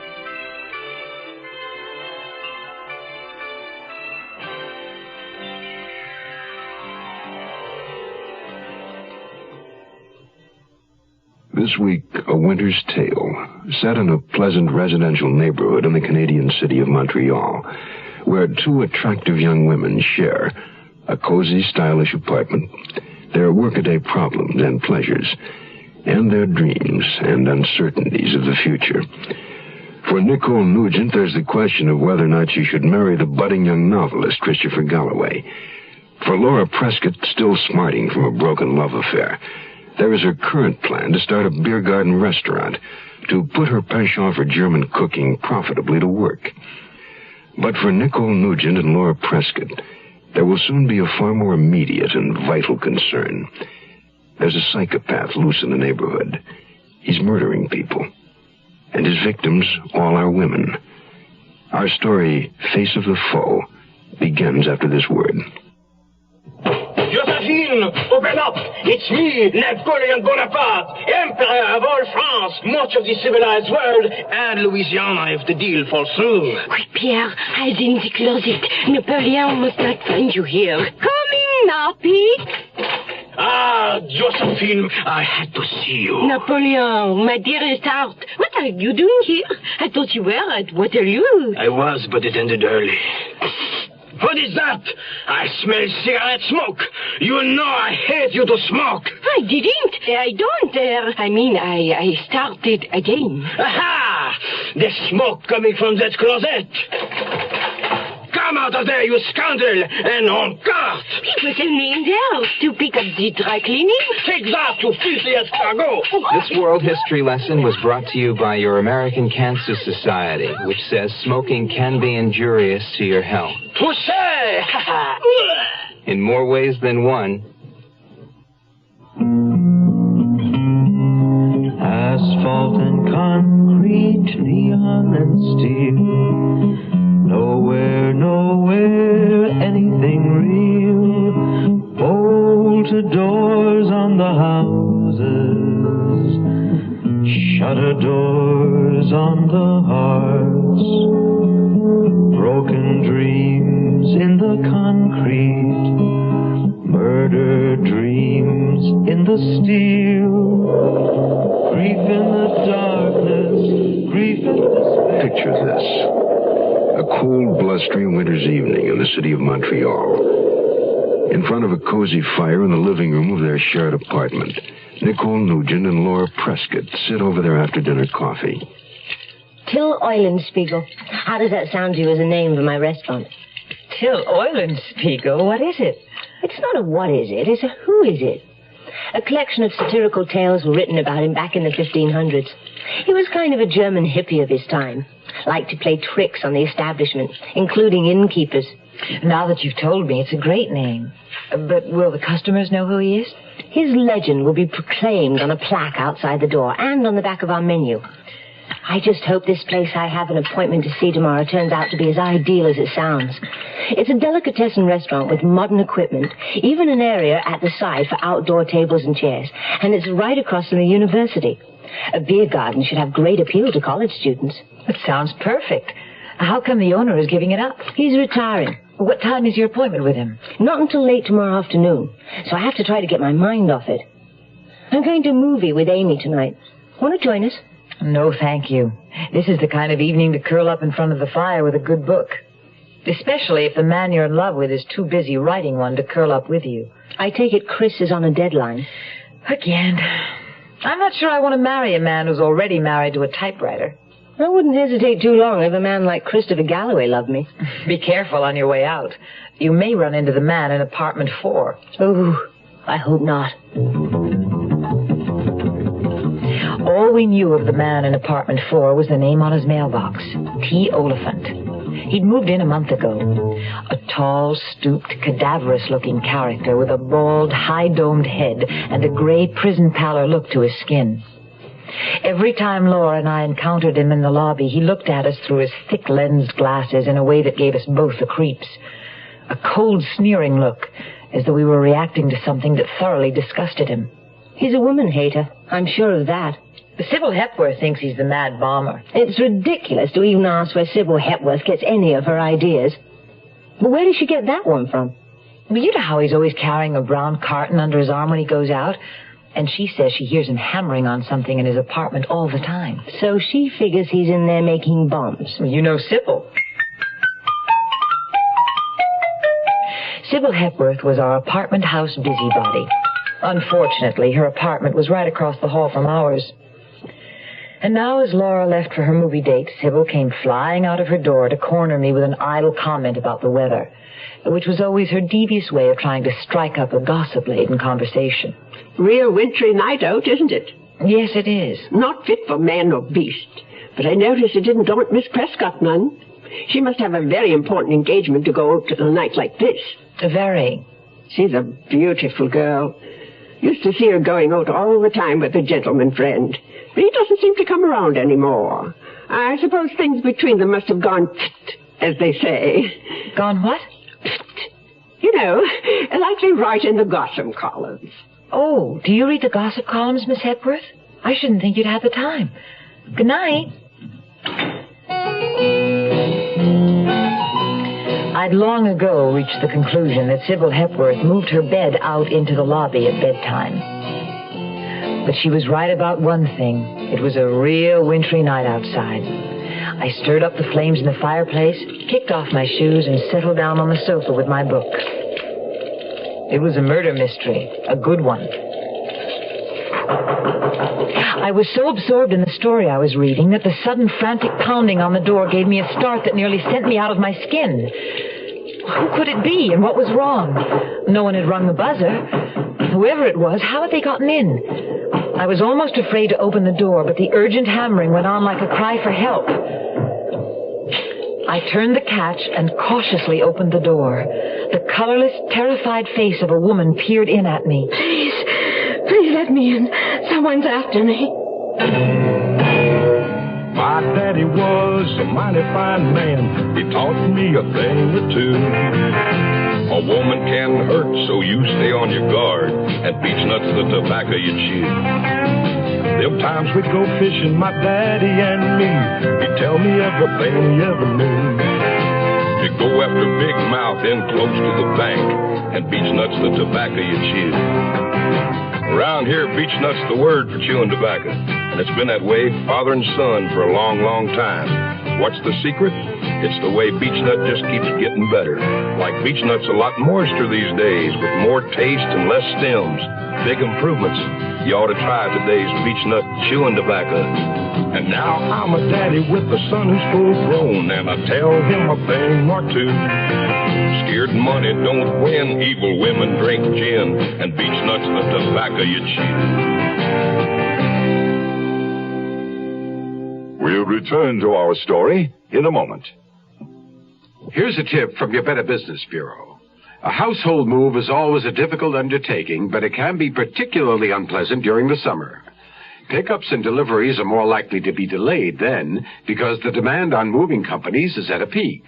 This week, A Winter's Tale, set in a pleasant residential neighborhood in the Canadian city of Montreal, where two attractive young women share a cozy, stylish apartment, their workaday problems and pleasures, and their dreams and uncertainties of the future. For Nicole Nugent, there's the question of whether or not she should marry the budding young novelist, Christopher Galloway. For Laura Prescott, still smarting from a broken love affair, there is her current plan to start a beer garden restaurant, to put her penchant for German cooking profitably to work. But for Nicole Nugent and Laura Prescott, there will soon be a far more immediate and vital concern. There's a psychopath loose in the neighborhood. He's murdering people. And his victims all are women. Our story, Face of the Foe, begins after this word. Josephine, open up! It's me, Napoleon Bonaparte, Emperor of all France, much of the civilized world, and Louisiana if the deal falls through. Quick, Pierre, hide in the closet. Napoleon must not find you here. Coming now, Pete. Ah, Josephine, I had to see you. Napoleon, my dearest heart, what are you doing here? I thought you were at Waterloo. I was, but it ended early. What is that? I smell cigarette smoke. You know I hate you to smoke. I didn't. I don't. I started again. Aha! The smoke coming from that closet. Come out of there, you scoundrel, and on guard. It was only in there to pick up the dry cleaning. Take that, you filthy escargot. This world history lesson was brought to you by your American Cancer Society, which says smoking can be injurious to your health. Touché! In more ways than one. Asphalt and concrete, neon and steel. Nowhere, anything real. Bolted doors on the houses, shutter doors on the hearts. Broken dreams in the concrete, murder dreams in the steel. Grief in the darkness, grief in the space. Picture this. A cold, blustery winter's evening in the city of Montreal. In front of a cozy fire in the living room of their shared apartment, Nicole Nugent and Laura Prescott sit over their after-dinner coffee. Till Eulenspiegel. How does that sound to you as a name for my restaurant? Till Eulenspiegel? What is it? It's not a what is it, it's a who is it. A collection of satirical tales were written about him back in the 1500s. He was kind of a German hippie of his time. Liked to play tricks on the establishment, including innkeepers. Now that you've told me, it's a great name. But will the customers know who he is? His legend will be proclaimed on a plaque outside the door and on the back of our menu. I just hope this place I have an appointment to see tomorrow turns out to be as ideal as it sounds. It's a delicatessen restaurant with modern equipment, even an area at the side for outdoor tables and chairs, and it's right across from the university. A beer garden should have great appeal to college students. It sounds perfect. How come the owner is giving it up? He's retiring. What time is your appointment with him? Not until late tomorrow afternoon, so I have to try to get my mind off it. I'm going to a movie with Amy tonight. Want to join us? No, thank you. This is the kind of evening to curl up in front of the fire with a good book. Especially if the man you're in love with is too busy writing one to curl up with you. I take it Chris is on a deadline. Again. I'm not sure I want to marry a man who's already married to a typewriter. I wouldn't hesitate too long if a man like Christopher Galloway loved me. Be careful on your way out. You may run into the man in apartment 4. Oh, I hope not. All we knew of the man in apartment 4 was the name on his mailbox, T. Oliphant. He'd moved in a month ago. A tall, stooped, cadaverous-looking character with a bald, high-domed head and a gray prison pallor look to his skin. Every time Laura and I encountered him in the lobby, he looked at us through his thick-lensed glasses in a way that gave us both the creeps. A cold, sneering look, as though we were reacting to something that thoroughly disgusted him. He's a woman hater. I'm sure of that. Sybil Hepworth thinks he's the mad bomber. It's ridiculous to even ask where Sybil Hepworth gets any of her ideas. But where did she get that one from? Well, you know how he's always carrying a brown carton under his arm when he goes out? And she says she hears him hammering on something in his apartment all the time. So she figures he's in there making bombs. Well, you know Sybil. Sybil Hepworth was our apartment house busybody. Unfortunately, her apartment was right across the hall from ours. And now, as Laura left for her movie date, Sybil came flying out of her door to corner me with an idle comment about the weather, which was always her devious way of trying to strike up a gossip-laden conversation. Real wintry night out, isn't it? Yes, it is. Not fit for man or beast. But I notice it didn't daunt Miss Prescott none. She must have a very important engagement to go out to a night like this. Very. She's a beautiful girl. Used to see her going out all the time with a gentleman friend. But he doesn't seem to come around anymore. I suppose things between them must have gone as they say. Gone what? You know, like they write in the gossip columns. Oh, do you read the gossip columns, Miss Hepworth? I shouldn't think you'd have the time. Good night. I'd long ago reached the conclusion that Sybil Hepworth moved her bed out into the lobby at bedtime. But she was right about one thing. It was a real wintry night outside. I stirred up the flames in the fireplace, kicked off my shoes, and settled down on the sofa with my book. It was a murder mystery, a good one. I was so absorbed in the story I was reading that the sudden frantic pounding on the door gave me a start that nearly sent me out of my skin. Who could it be, and what was wrong? No one had rung the buzzer. Whoever it was, how had they gotten in? I was almost afraid to open the door, but the urgent hammering went on like a cry for help. I turned the catch and cautiously opened the door. The colorless, terrified face of a woman peered in at me. Please let me in. Someone's after me. My daddy was a mighty fine man. He taught me a thing or two. A woman can hurt, so you stay on your guard. And beechnuts the tobacco you chew. Them times we'd go fishing, my daddy and me. He'd tell me everything he ever knew. He'd go after big mouth in close to the bank. And beechnuts the tobacco you chew. Around here, beechnut's the word for chewing tobacco. And it's been that way, father and son, for a long, long time. What's the secret? It's the way beechnut just keeps getting better. Like beechnut's a lot moister these days, with more taste and less stems. Big improvements. You ought to try today's beechnut chewing tobacco. And now I'm a daddy with a son who's full grown, and I tell him a thing or two. Scared money don't win, evil women drink gin, and beechnut's the tobacco you chew. We'll return to our story in a moment. Here's a tip from your Better Business Bureau. A household move is always a difficult undertaking, but it can be particularly unpleasant during the summer. Pickups and deliveries are more likely to be delayed then because the demand on moving companies is at a peak.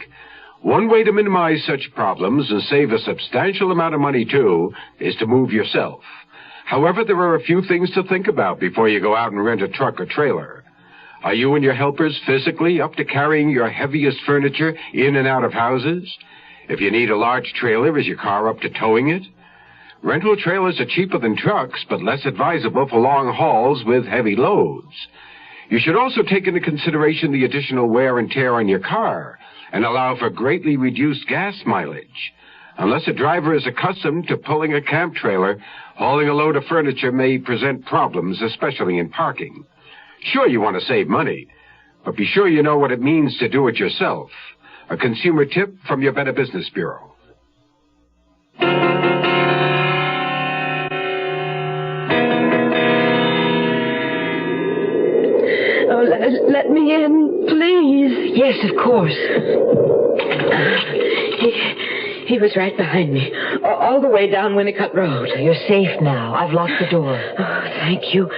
One way to minimize such problems and save a substantial amount of money, too, is to move yourself. However, there are a few things to think about before you go out and rent a truck or trailer. Are you and your helpers physically up to carrying your heaviest furniture in and out of houses? If you need a large trailer, is your car up to towing it? Rental trailers are cheaper than trucks, but less advisable for long hauls with heavy loads. You should also take into consideration the additional wear and tear on your car and allow for greatly reduced gas mileage. Unless a driver is accustomed to pulling a camp trailer, hauling a load of furniture may present problems, especially in parking. Sure, you want to save money, but be sure you know what it means to do it yourself. A consumer tip from your Better Business Bureau. Oh, let me in, please. Yes, of course. He was right behind me, all the way down Winnicott Road. You're safe now. I've locked the door. Oh, thank you.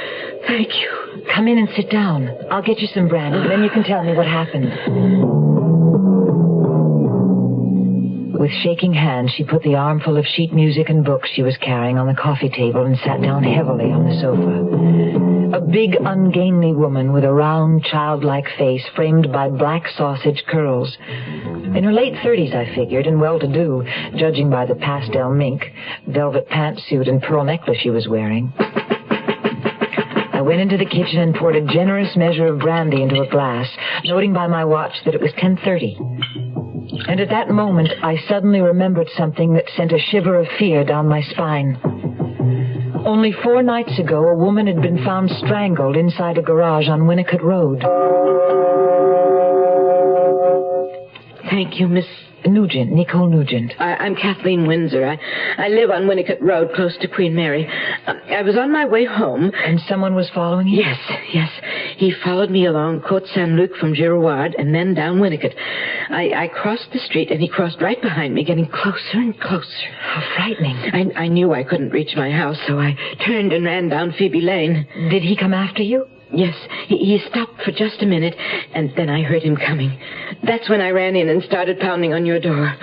Thank you. Come in and sit down. I'll get you some brandy, and then you can tell me what happened. With shaking hands, she put the armful of sheet music and books she was carrying on the coffee table and sat down heavily on the sofa. A big, ungainly woman with a round, childlike face framed by black sausage curls. In her late 30s, I figured, and well-to-do, judging by the pastel mink, velvet pantsuit, and pearl necklace she was wearing. I went into the kitchen and poured a generous measure of brandy into a glass, noting by my watch that it was 10:30. And at that moment, I suddenly remembered something that sent a shiver of fear down my spine. Only 4 nights ago, a woman had been found strangled inside a garage on Winnicott Road. Thank you, Miss Nugent, Nicole Nugent. I'm Kathleen Windsor. I live on Winnicott Road, close to Queen Mary. I was on my way home. And someone was following you? Yes. He followed me along Côte Saint-Luc from Girouard and then down Winnicott. I crossed the street and he crossed right behind me, getting closer and closer. How frightening. I knew I couldn't reach my house, so I turned and ran down Phoebe Lane. Did he come after you? Yes, he stopped for just a minute, and then I heard him coming. That's when I ran in and started pounding on your door.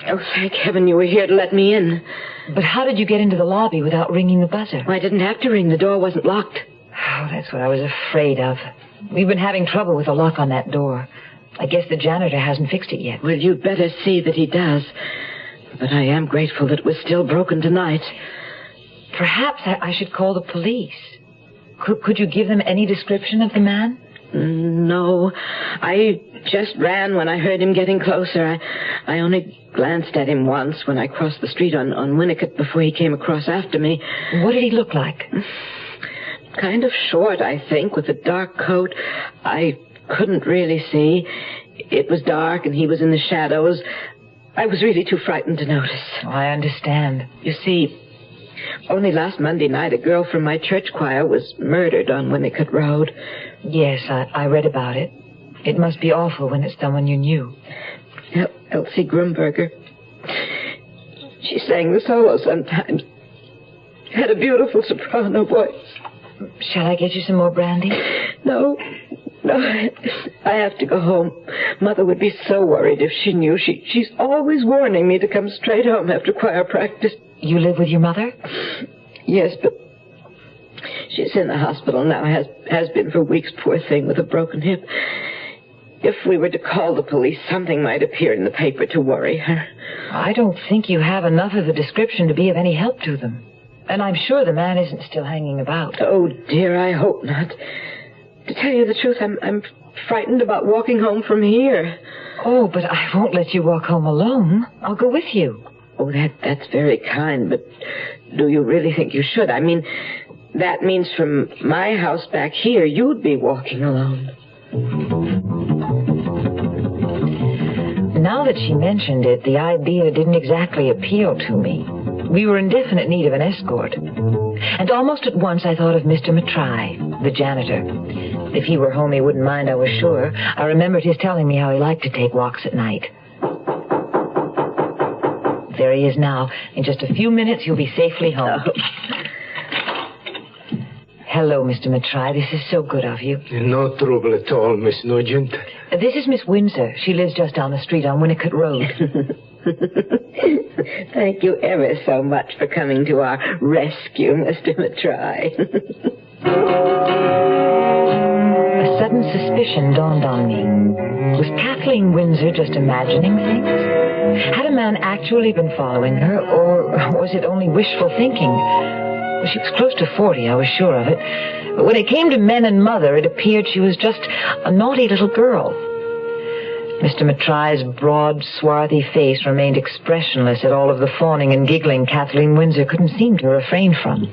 Oh, thank heaven you were here to let me in. But how did you get into the lobby without ringing the buzzer? I didn't have to ring. The door wasn't locked. Oh, that's what I was afraid of. We've been having trouble with the lock on that door. I guess the janitor hasn't fixed it yet. Well, you'd better see that he does. But I am grateful that it was still broken tonight. Perhaps I should call the police. Could you give them any description of the man? No. I just ran when I heard him getting closer. I only glanced at him once when I crossed the street on Winnicott before he came across after me. What did he look like? Kind of short, I think, with a dark coat. I couldn't really see. It was dark and he was in the shadows. I was really too frightened to notice. Oh, I understand. You see, only last Monday night, a girl from my church choir was murdered on Winnicott Road. Yes, I read about it. It must be awful when it's someone you knew. Elsie Grumberger. She sang the solo sometimes. Had a beautiful soprano voice. Shall I get you some more brandy? No, I have to go home. Mother would be so worried if she knew. She's always warning me to come straight home after choir practice. You live with your mother? Yes, but she's in the hospital now. Has been for weeks, poor thing, with a broken hip. If we were to call the police, something might appear in the paper to worry her. I don't think you have enough of a description to be of any help to them. And I'm sure the man isn't still hanging about. Oh, dear, I hope not. To tell you the truth, I'm frightened about walking home from here. Oh, but I won't let you walk home alone. I'll go with you. Oh, that's very kind, but do you really think you should? I mean, that means from my house back here, you'd be walking alone. Now that she mentioned it, the idea didn't exactly appeal to me. We were in definite need of an escort. And almost at once I thought of Mr. Matrai, the janitor. If he were home, he wouldn't mind, I was sure. I remembered his telling me how he liked to take walks at night. There he is now. In just a few minutes, you'll be safely home. Hello, Mr. Matrai. This is so good of you. No trouble at all, Miss Nugent. This is Miss Windsor. She lives just down the street on Winnicott Road. Thank you ever so much for coming to our rescue, Mr. Matrai. A sudden suspicion dawned on me. Was Kathleen Windsor just imagining things? Had a man actually been following her, or was it only wishful thinking? Well, she was close to 40, I was sure of it. But when it came to men and mother, it appeared she was just a naughty little girl. Mr. Matrai's broad, swarthy face remained expressionless at all of the fawning and giggling Kathleen Windsor couldn't seem to refrain from.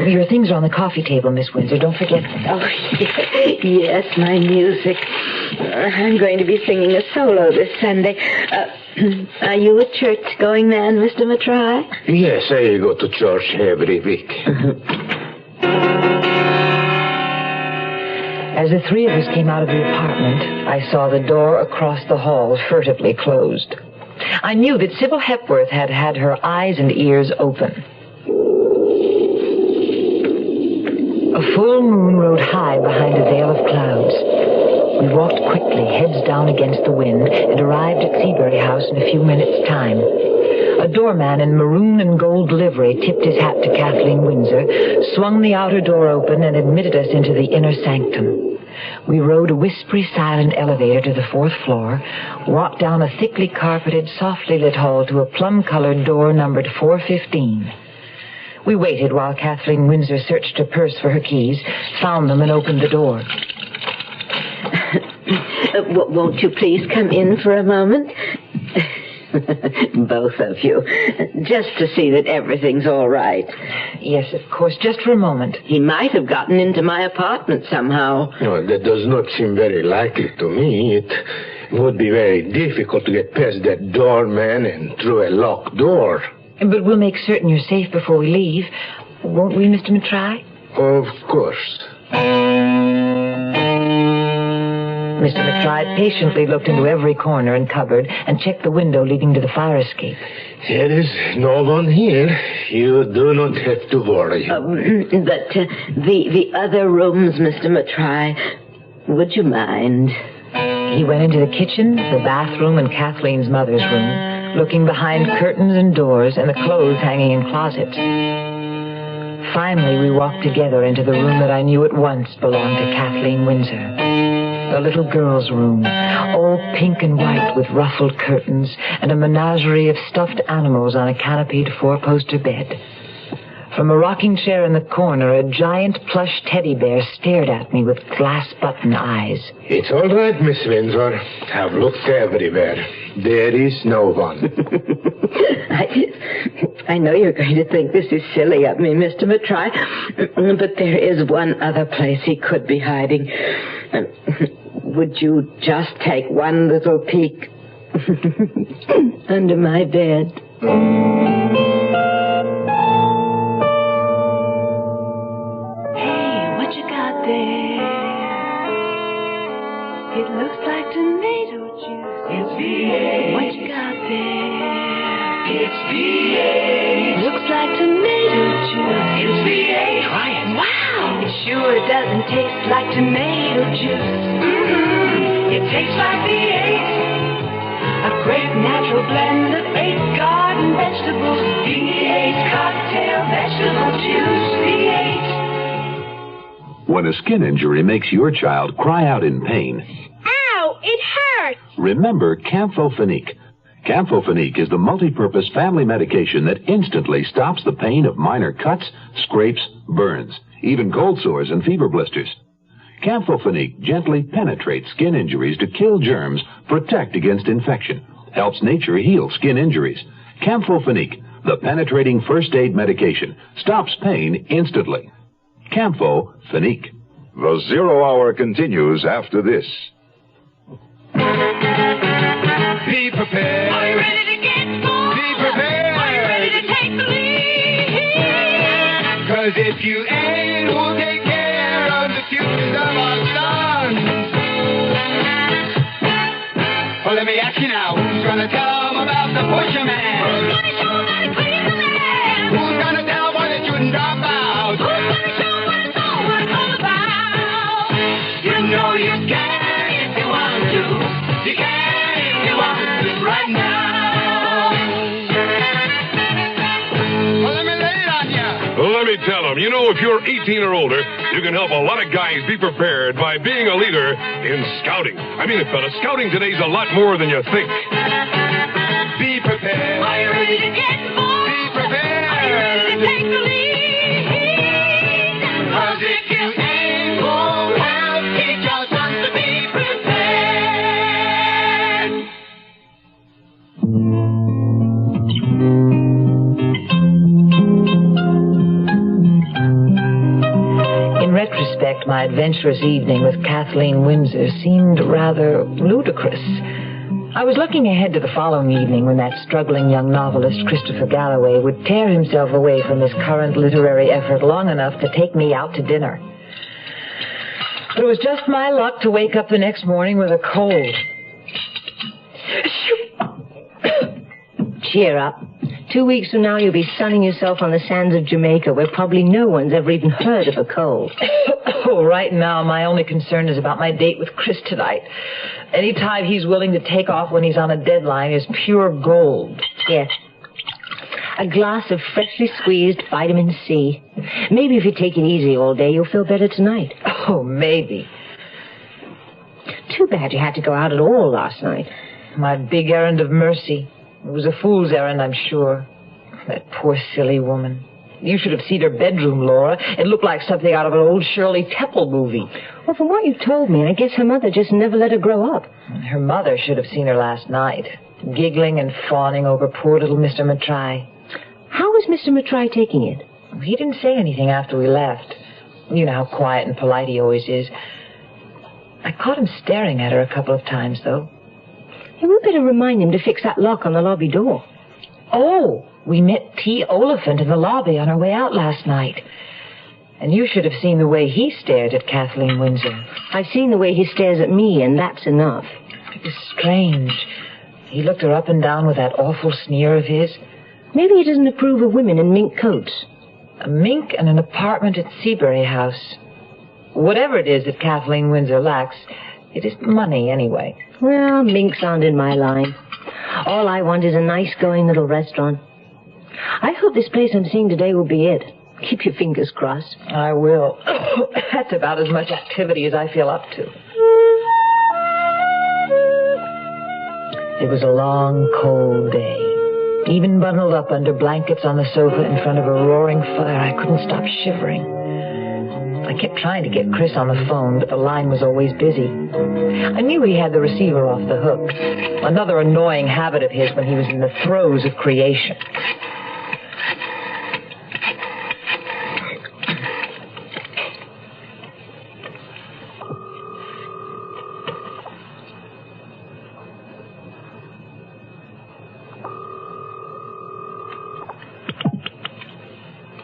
Your things are on the coffee table, Miss Windsor. Don't forget them. Oh, yes, my music. I'm going to be singing a solo this Sunday. Are you a church-going man, Mr. Matrai? Yes, I go to church every week. As the three of us came out of the apartment, I saw the door across the hall furtively closed. I knew that Sybil Hepworth had had her eyes and ears open. A full moon rode high behind a veil of clouds. We walked quickly, heads down against the wind, and arrived at Seabury House in a few minutes' time. A doorman in maroon and gold livery tipped his hat to Kathleen Windsor, swung the outer door open, and admitted us into the inner sanctum. We rode a whispery, silent elevator to the 4th floor, walked down a thickly carpeted, softly lit hall to a plum-colored door numbered 415. We waited while Kathleen Windsor searched her purse for her keys, found them, and opened the door. Won't you please come in for a moment? Both of you. Just to see that everything's all right. Yes, of course. Just for a moment. He might have gotten into my apartment somehow. No, that does not seem very likely to me. It would be very difficult to get past that doorman and through a locked door. But we'll make certain you're safe before we leave. Won't we, Mr. Matrai? Of course. Mr. Matrai patiently looked into every corner and cupboard and checked the window leading to the fire escape. There is no one here. You do not have to worry. But the other rooms, Mr. Matrai, would you mind? He went into the kitchen, the bathroom, and Kathleen's mother's room, looking behind curtains and doors and the clothes hanging in closets. Finally, we walked together into the room that I knew at once belonged to Kathleen Windsor. A little girl's room, all pink and white with ruffled curtains and a menagerie of stuffed animals on a canopied 4-poster bed. From a rocking chair in the corner, a giant plush teddy bear stared at me with glass-button eyes. It's all right, Miss Windsor. I've looked everywhere. There is no one. I know you're going to think this is silly of me, Mr. Matrai, but there is one other place he could be hiding. Would you just take one little peek under my bed? Hey, what you got there? It looks like tomato juice. It's V8. What you got there? It's V8. Looks like tomato juice. It's V8. Try it. Wow. It sure doesn't taste like tomato juice. It tastes like V8. A great natural blend of 8 garden vegetables. V8 cocktail vegetable juice. V8. When a skin injury makes your child cry out in pain, Ow! It hurts! remember Camphofenique. Camphofenique is the multi-purpose family medication that instantly stops the pain of minor cuts, scrapes, burns, even cold sores and fever blisters. Camphofenique gently penetrates skin injuries to kill germs, protect against infection, helps nature heal skin injuries. Camphofenique, the penetrating first aid medication, stops pain instantly. Camphofenique. The 0 Hour continues after this. Be prepared. Are you ready to get going? Be prepared. Are you ready to take the lead? 'Cause if you ain't, who'll take care of the futures of our sons? Well, let me ask you now, who's gonna tell them about the pusher man? Who's gonna show them how to clean the man? Who's gonna tell them why they shouldn't drop out? Who's gonna tell them, if you're 18 or older, you can help a lot of guys be prepared by being a leader in scouting. I mean it, fella. Scouting today's a lot more than you think. Be prepared. Are you ready to get bold? Be prepared. Are you ready to take the lead? 'Cause if you ain't bold, help teach your sons to be prepared. In retrospect, my adventurous evening with Kathleen Windsor seemed rather ludicrous. I was looking ahead to the following evening when that struggling young novelist, Christopher Galloway, would tear himself away from his current literary effort long enough to take me out to dinner. But it was just my luck to wake up the next morning with a cold. Cheer up. 2 weeks from now, you'll be sunning yourself on the sands of Jamaica, where probably no one's ever even heard of a cold. Oh, right now, my only concern is about my date with Chris tonight. Any time he's willing to take off when he's on a deadline is pure gold. Yes. A glass of freshly squeezed vitamin C. Maybe if you take it easy all day, you'll feel better tonight. Oh, maybe. Too bad you had to go out at all last night. My big errand of mercy. It was a fool's errand, I'm sure. That poor silly woman. You should have seen her bedroom, Laura. It looked like something out of an old Shirley Temple movie. Well, from what you've told me, I guess her mother just never let her grow up. Her mother should have seen her last night, giggling and fawning over poor little Mr. Matrai. How was Mr. Matrai taking it? He didn't say anything after we left. You know how quiet and polite he always is. I caught him staring at her a couple of times, though. You would better remind him to fix that lock on the lobby door. Oh, we met T. Oliphant in the lobby on our way out last night. And you should have seen the way he stared at Kathleen Windsor. I've seen the way he stares at me, and that's enough. It was strange. He looked her up and down with that awful sneer of his. Maybe he doesn't approve of women in mink coats. A mink and an apartment at Seabury House. Whatever it is that Kathleen Windsor lacks, it isn't money anyway. Well, minks aren't in my line. All I want is a nice going little restaurant. I hope this place I'm seeing today will be it. Keep your fingers crossed. I will. That's about as much activity as I feel up to. It was a long, cold day. Even bundled up under blankets on the sofa in front of a roaring fire, I couldn't stop shivering. I kept trying to get Chris on the phone, but the line was always busy. I knew he had the receiver off the hook. Another annoying habit of his when he was in the throes of creation.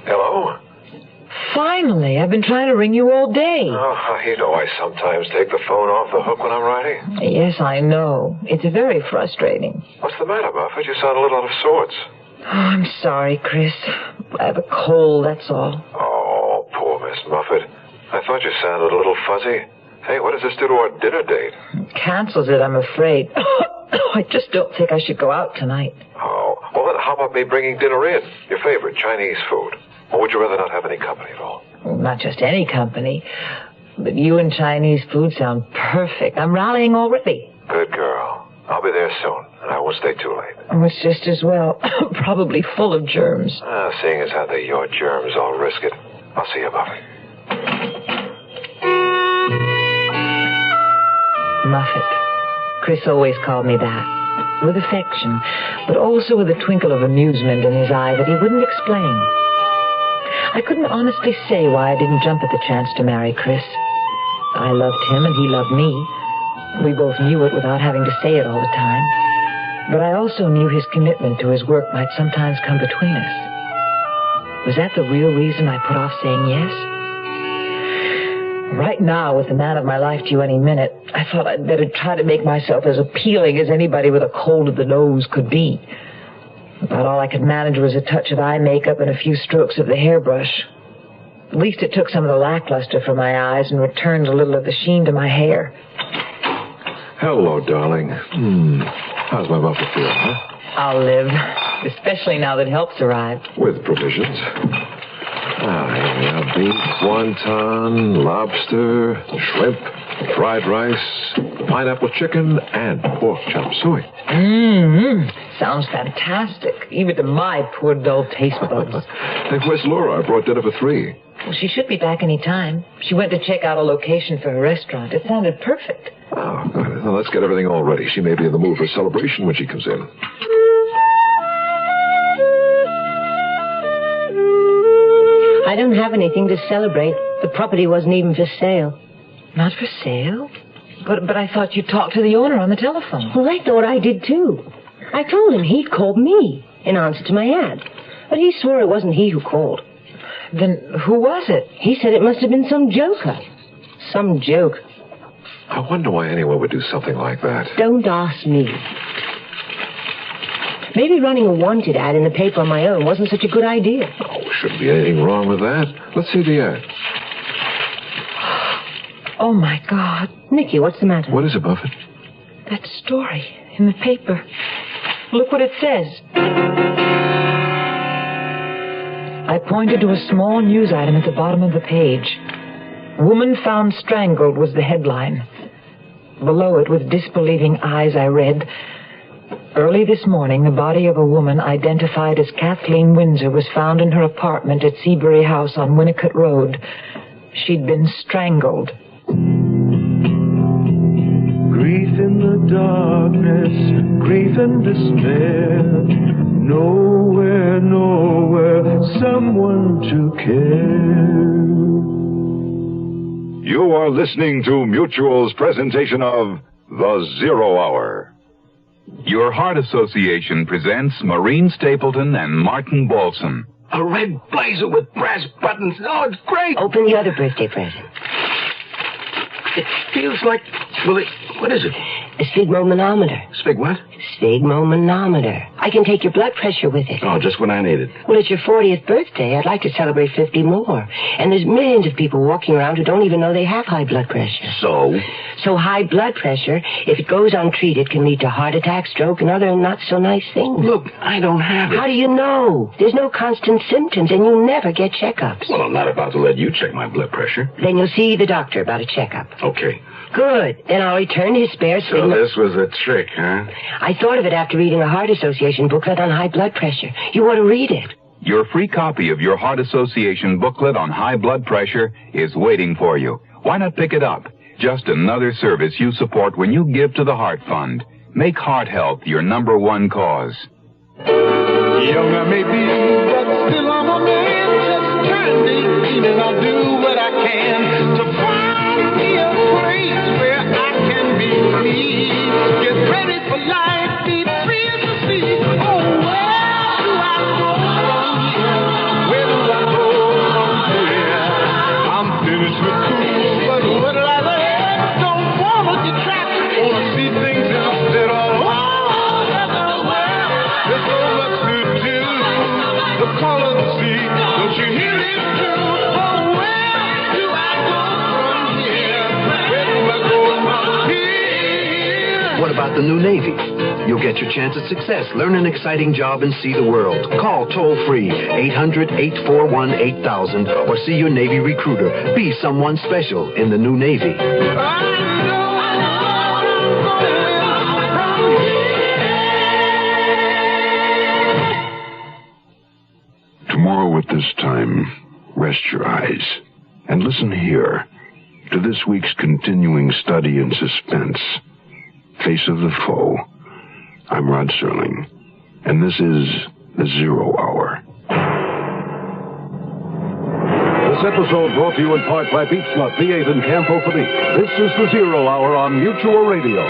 Hello? Finally, I've been trying to ring you all day. Oh, you know I sometimes take the phone off the hook when I'm writing. Yes, I know. It's very frustrating. What's the matter, Muffet? You sound a little out of sorts. Oh, I'm sorry, Chris. I have a cold, that's all. Oh, poor Miss Muffet. I thought you sounded a little fuzzy. Hey, what does this do to our dinner date? It cancels it, I'm afraid. I just don't think I should go out tonight. Oh, well then how about me bringing dinner in? Your favorite Chinese food. Or would you rather not have any company at all? Well, not just any company, but you and Chinese food sound perfect. I'm rallying already. Good girl. I'll be there soon, and I won't stay too late. Oh, it's just as well. Probably full of germs. Seeing as how they're your germs, I'll risk it. I'll see you, Muffet. Muffet. Chris always called me that. With affection, but also with a twinkle of amusement in his eye that he wouldn't explain. I couldn't honestly say why I didn't jump at the chance to marry Chris. I loved him and he loved me. We both knew it without having to say it all the time. But I also knew his commitment to his work might sometimes come between us. Was that the real reason I put off saying yes? Right now, with the man of my life due any minute, I thought I'd better try to make myself as appealing as anybody with a cold of the nose could be. About all I could manage was a touch of eye makeup and a few strokes of the hairbrush. At least it took some of the lackluster from my eyes and returned a little of the sheen to my hair. Hello, darling. How's my Muffet feel, huh? I'll live, especially now that help's arrived. With provisions. wonton, lobster, shrimp, fried rice, pineapple chicken, and pork chop suey. Sounds fantastic, even to my poor dull taste buds. Hey, where's Laura? I brought dinner for 3. Well, she should be back any time. She went to check out a location for her restaurant. It sounded perfect. Oh, good. Well, let's get everything all ready. She may be in the mood for celebration when she comes in. I don't have anything to celebrate. The property wasn't even for sale. Not for sale? But I thought you talked to the owner on the telephone. Well, I thought I did, too. I told him he'd called me in answer to my ad. But he swore it wasn't he who called. Then who was it? He said it must have been some joker. Some joke. I wonder why anyone would do something like that. Don't ask me. Maybe running a wanted ad in the paper on my own wasn't such a good idea. Oh, shouldn't be anything wrong with that. Let's see the ad. Oh, my God. Nicky, what's the matter? What is it, Buffett? That story in the paper. Look what it says. I pointed to a small news item at the bottom of the page. Woman found strangled was the headline. Below it, with disbelieving eyes, I read, early this morning, the body of a woman identified as Kathleen Windsor was found in her apartment at Seabury House on Winnicott Road. She'd been strangled. Grief in the darkness, grief and despair. Nowhere, nowhere, someone to care. You are listening to Mutual's presentation of The Zero Hour. Your Heart Association presents Maureen Stapleton and Martin Balsam. A red blazer with brass buttons. Oh, it's great. Open the other birthday present. It feels like... Well, what is it? A sphygmomanometer. Sphig what? Sphygmomanometer. I can take your blood pressure with it. Oh, just when I need it. Well, it's your 40th birthday. I'd like to celebrate 50 more. And there's millions of people walking around who don't even know they have high blood pressure. So high blood pressure, if it goes untreated, can lead to heart attack, stroke, and other not-so-nice things. Look, I don't have it. How do you know? There's no constant symptoms, and you never get checkups. Well, I'm not about to let you check my blood pressure. Then you'll see the doctor about a checkup. Okay. Good. Then I'll return his spare So this was a trick, huh? I thought of it after reading a Heart Association booklet on high blood pressure. You ought to read it. Your free copy of your Heart Association booklet on high blood pressure is waiting for you. Why not pick it up? Just another service you support when you give to the Heart Fund. Make heart health your #1 cause. Young I may be, but still I'm a man, just trying to 18, and I'll do what I can to find me a place where I can be free. Get ready for life, be free as the sea. Oh, where do I go from here? Where do I go from here? I'm finished with school, but what do I learn? Don't wanna get trapped, wanna see things instead of there's so much to do. The call of the sea, don't you hear it too? Oh, where do I go from here? Where do I go from here? What about the new Navy? You'll get your chance at success. Learn an exciting job and see the world. Call toll-free 800-841-8000 or see your Navy recruiter. Be someone special in the new Navy. Tomorrow at this time, rest your eyes and listen here to this week's continuing study in suspense, Face of the Foe. I'm Rod Serling, and this is The Zero Hour. This episode brought to you in part by Beechnut, V8, and Confronting. This is The Zero Hour on Mutual Radio.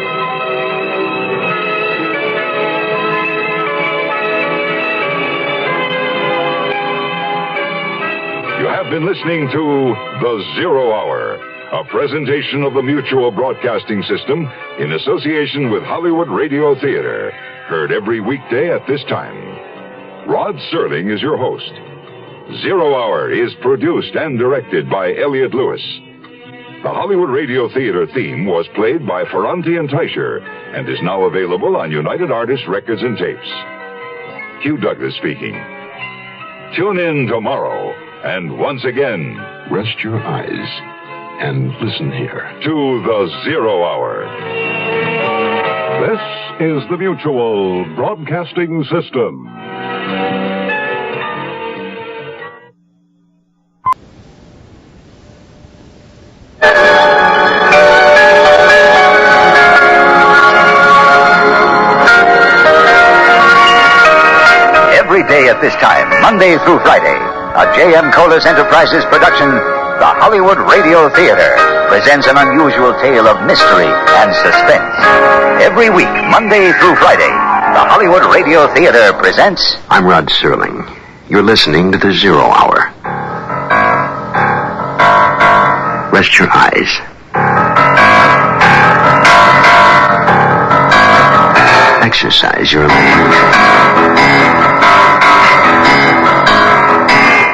You have been listening to The Zero Hour, a presentation of the Mutual Broadcasting System in association with Hollywood Radio Theater. Heard every weekday at this time. Rod Serling is your host. Zero Hour is produced and directed by Elliott Lewis. The Hollywood Radio Theater theme was played by Ferranti and Teicher and is now available on United Artists Records and Tapes. Hugh Douglas speaking. Tune in tomorrow. And once again, Rest your eyes and listen here. To the Zero Hour. This is the Mutual Broadcasting System. Every day at this time, Monday through Friday, a J.M. Colas Enterprises production, the Hollywood Radio Theater, presents an unusual tale of mystery and suspense. Every week, Monday through Friday, the Hollywood Radio Theater presents... I'm Rod Serling. You're listening to the Zero Hour. Rest your eyes. Exercise your imagination.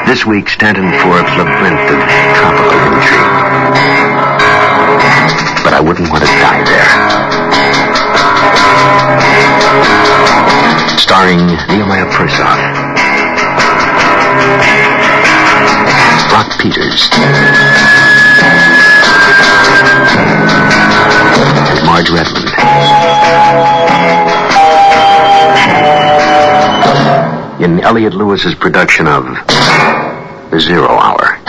This week, Stanton Forbes' labyrinth of tropical intrigue. But I wouldn't want to die there. Starring Nehemiah Persoff, Brock Peters, and Marge Redmond. In Elliot Lewis's production of The Zero Hour.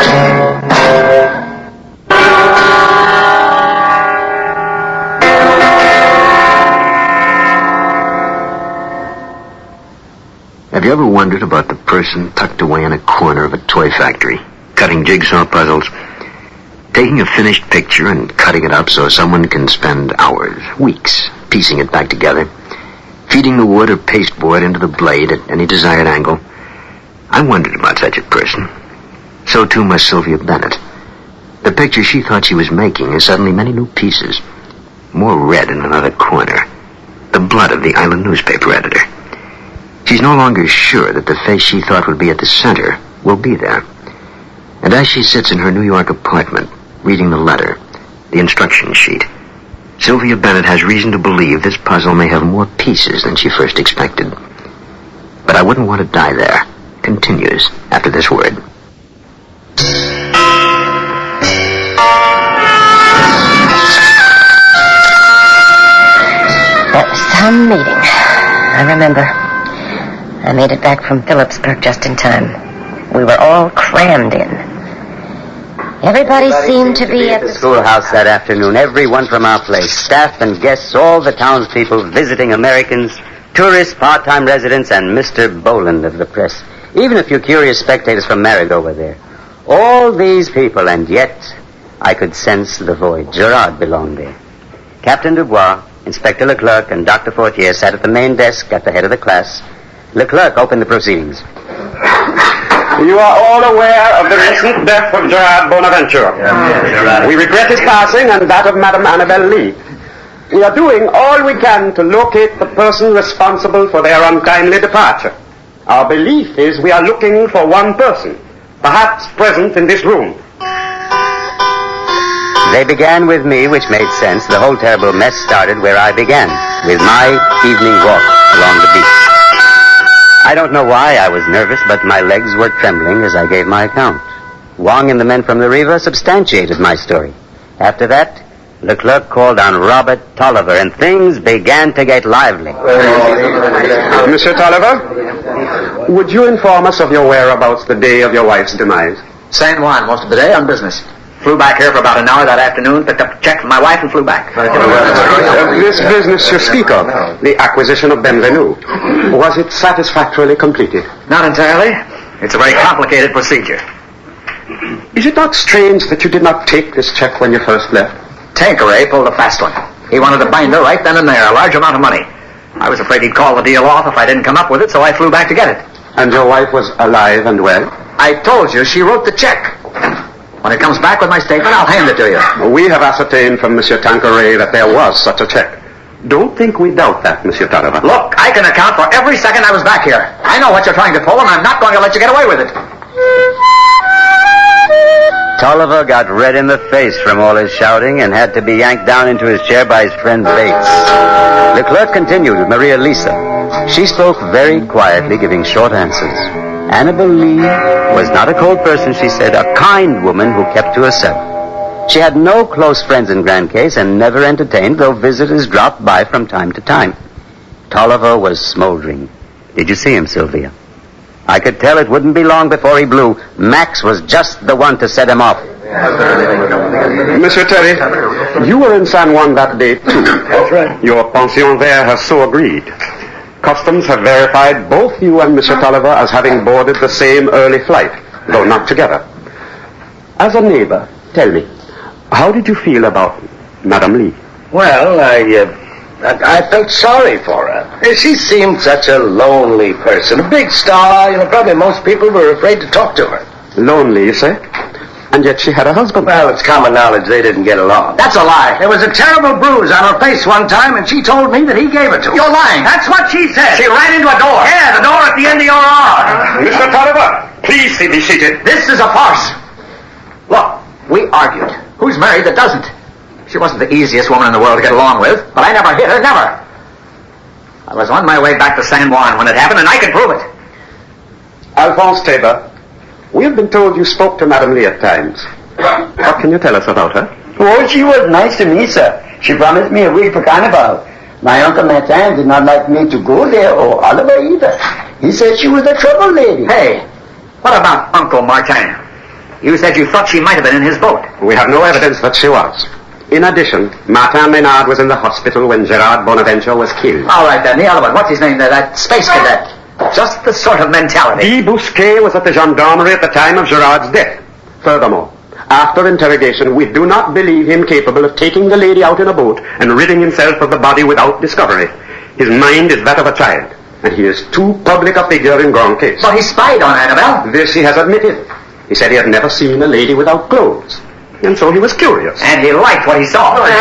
Have you ever wondered about the person tucked away in a corner of a toy factory, cutting jigsaw puzzles, taking a finished picture and cutting it up so someone can spend hours, weeks, piecing it back together, feeding the wood or pasteboard into the blade at any desired angle? I wondered about such a person. So too must Sylvia Bennett. The picture she thought she was making is suddenly many new pieces. More red in another corner. The blood of the island newspaper editor. She's no longer sure that the face she thought would be at the center will be there. And as she sits in her New York apartment, reading the letter, the instruction sheet, Sylvia Bennett has reason to believe this puzzle may have more pieces than she first expected. But I wouldn't want to die there. Continues after this word. That was some meeting. I remember. I made it back from Phillipsburg just in time. We were all crammed in. Everybody seemed to be at the schoolhouse that afternoon. Everyone from our place, staff and guests, all the townspeople, visiting Americans, tourists, part-time residents, and Mr. Boland of the press. Even a few curious spectators from Marigot were there. All these people, and yet I could sense the void. Gerard belonged there. Captain Dubois, Inspector Leclerc, and Dr. Fortier sat at the main desk at the head of the class. Leclerc opened the proceedings. You are all aware of the recent death of Gerard Bonaventure. We regret his passing and that of Madame Annabelle Lee. We are doing all we can to locate the person responsible for their untimely departure. Our belief is we are looking for one person, perhaps present in this room. They began with me, which made sense. The whole terrible mess started where I began, with my evening walk along the beach. I don't know why I was nervous, but my legs were trembling as I gave my account. Wong and the men from the Riva substantiated my story. After that, Leclerc called on Robert Tolliver, and things began to get lively. Monsieur Tolliver, would you inform us of your whereabouts the day of your wife's demise? San Juan, most of the day on business. Flew back here for about an hour that afternoon, picked up a check from my wife, and flew back. This business you speak of, the acquisition of Benvenue, was it satisfactorily completed? Not entirely. It's a very complicated procedure. Is it not strange that you did not take this check when you first left? Tanqueray pulled a fast one. He wanted to bind her right then and there, a large amount of money. I was afraid he'd call the deal off if I didn't come up with it, so I flew back to get it. And your wife was alive and well? I told you she wrote the check. When it comes back with my statement, I'll hand it to you. We have ascertained from Monsieur Tanqueray that there was such a check. Don't think we doubt that, Monsieur Tolliver. Look, I can account for every second I was back here. I know what you're trying to pull, and I'm not going to let you get away with it. Tolliver got red in the face from all his shouting and had to be yanked down into his chair by his friend Bates. Leclerc continued with Maria Lisa. She spoke very quietly, giving short answers. Annabel Lee was not a cold person, she said, a kind woman who kept to herself. She had no close friends in Grand Case and never entertained, though visitors dropped by from time to time. Tolliver was smoldering. Did you see him, Sylvia? I could tell it wouldn't be long before he blew. Max was just the one to set him off. Monsieur Terry, you were in San Juan that day, too. That's right. Your pension there has so agreed. Customs have verified both you and Monsieur Tolliver as having boarded the same early flight, though not together. As a neighbor, tell me, how did you feel about Madame Lee? Well, I felt sorry for her. She seemed such a lonely person, a big star. Probably most people were afraid to talk to her. Lonely, you say? And yet she had a husband. Well, it's common knowledge they didn't get along. That's a lie. There was a terrible bruise on her face one time, and she told me that he gave it to her. You're lying. That's what she said. She ran into a door. Yeah, the door at the end of your arm. Mr. Tolliver, please be seated. This is a farce. Look, we argued. Who's married that doesn't? She wasn't the easiest woman in the world to get along with, but I never hit her, never. I was on my way back to San Juan when it happened, and I could prove it. Alphonse Tabor, we have been told you spoke to Madame Lee at times. What can you tell us about her? Oh, she was nice to me, sir. She promised me a week for Carnival. My Uncle Martin did not like me to go there, or Oliver either. He said she was a trouble lady. Hey, what about Uncle Martin? You said you thought she might have been in his boat. We have no evidence that she was. In addition, Martin Maynard was in the hospital when Gerard Bonaventure was killed. All right, then, the other one. What's his name there? That space cadet. Just the sort of mentality. Guy Bousquet was at the gendarmerie at the time of Gerard's death. Furthermore, after interrogation, we do not believe him capable of taking the lady out in a boat and ridding himself of the body without discovery. His mind is that of a child, and he is too public a figure in Grand Case. But he spied on Annabelle. This he has admitted. He said he had never seen a lady without clothes. And so he was curious. And he liked what he saw. Look at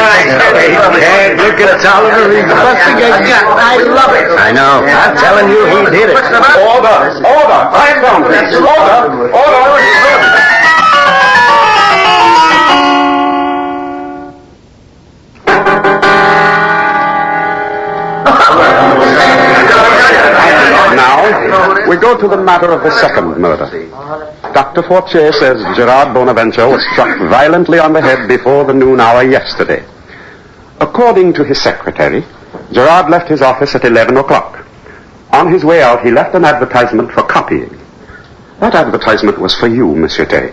Tolliver. He's busting a gut. I love it. I know. I'm telling you, he did it. Order! Quiet down, please. Order! Now, we go to the matter of the second murder. Dr. Fortier says Gerard Bonaventure was struck violently on the head before the noon hour yesterday. According to his secretary, Gerard left his office at 11 o'clock. On his way out, he left an advertisement for copying. That advertisement was for you, Monsieur Tay.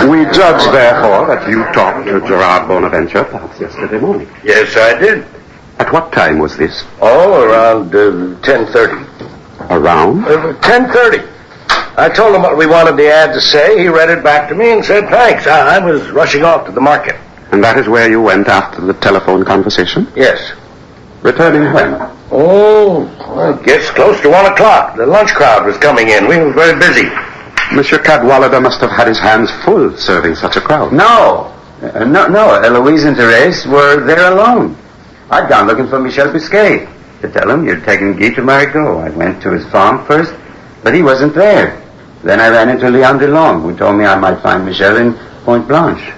We judge, therefore, that you talked to Gerard Bonaventure perhaps yesterday morning. Yes, I did. At what time was this? Oh, around 10:30. Around? 10:30. I told him what we wanted the ad to say. He read it back to me and said thanks. I was rushing off to the market. And that is where you went after the telephone conversation? Yes. Returning when? Oh, well, it gets close to 1 o'clock. The lunch crowd was coming in. We were very busy. Monsieur Cadwallader must have had his hands full serving such a crowd. No. Eloise and Therese were there alone. I'd gone looking for Michel Bousquet to tell him you'd taken Guy to Marigot. I went to his farm first, but he wasn't there. Then I ran into Leon DeLong, who told me I might find Michel in Pointe Blanche.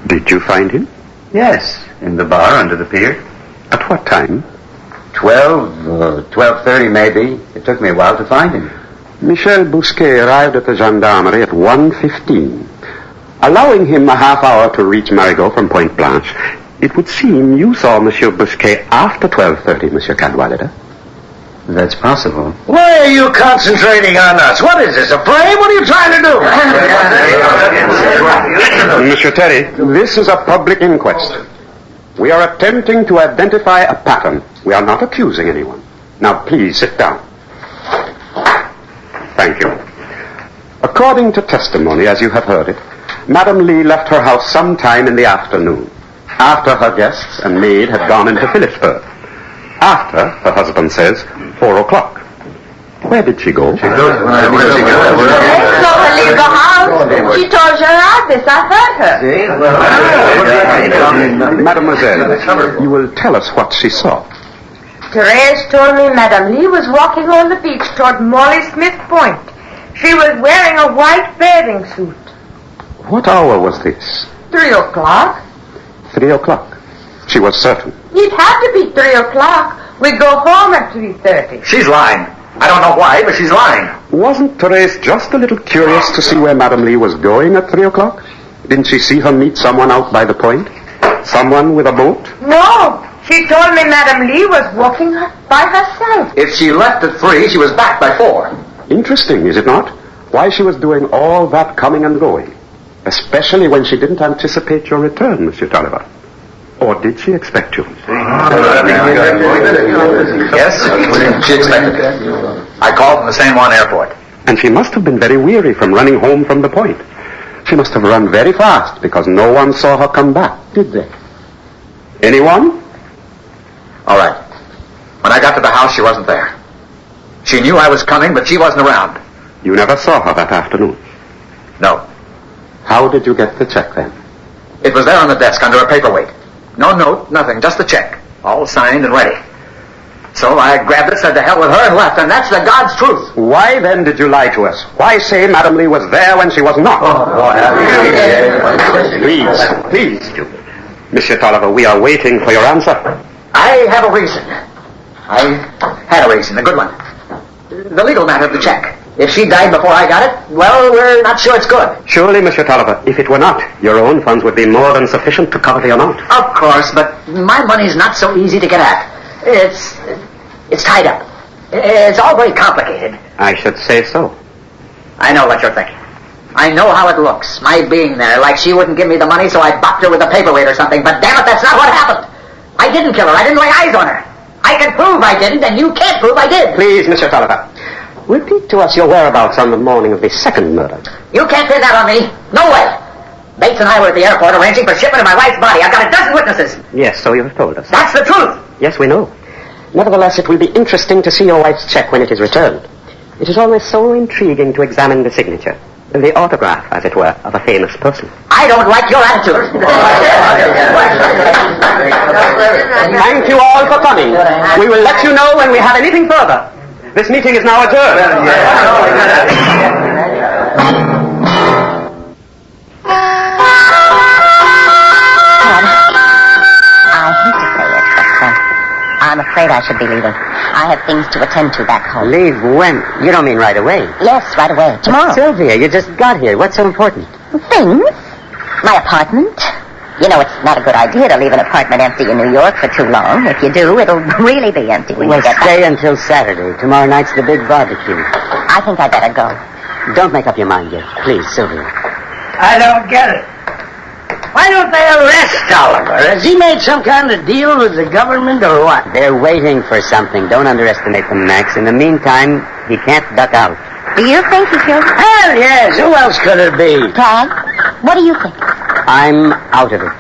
Did you find him? Yes, in the bar under the pier. At what time? 12:30 maybe. It took me a while to find him. Michel Bousquet arrived at the gendarmerie at 1:15. Allowing him a half hour to reach Marigot from Pointe Blanche, it would seem you saw Monsieur Bousquet after 12:30, Monsieur Cadwallader. That's possible. Why are you concentrating on us? What is this, a play? What are you trying to do? Monsieur Terry, this is a public inquest. We are attempting to identify a pattern. We are not accusing anyone. Now, please sit down. Thank you. According to testimony, as you have heard it, Madame Lee left her house sometime in the afternoon, after her guests and maid had gone into Phillipsburg. After, her husband says, 4 o'clock. Where did she go? She saw her leave the house. She told Gerard this. I heard her. Mademoiselle, you will tell us what she saw. Therese told me Madame Lee was walking on the beach toward Molly Smith Point. She was wearing a white bathing suit. What hour was this? 3 o'clock. 3 o'clock. She was certain. It had to be 3 o'clock. We go home at 3:30. She's lying. I don't know why, but she's lying. Wasn't Therese just a little curious to see where Madame Lee was going at 3 o'clock? Didn't she see her meet someone out by the point? Someone with a boat? No, she told me Madame Lee was walking by herself. If she left at 3, she was back by 4. Interesting, is it not? Why she was doing all that coming and going. Especially when she didn't anticipate your return, Monsieur Tolliver. Or did she expect you? Yes, she expected it. I called from the San Juan airport. And she must have been very weary from running home from the point. She must have run very fast because no one saw her come back, did they? Anyone? All right. When I got to the house, she wasn't there. She knew I was coming, but she wasn't around. You never saw her that afternoon? No. How did you get the check then? It was there on the desk under a paperweight. No note, nothing, just the check. All signed and ready. So I grabbed it, said to hell with her, and left, and that's the God's truth. Why then did you lie to us? Why say Madame Lee was there when she was not? Please, Monsieur Tolliver, we are waiting for your answer. I have a reason. I had a reason, a good one. The legal matter of the check. If she died before I got it, well, we're not sure it's good. Surely, Monsieur Tolliver, if it were not, your own funds would be more than sufficient to cover the amount. Of course, but my money's not so easy to get at. It's tied up. It's all very complicated. I should say so. I know what you're thinking. I know how it looks, my being there, like she wouldn't give me the money, so I bopped her with a paperweight or something. But damn it, that's not what happened. I didn't kill her. I didn't lay eyes on her. I can prove I didn't, and you can't prove I did. Please, Monsieur Tolliver, repeat to us your whereabouts on the morning of the second murder. You can't pin that on me. No way. Bates and I were at the airport arranging for shipment of my wife's body. I've got a dozen witnesses. Yes, so you have told us. That's the truth. Yes, we know. Nevertheless, it will be interesting to see your wife's check when it is returned. It is always so intriguing to examine the signature, the autograph, as it were, of a famous person. I don't like your attitude. Thank you all for coming. We will let you know when we have anything further. This meeting is now adjourned. I'm afraid I should be leaving. I have things to attend to back home. Leave when? You don't mean right away? Yes, right away. Tomorrow. But Sylvia, you just got here. What's so important? Things? My apartment. You know, it's not a good idea to leave an apartment empty in New York for too long. If you do, it'll really be empty when We'll you get stay back. until Saturday. Tomorrow night's the big barbecue. I think I better go. Don't make up your mind yet. Please, Sylvia. I don't get it. Why don't they arrest Oliver? Has he made some kind of deal with the government or what? They're waiting for something. Don't underestimate them, Max. In the meantime, he can't duck out. Do you think he killed him? Hell yes. Who else could it be? Tad, what do you think? I'm out of it.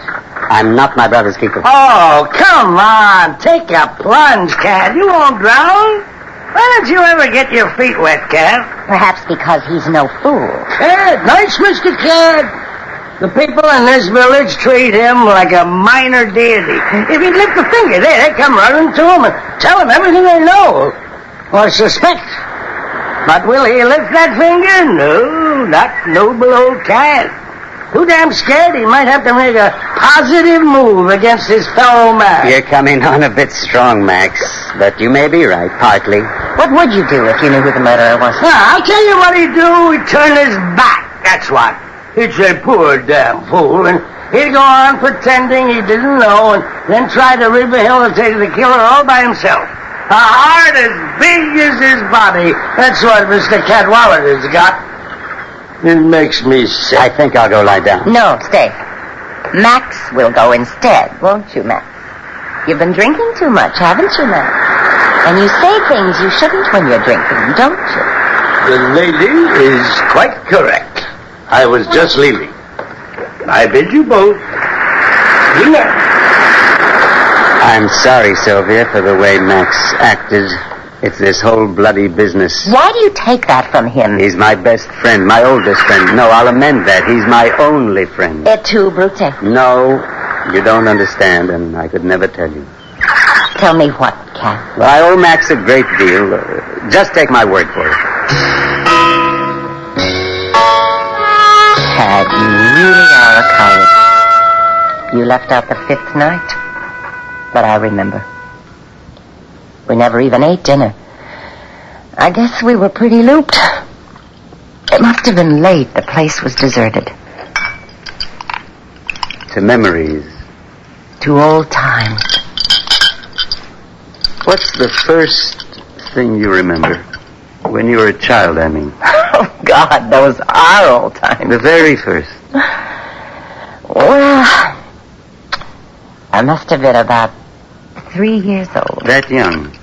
I'm not my brother's keeper. Oh, come on. Take a plunge, Cat. You won't drown. Why don't you ever get your feet wet, Cat? Perhaps because he's no fool. Cat, nice Mr. Cat. The people in this village treat him like a minor deity. If he'd lift a finger, they'd come running to him and tell him everything they know or suspect. But will he lift that finger? No, not noble old Cat. Too damn scared he might have to make a positive move against his fellow man. You're coming on a bit strong, Max, but you may be right, partly. What would you do if you knew who the murderer was? I'll tell you what he'd do. He'd turn his back, that's what. He'd say, poor damn fool, and he'd go on pretending he didn't know, and then try to rehabilitate the killer all by himself. A heart as big as his body. That's what Mr. Cadwallader's got. It makes me sick. I think I'll go lie down. No, stay. Max will go instead, won't you, Max? You've been drinking too much, haven't you, Max? And you say things you shouldn't when you're drinking, don't you? The lady is quite correct. I was just leaving. I bid you both good night. I'm sorry, Sylvia, for the way Max acted. It's this whole bloody business. Why do you take that from him? He's my best friend, my oldest friend. No, I'll amend that. He's my only friend. Et tu, Brute? No, you don't understand, and I could never tell you. Tell me what, Cat? Well, I owe Max a great deal. Just take my word for it. Tad, you really are a coward. You left out the fifth night. But I remember. We never even ate dinner. I guess we were pretty looped. It must have been late. The place was deserted. To memories. To old times. What's the first thing you remember? When you were a child, I mean. Oh, God, those are old times. The very first. Well, I must have been about 3 years old. That young?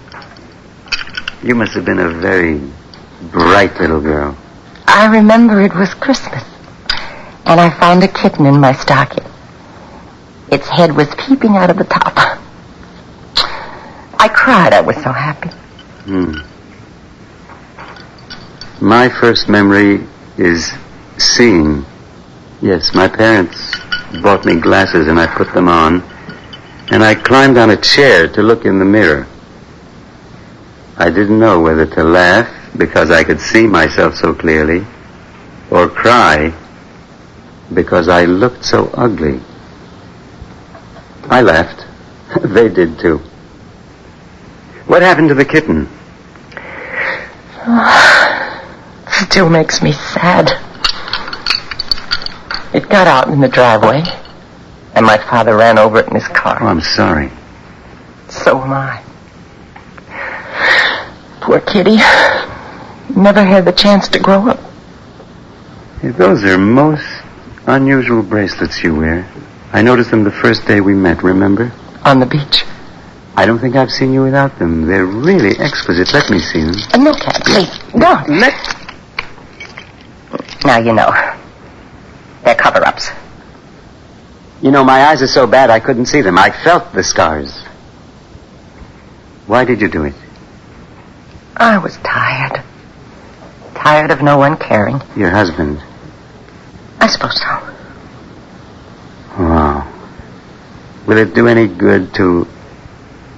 You must have been a very bright little girl. I remember it was Christmas, and I found a kitten in my stocking. Its head was peeping out of the top. I cried. I was so happy. My first memory is seeing. Yes, my parents bought me glasses and I put them on, and I climbed on a chair to look in the mirror. I didn't know whether to laugh because I could see myself so clearly, or cry because I looked so ugly. I laughed. They did too. What happened to the kitten? Still makes me sad. It got out in the driveway, and my father ran over it in his car. Oh, I'm sorry. So am I. Poor kitty. Never had the chance to grow up. Hey, those are most unusual bracelets you wear. I noticed them the first day we met, remember? On the beach. I don't think I've seen you without them. They're really exquisite. Let me see them. No, Cat, please. No. Now you know. They're cover-ups. You know, my eyes are so bad I couldn't see them. I felt the scars. Why did you do it? I was tired. Tired of no one caring. Your husband? I suppose so. Wow. Will it do any good to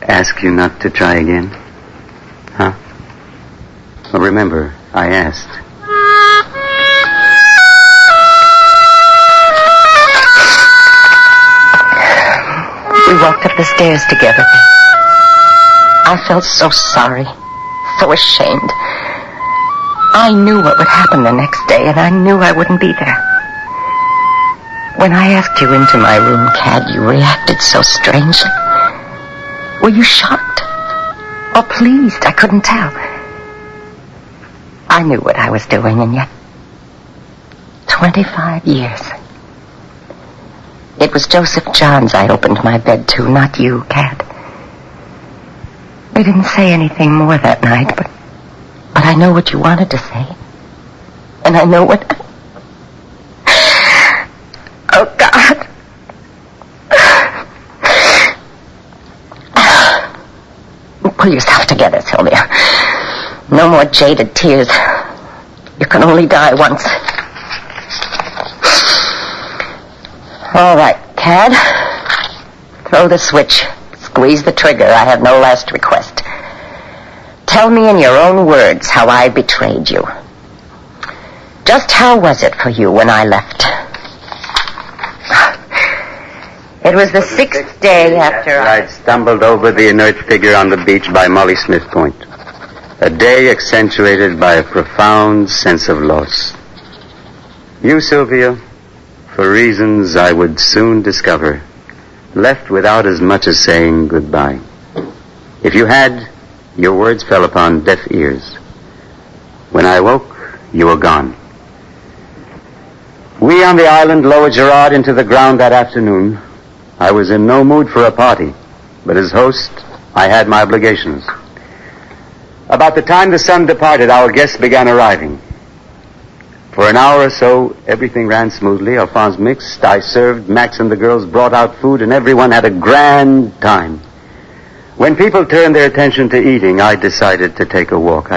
ask you not to try again? Huh? Well, remember, I asked. We walked up the stairs together. I felt so sorry, so ashamed. I knew what would happen the next day, and I knew I wouldn't be there. When I asked you into my room, Cad, you reacted so strangely. Were you shocked or pleased? I couldn't tell. I knew what I was doing, and yet 25 years. It was Joseph Johns I opened my bed to, not you, Cad. We didn't say anything more that night, but I know what you wanted to say. And I know what... Oh, God. Pull yourself together, Sylvia. No more jaded tears. You can only die once. All right, Cad. Throw the switch. Squeeze the trigger. I have no last request. Tell me in your own words how I betrayed you. Just how was it for you when I left? It was the sixth day after I'd stumbled over the inert figure on the beach by Molly Smith Point. A day accentuated by a profound sense of loss. You, Sylvia, for reasons I would soon discover, left without as much as saying goodbye. If you had, your words fell upon deaf ears. When I woke, you were gone. We on the island lowered Gerard into the ground that afternoon. I was in no mood for a party, but as host, I had my obligations. About the time the sun departed, our guests began arriving. For an hour or so, everything ran smoothly. Alphonse mixed, I served, Max and the girls brought out food, and everyone had a grand time. When people turned their attention to eating, I decided to take a walk.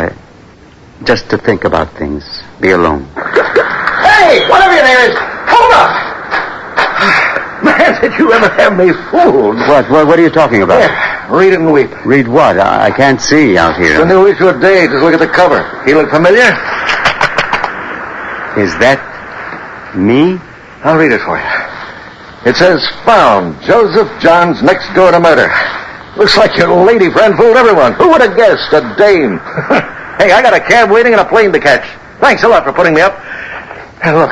Just to think about things, be alone. Hey, whatever your name is, hold up! Man, did you ever have me fooled? What are you talking about? Yeah, read it and weep. Read what? I can't see out here. It's a new issue of Day. Just look at the cover. He look familiar? Is that me? I'll read it for you. It says, found, Joseph Johns next door to murder. Looks like your lady friend fooled everyone. Who would have guessed? A dame. Hey, I got a cab waiting and a plane to catch. Thanks a lot for putting me up. Hey, look,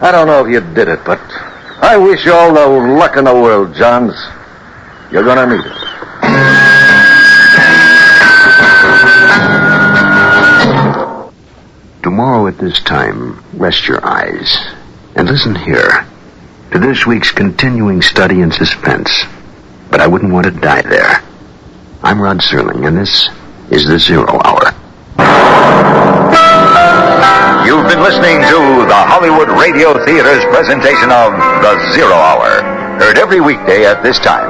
I don't know if you did it, but I wish you all the luck in the world, Johns. You're gonna need it. Tomorrow at this time, rest your eyes and listen here to this week's continuing study in suspense. But I wouldn't want to die there. I'm Rod Serling, and this is the Zero Hour. You've been listening to the Hollywood Radio Theater's presentation of The Zero Hour, heard every weekday at this time.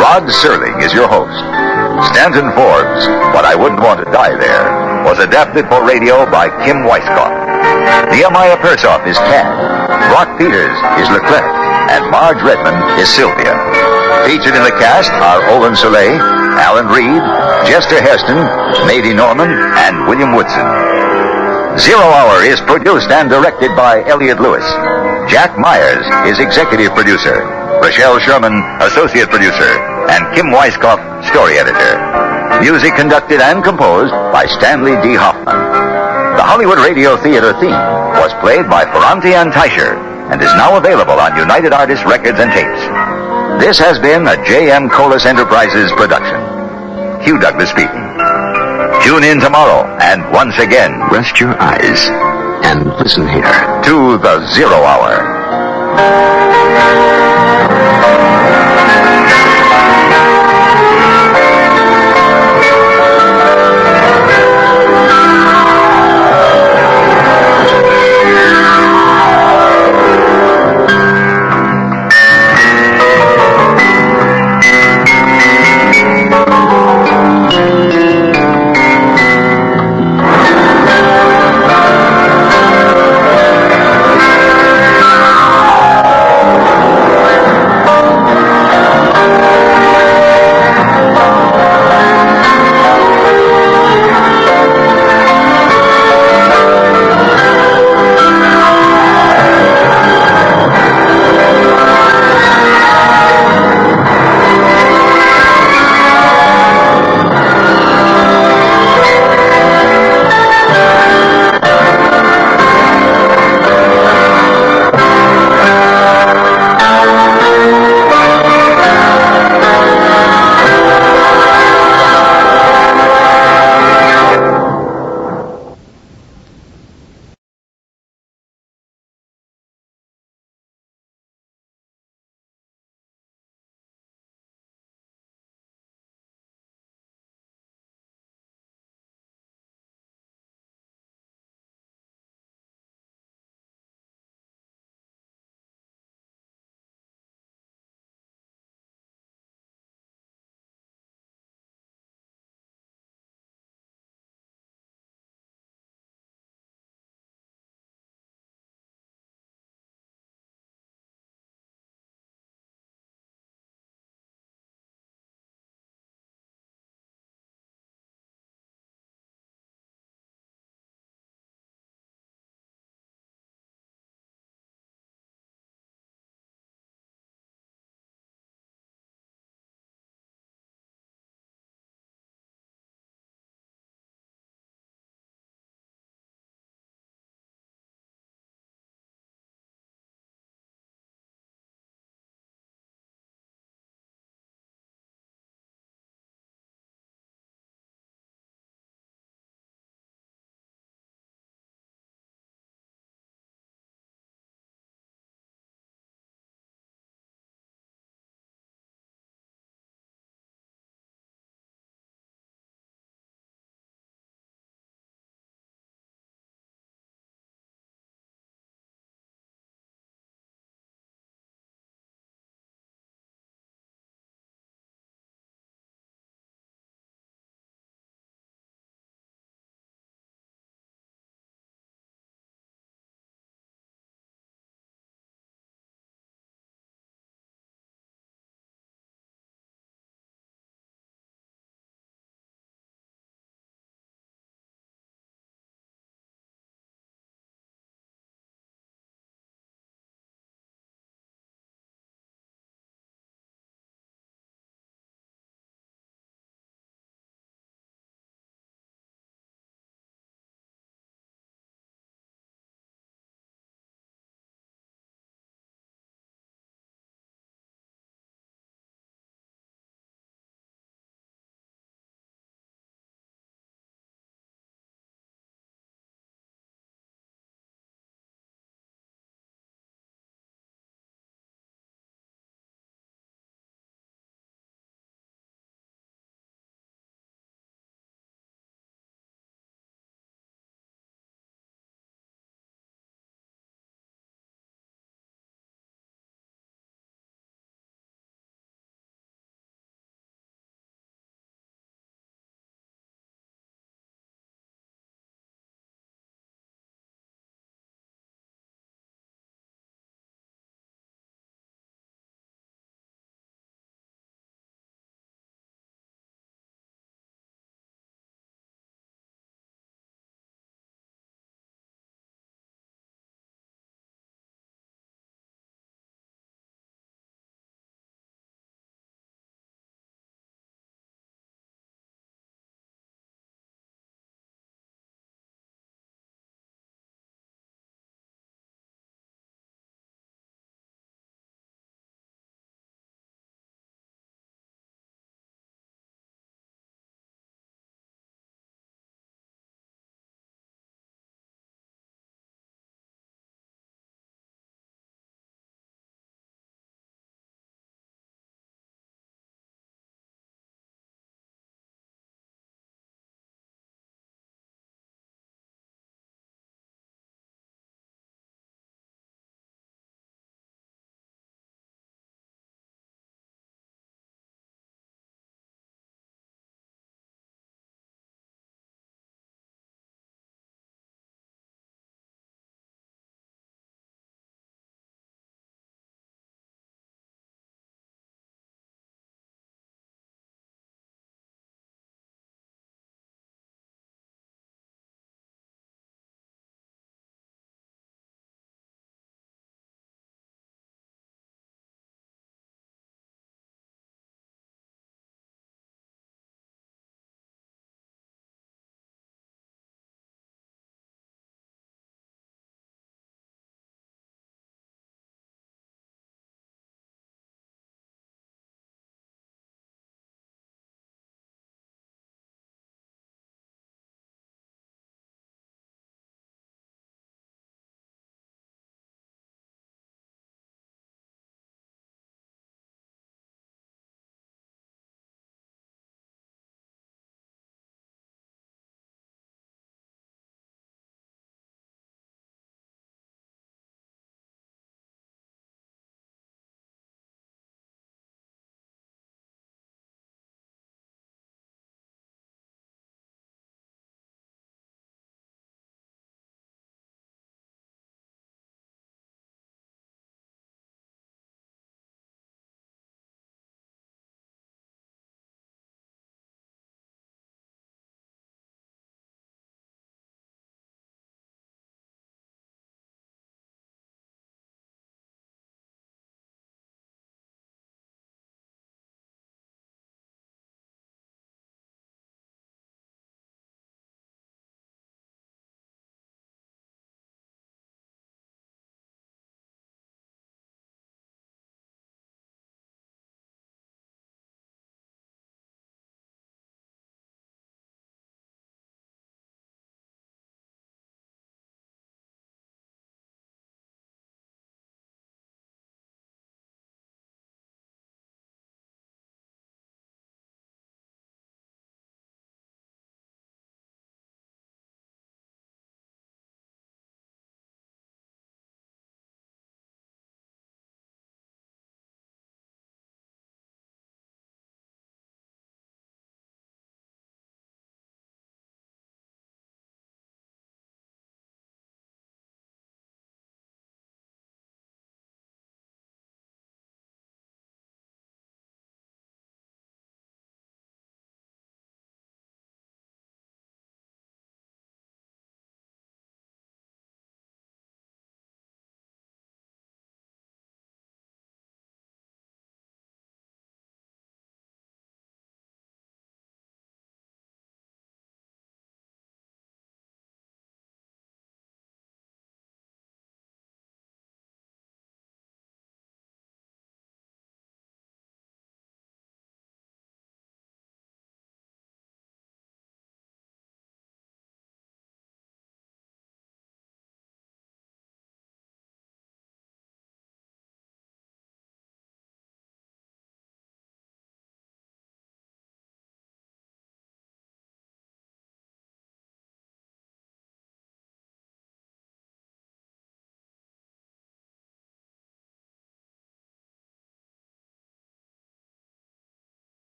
Rod Serling is your host. Stanton Forbes' But I Wouldn't Want to Die There was adapted for radio by Kim Weisskopf. Nehemiah Persoff is Cad, Brock Peters is Leclerc, and Marge Redmond is Sylvia. Featured in the cast are Olin Soleil, Alan Reed, Chester Heston, Mady Norman, and William Woodson. Zero Hour is produced and directed by Elliot Lewis. Jack Myers is executive producer. Rochelle Sherman, associate producer. And Kim Weisskopf, story editor. Music conducted and composed by Stanley D. Hoffman. The Hollywood Radio Theater theme was played by Ferranti and Teicher and is now available on United Artists Records and Tapes. This has been a J.M. Colas Enterprises production. Hugh Douglas speaking. Tune in tomorrow, and once again, rest your eyes and listen here to the Zero Hour.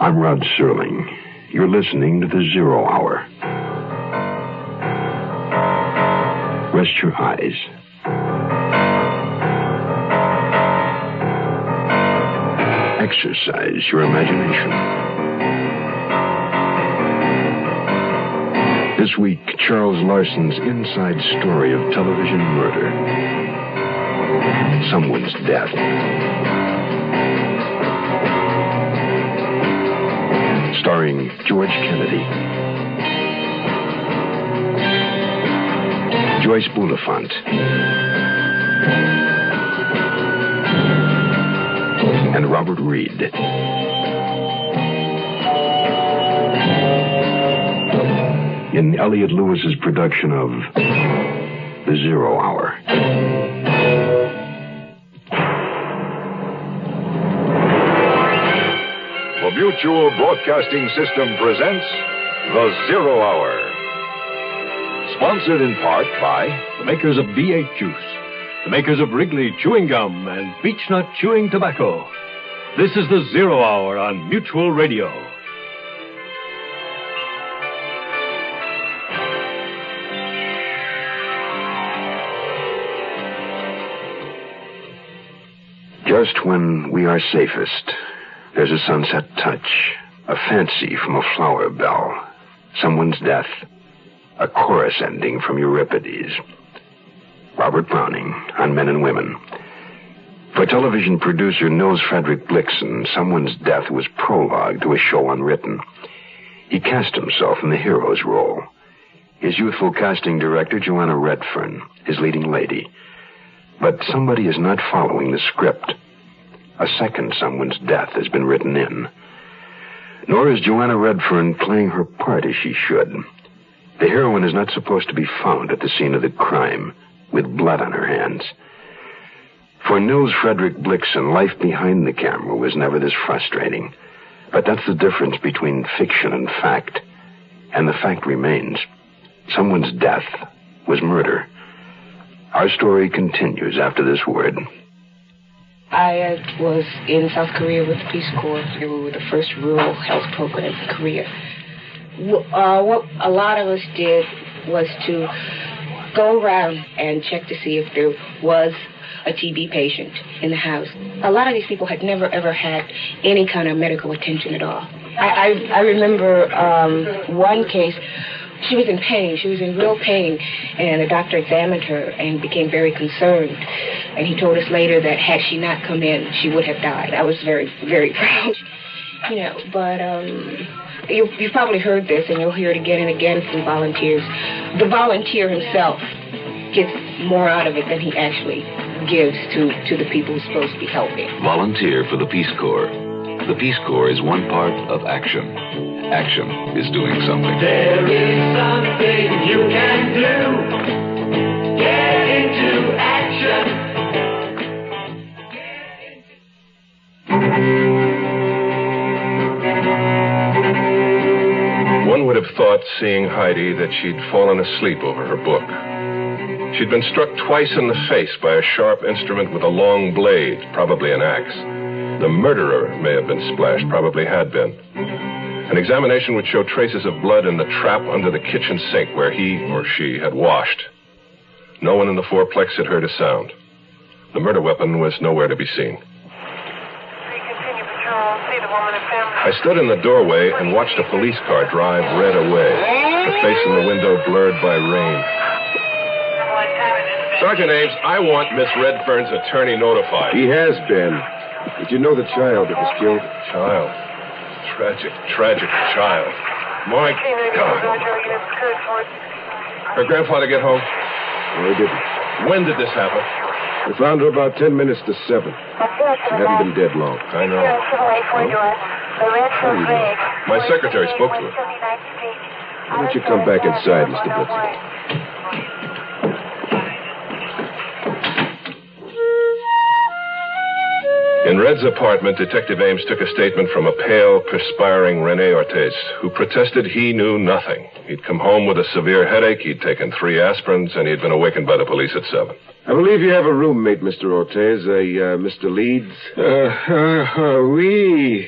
I'm Rod Serling. You're listening to the Zero Hour. Rest your eyes. Exercise your imagination. This week, Charles Larson's inside story of television murder. Someone's death. Starring George Kennedy, Joyce Bulifant, and Robert Reed. In Elliot Lewis's production of The Zero Hour. The Mutual Broadcasting System presents The Zero Hour. Sponsored in part by the makers of B8 Juice, the makers of Wrigley Chewing Gum and Beechnut Chewing Tobacco. This is The Zero Hour on Mutual Radio. Just when we are safest, there's a sunset touch, a fancy from a flower bell, someone's death, a chorus ending from Euripides. Robert Browning on Men and Women. For television producer Nils Frederick Blixen, someone's death was prologue to a show unwritten. He cast himself in the hero's role. His youthful casting director, Joanna Redfern, his leading lady. But somebody is not following the script. A second someone's death has been written in. Nor is Joanna Redfern playing her part as she should. The heroine is not supposed to be found at the scene of the crime, with blood on her hands. For Nils Frederick Blixen, life behind the camera was never this frustrating. But that's the difference between fiction and fact. And the fact remains. Someone's death was murder. Our story continues after this word. I was in South Korea with the Peace Corps. We were the first rural health program in Korea. What a lot of us did was to go around and check to see if there was a TB patient in the house. A lot of these people had never, ever had any kind of medical attention at all. I remember one case. She was in pain. She was in real pain. And the doctor examined her and became very concerned. And he told us later that had she not come in, she would have died. I was very, very proud. But you've probably heard this, and you'll hear it again and again from volunteers. The volunteer himself gets more out of it than he actually gives to the people he's supposed to be helping. Volunteer for the Peace Corps. The Peace Corps is one part of action. Action is doing something. There is something you can do. Get into action. One would have thought, seeing Heidi, that she'd fallen asleep over her book. She'd been struck twice in the face by a sharp instrument with a long blade, probably an axe. The murderer may have been splashed, probably had been. An examination would show traces of blood in the trap under the kitchen sink where he or she had washed. No one in the fourplex had heard a sound. The murder weapon was nowhere to be seen. I stood in the doorway and watched a police car drive red away, the face in the window blurred by rain. Sergeant Ames, I want Miss Redfern's attorney notified. He has been. Did you know the child that was killed? Child. Tragic child. My God. Her grandfather get home? No, he didn't. When did this happen? We found her about 10 minutes to 7. She hadn't been dead long. I know. Huh? My secretary spoke to her. Why don't you come back inside, Mr. Blitzen? In Red's apartment, Detective Ames took a statement from a pale, perspiring Rene Ortiz, who protested he knew nothing. He'd come home with a severe headache, he'd taken 3 aspirins, and he'd been awakened by the police at 7. I believe you have a roommate, Mr. Ortiz, Mr. Leeds. Oui.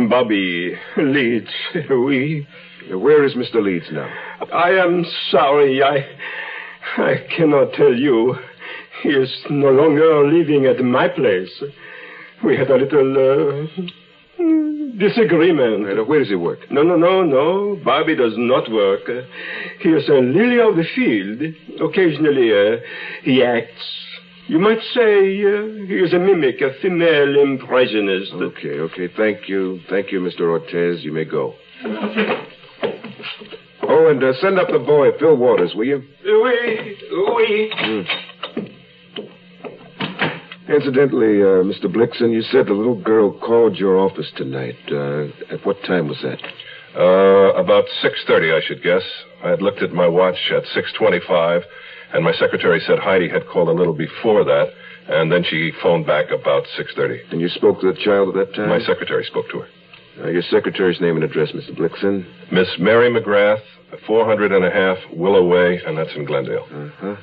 Bobby Leeds, oui. Where is Mr. Leeds now? I am sorry. I cannot tell you. He is no longer living at my place. We had a little disagreement. Where does he work? No. Bobby does not work. He is a lily of the field. Occasionally, he acts. You might say he is a mimic, a female impressionist. Okay. Thank you, Mr. Ortiz. You may go. Oh, and send up the boy, Phil Waters, will you? Oui. Incidentally, Mr. Blixen, you said the little girl called your office tonight. At what time was that? About 6:30, I should guess. I had looked at my watch at 6:25, and my secretary said Heidi had called a little before that, and then she phoned back about 6:30. And you spoke to the child at that time? My secretary spoke to her. Your secretary's name and address, Mr. Blixen? Miss Mary McGrath, 400 Willow Way, and that's in Glendale. Uh-huh.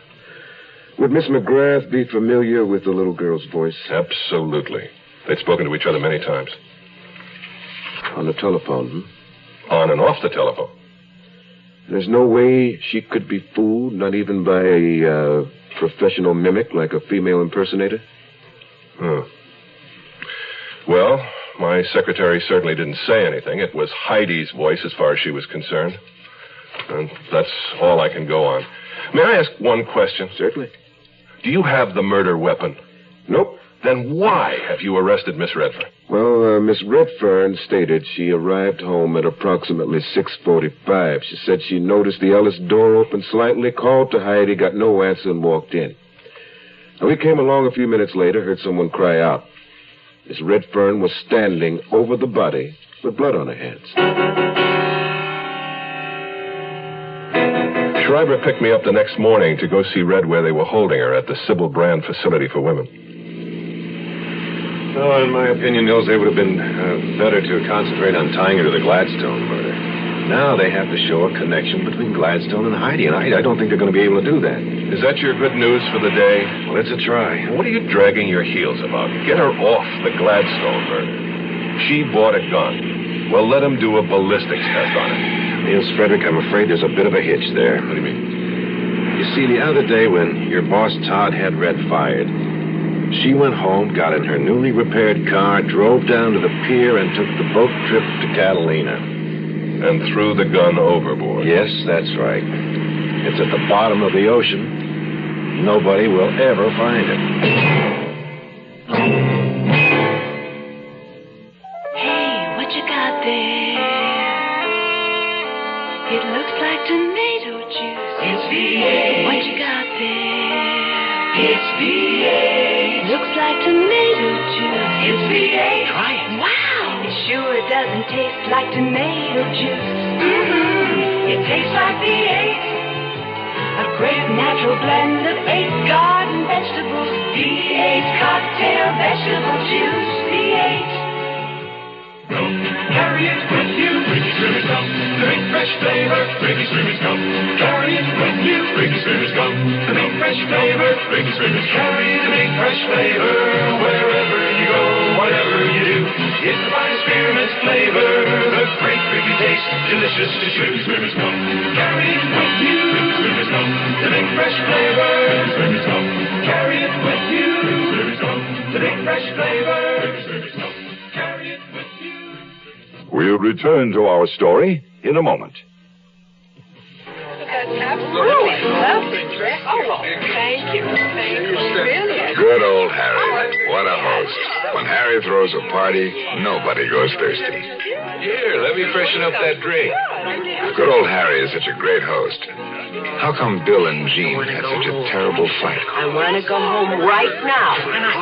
Would Miss McGrath be familiar with the little girl's voice? Absolutely. They'd spoken to each other many times. On the telephone, On and off the telephone. There's no way she could be fooled, not even by a professional mimic like a female impersonator? Well, my secretary certainly didn't say anything. It was Heidi's voice as far as she was concerned. And that's all I can go on. May I ask one question? Certainly. Do you have the murder weapon? Nope. Then why have you arrested Miss Redfern? Well, Miss Redfern stated she arrived home at approximately 6:45. She said she noticed the Ellis door open slightly, called to Heidi, got no answer, and walked in. Now, we came along a few minutes later, heard someone cry out. Miss Redfern was standing over the body with blood on her hands. Schreiber picked me up the next morning to go see Red where they were holding her at the Sybil Brand Facility for Women. Oh, in my opinion, Nils, it would have been better to concentrate on tying her to the Gladstone murder. Now they have to show a connection between Gladstone and Heidi, and I don't think they're going to be able to do that. Is that your good news for the day? Well, it's a try. What are you dragging your heels about? Get her off the Gladstone murder. She bought a gun. Well, let him do a ballistics test on it. Nils, Frederick, I'm afraid there's a bit of a hitch there. What do you mean? You see, the other day when your boss Todd had Red fired, she went home, got in her newly repaired car, drove down to the pier, and took the boat trip to Catalina. And threw the gun overboard. Yes, that's right. It's at the bottom of the ocean. Nobody will ever find it. Hey, what you got there? It looks like tomato juice. It's V8. What you got there? It's V8. Looks like tomato juice. It's V8. Try it. Wow. It sure doesn't taste like tomato juice. Mm-hmm. It tastes like V8. A great natural blend of 8 garden vegetables. V8 cocktail vegetable juice. V8. Carry it with you. Bring Swimmers Gum. The big fresh flavor. Bring Swimmers Gum. Carry it with you. Bring Swimmers Gum. The big fresh flavor. Bring Swimmers. Carry the big fresh flavor wherever you go, whatever you do. It's the finest spearmint flavor. The great biggy taste, delicious to chew. Swimmers Gum. Carry it with you. Bring Swimmers Gum. The big fresh flavor. Bring Swimmers Gum. Carry it with you. Bring Swimmers Gum. The big fresh flavor. Bring Swimmers Gum. Carry it with you. We'll return to our story in a moment. Absolutely. Lovely dress. Oh, thank you. Thank you. Brilliant. Good old Harry. What a host. When Harry throws a party, nobody goes thirsty. Here, let me freshen up that drink. Good old Harry is such a great host. How come Bill and Jean had such a terrible fight? I want to go home right now.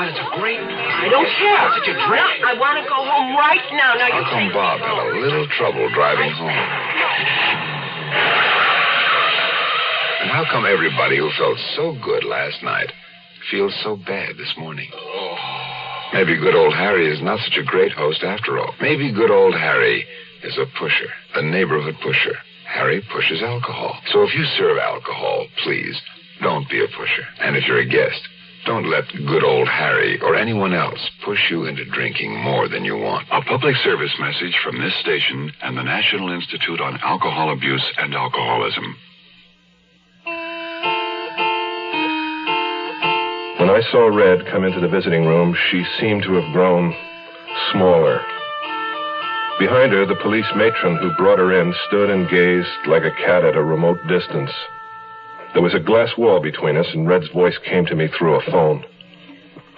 It's a great... I don't care. Such a drink. No, I want to go home right now. Now How come Bob had a little trouble driving home? And how come everybody who felt so good last night feels so bad this morning? Maybe good old Harry is not such a great host after all. Maybe good old Harry is a pusher, a neighborhood pusher. Harry pushes alcohol. So if you serve alcohol, please, don't be a pusher. And if you're a guest, don't let good old Harry or anyone else push you into drinking more than you want. A public service message from this station and the National Institute on Alcohol Abuse and Alcoholism. When I saw Red come into the visiting room, she seemed to have grown smaller. Behind her, the police matron who brought her in stood and gazed like a cat at a remote distance. There was a glass wall between us, and Red's voice came to me through a phone.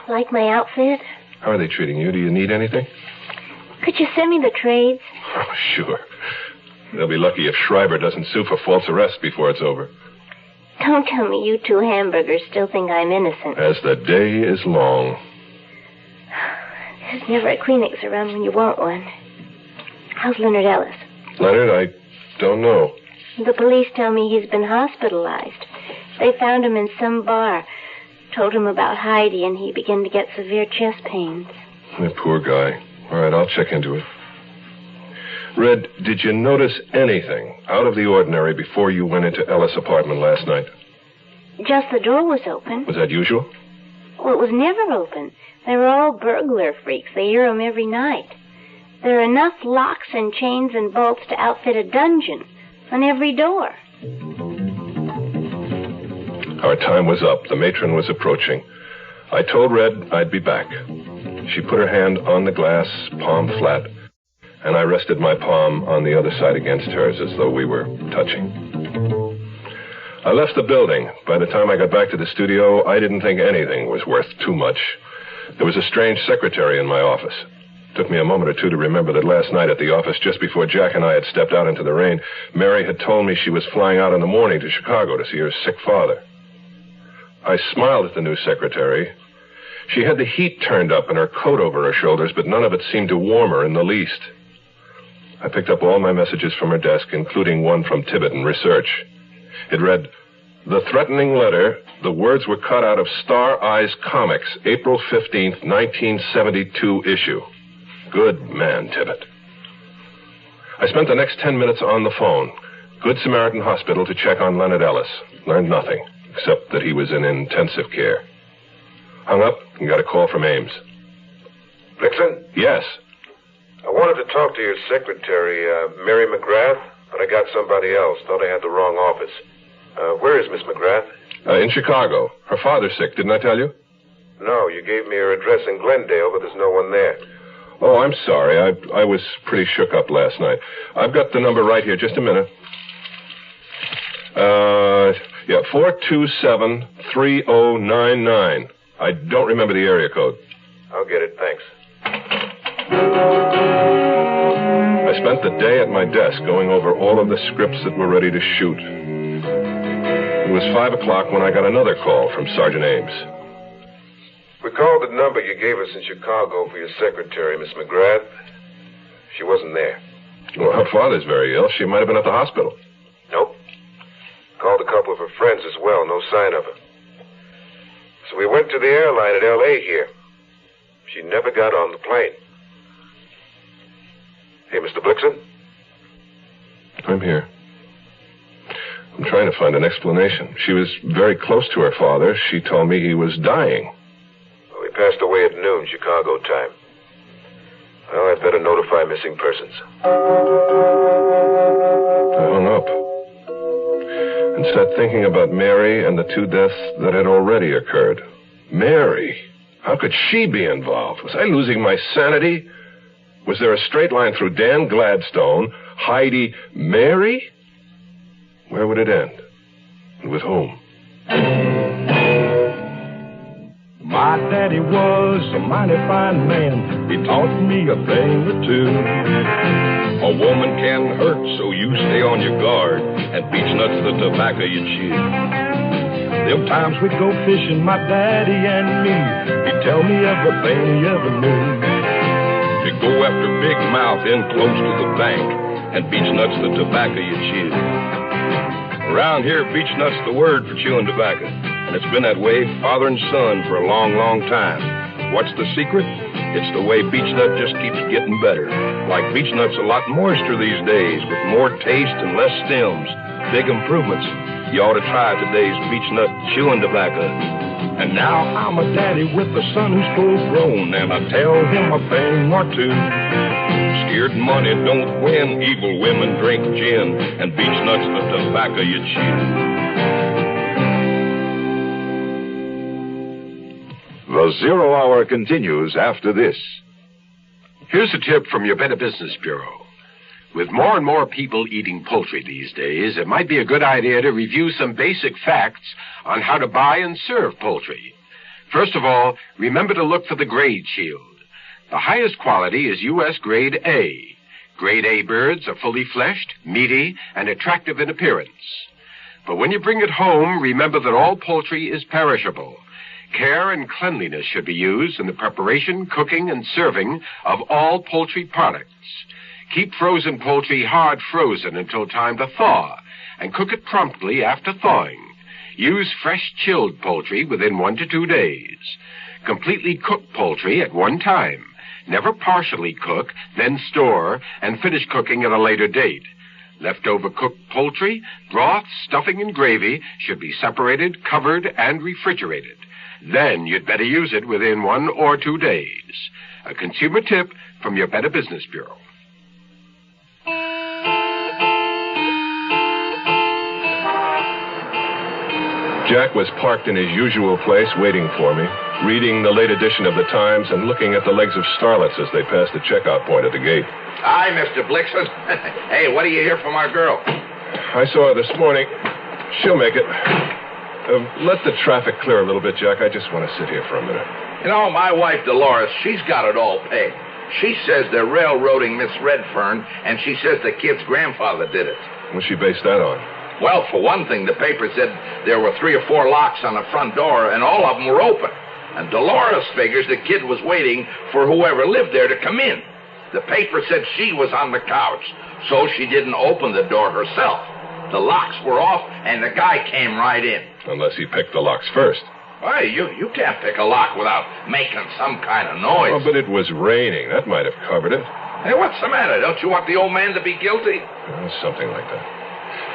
Like my outfit? How are they treating you? Do you need anything? Could you send me the trades? Oh, sure. They'll be lucky if Schreiber doesn't sue for false arrest before it's over. Don't tell me you two hamburgers still think I'm innocent. As the day is long. There's never a Kleenex around when you want one. How's Leonard Ellis? Leonard, I don't know. The police tell me he's been hospitalized. They found him in some bar. Told him about Heidi, and he began to get severe chest pains. The poor guy. All right, I'll check into it. Red, did you notice anything out of the ordinary before you went into Ellis' apartment last night? Just the door was open. Was that usual? Well, it was never open. They were all burglar freaks. They hear them every night. There are enough locks and chains and bolts to outfit a dungeon on every door. Our time was up. The matron was approaching. I told Red I'd be back. She put her hand on the glass, palm flat, and I rested my palm on the other side against hers as though we were touching. I left the building. By the time I got back to the studio, I didn't think anything was worth too much. There was a strange secretary in my office. It took me a moment or two to remember that last night at the office, just before Jack and I had stepped out into the rain, Mary had told me she was flying out in the morning to Chicago to see her sick father. I smiled at the new secretary. She had the heat turned up and her coat over her shoulders, but none of it seemed to warm her in the least. I picked up all my messages from her desk, including one from Tibetan Research. It read, "The threatening letter, the words were cut out of Star Eyes Comics, April 15th, 1972 issue. Good man, Tibbet." I spent the next 10 minutes on the phone. Good Samaritan Hospital to check on Leonard Ellis. Learned nothing, except that he was in intensive care. Hung up and got a call from Ames. Blixen? Yes. I wanted to talk to your secretary, Mary McGrath, but I got somebody else. Thought I had the wrong office. Where is Miss McGrath? In Chicago. Her father's sick, didn't I tell you? No, you gave me her address in Glendale, but there's no one there. Oh, I'm sorry. I was pretty shook up last night. I've got the number right here. Just a minute. 427-3099. I don't remember the area code. I'll get it, thanks. I spent the day at my desk going over all of the scripts that were ready to shoot. It was 5 o'clock when I got another call from Sergeant Ames. We called the number you gave us in Chicago for your secretary, Miss McGrath. She wasn't there. Well, her father's very ill. She might have been at the hospital. Nope. Called a couple of her friends as well. No sign of her. So we went to the airline at L.A. here. She never got on the plane. Hey, Mr. Blixen? I'm here. I'm trying to find an explanation. She was very close to her father. She told me he was dying. Well, he passed away at noon, Chicago time. Well, I'd better notify missing persons. I hung up and sat thinking about Mary and the two deaths that had already occurred. Mary? How could she be involved? Was I losing my sanity? Was there a straight line through Dan Gladstone, Heidi, Mary? Where would it end? And with whom? My daddy was a mighty fine man. He taught me a thing or two. A woman can hurt, so you stay on your guard, and beech nuts the tobacco you chew. Them times we'd go fishing, my daddy and me. He'd tell me everything he ever knew. He'd go after big mouth in close to the bank, and beech nuts the tobacco you chew. Around here, beech nuts the word for chewing tobacco. And it's been that way, father and son, for a long, long time. What's the secret? It's the way Beechnut just keeps getting better. Like Beechnut's a lot moister these days, with more taste and less stems. Big improvements. You ought to try today's Beechnut chewing tobacco. And now I'm a daddy with a son who's full grown, and I tell him a thing or two. Scared money don't win, evil women drink gin, and Beechnut's the tobacco you chew. The Zero Hour continues after this. Here's a tip from your Better Business Bureau. With more and more people eating poultry these days, it might be a good idea to review some basic facts on how to buy and serve poultry. First of all, remember to look for the grade shield. The highest quality is U.S. Grade A. Grade A birds are fully fleshed, meaty, and attractive in appearance. But when you bring it home, remember that all poultry is perishable. Care and cleanliness should be used in the preparation, cooking, and serving of all poultry products. Keep frozen poultry hard frozen until time to thaw, and cook it promptly after thawing. Use fresh chilled poultry within 1 to 2 days. Completely cooked poultry at one time. Never partially cook, then store, and finish cooking at a later date. Leftover cooked poultry, broth, stuffing, and gravy should be separated, covered, and refrigerated. Then you'd better use it within 1 or 2 days. A consumer tip from your Better Business Bureau. Jack was parked in his usual place waiting for me, reading the late edition of the Times and looking at the legs of starlets as they passed the checkout point at the gate. Hi, Mr. Blixen. Hey, what do you hear from our girl? I saw her this morning. She'll make it. Let the traffic clear a little bit, Jack. I just want to sit here for a minute. You know, my wife, Dolores, she's got it all pegged. She says they're railroading Miss Redfern, and she says the kid's grandfather did it. What's she based that on? Well, for one thing, the paper said there were 3 or 4 locks on the front door, and all of them were open. And Dolores figures the kid was waiting for whoever lived there to come in. The paper said she was on the couch, so she didn't open the door herself. The locks were off, and the guy came right in. Unless he picked the locks first. Why, you can't pick a lock without making some kind of noise. Oh, but it was raining. That might have covered it. Hey, what's the matter? Don't you want the old man to be guilty? Something like that.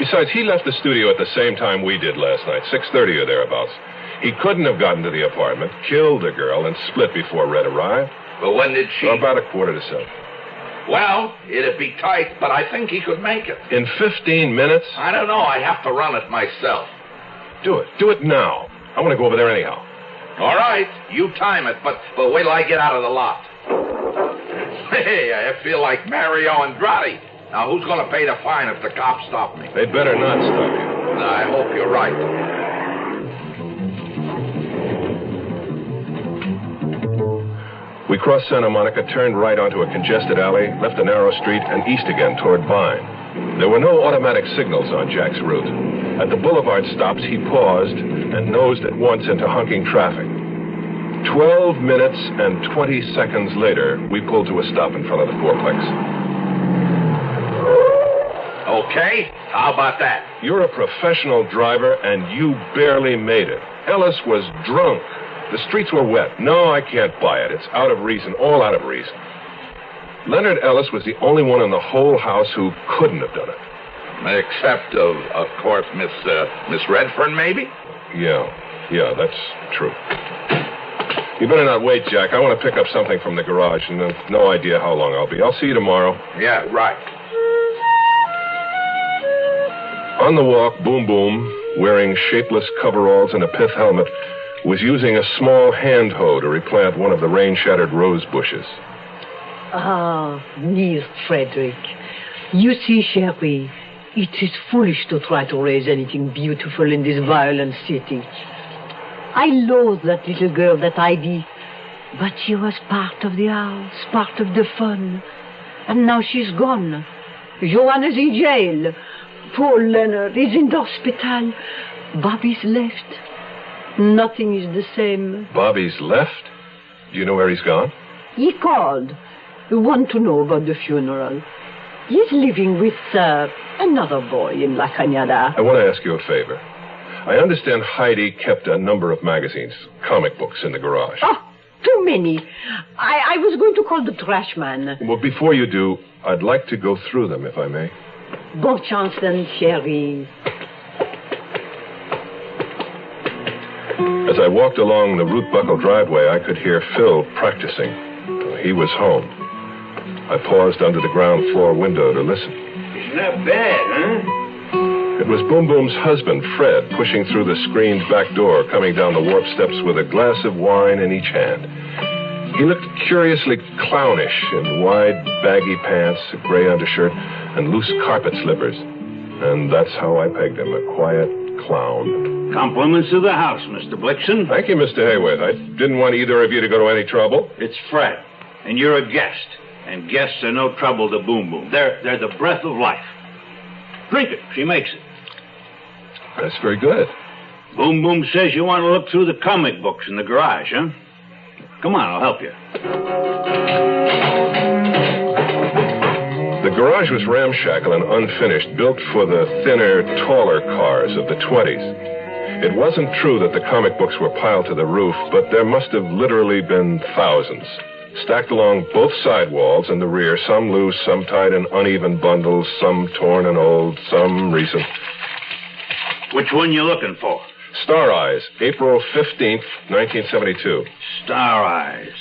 Besides, he left the studio at the same time we did last night, 6:30 or thereabouts. He couldn't have gotten to the apartment, killed the girl, and split before Red arrived. But when did she... About 6:45. Well, it'd be tight, but I think he could make it. In 15 minutes? I don't know. I have to run it myself. Do it. Do it now. I want to go over there anyhow. All right. You time it, but wait till I get out of the lot. Hey, I feel like Mario Andrade. Now, who's going to pay the fine if the cops stop me? They'd better not stop you. I hope you're right. We crossed Santa Monica, turned right onto a congested alley, left a narrow street, and east again toward Vine. There were no automatic signals on Jack's route. At the boulevard stops, he paused and nosed at once into honking traffic. 12 minutes and 20 seconds later, we pulled to a stop in front of the fourplex. Okay, how about that? You're a professional driver, and you barely made it. Ellis was drunk. The streets were wet. No, I can't buy it. It's out of reason, all out of reason. Leonard Ellis was the only one in the whole house who couldn't have done it. Except, of course, Miss Redfern, maybe? Yeah, that's true. You better not wait, Jack. I want to pick up something from the garage, and I've no idea how long I'll be. I'll see you tomorrow. Yeah, right. On the walk, Boom Boom, wearing shapeless coveralls and a pith helmet, was using a small hand hoe to replant one of the rain-shattered rose bushes. Ah, dear Frederick. You see, Sherry, it is foolish to try to raise anything beautiful in this violent city. I loathe that little girl, that Heidi, but she was part of the house, part of the fun. And now she's gone. Joanna's in jail. Poor Leonard is in the hospital. Bobby's left. Nothing is the same. Bobby's left? Do you know where he's gone? He called. Want to know about the funeral. He's living with another boy in La Cañada. I want to ask you a favor. I understand Heidi kept a number of magazines, comic books, in the garage. Ah, Too many. I was going to call the trash man. Well, before you do, I'd like to go through them, if I may. Bon chance then, chérie. As I walked along the root buckle driveway, I could hear Phil practicing. He was home. I paused under the ground floor window to listen. It's not bad, huh? It was Boom Boom's husband, Fred, pushing through the screened back door, coming down the warp steps with a glass of wine in each hand. He looked curiously clownish in wide, baggy pants, a gray undershirt, and loose carpet slippers. And that's how I pegged him, a quiet clown. Compliments to the house, Mr. Blixen. Thank you, Mr. Hayworth. I didn't want either of you to go to any trouble. It's Fred, and you're a guest. And guests are no trouble to Boom Boom. They're the breath of life. Drink it. She makes it. That's very good. Boom Boom says you want to look through the comic books in the garage, huh? Come on, I'll help you. The garage was ramshackle and unfinished, built for the thinner, taller cars of the 20s. It wasn't true that the comic books were piled to the roof, but there must have literally been thousands. Stacked along both side walls and the rear, some loose, some tied in uneven bundles, some torn and old, some recent. Which one you looking for? Star Eyes, April 15th, 1972. Star Eyes.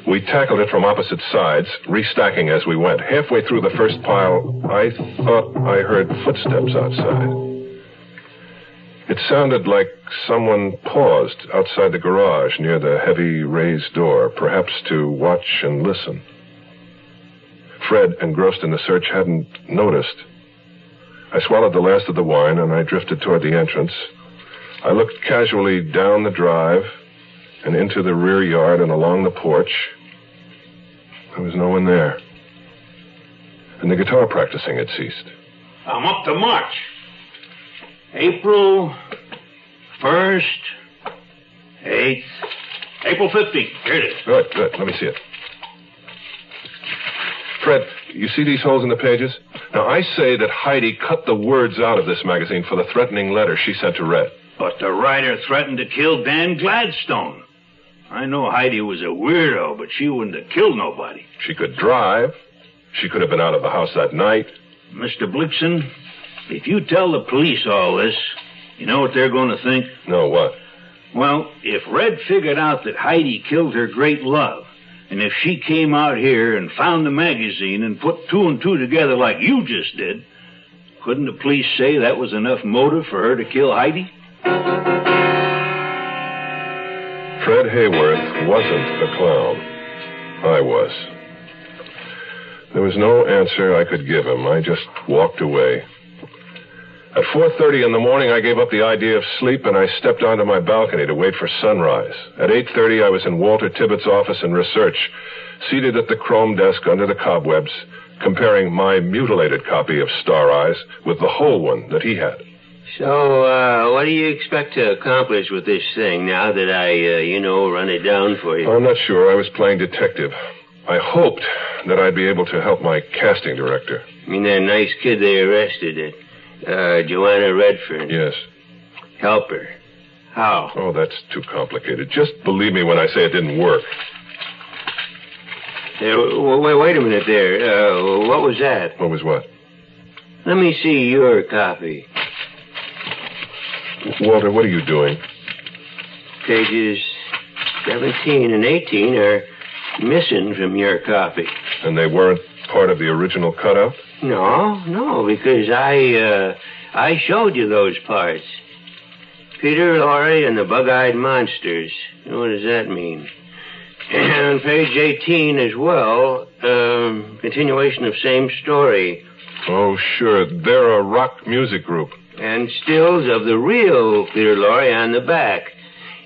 We tackled it from opposite sides, restacking as we went. Halfway through the first pile, I thought I heard footsteps outside. It sounded like someone paused outside the garage near the heavy raised door, perhaps to watch and listen. Fred, engrossed in the search, hadn't noticed. I swallowed the last of the wine, and I drifted toward the entrance. I looked casually down the drive and into the rear yard and along the porch. There was no one there. And the guitar practicing had ceased. I'm up to March. April 1st, 8th, April 15th. Here it is. Good. Let me see it. Fred, you see these holes in the pages? Now, I say that Heidi cut the words out of this magazine for the threatening letter she sent to Red. But the writer threatened to kill Dan Gladstone. I know Heidi was a weirdo, but she wouldn't have killed nobody. She could drive. She could have been out of the house that night. Mr. Blixen, if you tell the police all this, you know what they're going to think? No, what? Well, if Red figured out that Heidi killed her great love, and if she came out here and found the magazine and put two and two together like you just did, couldn't the police say that was enough motive for her to kill Heidi? Fred Hayworth wasn't a clown. I was. There was no answer I could give him. I just walked away. At 4:30 in the morning, I gave up the idea of sleep, and I stepped onto my balcony to wait for sunrise. At 8:30, I was in Walter Tibbetts' office in research, seated at the chrome desk under the cobwebs, comparing my mutilated copy of Star Eyes with the whole one that he had. So, what do you expect to accomplish with this thing now that I, run it down for you? I'm not sure. I was playing detective. I hoped that I'd be able to help my casting director. You mean that nice kid they arrested at Joanna Redfern? Yes. Help her. How? Oh, that's too complicated. Just believe me when I say it didn't work. Wait a minute there. What was that? What was what? Let me see your copy. Walter, what are you doing? Pages 17 and 18 are missing from your copy. And they weren't part of the original cutout? No, because I showed you those parts. Peter Lorre and the Bug-Eyed Monsters. What does that mean? And on page 18 as well, continuation of same story. Oh, sure. They're a rock music group. And stills of the real Peter Lorre on the back.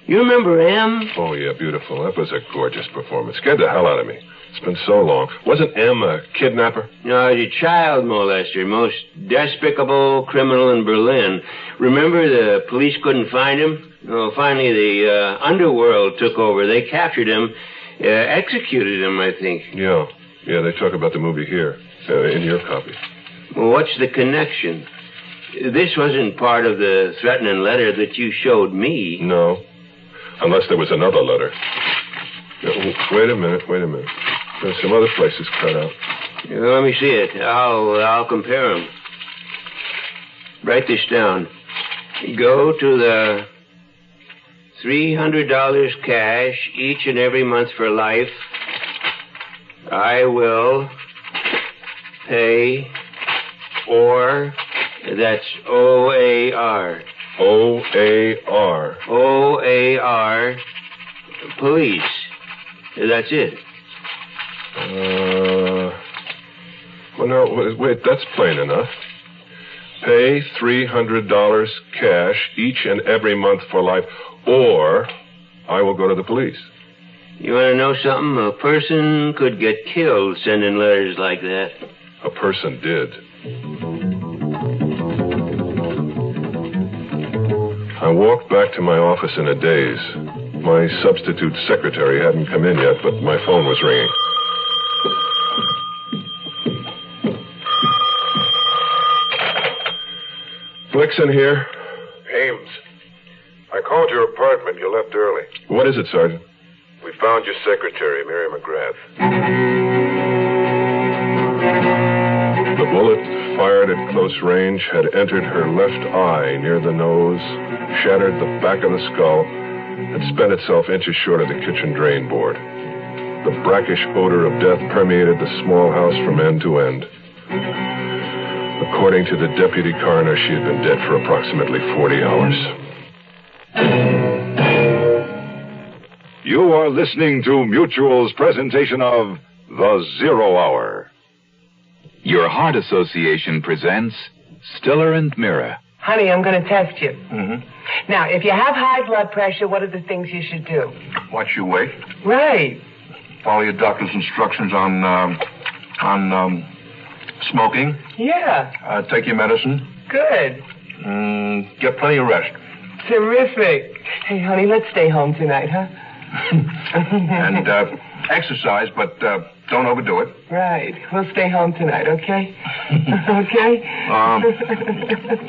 You remember M? Oh, yeah, beautiful. That was a gorgeous performance. Scared the hell out of me. It's been so long. Wasn't M a kidnapper? No, he's a child molester. Most despicable criminal in Berlin. Remember the police couldn't find him? Well, finally the underworld took over. They captured him, executed him, I think. Yeah, they talk about the movie here, in your copy. Well, what's the connection? This wasn't part of the threatening letter that you showed me. No. Unless there was another letter. Wait a minute. There's some other places cut out. Let me see it. I'll compare them. Write this down. Go to the $300 cash each and every month for life. I will pay, or that's OAR. OAR. OAR. Police. That's it. Well, no, wait, that's plain enough. Pay $300 cash each and every month for life, or I will go to the police. You want to know something? A person could get killed sending letters like that. A person did. I walked back to my office in a daze. My substitute secretary hadn't come in yet, but my phone was ringing. Flickson here. Ames, I called your apartment. You left early. What is it, Sergeant? We found your secretary, Mary McGrath. The bullet, fired at close range, had entered her left eye near the nose, shattered the back of the skull, and spent itself inches short of the kitchen drain board. The brackish odor of death permeated the small house from end to end. According to the deputy coroner, she had been dead for approximately 40 hours. You are listening to Mutual's presentation of The Zero Hour. Your Heart Association presents Stiller and Mira. Honey, I'm going to test you. Mm-hmm. Now, if you have high blood pressure, what are the things you should do? Watch your weight. Right. Follow your doctor's instructions on smoking. Yeah. Take your medicine. Good. Get plenty of rest. Terrific. Hey, honey, let's stay home tonight, huh? And exercise, but don't overdo it. Right. We'll stay home tonight, okay? Okay?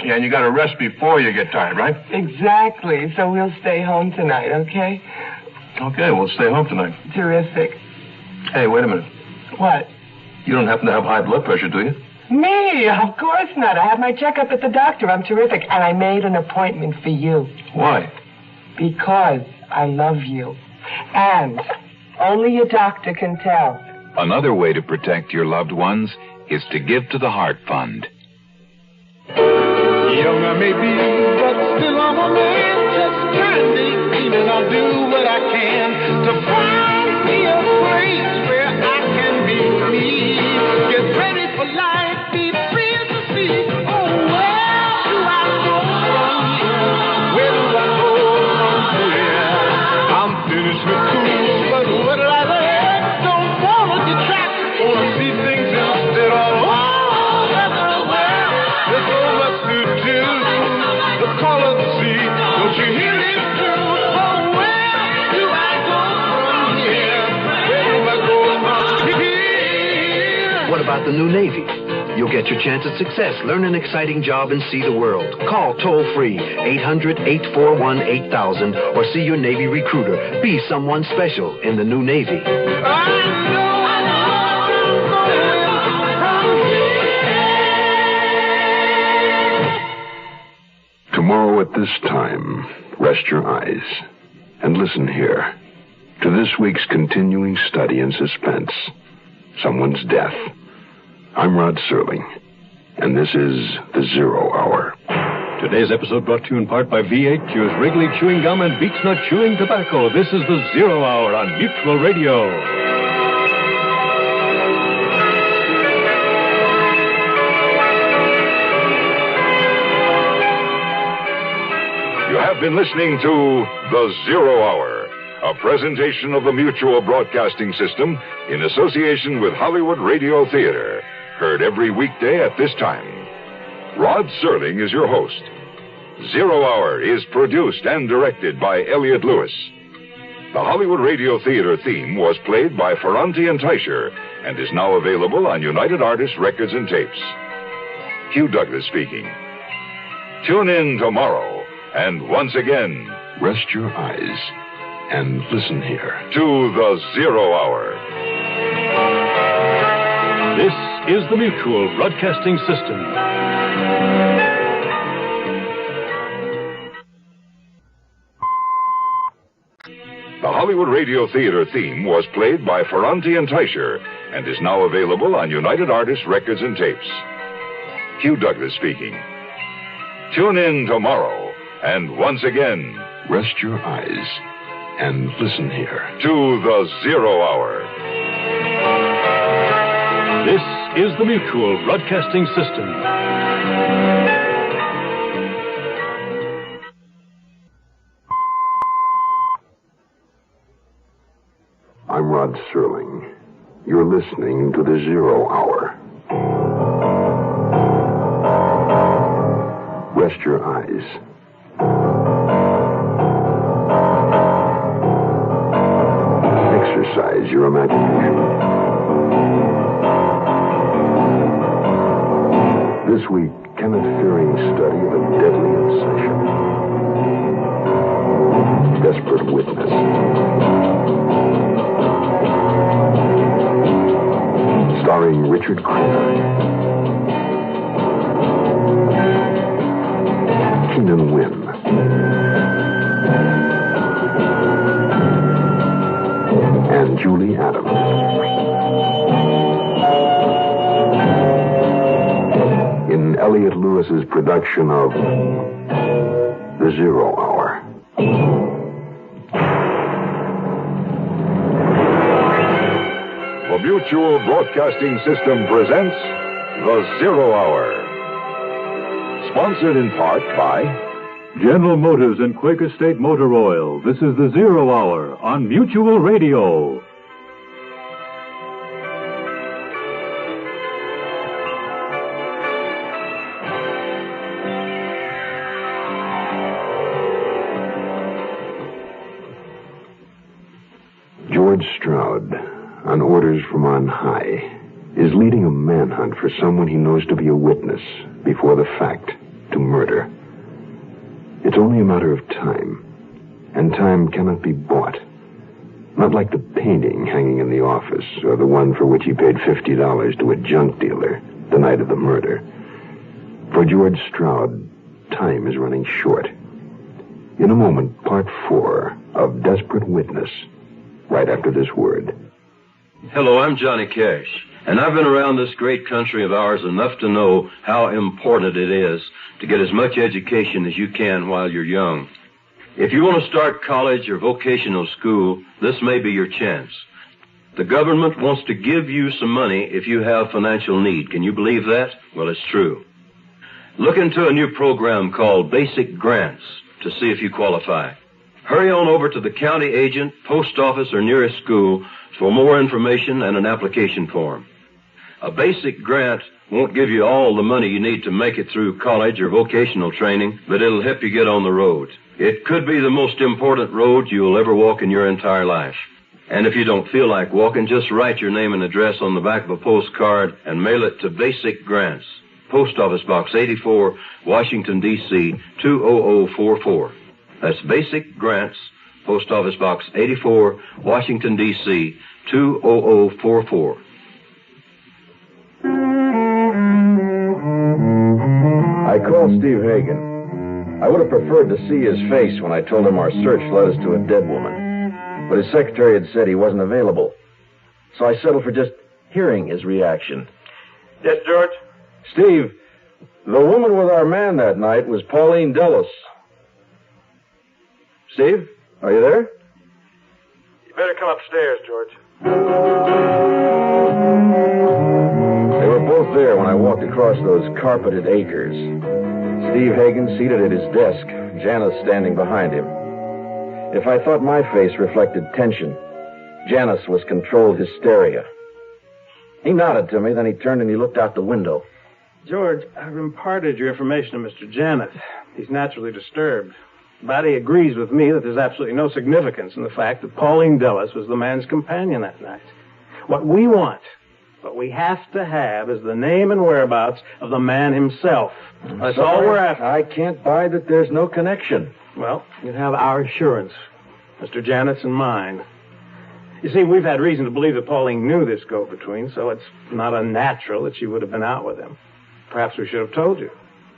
Yeah, and you got to rest before you get tired, right? Exactly. So we'll stay home tonight, okay? Okay, we'll stay home tonight. Terrific. Hey, wait a minute. What? You don't happen to have high blood pressure, do you? Me? Of course not. I had my checkup at the doctor. I'm terrific. And I made an appointment for you. Why? Because I love you. And only a doctor can tell. Another way to protect your loved ones is to give to the Heart Fund. Young I may be, but still I'm a man, just trying to eat, and I'll do what I can to find me a place where I can be me. Get ready for life, be free to see. Oh, where do I go from here? Where do I go from here? I'm finished with school, but what did I learn? Don't wanna detract, wanna see things instead of all over the world. There's so much to do. The call of the sea, don't you hear it too? Oh, where do I go from here? Where do I go from here? What about the new Navy? You'll get your chance at success, learn an exciting job, and see the world. Call toll-free 800-841-8000 or see your Navy recruiter. Be someone special in the new Navy. Tomorrow at this time, rest your eyes and listen here to this week's continuing study in suspense, someone's death. I'm Rod Serling, and this is The Zero Hour. Today's episode brought to you in part by V8 Chews, Wrigley Chewing Gum, and Beech Nut Chewing Tobacco. This is The Zero Hour on Mutual Radio. You have been listening to The Zero Hour, a presentation of the Mutual Broadcasting System in association with Hollywood Radio Theater. Heard every weekday at this time. Rod Serling is your host. Zero Hour is produced and directed by Elliot Lewis. The Hollywood Radio Theater theme was played by Ferranti and Teicher and is now available on United Artists Records and Tapes. Hugh Douglas speaking. Tune in tomorrow, and once again, Rest your eyes and listen here to the Zero Hour. This is the Mutual Broadcasting System. The Hollywood Radio Theater theme was played by Ferranti and Teicher and is now available on United Artists Records and Tapes. Hugh Douglas speaking. Tune in tomorrow, and once again, rest your eyes and listen here to the Zero Hour. This is the Mutual Broadcasting System. I'm Rod Serling. You're listening to the Zero Hour. Rest your eyes. Exercise your imagination. This week, Kenneth Fearing's study of a deadly obsession. Desperate Witness. Starring Richard Crenna, Keenan Wynn, and Julie Adams. In Elliot Lewis's production of The Zero Hour. The Mutual Broadcasting System presents The Zero Hour. Sponsored in part by General Motors and Quaker State Motor Oil. This is the Zero Hour on Mutual Radio. George Stroud, on orders from on high, is leading a manhunt for someone he knows to be a witness before the fact to murder. It's only a matter of time, and time cannot be bought. Not like the painting hanging in the office, or the one for which he paid $50 to a junk dealer the night of the murder. For George Stroud, time is running short. In a moment, part 4 of Desperate Witness, right after this word. Hello, I'm Johnny Cash, and I've been around this great country of ours enough to know how important it is to get as much education as you can while you're young. If you want to start college or vocational school, this may be your chance. The government wants to give you some money if you have financial need. Can you believe that? Well, it's true. Look into a new program called Basic Grants to see if you qualify. Hurry on over to the county agent, post office, or nearest school for more information and an application form. A basic grant won't give you all the money you need to make it through college or vocational training, but it'll help you get on the road. It could be the most important road you'll ever walk in your entire life. And if you don't feel like walking, just write your name and address on the back of a postcard and mail it to Basic Grants, Post Office Box 84, Washington, D.C., 20044. That's Basic Grants, Post Office Box 84, Washington, D.C., 20044. I called Steve Hagen. I would have preferred to see his face when I told him our search led us to a dead woman. But his secretary had said he wasn't available. So I settled for just hearing his reaction. Yes, George? Steve, the woman with our man that night was Pauline Dulles. Steve, are you there? You better come upstairs, George. They were both there when I walked across those carpeted acres. Steve Hagen seated at his desk, Janice standing behind him. If I thought my face reflected tension, Janice was controlled hysteria. He nodded to me, then he turned and he looked out the window. George, I've imparted your information to Mr. Janeth. He's naturally disturbed. But he agrees with me that there's absolutely no significance in the fact that Pauline Dulles was the man's companion that night. What we want What we have to have is the name and whereabouts of the man himself. That's all we're after. I can't buy that there's no connection. Well, you have our assurance, Mr. Janet's and mine. You see, we've had reason to believe that Pauline knew this go-between, so it's not unnatural that she would have been out with him. Perhaps we should have told you.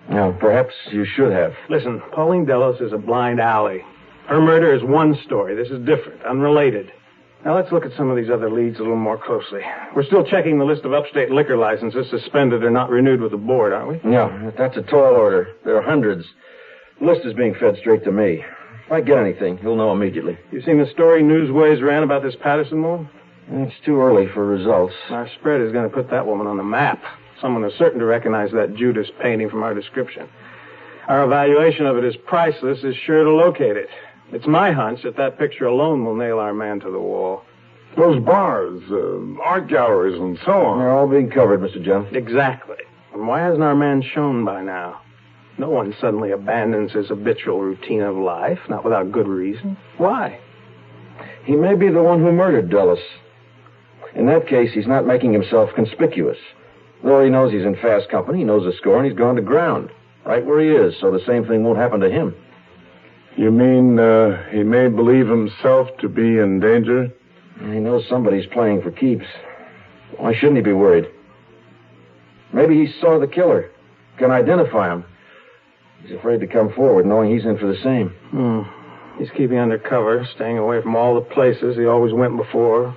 No, perhaps you should have. Listen, Pauline Delos is a blind alley. Her murder is one story. This is different, unrelated. Now, let's look at some of these other leads a little more closely. We're still checking the list of upstate liquor licenses suspended or not renewed with the board, aren't we? No, that's a tall order. There are hundreds. The list is being fed straight to me. If I get anything, you'll know immediately. You seen the story Newsways ran about this Patterson woman? It's too early for results. Our spread is going to put that woman on the map. Someone is certain to recognize that Judas painting from our description. Our evaluation of it as priceless is sure to locate it. It's my hunch that that picture alone will nail our man to the wall. Those bars, art galleries, and so on. They're all being covered, Mr. Jones. Exactly. And why hasn't our man shown by now? No one suddenly abandons his habitual routine of life, not without good reason. Why? He may be the one who murdered Dulles. In that case, he's not making himself conspicuous. Though he knows he's in fast company, he knows the score, and he's gone to ground. Right where he is, so the same thing won't happen to him. You mean he may believe himself to be in danger? He knows somebody's playing for keeps. Why shouldn't he be worried? Maybe he saw the killer, can identify him. He's afraid to come forward, knowing he's in for the same. He's keeping undercover, staying away from all the places he always went before.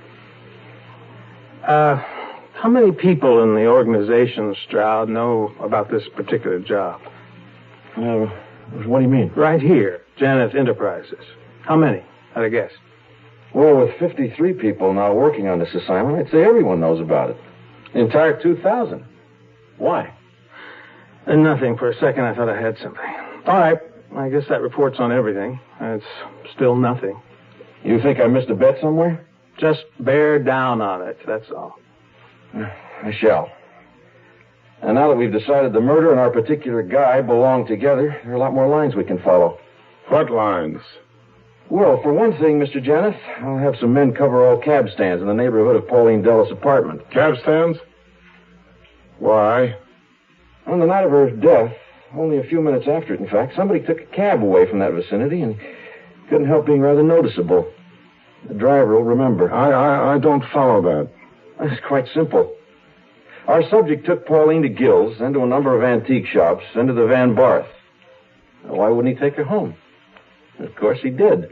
How many people in the organization, Stroud, know about this particular job? What do you mean? Right here, Janeth Enterprises. How many? I'd guess. Well, with 53 people now working on this assignment, I'd say everyone knows about it. The entire 2,000. Why? Nothing. For a second, I thought I had something. All right. I guess that reports on everything. It's still nothing. You think I missed a bet somewhere? Just bear down on it, that's all. I shall. And now that we've decided the murder and our particular guy belong together, there are a lot more lines we can follow. What lines? Well, for one thing, Mr. Janeth, I'll have some men cover all cab stands in the neighborhood of Pauline Dulles' apartment. Cab stands? Why? On the night of her death, only a few minutes after it, in fact, somebody took a cab away from that vicinity and couldn't help being rather noticeable. The driver will remember. I don't follow that. It's quite simple. Our subject took Pauline to Gill's, then to a number of antique shops, then to the Van Barth. Why wouldn't he take her home? Of course he did.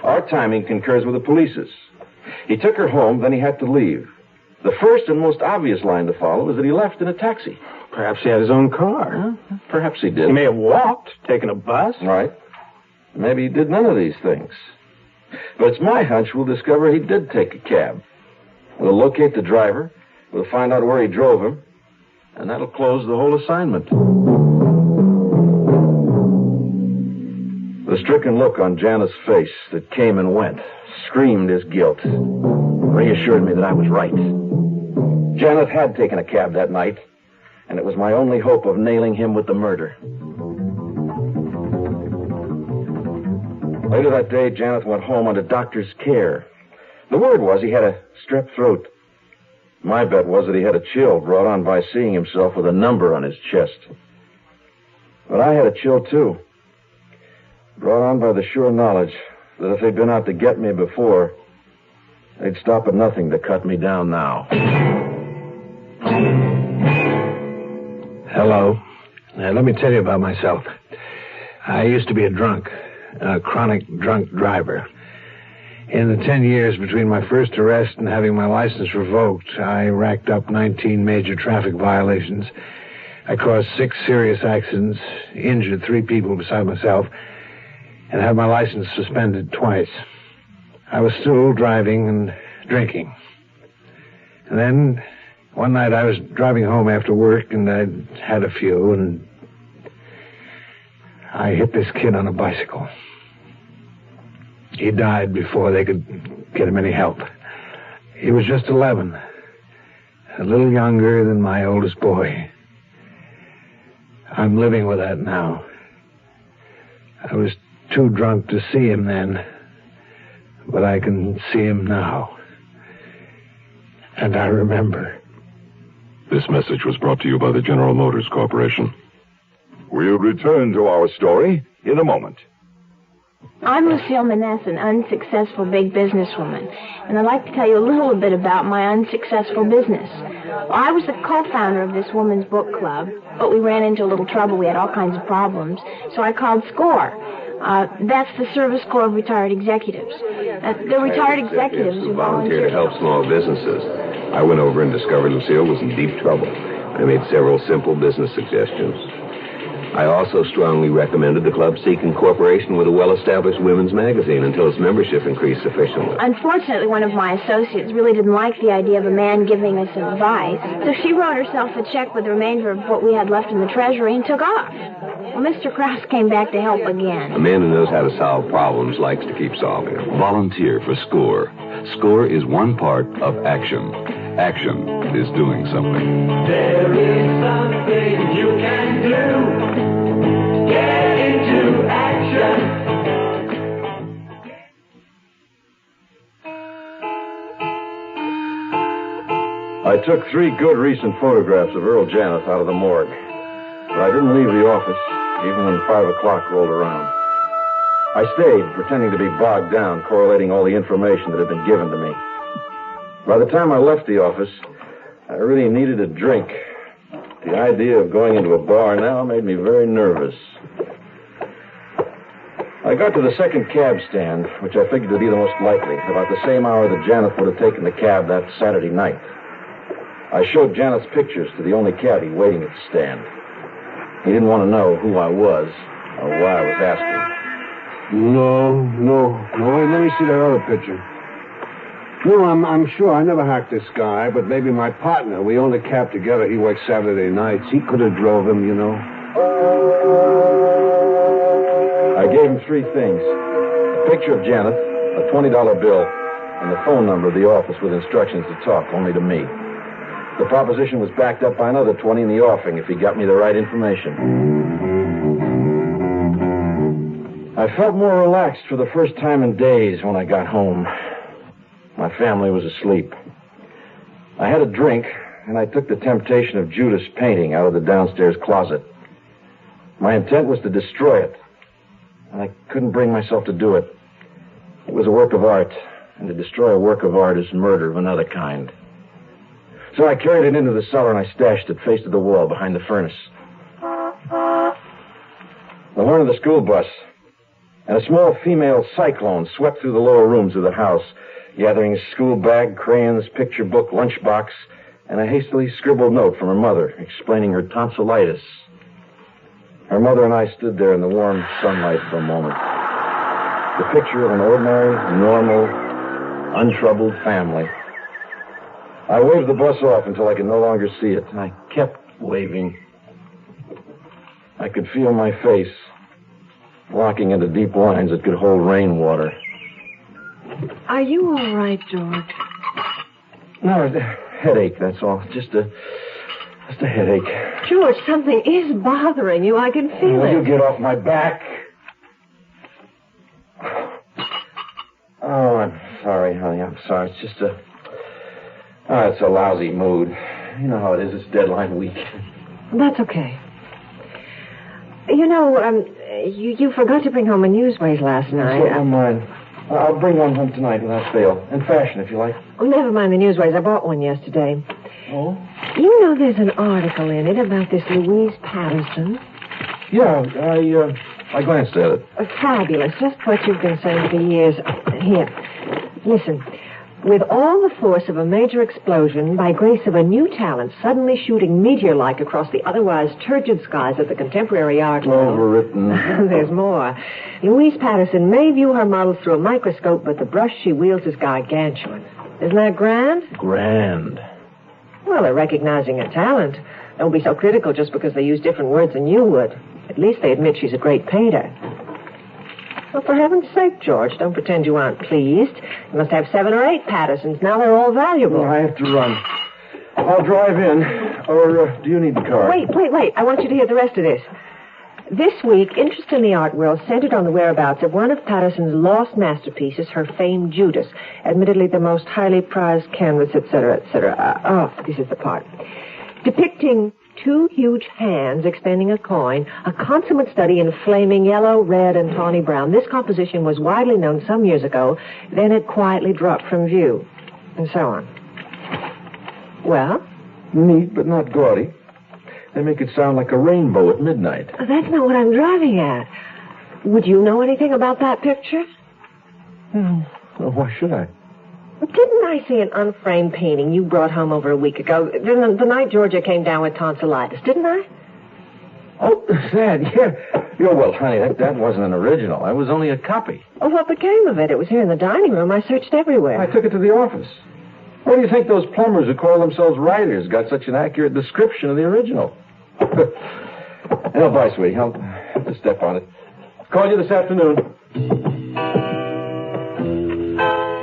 Our timing concurs with the police's. He took her home, then he had to leave. The first and most obvious line to follow is that he left in a taxi. Perhaps he had his own car. Perhaps he did. He may have walked, taken a bus. Right. Maybe he did none of these things. But it's my hunch we'll discover he did take a cab. We'll locate the driver. We'll find out where he drove him. And that'll close the whole assignment. The stricken look on Janeth's face that came and went screamed his guilt. Reassured me that I was right. Janeth had taken a cab that night, and it was my only hope of nailing him with the murder. Later that day, Janeth went home under doctor's care. The word was he had a strep throat. My bet was that he had a chill brought on by seeing himself with a number on his chest. But I had a chill, too. Brought on by the sure knowledge that if they'd been out to get me before, they'd stop at nothing to cut me down now. Hello. Let me tell you about myself. I used to be a chronic drunk driver. In the 10 years between my first arrest and having my license revoked, I racked up 19 major traffic violations. I caused 6 serious accidents, injured 3 people beside myself, and had my license suspended twice. I was still driving and drinking. And then, one night I was driving home after work, and I'd had a few, and I hit this kid on a bicycle. He died before they could get him any help. He was just 11, a little younger than my oldest boy. I'm living with that now. I was too drunk to see him then, but I can see him now. And I remember. This message was brought to you by the General Motors Corporation. We'll return to our story in a moment. I'm Lucille Maness, an unsuccessful big businesswoman, and I'd like to tell you a little bit about my unsuccessful business. Well, I was the co-founder of this woman's book club, but we ran into a little trouble. We had all kinds of problems, so I called SCORE. That's the Service Corps of Retired Executives. They're retired executives who volunteer to help small businesses. I went over and discovered Lucille was in deep trouble. I made several simple business suggestions. I also strongly recommended the club seek incorporation with a well-established women's magazine until its membership increased sufficiently. Unfortunately, one of my associates really didn't like the idea of a man giving us advice, so she wrote herself a check with the remainder of what we had left in the treasury and took off. Well, Mr. Krause came back to help again. A man who knows how to solve problems likes to keep solving them. Volunteer for SCORE. SCORE is one part of action. Action is doing something. There is something you can do. Get into action. I took 3 good recent photographs of Earl Janeth out of the morgue. But I didn't leave the office, even when 5 o'clock rolled around. I stayed, pretending to be bogged down, correlating all the information that had been given to me. By the time I left the office, I really needed a drink. The idea of going into a bar now made me very nervous. I got to the second cab stand, which I figured to be the most likely, about the same hour that Janeth would have taken the cab that Saturday night. I showed Janeth's pictures to the only cabbie waiting at the stand. He didn't want to know who I was or why I was asking. No. Wait, let me see that other picture. No, I'm sure I never hacked this guy, but maybe my partner. We own a cab together. He works Saturday nights. He could have drove him, you know. I gave him 3 things. A picture of Janeth, a $20 bill, and the phone number of the office with instructions to talk only to me. The proposition was backed up by another 20 in the offing if he got me the right information. I felt more relaxed for the first time in days when I got home. My family was asleep. I had a drink, and I took the temptation of Judas painting out of the downstairs closet. My intent was to destroy it, and I couldn't bring myself to do it. It was a work of art, and to destroy a work of art is murder of another kind. So I carried it into the cellar, and I stashed it face to the wall behind the furnace. The horn of the school bus and a small female cyclone swept through the lower rooms of the house, gathering school bag, crayons, picture book, lunchbox, and a hastily scribbled note from her mother explaining her tonsillitis. Her mother and I stood there in the warm sunlight for a moment. The picture of an ordinary, normal, untroubled family. I waved the bus off until I could no longer see it, and I kept waving. I could feel my face locking into deep lines that could hold rainwater. Are you all right, George? No, a headache, that's all. Just a headache. George, something is bothering you. I can feel Will it. you get off my back? Oh, I'm sorry, honey. I'm sorry. It's just it's a lousy mood. You know how it is. It's deadline week. That's okay. You know, you forgot to bring home a Newsways last night. Don't mind. I'll bring one home tonight without fail. In fashion, if you like. Oh, never mind the Newsways. I bought one yesterday. Oh? You know there's an article in it about this Louise Patterson. Yeah, I glanced at it. Fabulous. Just what you've been saying for years. Here. Listen. With all the force of a major explosion, by grace of a new talent suddenly shooting meteor-like across the otherwise turgid skies of the contemporary art world. Overwritten. There's more. Louise Patterson may view her models through a microscope, but the brush she wields is gargantuan. Isn't that grand? Grand. Well, they're recognizing her talent. Don't be so critical just because they use different words than you would. At least they admit she's a great painter. Well, for heaven's sake, George, don't pretend you aren't pleased. You must have 7 or 8 Pattersons. Now they're all valuable. No, I have to run. I'll drive in. Or do you need the car? Wait. I want you to hear the rest of this. This week, interest in the art world centered on the whereabouts of one of Patterson's lost masterpieces, her famed Judas. Admittedly the most highly prized canvas, etc., etc. This is the part. depicting two huge hands extending a coin, a consummate study in flaming yellow, red, and tawny brown. This composition was widely known some years ago, then it quietly dropped from view, and so on. Well? Neat, but not gaudy. They make it sound like a rainbow at midnight. That's not what I'm driving at. Would you know anything about that picture? Well, why should I? Didn't I see an unframed painting you brought home over a week ago, the night Georgia came down with tonsillitis, didn't I? Oh, that, yeah. Yeah, well, honey, that wasn't an original. That was only a copy. Oh, what became of it? It was here in the dining room. I searched everywhere. I took it to the office. Why do you think those plumbers who call themselves writers got such an accurate description of the original? Bye, sweetie. I'll have to step on it. Call you this afternoon.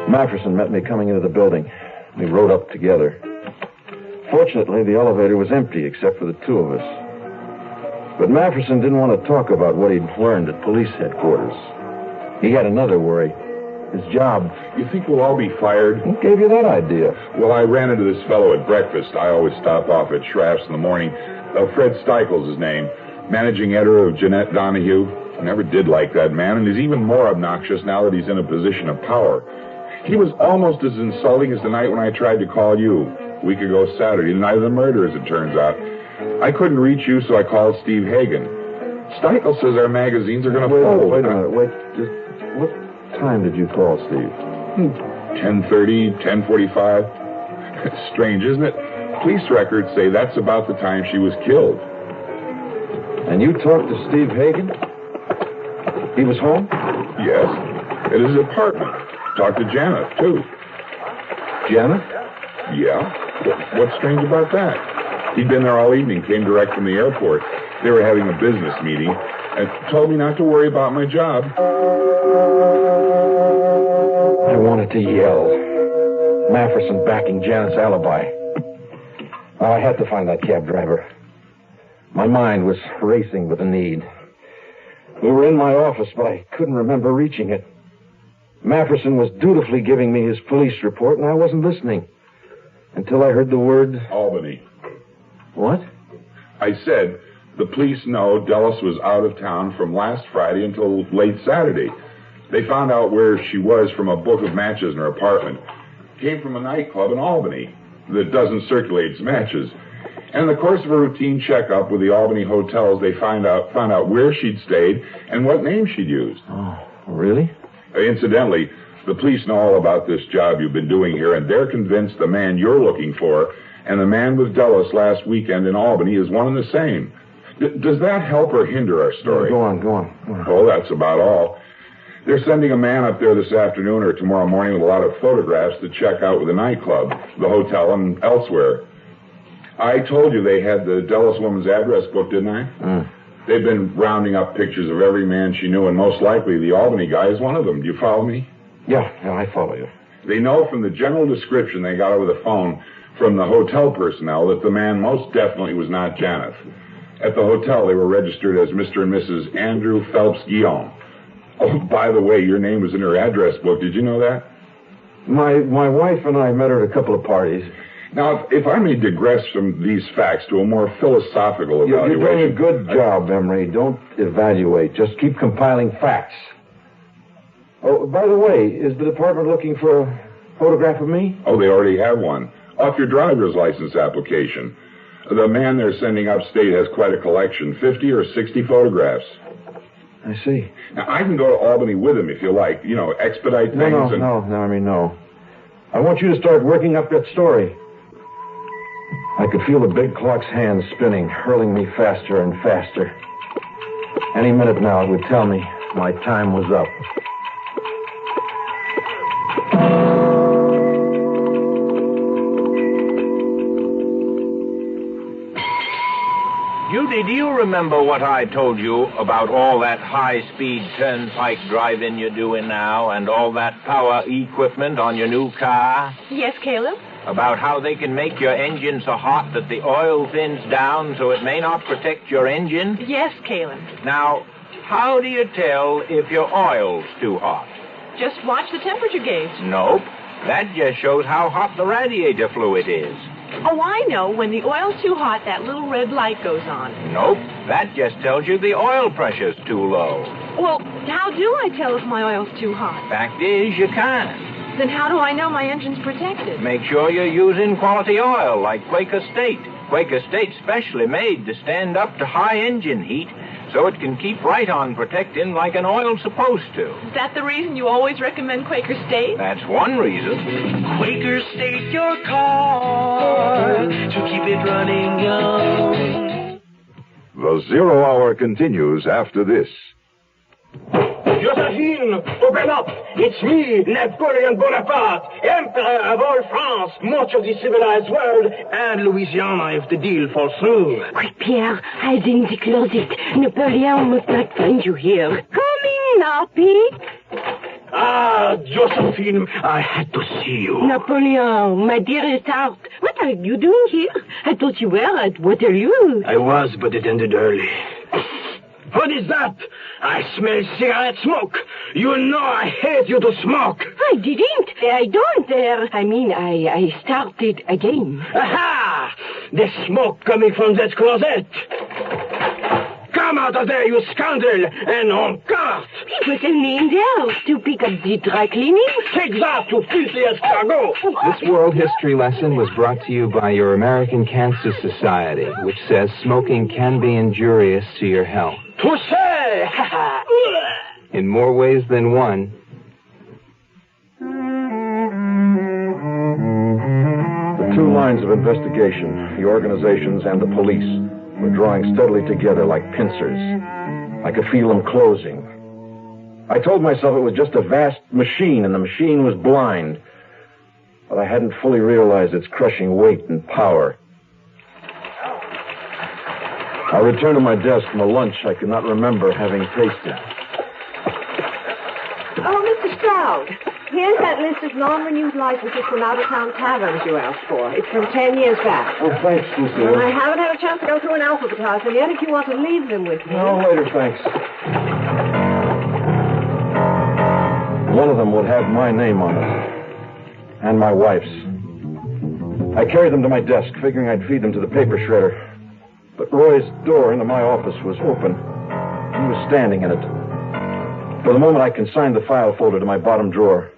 Mafferson met me coming into the building. We rode up together. Fortunately, the elevator was empty except for the two of us. But Mafferson didn't want to talk about what he'd learned at police headquarters. He had another worry. His job. You think we'll all be fired? Who gave you that idea? Well, I ran into this fellow at breakfast. I always stop off at Schraff's in the morning. Fred Steichel's his name. Managing editor of Jeanette Donahue. Never did like that man, and he's even more obnoxious now that he's in a position of power. He was almost as insulting as the night when I tried to call you. A week ago Saturday, the night of the murder, as it turns out. I couldn't reach you, so I called Steve Hagen. Steichel says our magazines are going to fold. Wait a minute. What time did you call, Steve? 10:30, 10:45. Strange, isn't it? Police records say that's about the time she was killed. And you talked to Steve Hagen? He was home? Yes. At his apartment. Talked to Janet, too. Janet? Yeah. What's strange about that? He'd been there all evening, came direct from the airport. They were having a business meeting, and told me not to worry about my job. I wanted to yell. Mafferson backing Janet's alibi. Oh, I had to find that cab driver. My mind was racing with a need. We were in my office, but I couldn't remember reaching it. Mafferson was dutifully giving me his police report, and I wasn't listening. Until I heard the word... Albany. What? I said, the police know Dulles was out of town from last Friday until late Saturday. They found out where she was from a book of matches in her apartment. Came from a nightclub in Albany that doesn't circulate its matches. And in the course of a routine checkup with the Albany hotels, they found out where she'd stayed and what name she'd used. Oh, really? Incidentally, the police know all about this job you've been doing here, and they're convinced the man you're looking for and the man with Dulles last weekend in Albany is one and the same. Does that help or hinder our story? Go on. Oh, that's about all. They're sending a man up there this afternoon or tomorrow morning with a lot of photographs to check out with the nightclub, the hotel, and elsewhere. I told you they had the Dulles woman's address book, didn't I? They've been rounding up pictures of every man she knew, and most likely the Albany guy is one of them. Do you follow me? Yeah, I follow you. They know from the general description they got over the phone from the hotel personnel that the man most definitely was not Janet. At the hotel, they were registered as Mr. and Mrs. Andrew Phelps Guillaume. Oh, by the way, your name was in her address book. Did you know that? My wife and I met her at a couple of parties. Now, if I may digress from these facts to a more philosophical evaluation... You're doing a good job, Emery. Don't evaluate. Just keep compiling facts. Oh, by the way, is the department looking for a photograph of me? Oh, they already have one. Off your driver's license application. The man they're sending upstate has quite a collection. 50 or 60 photographs. I see. Now, I can go to Albany with him if you like. You know, expedite things. No. I want you to start working up that story. I could feel the big clock's hands spinning, hurling me faster and faster. Any minute now, it would tell me my time was up. Judy, do you remember what I told you about all that high-speed turnpike driving you're doing now and all that power equipment on your new car? Yes, Caleb? About how they can make your engine so hot that the oil thins down so it may not protect your engine? Yes, Caleb. Now, how do you tell if your oil's too hot? Just watch the temperature gauge. Nope. That just shows how hot the radiator fluid is. Oh, I know. When the oil's too hot, that little red light goes on. Nope. That just tells you the oil pressure's too low. Well, how do I tell if my oil's too hot? Fact is, you can't. Then how do I know my engine's protected? Make sure you're using quality oil like Quaker State. Quaker State's specially made to stand up to high engine heat so it can keep right on protecting like an oil's supposed to. Is that the reason you always recommend Quaker State? That's one reason. Quaker State your car to keep it running young. The Zero Hour continues after this. Josephine, open up! It's me, Napoleon Bonaparte, Emperor of all France, much of the civilized world, and Louisiana if the deal falls through. Quick, Pierre, hide in the closet. Napoleon must not find you here. Come in now, Pete. Ah, Josephine, I had to see you. Napoleon, my dearest heart, what are you doing here? I thought you were at Waterloo. I was, but it ended early. What is that? I smell cigarette smoke. You know I hate you to smoke. I didn't. I don't. I started again. Aha! The smoke coming from that closet. Come out of there, you scoundrel, and on cart. It was only in the house to pick up the dry cleaning. Take that, you filthy escargot. This world history lesson was brought to you by your American Cancer Society, which says smoking can be injurious to your health. Touché! In more ways than one. The two lines of investigation, the organizations and the police, were drawing steadily together like pincers. I could feel them closing. I told myself it was just a vast machine, and the machine was blind. But I hadn't fully realized its crushing weight and power. I returned to my desk from a lunch I could not remember having tasted. Oh, Mr. Stroud, here's that list of non-renewed licenses from out-of-town taverns you asked for. It's from 10 years back. Oh, thanks, Lucille. I haven't had a chance to go through and alphabetize them yet if you want to leave them with me. No, later, thanks. One of them would have my name on it. And my wife's. I carried them to my desk, figuring I'd feed them to the paper shredder. But Roy's door into my office was open. He was standing in it. For the moment, I consigned the file folder to my bottom drawer.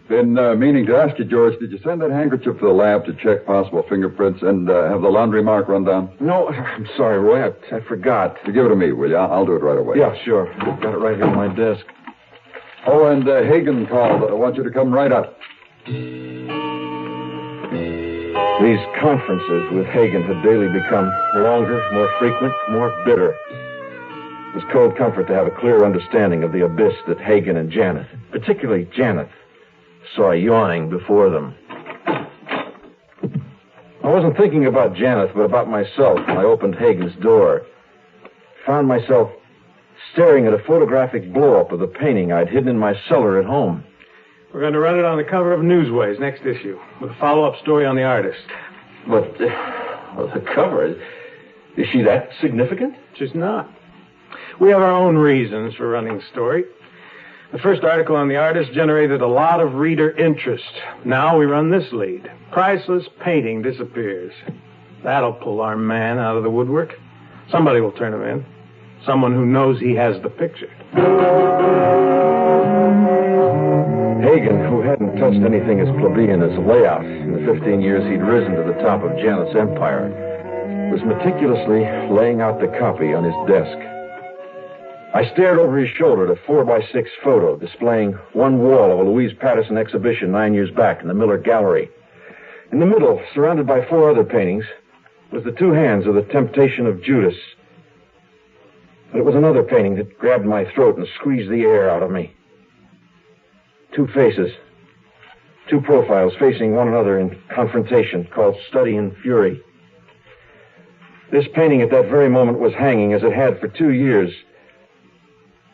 Been meaning to ask you, George, did you send that handkerchief to the lab to check possible fingerprints and have the laundry mark run down? No, I'm sorry, Roy. I forgot. You give it to me, will you? I'll do it right away. Yeah, sure. Got it right here on my desk. Oh, and Hagen called. I want you to come right up. These conferences with Hagen had daily become longer, more frequent, more bitter. It was cold comfort to have a clear understanding of the abyss that Hagen and Janet, particularly Janet, saw yawning before them. I wasn't thinking about Janet, but about myself when I opened Hagen's door. Found myself staring at a photographic blow-up of the painting I'd hidden in my cellar at home. We're going to run it on the cover of Newsways next issue, with a follow-up story on the artist. But the cover, is she that significant? She's not. We have our own reasons for running the story. The first article on the artist generated a lot of reader interest. Now we run this lead. Priceless painting disappears. That'll pull our man out of the woodwork. Somebody will turn him in. Someone who knows he has the picture. Hagen, who hadn't touched anything as plebeian as layout in the 15 years he'd risen to the top of Janet's empire, was meticulously laying out the copy on his desk. I stared over his shoulder at a 4x6 photo displaying one wall of a Louise Patterson exhibition 9 years back in the Miller Gallery. In the middle, surrounded by 4 other paintings, was the 2 hands of the Temptation of Judas. But it was another painting that grabbed my throat and squeezed the air out of me. 2 faces, 2 profiles facing one another in confrontation, called Study in Fury. This painting at that very moment was hanging, as it had for 2 years,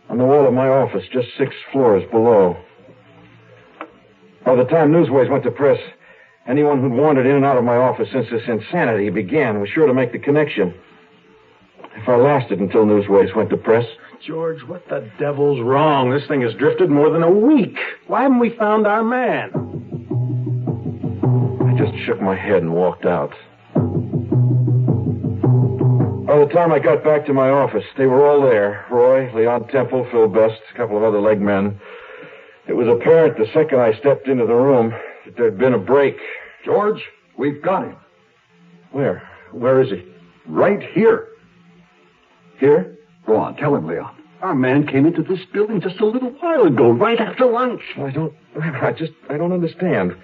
on the wall of my office, just 6 floors below. By the time Newsways went to press, anyone who'd wandered in and out of my office since this insanity began was sure to make the connection. If I lasted until Newsways went to press. George, what the devil's wrong? This thing has drifted more than a week. Why haven't we found our man? I just shook my head and walked out. By the time I got back to my office, they were all there. Roy, Leon Temple, Phil Best, a couple of other leg men. It was apparent the second I stepped into the room that there'd been a break. George, we've got him. Where? Where is he? Right here. Here? Go on, tell him, Leon. Our man came into this building just a little while ago, right after lunch. I don't understand.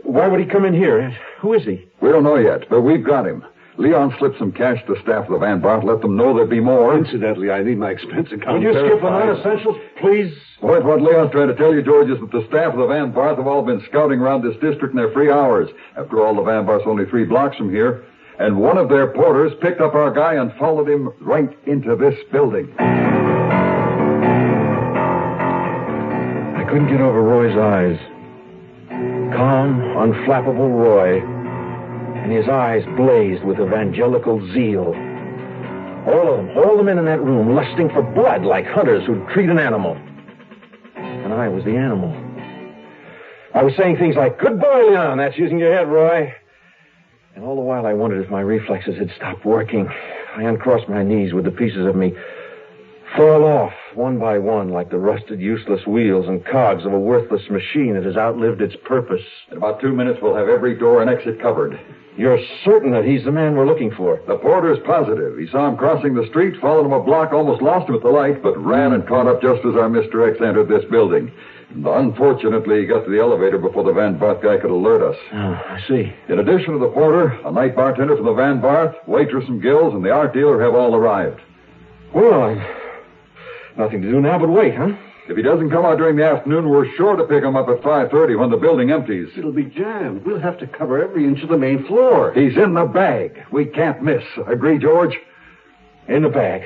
Why would he come in here? Who is he? We don't know yet, but we've got him. Leon slipped some cash to the staff of the Van Bart, let them know there'd be more. Incidentally, I need my expense account. Will you skip on non-essentials, please? What Leon's trying to tell you, George, is that the staff of the Van Bart have all been scouting around this district in their free hours. After all, the Van Bart's only 3 blocks from here. And one of their porters picked up our guy and followed him right into this building. I couldn't get over Roy's eyes. Calm, unflappable Roy, and his eyes blazed with evangelical zeal. All the men in that room lusting for blood like hunters who'd treat an animal. And I was the animal. I was saying things like, "Good boy, Leon, that's using your head, Roy." And all the while I wondered if my reflexes had stopped working. I uncrossed my knees with the pieces of me fall off one by one like the rusted, useless wheels and cogs of a worthless machine that has outlived its purpose. In about 2 minutes, we'll have every door and exit covered. You're certain that he's the man we're looking for? The porter's positive. He saw him crossing the street, followed him a block, almost lost him at the light, but ran and caught up just as our Mr. X entered this building. And unfortunately, he got to the elevator before the Van Bart guy could alert us. Oh, I see. In addition to the porter, a night bartender from the Van Bart, waitress from Gill's, and the art dealer have all arrived. Well, nothing to do now but wait, huh? If he doesn't come out during the afternoon, we're sure to pick him up at 5:30 when the building empties. It'll be jammed. We'll have to cover every inch of the main floor. He's in the bag. We can't miss. Agree, George? In the bag.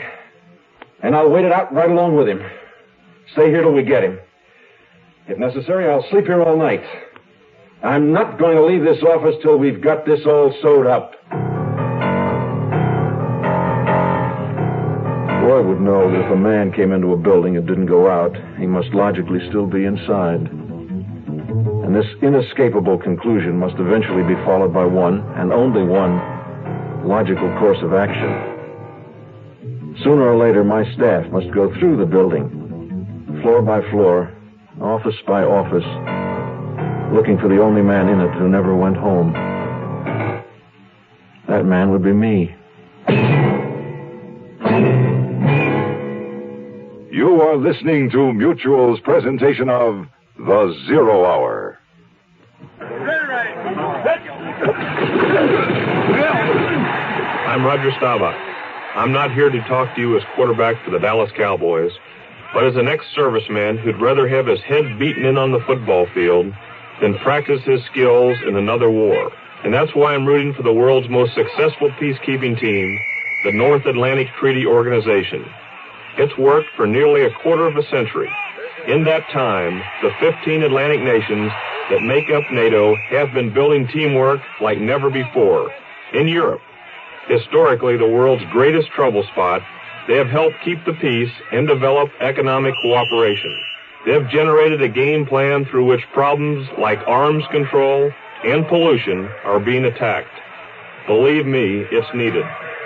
And I'll wait it out right along with him. Stay here till we get him. If necessary, I'll sleep here all night. I'm not going to leave this office till we've got this all sewed up. Roy would know that if a man came into a building and didn't go out, he must logically still be inside. And this inescapable conclusion must eventually be followed by one, and only one, logical course of action. Sooner or later, my staff must go through the building, floor by floor, office by office, looking for the only man in it who never went home. That man would be me. You are listening to Mutual's presentation of The Zero Hour. I'm Roger Staubach. I'm not here to talk to you as quarterback for the Dallas Cowboys, but as an ex-serviceman who'd rather have his head beaten in on the football field than practice his skills in another war. And that's why I'm rooting for the world's most successful peacekeeping team, the North Atlantic Treaty Organization. It's worked for nearly a quarter of a century. In that time, the 15 Atlantic nations that make up NATO have been building teamwork like never before. In Europe, historically the world's greatest trouble spot, they have helped keep the peace and develop economic cooperation. They have generated a game plan through which problems like arms control and pollution are being attacked. Believe me, it's needed.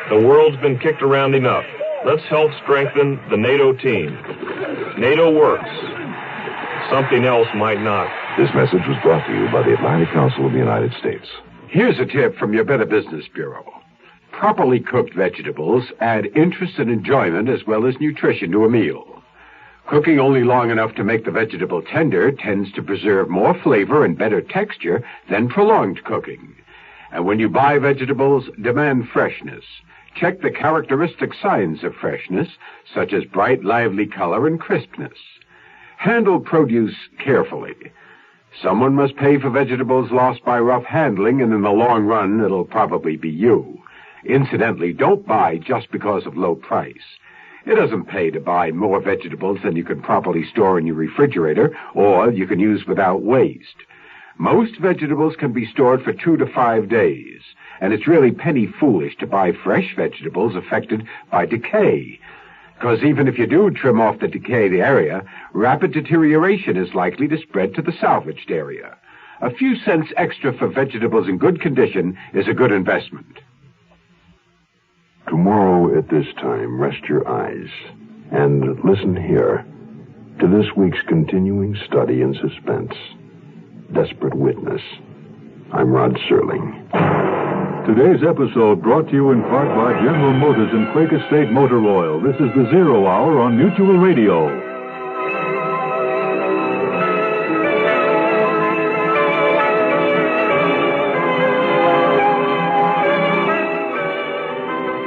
The world's been kicked around enough. Let's help strengthen the NATO team. NATO works. Something else might not. This message was brought to you by the Atlantic Council of the United States. Here's a tip from your Better Business Bureau. Properly cooked vegetables add interest and enjoyment as well as nutrition to a meal. Cooking only long enough to make the vegetable tender tends to preserve more flavor and better texture than prolonged cooking. And when you buy vegetables, demand freshness. Check the characteristic signs of freshness, such as bright, lively color and crispness. Handle produce carefully. Someone must pay for vegetables lost by rough handling, and in the long run, it'll probably be you. Incidentally, don't buy just because of low price. It doesn't pay to buy more vegetables than you can properly store in your refrigerator, or you can use without waste. Most vegetables can be stored for 2 to 5 days, and it's really penny foolish to buy fresh vegetables affected by decay. Because even if you do trim off the decayed area, rapid deterioration is likely to spread to the salvaged area. A few cents extra for vegetables in good condition is a good investment. Tomorrow at this time, rest your eyes and listen here to this week's continuing study in suspense, Desperate Witness. I'm Rod Serling. Today's episode brought to you in part by General Motors and Quaker State Motor Oil. This is the Zero Hour on Mutual Radio.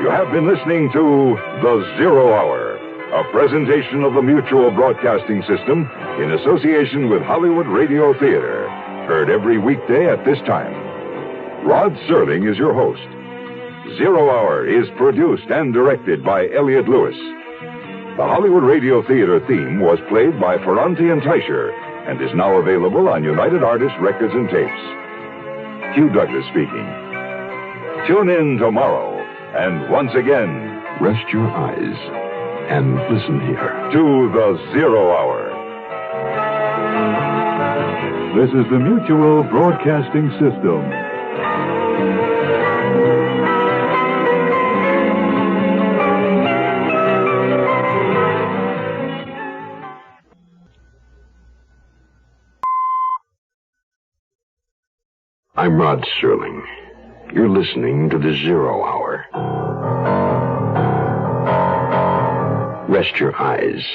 You have been listening to The Zero Hour, a presentation of the Mutual Broadcasting System in association with Hollywood Radio Theater. Heard every weekday at this time. Rod Serling is your host. Zero Hour is produced and directed by Elliott Lewis. The Hollywood Radio Theater theme was played by Ferranti and Teicher and is now available on United Artists Records and Tapes. Hugh Douglas speaking. Tune in tomorrow, and once again, rest your eyes and listen here to The Zero Hour. This is the Mutual Broadcasting System. I'm Rod Serling. You're listening to The Zero Hour. Rest your eyes.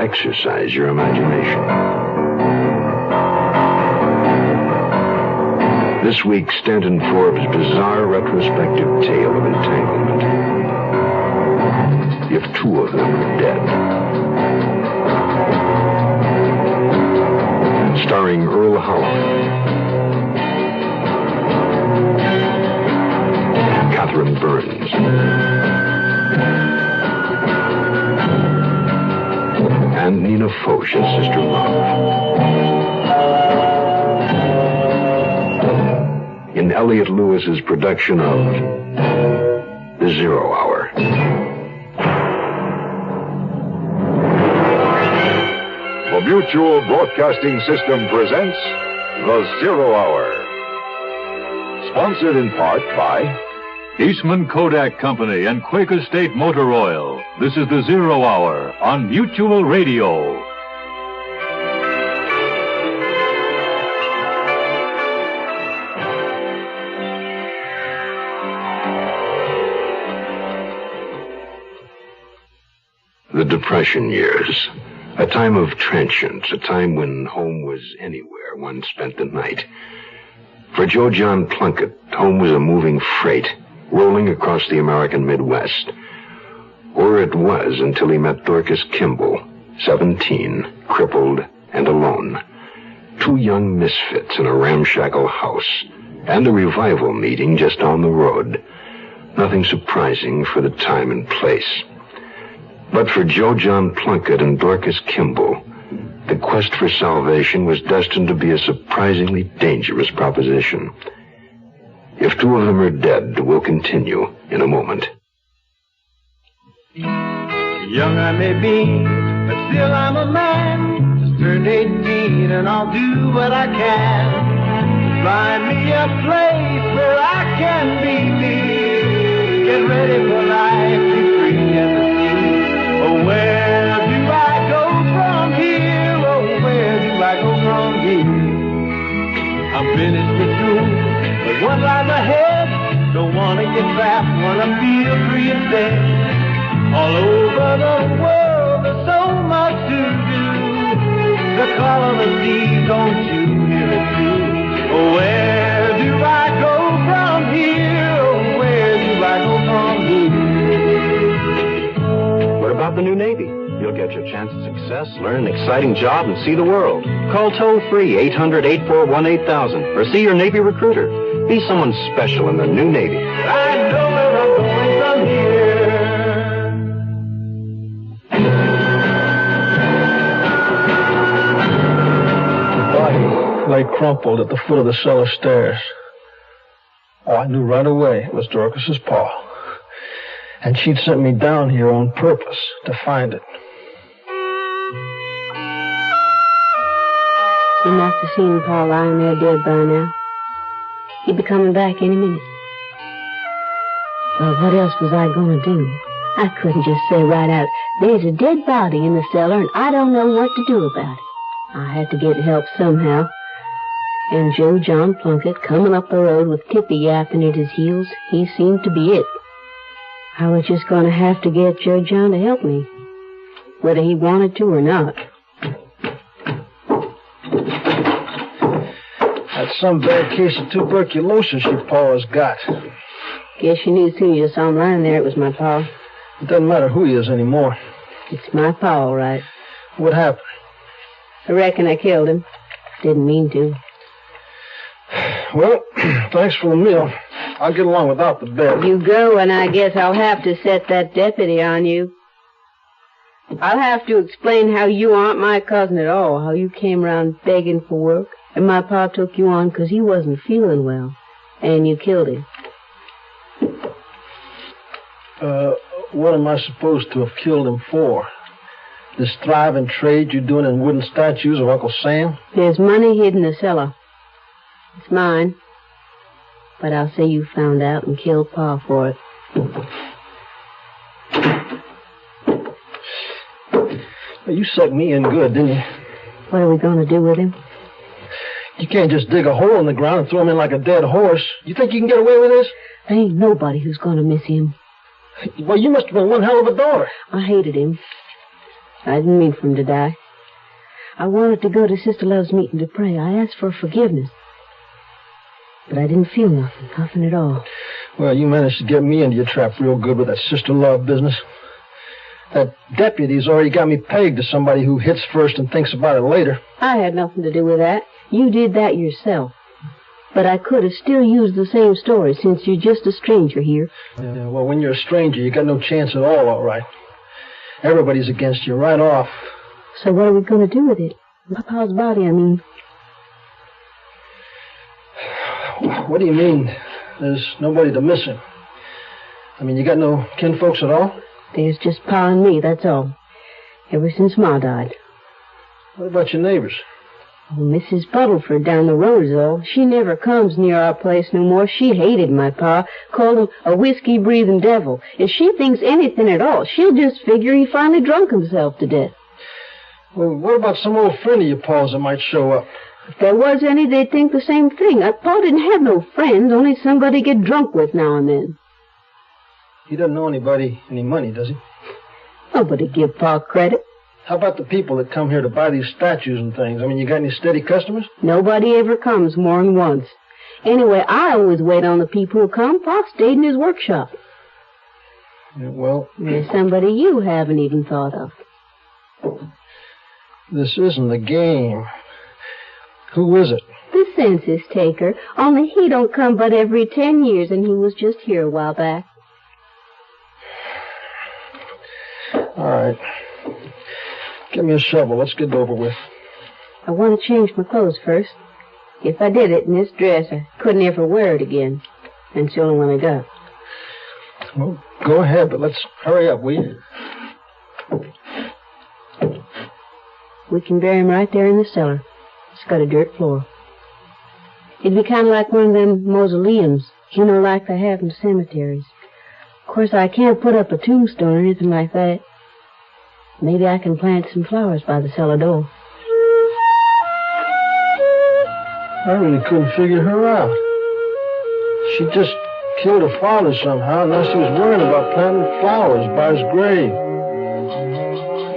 Exercise your imagination. This week, Stanton Forbes' bizarre retrospective tale of entanglement. If two of them are dead. Starring Earl Howard, Catherine Burns, and Nina Foch as Sister Love. In Elliott Lewis's production of The Zero Hour. The Mutual Broadcasting System presents The Zero Hour. Sponsored in part by Eastman Kodak Company and Quaker State Motor Oil. This is the Zero Hour on Mutual Radio. The Depression years. A time of transience, a time when home was anywhere one spent the night. For Joe John Plunkett, home was a moving freight rolling across the American Midwest. Or it was until he met Dorcas Kimball, 17, crippled and alone. Two young misfits in a ramshackle house, and a revival meeting just down the road. Nothing surprising for the time and place. But for Joe John Plunkett and Dorcas Kimball, the quest for salvation was destined to be a surprisingly dangerous proposition. If two of them are dead, we'll continue in a moment. Young I may be, but still I'm a man. Just turned 18 and I'll do what I can to find me a place where I can be me. Get ready for life, be free as the sea. Oh, where do I go from here? Oh, where do I go from here? I'm finished with school, but one life ahead. Don't want to get trapped, want to feel free instead. All over the world, there's so much to do. The call of the sea, don't you hear it too? Oh, where do I go from here? Oh, where do I go from here? What about the new Navy? You'll get your chance at success, learn an exciting job, and see the world. Call toll-free 800-841-8000 or see your Navy recruiter. Be someone special in the new Navy. I know where I'm going from here. The body lay crumpled at the foot of the cellar stairs. Oh, I knew right away it was Dorcas's paw. And she'd sent me down here on purpose to find it. You must have seen Pa lying there dead by now. He'd be coming back any minute. Well, what else was I going to do? I couldn't just say right out, there's a dead body in the cellar and I don't know what to do about it. I had to get help somehow. And Joe John Plunkett coming up the road with Tippy yapping at his heels, he seemed to be it. I was just going to have to get Joe John to help me, whether he wanted to or not. That's some bad case of tuberculosis your pa has got. Guess you knew soon you saw him lying there it was my pa. It doesn't matter who he is anymore. It's my pa, all right. What happened? I reckon I killed him. Didn't mean to. Well, thanks for the meal. I'll get along without the bed. You go, and I guess I'll have to set that deputy on you. I'll have to explain how you aren't my cousin at all, how you came around begging for work, and my pa took you on 'cause he wasn't feeling well, and you killed him. What am I supposed to have killed him for? This thriving trade you're doing in wooden statues of Uncle Sam? There's money hid in the cellar. It's mine. But I'll say you found out and killed Pa for it. Well, you sucked me in good, didn't you? What are we going to do with him? You can't just dig a hole in the ground and throw him in like a dead horse. You think you can get away with this? There ain't nobody who's going to miss him. Well, you must have been one hell of a daughter. I hated him. I didn't mean for him to die. I wanted to go to Sister Love's meeting to pray. I asked for forgiveness. But I didn't feel nothing at all. Well, you managed to get me into your trap real good with that Sister Love business. That deputy's already got me pegged to somebody who hits first and thinks about it later. I had nothing to do with that. You did that yourself. But I could have still used the same story since you're just a stranger here. Yeah, well, when you're a stranger, you got no chance at all right. Everybody's against you right off. So what are we going to do with it? My pa's body, I mean. What do you mean, there's nobody to miss him? I mean, you got no kinfolks at all? There's just Pa and me, that's all. Ever since Ma died. What about your neighbors? Oh, Mrs. Buttleford down the road is all. She never comes near our place no more. She hated my pa, called him a whiskey-breathing devil. If she thinks anything at all, she'll just figure he finally drunk himself to death. Well, what about some old friend of your pa's that might show up? If there was any, they'd think the same thing. Pa didn't have no friends, only somebody to get drunk with now and then. He doesn't owe anybody any money, does he? Nobody give Pa credit. How about the people that come here to buy these statues and things? I mean, you got any steady customers? Nobody ever comes more than once. Anyway, I always wait on the people who come. Pa stayed in his workshop. Yeah, well... There's somebody you haven't even thought of. This isn't a game. Who is it? The census taker. Only he don't come but every 10 years, and he was just here a while back. All right. Give me a shovel. Let's get it over with. I want to change my clothes first. If I did it in this dress, I couldn't ever wear it again. And it's the only one I got. Well, go ahead, but let's hurry up, will you? We can bury him right there in the cellar. It's got a dirt floor. It'd be kind of like one of them mausoleums, you know, like they have in cemeteries. Of course, I can't put up a tombstone or anything like that. Maybe I can plant some flowers by the cellar door. I really couldn't figure her out. She just killed her father somehow, and now she was worrying about planting flowers by his grave.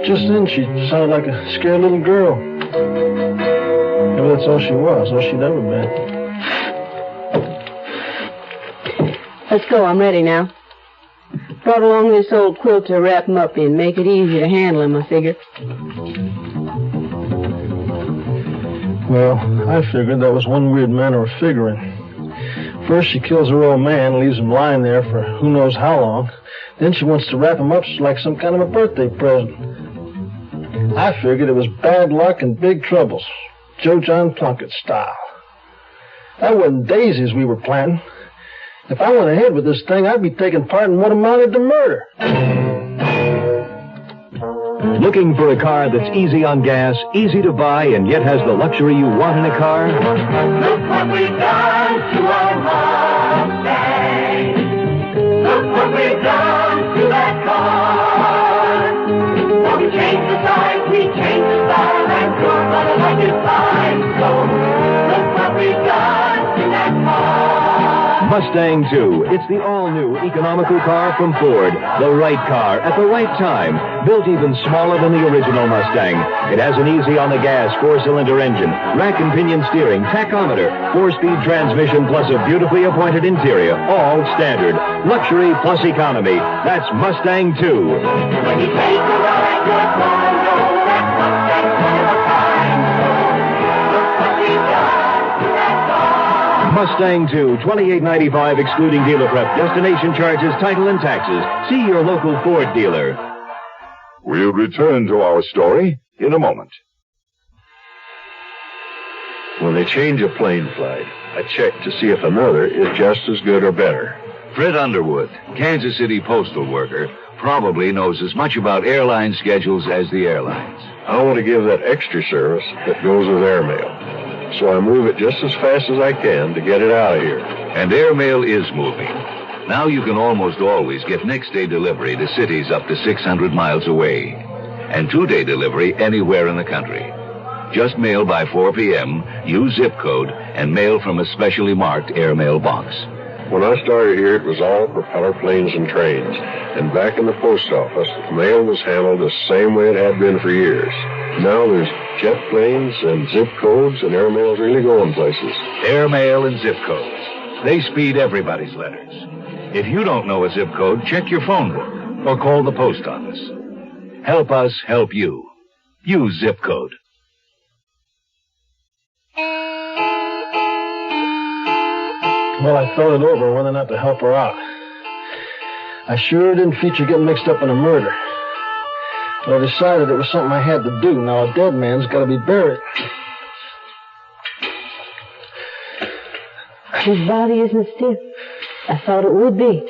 Just then, she sounded like a scared little girl. Maybe that's all she was, all she'd ever been. Let's go, I'm ready now. Brought along this old quilt to wrap him up in, make it easier to handle him, I figure. Well, I figured that was one weird manner of figuring. First, she kills her old man, leaves him lying there for who knows how long. Then she wants to wrap him up like some kind of a birthday present. I figured it was bad luck and big troubles, Joe John Plunkett style. That wasn't daisies we were planting. If I went ahead with this thing, I'd be taking part in what amounted to murder. Looking for a car that's easy on gas, easy to buy, and yet has the luxury you want in a car? Look what we've done to our Mustang. Look what we've done to that car. Well, we changed the size, we changed the style, and you're gonna like it fine. So, look what we've done to that car. Mustang 2. It's the all-new economical car from Ford. The right car at the right time. Built even smaller than the original Mustang. It has an easy-on-the-gas 4-cylinder engine, rack and pinion steering, tachometer, 4-speed transmission, plus a beautifully appointed interior. All standard. Luxury plus economy. That's Mustang 2. When you take a ride, you're gonna know that Mustang's one of a kind. Look what we've done to that car. Mustang 2, $28.95 excluding dealer prep, destination charges, title, and taxes. See your local Ford dealer. We'll return to our story in a moment. When they change a plane flight, I check to see if another is just as good or better. Fred Underwood, Kansas City postal worker, probably knows as much about airline schedules as the airlines. I want to give that extra service that goes with airmail. So I move it just as fast as I can to get it out of here. And airmail is moving. Now you can almost always get next-day delivery to cities up to 600 miles away. And two-day delivery anywhere in the country. Just mail by 4 p.m., use zip code, and mail from a specially marked airmail box. When I started here, it was all propeller planes and trains. And back in the post office, mail was handled the same way it had been for years. Now there's jet planes and zip codes, and airmail's really going places. Airmail and zip codes. They speed everybody's letters. If you don't know a zip code, check your phone book or call the post office. Help us help you. Use zip code. Well, I thought it over whether or not to help her out. I sure didn't feature getting mixed up in a murder. But I decided it was something I had to do. Now, a dead man's got to be buried. His body isn't stiff. I thought it would be.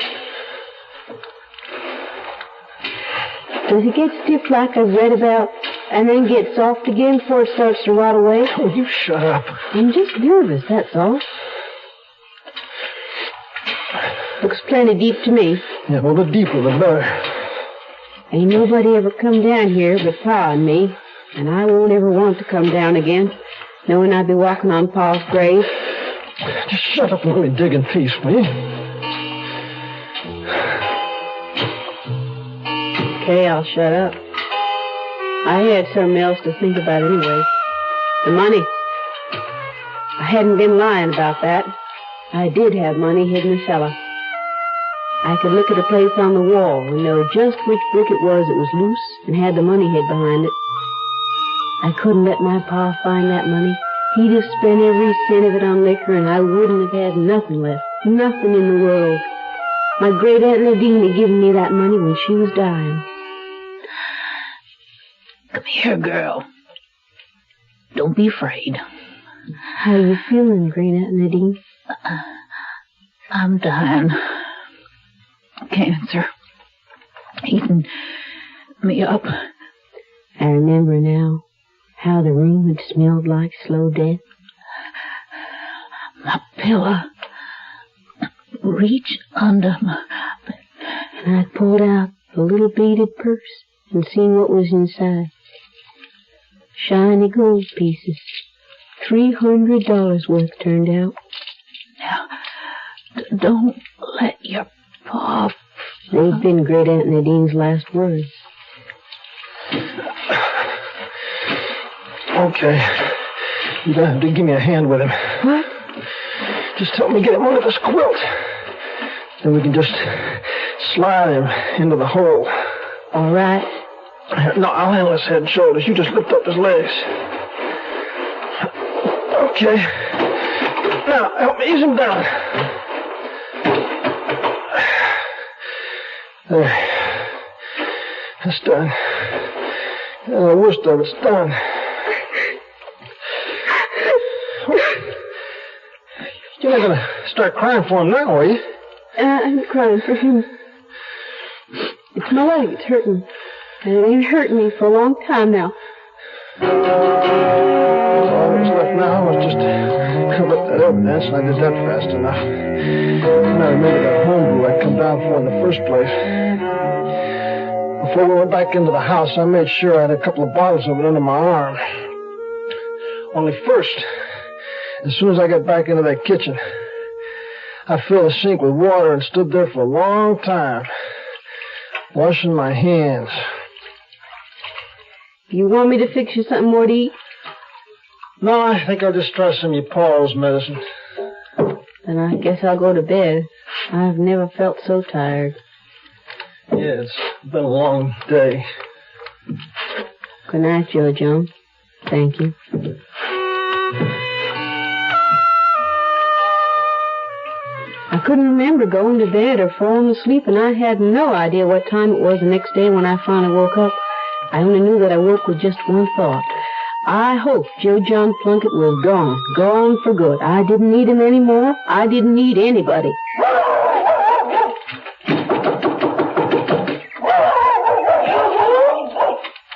Does he get stiff like I've read about, and then get soft again before it starts to rot away? Oh, you shut up. I'm just nervous, that's all. Looks plenty deep to me. Yeah, well, the deeper the better. Ain't nobody ever come down here but Pa and me, and I won't ever want to come down again, knowing I'd be walking on Pa's grave. Just shut up and let me dig in peace, will you? Okay, I'll shut up. I had something else to think about anyway. The money. I hadn't been lying about that. I did have money hid in the cellar. I could look at a place on the wall and know just which brick it was loose and had the money hid behind it. I couldn't let my Pa find that money. He'd have spent every cent of it on liquor, and I wouldn't have had nothing left. Nothing in the world. My great Aunt Nadine had given me that money when she was dying. Come here, girl. Don't be afraid. How you feeling, great Aunt Nadine? I'm dying. Cancer. Eating me up. I remember now how the room had smelled like slow death. My pillow. Reach under my bed. And I pulled out the little beaded purse and seen what was inside. Shiny gold pieces. $300 worth turned out. Now, don't let your Pa... They've been great Aunt Nadine's last words. Okay. You're going to have to give me a hand with him. What? Just help me get him under this quilt. Then we can just slide him into the hole. All right. No, I'll handle his head and shoulders. You just lift up his legs. Okay. Now, help me ease him down. There. That's done. The worst of it's done. You're not going to start crying for him now, are you? I'm crying for him. It's my leg. It's hurting. And it ain't hurting me for a long time now. All that's left now was just to cover up that evidence, and I did that fast enough. And I remember that home brew I'd come down for in the first place. Before we went back into the house, I made sure I had a couple of bottles of it under my arm. Only first, as soon as I got back into that kitchen, I filled the sink with water and stood there for a long time, washing my hands. You want me to fix you something more to eat? No, I think I'll just try some of your Paul's medicine. Then I guess I'll go to bed. I've never felt so tired. Yeah, it's been a long day. Good night, Joe John. Thank you. I couldn't remember going to bed or falling asleep, and I had no idea what time it was the next day when I finally woke up. I only knew that I woke with just one thought. I hoped Joe John Plunkett was gone for good. I didn't need him anymore. I didn't need anybody.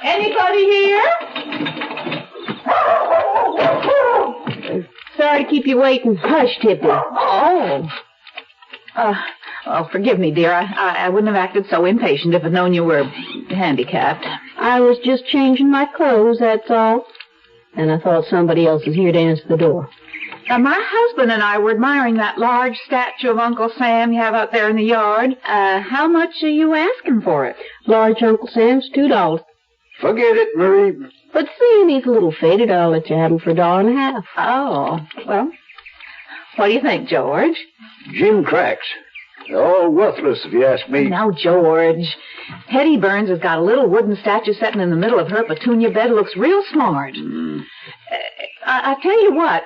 Anybody here? Sorry to keep you waiting. Hush, Tippy. Oh, forgive me, dear. I wouldn't have acted so impatient if I'd known you were handicapped. I was just changing my clothes, that's all. And I thought somebody else was here to answer the door. My husband and I were admiring that large statue of Uncle Sam you have out there in the yard. How much are you asking for it? Large Uncle Sam's $2. Forget it, Marie. But seeing he's a little faded, I'll let you have him for $1.50. Oh, well, what do you think, George? Jim cracks. They're all worthless, if you ask me. Now, George, Hetty Burns has got a little wooden statue sitting in the middle of her petunia bed. It looks real smart. I tell you what,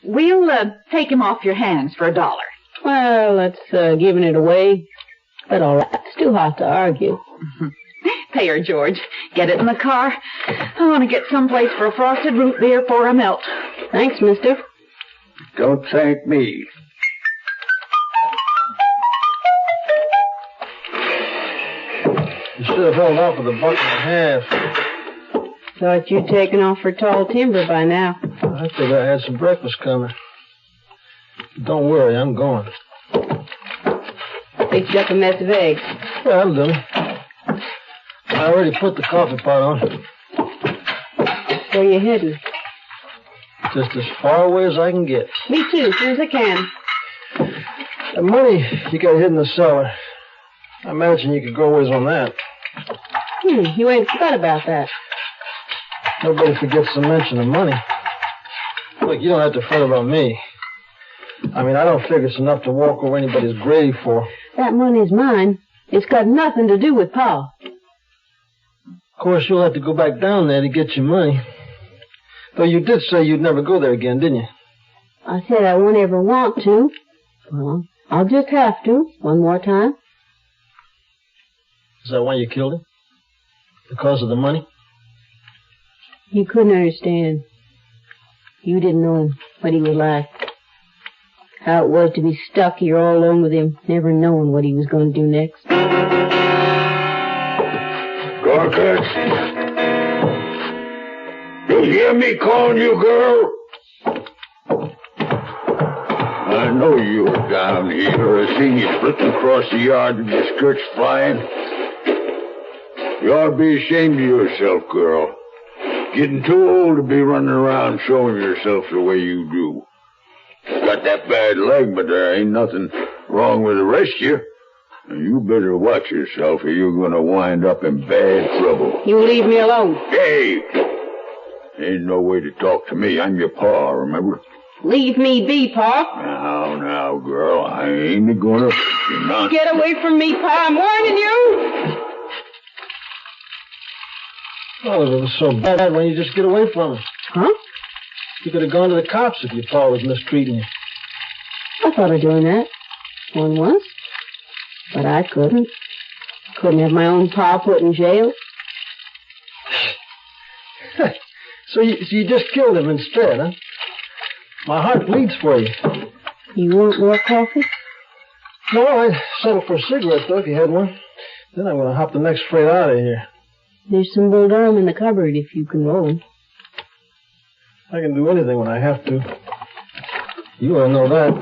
we'll take him off your hands for $1. Well, that's giving it away. But all right, it's too hot to argue. Pay her, George. Get it in the car. I want to get someplace for a frosted root beer for a melt. Thanks, mister. Don't thank me. You should have held off with $1.50. Thought you'd taken off for tall timber by now. I figured I had some breakfast coming. Don't worry, I'm going. Fixed up a mess of eggs. Yeah, that'll do. I already put the coffee pot on. Where you heading? Just as far away as I can get. Me too, as soon as I can. The money you got hid in the cellar. I imagine you could go ways on that. You ain't forgot about that. Nobody forgets to mention the money. Look, you don't have to fret about me. I mean, I don't figure it's enough to walk over anybody's grave for. That money's mine. It's got nothing to do with Pa. Of course, you'll have to go back down there to get your money. Though you did say you'd never go there again, didn't you? I said I won't ever want to. Well, I'll just have to, one more time. Is that why you killed him? Because of the money? You couldn't understand. You didn't know him, what he was like. How it was to be stuck here all alone with him, never knowing what he was going to do next. Gorkut, you hear me calling you, girl? I know you were down here. I seen you flitting across the yard with your skirts flying. You ought to be ashamed of yourself, girl. Getting too old to be running around showing yourself the way you do. Got that bad leg, but there ain't nothing wrong with the rest of you. You better watch yourself or you're going to wind up in bad trouble. You leave me alone. Hey! Ain't no way to talk to me. I'm your pa, remember? Leave me be, Pa. Now, girl, I ain't gonna... Get away from me, Pa. I'm warning you. Oh, if it was so bad, why don't you just get away from him? Huh? You could have gone to the cops if your pa was mistreating you. I thought of doing that. One once. But I couldn't. Couldn't have my own pa put in jail. So you just killed him instead, huh? My heart bleeds for you. You want more coffee? No, I'd settle for a cigarette, though, if you had one. Then I'm going to hop the next freight out of here. There's some bull durham in the cupboard if you can roll. I can do anything when I have to. You all know that.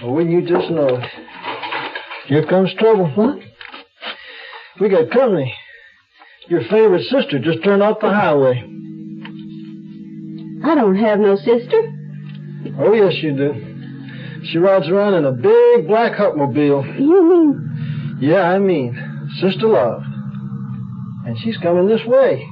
Well, wouldn't you just know it? Here comes trouble. What? We got company. Your favorite sister just turned off the highway. I don't have no sister. Oh, yes, you do. She rides around in a big black Hupmobile. You mean? Yeah, I mean Sister Love. And she's coming this way.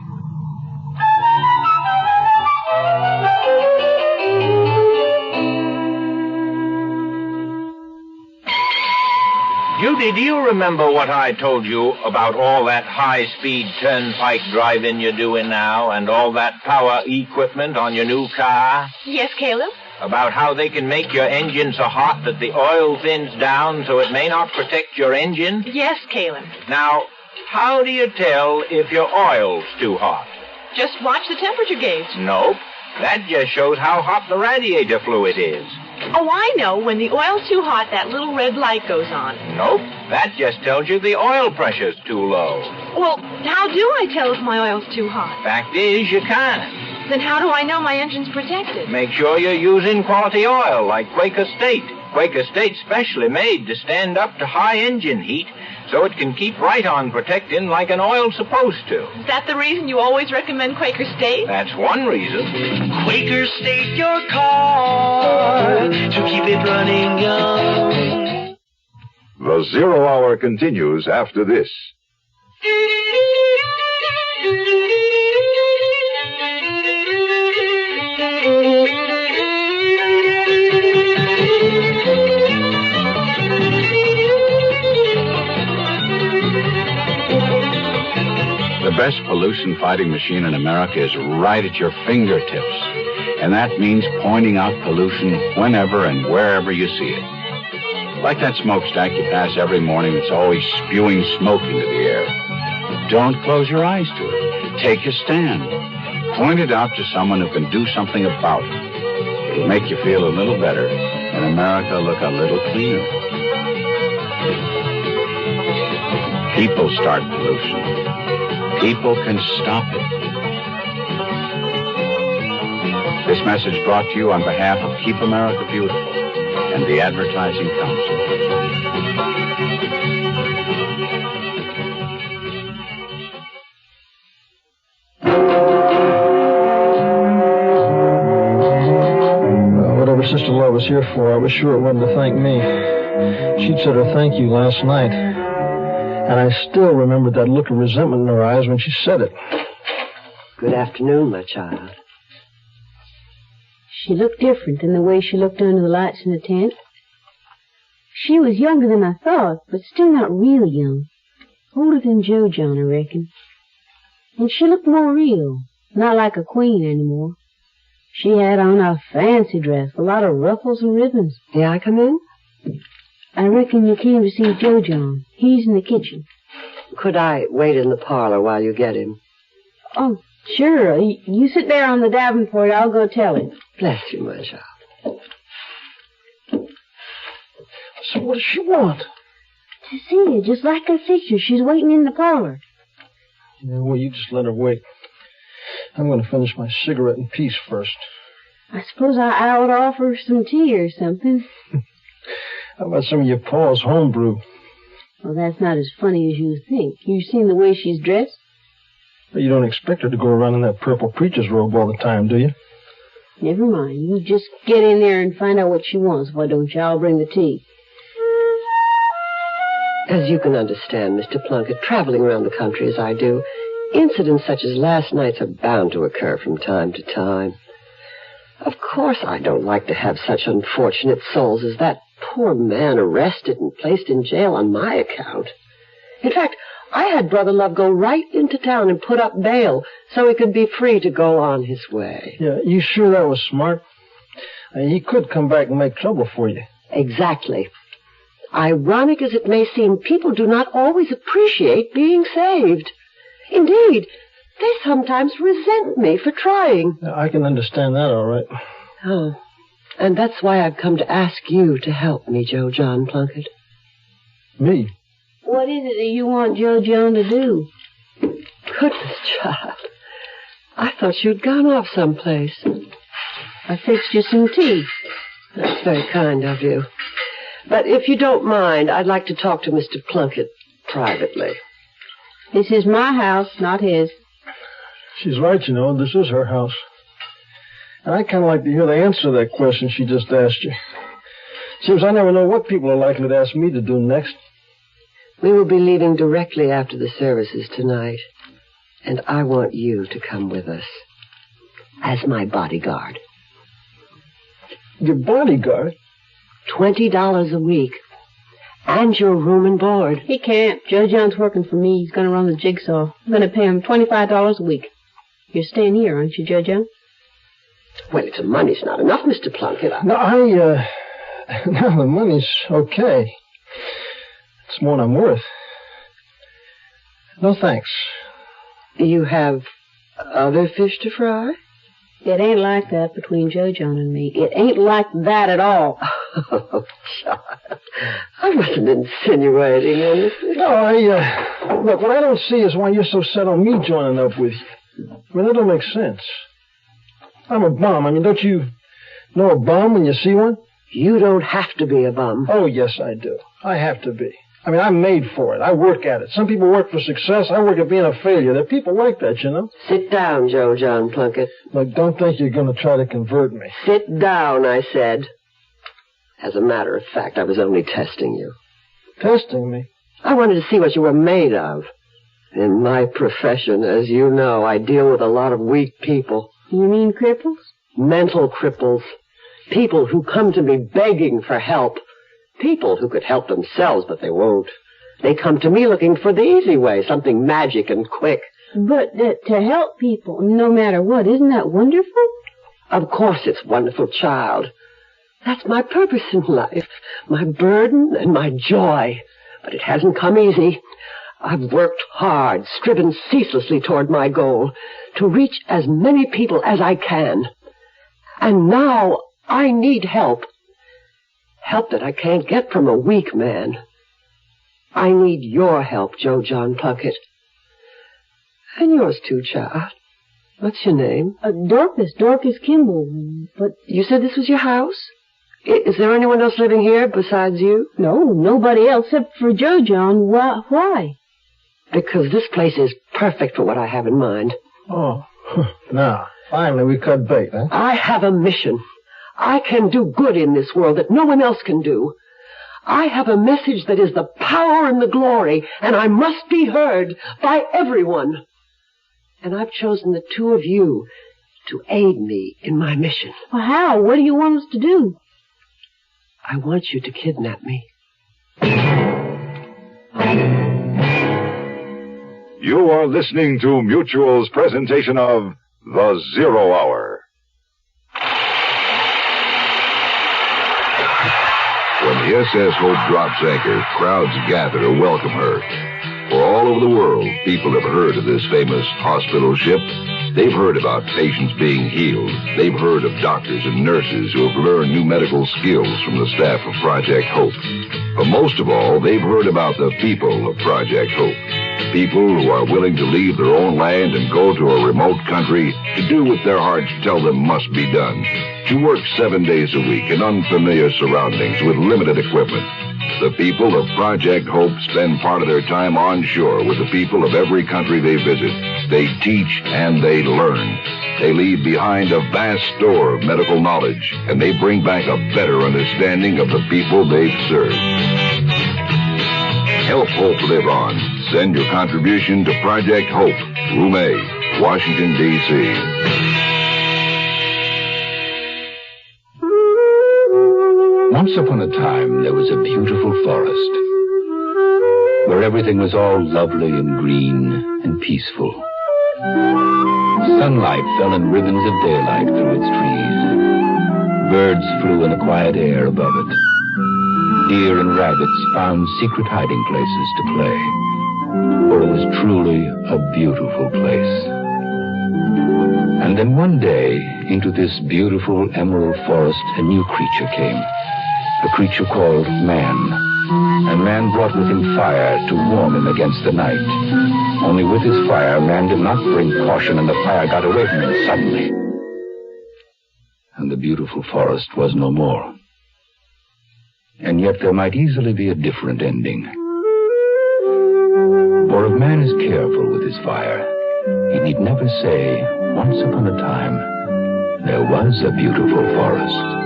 Judy, do you remember what I told you about all that high-speed turnpike driving you're doing now and all that power equipment on your new car? Yes, Caleb? About how they can make your engine so hot that the oil thins down so it may not protect your engine? Yes, Caleb. Now, how do you tell if your oil's too hot? Just watch the temperature gauge. Nope. That just shows how hot the radiator fluid is. Oh, I know. When the oil's too hot, that little red light goes on. Nope. That just tells you the oil pressure's too low. Well, how do I tell if my oil's too hot? Fact is, you can't. Then how do I know my engine's protected? Make sure you're using quality oil like Quaker State. Quaker State's specially made to stand up to high engine heat so it can keep right on protecting like an oil's supposed to. Is that the reason you always recommend Quaker State? That's one reason. Quaker State your car to keep it running young. The Zero Hour continues after this. The best pollution-fighting machine in America is right at your fingertips. And that means pointing out pollution whenever and wherever you see it. Like that smokestack you pass every morning that's always spewing smoke into the air. Don't close your eyes to it. Take a stand. Point it out to someone who can do something about it. It'll make you feel a little better and America look a little cleaner. People start pollution. People can stop it. This message brought to you on behalf of Keep America Beautiful and the Advertising Council. Well, whatever Sister Love was here for, I was sure it wasn't to thank me. She'd said her thank you last night. And I still remember that look of resentment in her eyes when she said it. Good afternoon, my child. She looked different than the way she looked under the lights in the tent. She was younger than I thought, but still not really young. Older than Joe John, I reckon. And she looked more real, not like a queen anymore. She had on a fancy dress, a lot of ruffles and ribbons. May I come in? I reckon you came to see Joe John. He's in the kitchen. Could I wait in the parlor while you get him? Oh, sure. You sit there on the davenport. I'll go tell him. Bless you, my child. So what does she want? To see you, just like I said. She's waiting in the parlor. Yeah, well, you just let her wait. I'm going to finish my cigarette in peace first. I suppose I ought to offer some tea or something. How about some of your Paul's homebrew? Well, that's not as funny as you think. You've seen the way she's dressed? Well, you don't expect her to go around in that purple preacher's robe all the time, do you? Never mind. You just get in there and find out what she wants. Why don't you? I'll bring the tea. As you can understand, Mr. Plunkett, traveling around the country as I do, incidents such as last night's are bound to occur from time to time. Of course I don't like to have such unfortunate souls as that poor man arrested and placed in jail on my account. In fact, I had Brother Love go right into town and put up bail so he could be free to go on his way. Yeah, you sure that was smart? I mean, he could come back and make trouble for you. Exactly. Ironic as it may seem, people do not always appreciate being saved. Indeed, they sometimes resent me for trying. I can understand that, all right. Oh, and that's why I've come to ask you to help me, Joe John Plunkett. Me? What is it that you want Joe John to do? Goodness, child. I thought you'd gone off someplace. I fixed you some tea. That's very kind of you. But if you don't mind, I'd like to talk to Mr. Plunkett privately. This is my house, not his. She's right, you know. This is her house. And I kind of like to hear the answer to that question she just asked you. Seems I never know what people are likely to ask me to do next. We will be leaving directly after the services tonight. And I want you to come with us. As my bodyguard. Your bodyguard? $20 a week. And your room and board. He can't. Joe John's working for me. He's going to run the jigsaw. I'm going to pay him $25 a week. You're staying here, aren't you, Joe John? Well, if the money's not enough, Mr. Plunkett. No, no, the money's okay. It's more than I'm worth. No thanks. You have other fish to fry? It ain't like that between Joe John and me. It ain't like that at all. Oh, child. I wasn't insinuating anything. No, look, what I don't see is why you're so set on me joining up with you. I mean, that don't make sense. I'm a bum. I mean, don't you know a bum when you see one? You don't have to be a bum. Oh, yes, I do. I have to be. I mean, I'm made for it. I work at it. Some people work for success. I work at being a failure. There are people like that, you know. Sit down, Joe John Plunkett. Look, don't think you're going to try to convert me. Sit down, I said. As a matter of fact, I was only testing you. Testing me? I wanted to see what you were made of. In my profession, as you know, I deal with a lot of weak people. You mean cripples? Mental cripples. People who come to me begging for help. People who could help themselves, but they won't. They come to me looking for the easy way, something magic and quick. But to help people, no matter what, isn't that wonderful? Of course it's wonderful, child. That's my purpose in life, my burden and my joy. But it hasn't come easy. I've worked hard, striven ceaselessly toward my goal, to reach as many people as I can. And now I need help. Help that I can't get from a weak man. I need your help, Joe John Plunkett. And yours too, child. What's your name? Dorcas Kimball. But you said this was your house? Is there anyone else living here besides you? No, nobody else except for Joe John. Why? Because this place is perfect for what I have in mind. Oh, now, finally we cut bait, huh? I have a mission. I can do good in this world that no one else can do. I have a message that is the power and the glory, and I must be heard by everyone. And I've chosen the two of you to aid me in my mission. Well, how? What do you want us to do? I want you to kidnap me. You are listening to Mutual's presentation of The Zero Hour. When the SS Hope drops anchor, crowds gather to welcome her. For all over the world, people have heard of this famous hospital ship. They've heard about patients being healed. They've heard of doctors and nurses who have learned new medical skills from the staff of Project Hope. But most of all, they've heard about the people of Project Hope. People who are willing to leave their own land and go to a remote country to do what their hearts tell them must be done. To work 7 days a week in unfamiliar surroundings with limited equipment. The people of Project Hope spend part of their time on shore with the people of every country they visit. They teach and they learn. They leave behind a vast store of medical knowledge, and they bring back a better understanding of the people they've served. Help Hope live on. Send your contribution to Project Hope, Room A, Washington, D.C. Once upon a time, there was a beautiful forest where everything was all lovely and green and peaceful. Sunlight fell in ribbons of daylight through its trees. Birds flew in the quiet air above it. Deer and rabbits found secret hiding places to play, for it was truly a beautiful place. And then one day, into this beautiful emerald forest, a new creature came. the creature called man. And man brought with him fire to warm him against the night. Only with his fire, man did not bring caution, and the fire got away from him suddenly. And the beautiful forest was no more. And yet there might easily be a different ending. For if man is careful with his fire, he need never say, once upon a time, there was a beautiful forest.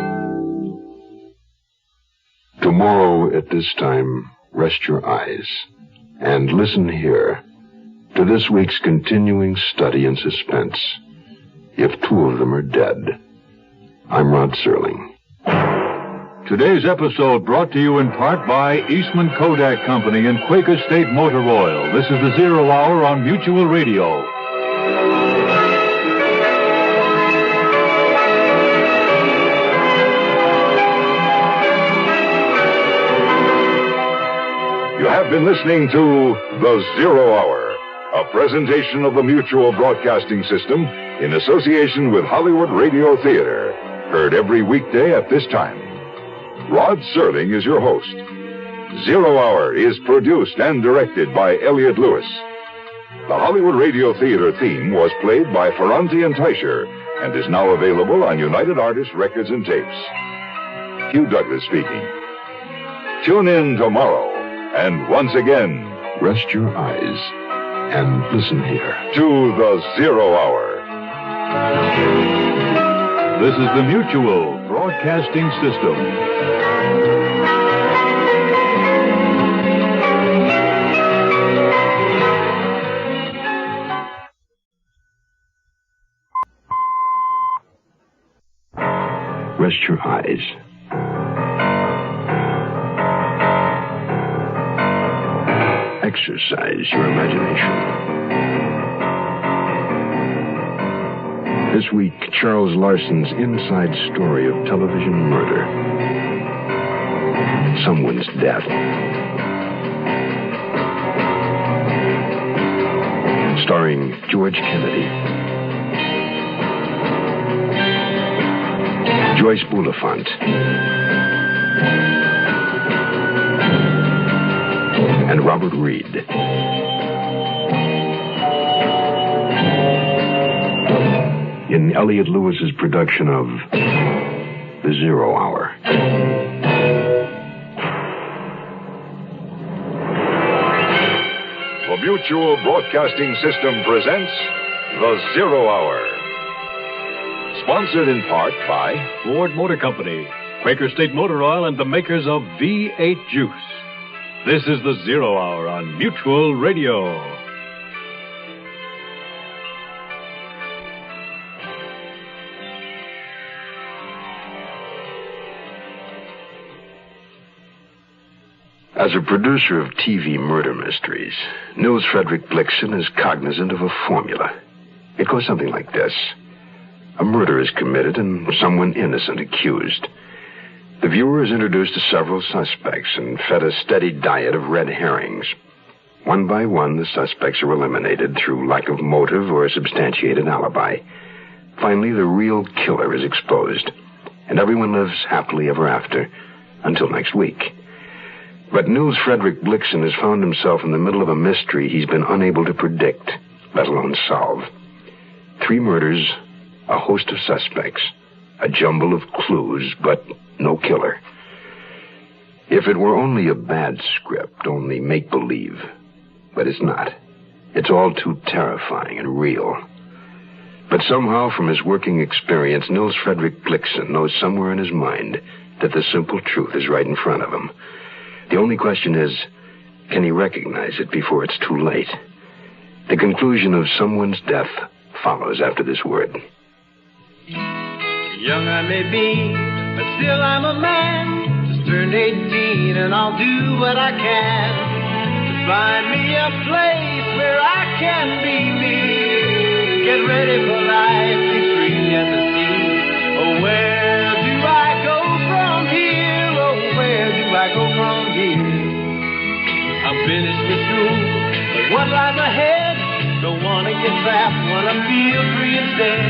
Tomorrow at this time, rest your eyes and listen here to this week's continuing study in suspense. If two of them are dead. I'm Rod Serling. Today's episode brought to you in part by Eastman Kodak Company and Quaker State Motor Oil. This is the Zero Hour on Mutual Radio. You have been listening to The Zero Hour, a presentation of the Mutual Broadcasting System in association with Hollywood Radio Theater. Heard every weekday at this time. Rod Serling is your host. Zero Hour is produced and directed by Elliott Lewis. The Hollywood Radio Theater theme was played by Ferranti and Teicher and is now available on United Artists Records and Tapes. Hugh Douglas speaking. Tune in tomorrow. And once again, rest your eyes and listen here to The Zero Hour. This is the Mutual Broadcasting System. Rest your eyes. Exercise your imagination. This week, Charles Larson's inside story of television murder. Someone's death. Starring George Kennedy, Joyce Boulafont, and Robert Reed. In Elliott Lewis's production of The Zero Hour. The Mutual Broadcasting System presents The Zero Hour. Sponsored in part by Ford Motor Company, Quaker State Motor Oil, and the makers of V8 Juice. This is the Zero Hour on Mutual Radio. As a producer of TV murder mysteries, Nils Frederick Blixen is cognizant of a formula. It goes something like this. A murder is committed and someone innocent accused. The viewer is introduced to several suspects and fed a steady diet of red herrings. One by one, the suspects are eliminated through lack of motive or a substantiated alibi. Finally, the real killer is exposed, and everyone lives happily ever after until next week. But Nils Frederick Blixen has found himself in the middle of a mystery he's been unable to predict, let alone solve. 3 murders, a host of suspects, a jumble of clues, but no killer. If it were only a bad script, only make-believe. But it's not. It's all too terrifying and real. But somehow, from his working experience, Nils Frederick Blixen knows somewhere in his mind that the simple truth is right in front of him. The only question is, can he recognize it before it's too late? The conclusion of someone's death follows after this word. Young I may be, but still I'm a man. Just turned 18 and I'll do what I can to find me a place where I can be me. Get ready for life, be free at the sea. Oh, where do I go from here? Oh, where do I go from here? I'm finished with school, but what lies ahead? Don't wanna get trapped, wanna feel free instead.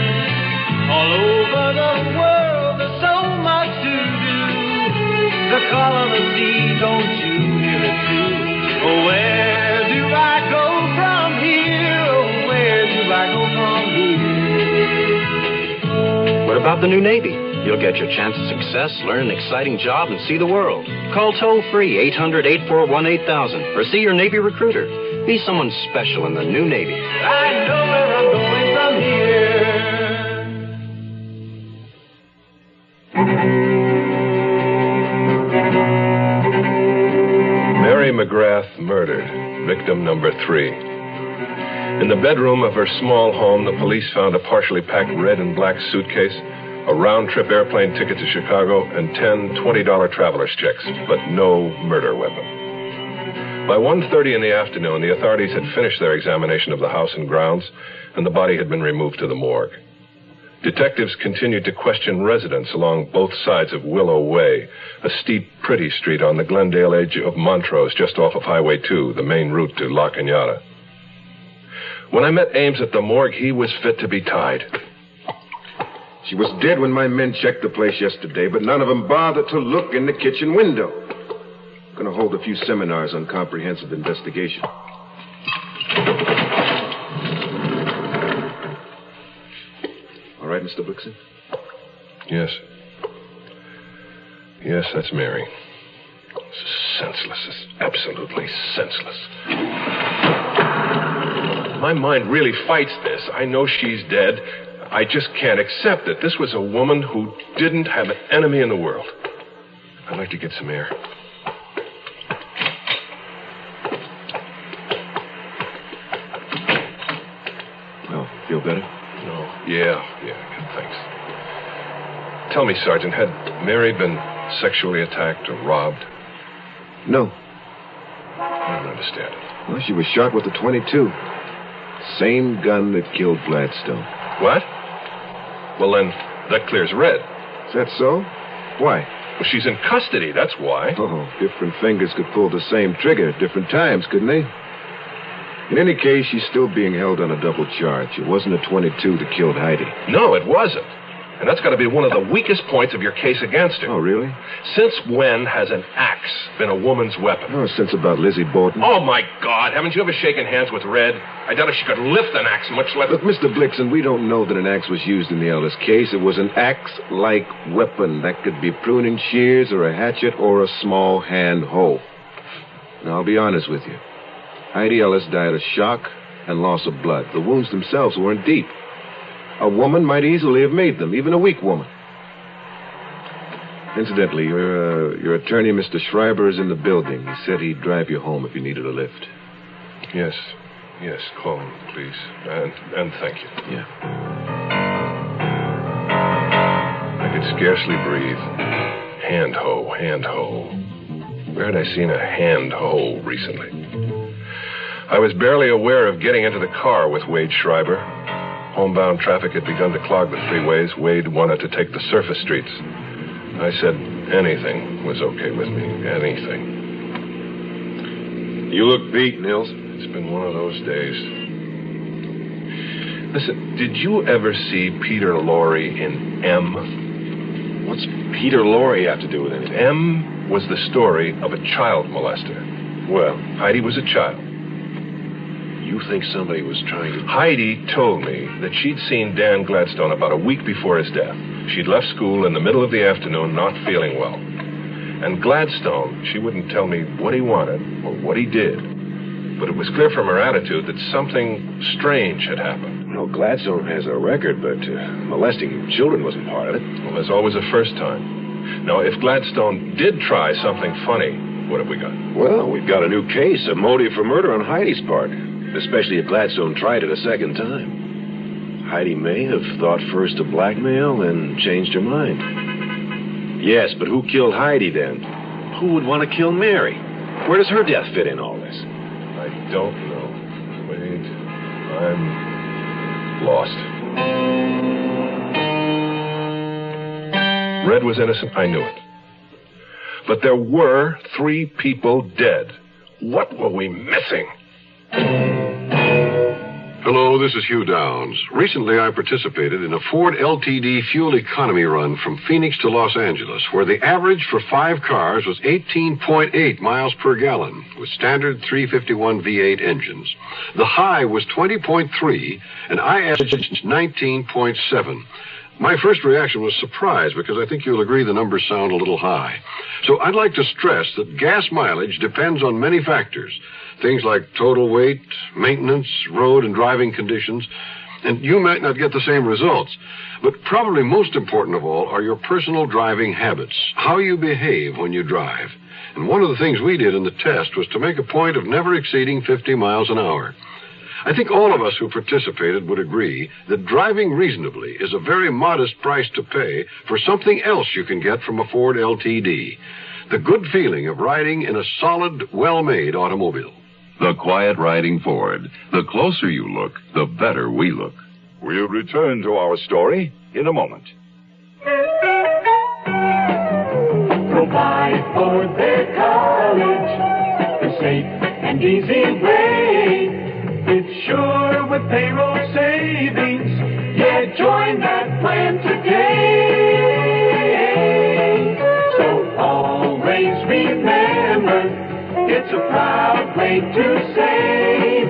All over the world, there's so much to do. the call of the sea, don't you hear it too? Oh, where do I go from here? Oh, where do I go from here? What about the new Navy? You'll get your chance at success, learn an exciting job, and see the world. Call toll-free 800-841-8000 or see your Navy recruiter. Be someone special in the new Navy. I know where I'm going from here. Mary McGrath murdered, victim number 3. In the bedroom of her small home, the police found a partially packed red and black suitcase, a round-trip airplane ticket to Chicago, and 10 $20 traveler's checks, but no murder weapon. By 1:30 in the afternoon, the authorities had finished their examination of the house and grounds, and the body had been removed to the morgue. Detectives continued to question residents along both sides of Willow Way, a steep, pretty street on the Glendale edge of Montrose, just off of Highway 2, the main route to La Cañada. When I met Ames at the morgue, he was fit to be tied. She was dead when my men checked the place yesterday, but none of them bothered to look in the kitchen window. I'm going to hold a few seminars on comprehensive investigation. All right, Mr. Blixen? Yes. Yes, that's Mary. It's senseless. It's absolutely senseless. My mind really fights this. I know she's dead. I just can't accept it. This was a woman who didn't have an enemy in the world. I'd like to get some air. Well, feel better? No. Yeah, thanks. Tell me, Sergeant, had Mary been sexually attacked or robbed? No. I don't understand it. Well, she was shot with a .22. Same gun that killed Gladstone. What? Well, then, that clears Red. Is that so? Why? Well, she's in custody, that's why. Oh, different fingers could pull the same trigger at different times, couldn't they? In any case, she's still being held on a double charge. It wasn't a .22 that killed Heidi. No, it wasn't. And that's got to be one of the weakest points of your case against her. Oh, really? Since when has an axe been a woman's weapon? Oh, since about Lizzie Borden. Oh, my God. Haven't you ever shaken hands with Red? I doubt if she could lift an axe, much less... Look, Mr. Blixen, we don't know that an axe was used in the Ellis case. It was an axe-like weapon. That could be pruning shears or a hatchet or a small hand hoe. Now, I'll be honest with you. Heidi Ellis died of shock and loss of blood. The wounds themselves weren't deep. A woman might easily have made them, even a weak woman. Incidentally, your attorney, Mr. Schreiber, is in the building. He said he'd drive you home if you needed a lift. Yes, call him, please. And thank you. Yeah. I could scarcely breathe. Hand hoe. Where had I seen a hand hoe recently? I was barely aware of getting into the car with Wade Schreiber. Homebound traffic had begun to clog the freeways. Wade wanted to take the surface streets. I said anything was okay with me. Anything. You look beat, Nils. It's been one of those days. Listen, did you ever see Peter Lorre in M? What's Peter Lorre have to do with anything? M was the story of a child molester. Well, Heidi was a child. You think somebody was trying to... Heidi told me that she'd seen Dan Gladstone about a week before his death. She'd left school in the middle of the afternoon, not feeling well. And Gladstone, she wouldn't tell me what he wanted or what he did. But it was clear from her attitude that something strange had happened. Well, Gladstone has a record, but molesting children wasn't part of it. Well, there's always a first time. Now, if Gladstone did try something funny, what have we got? Well, we've got a new case, a motive for murder on Heidi's part. Especially if Gladstone tried it a second time. Heidi may have thought first of blackmail, then changed her mind. Yes, but who killed Heidi then? Who would want to kill Mary? Where does her death fit in all this? I don't know. Wade, I'm lost. Red was innocent, I knew it. But there were 3 people dead. What were we missing? Hello, this is Hugh Downs. Recently, I participated in a Ford LTD fuel economy run from Phoenix to Los Angeles, where the average for 5 cars was 18.8 miles per gallon, with standard 351 V8 engines. The high was 20.3, and I averaged 19.7. My first reaction was surprise, because I think you'll agree the numbers sound a little high. So I'd like to stress that gas mileage depends on many factors. Things like total weight, maintenance, road and driving conditions, and you might not get the same results. But probably most important of all are your personal driving habits, how you behave when you drive. And one of the things we did in the test was to make a point of never exceeding 50 miles an hour. I think all of us who participated would agree that driving reasonably is a very modest price to pay for something else you can get from a Ford LTD. The good feeling of riding in a solid, well-made automobile. The quiet riding Ford. The closer you look, the better we look. We'll return to our story in a moment. Provide for their college the safe and easy way. It's sure with payroll savings. Yeah, join that plan today. So always remember, it's a proud way to save.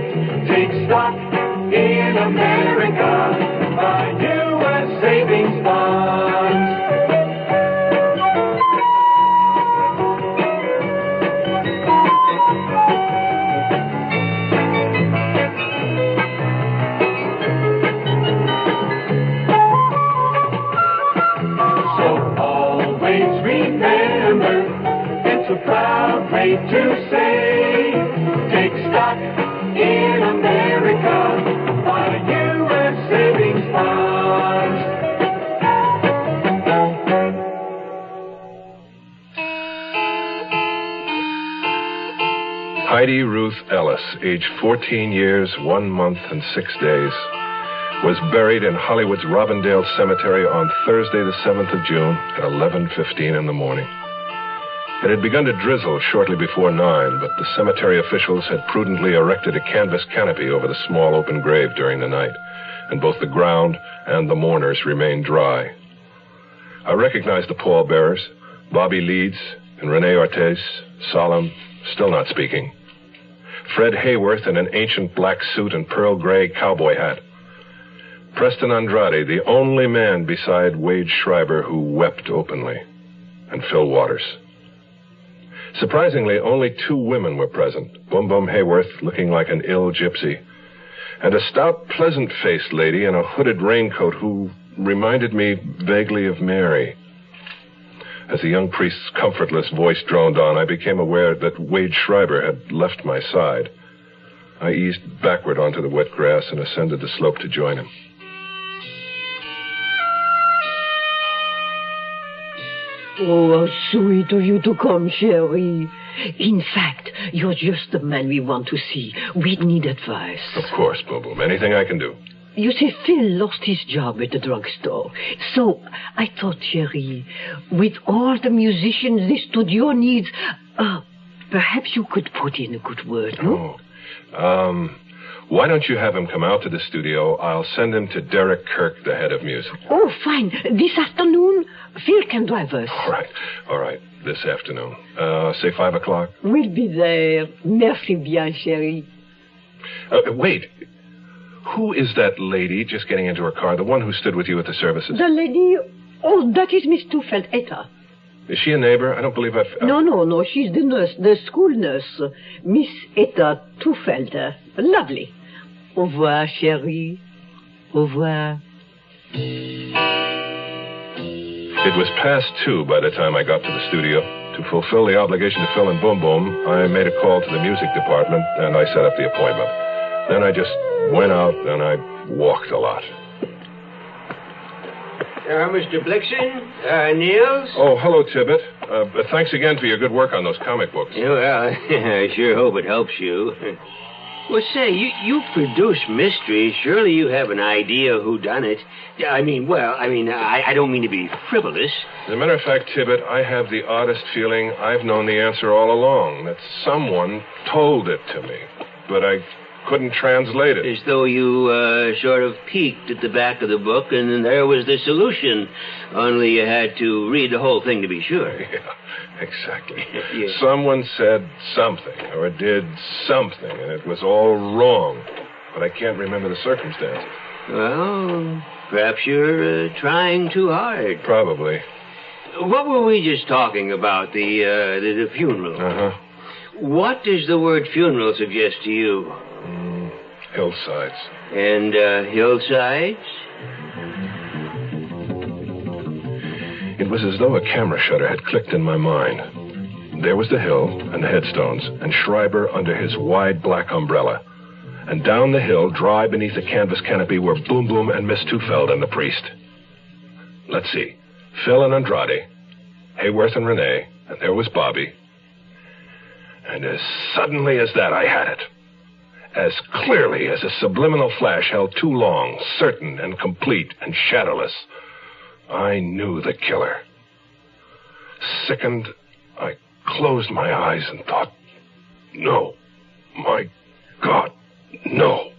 Take stock in America. Buy U.S. savings bonds. So always remember, it's a proud way to save. Take stock in America. Buy U.S. savings bonds. Heidi Ruth Ellis, age 14 years, 1 month, and 6 days, was buried in Hollywood's Robindale Cemetery on Thursday, the 7th of June at 11:15 in the morning. It had begun to drizzle shortly before 9, but the cemetery officials had prudently erected a canvas canopy over the small open grave during the night, and both the ground and the mourners remained dry. I recognized the pallbearers, Bobby Leeds and Renee Ortiz, solemn, still not speaking. Fred Hayworth in an ancient black suit and pearl gray cowboy hat. Preston Andrade, the only man beside Wade Schreiber who wept openly, and Phil Waters. Surprisingly, only 2 women were present, Bum Bum Hayworth looking like an ill gypsy, and a stout, pleasant-faced lady in a hooded raincoat who reminded me vaguely of Mary. As the young priest's comfortless voice droned on, I became aware that Wade Schreiber had left my side. I eased backward onto the wet grass and ascended the slope to join him. Oh, how sweet of you to come, Sherry. In fact, you're just the man we want to see. We need advice. Of course, Boom Boom. Anything I can do. You see, Phil lost his job at the drugstore. So I thought, Sherry, with all the musicians the studio needs, perhaps you could put in a good word, no? Why don't you have him come out to the studio? I'll send him to Derek Kirk, the head of music. Oh, fine. This afternoon, Phil can drive us. All right. This afternoon. Say 5 o'clock. We'll be there. Merci bien, Sherry. Wait. Who is that lady just getting into her car? The one who stood with you at the services? The lady? Oh, that is Miss Tufeld, Etta. Is she a neighbor? I don't believe I've... No. She's the nurse, the school nurse. Miss Etta Tufeld. Lovely. Au revoir, chérie. Au revoir. It was past 2 by the time I got to the studio. To fulfill the obligation to Phil and Boom Boom, I made a call to the music department, and I set up the appointment. Then I just went out, and I walked a lot. Mr. Blixen? Niels? Oh, hello, Tibbet. Thanks again for your good work on those comic books. Yeah, well, I sure hope it helps you. Well, say, you produce mysteries. Surely you have an idea who done it. I don't mean to be frivolous. As a matter of fact, Tibbet, I have the oddest feeling I've known the answer all along, that someone told it to me. But I couldn't translate it. As though you sort of peeked at the back of the book, and then there was the solution. Only you had to read the whole thing to be sure. Yeah, exactly. Yes. Someone said something or did something, and it was all wrong. But I can't remember the circumstances. Well, perhaps you're trying too hard. Probably. What were we just talking about? The funeral. Uh-huh. What does the word funeral suggest to you? Hillsides. And hillsides? It was as though a camera shutter had clicked in my mind. There was the hill and the headstones, and Schreiber under his wide black umbrella. And down the hill, dry beneath a canvas canopy, were Boom Boom and Miss Tufeld and the priest. Let's see. Phil and Andrade, Hayworth and Renee, and there was Bobby. And as suddenly as that, I had it. As clearly as a subliminal flash held too long, certain and complete and shadowless. I knew the killer. Sickened, I closed my eyes and thought, no, my God, no.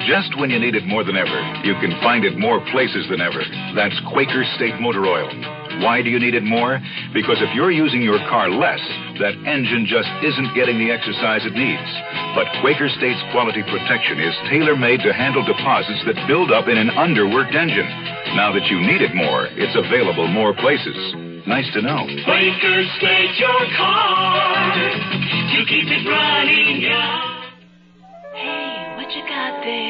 Just when you need it more than ever, you can find it more places than ever. That's Quaker State Motor Oil. Why do you need it more? Because if you're using your car less, that engine just isn't getting the exercise it needs. But Quaker State's quality protection is tailor-made to handle deposits that build up in an underworked engine. Now that you need it more, it's available more places. Nice to know. Quaker State your car to keep it running, yeah. What you got there?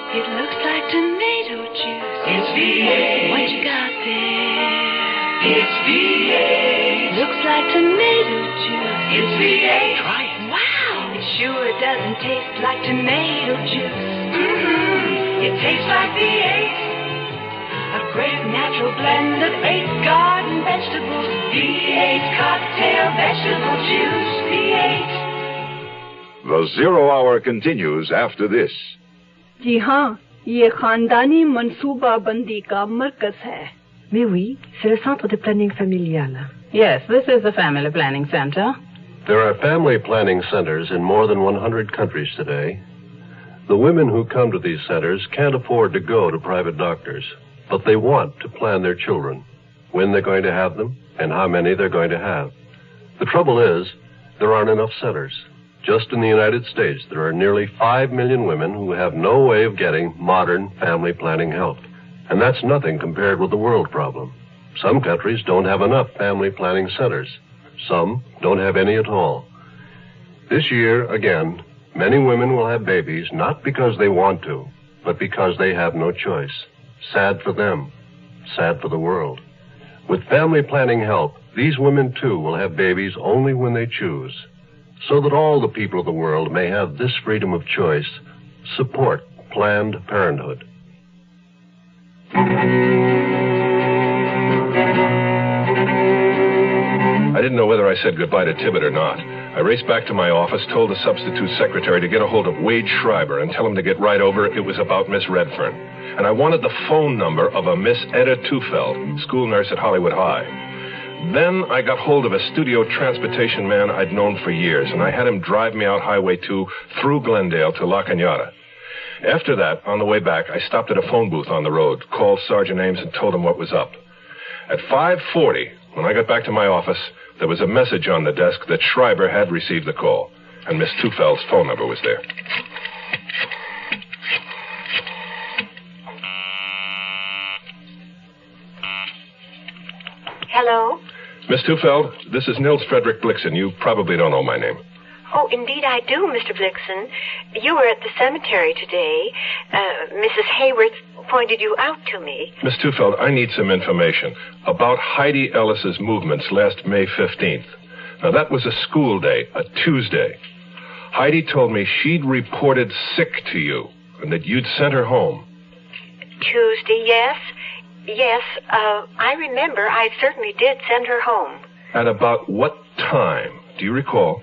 It looks like tomato juice. It's V8. What you got there? It's V8. Looks like tomato juice. It's V8. Try it. Wow. It sure doesn't taste like tomato juice. Mm-hmm. It tastes like V8. A great natural blend of 8 garden vegetables. V8 cocktail vegetable juice. V8. The Zero Hour continues after this. जी हाँ, ये खानदानी मंसूबा बंदी का मरकज है. Mais oui, c'est le centre de planning familial. Yes, this is the family planning center. There are family planning centers in more than 100 countries today. The women who come to these centers can't afford to go to private doctors, but they want to plan their children, when they're going to have them, and how many they're going to have. The trouble is, there aren't enough centers. Just in the United States, there are nearly 5 million women who have no way of getting modern family planning help. And that's nothing compared with the world problem. Some countries don't have enough family planning centers. Some don't have any at all. This year, again, many women will have babies not because they want to, but because they have no choice. Sad for them. Sad for the world. With family planning help, these women, too, will have babies only when they choose. So that all the people of the world may have this freedom of choice, support Planned Parenthood. I didn't know whether I said goodbye to Tibbet or not. I raced back to my office, told the substitute secretary to get a hold of Wade Schreiber and tell him to get right over. It was about Miss Redfern. And I wanted the phone number of a Miss Etta Tufeld, school nurse at Hollywood High. Then I got hold of a studio transportation man I'd known for years, and I had him drive me out Highway 2 through Glendale to La Cañada. After that, on the way back, I stopped at a phone booth on the road, called Sergeant Ames, and told him what was up. At 5:40, when I got back to my office, there was a message on the desk that Schreiber had received the call, and Miss Tufeld's phone number was there. Hello? Miss Tufeld, this is Nils Frederick Blixen. You probably don't know my name. Oh, indeed I do, Mr. Blixen. You were at the cemetery today. Mrs. Hayworth pointed you out to me. Miss Tufeld, I need some information about Heidi Ellis's movements last May 15th. Now, that was a school day, a Tuesday. Heidi told me she'd reported sick to you and that you'd sent her home. Tuesday, yes. Yes, I remember. I certainly did send her home. At about what time? Do you recall?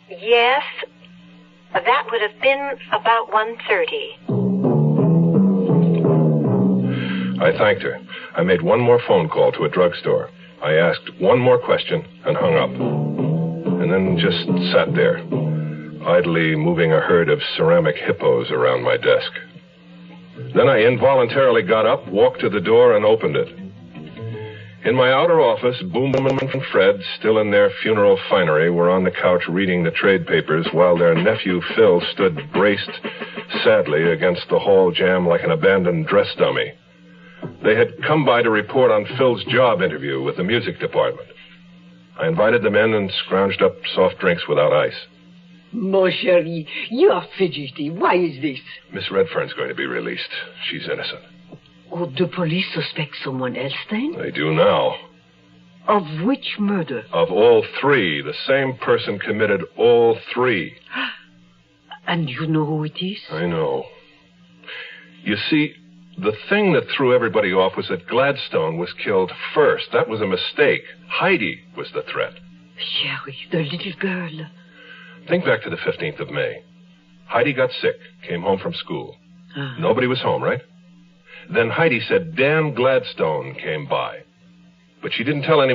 Yes. That would have been about 1:30. I thanked her. I made one more phone call to a drugstore. I asked one more question and hung up. And then just sat there, idly moving a herd of ceramic hippos around my desk. Then I involuntarily got up, walked to the door, and opened it. In my outer office, Boom and Fred, still in their funeral finery, were on the couch reading the trade papers while their nephew Phil stood braced sadly against the hall jamb like an abandoned dress dummy. They had come by to report on Phil's job interview with the music department. I invited them in and scrounged up soft drinks without ice. Mon chéri, you are fidgety. Why is this? Miss Redfern's going to be released. She's innocent. Oh, the police suspect someone else then? They do now. Of which murder? Of all three. The same person committed all three. And you know who it is? I know. You see, the thing that threw everybody off was that Gladstone was killed first. That was a mistake. Heidi was the threat. Sherry, the little girl. Think back to the 15th of May. Heidi got sick, came home from school. Nobody was home, right? Then Heidi said Dan Gladstone came by. But she didn't tell anyone